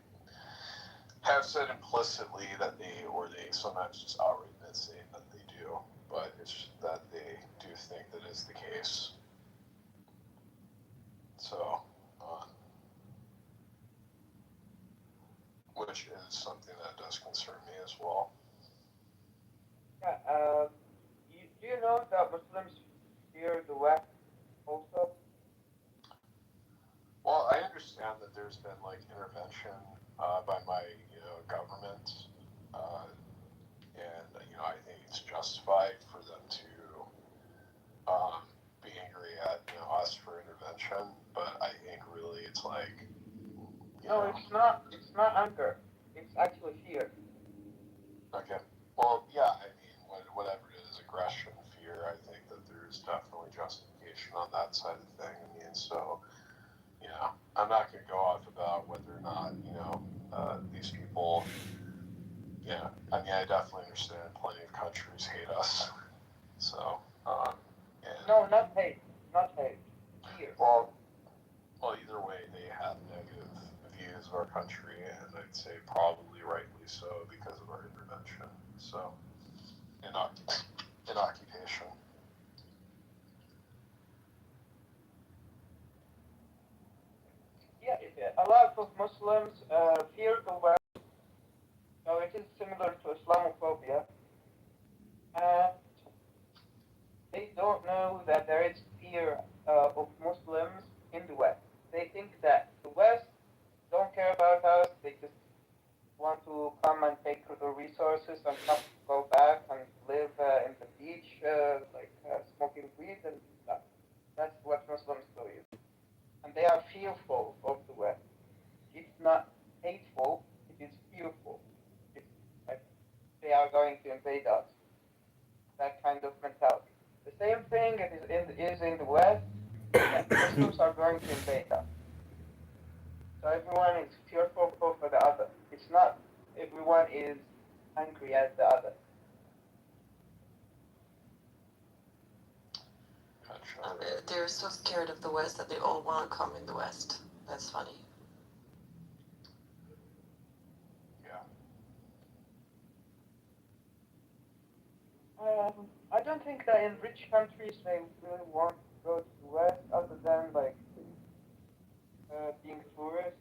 have said implicitly that they sometimes just outright say that they do, but it's just that they do think that is the case. So, which is something that does concern me as well. Yeah, do you know that Muslims fear the West also? Well, I understand that there's been like intervention by my government, and I think it's justified for them to be angry at us for intervention. But I think really it's like No, it's not. It's not anger. It's actually fear. Okay. Well, yeah. I mean, whatever it is, aggression, fear. I think that there's definitely justification on that side of the thing. I mean, so I'm not going to go off about whether or not these people. Yeah. I mean, I definitely understand plenty of countries hate us. So. No, not hate. Not hate. Fear. Well, either way, they have negative views of our country, and I'd say probably rightly so because of our intervention. So, in occupation. Yeah, a lot of Muslims fear the West, so it is similar to Islamophobia. And they don't know that there is fear of Muslims in the West. They think that the West don't care about us. They just want to come and take the resources and come go back and live in the beach, smoking weed and stuff. That's what Muslims believe. And they are fearful of the West. It's not hateful, it is fearful. It's like they are going to invade us. That kind of mentality. The same thing is in the West, that Muslims are going to invade us. So everyone is fearful for the other. It's not everyone is angry at the other. They're so scared of the West that they all want to come in the West. That's funny. I don't think that in rich countries they really want to go to the West other than being tourists.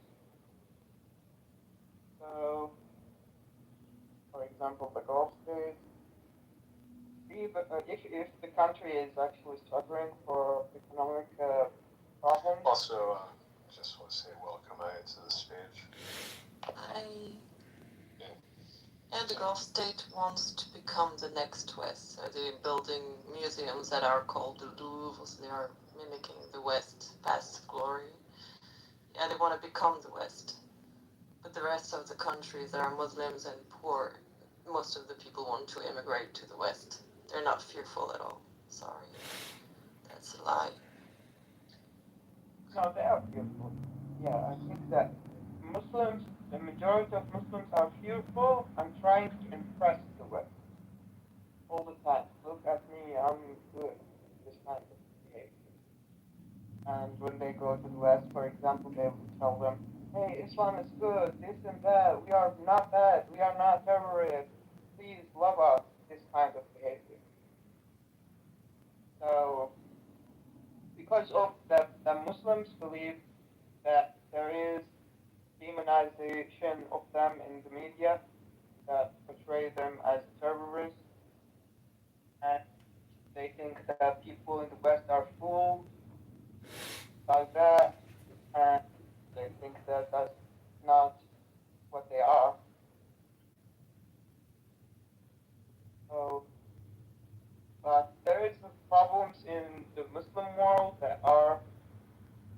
So, for example, the Gulf states. If the country is actually suffering for economic problems. Also, just want to say welcome to the stage. And the Gulf state wants to become the next West. So they're building museums that are called the Louvre. So they are mimicking the West past glory. Yeah, they want to become the West. But the rest of the countries that are Muslims and poor, most of the people want to immigrate to the West. They're not fearful at all. Sorry. That's a lie. No, they are fearful. Yeah, I think that Muslims, the majority of Muslims are fearful and trying to impress the West all the time. Look at me, I'm good. This kind of behavior. And when they go to the West, for example, they will tell them, hey, Islam is good, this and that. We are not bad. We are not terrorists. media that portray them as terrorists, and they think that people in the West are fools like that, and they think that that's not what they are. So, but there is problems in the Muslim world that are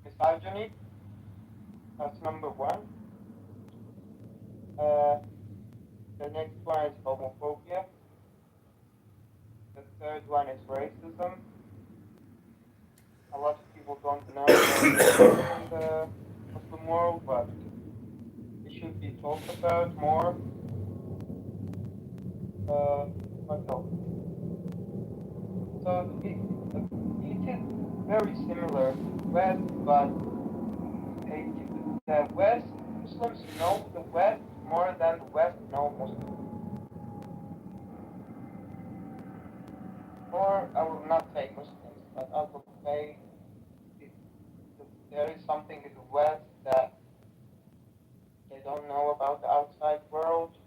misogyny. That's number one. The next one is homophobia. The third one is racism. A lot of people don't know racism in the Muslim world, but it should be talked about more. What else? So it is very similar to the West, but the West, Muslims know the West more than the West know Muslims. Or I will not say Muslims, but I will say there is something in the West that they don't know about the outside world.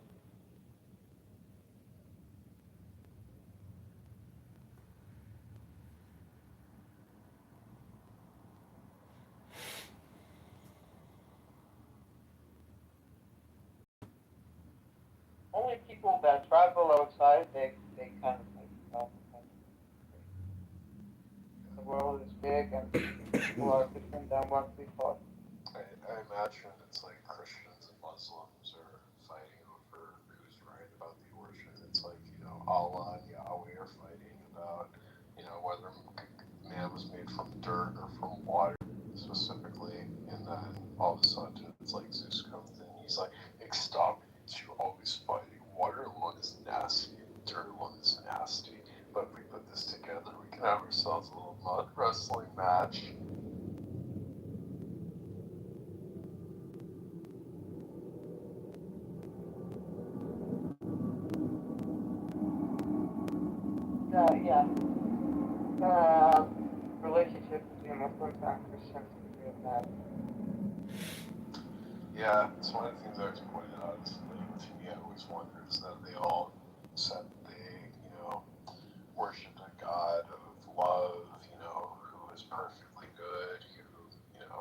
Only people that travel outside, they kind of like, the world is big and people are different than what we thought. I imagine it's like Christians and Muslims are fighting over who's right about the origin. It's like, Allah and Yahweh are fighting about, whether man was made from dirt or from water specifically. And then all of a sudden it's like Zeus comes in. He's like, stop it. You're always fighting. Water alone is nasty. Dirt alone is nasty. But if we put this together, we can have ourselves a little mud wrestling match. Yeah. Relationship between Muslims and Christians is real bad. Yeah, it's one of the things I always pointed out. Is like, to me, I always wondered is that they all said they, worshipped a God of love, who was perfectly good, who,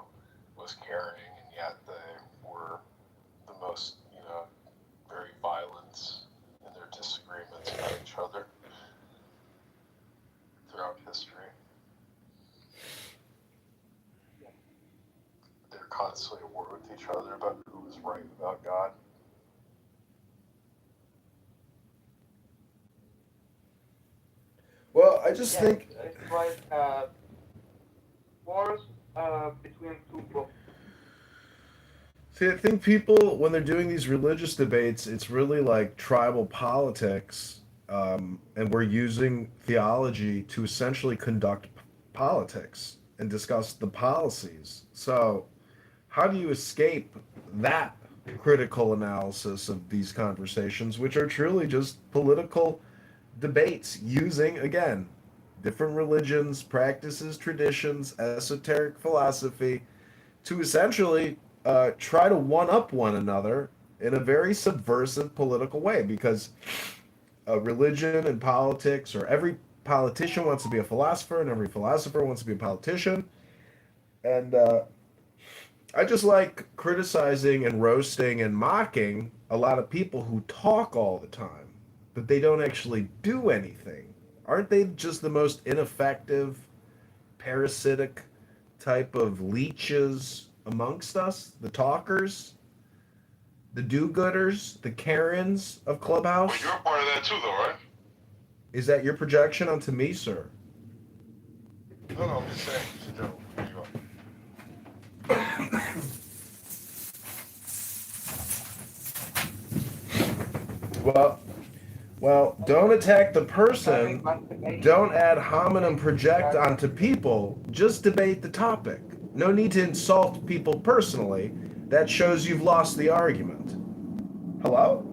was caring, and yet they were the most, very violent in their disagreements about each other throughout history. They're constantly at war with each other about who was right about God. Well, I just think it's like wars between two books. See, I think people, when they're doing these religious debates, it's really like tribal politics, and we're using theology to essentially conduct politics and discuss the policies. So, how do you escape that critical analysis of these conversations, which are truly just political debates using, again, different religions, practices, traditions, esoteric philosophy to essentially try to one up one another in a very subversive political way because religion and politics, or every politician wants to be a philosopher and every philosopher wants to be a politician. And I just like criticizing and roasting and mocking a lot of people who talk all the time, but they don't actually do anything. Aren't they just the most ineffective, parasitic type of leeches amongst us? The talkers, the do-gooders, the Karens of Clubhouse? But you're a part of that too, though, right? Is that your projection onto me, sir? No, I'm just saying. It's a joke. There you go. Well, don't attack the person. Don't ad hominem project onto people. Just debate the topic. No need to insult people personally. That shows you've lost the argument. Hello?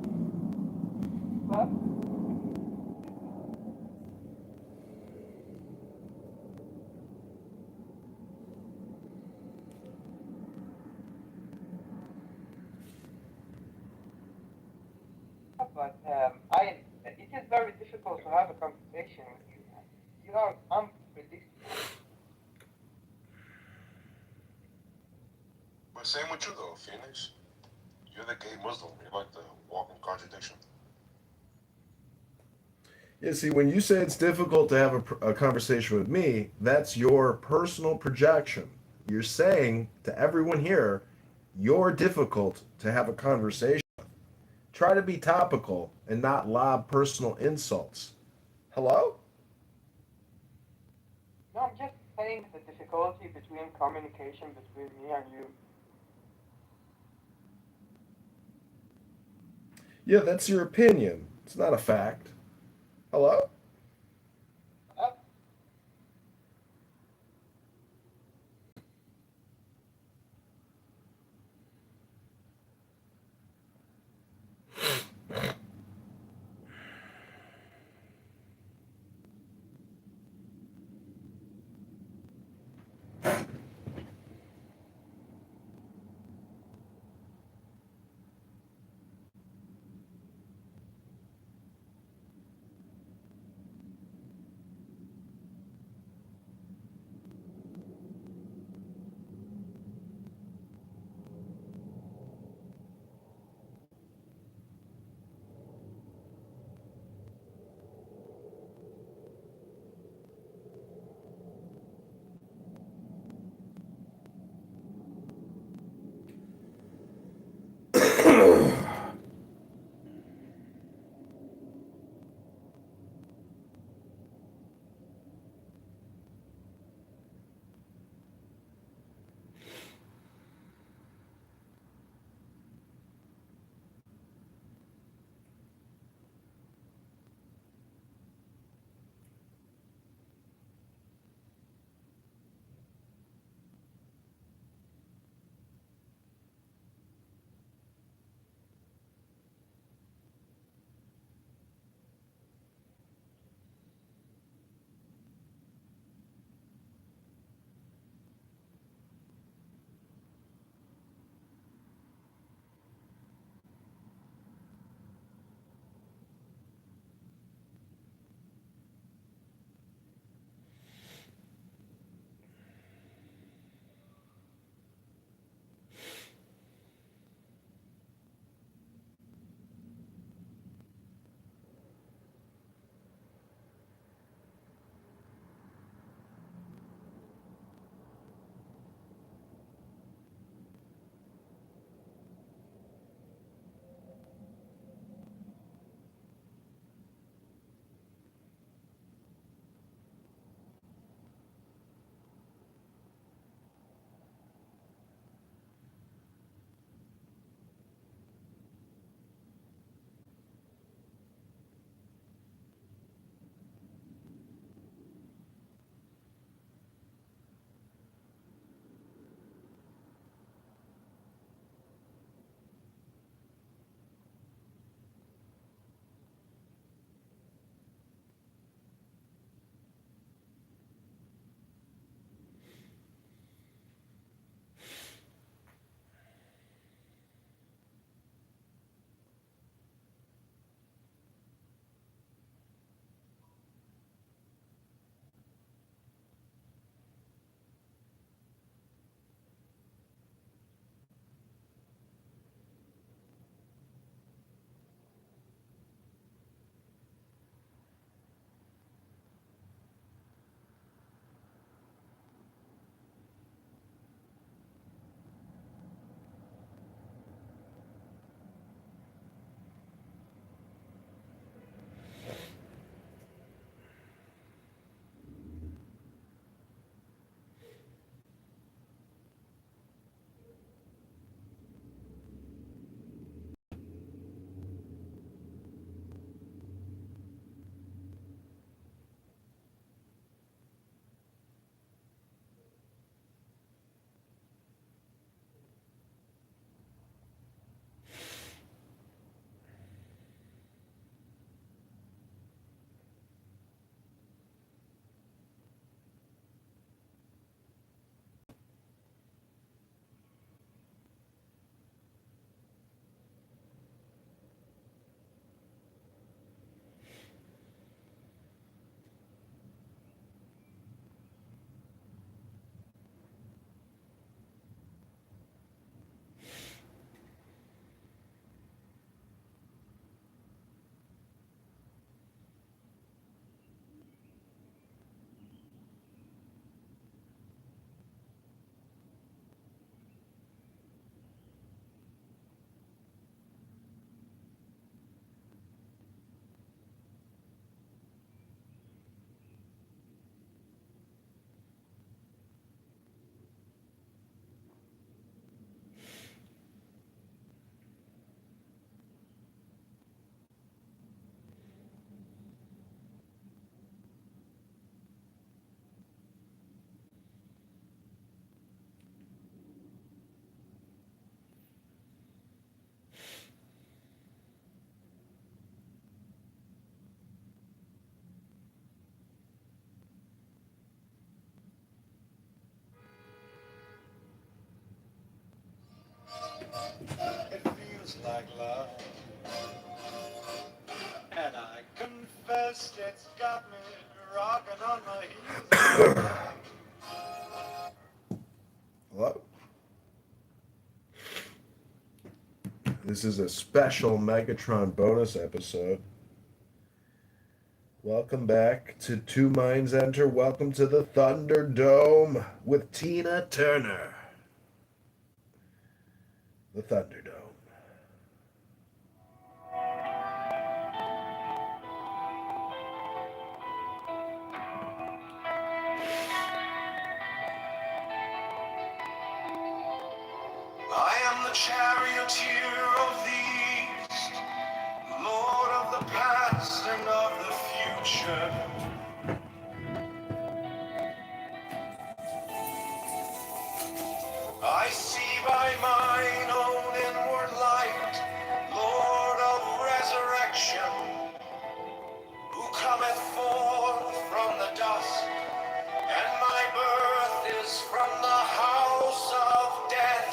but it is very difficult to have a conversation with you. You are unpredictable. But same with you though, Phoenix. You're the gay Muslim. You're like the walking contradiction. Yeah, see, when you say it's difficult to have a conversation with me, that's your personal projection. You're saying to everyone here, you're difficult to have a conversation with. Try to be topical and not lob personal insults. Hello? No, I'm just saying the difficulty between communication between me and you. Yeah, that's your opinion. It's not a fact. Hello? just like love. And I confess it's got me rocking on my heels. Hello? This is a special Megatron bonus episode. Welcome back to Two Minds Enter. Welcome to the Thunderdome with Tina Turner. The Thunderdome. I am the charioteer of the east, lord of the past and of the future. I see by mine own inward light, lord of resurrection, who cometh forth from the dust, and my birth is from the house of death.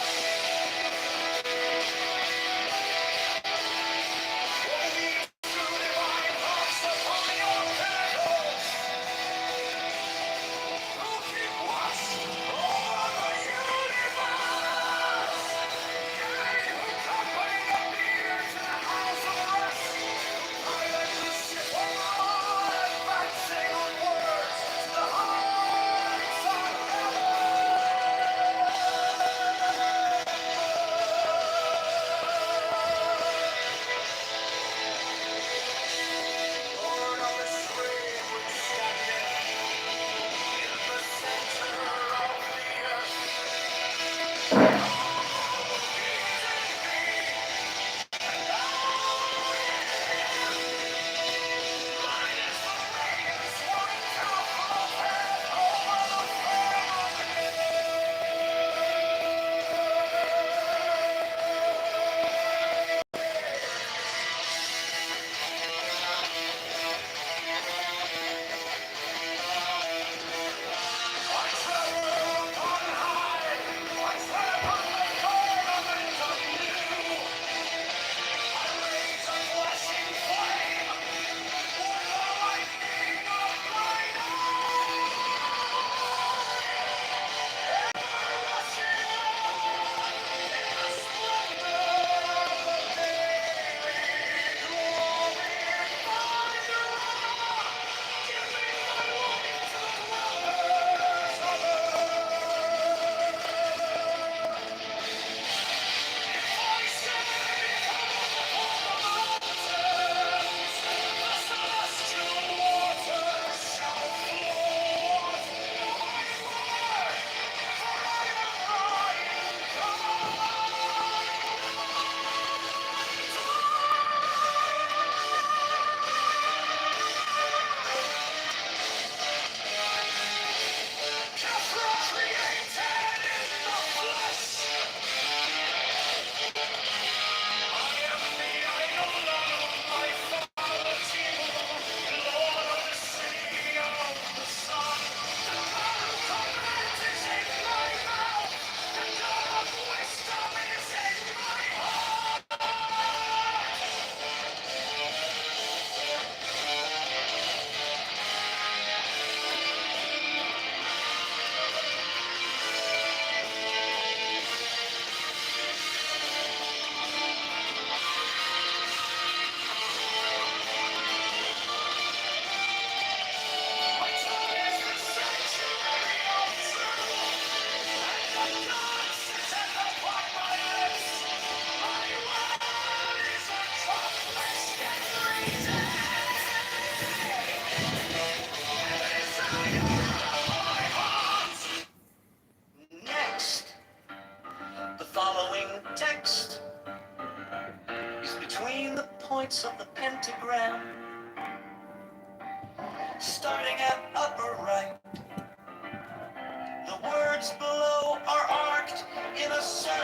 Next, the following text is between the points of the pentagram, starting at upper right. The words below are arced in a circle.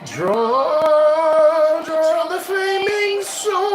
Draw the flaming sword.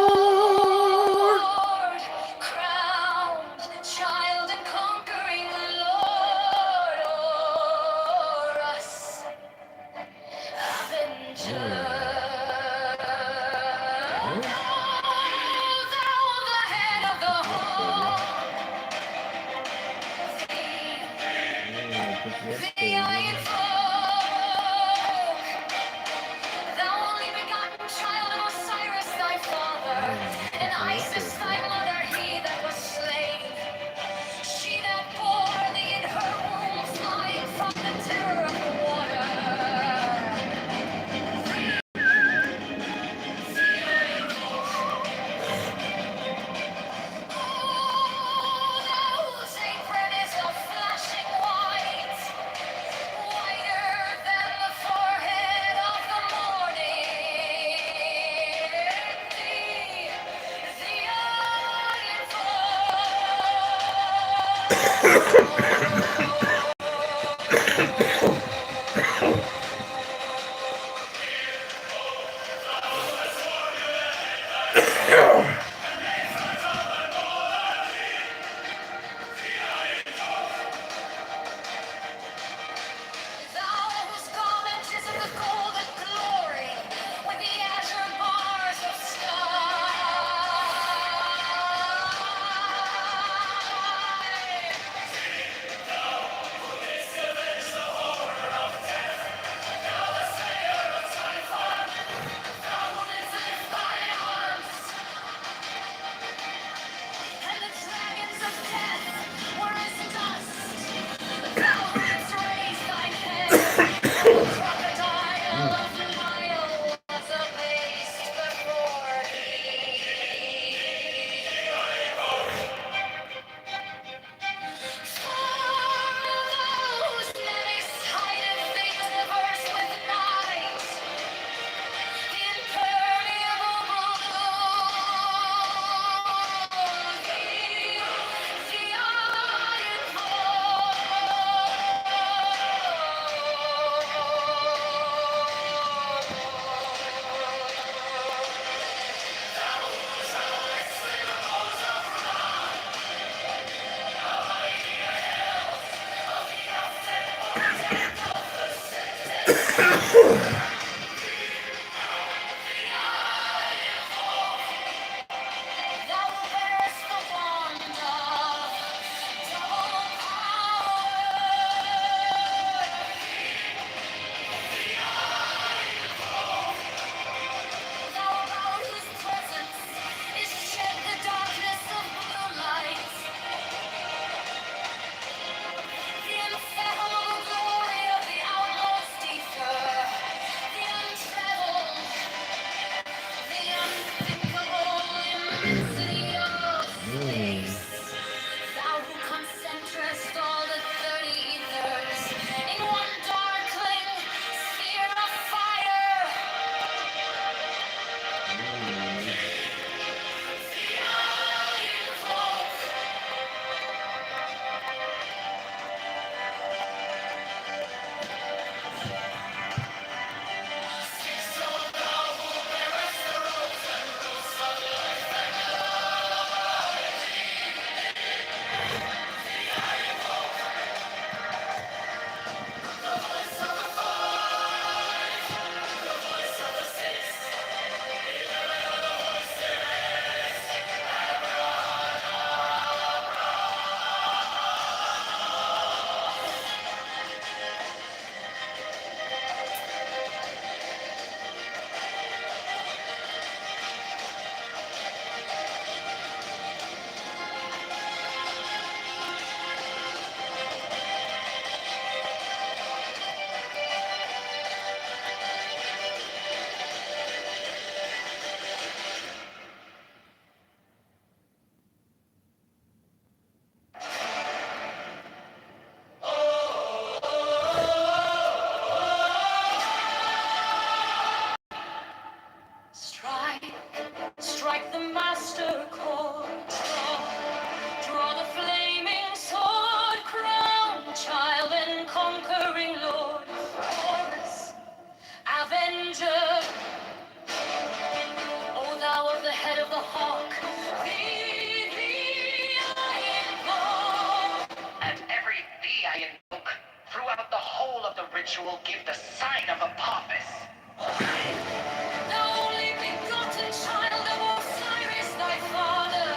Draw the flaming sword, crown, child and conquer. will give the sign of Apophis. The only begotten child of Osiris thy father,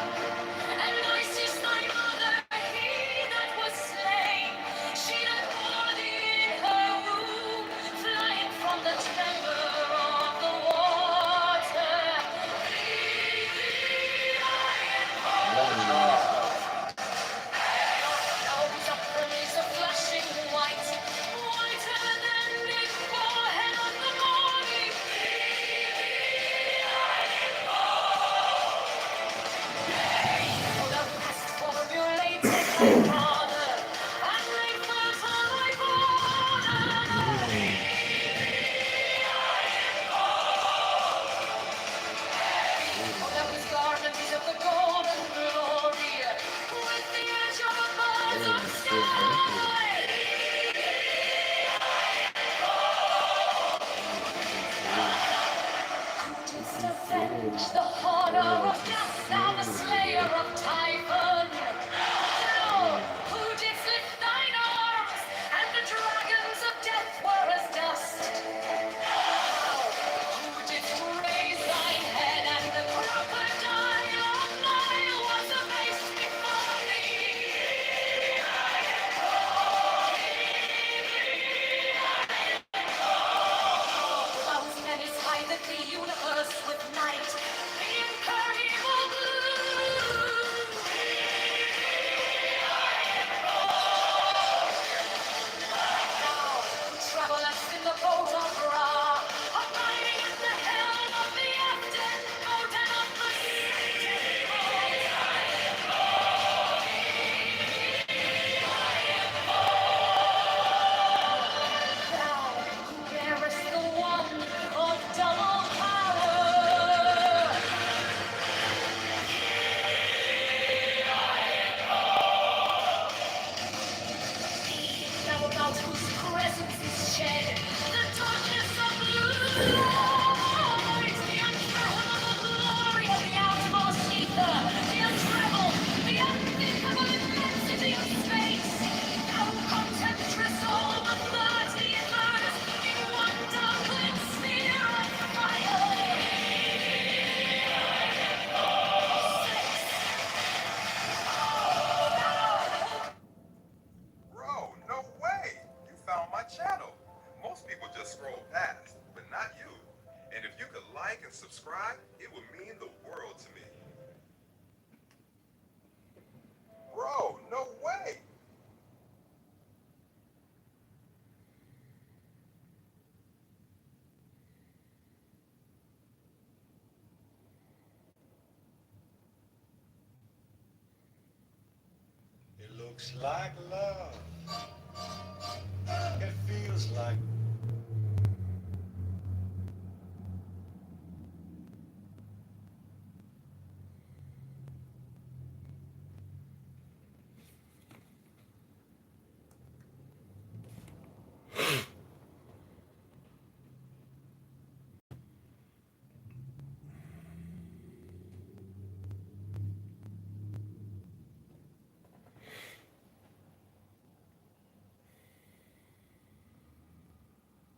and Isis thy mother, he that was slain, she that bore thee in her womb, flying from the temper of the water. Thee I invoke. Nose up praise a flashing white, whiter than the forehead of the morning. Thee I invoke. Thou hast formulated thy father, and made fertile thy border. That his garment is of the golden glory, with the edge of a bird of sky. Didst avenge the honor of death, thou the slayer of Typhon? Thou who didst lift thine arms, and the dragons of death were as dust. Thou who didst raise thine head, and the crocodile of Nile was abased before thee. Thou satisfied the universe with night, the impermeable blue. Thou who travelest in the boat of Ra, abiding at the helm of the Afton boat and of the Thou who bearest the wand of double power. Thou about whose presence is shed the darkness of light, the unfathomable glory of the outmost ether, the untraveled, the unthinkable immensity of space. Thou contemplest all the 30 universe in one darkling sphere of fire. Bro, no way! You found my channel. Most people just scroll past, but not you. And if you could like and subscribe, it would mean the world to me. Bro, no way! It looks like love. It feels like.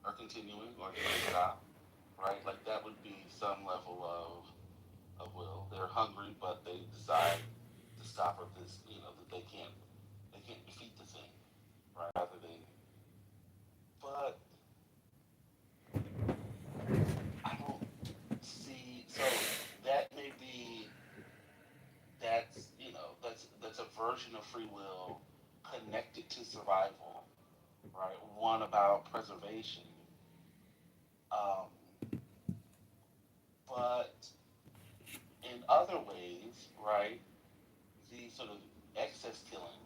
Are continuing or do they stop? Right? Like that would be some level of will. They're hungry, but they decide to stop at this. You know that they can't defeat the thing, right? Rather than, but I don't see. So that may be that's a version of free will connected to survival, right? One about preservation, um, but in other ways, right? The sort of excess killing,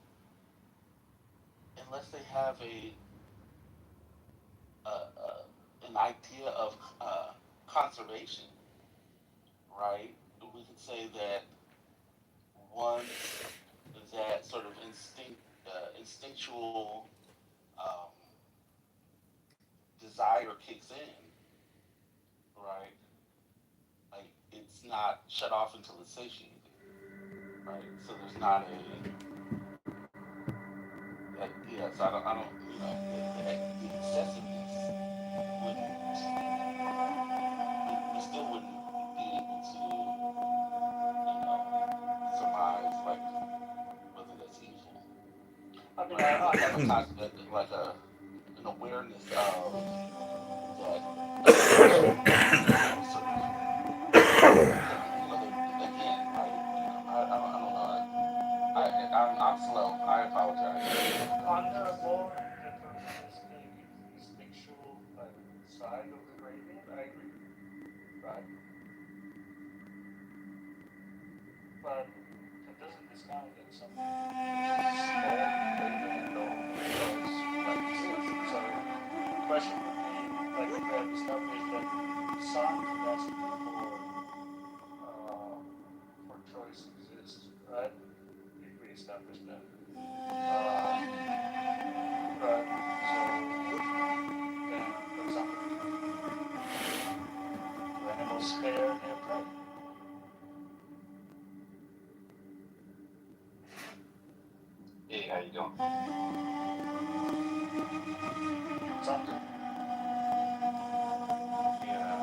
unless they have an idea of conservation, right? We could say that once that sort of instinctual um, desire kicks in, right? Like it's not shut off until it's satiated, right? So there's not So I don't, the excessiveness wouldn't, we still wouldn't be able to, surmise, whether that's evil. I mean, Right? Like an awareness of that, sort of, again, right? I don't know. I'm slow. I apologize. under a more deterministic, instinctual side of the gradient, I agree. Right? But it doesn't discount that something small gradient or choice exists. So the question would be, like we have established that some capacity for choice exists, right? If we establish that. Right. So then, for example, do animals spare their prey? Hey, how you doing? Something. Yeah.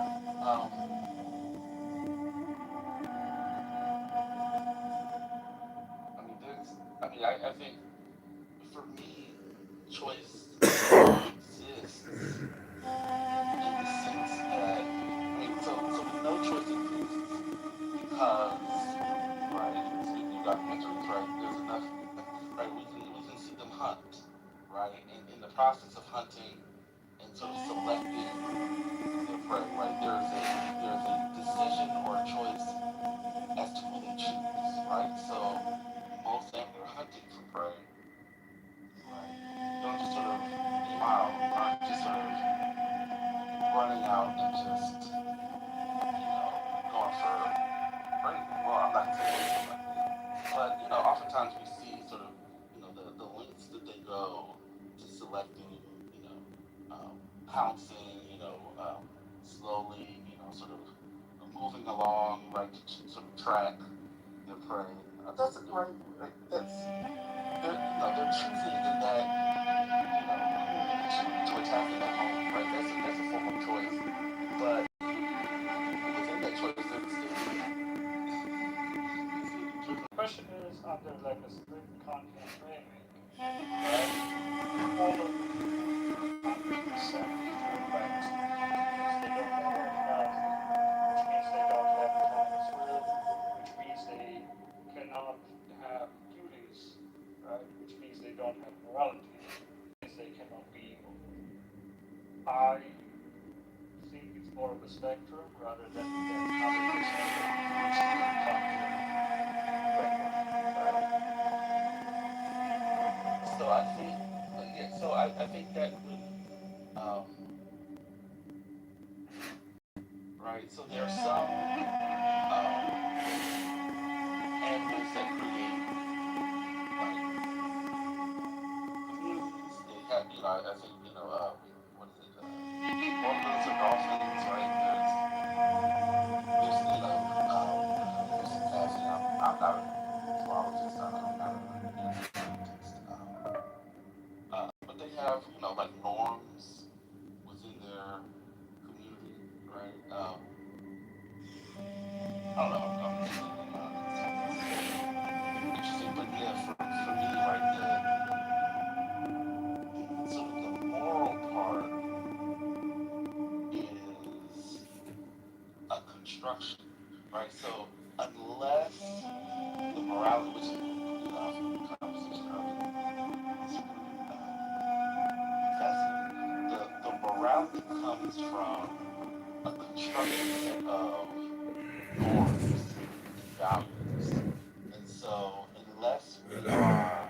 I think for me, choice exists in the sense that, so we know choice exists because, right, speaking of documentaries, right, there's enough, right, we can see them hunt, right, and in the process of hunting and sort of selecting their prey, right, there's a decision or a choice as to who they choose, right, so most that are hunting for prey, right, don't just sort of aren't just sort of running out and just, going for prey. Well, I'm not gonna say selecting, but oftentimes we see sort of, the lengths that they go to selecting, pouncing, slowly, sort of moving along, right, to sort of track their prey. That's right. That's they're choosing in that, to attack in that moment, right? That's a form of choice, but within that choice, there's still The question is under like a strict content framing, right? All of the 100% correct means they don't have originality, which means they don't have autonomous will, which means they cannot have duties, right? Which means they don't have morality, which means they cannot be evil. I think it's more of a spectrum rather than 100% strict content framework, right? So I think, I think that would, right. So there are some animals that create like communities. They have, I think, what is it? Orcas or dolphins, right? There's, there's capacity. I'm not a zoologist. I'm not a scientist. But they have, like norms within their community, right? I don't know. It's interesting, but yeah, for me, right, the sort of the moral part is a construction, right? So unless the morality, which the conversation earlier was really fascinating, the morality comes from a constructed set of norms and values. And so unless we are,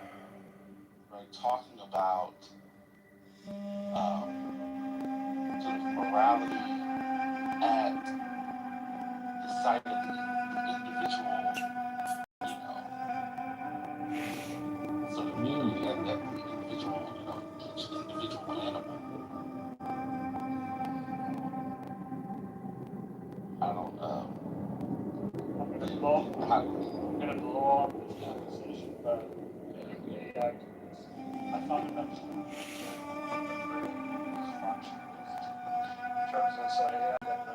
right, talking about sort of morality at the site of the individual, sort of at the individual, each individual animal. I don't, I'm gonna blow up this conversation, but AI tools. I fundamentally human brain is functioning in terms of so yeah, human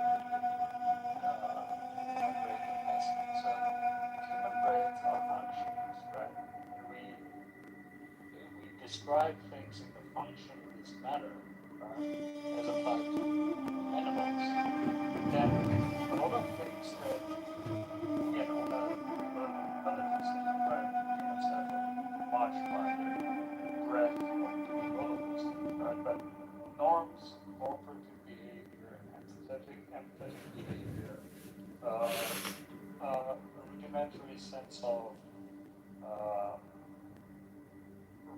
brain capacity. So human brains are non-humans, right? And we describe things in the functionalist manner, right? As applied to animals. Then a lot of things that again on a learning intelligence level, right? Humans have a much wider breadth of doing all of those things, right? But norms, cooperative behavior, empathetic behavior, a rudimentary sense of uh,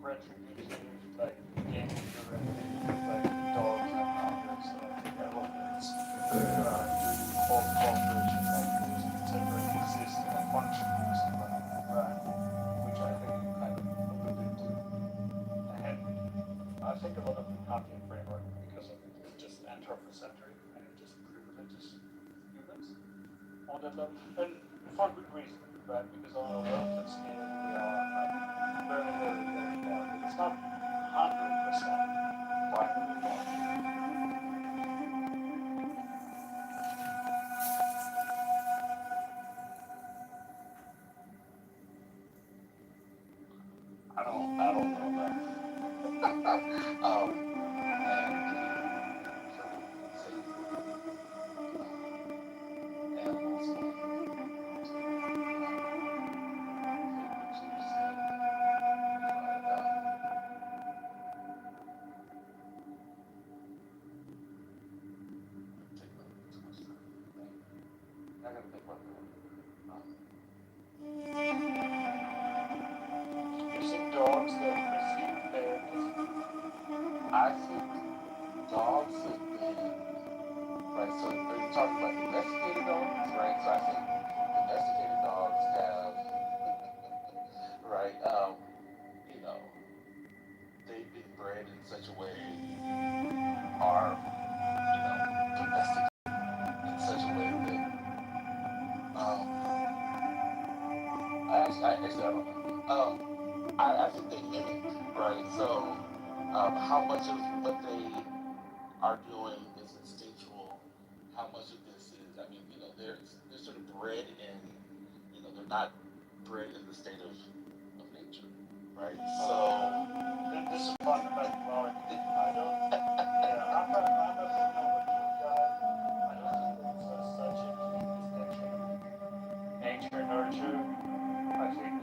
retributive, like game theoretic, like dogs and others, elephants, cooperation mechanisms, etc., exist in a functionalist way, right? Which I think you kind of alluded to. And I think a lot of the Kantian framework, because of it, is just anthropocentric and it just privileges humans on that level. And for good reason, right? Because on a relative scale, we are like very, very, very far. It's not 100% finally gone. I don't know that. And say animals I gotta think about You see dogs that perceive fairness. I think dogs have been right. So you're talking about domesticated dogs, right? So I think domesticated dogs have right. You know, they've been bred in such a way, are domesticated in such a way that actually I don't know. I think they mimic, right? So how much of what they are doing is instinctual? How much of this is? I mean, they're sort of bred in, they're not bred in the state of nature, right? So This is fundamental argument. I don't. Yeah, I'm a phenomenology guy. I don't think there's such a clean distinction of nature nurture. I think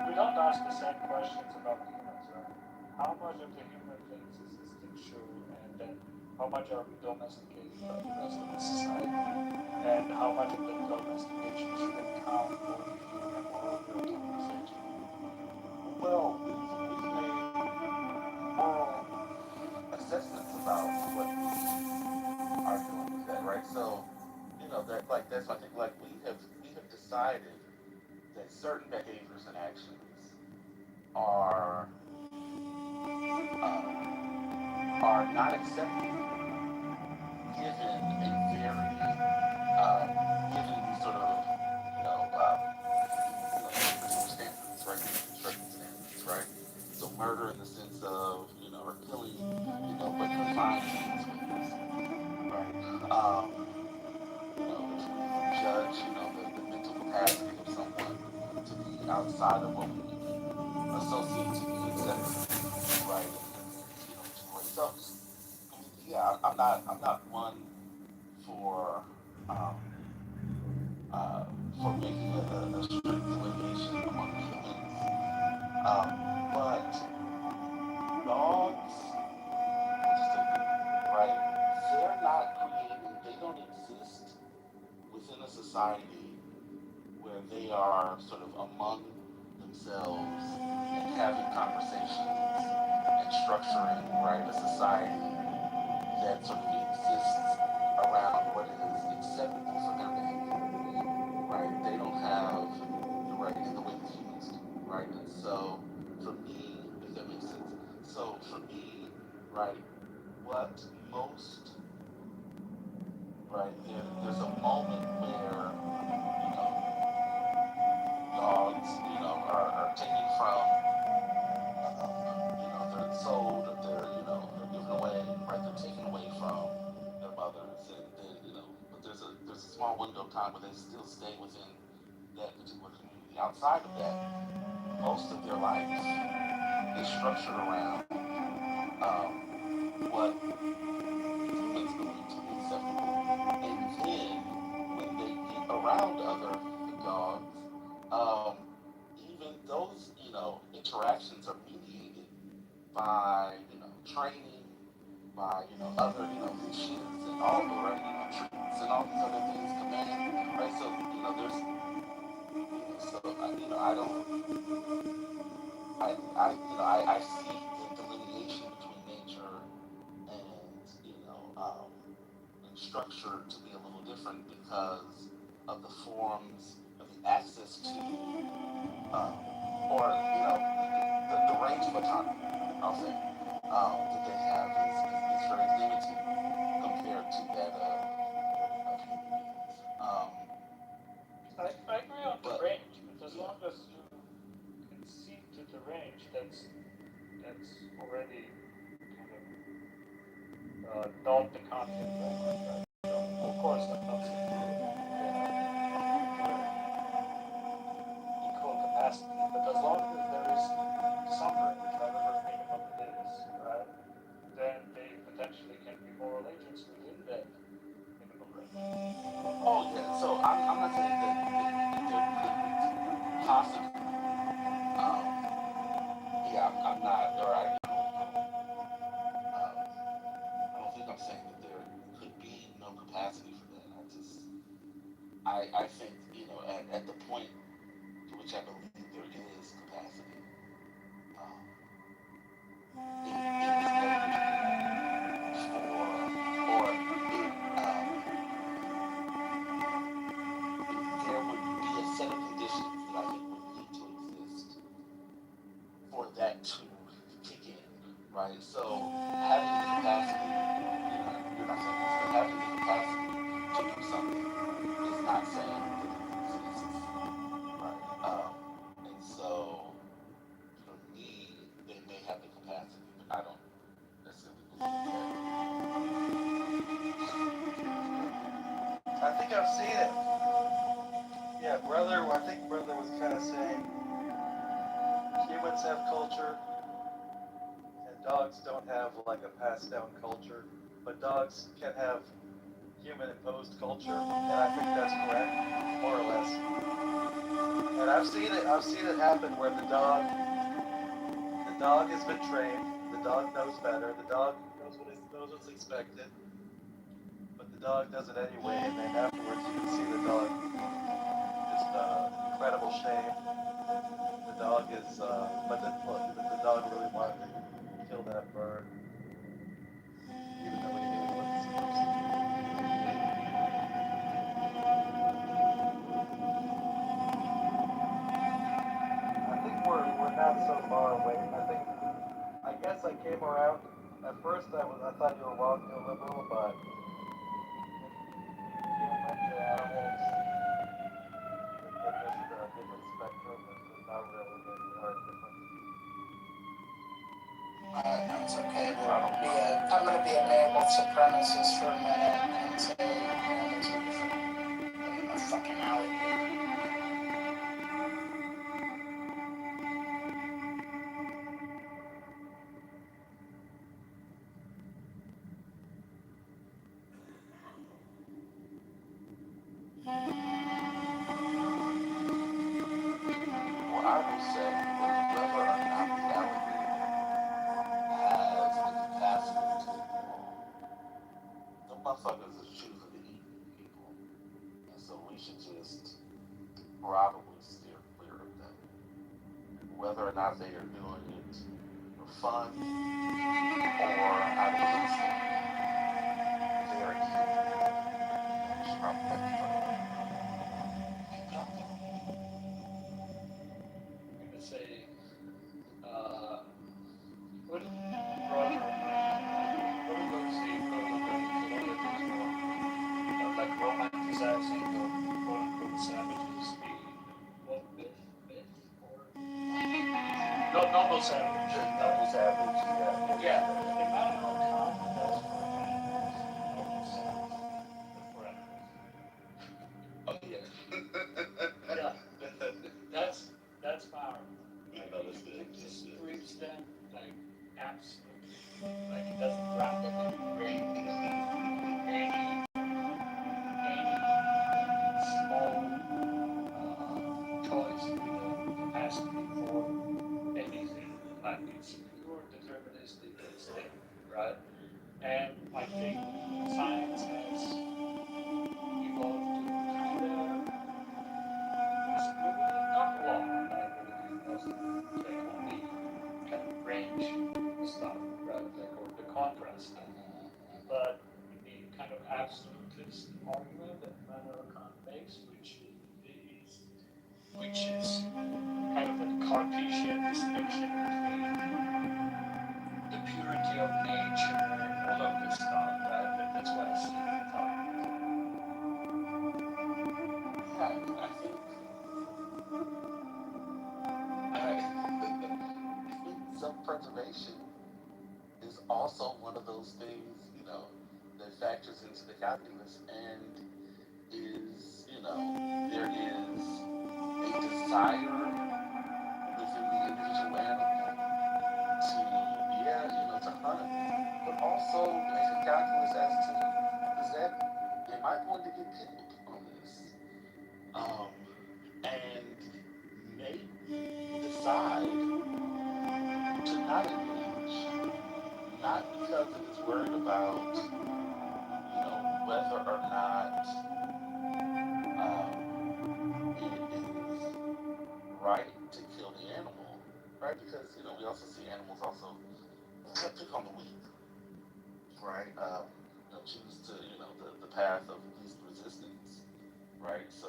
we don't ask the same questions about humans, right? How much of the human things is instinctual, and then how much are we domesticated by the rest of the society, and how much of the domestication should account for the human moral optimization? well, we've made moral assessments about what we are doing with that, right? So, that's I think like we have decided that certain behaviors and actions are not acceptable given a very given these sort of particular standards, right? Certain standards, right? So murder in the sense of or killing, but confined to these ways, right? If we judge, the mental capacity of someone to be outside of what we associate to be acceptable, right? So yeah, I'm not one for um, making a strict delineation among humans, but dogs, right? They're not creating. They don't exist within a society where they are sort of among themselves and having conversations and structuring, right, a society that sort of exists around what is acceptable for their behavior, right? They don't have the right in the way that humans do, right? And so, for me, if that makes sense, so for me, right, what most, right, there's a moment where, dogs, are taken from, of time, but they still stay within that particular community. Outside of that, most of their lives is structured around what humans believe to be acceptable. And then when they get around other dogs, even those, interactions are mediated by, training, by, other, missions and all the right, treats and all these other things, command, right? So, there's, I don't, I see the delineation between nature and, and structure to be a little different because of the forms of the access to, or, the range of autonomy, I'll say, that they have is very limited compared to that of human beings. I agree on the range, but as long as you can see to the range, that's already kind of not the conflict language, right? So of course, I'm not saying equal capacity, but as long as there is some range, however minimum it is, right, then they potentially can be moral agents within that minimum range. Oh yeah, so I'm not saying that there couldn't possibly, I'm not, or I don't think I'm saying that there could be no capacity for that. I think, at the point to which I believe there is capacity, it is negligible or there would be a set of conditions that I think would need to exist for that to kick in, right? So having the capacity, you're not saying this, but having the capacity to do something is not saying that it exists, right? And so for me, they may have the capacity, but I don't necessarily believe I think I've seen it. Yeah, I think brother was kind of saying humans have culture and dogs don't have like a passed down culture, but dogs can have human imposed culture, and I think that's correct, more or less. And I've seen it happen where the dog has been trained, the dog knows better, the dog knows what's expected, but the dog does it anyway, and then afterwards you can see the dog just incredible shame. The dog is, but the dog really wanted to kill that bird, even though he knew he wasn't supposed to. I think we're not so far away. I guess I came around. At first I thought you were walking a liberal, but humans and animals, they're just a different spectrum. There's not really any hard difference. It's okay. I'm gonna be a male supremacist for a minute and say humans are different than a fucking alligator. Well, I will say that whether or not the alligator has the capacity to do wrong, the motherfuckers are choosing to eat people. And so we should just probably steer clear of them. Whether or not they are doing it for fun or out of instinct, they are human. And we should probably let them fucking keep talking. I'm gonna say, what did Roger, what are those things more like romanticizing the quote unquote savages, the what myth or no noble savage. Noble savage, yeah. Yeah, Immanuel Kant does for animals, noble savage, but for animals. it's pure deterministic thing, right? And I think science has evolved to kind of discriminate, not law, like religion doesn't say only kind of range stuff, right? Like, or the contrast stuff. But the kind of absolutist argument that Immanuel Kant makes, which is kind of a Cartesian distinction between the purity of nature and all of this stuff, right? That's what I see in the talk. Yeah, I think self-preservation is also one of those things, that factors into the calculus and is, there is a desire within the individual animal to, to hunt, but also make a calculus as to, am I going to get killed on this? And maybe decide to not engage, not because it is worried about, whether or not it is right to kill the animal, right? Because, we also see animals also pick on the weak, right? Choose to, the path of least resistance, right? So,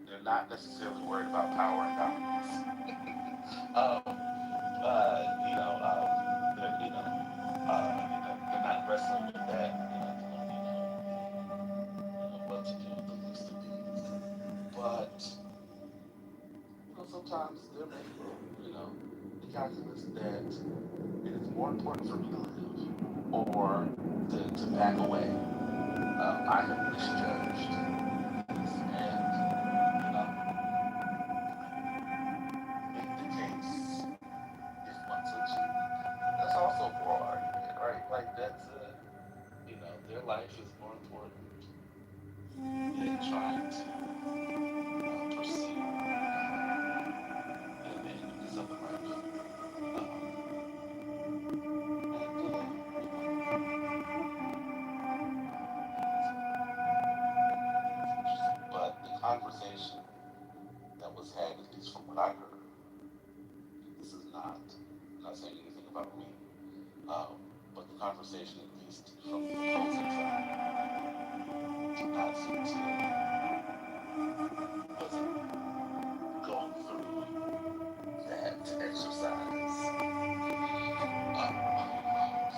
they're not necessarily worried about power and dominance. They're, they're not wrestling with that, what to do with the least of these. But, sometimes they're making, the calculus that it is more important for me to live or to back away. I have misjudged this and, make the case if one so chooses. That's also a moral argument, right? Like that's their life is more important than trying to pursue and do something right. But the conversation that was had, at least from what I heard, this is not saying anything about me, but the conversation, at least from the opposing side, did not seem to wasn't going through that exercise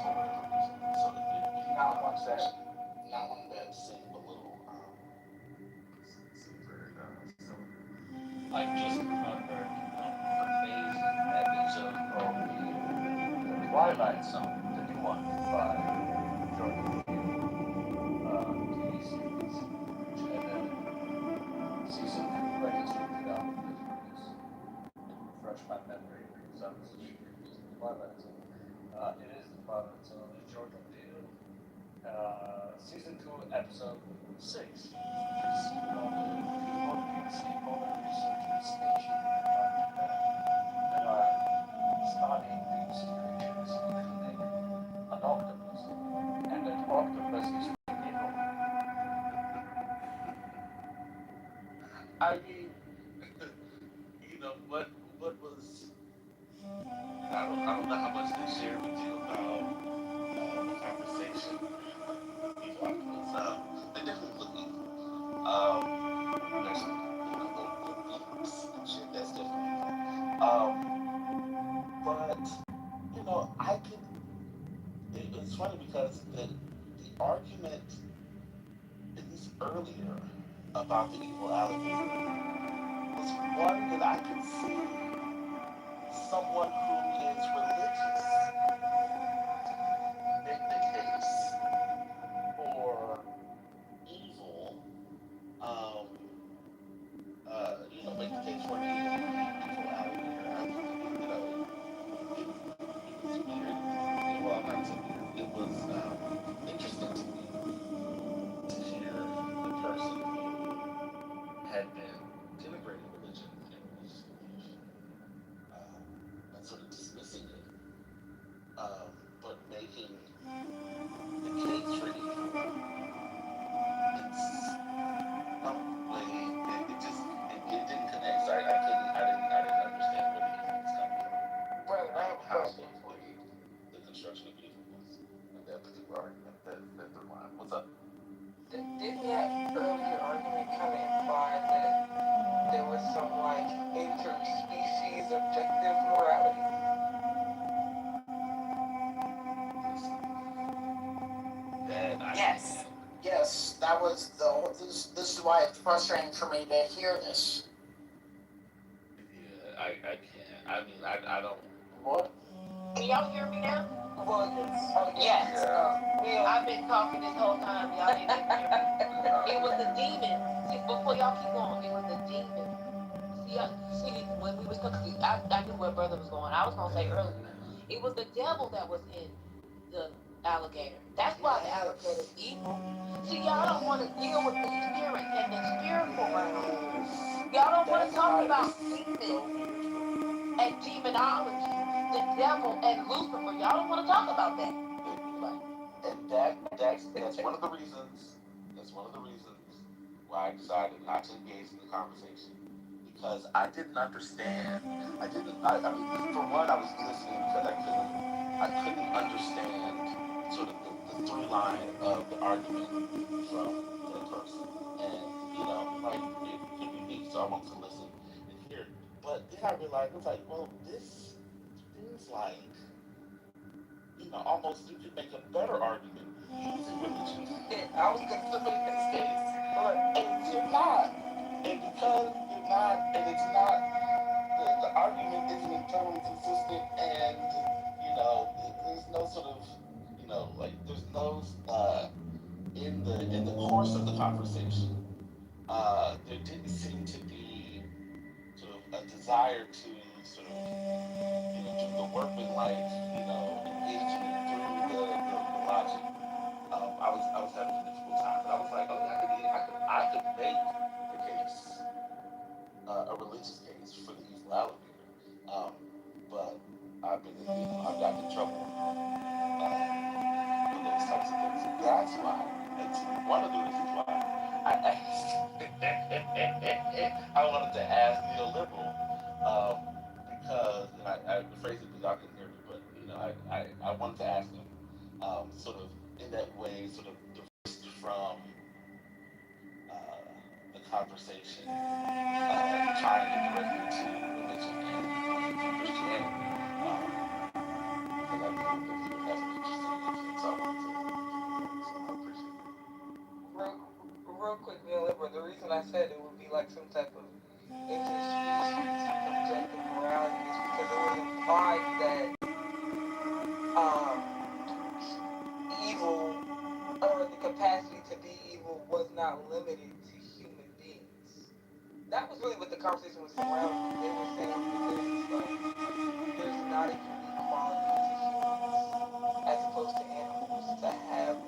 for whatever reason. So the Not one that, conversation not one that seemed a little seemed very silly. I just remembered an amazing episode of the Twilight Zone, the new one by Jordan TV series, which ended season 2. I just looked it up because it refreshed my memory because I was such a using Twilight Zone. It is the Twilight Zone in Jordan Peele. Season 2, episode 6, which is called the People PhD Polar Researchers Station in Antarctica that are studying deep sea creatures, including an octopus. And that octopus is people. I mean, what was I don't know how much they shared with you about the conversation. These articles, they definitely look evil. There's some, little beaks and shit. That's definitely evil. But I could. It's funny because the argument, at least earlier, about the evil alligator was one that I could see someone who is religious make the case for evil, make the case for an evil alligator. It was weird. Well, not so weird. It was interesting to me to hear the person who had been denigrating religion and religious belief, and sort of interspecies objective morality. Yes. Yes, that was the. This is why it's frustrating for me to hear this. Yeah, I can't. I mean, I don't. What? Can y'all hear me now? Well, Yes. Yeah. I've been talking this whole time. Y'all didn't even hear me. It was the demon. See, before y'all keep going, it was the demon. See, when we was talking, I knew where brother was going. I was gonna say earlier, it was the devil that was in the alligator. That's why the alligator's evil. See, y'all don't want to deal with the spirit and the spiritual realm. Y'all don't want to talk about demons and demonology, the devil and Lucifer. Y'all don't want to talk about that. And that's one of the reasons. That's one of the reasons why I decided not to engage in the conversation, because I didn't understand. I didn't. I mean, for one, I was listening because I couldn't understand sort of the through line of the argument from that person, and like it could be me, so I wanted to listen and hear. But then I realized it was like, well, this seems like almost you could make a better argument using religion. I was considering mistakes. And you're not. And because you're not, and it's not, the argument isn't internally consistent, and, there's no sort of, there's no, in the course of the conversation, there didn't seem to be sort of a desire to sort of, do the workmanlike, engagement through the logic. I was having a difficult time, but I was like, okay, I could make the case, a religious case for the evil alligator, but I've gotten in trouble for those types of things. That's why. It's one of the reasons why I asked. I wanted to ask neoliberal, because and I rephrased it because y'all couldn't hear me, but I wanted to ask them, sort of in that way, sort of divorced from the conversation, tying it directly to religion and Christianity, because I knew that he would have some interesting insight, so I wanted to so I appreciate it. real quick, Neoliberal, the reason I said it would be like some type of interspecies objective morality is because it was implied that um, evil or the capacity to be evil was not limited to human beings. That was really what the conversation was surrounding. They were saying that there's not a unique quality to humans as opposed to animals to have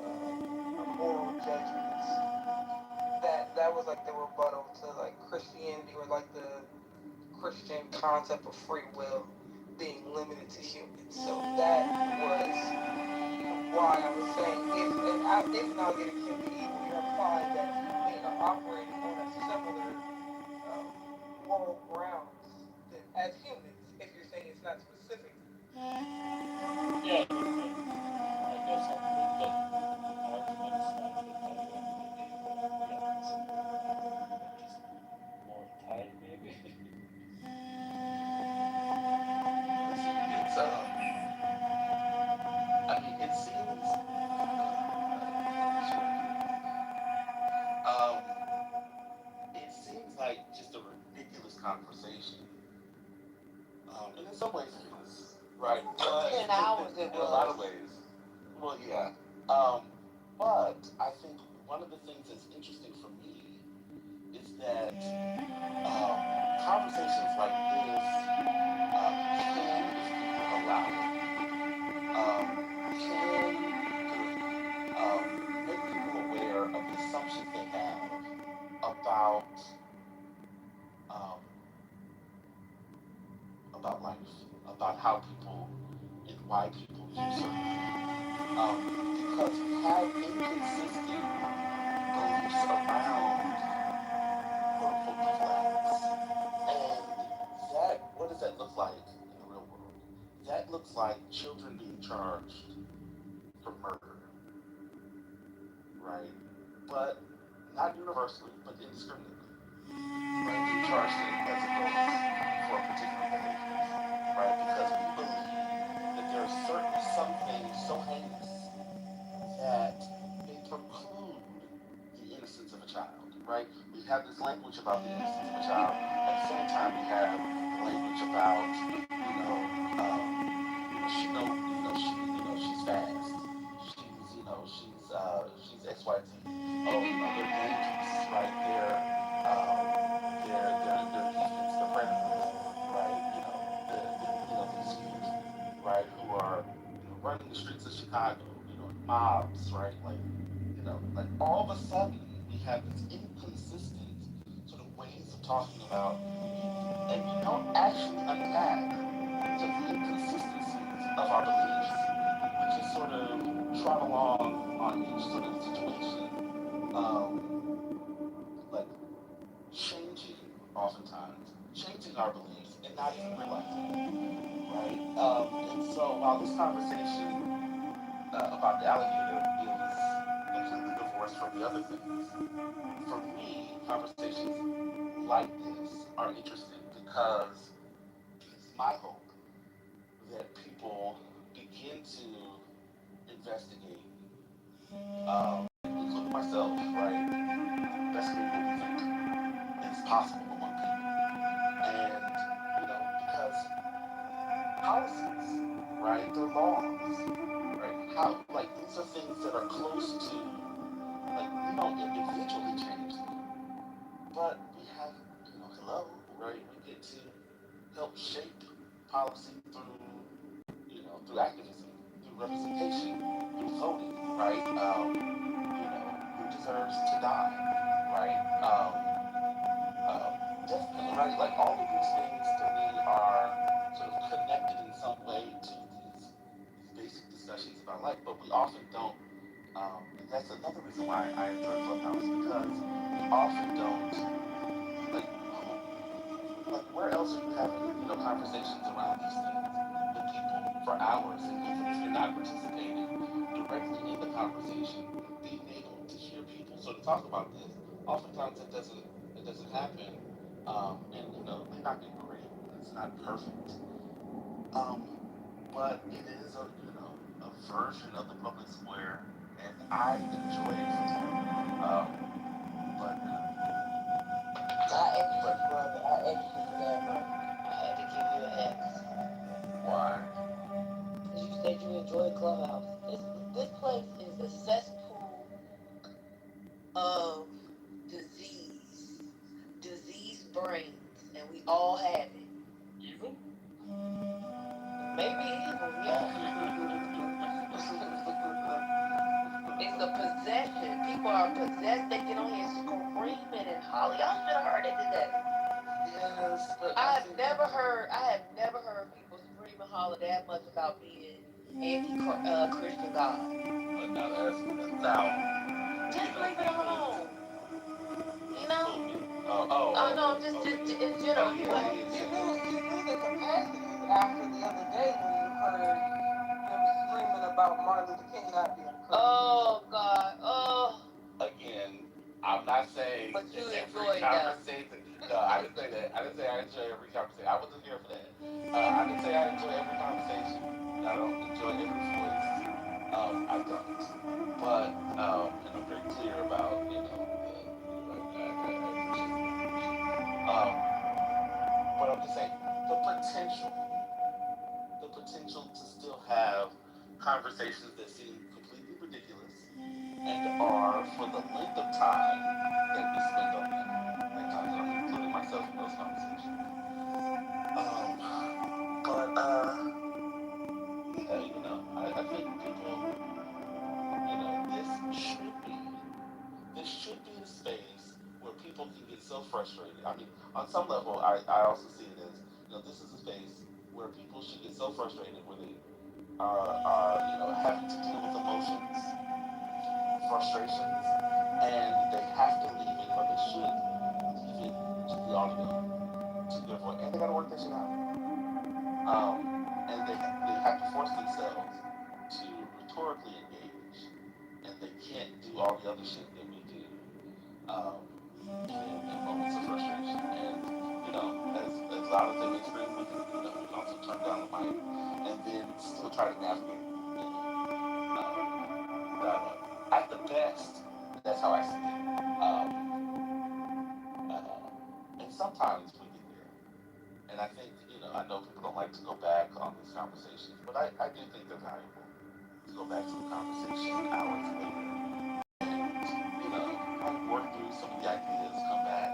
moral judgments. That was like the rebuttal to like Christianity or like the Christian concept of free will being limited to humans. So that was why I was saying if an alligator can be evil, you're implying that they are operating on a similar moral grounds as humans. If you're saying it's not specific. Yeah, I guess I could, but the argument is like that they wouldn't be able, just more tight, maybe. It's I mean, it seems. Um, it seems like just a ridiculous conversation. And in some ways it is, right? But 10 hours it in a lot of was. ways. Well, yeah. But I think one of the things that's interesting for me is that conversations like this can, if people allow it, can make people aware of the assumptions they have um, about life, about how people and why people view certain things. Because we have inconsistent beliefs around quote unquote flags. And what does that look like in the real world? That looks like children being charged for murder, right? But not universally, but indiscriminately. Right? Being charged as adults listen to the child. At the same time, we have language about, she know, she's fast. She's X, Y, Z. Oh, they're Yankees, right? They're defense, the Predators, right? These youth, right, who are running the streets of Chicago, mobs, right? Like all of a sudden we have this inconsistent sort of ways of talking about, and we don't actually unpack sort of the inconsistencies of our beliefs. We just sort of trot along on each sort of situation, like changing, oftentimes, changing our beliefs and not even realizing it, right? And so while this conversation about the alligator is completely divorced from the other things, for me, conversations like this are interesting because it's my hope that people begin to investigate, including myself, right? Investigate what we think is possible among people. And, because policies, right? They're laws, right? How, like, these are things that are close to, like, we don't individually change them, but we have, hello, right? We get to help shape policy through activism, through representation, through voting, right? Who deserves to die, right? Definitely, right? Like all of these things to me are sort of connected in some way to these basic discussions about life, but we often don't. And that's another reason why I enjoy Clubhouse because we often don't like where else are you having conversations around these things with people for hours, and even if you're not participating directly in the conversation, being able to hear people sort of talk about this, oftentimes it doesn't happen, and it may not be great, it's not perfect, um, but it is a version of the public square, and I enjoy it from there. But I X you, brother. I X you for that, bro. I had to give you an X. why? Because you said you enjoy Clubhouse. This place is a cesspool of disease. Diseased brains. And we all have it. Evil? Maybe evil, yeah. It's a possession. People are possessed. They get on here screaming and hollering. Y'all should have heard it today. Yes, but I have never heard people scream and holler that much about being anti Christian God. now, Just leave it alone. You know? oh, No, I'm just in general. You know? You knew the capacity after the other day when you heard them screaming about Martin Luther King not being a Christian. Oh God. Oh. Again, I'm not saying But you every enjoyed them. conversation. No, I didn't say that. I didn't say I enjoy every conversation. I wasn't here for that. I didn't say I enjoy every conversation. I don't enjoy every voice. I don't. But and I'm very clear about I appreciate that. But I'm just saying the potential to still have conversations that seem completely ridiculous and are for the length of time that we spend on them. At times, and I'm including myself in those conversations. But yeah, I think people, this should be a space where people can get so frustrated. I mean, on some level, I also see it as, this is a space where people should get so frustrated where they are having to deal with emotions, frustrations, and they have to leave it, or they should leave it to the audio, to their voice, and they gotta work that shit out. And they have to force themselves to rhetorically engage, and they can't do all the other shit that we do in moments of frustration. And as loud as they may scream, we can also turn down the mic and then still try to navigate. At the best, that's how I see it. And sometimes we get there. And I think, I know people don't like to go back on these conversations, but I do think they're valuable to go back to the conversation hours later. Like work through some of the ideas, come back.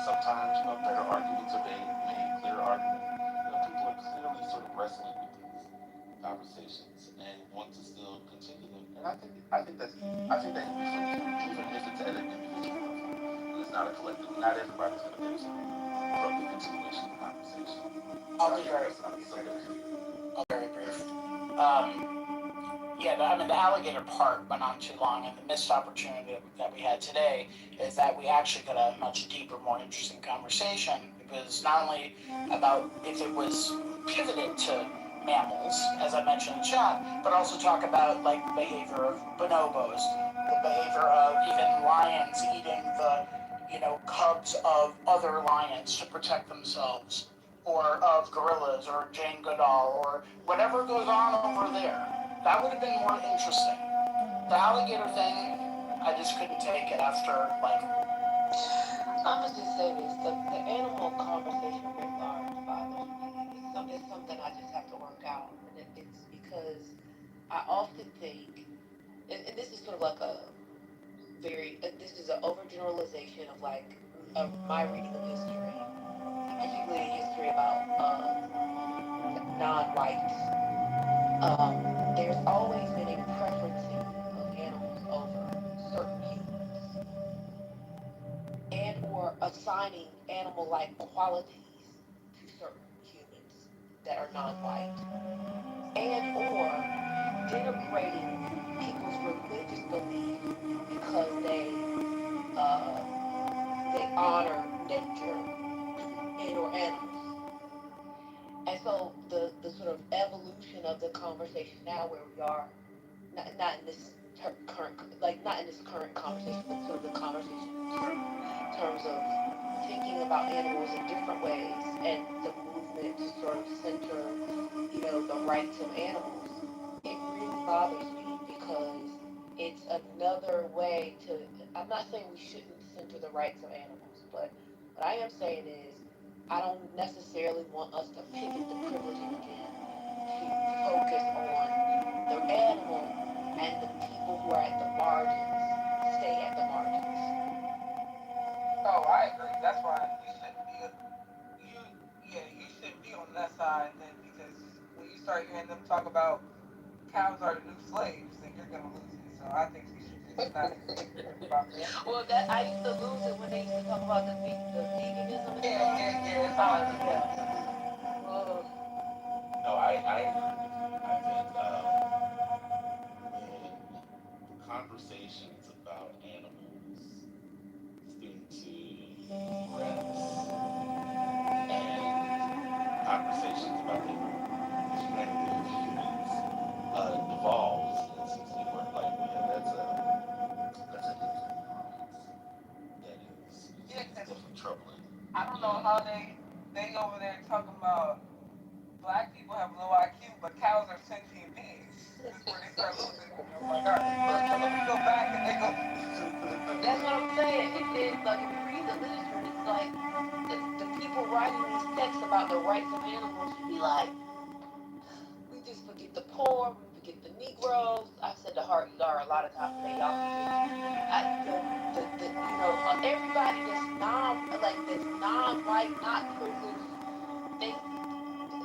Sometimes, better arguments are made clear argument. People are clearly sort of wrestling with these conversations and want to still continue them. And I think that can be fruitful, even if it's at an individual level. And it's not a collective. Not everybody's going to benefit from the continuation of the conversation. I'll be very, I'll very brief. Yeah, the alligator part went on too long, and the missed opportunity that we had today is that we actually could have a much deeper, more interesting conversation. It was not only about if it was pivoted to mammals, as I mentioned in the chat, but also talk about like the behavior of bonobos, the behavior of even lions eating the, cubs of other lions to protect themselves, or of gorillas, or Jane Goodall, or whatever goes on over there. That would have been more interesting. The alligator thing, I just couldn't take it after, I'm gonna just say this: the animal conversation writ large bothers me. It's something I just have to work out, and it's because I often think, and this is sort of like this is an overgeneralization of like my reading of history, particularly history about non-whites. There's always been a preferencing of animals over certain humans, and or assigning animal-like qualities to certain humans that are non-white, and or denigrating people's religious belief because they honor nature and or animals. And so the sort of evolution of the conversation now where we are, not in this current, like not in this current conversation, but sort of the conversation in terms of thinking about animals in different ways and the movement to sort of center, the rights of animals, it really bothers me because it's another way to, I'm not saying we shouldn't center the rights of animals, but what I am saying is I don't necessarily want us to pivot the privileging again to focus on the animal and the people who are at the margins stay at the margins. Oh, I agree. That's why you shouldn't be you shouldn't be on that side then, because when you start hearing them talk about cows are the new slaves, then you're gonna lose it. So I think you should just not even hear about that. Well, that I used to lose it when they used to talk about the veganism and Yeah, stuff. yeah, it's all Yeah. No, I agree with you. I think when conversations about animals seem to progress and conversations about the humanity of humans devolves, it seems to be where, like, yeah, that's a dangerous that is definitely troubling. I don't know how they over there talking about black people have low IQ, but cows are sentient beings. This is where they start losing. I'm like, all right, let me go back and they go. That's what I'm saying. And then, like, if you read the literature, it's like the people writing these texts about the rights of animals should be like, we just forget the poor, we forget the Negroes. I've said the hard ER a lot of times today. Y'all everybody that's non-white, not privileged, they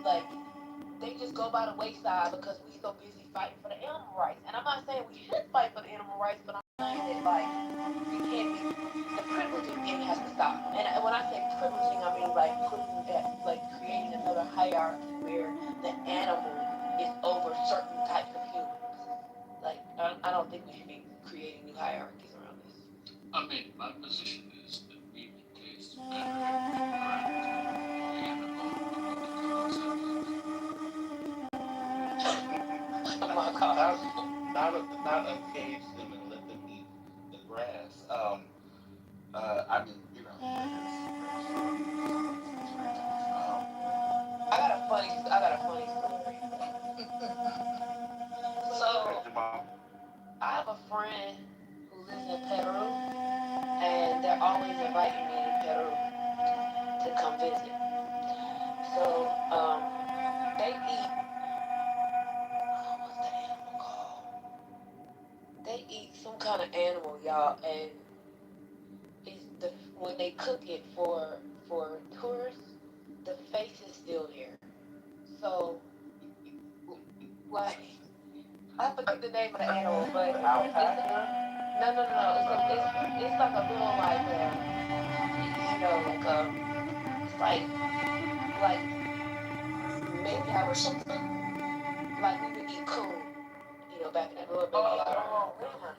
like they just go by the wayside because we so busy fighting for the animal rights. And I'm not saying we should fight for the animal rights, but I'm saying that like we can't be the privileging game has to stop. And when I say privileging, I mean like creating another hierarchy where the animal is over certain types of humans. Like I don't think we should be creating new hierarchies around this. I mean, my position is that we would taste better around the animal concept. Oh my God. Not uncage them and let them eat the grass. I mean, I got a funny story. So I have a friend who lives in Peru, and they're always inviting me to Peru. to come visit. So they eat. What's the animal called? They eat some kind of animal, y'all, and it's when they cook it for tourists, the face is still there. So like I forget the name of the animal, but it's no. It's like a little it's like maybe I was like we would eat coon, back in the little baby. Oh, lemur.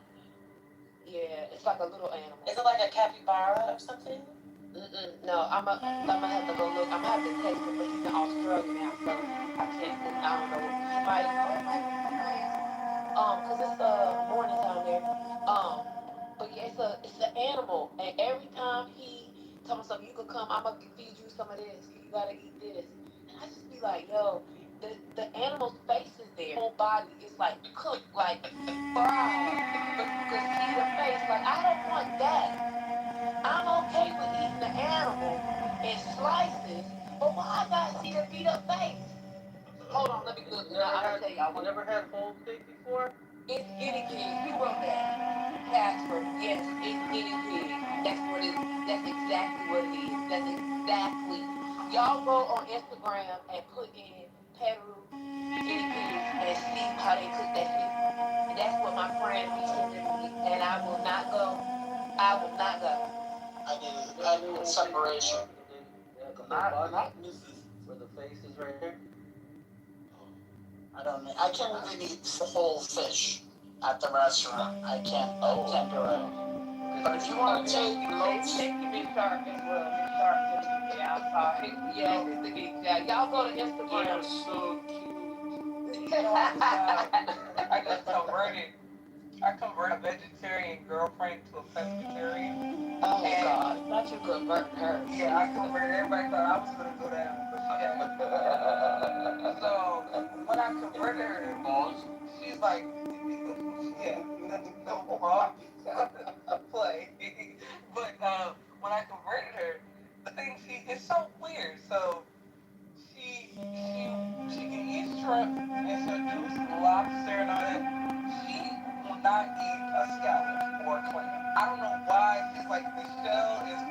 Yeah, it's like a little animal. Is it like a capybara or something? No, I'm gonna have to go look. I'm gonna have to text him, but he's in Australia now, so I can't. I don't know. He might. Cause it's morning time there. But yeah, it's an animal, and every time he tell me something, you can come. I'm gonna feed you some of this. You gotta eat this, and I just be like, yo, the animal's face is there. Whole body is like cooked, like fried, but you can see the face. Like I don't want that. I'm okay with eating the animal in slices, but why I gotta see the beat up face? Hold on, let me look. I'm gonna tell y'all. You never had whole pig before? It's guinea pig. You wrote that. Casper. Yes, it's guinea pig. That's exactly what it is. That's exactly. Y'all go on Instagram and put in Peru guinea pigs and see how they cook that shit. And that's what my friend be sending me. And I will not go. I will not go. I need separation. Not Mrs. Where the face is right here. I can't even eat whole fish at the restaurant. I can't do it. But if you want to take notes, take the big shark as well. Big shark too. Yeah, I'm sorry. Yes, it's the big shark. Y'all go to Instagram. They're so cute. I just converted. I converted a vegetarian girlfriend to a pescatarian. Oh God, not you converting her. Yeah, I converted. Everybody thought I was gonna go down, but she had. So when I converted her, she's like, yeah, no wrong. Play. But when I converted her, the thing it's so weird. So she can eat shrimp and she'll do some lobster and all that. She will not eat a scallop or a clam. I don't know why. She's like the shell is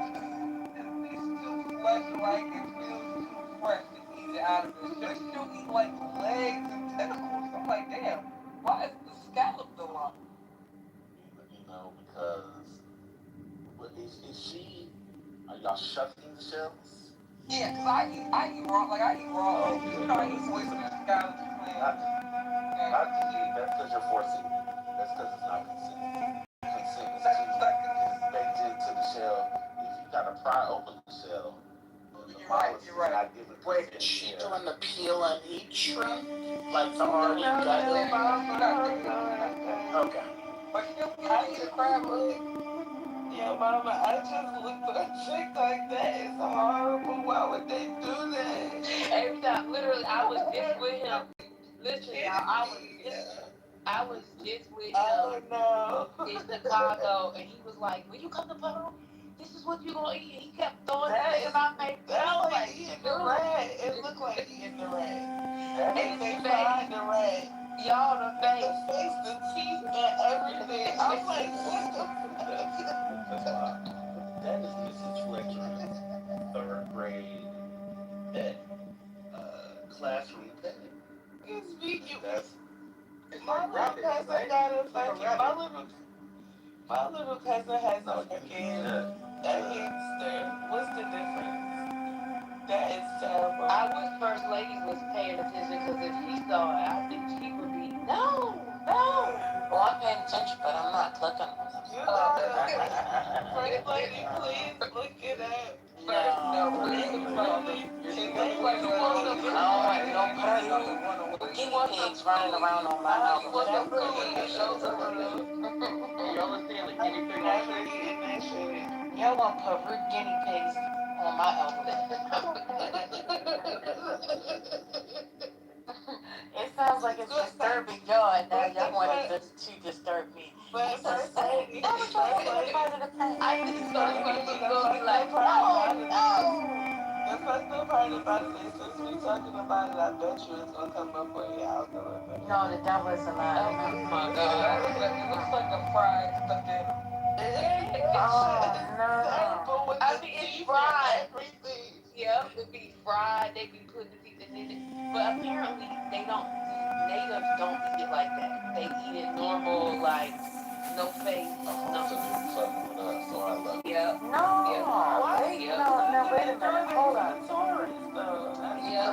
too flesh like it feels too fresh to eat it out of the shell. She'll eat like legs and tentacles. I'm like, damn, why is the scallop the lump? Because is she? Are y'all shucking the shells? Yeah, cause I eat raw. Like I eat raw. I eat oysters, scallops, clams. That's because you're forcing me. That's because it's not consent. Consent is baked into the shell. If you gotta pry open the shell, the mollusk is not given consent. Wait, is she doing the peel and eat shrimp? Like the already gutted? Okay. But I eat a crab leg. Yeah, Mama, I just looked at a chick like that. It's horrible. Why would they do that? Every time, literally, I was just with him. Listen, y'all, I was just with him in Chicago, and he was like, "When you come to Peru, this is what you gonna eat." And he kept throwing things in my face. That like eating the rat. It looked like eating the rat. And they fried the rat. Y'all, the face, the teeth, and everything. I'm like, what the fuck? That is Mrs. Fletcher's third grade pet, classroom pet. Speaking of, my little cousin got a fucking, my little cousin has a fucking, a hamster. What's the difference? That is terrible. I wish First Lady was paying attention, because if she saw it, I think she would be, no. Well, I'm paying attention, but I'm not clicking on them. You know that. First Lady, please look it up. No, really? They like the one that I don't like no Peru guinea pigs running around on my house. That's y'all are saying the guinea pig actually eating that shit. Y'all want Peru guinea pigs on my It sounds like it's disturbing y'all, and now y'all wanted to disturb me. But First Lady, that was a positive thing. I think First Lady is going to be like, no. messed up part about it is since we talking about it, I bet you it's gonna come up for you. I don't know if No, the devil is a lie. oh my god. It looks like a fried stuffed animal. Oh no. I mean, it's fried. Everything. Yep, it be fried. They be putting the seasoning in it. But apparently, they don't. The natives don't eat it like that. They eat it normal, like no face, nothing. So I love it. Yep. No. Yep. Wait, Yep. no, wait a minute. Hold on. Yep.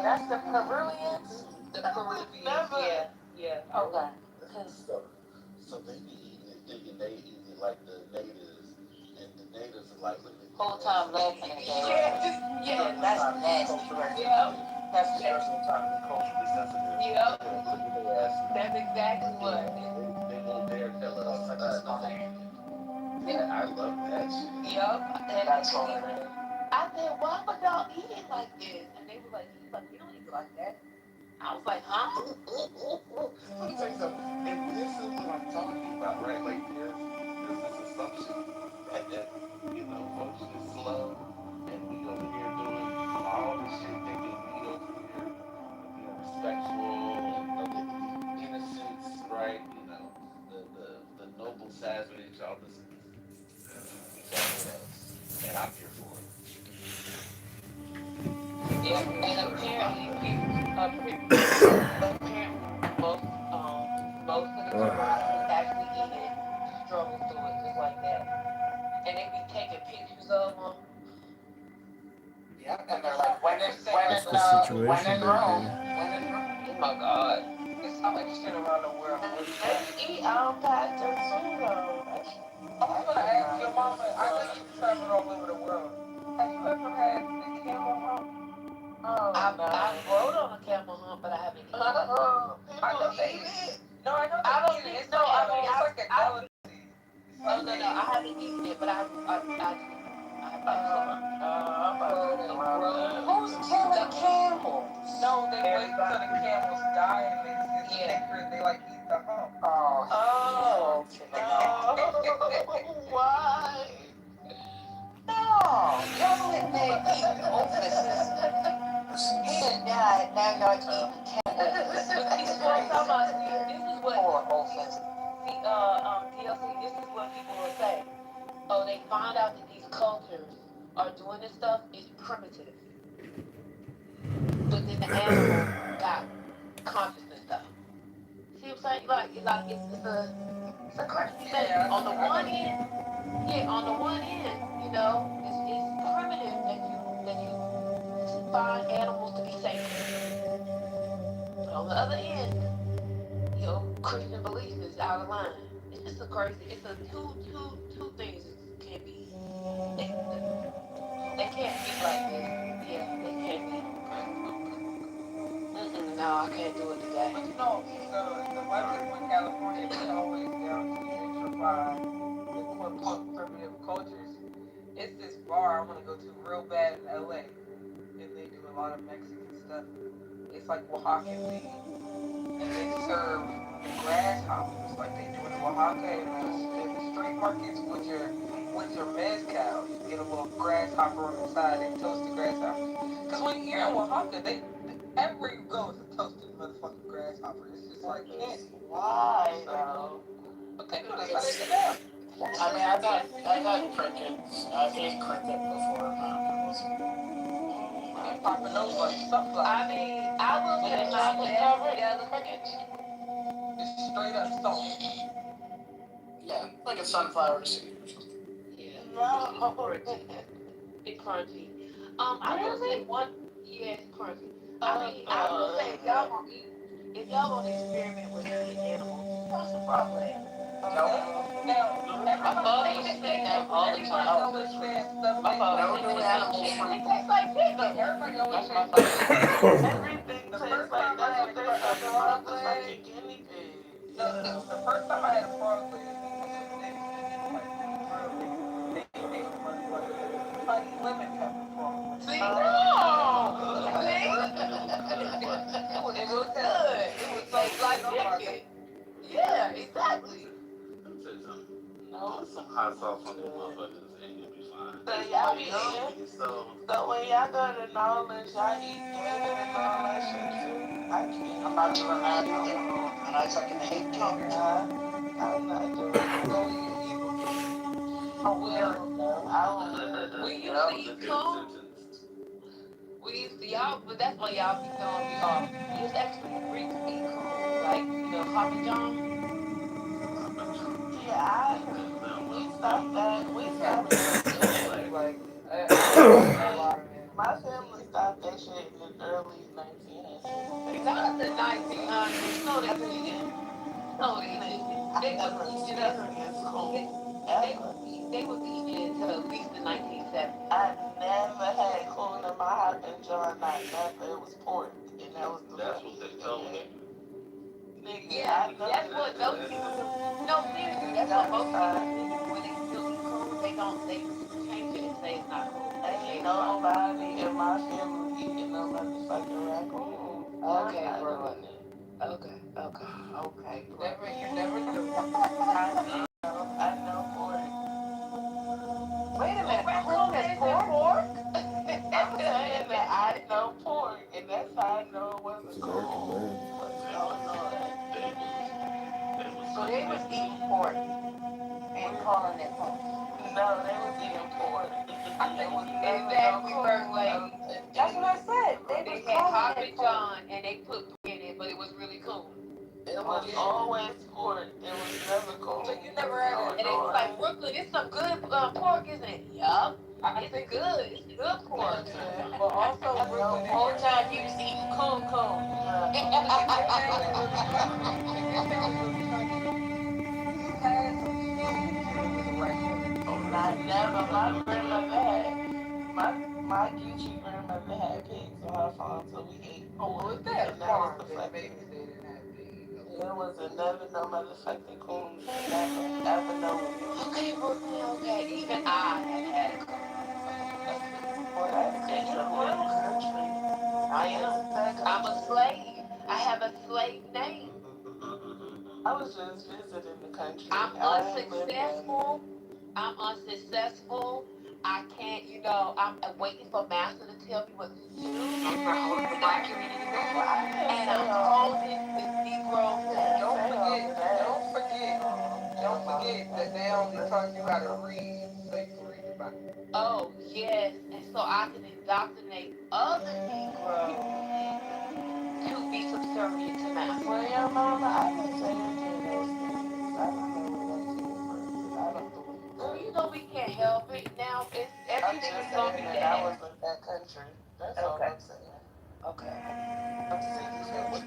That's the Peruvians? The Peruvians. Yeah. Yeah. Okay. So they be eating it, thinking they eating it like the natives, and the natives are like, look at Whole time laughing at that. Yeah. That's nasty right there. Yep. That's Certain time they're culturally sensitive. Yep. Look at their ass. That's exactly what. They won't dare tell us nothing. Yeah, I love that shit. Yep. And That's hilarious. I said, why would y'all eat it like this? And they were like, we don't eat it like that. I was like, huh? Let me tell you something. And this is what I'm talking about, right? Like, there's this assumption that folks is slow, and we over here doing all this shit, thinking we over here being respectful and the innocence, right? The noble savage, all this. And I'm here for it. Yeah, and apparently, most of the tourists actually eat it, struggle through it just like that, and they be taking pictures of them. Yeah, and they're like, when What's the situation, baby? Oh my God, it's so much shit around the world. They eat alpaca too, though. I was gonna ask your mama. I know you've traveled all over the world. Have you ever had the camel hump? Oh, I rode on a camel hump, but I haven't eaten it. I know they eat it. No, I know they eat it. It's no, I mean, it's like a delicacy. No, I haven't eaten it, but I Who's killing camels? No, they wait till the camels die and it's sacred. They like eat the hump. Oh. Why? No, government made eating offices. He didn't die, now you're eating camels. This is what offense. DLC, this is what people will say. Oh, they find out that these cultures are doing this stuff is primitive. But then the animal got consciousness stuff. See what I'm saying? Like it's a crazy thing. On the one end, it's primitive that you find animals to be sacred. But on the other end, your Christian belief is out of line. It's just a crazy. It's a two things can't be. They can't be like this. Yeah, they can't be. No, I can't do it today. But the white people in California, they always down to gentrify the quote-unquote primitive cultures. It's this bar I want to go to real bad in LA, and they do a lot of Mexican stuff. It's like Oaxacan themed, and they serve grasshoppers like they do in Oaxaca in the street markets with your mezcal. You get a little grasshopper on the side and toast the grasshopper. Because when you're in Oaxaca, everywhere you go is a toasted motherfucking grasshopper. It's just like candy. Why, though? But they do this how they get down. I mean, I got crickets. I've ate cricket before. Popping those like sunflowers. I mean, I will say my crickets. It's straight up salt. Yeah, like a sunflower seed or something. Yeah. No. It's crunchy. I will say one. Yeah, it's crunchy. I mean, I will say if y'all want to experiment with animals, try some frog legs. Now, everybody say that all the time. Always says stuff like no new animals from it tastes like chicken. Everybody always says everything tastes like frog leg. The first time I had a frog leg, they honey lemon pepper frog. See? It was good. It was so like chicken. Yeah, exactly. Let me tell you something. Put some hot sauce on these motherfuckers and you'll be fine. So y'all be eating. So So when y'all go to Knowledge, y'all eat good and all that shit too. I can't. I'm not doing that no more. And I fucking hate cake. I'm not doing it. So you evil food. Oh, well, I would. We used to eat coon. We used to y'all, but that's why y'all be throwing me off. We used to actually eat coon, like Papa John. Yeah, we stopped that. We stopped that. Like I My family stopped that shit in the early 1900s. not the 1900s. No, they didn't. No, they didn't. They was eating it up. They was eating it until at least the 1970s. I never had corn in my hot and John, not never. It was pork, and that was the. That's what they told me. Nigga, Yeah, that's what most people do. No, seriously, that's what most people do when they still eat coon. They change it and say it's not coon. Ain't nobody in my family eating no motherfucking raccoon. Okay, bro. Okay. You never do. I know pork. Wait a minute, coon is pork? I'm saying that I know pork, and that's how I know it wasn't cool. What's going on? So they was eating pork and calling it pork. No, they was eating pork. I think exactly, First Lady. That's what I said. They had Papa John and they put pork in it, but it was really cool. It was always pork. It was never cool. So you never had it. And they was like, Brooklyn, it's some good pork, isn't it? Yup. It's good. It's good pork. But also, Brooklyn, the whole time you was eating coon. You had some chicken until it was a raccoon. I never. My grandmother had. My Geechee grandmother had pigs on her farm, so we ate. Oh, well, is that a farm? Maybe they didn't have pigs. There was never no motherfucking coons. Never known. Okay, Brooklyn, okay. Even I have had a coon. Well, that's good. You're a real country. I am. I'm a slave. I have a slave name. I was just visiting the country. I'm unsuccessful. I can't, I'm waiting for master to tell me what to do. And we're holding the black community back. And I'm holding the Negro back. Don't forget that they only taught you how to read so you can read the Bible. Oh, yes. And so I can indoctrinate other Negroes to be subservient to master. Well, your mama, I didn't say any of those things. I don't know where that came from. I don't believe that. Well, we can't help it. Now, everything is going to be that I wasn't that country. That's all I'm saying. Okay. I'm sick of it.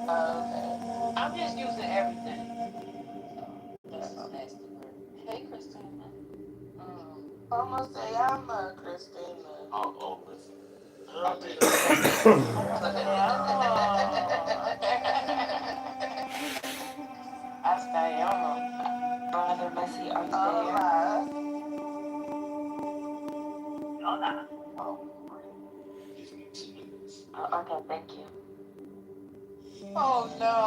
Okay. I'm just using everything. That's a nasty word. Hey, Christina. I'm gonna say I'm a Christina. Oh, listen. Hasta yo. Brother Messi, are you there? Hola. Okay, thank you. Oh no,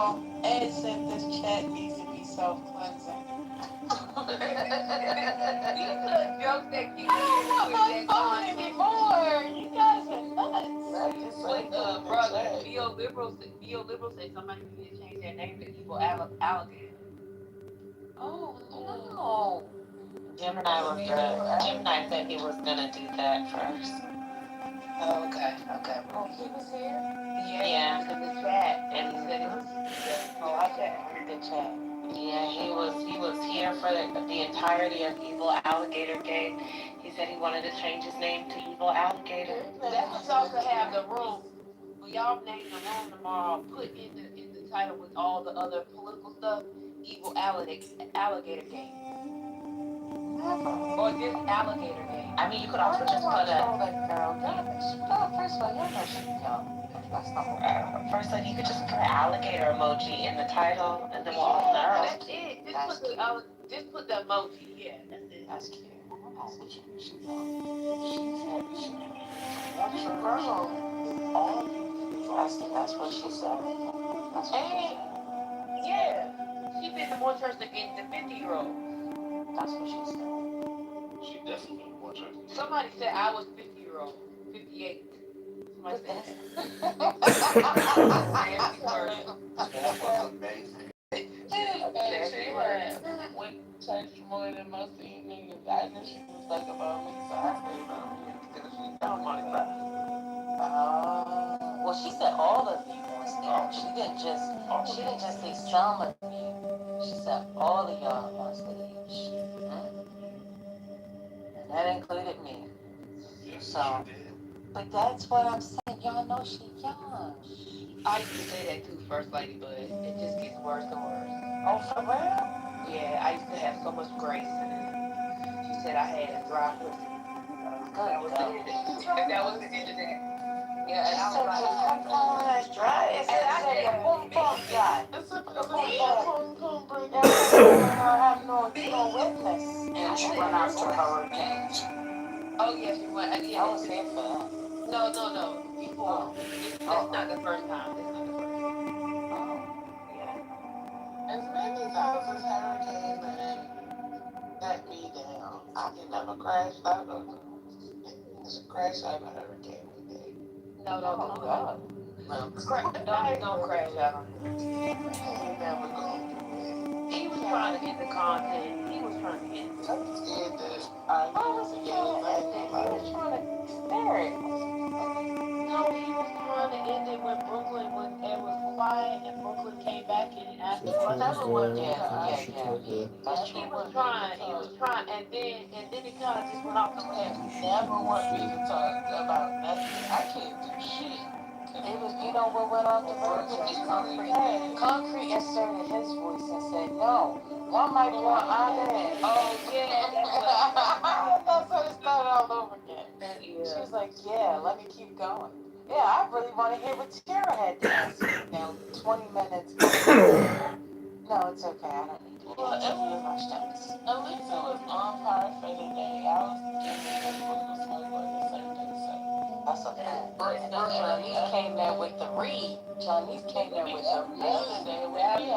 Ed said this chat needs to be self-cleansing. These are the jokes that keep I don't want my phone anymore. You guys are nuts. Wait, brother, Neo-liberal said somebody need to change their name to Evil Alligator. Oh no. Gemini said he was gonna do that first. Oh, okay. Oh, he was here? Yeah. He was in the chat, and he said it was. Oh, I checked the chat. Yeah, he was here for the entirety of Evil Alligator Gate. He said he wanted to change his name to Evil Alligator. That's what y'all could have the room. When y'all name the room tomorrow, put in the title with all the other political stuff, Evil Alligator Gate. Or just Alligator Gate. I mean, you could also just put a. First of all, y'all know she that's not what First, like you could just put an alligator emoji in the title, and then we'll all know. That's it. Just put the emoji. Yeah, that's it. That's cute. That's what she That's what she said. Yeah, she been to more church than the 50-year-old. That's what she said. She definitely was her. Somebody said I was 50-year-old, 58. Somebody said that. That was amazing. And she went changed more than most of you niggas. I knew she was like about me, so I stayed on me because she don't want to buy. Well, she said all of you on stage. She didn't just say some of you. She said all of y'all on stage. And that included me. Yes, So, she did. but that's what I'm saying. Y'all know she young. I used to say that too, First Lady, but it just gets worse and worse. Oh, for real? Yeah, I used to have so much grace in it. She said I had a dry pussy. That was the end of that. That was the end of that. Yeah, and I was like, pom pom is dry. It's a pom pom dry. It's a pom pom bring out. Have no witness. And she went after hurricanes. Oh yeah, she went. Yeah, I was here for that. No. Before. That's not the first time. That's not the first time. Oh. Yeah. As many times as hurricanes let me down, I can never crash out of them. It's a crash out of a hurricane one day. No, don't do that. Don't crash out on him. We never gonna do it. He was trying to get the content. He was trying to get it. I'm scared that arguments and games I ain't gonna lie. He was trying to spare it. No, he was trying to end it when it was quiet and Brooklyn came back in after. Tuesday, Yeah. Chicago. He was trying, and then it kind of just went off the rails. Never want me to talk about nothing. I can't do shit. It was, what went off the rails was Concrete. Concrete inserted his voice and said, no, one mic want Andre. Oh, yeah, that's what it started all over again. Yeah. She was like, yeah, let me keep going. Yeah, I really want to hear what Tara had to answer. Now, 20 minutes. No, it's okay. I don't need to Well, answer you much times. at least it was on par for the day. I was getting the book was my boy the same day, so. That's okay. Johnny's came there with the read. Johnny's came there with the read. Yesterday, we having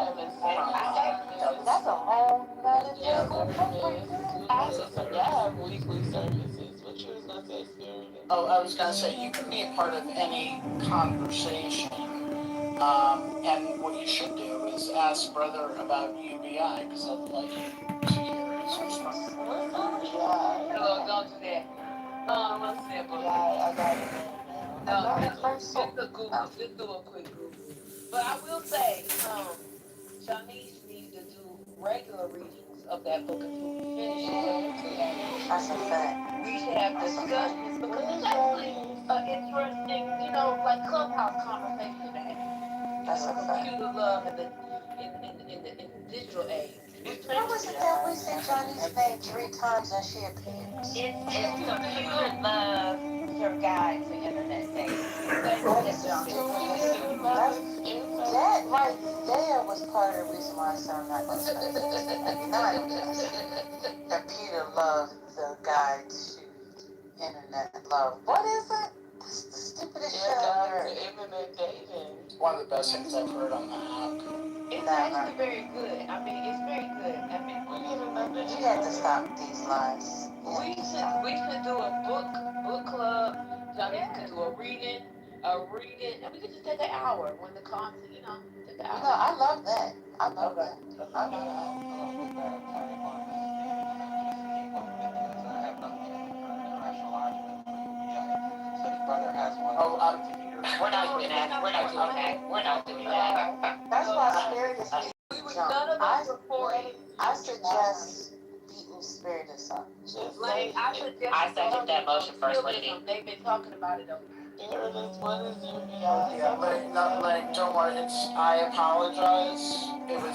That's a whole nother deal. I have weekly services. What you was gonna say, Spirit? Oh, I was gonna say you can be a part of any conversation, and what you should do is ask brother about UBI because I'd like to hear his response. No, don't do that. Let's see. I got it. No, just a Google. Just do a quick Google. But I will say, Shanice needs to do regular readings of that book until we finish it. That's a fact. We should have discussions because it's actually an interesting, like clubhouse conversation to have. That's a fact. Computer love in the digital age. How was it that we said Johnny's name 3 times and she appeared? It's computer love, your guide to internet dating. That right there was part of the reason why I sound like this. Computer love, the guide to internet love. What is it? That's the stupidest shit I've heard. Internet dating. One of the best things I've heard on the app. It's actually very good. I mean, it's very good. I mean, you have to stop these lies. We should do a book club. Johnny could do a reading, and we could just take an hour when the content, take an hour. No, I love that. I love that. I love that. Oh, We're not doing that. We're not doing that. That's why Spirit is I suggest beating Spirit is up. I second that motion, First Lady. They've been talking about it over. Don't worry, I apologize.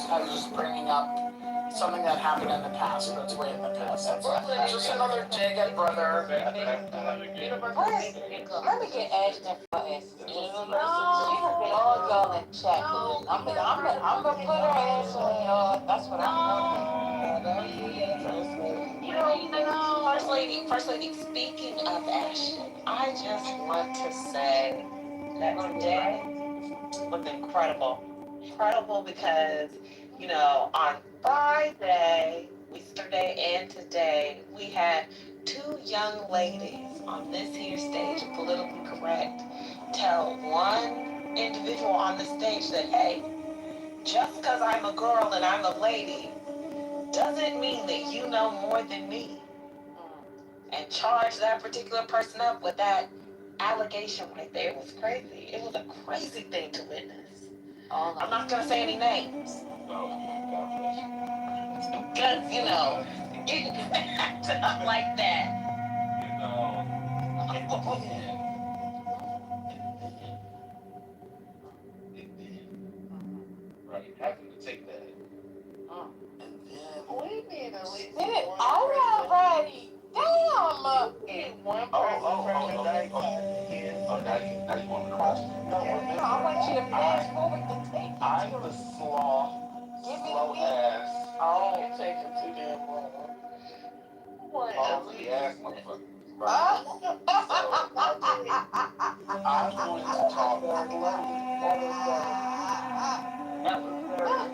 I was just bringing up something that happened in the past, but it's way in the past. That's just another dig at brother. Let me get Ashton for ass. She has been all y'all in chat. I'm gonna put her ass on y'all. That's what I'm doing. First Lady, speaking of Ashton, I just want to say that today was incredible. Incredible because, on Friday, yesterday and today, we had two young ladies on this here stage of Politically Correct tell one individual on the stage that, hey, just because I'm a girl and I'm a lady doesn't mean that you know more than me. And charge that particular person up with that allegation right there. It was crazy. It was a crazy thing to witness. I'm not going to say any names. Because, you know, getting backed up like that. Right, having to take that. And then we need at least Alrighty. Damn. One person from the dark oh, side to hear. now you want me to watch it? No, remember, I want you to fast forward the tape. I'm the slow ass, Oh, you're taking too damn long. ballsy ass motherfucker. Right? So, I'm going to talk. That was very.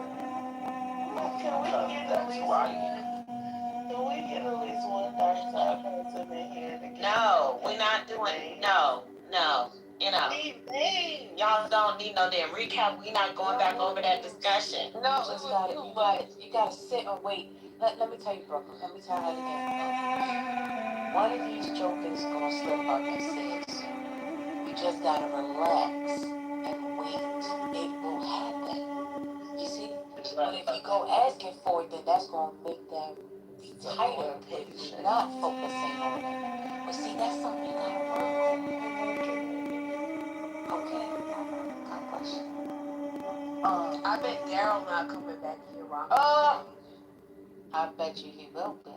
Can we get at least one dark side person in here to get? No, we're not doing. No. You know, y'all don't need no damn recap. We're not going back over that discussion. No, you gotta sit and wait. Let me tell you, Brooklyn. Let me tell you again. One of these jokers gonna slip up and says, we just gotta relax and wait. It will happen. You see? But if you go asking for it, then that's gonna make them be tighter with you not focusing on it. But see, that's something you gotta work on. Okay. God bless you. I bet Daryl not coming back here. I bet you he will be.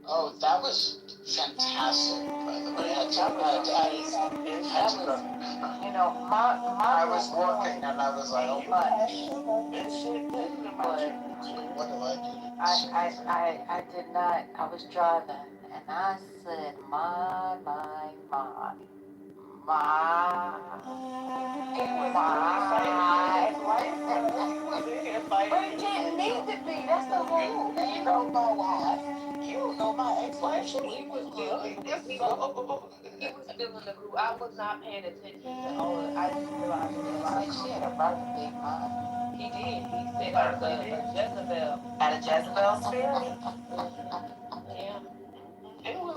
Oh, that was fantastic, by the way. You know, my I was working and I was like, oh my. What do I do? I did not. I was driving and I said, my. It was but it didn't need to be. That's the rule. You don't know why. You don't know my ex-wife. He was feeling the group. I was not paying attention to all of it. I just realized she had a birthday party. He did. He said I was a Jezebel. At a Jezebel spirit? Yeah. It was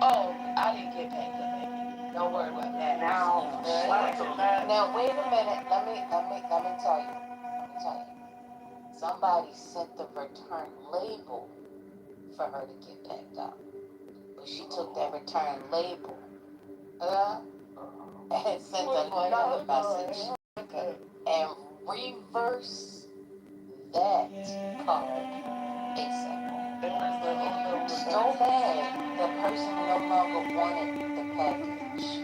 Oh, I didn't get paid that baby. Don't worry about that. Now wait a minute. Let me tell you. Somebody sent the return label for her to get packed up. But she took that return label and sent another message and reverse that card ASAP. So bad, the person no longer wanted the package.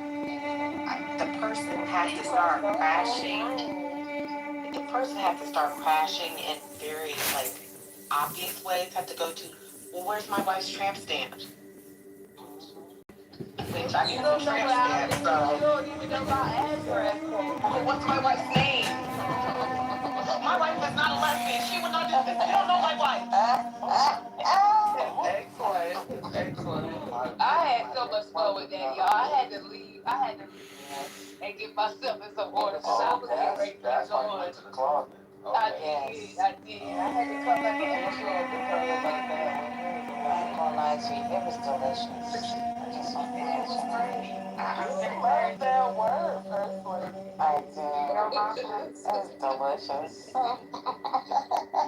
The person had to start crashing. The person had to start crashing in very obvious ways. Had to go to, well, where's my wife's tramp stamp? Which I need some tramp stamp. So you don't even know my address. What's my wife's name? My wife is not a lesbian. She would not do this. You don't know my wife. Excellent. I had so much fun with that, y'all. I had to leave and get myself in some order because I was getting ready to get on. To the closet. I did. I had to come back and enjoy because like that. I'm not gonna lie to you, it was delicious. It was great. I love that word, First Lady. I did. It was delicious.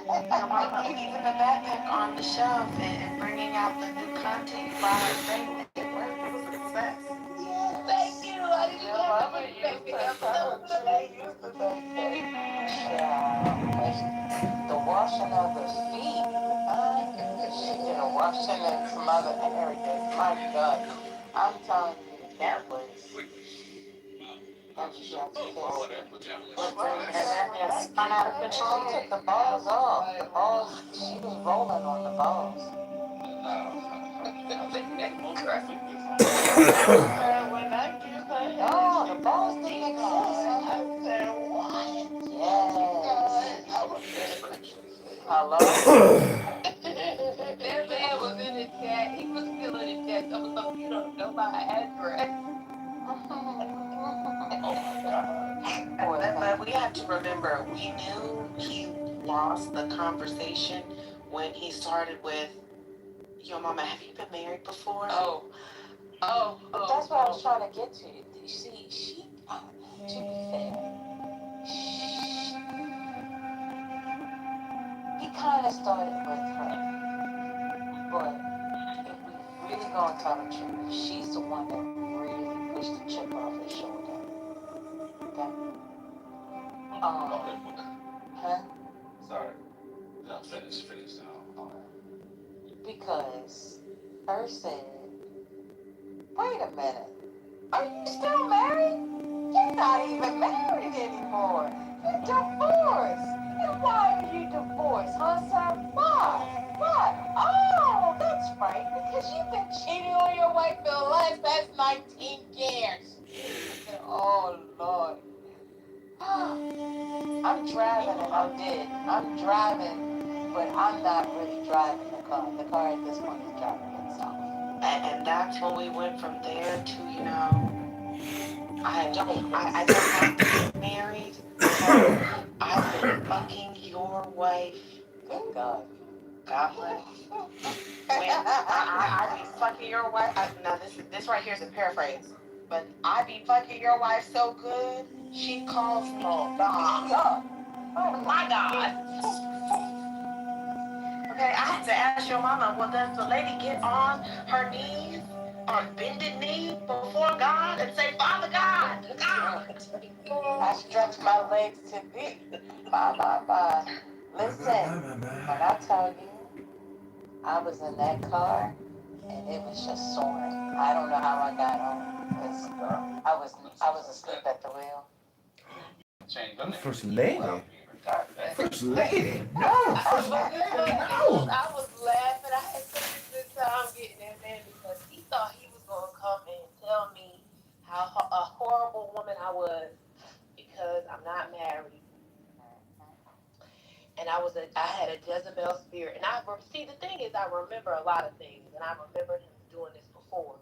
And keeping the backpack on the shelf and bringing out the new content you brought on Sunday. It worked. It was a success. Yeah, thank you. I didn't have to use the backpack. Yeah, the washing of the feet. She did a washing and some other areas. My God, I'm telling you, that was just spun out of control. She took the balls off. The balls, she was rolling on the balls. No, the balls didn't exist. I said, what? Yes. Hello? That man was in the chat. He was still in the chat. So you don't know my address. But we have to remember, we knew he lost the conversation when he started with, "Yo, mama, have you been married before?" Oh. That's what I was trying to get to. See, she, to be fair, he kind of started with her. But if we really gonna tell the truth, she's the one that really pushed the chip off his shoulder. Okay? Huh? Sorry. No, finish now. Because her said, wait a minute, are you still married? You're not even married anymore. You're divorced. And why are you divorced, huh, sir? Why? Oh, that's right, because you've been cheating on your wife for the past 19 years. Oh, Lord. I'm driving and I'm dead. I'm driving, but I'm not really driving the car. The car at this point is driving itself. And that's when we went from there to, I don't have to get married, but I've been fucking your wife. Good God. God bless. When I be fucking your wife. Now this right here is a paraphrase, but I be fucking your wife so good, she calls me God. Oh my God. Okay, I had to ask your mama, well, does the lady get on her knees, on bended knee before God and say, Father God, God? I stretch my legs to thee. Bye. Listen, when I tell you, I was in that car and it was just soaring. I don't know how I got home because I was asleep at the wheel. First lady. First lady. No. First lady. No. I was laughing. I had such a good time getting that man because he thought he was going to come and tell me how a horrible woman I was because I'm not married. And I had a Jezebel spirit. And see, the thing is, I remember a lot of things, and I remember him doing this before.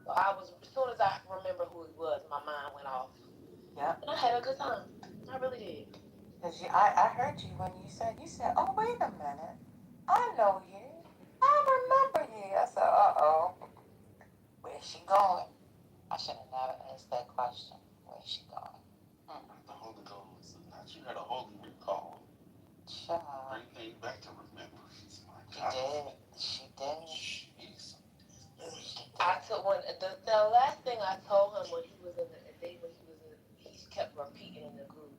So as soon as I remember who he was, my mind went off. Yeah. And I had a good time. I really did. Because I heard you when you said, oh, wait a minute. I know you. I remember you. I said, uh-oh. Where's she going? I should have never asked that question. Where's she going? The Holy Ghost. Not you had a holy recall. Sure. Bring things back to remembrance. She did. Jeez. The last thing I told him when he was he kept repeating in the group.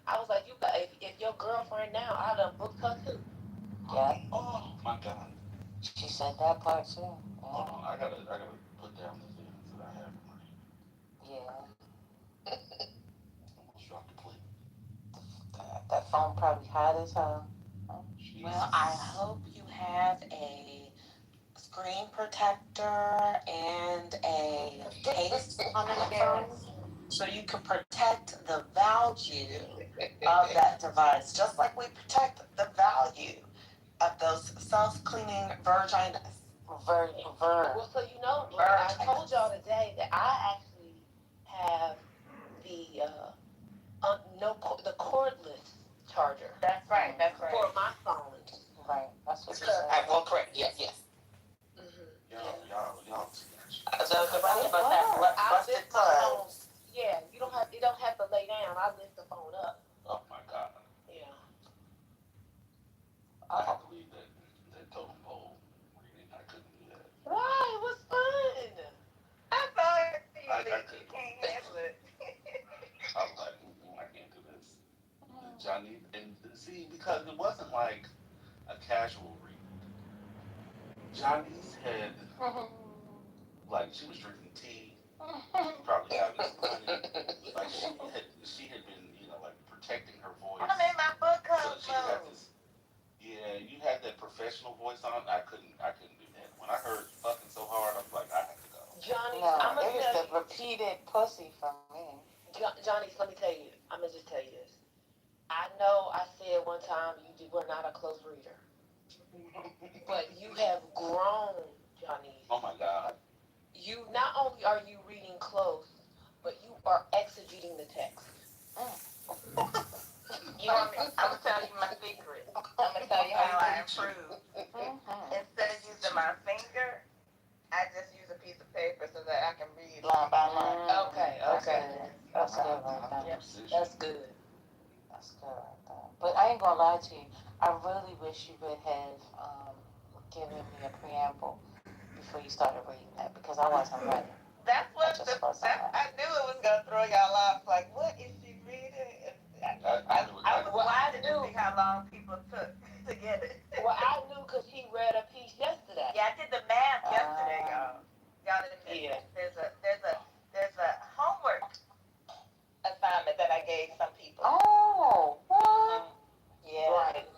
I was like, if your girlfriend now, I done booked her too. Yeah. Oh my God. She said that part too. Yeah. Hold on, I gotta put down the feelings that I have in my head. Yeah. Almost dropped the plate. That phone probably hot as hell. Well, I hope you have a screen protector and a case on the phone so you can protect the value of that device, just like we protect the value of those self-cleaning vaginas. Well, so I told y'all today that I actually have the cordless charger. That's right. For my phone. Right. That's what you said. Well, correct. Yes. Y'all. The right about that busted plug. Yeah, you don't have to lay down. I lift the phone up. Oh my God. Yeah. I can't believe that totem pole reading. I couldn't do that. Why? It was fun. I thought you can't handle it. I was like, I can't do this. Johnny, and see, because it wasn't like a casual read. Johnny's head, like she was drinking tea, probably having some honey. Like she had been, like protecting her voice. I'm in my book club. So she had this. Yeah, you had that professional voice on. I couldn't do that. When I heard fucking so hard, I was like, I have to go. Johnny, it was the repeated pussy from me. Johnny, let me tell you. I'm gonna just tell you this. I know I said one time were not a close reader, but you have grown, Johnny. Oh my God. You not only are you reading close, but you are exegeting the text. You want me? I'm gonna tell you my secret. I'm gonna tell you how I improve. Instead of using my finger, I just use a piece of paper so that I can read line by line. Okay. That's good right there. Yep, that's good. That's good right there. But I ain't gonna lie to you. I really wish you would have given me a preamble before you started reading that because I wasn't ready. That's what I knew it was gonna throw y'all off. Like, what is she reading? I was watching to see how long people took to get it. Well, I knew because he read a piece yesterday. Yeah, I did the math yesterday, y'all. Y'all didn't miss it. There's a homework assignment that I gave some people. Oh, what? Yeah. Right.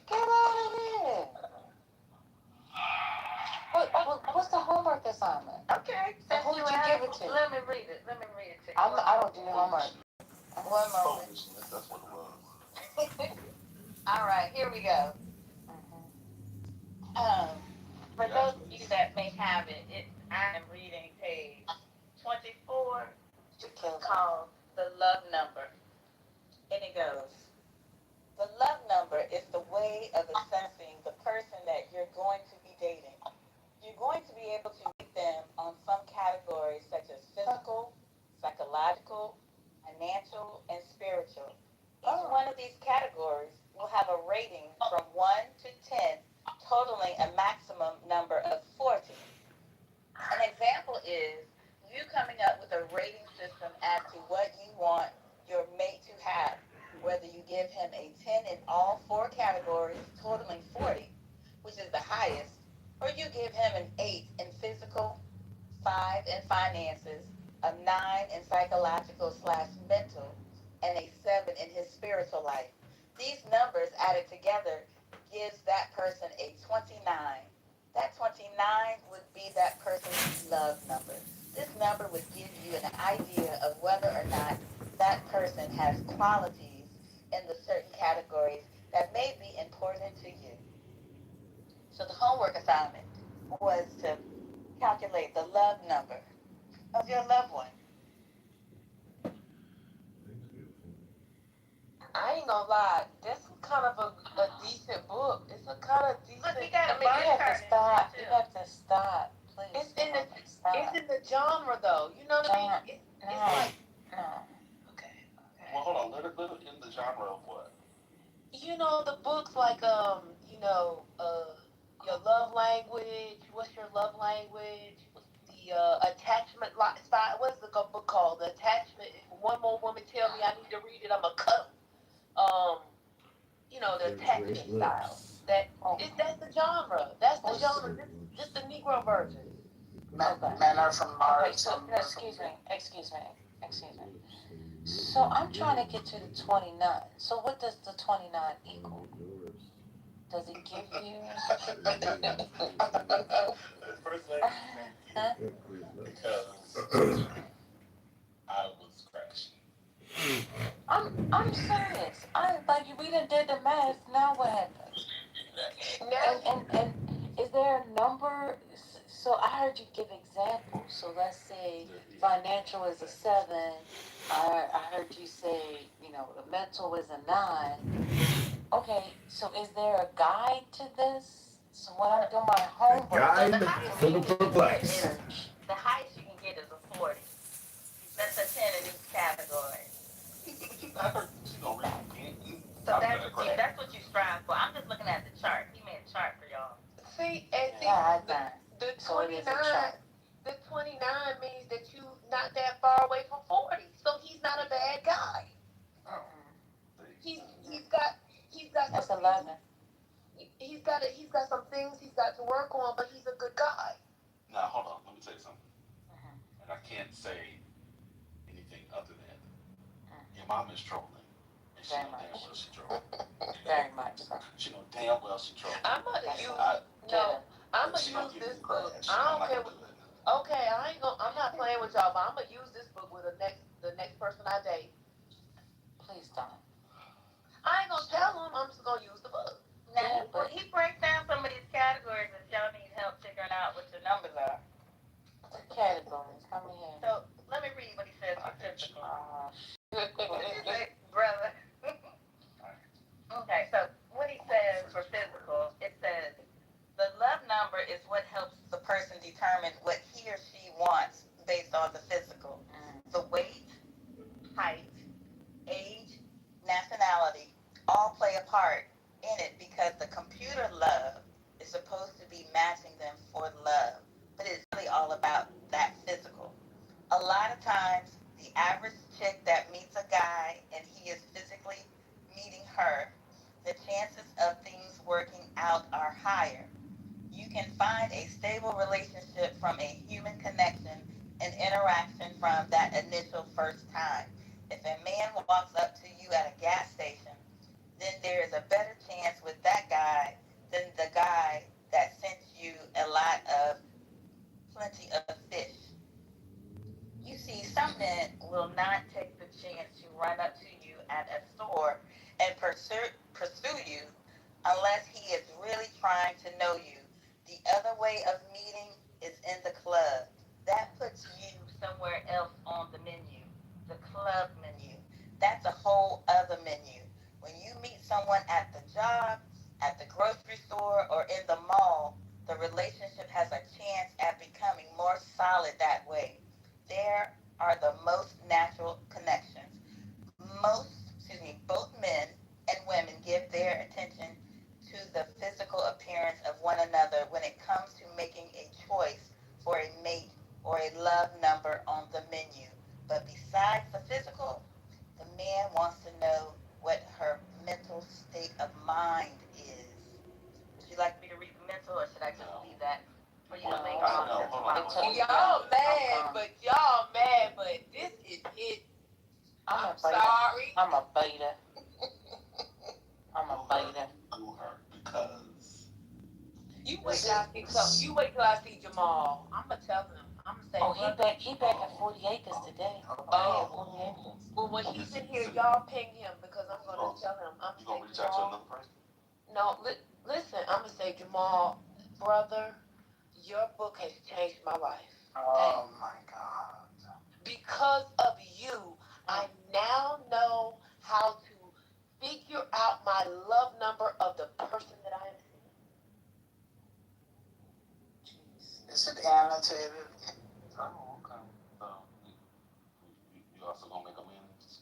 Get out of here. What's the homework assignment? Okay. Who did you give it to? Let me read it to you. I don't do homework. One moment. Foolishness, that's what it was. All right, here we go. For those of you that may have it, I am reading page 24, which is called The Love Number. And it goes, the love number is the way of assessing the person that you're going to be dating. You're going to be able to rate them on some categories such as physical, psychological, financial, and spiritual. Each one of these categories will have a rating from 1 to 10, totaling a maximum number of 40. An example is you coming up with a rating system as to what you want your mate to have, whether you give him a 10 in all 4 categories, totaling 40, which is the highest, or you give him an 8 in physical, 5 in finances, a 9 in psychological/mental, and a 7 in his spiritual life. These numbers added together gives that person a 29. That 29 would be that person's love number. This number would give you an idea of whether or not that person has qualities in the certain categories that may be important to you. So the homework assignment was to calculate the love number of your loved one. I ain't gonna lie, this is kind of a decent book. It's a kind of decent. Look, you got a You have to stop. too. You have to stop, please. It's in the Stop. it's in the genre though. You know what I mean? It's like No. okay. Well, hold on. Let it in the genre of what? You know the books like your love language. What's your love language? What's the attachment style? What's the book called? The attachment. One more woman tell me I need to read it. I'm a cut. The attachment style. That's the genre. That's the genre. This the Negro version. Men are from Mars. Okay, so excuse me. So I'm trying to get to the 29. So what does the 29 equal? Does it give you? First thing, thank you. Because I was crashing. I'm serious. We done did the math. Now what happens? And is there a number? So I heard you give examples. So let's say financial is a 7. I heard you say the mental is a 9. Okay, so is there a guide to this? So when I'm doing my homework, Guide for the perplexed. The highest you can get is a 40. That's a 10 in each category. So that's what you strive for. I'm just looking at the chart. He made a chart for y'all. See, the 29. The 29 means that you not that far away from 40. So he's not a bad guy. He's got that's some 11. He's got some things he's got to work on, but he's a good guy. Now, hold on. Let me tell you something. And I can't say anything other than your mom is trolling. And she knows damn well she trolling. Very much so. She knows damn well she trolling. I'm gonna use this book. I don't care. Okay, I'm not playing with y'all, but I'm gonna use this book with the next person I date. Please don't. I ain't gonna tell him. I'm just gonna use the book. Now, when he breaks down some of these categories, if y'all need help figuring out what your numbers are. Categories. Come here. So let me read what he says for physical. What did you say, brother? Okay, so what he says for physical, it says the love number is what helps the person determine what he or she wants based on the physical. The weight, height, age, nationality all play a part in it because the computer love is supposed to be matching them for love, but it's really all about that physical. A lot of times, the average chick that meets a guy and he is physically meeting her, the chances of things working out are higher. You can find a stable relationship from a human connection and interaction from that initial first time. If a man walks up to you at a gas station, then there is a better chance with that guy than the guy that sent you a lot of plenty of fish. You see, some men will not take the chance to run up to you at a store and pursue you unless he is really trying to know you. The other way of meeting is in the club. That puts you somewhere else on the menu, the club menu. That's a whole other menu. When you meet someone at the job, at the grocery store, or in the mall, the relationship has a chance at becoming more solid that way. There are the most natural connections. Both men and women give their attention to the physical appearance of one another when it comes to making a choice for a mate or a love number on the menu. But besides the physical, the man wants to know what her mental state of mind is. Would you like me to read the mental, or should I just leave that for you to linger on till tomorrow? Y'all mad, but this is it. I'm sorry. I'm a beta. I'm a beta. Do her because You wait till I see Jamal. I'ma tell him. I'ma say. Oh, he back at 40 acres today. Oh. Well, when he's in here, y'all ping him because I'm gonna tell him. You gonna reach out to another person? No, listen. I'ma say, Jamal, brother, your book has changed my life. Oh my God. Because of you, I now know how to figure out my love number of the person that I am seeing. Is it annotated? Oh, okay. So you also gonna make amends?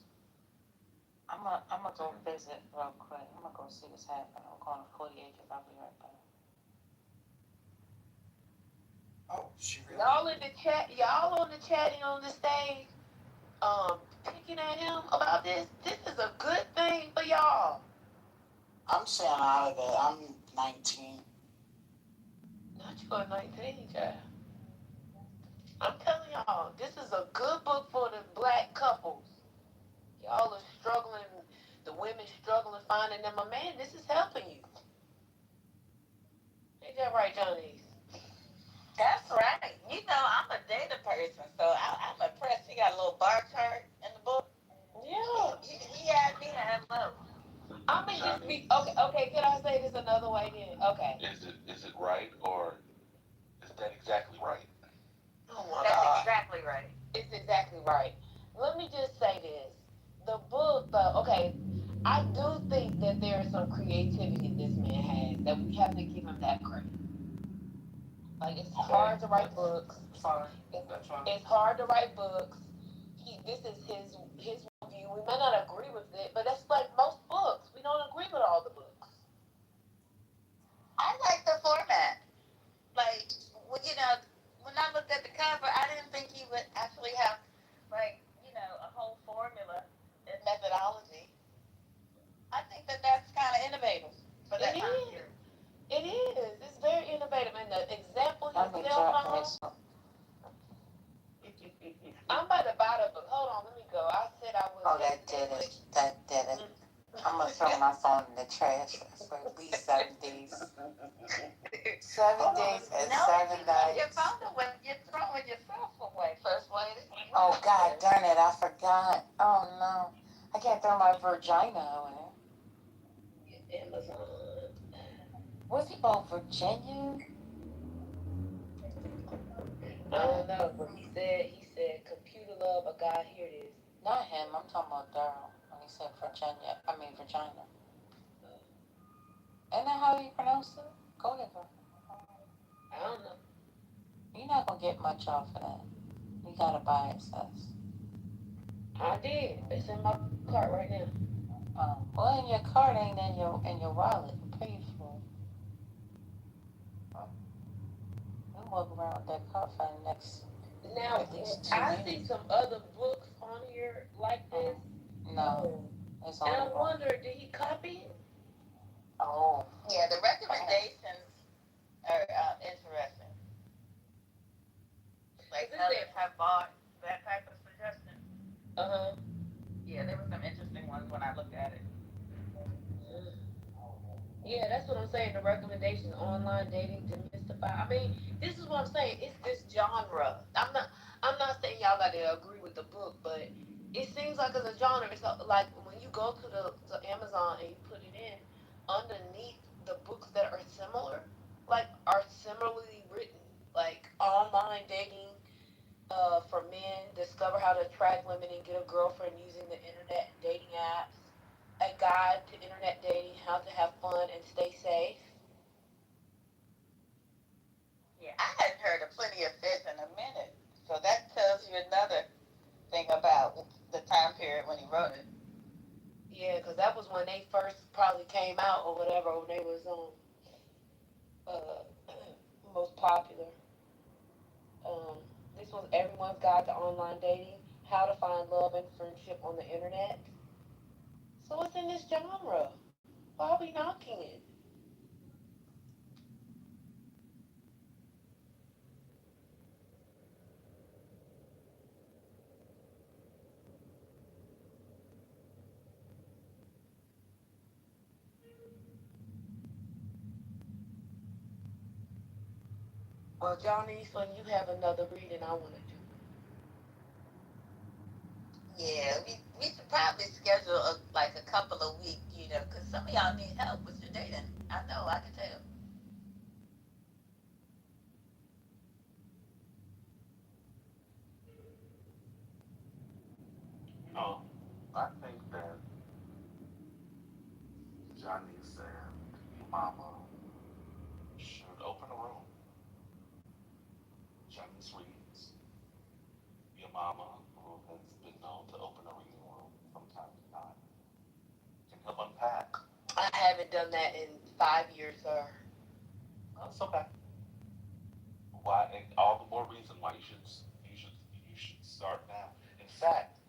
I'm gonna go visit real quick. I'm gonna go see what's happening. I'm going to 40 acres. I'll be right back. Oh, she really. Y'all in the chat, y'all on the chatting on the stage, picking at him about this. This is a good thing for y'all. I'm staying out of it. I'm 19. Not you are 19, child. I'm telling y'all, this is a good book for the black couples. Y'all are struggling, the women struggling finding them a man. This is helping you. Ain't that right, Johnny? That's right. You know, I'm a data person, so I'm impressed. You got a little bar chart in the book. Yeah. He had me at low. I mean, just be okay. Can I say this another way then? Okay. Is it right or is that exactly right? Oh my That's God. exactly right. It's exactly right. Let me just say this. The book, though, okay, I do think that there is some creativity this man has that we have to give him that credit. Like, it's hard to write books. Fine. It's hard to write books. This is his view. We may not agree with it, but that's like most books. We don't agree with all the books. I like the format. Like, well, you know, when I looked at the cover, I didn't think he would actually have, like, you know, a whole formula and methodology. I think that that's kind of innovative for that time period. It is. It's very innovative. And the example he's still I'm about to buy the book. Hold on, let me go. I said I was. Oh, that did it. That did it. I'm gonna throw my phone in the trash for at least 7 days. 7 days and 7 nights. Your phone away. You're throwing yourself away, First Lady. Oh, God darn it, I forgot. Oh, no. I can't throw my vagina away. Was he from Virginia? I don't know, but he said computer love. I got here it is. Not him. I'm talking about Daryl. When he said Virginia, I mean Virginia. Isn't that how you pronounce it? Go ahead, bro. I don't know. You're not gonna get much off of that. You gotta buy it, sis. I did. It's in my cart right now. Well, in your cart ain't in your wallet. You paid for it. You walk around with that cart for the next now, at least 2 I see some other books on here like this. No, it's and I wonder, did he copy it? Oh. Yeah, the recommendations are interesting. Like others have bought that type of suggestion. Uh-huh. Yeah, there were some interesting ones when I looked at it. Yeah, that's what I'm saying. The recommendations, online dating, demystify. I mean, this is what I'm saying. It's this genre. I'm not saying y'all got to agree with the book, but it seems like it's a genre. It's like when you go to the Amazon and you put it in, underneath the books that are similar, like are similarly written, like online dating for men, discover how to attract women and get a girlfriend using the internet dating apps, a guide to internet dating, how to have fun and stay safe. Yeah, I hadn't heard of Plenty of Fish in a minute. So that tells you another thing about the time period when he wrote it. Yeah, because that was when they first probably came out or whatever, when they was most popular. Um, this was Everyone's Guide to Online Dating, how to find love and friendship on the internet. So it's in this genre. Why are we knocking it? Well, Johnny, Eastland, you have another reading I want to do. Yeah, we should probably schedule like a couple of weeks, because some of y'all need help with your dating. I know, I can tell. I think that Johnny's and your mama should open a room. Johnny's reads. Your mama, who has been known to open a reading room from time to time, can help unpack. I haven't done that in 5 years, sir. That's okay. Why? And all the more reason why you should start now. In fact,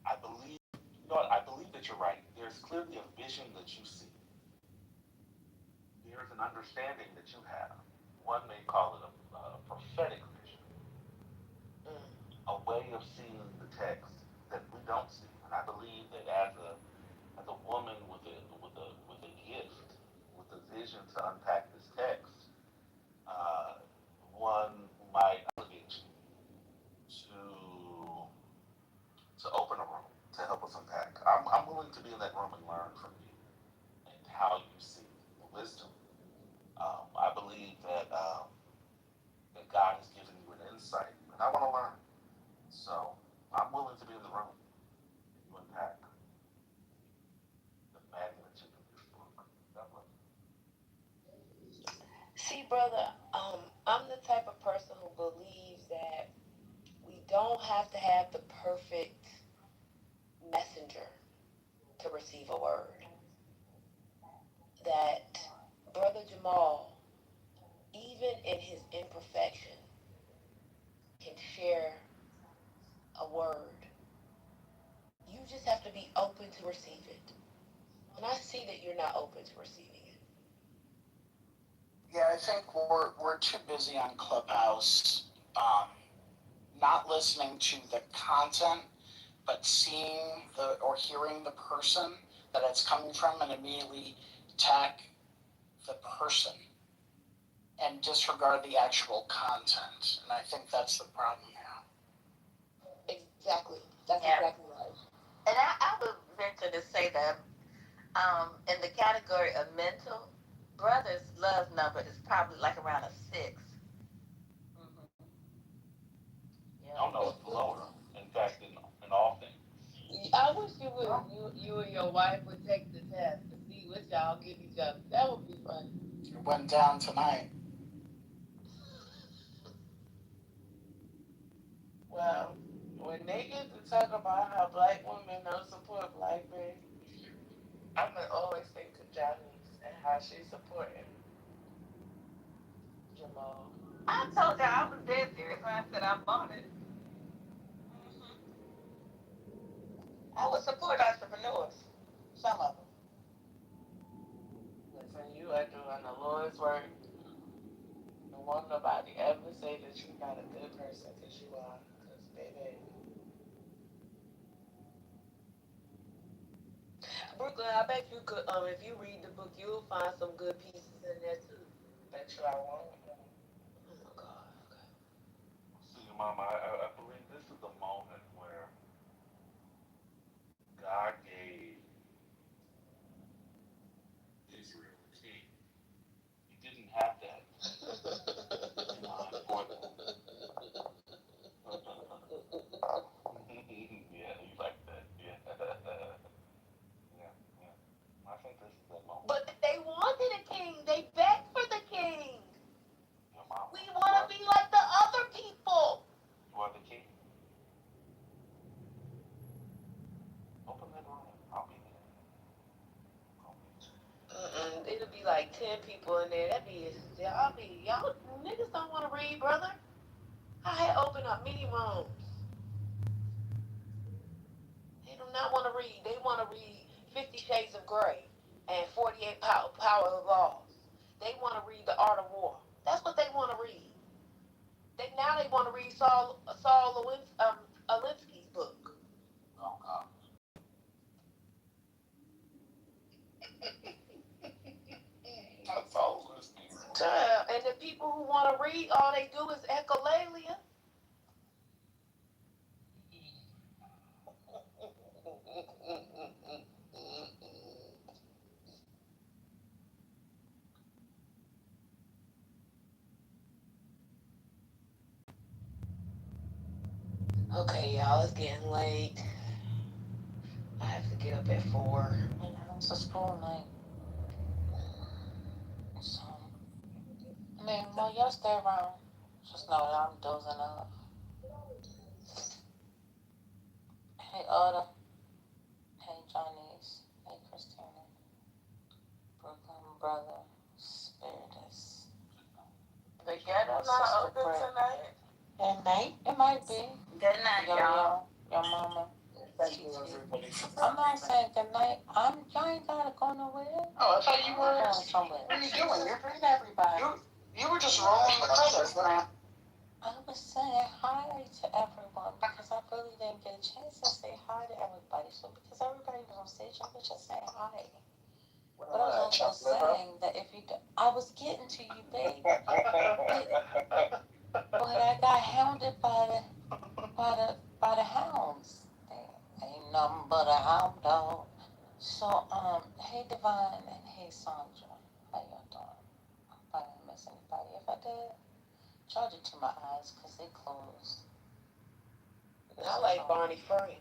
I believe you know what, I believe that you're right. There's clearly a vision that you see. There's an understanding that you have. One may call it a prophetic vision, a way of seeing the text that we don't see. And I believe that as a woman with a gift, with a vision to unpack this text, uh, one might obligate you to open a room to help us unpack. I'm willing to be in that room and learn from you and how you see the wisdom. I believe that God has given you an insight, and I want to learn. So I'm willing to be in the room and you unpack the magnitude of this book. God bless. See, brother, I'm the type of person who believes that we don't have to have the perfect messenger to receive a word. That Brother Jamal, even in his imperfection, can share a word. You just have to be open to receive it. And I see that you're not open to receiving it. Yeah, I think we're too busy on Clubhouse, not listening to the content, but seeing or hearing the person that it's coming from and immediately attack the person and disregard the actual content. And I think that's the problem now. Exactly. That's exactly right. And I would venture to say that in the category of mental, brother's love number is probably like around a 6. Mm-hmm. I don't know, it's lower. In fact, in all things. I wish you and your wife would take the test to see what y'all give each other. That would be funny. It went down tonight. Well, when they get to talk about how black women don't support black men, I'm gonna always think of Janice and how she's supporting Jamal. I told y'all I was dead serious when I said I bought it. I would support entrepreneurs. Some of them. Listen, you are doing the Lord's work. Don't want nobody ever say that you're not a good person because you are. Because, baby, Brooklyn, I bet you could. If you read the book, you'll find some good pieces in there too. bet you I won't. Oh my God. See, Mama, I believe this is the moment where God gave Israel a king. He didn't have that for them. Yeah, you like that. Yeah. Yeah, yeah. I think this is the moment. But they wanted a king. They begged for the king. Your mama. We want to be like the other people. You are the king. Open that room. I'll be there. It'll be like 10 people in there. Y'all niggas don't want to read, brother. I had opened up many rooms. They do not want to read. They want to read 50 Shades of Grey and 48 Power of Laws. They want to read The Art of War. That's what they want to read. Now they want to read Saul Alinsky's book. Oh, God. That's all listening. And the people who want to read, all they do is echolalia. Okay, y'all, it's getting late. I have to get up at 4. It's a school night. So, I mean, well, y'all stay around. Just know that I'm dozing off. Hey, Oda. Hey, Johnny's. Hey, Christina. Brooklyn Brother. Spiritus. The ghetto's not open tonight. At night? It might be. Good night, y'all. Your mama. Thank you, everybody, for I'm not saying good night. Y'all ain't gotta go nowhere. Oh, I thought you were. Going somewhere. What are you doing? You're Greet everybody. You were just rolling the credits, man. I was saying hi to everyone because I really didn't get a chance to say hi to everybody. So because everybody was on stage, I was just saying hi. But I was also saying that if you, I was getting to you, babe. But I got hounded by the hounds. They ain't nothing but a hound dog. So hey Divine and hey Sandra, how y'all doing? I hope I didn't miss anybody. If I did, charge it to my eyes because they closed. I like Barney Frank.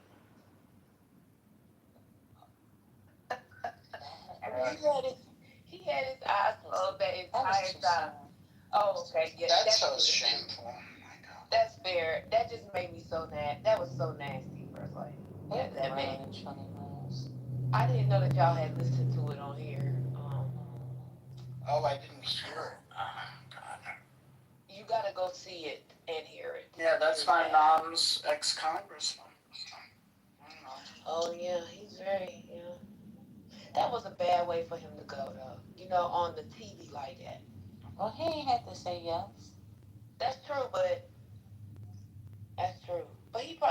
He had his eyes closed that entire time. Oh, okay. Yeah, That's so shameful. That's fair. That just made me so nasty. That was so nasty, First Lady. That made. I didn't know that y'all had listened to it on here. Oh, I didn't hear it. God. You gotta go see it and hear it. Yeah, that's my mom's ex-congressman. Oh yeah, he's very, That was a bad way for him to go though. On the TV like that. Well, he ain't had to say yes. That's true, but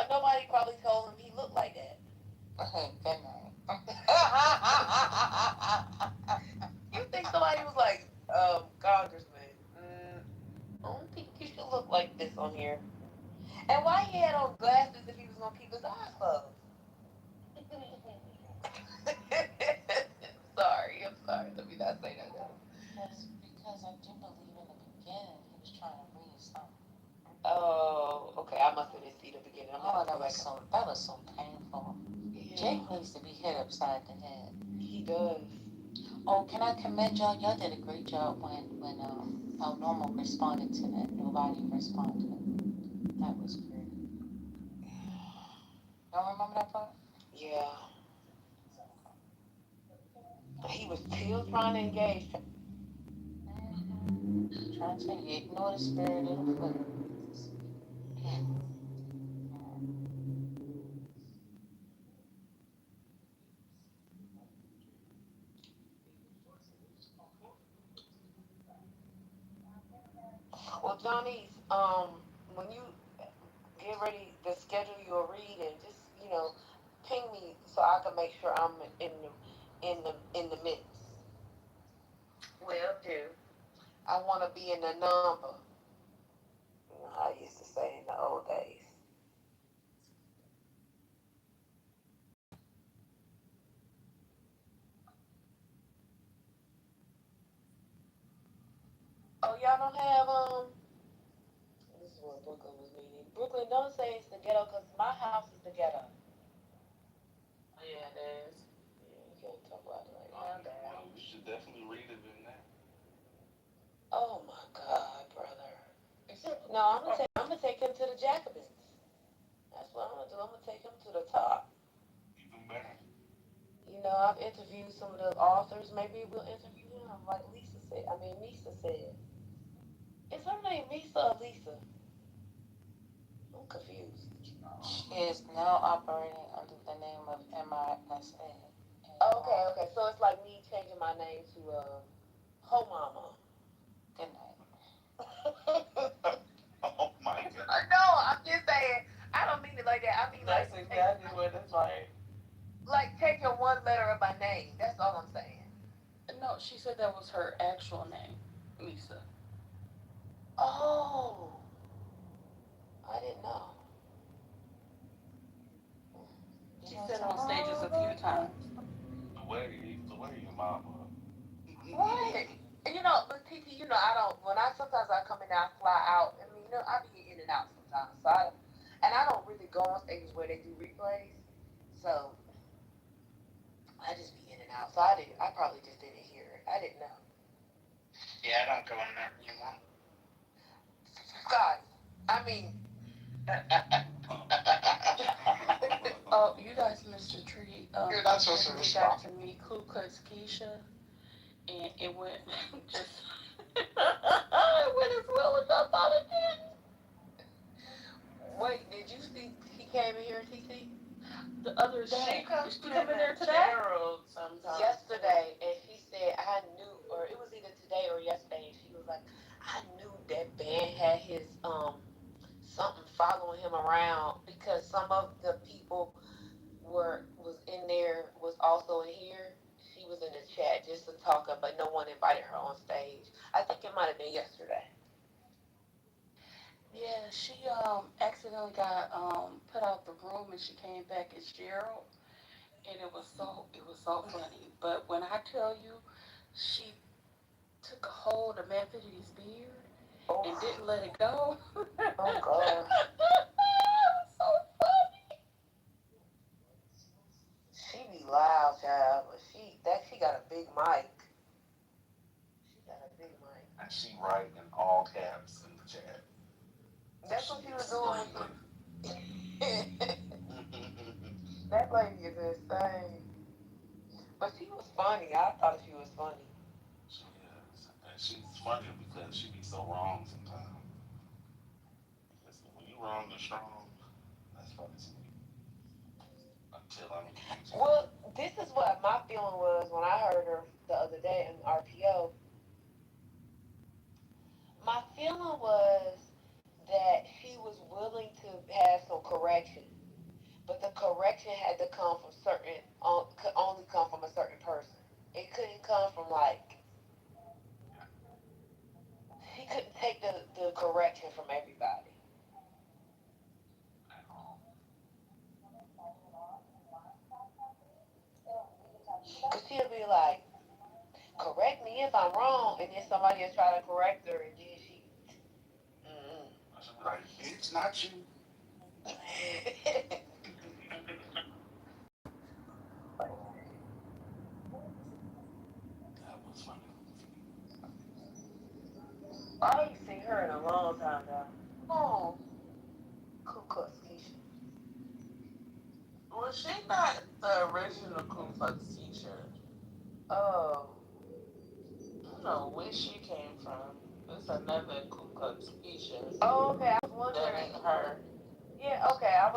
nobody probably told him he looked like that. Okay, good night. You think somebody was like, Congressman, I don't think you should look like this on here. And why he had on glasses if he was gonna keep his eyes closed? I'm sorry. Let me not say that. Because I do believe in the beginning he was trying to read something. Oh, okay. I must have didn't see the beginning. Oh, that was so painful. Yeah. Jake needs to be hit upside the head. He does. Oh, can I commend y'all? Y'all did a great job when how Normal responded to that. Nobody responded. That was great. Y'all remember that part? Yeah. He was still trying to engage. Trying to say you ignore the spirit of the foot. Well, Johnny, when you get ready to schedule your reading, just ping me so I can make sure I'm in the mix. Will do. I want to be in the number. You know how I used to say in the old days. Oh, y'all don't have This is what Brooklyn was meaning. Brooklyn, don't say it's the ghetto because my house is the ghetto. Yeah, it is. Yeah, you can't talk about it like that. Well, you should definitely read it in there. Oh my God, brother. No, I'm gonna take him to the Jacobins. That's what I'm gonna do. I'm gonna take him to the top. Even better. I've interviewed some of the authors. Maybe we'll interview him, like Lisa said. I mean, Misa said. Is her name Misa or Lisa? I'm confused. She is now operating under the name of MISA. Okay. So it's like me changing my name to Ho Mama. Good night. Oh my God. No, I'm just saying. I don't mean it like that. I mean That's like exactly what it's like. taking one letter of my name. That's all I'm saying. No, she said that was her actual name, Lisa. Oh, I didn't know. She said it on stages a few times. The way your mama. Right. But TT, sometimes I come in and I fly out. I mean, I be in and out sometimes. So I don't really go on stages where they do replays. So I just be in and out. So I probably just didn't hear it. I didn't know. Yeah, I don't go in there anymore. Scott, I mean, Oh, you guys missed a treat. You're not supposed to We respond. got to meet Ku Klux Keisha, and it went just it went as well as I thought it did. wait, did you see he came in here, TT? The other day, She comes did she come in there today? Gerald sometimes. Yesterday, and she said, I knew, or it was either today or yesterday, and she was like, I knew that Ben had his, something following him around because some of the people was in there, was also in here. She was in the chat just to talk, but no one invited her on stage. I think it might have been yesterday. Yeah, she accidentally got put out the room and she came back as Gerald, and it was so funny. But when I tell you, she took a hold of Man 50's beard Oh, and didn't let it go. oh God. It was so funny. She be loud, child, but she got a big mic. She got a big mic. And she write in all caps in the chat. That's what she was doing. That lady is insane. But she was funny. I thought she was funny. She is. And she's funny because she be so wrong sometimes. Listen, when you wrong and strong, that's funny to me. Until I'm accused. Well, this is what my feeling was when I heard her the other day in RPO. My feeling was that she was willing to have some correction, but the correction had to come from could only come from a certain person. It couldn't come from she couldn't take the correction from everybody. Cause she'll be like, correct me if I'm wrong, and somebody is trying to correct her, and then she. I should be like, bitch, not you. That was funny. I ain't seen her in a long time though. Oh, Ku Klux Keisha. Well, she not the original Ku Klux teacher. Oh. I don't know where she came from. It's another Ku Klux Keisha. Oh, okay. I was That wondering. ain't her. Yeah, okay. I'm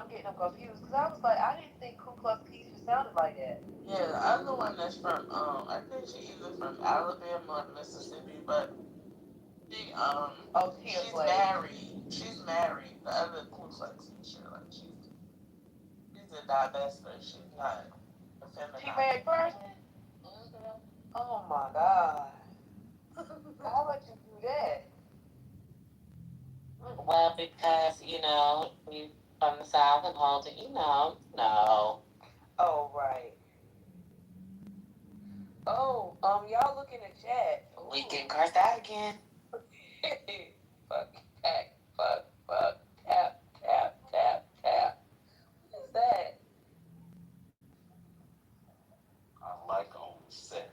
getting them confused because I was like, I didn't think Ku Klux Keisha sounded like that. Yeah, the other one that's from I think she either from Alabama or Mississippi, but she Oh, she a she's slave. married. She's married. The other Ku Klux teacher, like she's a divester. She's not a feminine. She married person? Oh my God. How would you do that? Well, because, you from the South and hold it, no. Oh, right. Oh, y'all look in the chat. Ooh. We getting cursed out again. Fuck, tap, tap. What is that? I like on set.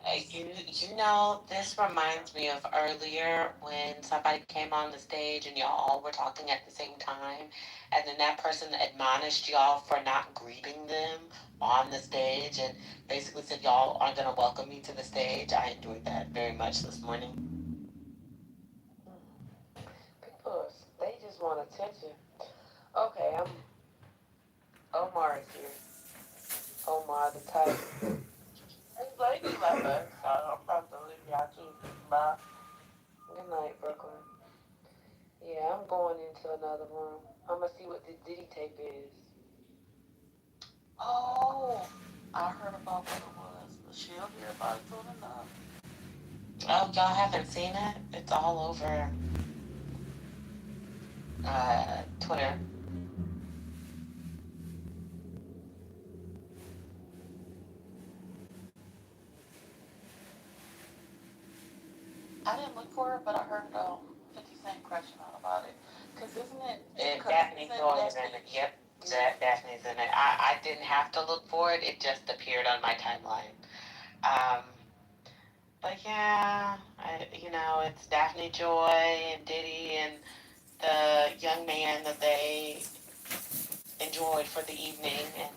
This reminds me of earlier when somebody came on the stage and y'all were talking at the same time, and then that person admonished y'all for not greeting them on the stage and basically said y'all aren't going to welcome me to the stage. I enjoyed that very much this morning. People, they just want attention. Okay, Omar is here. Omar the Tiger. This lady left us, so I'm about to leave y'all too. Bye. Good night, Brooklyn. Yeah, I'm going into another room. I'm gonna see what the Diddy tape is. Oh, I heard about what it was, but she'll hear about it soon enough. Oh, y'all haven't seen it? It's all over Twitter. I didn't look for it, but I heard 50 Cent crashing out about it. Cause isn't it? Daphne Joy is in it. Yep, Daphne's in it. I didn't have to look for it. It just appeared on my timeline. But yeah, it's Daphne Joy and Diddy and the young man that they enjoyed for the evening. And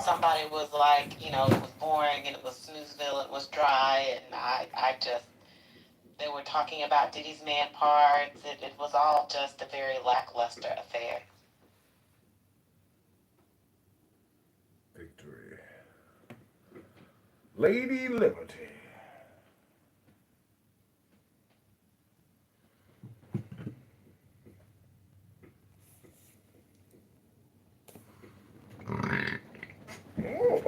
somebody was like, it was boring and it was Snoozeville and it was dry. And they were talking about Diddy's man parts. It was all just a very lackluster affair. Victory. Lady Liberty. Oh.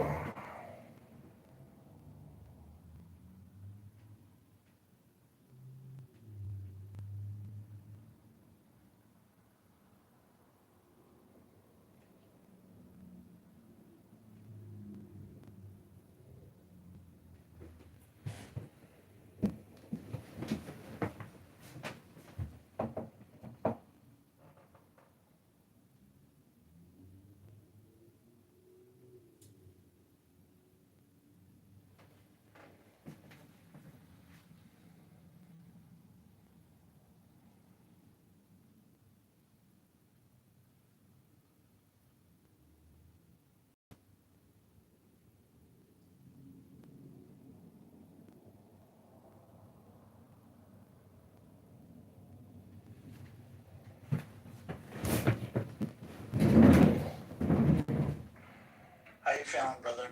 How you feeling, brother?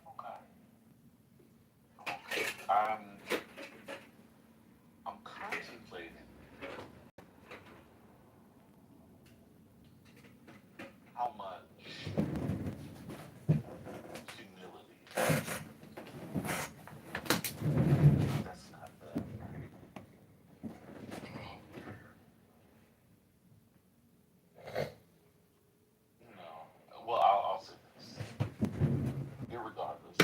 Okay. I'm contemplating how much humility. That's not the. No. Well, I'll say this. Irregardless,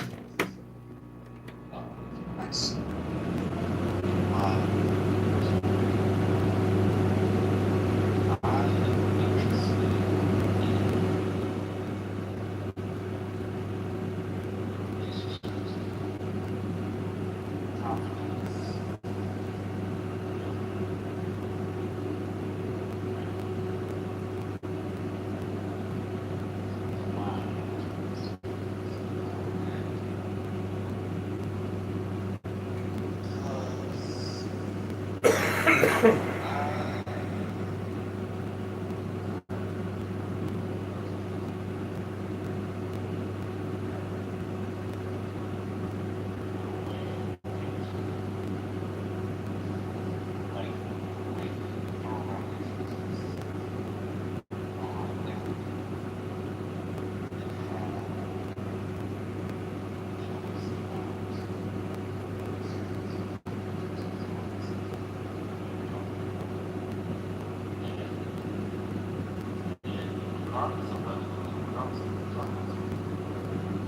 regardless of whether you do, regardless of whether you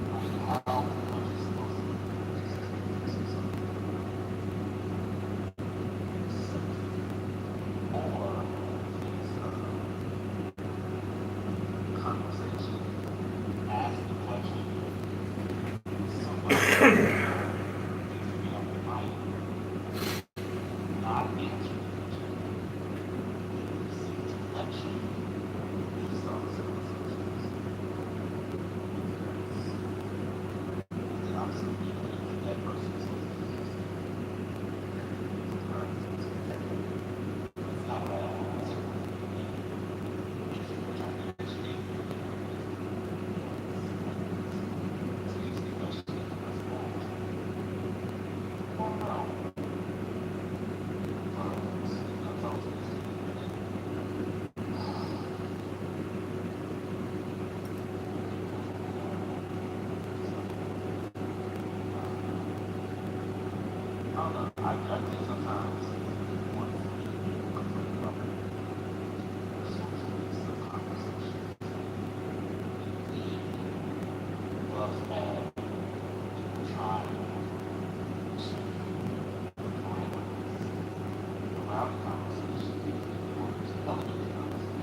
don't, like how much is supposed to exist in or is conversation, ask the question, somebody not answer the question, receive deflection, these are civilizations. Then obviously you believe that person is supposed to exist. It's not what I want. If you were trying to get extreme, so you see the question is wrong. Well, no. I think sometimes one love bad trying to allow the conversation or to elevate the conversation.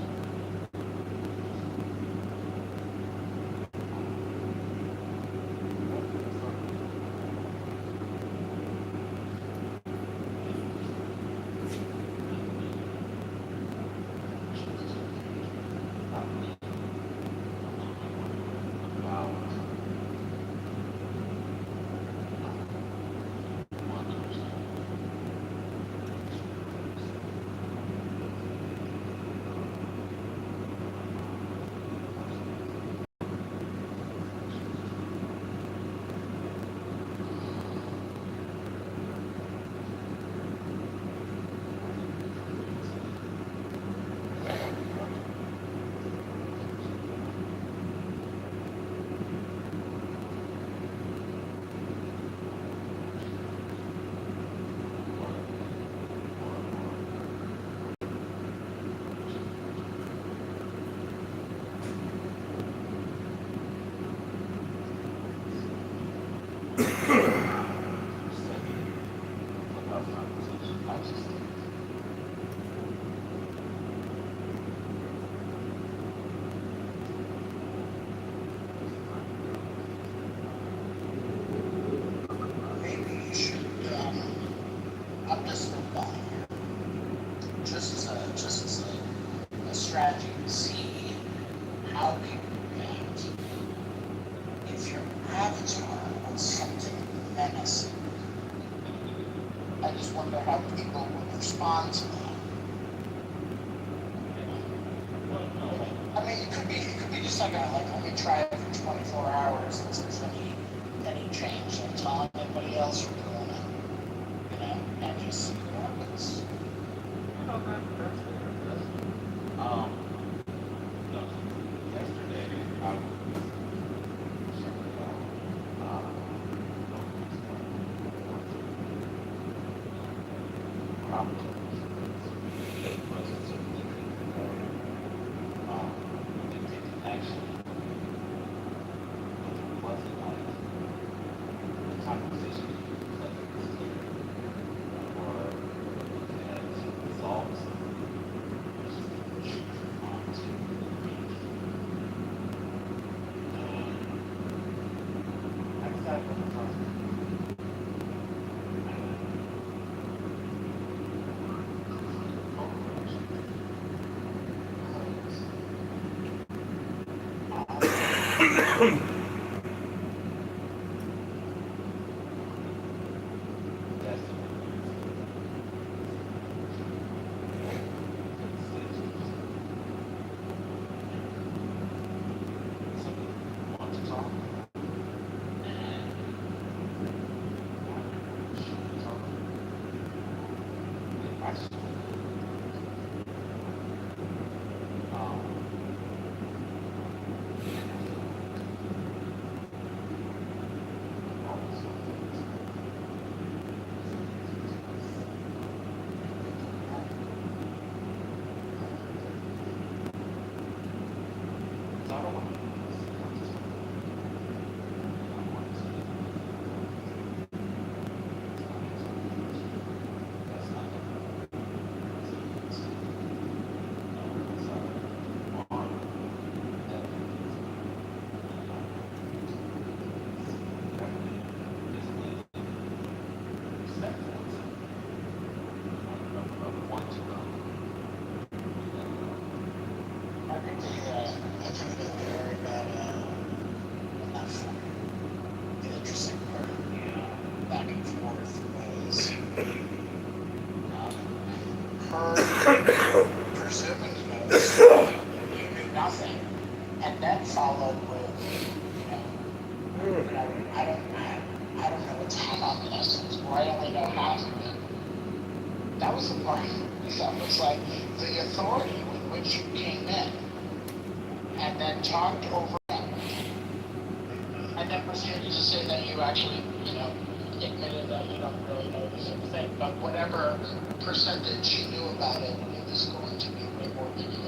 Maybe you should uplist the ball just as a strategy to see how people react. If your avatar was something menacing, I just wonder how people would respond to that. I mean, it could be just like let me try it for 24 hours and see if there's any change. Like telling everybody else you're doing it, and just see what happens. Yesterday I was heard presumably you knew nothing, and then followed with, I don't know what's half in essence, or I only know half of it. That was the part that was like the authority with which you came in, and then talked over them, and then proceeded to say that you actually, admitted that you don't really know the same thing, but whatever percentage you knew about it, it was going to be way more than you.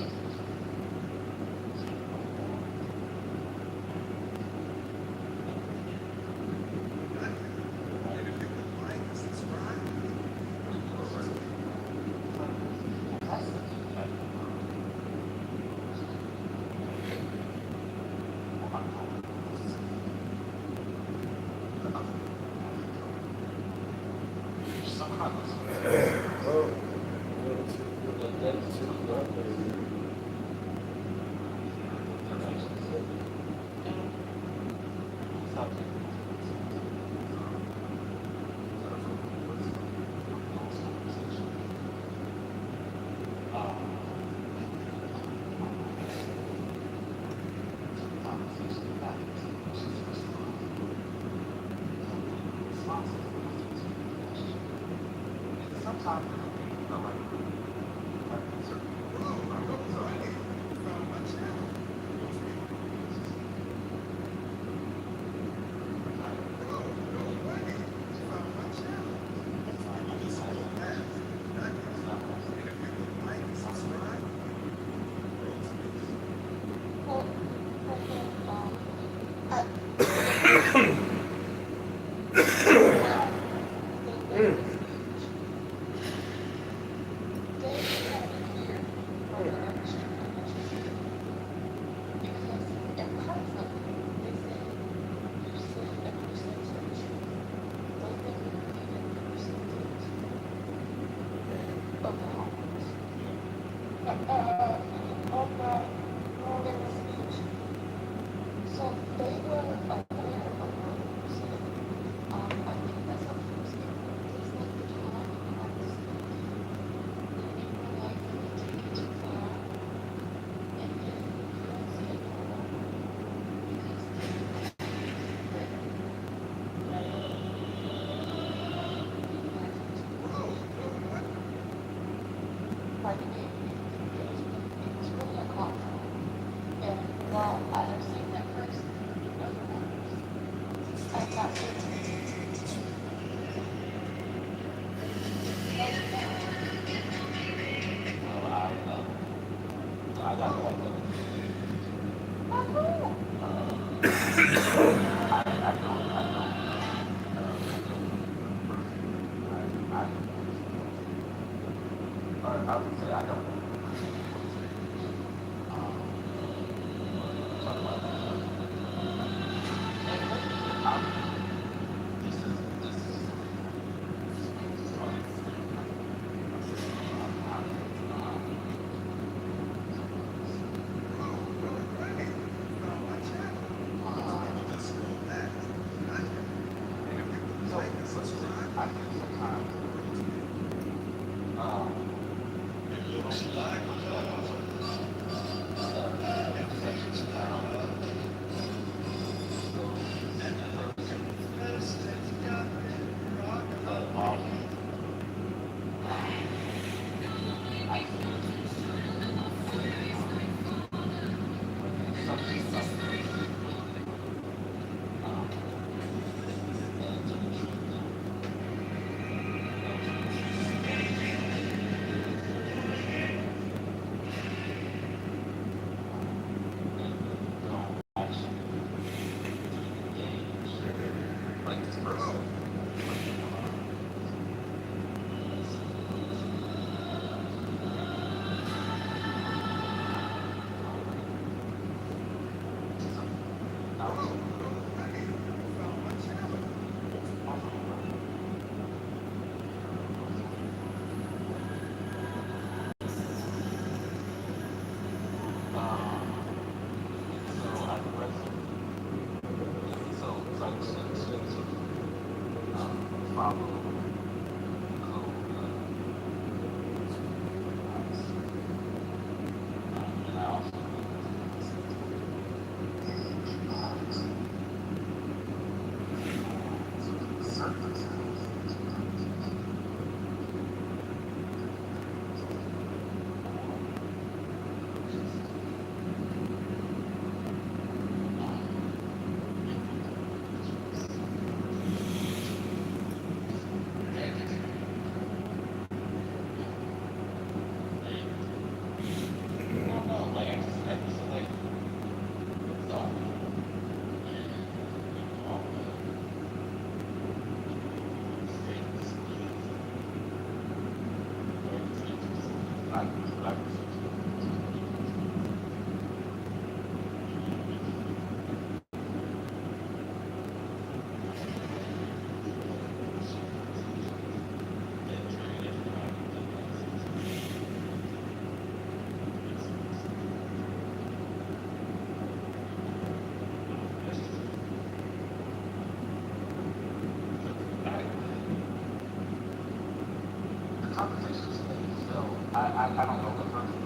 I don't know the person.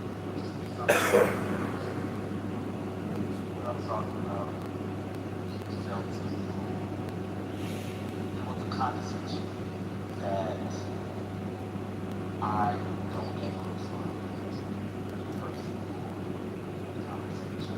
What I'm talking about. Felt with the condescension that I don't get from the person the conversation.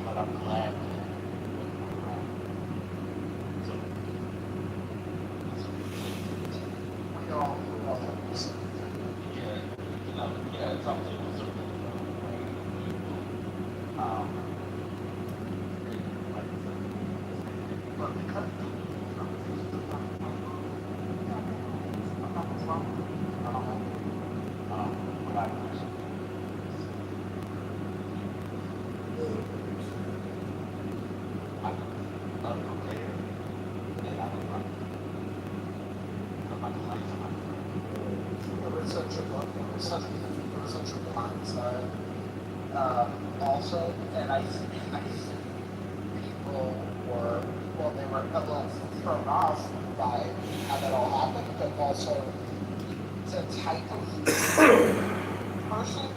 But I'm glad we all have this. Yeah, yeah, it's up to but because what I appreciate I'm unprepared and there was such a blind side also, and I think people were, well, they were a little thrown off by how that all happened, but also the type of person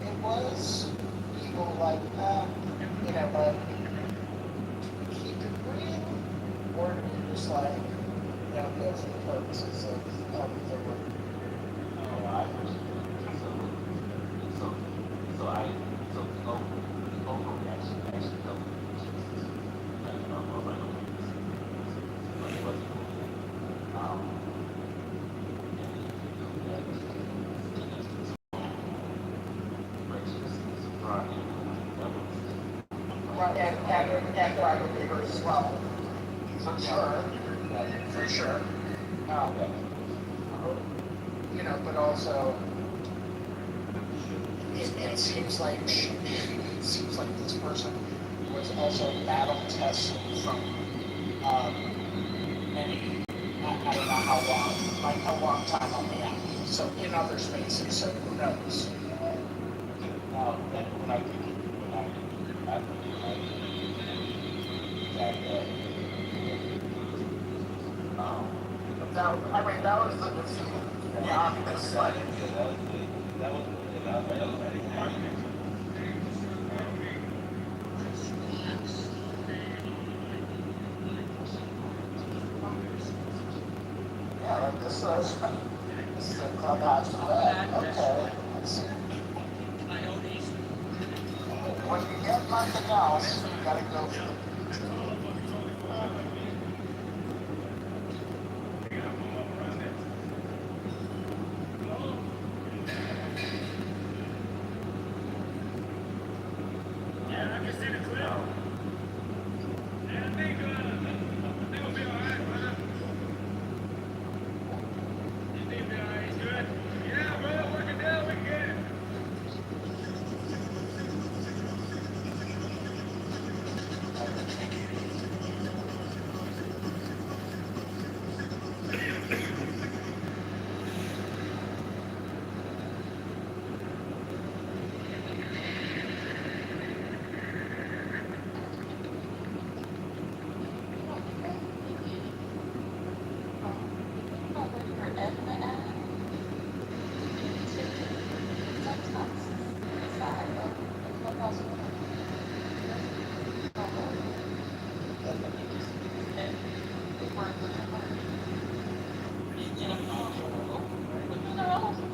it was. People were like, but keep it real, or do you just like, go for the purposes of the work? Oh, I appreciate it. So the overreaction actually helped me. Right, and privately as well. For sure. For sure. Um, but also, it seems like this person was also battle tested from many, I don't know how long, like a long time on the app. So in other spaces, so who knows? When I that was the obvious, like, that was yeah, like this is a clubhouse event. Okay. When you get nothing else, you gotta go for the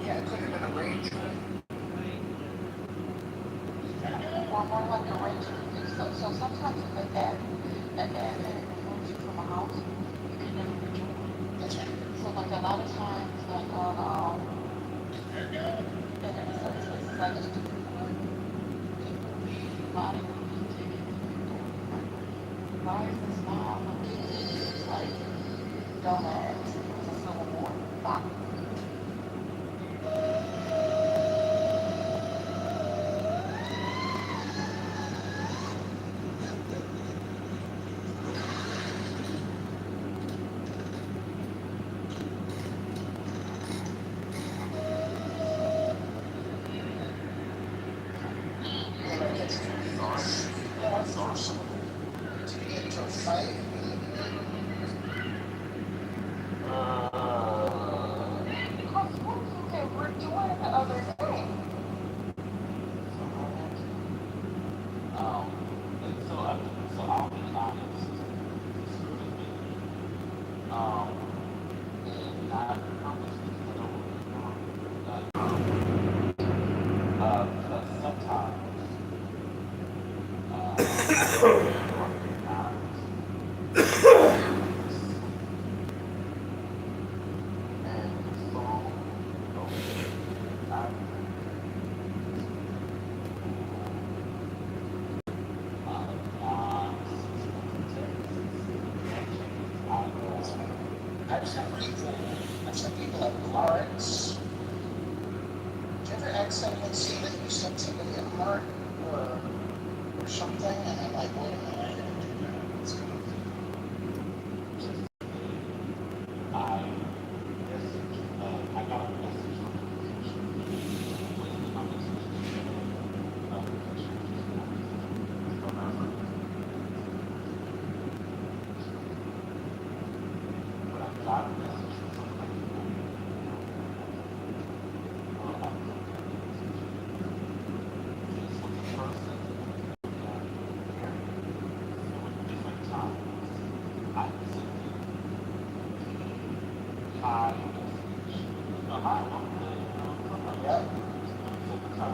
yeah, it could have been a range. Or more like a range. So sometimes if a dad removes you from a house, you can never rejoin. That's right. So like a lot of times, like on in some spaces I just do body why is this mom like dumbass? It's a civil war. Stop. doing the other day? So I'll be honest. And not purposely, because I don't want to because sometimes I've seen people have hearts. Do you ever accidentally see that you sent somebody a heart or something, and I'm like, wait a minute, I didn't do that. What's going on? I got a message from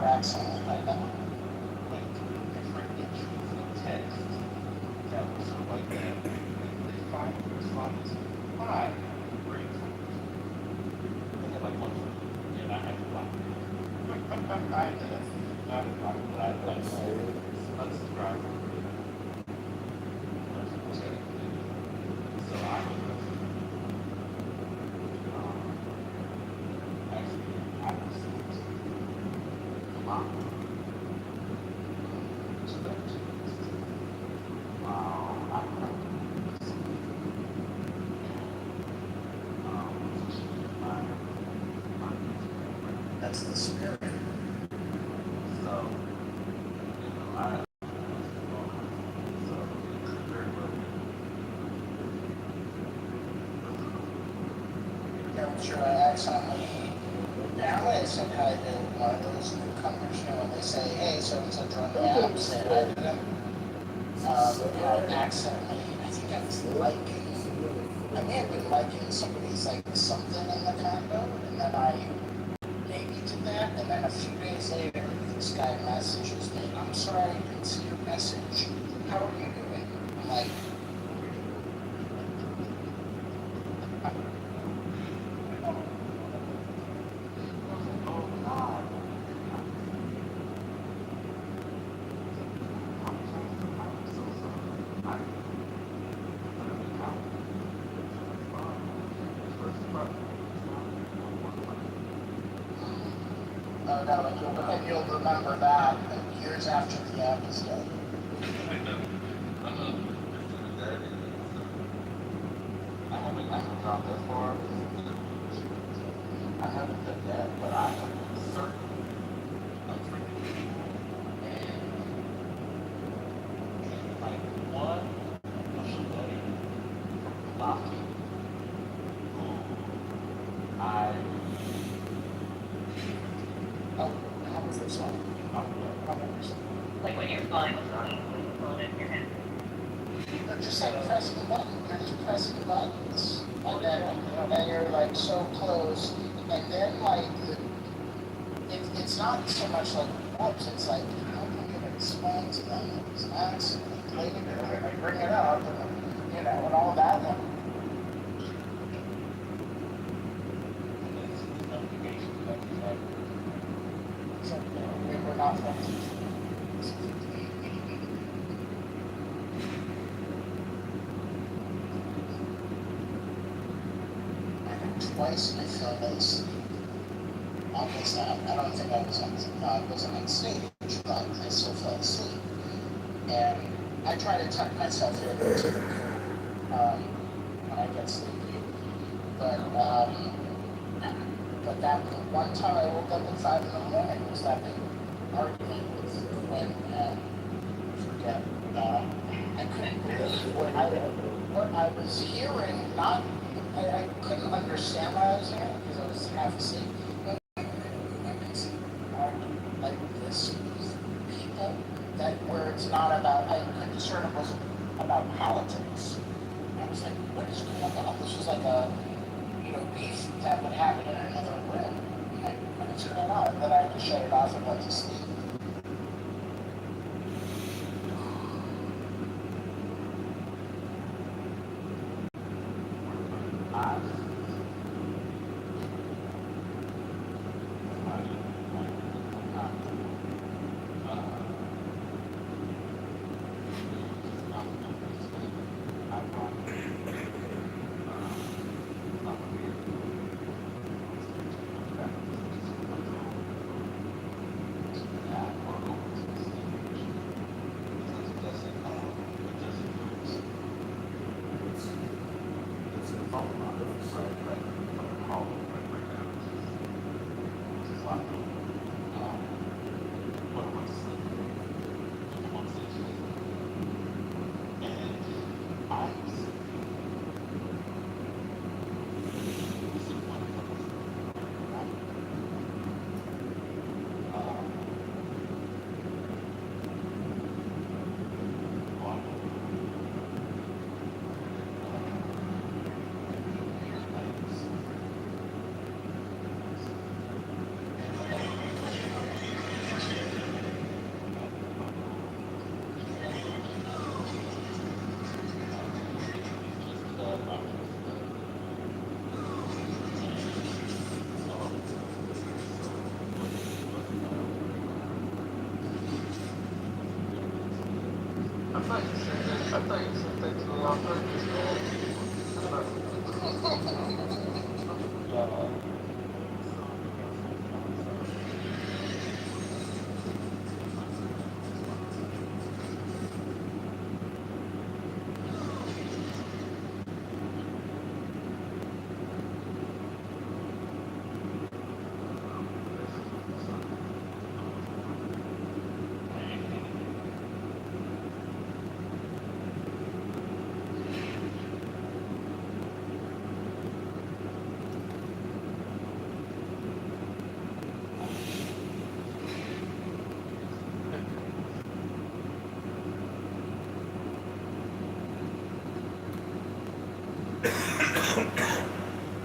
Accident like that. That's the spirit. Yeah, I'm sure I accidentally. Now I said hi to one of those newcomers, you know, when they say, hey, so and so joined the app, say hi to them. I accidentally, I think I was liking, I may have been liking somebody's like something in the condo, and then I maybe did that, and then a few days later, this guy messages me, I'm sorry I didn't see your message. How are you doing? I'm like, oh no, and you'll remember that years after the app is dead. I haven't gone that far. I haven't done that, but I am certain I'm freaking and like one Russian lady from Lofty who I How was this one? Like when you're flying with money, when you phone in your hand. They're just like pressing the button, you're just pressing buttons, and you're like so close, and then like it's not so much like whoops, it's like how can you explain to them it was an accident later, and they bring it up, and you know, and all that. So, we were not friends. Twice I fell asleep on this app. I don't think I wasn't on stage, but I still fell asleep. And I try to tuck myself in when I get sleepy. But that one time I woke up at 5 in the morning was that big argument with when forget. I couldn't believe what I was hearing. I couldn't understand what I was hearing because I was half asleep. seems like a, beef that would happen in another room. I could turn it on, and then I have to shut it off and go to sleep. I thought you said that to me on purpose, man.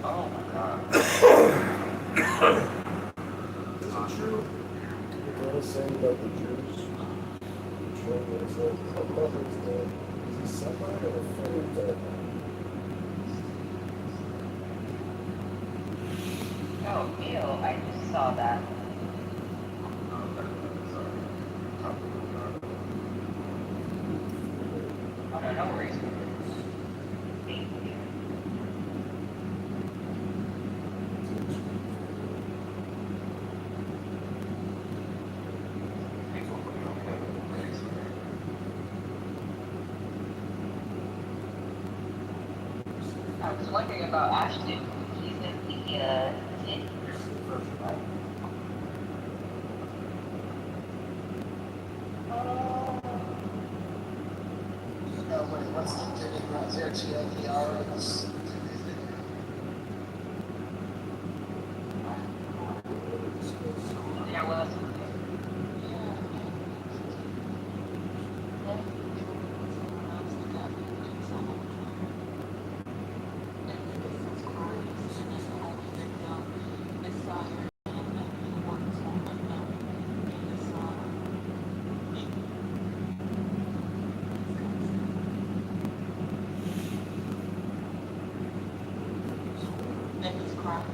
Oh my god. Is it true? What was saying about the Jews? It's like, what level is that? Is he Semite or a third? Oh, ew, I just saw that. Oh, no, no worries. I was wondering about Ashton. He's in the city. What's the thing around there? TLDR is. Yeah, well, And he's crying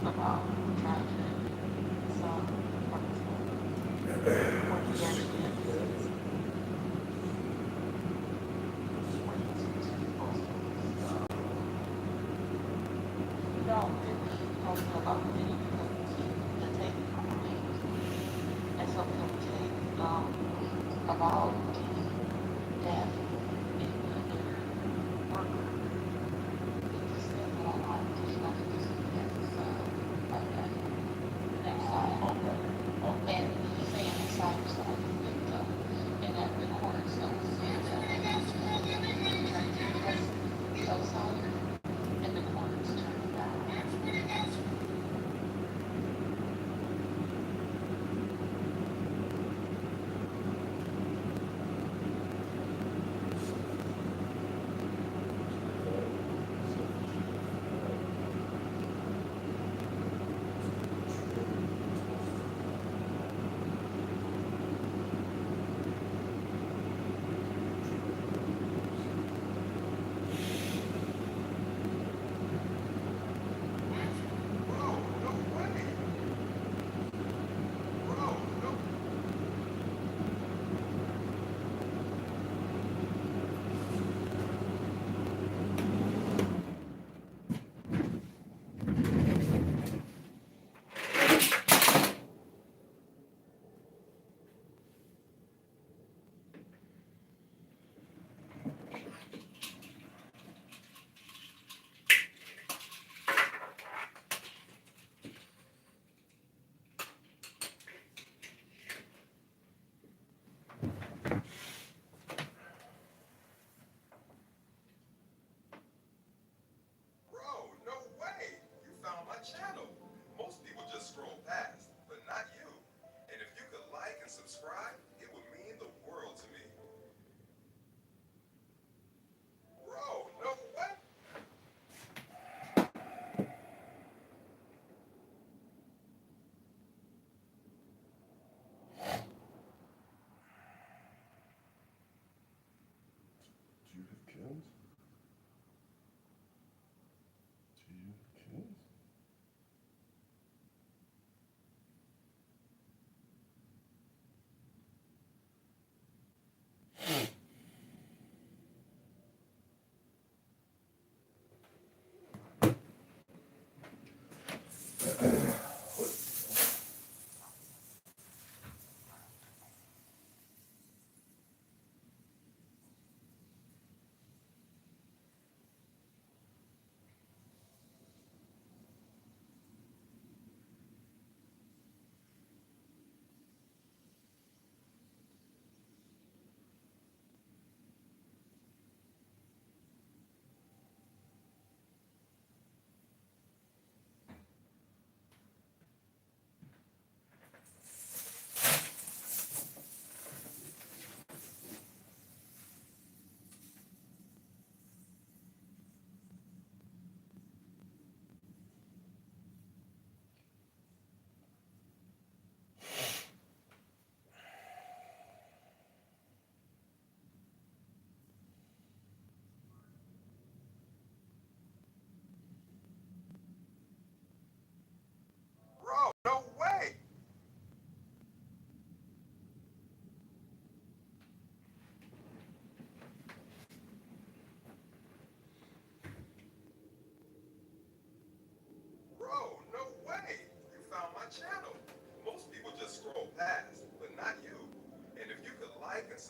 about tragedy. So, what he actually has to say. No, he told me about the video because the tape from me. And so he'll take about death in the worker. He just said, well, I'm just not to disappear. Okay. Next time. And he's saying next time is like the and that the courts don't say that he's trying to press outside and the courts turn it down.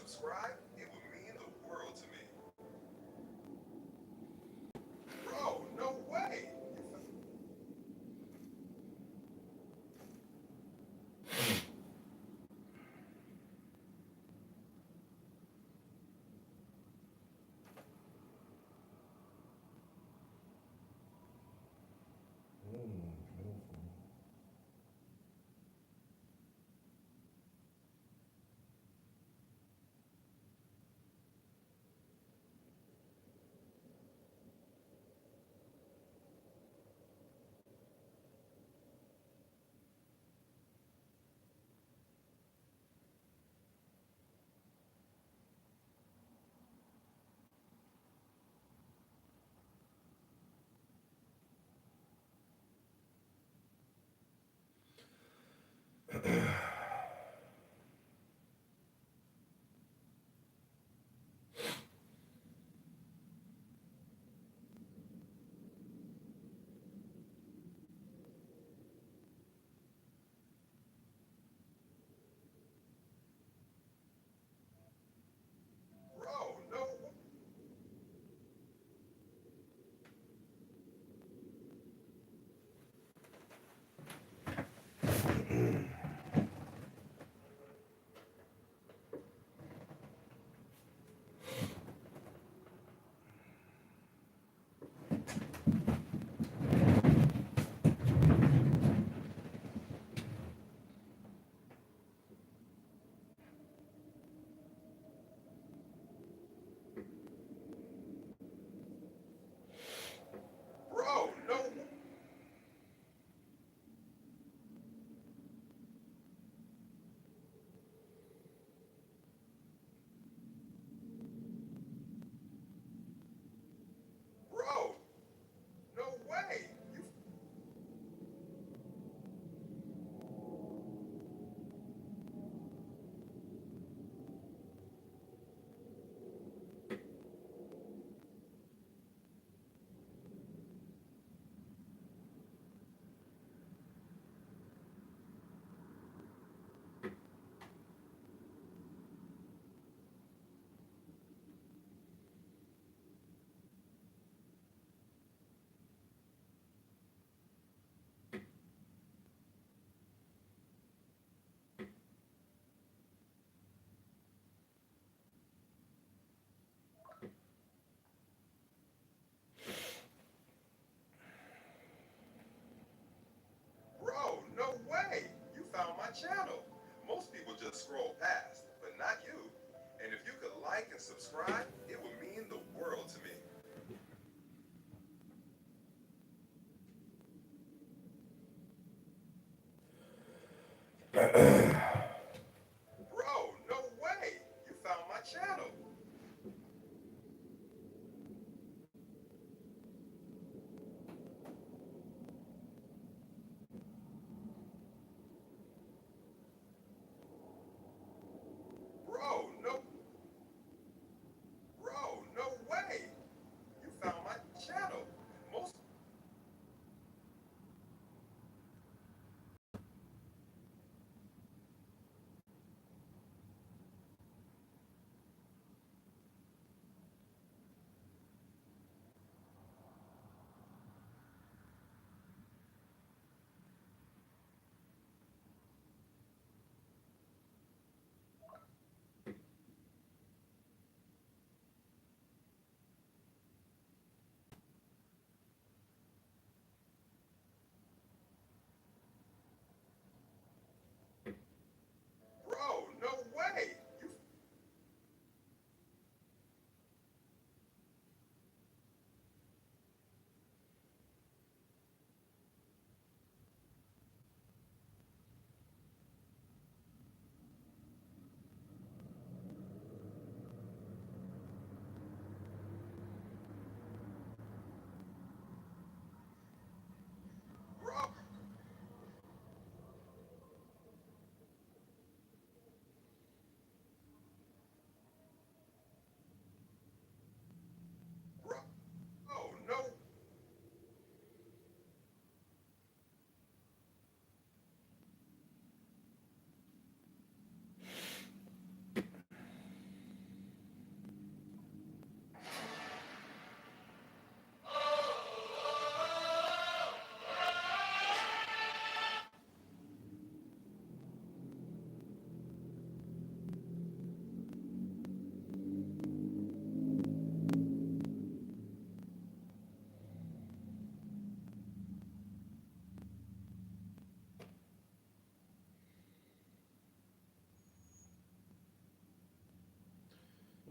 subscribe, it would mean the world to me. Bro, no way! Bro, no. Bro, no. Bro, no way! You Bro, no way! You found my channel. Most people just scroll past, but not you. And if you could like and subscribe, it would mean the world to me. Bro, no way! You found my channel. Bro, no. Bro, no way! You found my channel. Most.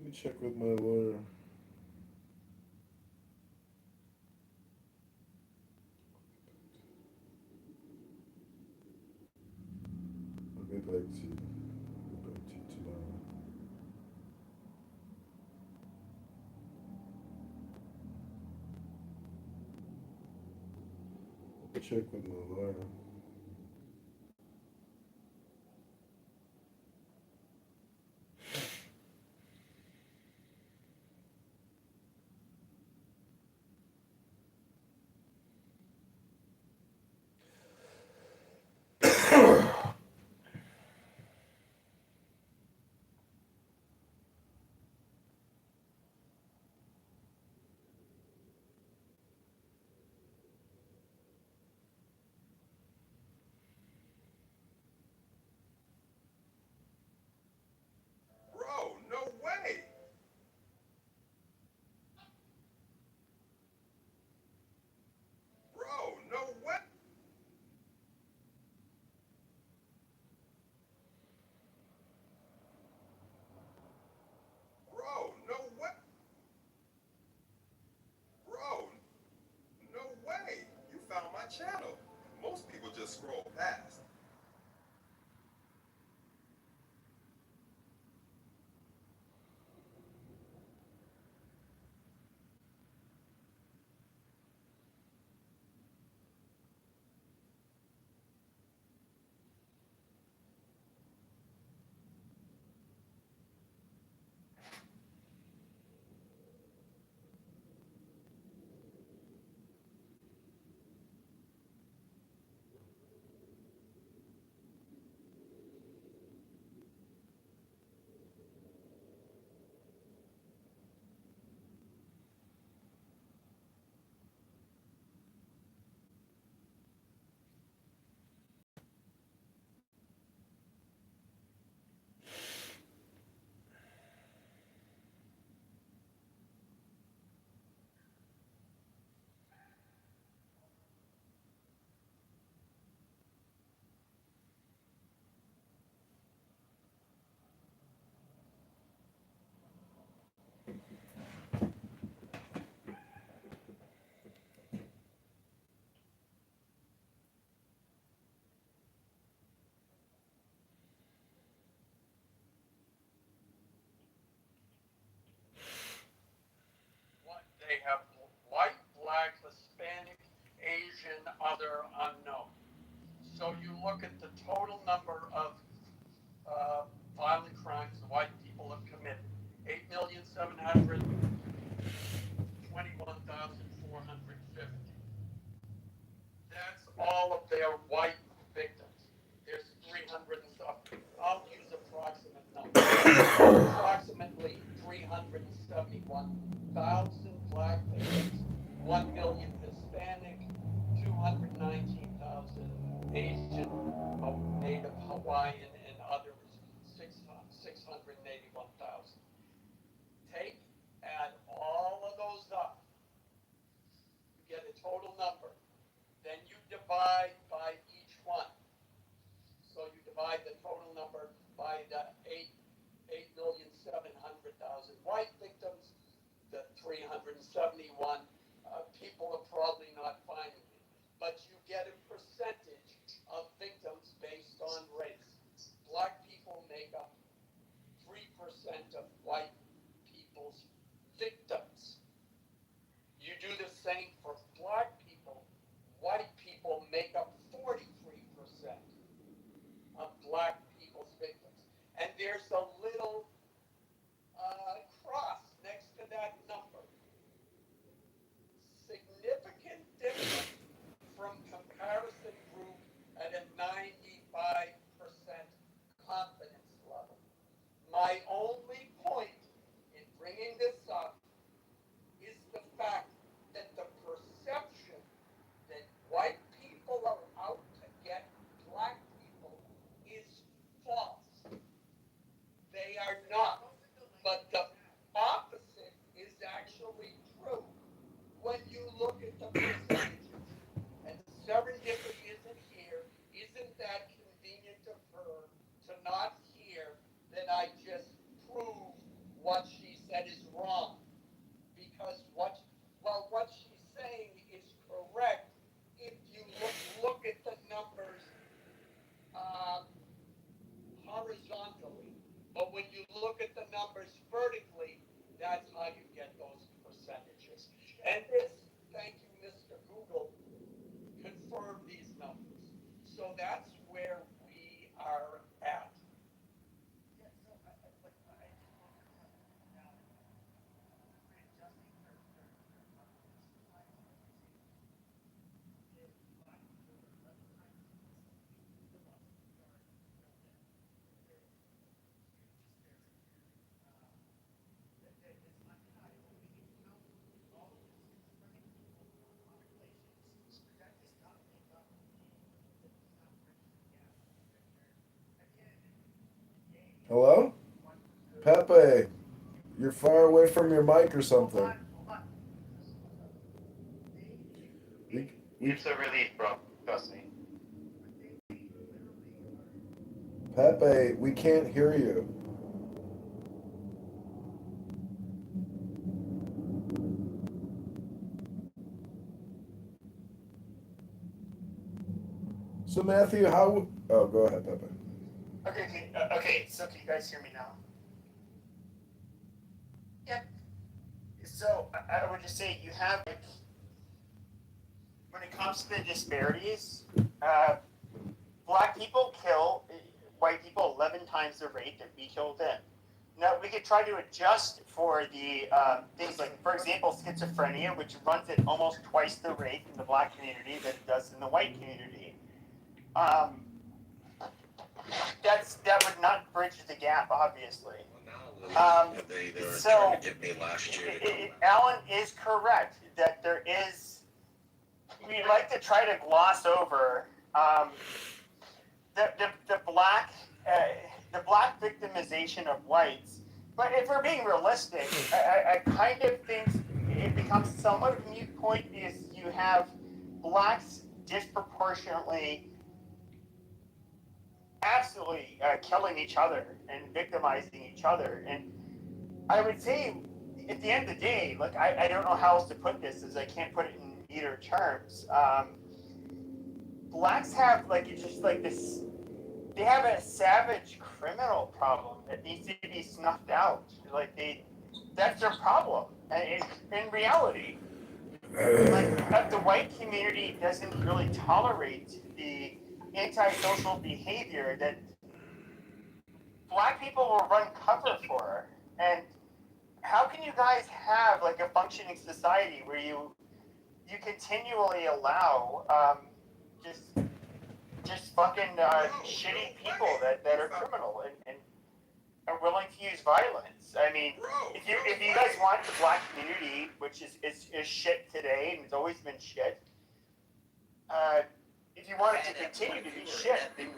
me check with my lawyer. I'll get back to you. I'll get back to you tomorrow. I'll check with my lawyer. Bro, no way. Bro, no way. Bro, no way. Bro, no way. You found my channel. Most people just scroll past. They have white, black, Hispanic, Asian, other, unknown. So you look at the total number of violent crimes the white people have committed. 8,721,450. That's all of their white victims. There's 300 and stuff. I'll use approximate numbers. Approximately 371,000 black victims, 1 million Hispanic, 219,000 Asian, Native Hawaiian, and others, 681,000. Take, add all of those up, you get a total number. Then you divide by each one. So you divide the total number by the 8,700,000 white victims, the 371 people are probably not finding it. But you get a percentage of victims based on race. Black people make up 3% of white people's victims. You do the same for black people. White people make up 43% of black people's victims. And there's a little cross next to that number. Significant difference from comparison group at a 95% confidence level. My only point in bringing this up is the fact that the perception that white people are out to get black people is false. They are not. But the opposite is actually true. When you look at the percentages, and serendipity isn't here, isn't that convenient of her to not hear that I just proved what she Hello? Pepe, you're far away from your mic or something. It's a relief, bro. Trust me. Pepe, we can't hear you. So Matthew, how? Oh, go ahead, Pepe. Okay, so can you guys hear me now? Yep. So I would just say you have, like, when it comes to the disparities, black people kill white people 11 times the rate that we kill them. Now, we could try to adjust for the things like, for example, schizophrenia, which runs at almost twice the rate in the black community that it does in the white community. That would not bridge the gap, obviously. So, Alan is correct that there is. We like to try to gloss over the black victimization of whites. But if we're being realistic, I kind of think it becomes somewhat of a moot point because you have blacks disproportionately, absolutely killing each other and victimizing each other. And I would say, at the end of the day, like, I don't know how else to put this, as I can't put it in neater terms. Blacks have, like, it's just like this. They have a savage criminal problem that needs to be snuffed out. Like, that's their problem. And in reality, like, the white community doesn't really tolerate the antisocial behavior that black people will run cover for. And how can you guys have, like, a functioning society where you continually allow just fucking shitty people that are criminal and are willing to use violence? I mean, if you guys want the black community, which is shit today and it's always been shit, if you want it to continue to be shit, then,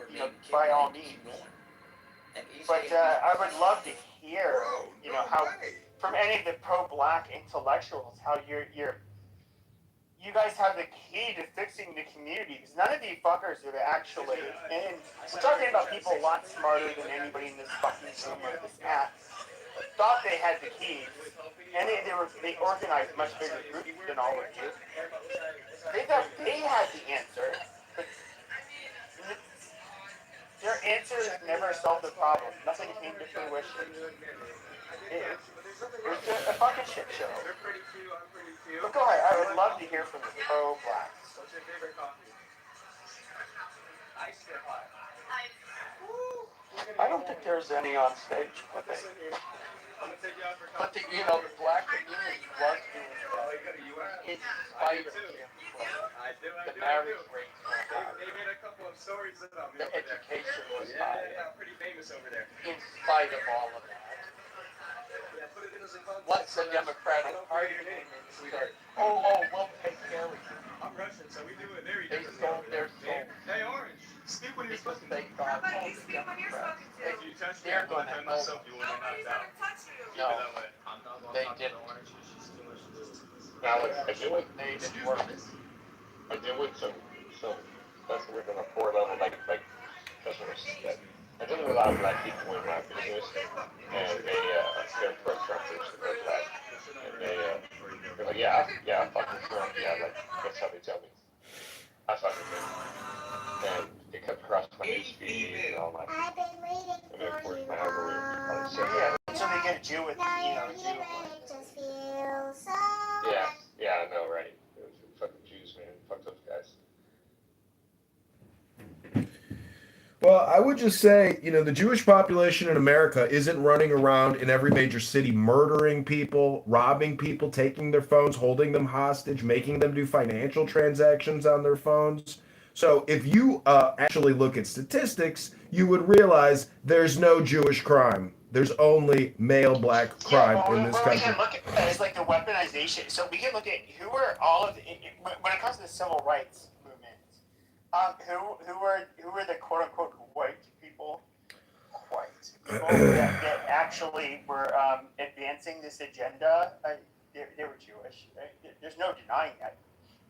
by all means. But I would love to hear, how, from any of the pro-black intellectuals, how you guys have the key to fixing the community, because none of you fuckers are actually, and we're talking about people a lot smarter than anybody in this fucking room or this app, thought they had the keys, and they organized much bigger groups than all of you. They thought they had the answer, but their answers never solved the problem. Nothing came to fruition. It was a fucking shit show. But go ahead, I would love to hear from the pro-blacks. What's your favorite coffee? Iced or hot? I don't think there's any on stage. But the black community was doing well in spite of the marriage rate was high. They made a couple of stories about me. The education was high. Yeah, pretty famous over there. In spite of all of that. Once the Democratic Party came in and said, we'll take care of you. I'm Russian, so we do it very differently. They sold their soul. Hey, Orange, speak when you're supposed to. They thought, the Democrats, if you touch me, I'm going to defend myself. You will not knocked out. No, they didn't. Alex, I do it. They didn't work. I do it some that's the reason a poor level like customers that I did a lot of black people in my business and they're pro-Trumpers, they're black. And they're like, yeah, I fucking Trump, yeah, like that's how they tell me. I fucking do. And it comes across my news feed and all my and of course my algorithm. So they get a Jew with Jew. Yeah, I know, right? Fucking Jews, man. Fuck those guys. Well, I would just say, the Jewish population in America isn't running around in every major city murdering people, robbing people, taking their phones, holding them hostage, making them do financial transactions on their phones. So if you actually look at statistics, you would realize there's no Jewish crime. There's only male black crime in this country. We can look at that as like the weaponization. So we can look at who are all of the, when it comes to the civil rights movement, who are the quote unquote white people? White. people that actually were advancing this agenda, they were Jewish. Right? There's no denying that.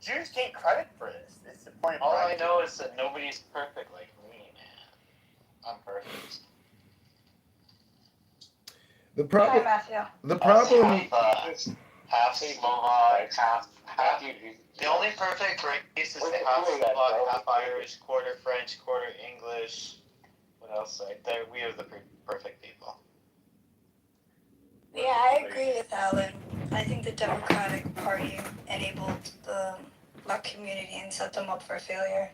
Jews take credit for this. It's the point of All I know is that nobody's perfect like me, man. I'm perfect. The problem. Matthew. The problem. Half Slovak, half. The only perfect race is the half Slovak, half Irish, quarter French, quarter English. What else? We are the perfect people. Yeah, I agree with Alan. I think the Democratic Party enabled the black community and set them up for failure.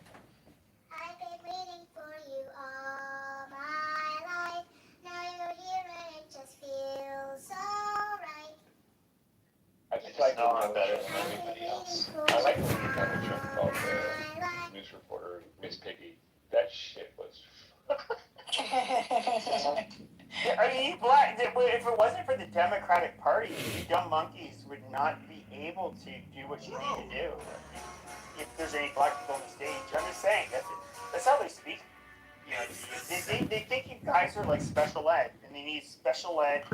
I've been waiting for you all my life. Now you're here and it just feels so right. I just like know I'm better than everybody else. I like when you never check about the news reporter, Miss Piggy. That shit was. I mean, if it wasn't for the Democratic Party, you dumb monkeys would not be able to do what you need to do. If there's any black people on the stage, I'm just saying that's how they speak. You know, they think you guys are like special ed, and they need special ed.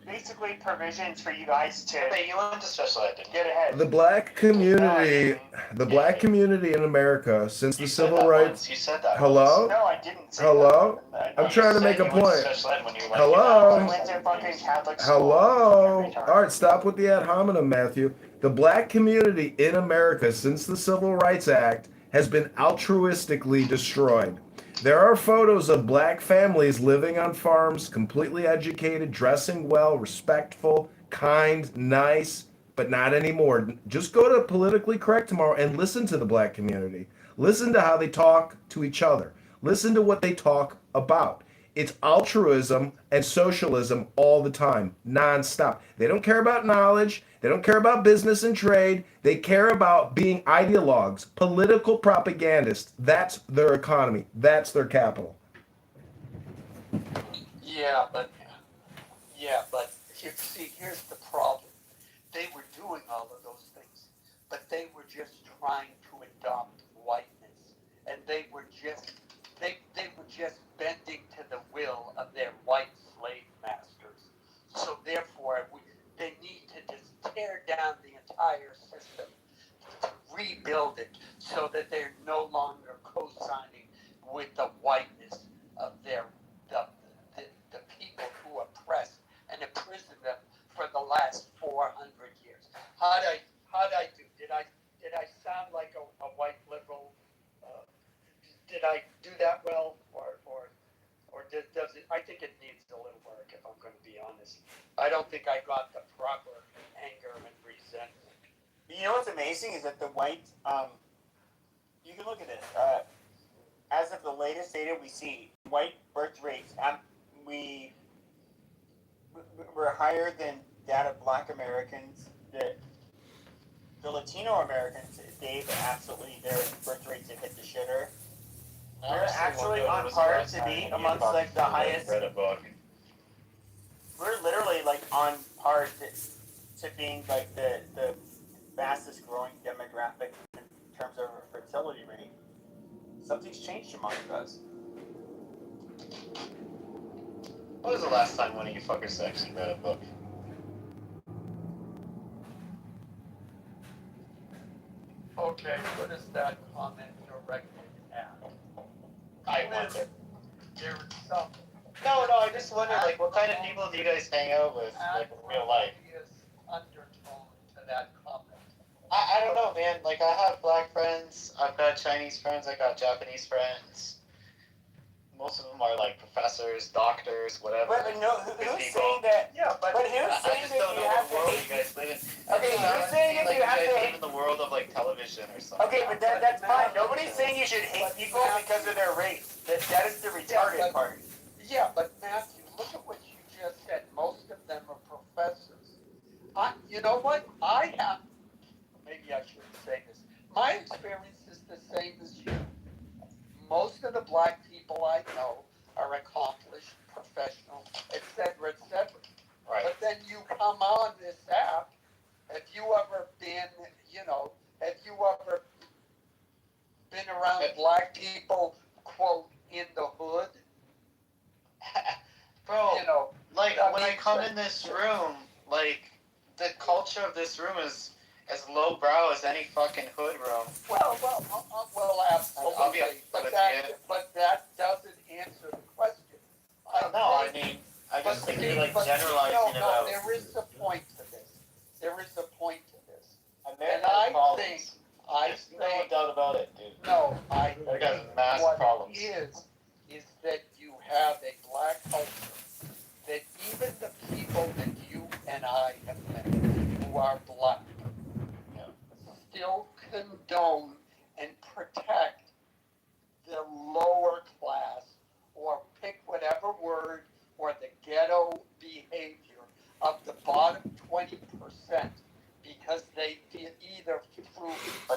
Basically provisions for you guys to. Hey, you went to special ed, didn't you? Get ahead. The black community in America since the civil rights. You said that. Hello? No, I didn't say Hello? that. I'm trying to make a point. Hello? Hello? All right, stop with the ad hominem, Matthew. The black community in America since the Civil Rights Act has been altruistically destroyed. There are photos of black families living on farms, completely educated, dressing well, respectful, kind, nice, but not anymore. Just go to Politically Correct tomorrow and listen to the black community. Listen to how they talk to each other. Listen to what they talk about. It's altruism and socialism all the time, nonstop. They don't care about knowledge. They don't care about business and trade. They care about being ideologues, political propagandists. That's their economy. That's their capital. Yeah, but here's the problem. They were doing all of those things, but they were just trying to adopt whiteness, and they were just bending to the will of their white slave masters. So therefore, they need to just tear down the entire system, rebuild it, so that they're no longer co-signing with the whiteness of the people who oppressed and imprisoned them for the last 400 years. How'd I do? Did I sound like a white liberal? Did I do that well, or does it? I think it needs a little work, if I'm going to be honest. I don't think I got the proper anger and resentment. You know what's amazing is that the white, you can look at it. As of the latest data we see, white birth rates, we're higher than that of Black Americans. The Latino Americans, Dave, absolutely, their birth rates have hit the shitter. We're actually on par to be amongst like the highest. Read a book. We're literally like on par to being like the fastest growing demographic in terms of fertility rate. Something's changed amongst us. When was the last time one of you fuckers actually read a book? Okay, what is that comment directed at? I wonder. There's some No, I just wonder, like, what kind of people do you guys hang out with, like, in real life? undertone to that comment. I don't know, man. Like, I have black friends, I've got Chinese friends, I got Japanese friends. Most of them are like professors, doctors, whatever. But no, who's saying that? Yeah, but who's saying that you have to hate? You guys live in. Okay, who's saying that you have to hate? In the world of like television or something. Okay, but that's fine. Nobody's saying you should hate people because of their race. That is the retarded part. Yeah, but Matthew, look at what you just said. Most of them are professors. You know what? Maybe I shouldn't say this. My experience is the same as you. Most of the black people I know are accomplished, professional, etc., etc. Right. But then you come on this app. Have you ever been around black people this room, like, the culture of this room is as lowbrow as any fucking hood room. Well, absolutely. But that doesn't answer the question. I mean, I just think you're, like, generalizing about... there is a point to this. There is a point to this. America has problems. There's no doubt about it, dude. No, I That guy's think massive what problems. it is that you have a black culture that even the people that you and I have met who are black still condone and protect the lower class, or pick whatever word, or the ghetto behavior of the bottom 20%, because they feel either through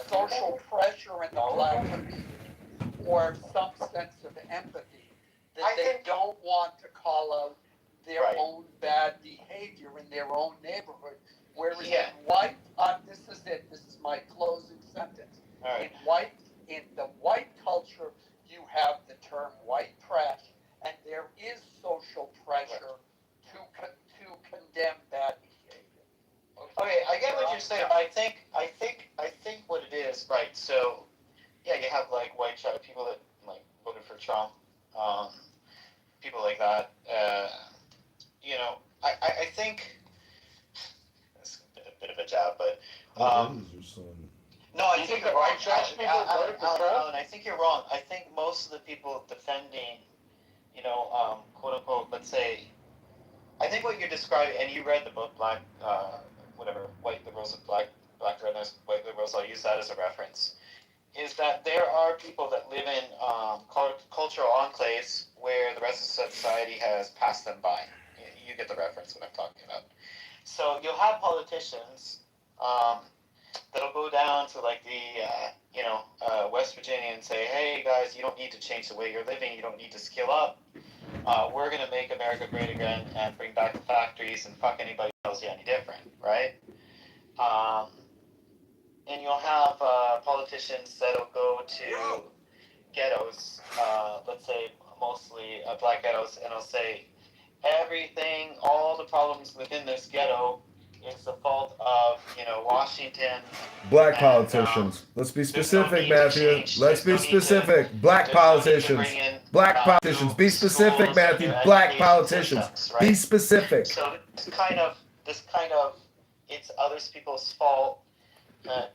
social pressure in the black community or some sense of empathy that they don't want to call out their own bad behavior in their own neighborhood. Whereas in white, this is my closing sentence. Right. In the white culture, you have the term white trash, and there is social pressure to condemn bad behavior. Okay, I get what you're saying. I think what it is, right? So, yeah, you have like white trash people that like voted for Trump, people like that. I think it's a bit of a jab, but no, I think you're wrong. Alan, I think you're wrong. I think most of the people defending, quote unquote, let's say, I think what you're describing, and you read the book Black, White Liberals, Black Rednecks, White Liberals, I'll use that as a reference, is that there are people that live in cultural enclaves where the rest of society has passed them by. You get the reference what I'm talking about. So you'll have politicians that'll go down to like the West Virginia and say, hey guys, you don't need to change the way you're living, you don't need to skill up. We're going to make America great again and bring back the factories and fuck anybody who tells you any different, right? And you'll have politicians that'll go to ghettos, let's say mostly black ghettos, and they'll say, everything, all the problems within this ghetto is the fault of, Washington. Black politicians. Let's be specific, Matthew. Let's be specific. Black politicians. Black politicians. Be specific, Matthew. Black politicians. Be specific. So this kind of, it's other people's fault.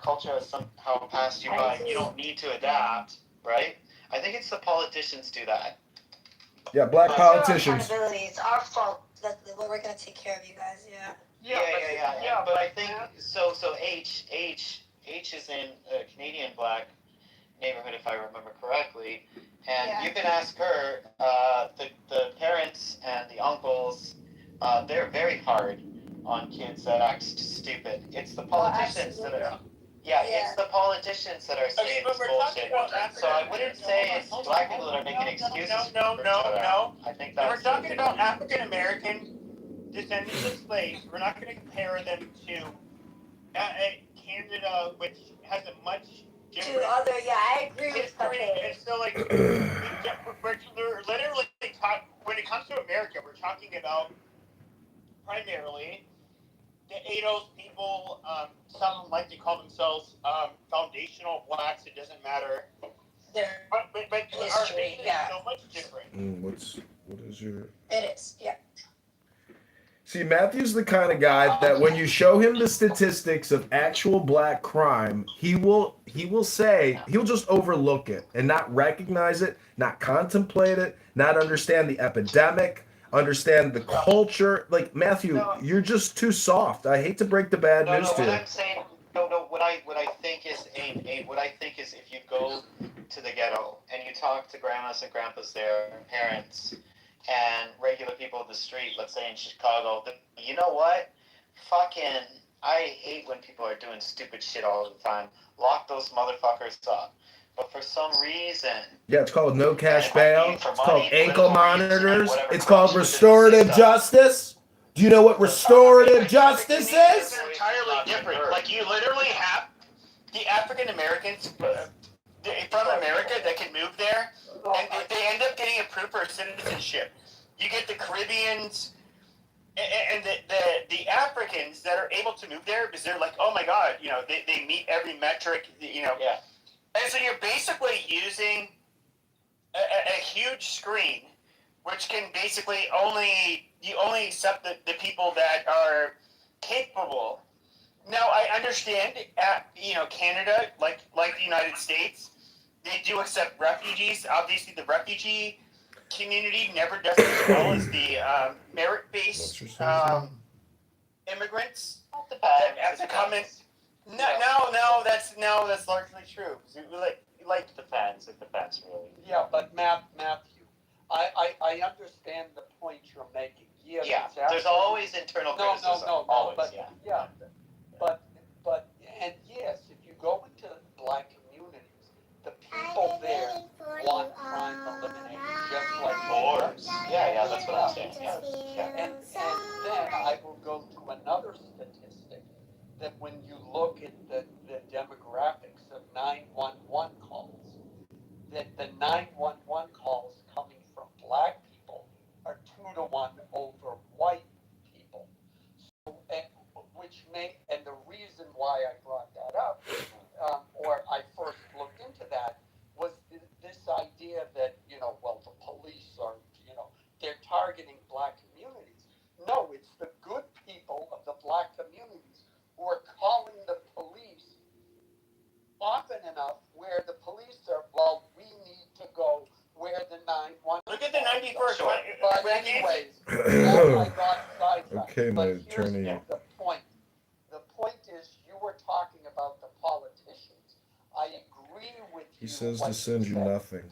Culture has somehow passed you by. You don't need to adapt, right? I think it's the politicians do that. Yeah, black politicians. It's our fault that we're gonna take care of you guys. Yeah. But I think so. H is in a Canadian black neighborhood, if I remember correctly, and you can ask her. The parents and the uncles, they're very hard on kids that act stupid. It's the politicians that are. It's the politicians that are saying this bullshit. So I wouldn't say it's black people that are making excuses. No. I think that's. We're talking about African American descendants of slaves. We're not going to compare them to Canada, which has a much different I agree with history. And so, like, we're literally when it comes to America, we're talking about primarily the ADOS people. Some like to call themselves foundational blacks. It doesn't matter. But our history is so much different. What is your? It is, yeah. See, Matthew's the kind of guy that when you show him the statistics of actual black crime, he will say, he'll just overlook it and not recognize it, not contemplate it, not understand the epidemic, understand the culture. Like, Matthew, you're just too soft. I hate to break the bad news to you. What I'm saying, what I think is if you go to the ghetto and you talk to grandmas and grandpas there, and parents, and regular people in the street, let's say in Chicago, you know what? I hate when people are doing stupid shit all the time. Lock those motherfuckers up. But for some reason... Yeah, it's called no cash bail. It's called ankle monitors. It's called restorative justice. Do you know what restorative justice is? It's entirely different. Like, you literally have the African Americans from America that can move there, and they end up getting approved for citizenship. You get the Caribbeans, and the Africans that are able to move there because they're like, oh my god, they meet every metric, Yeah. and so you're basically using a huge screen, which can basically you only accept the people that are capable. Now I understand, Canada, like the United States, they do accept refugees. Obviously, the refugee community never does as well as the merit-based immigrants that have to come in. No, that's largely true. Like Depends. It depends, really. Yeah, but Matthew, I understand the point you're making. Yes, Yeah, it's there's always internal criticism. No, always, but yeah. but and yes, if you go into black communities, the people there want crime eliminated, just like Of course. Yeah, that's what I'm saying. Yeah. And then I will go to another statistic that when you look at the demographics of 911 calls, that the 911 calls coming from black people are 2-to-1 over white people. So, and the reason why I brought that up, or I first looked into that, was this idea that the police are they're targeting black communities. No, it's the good people of the black communities who are calling the police often enough where the police are, well, we need to go where the 911. Look at the 91st. Sure. But anyways, I got sidetracked. Okay, my But here's attorney. the point. The point is, you were talking about the politicians. I agree with you. He says what to send you said. nothing.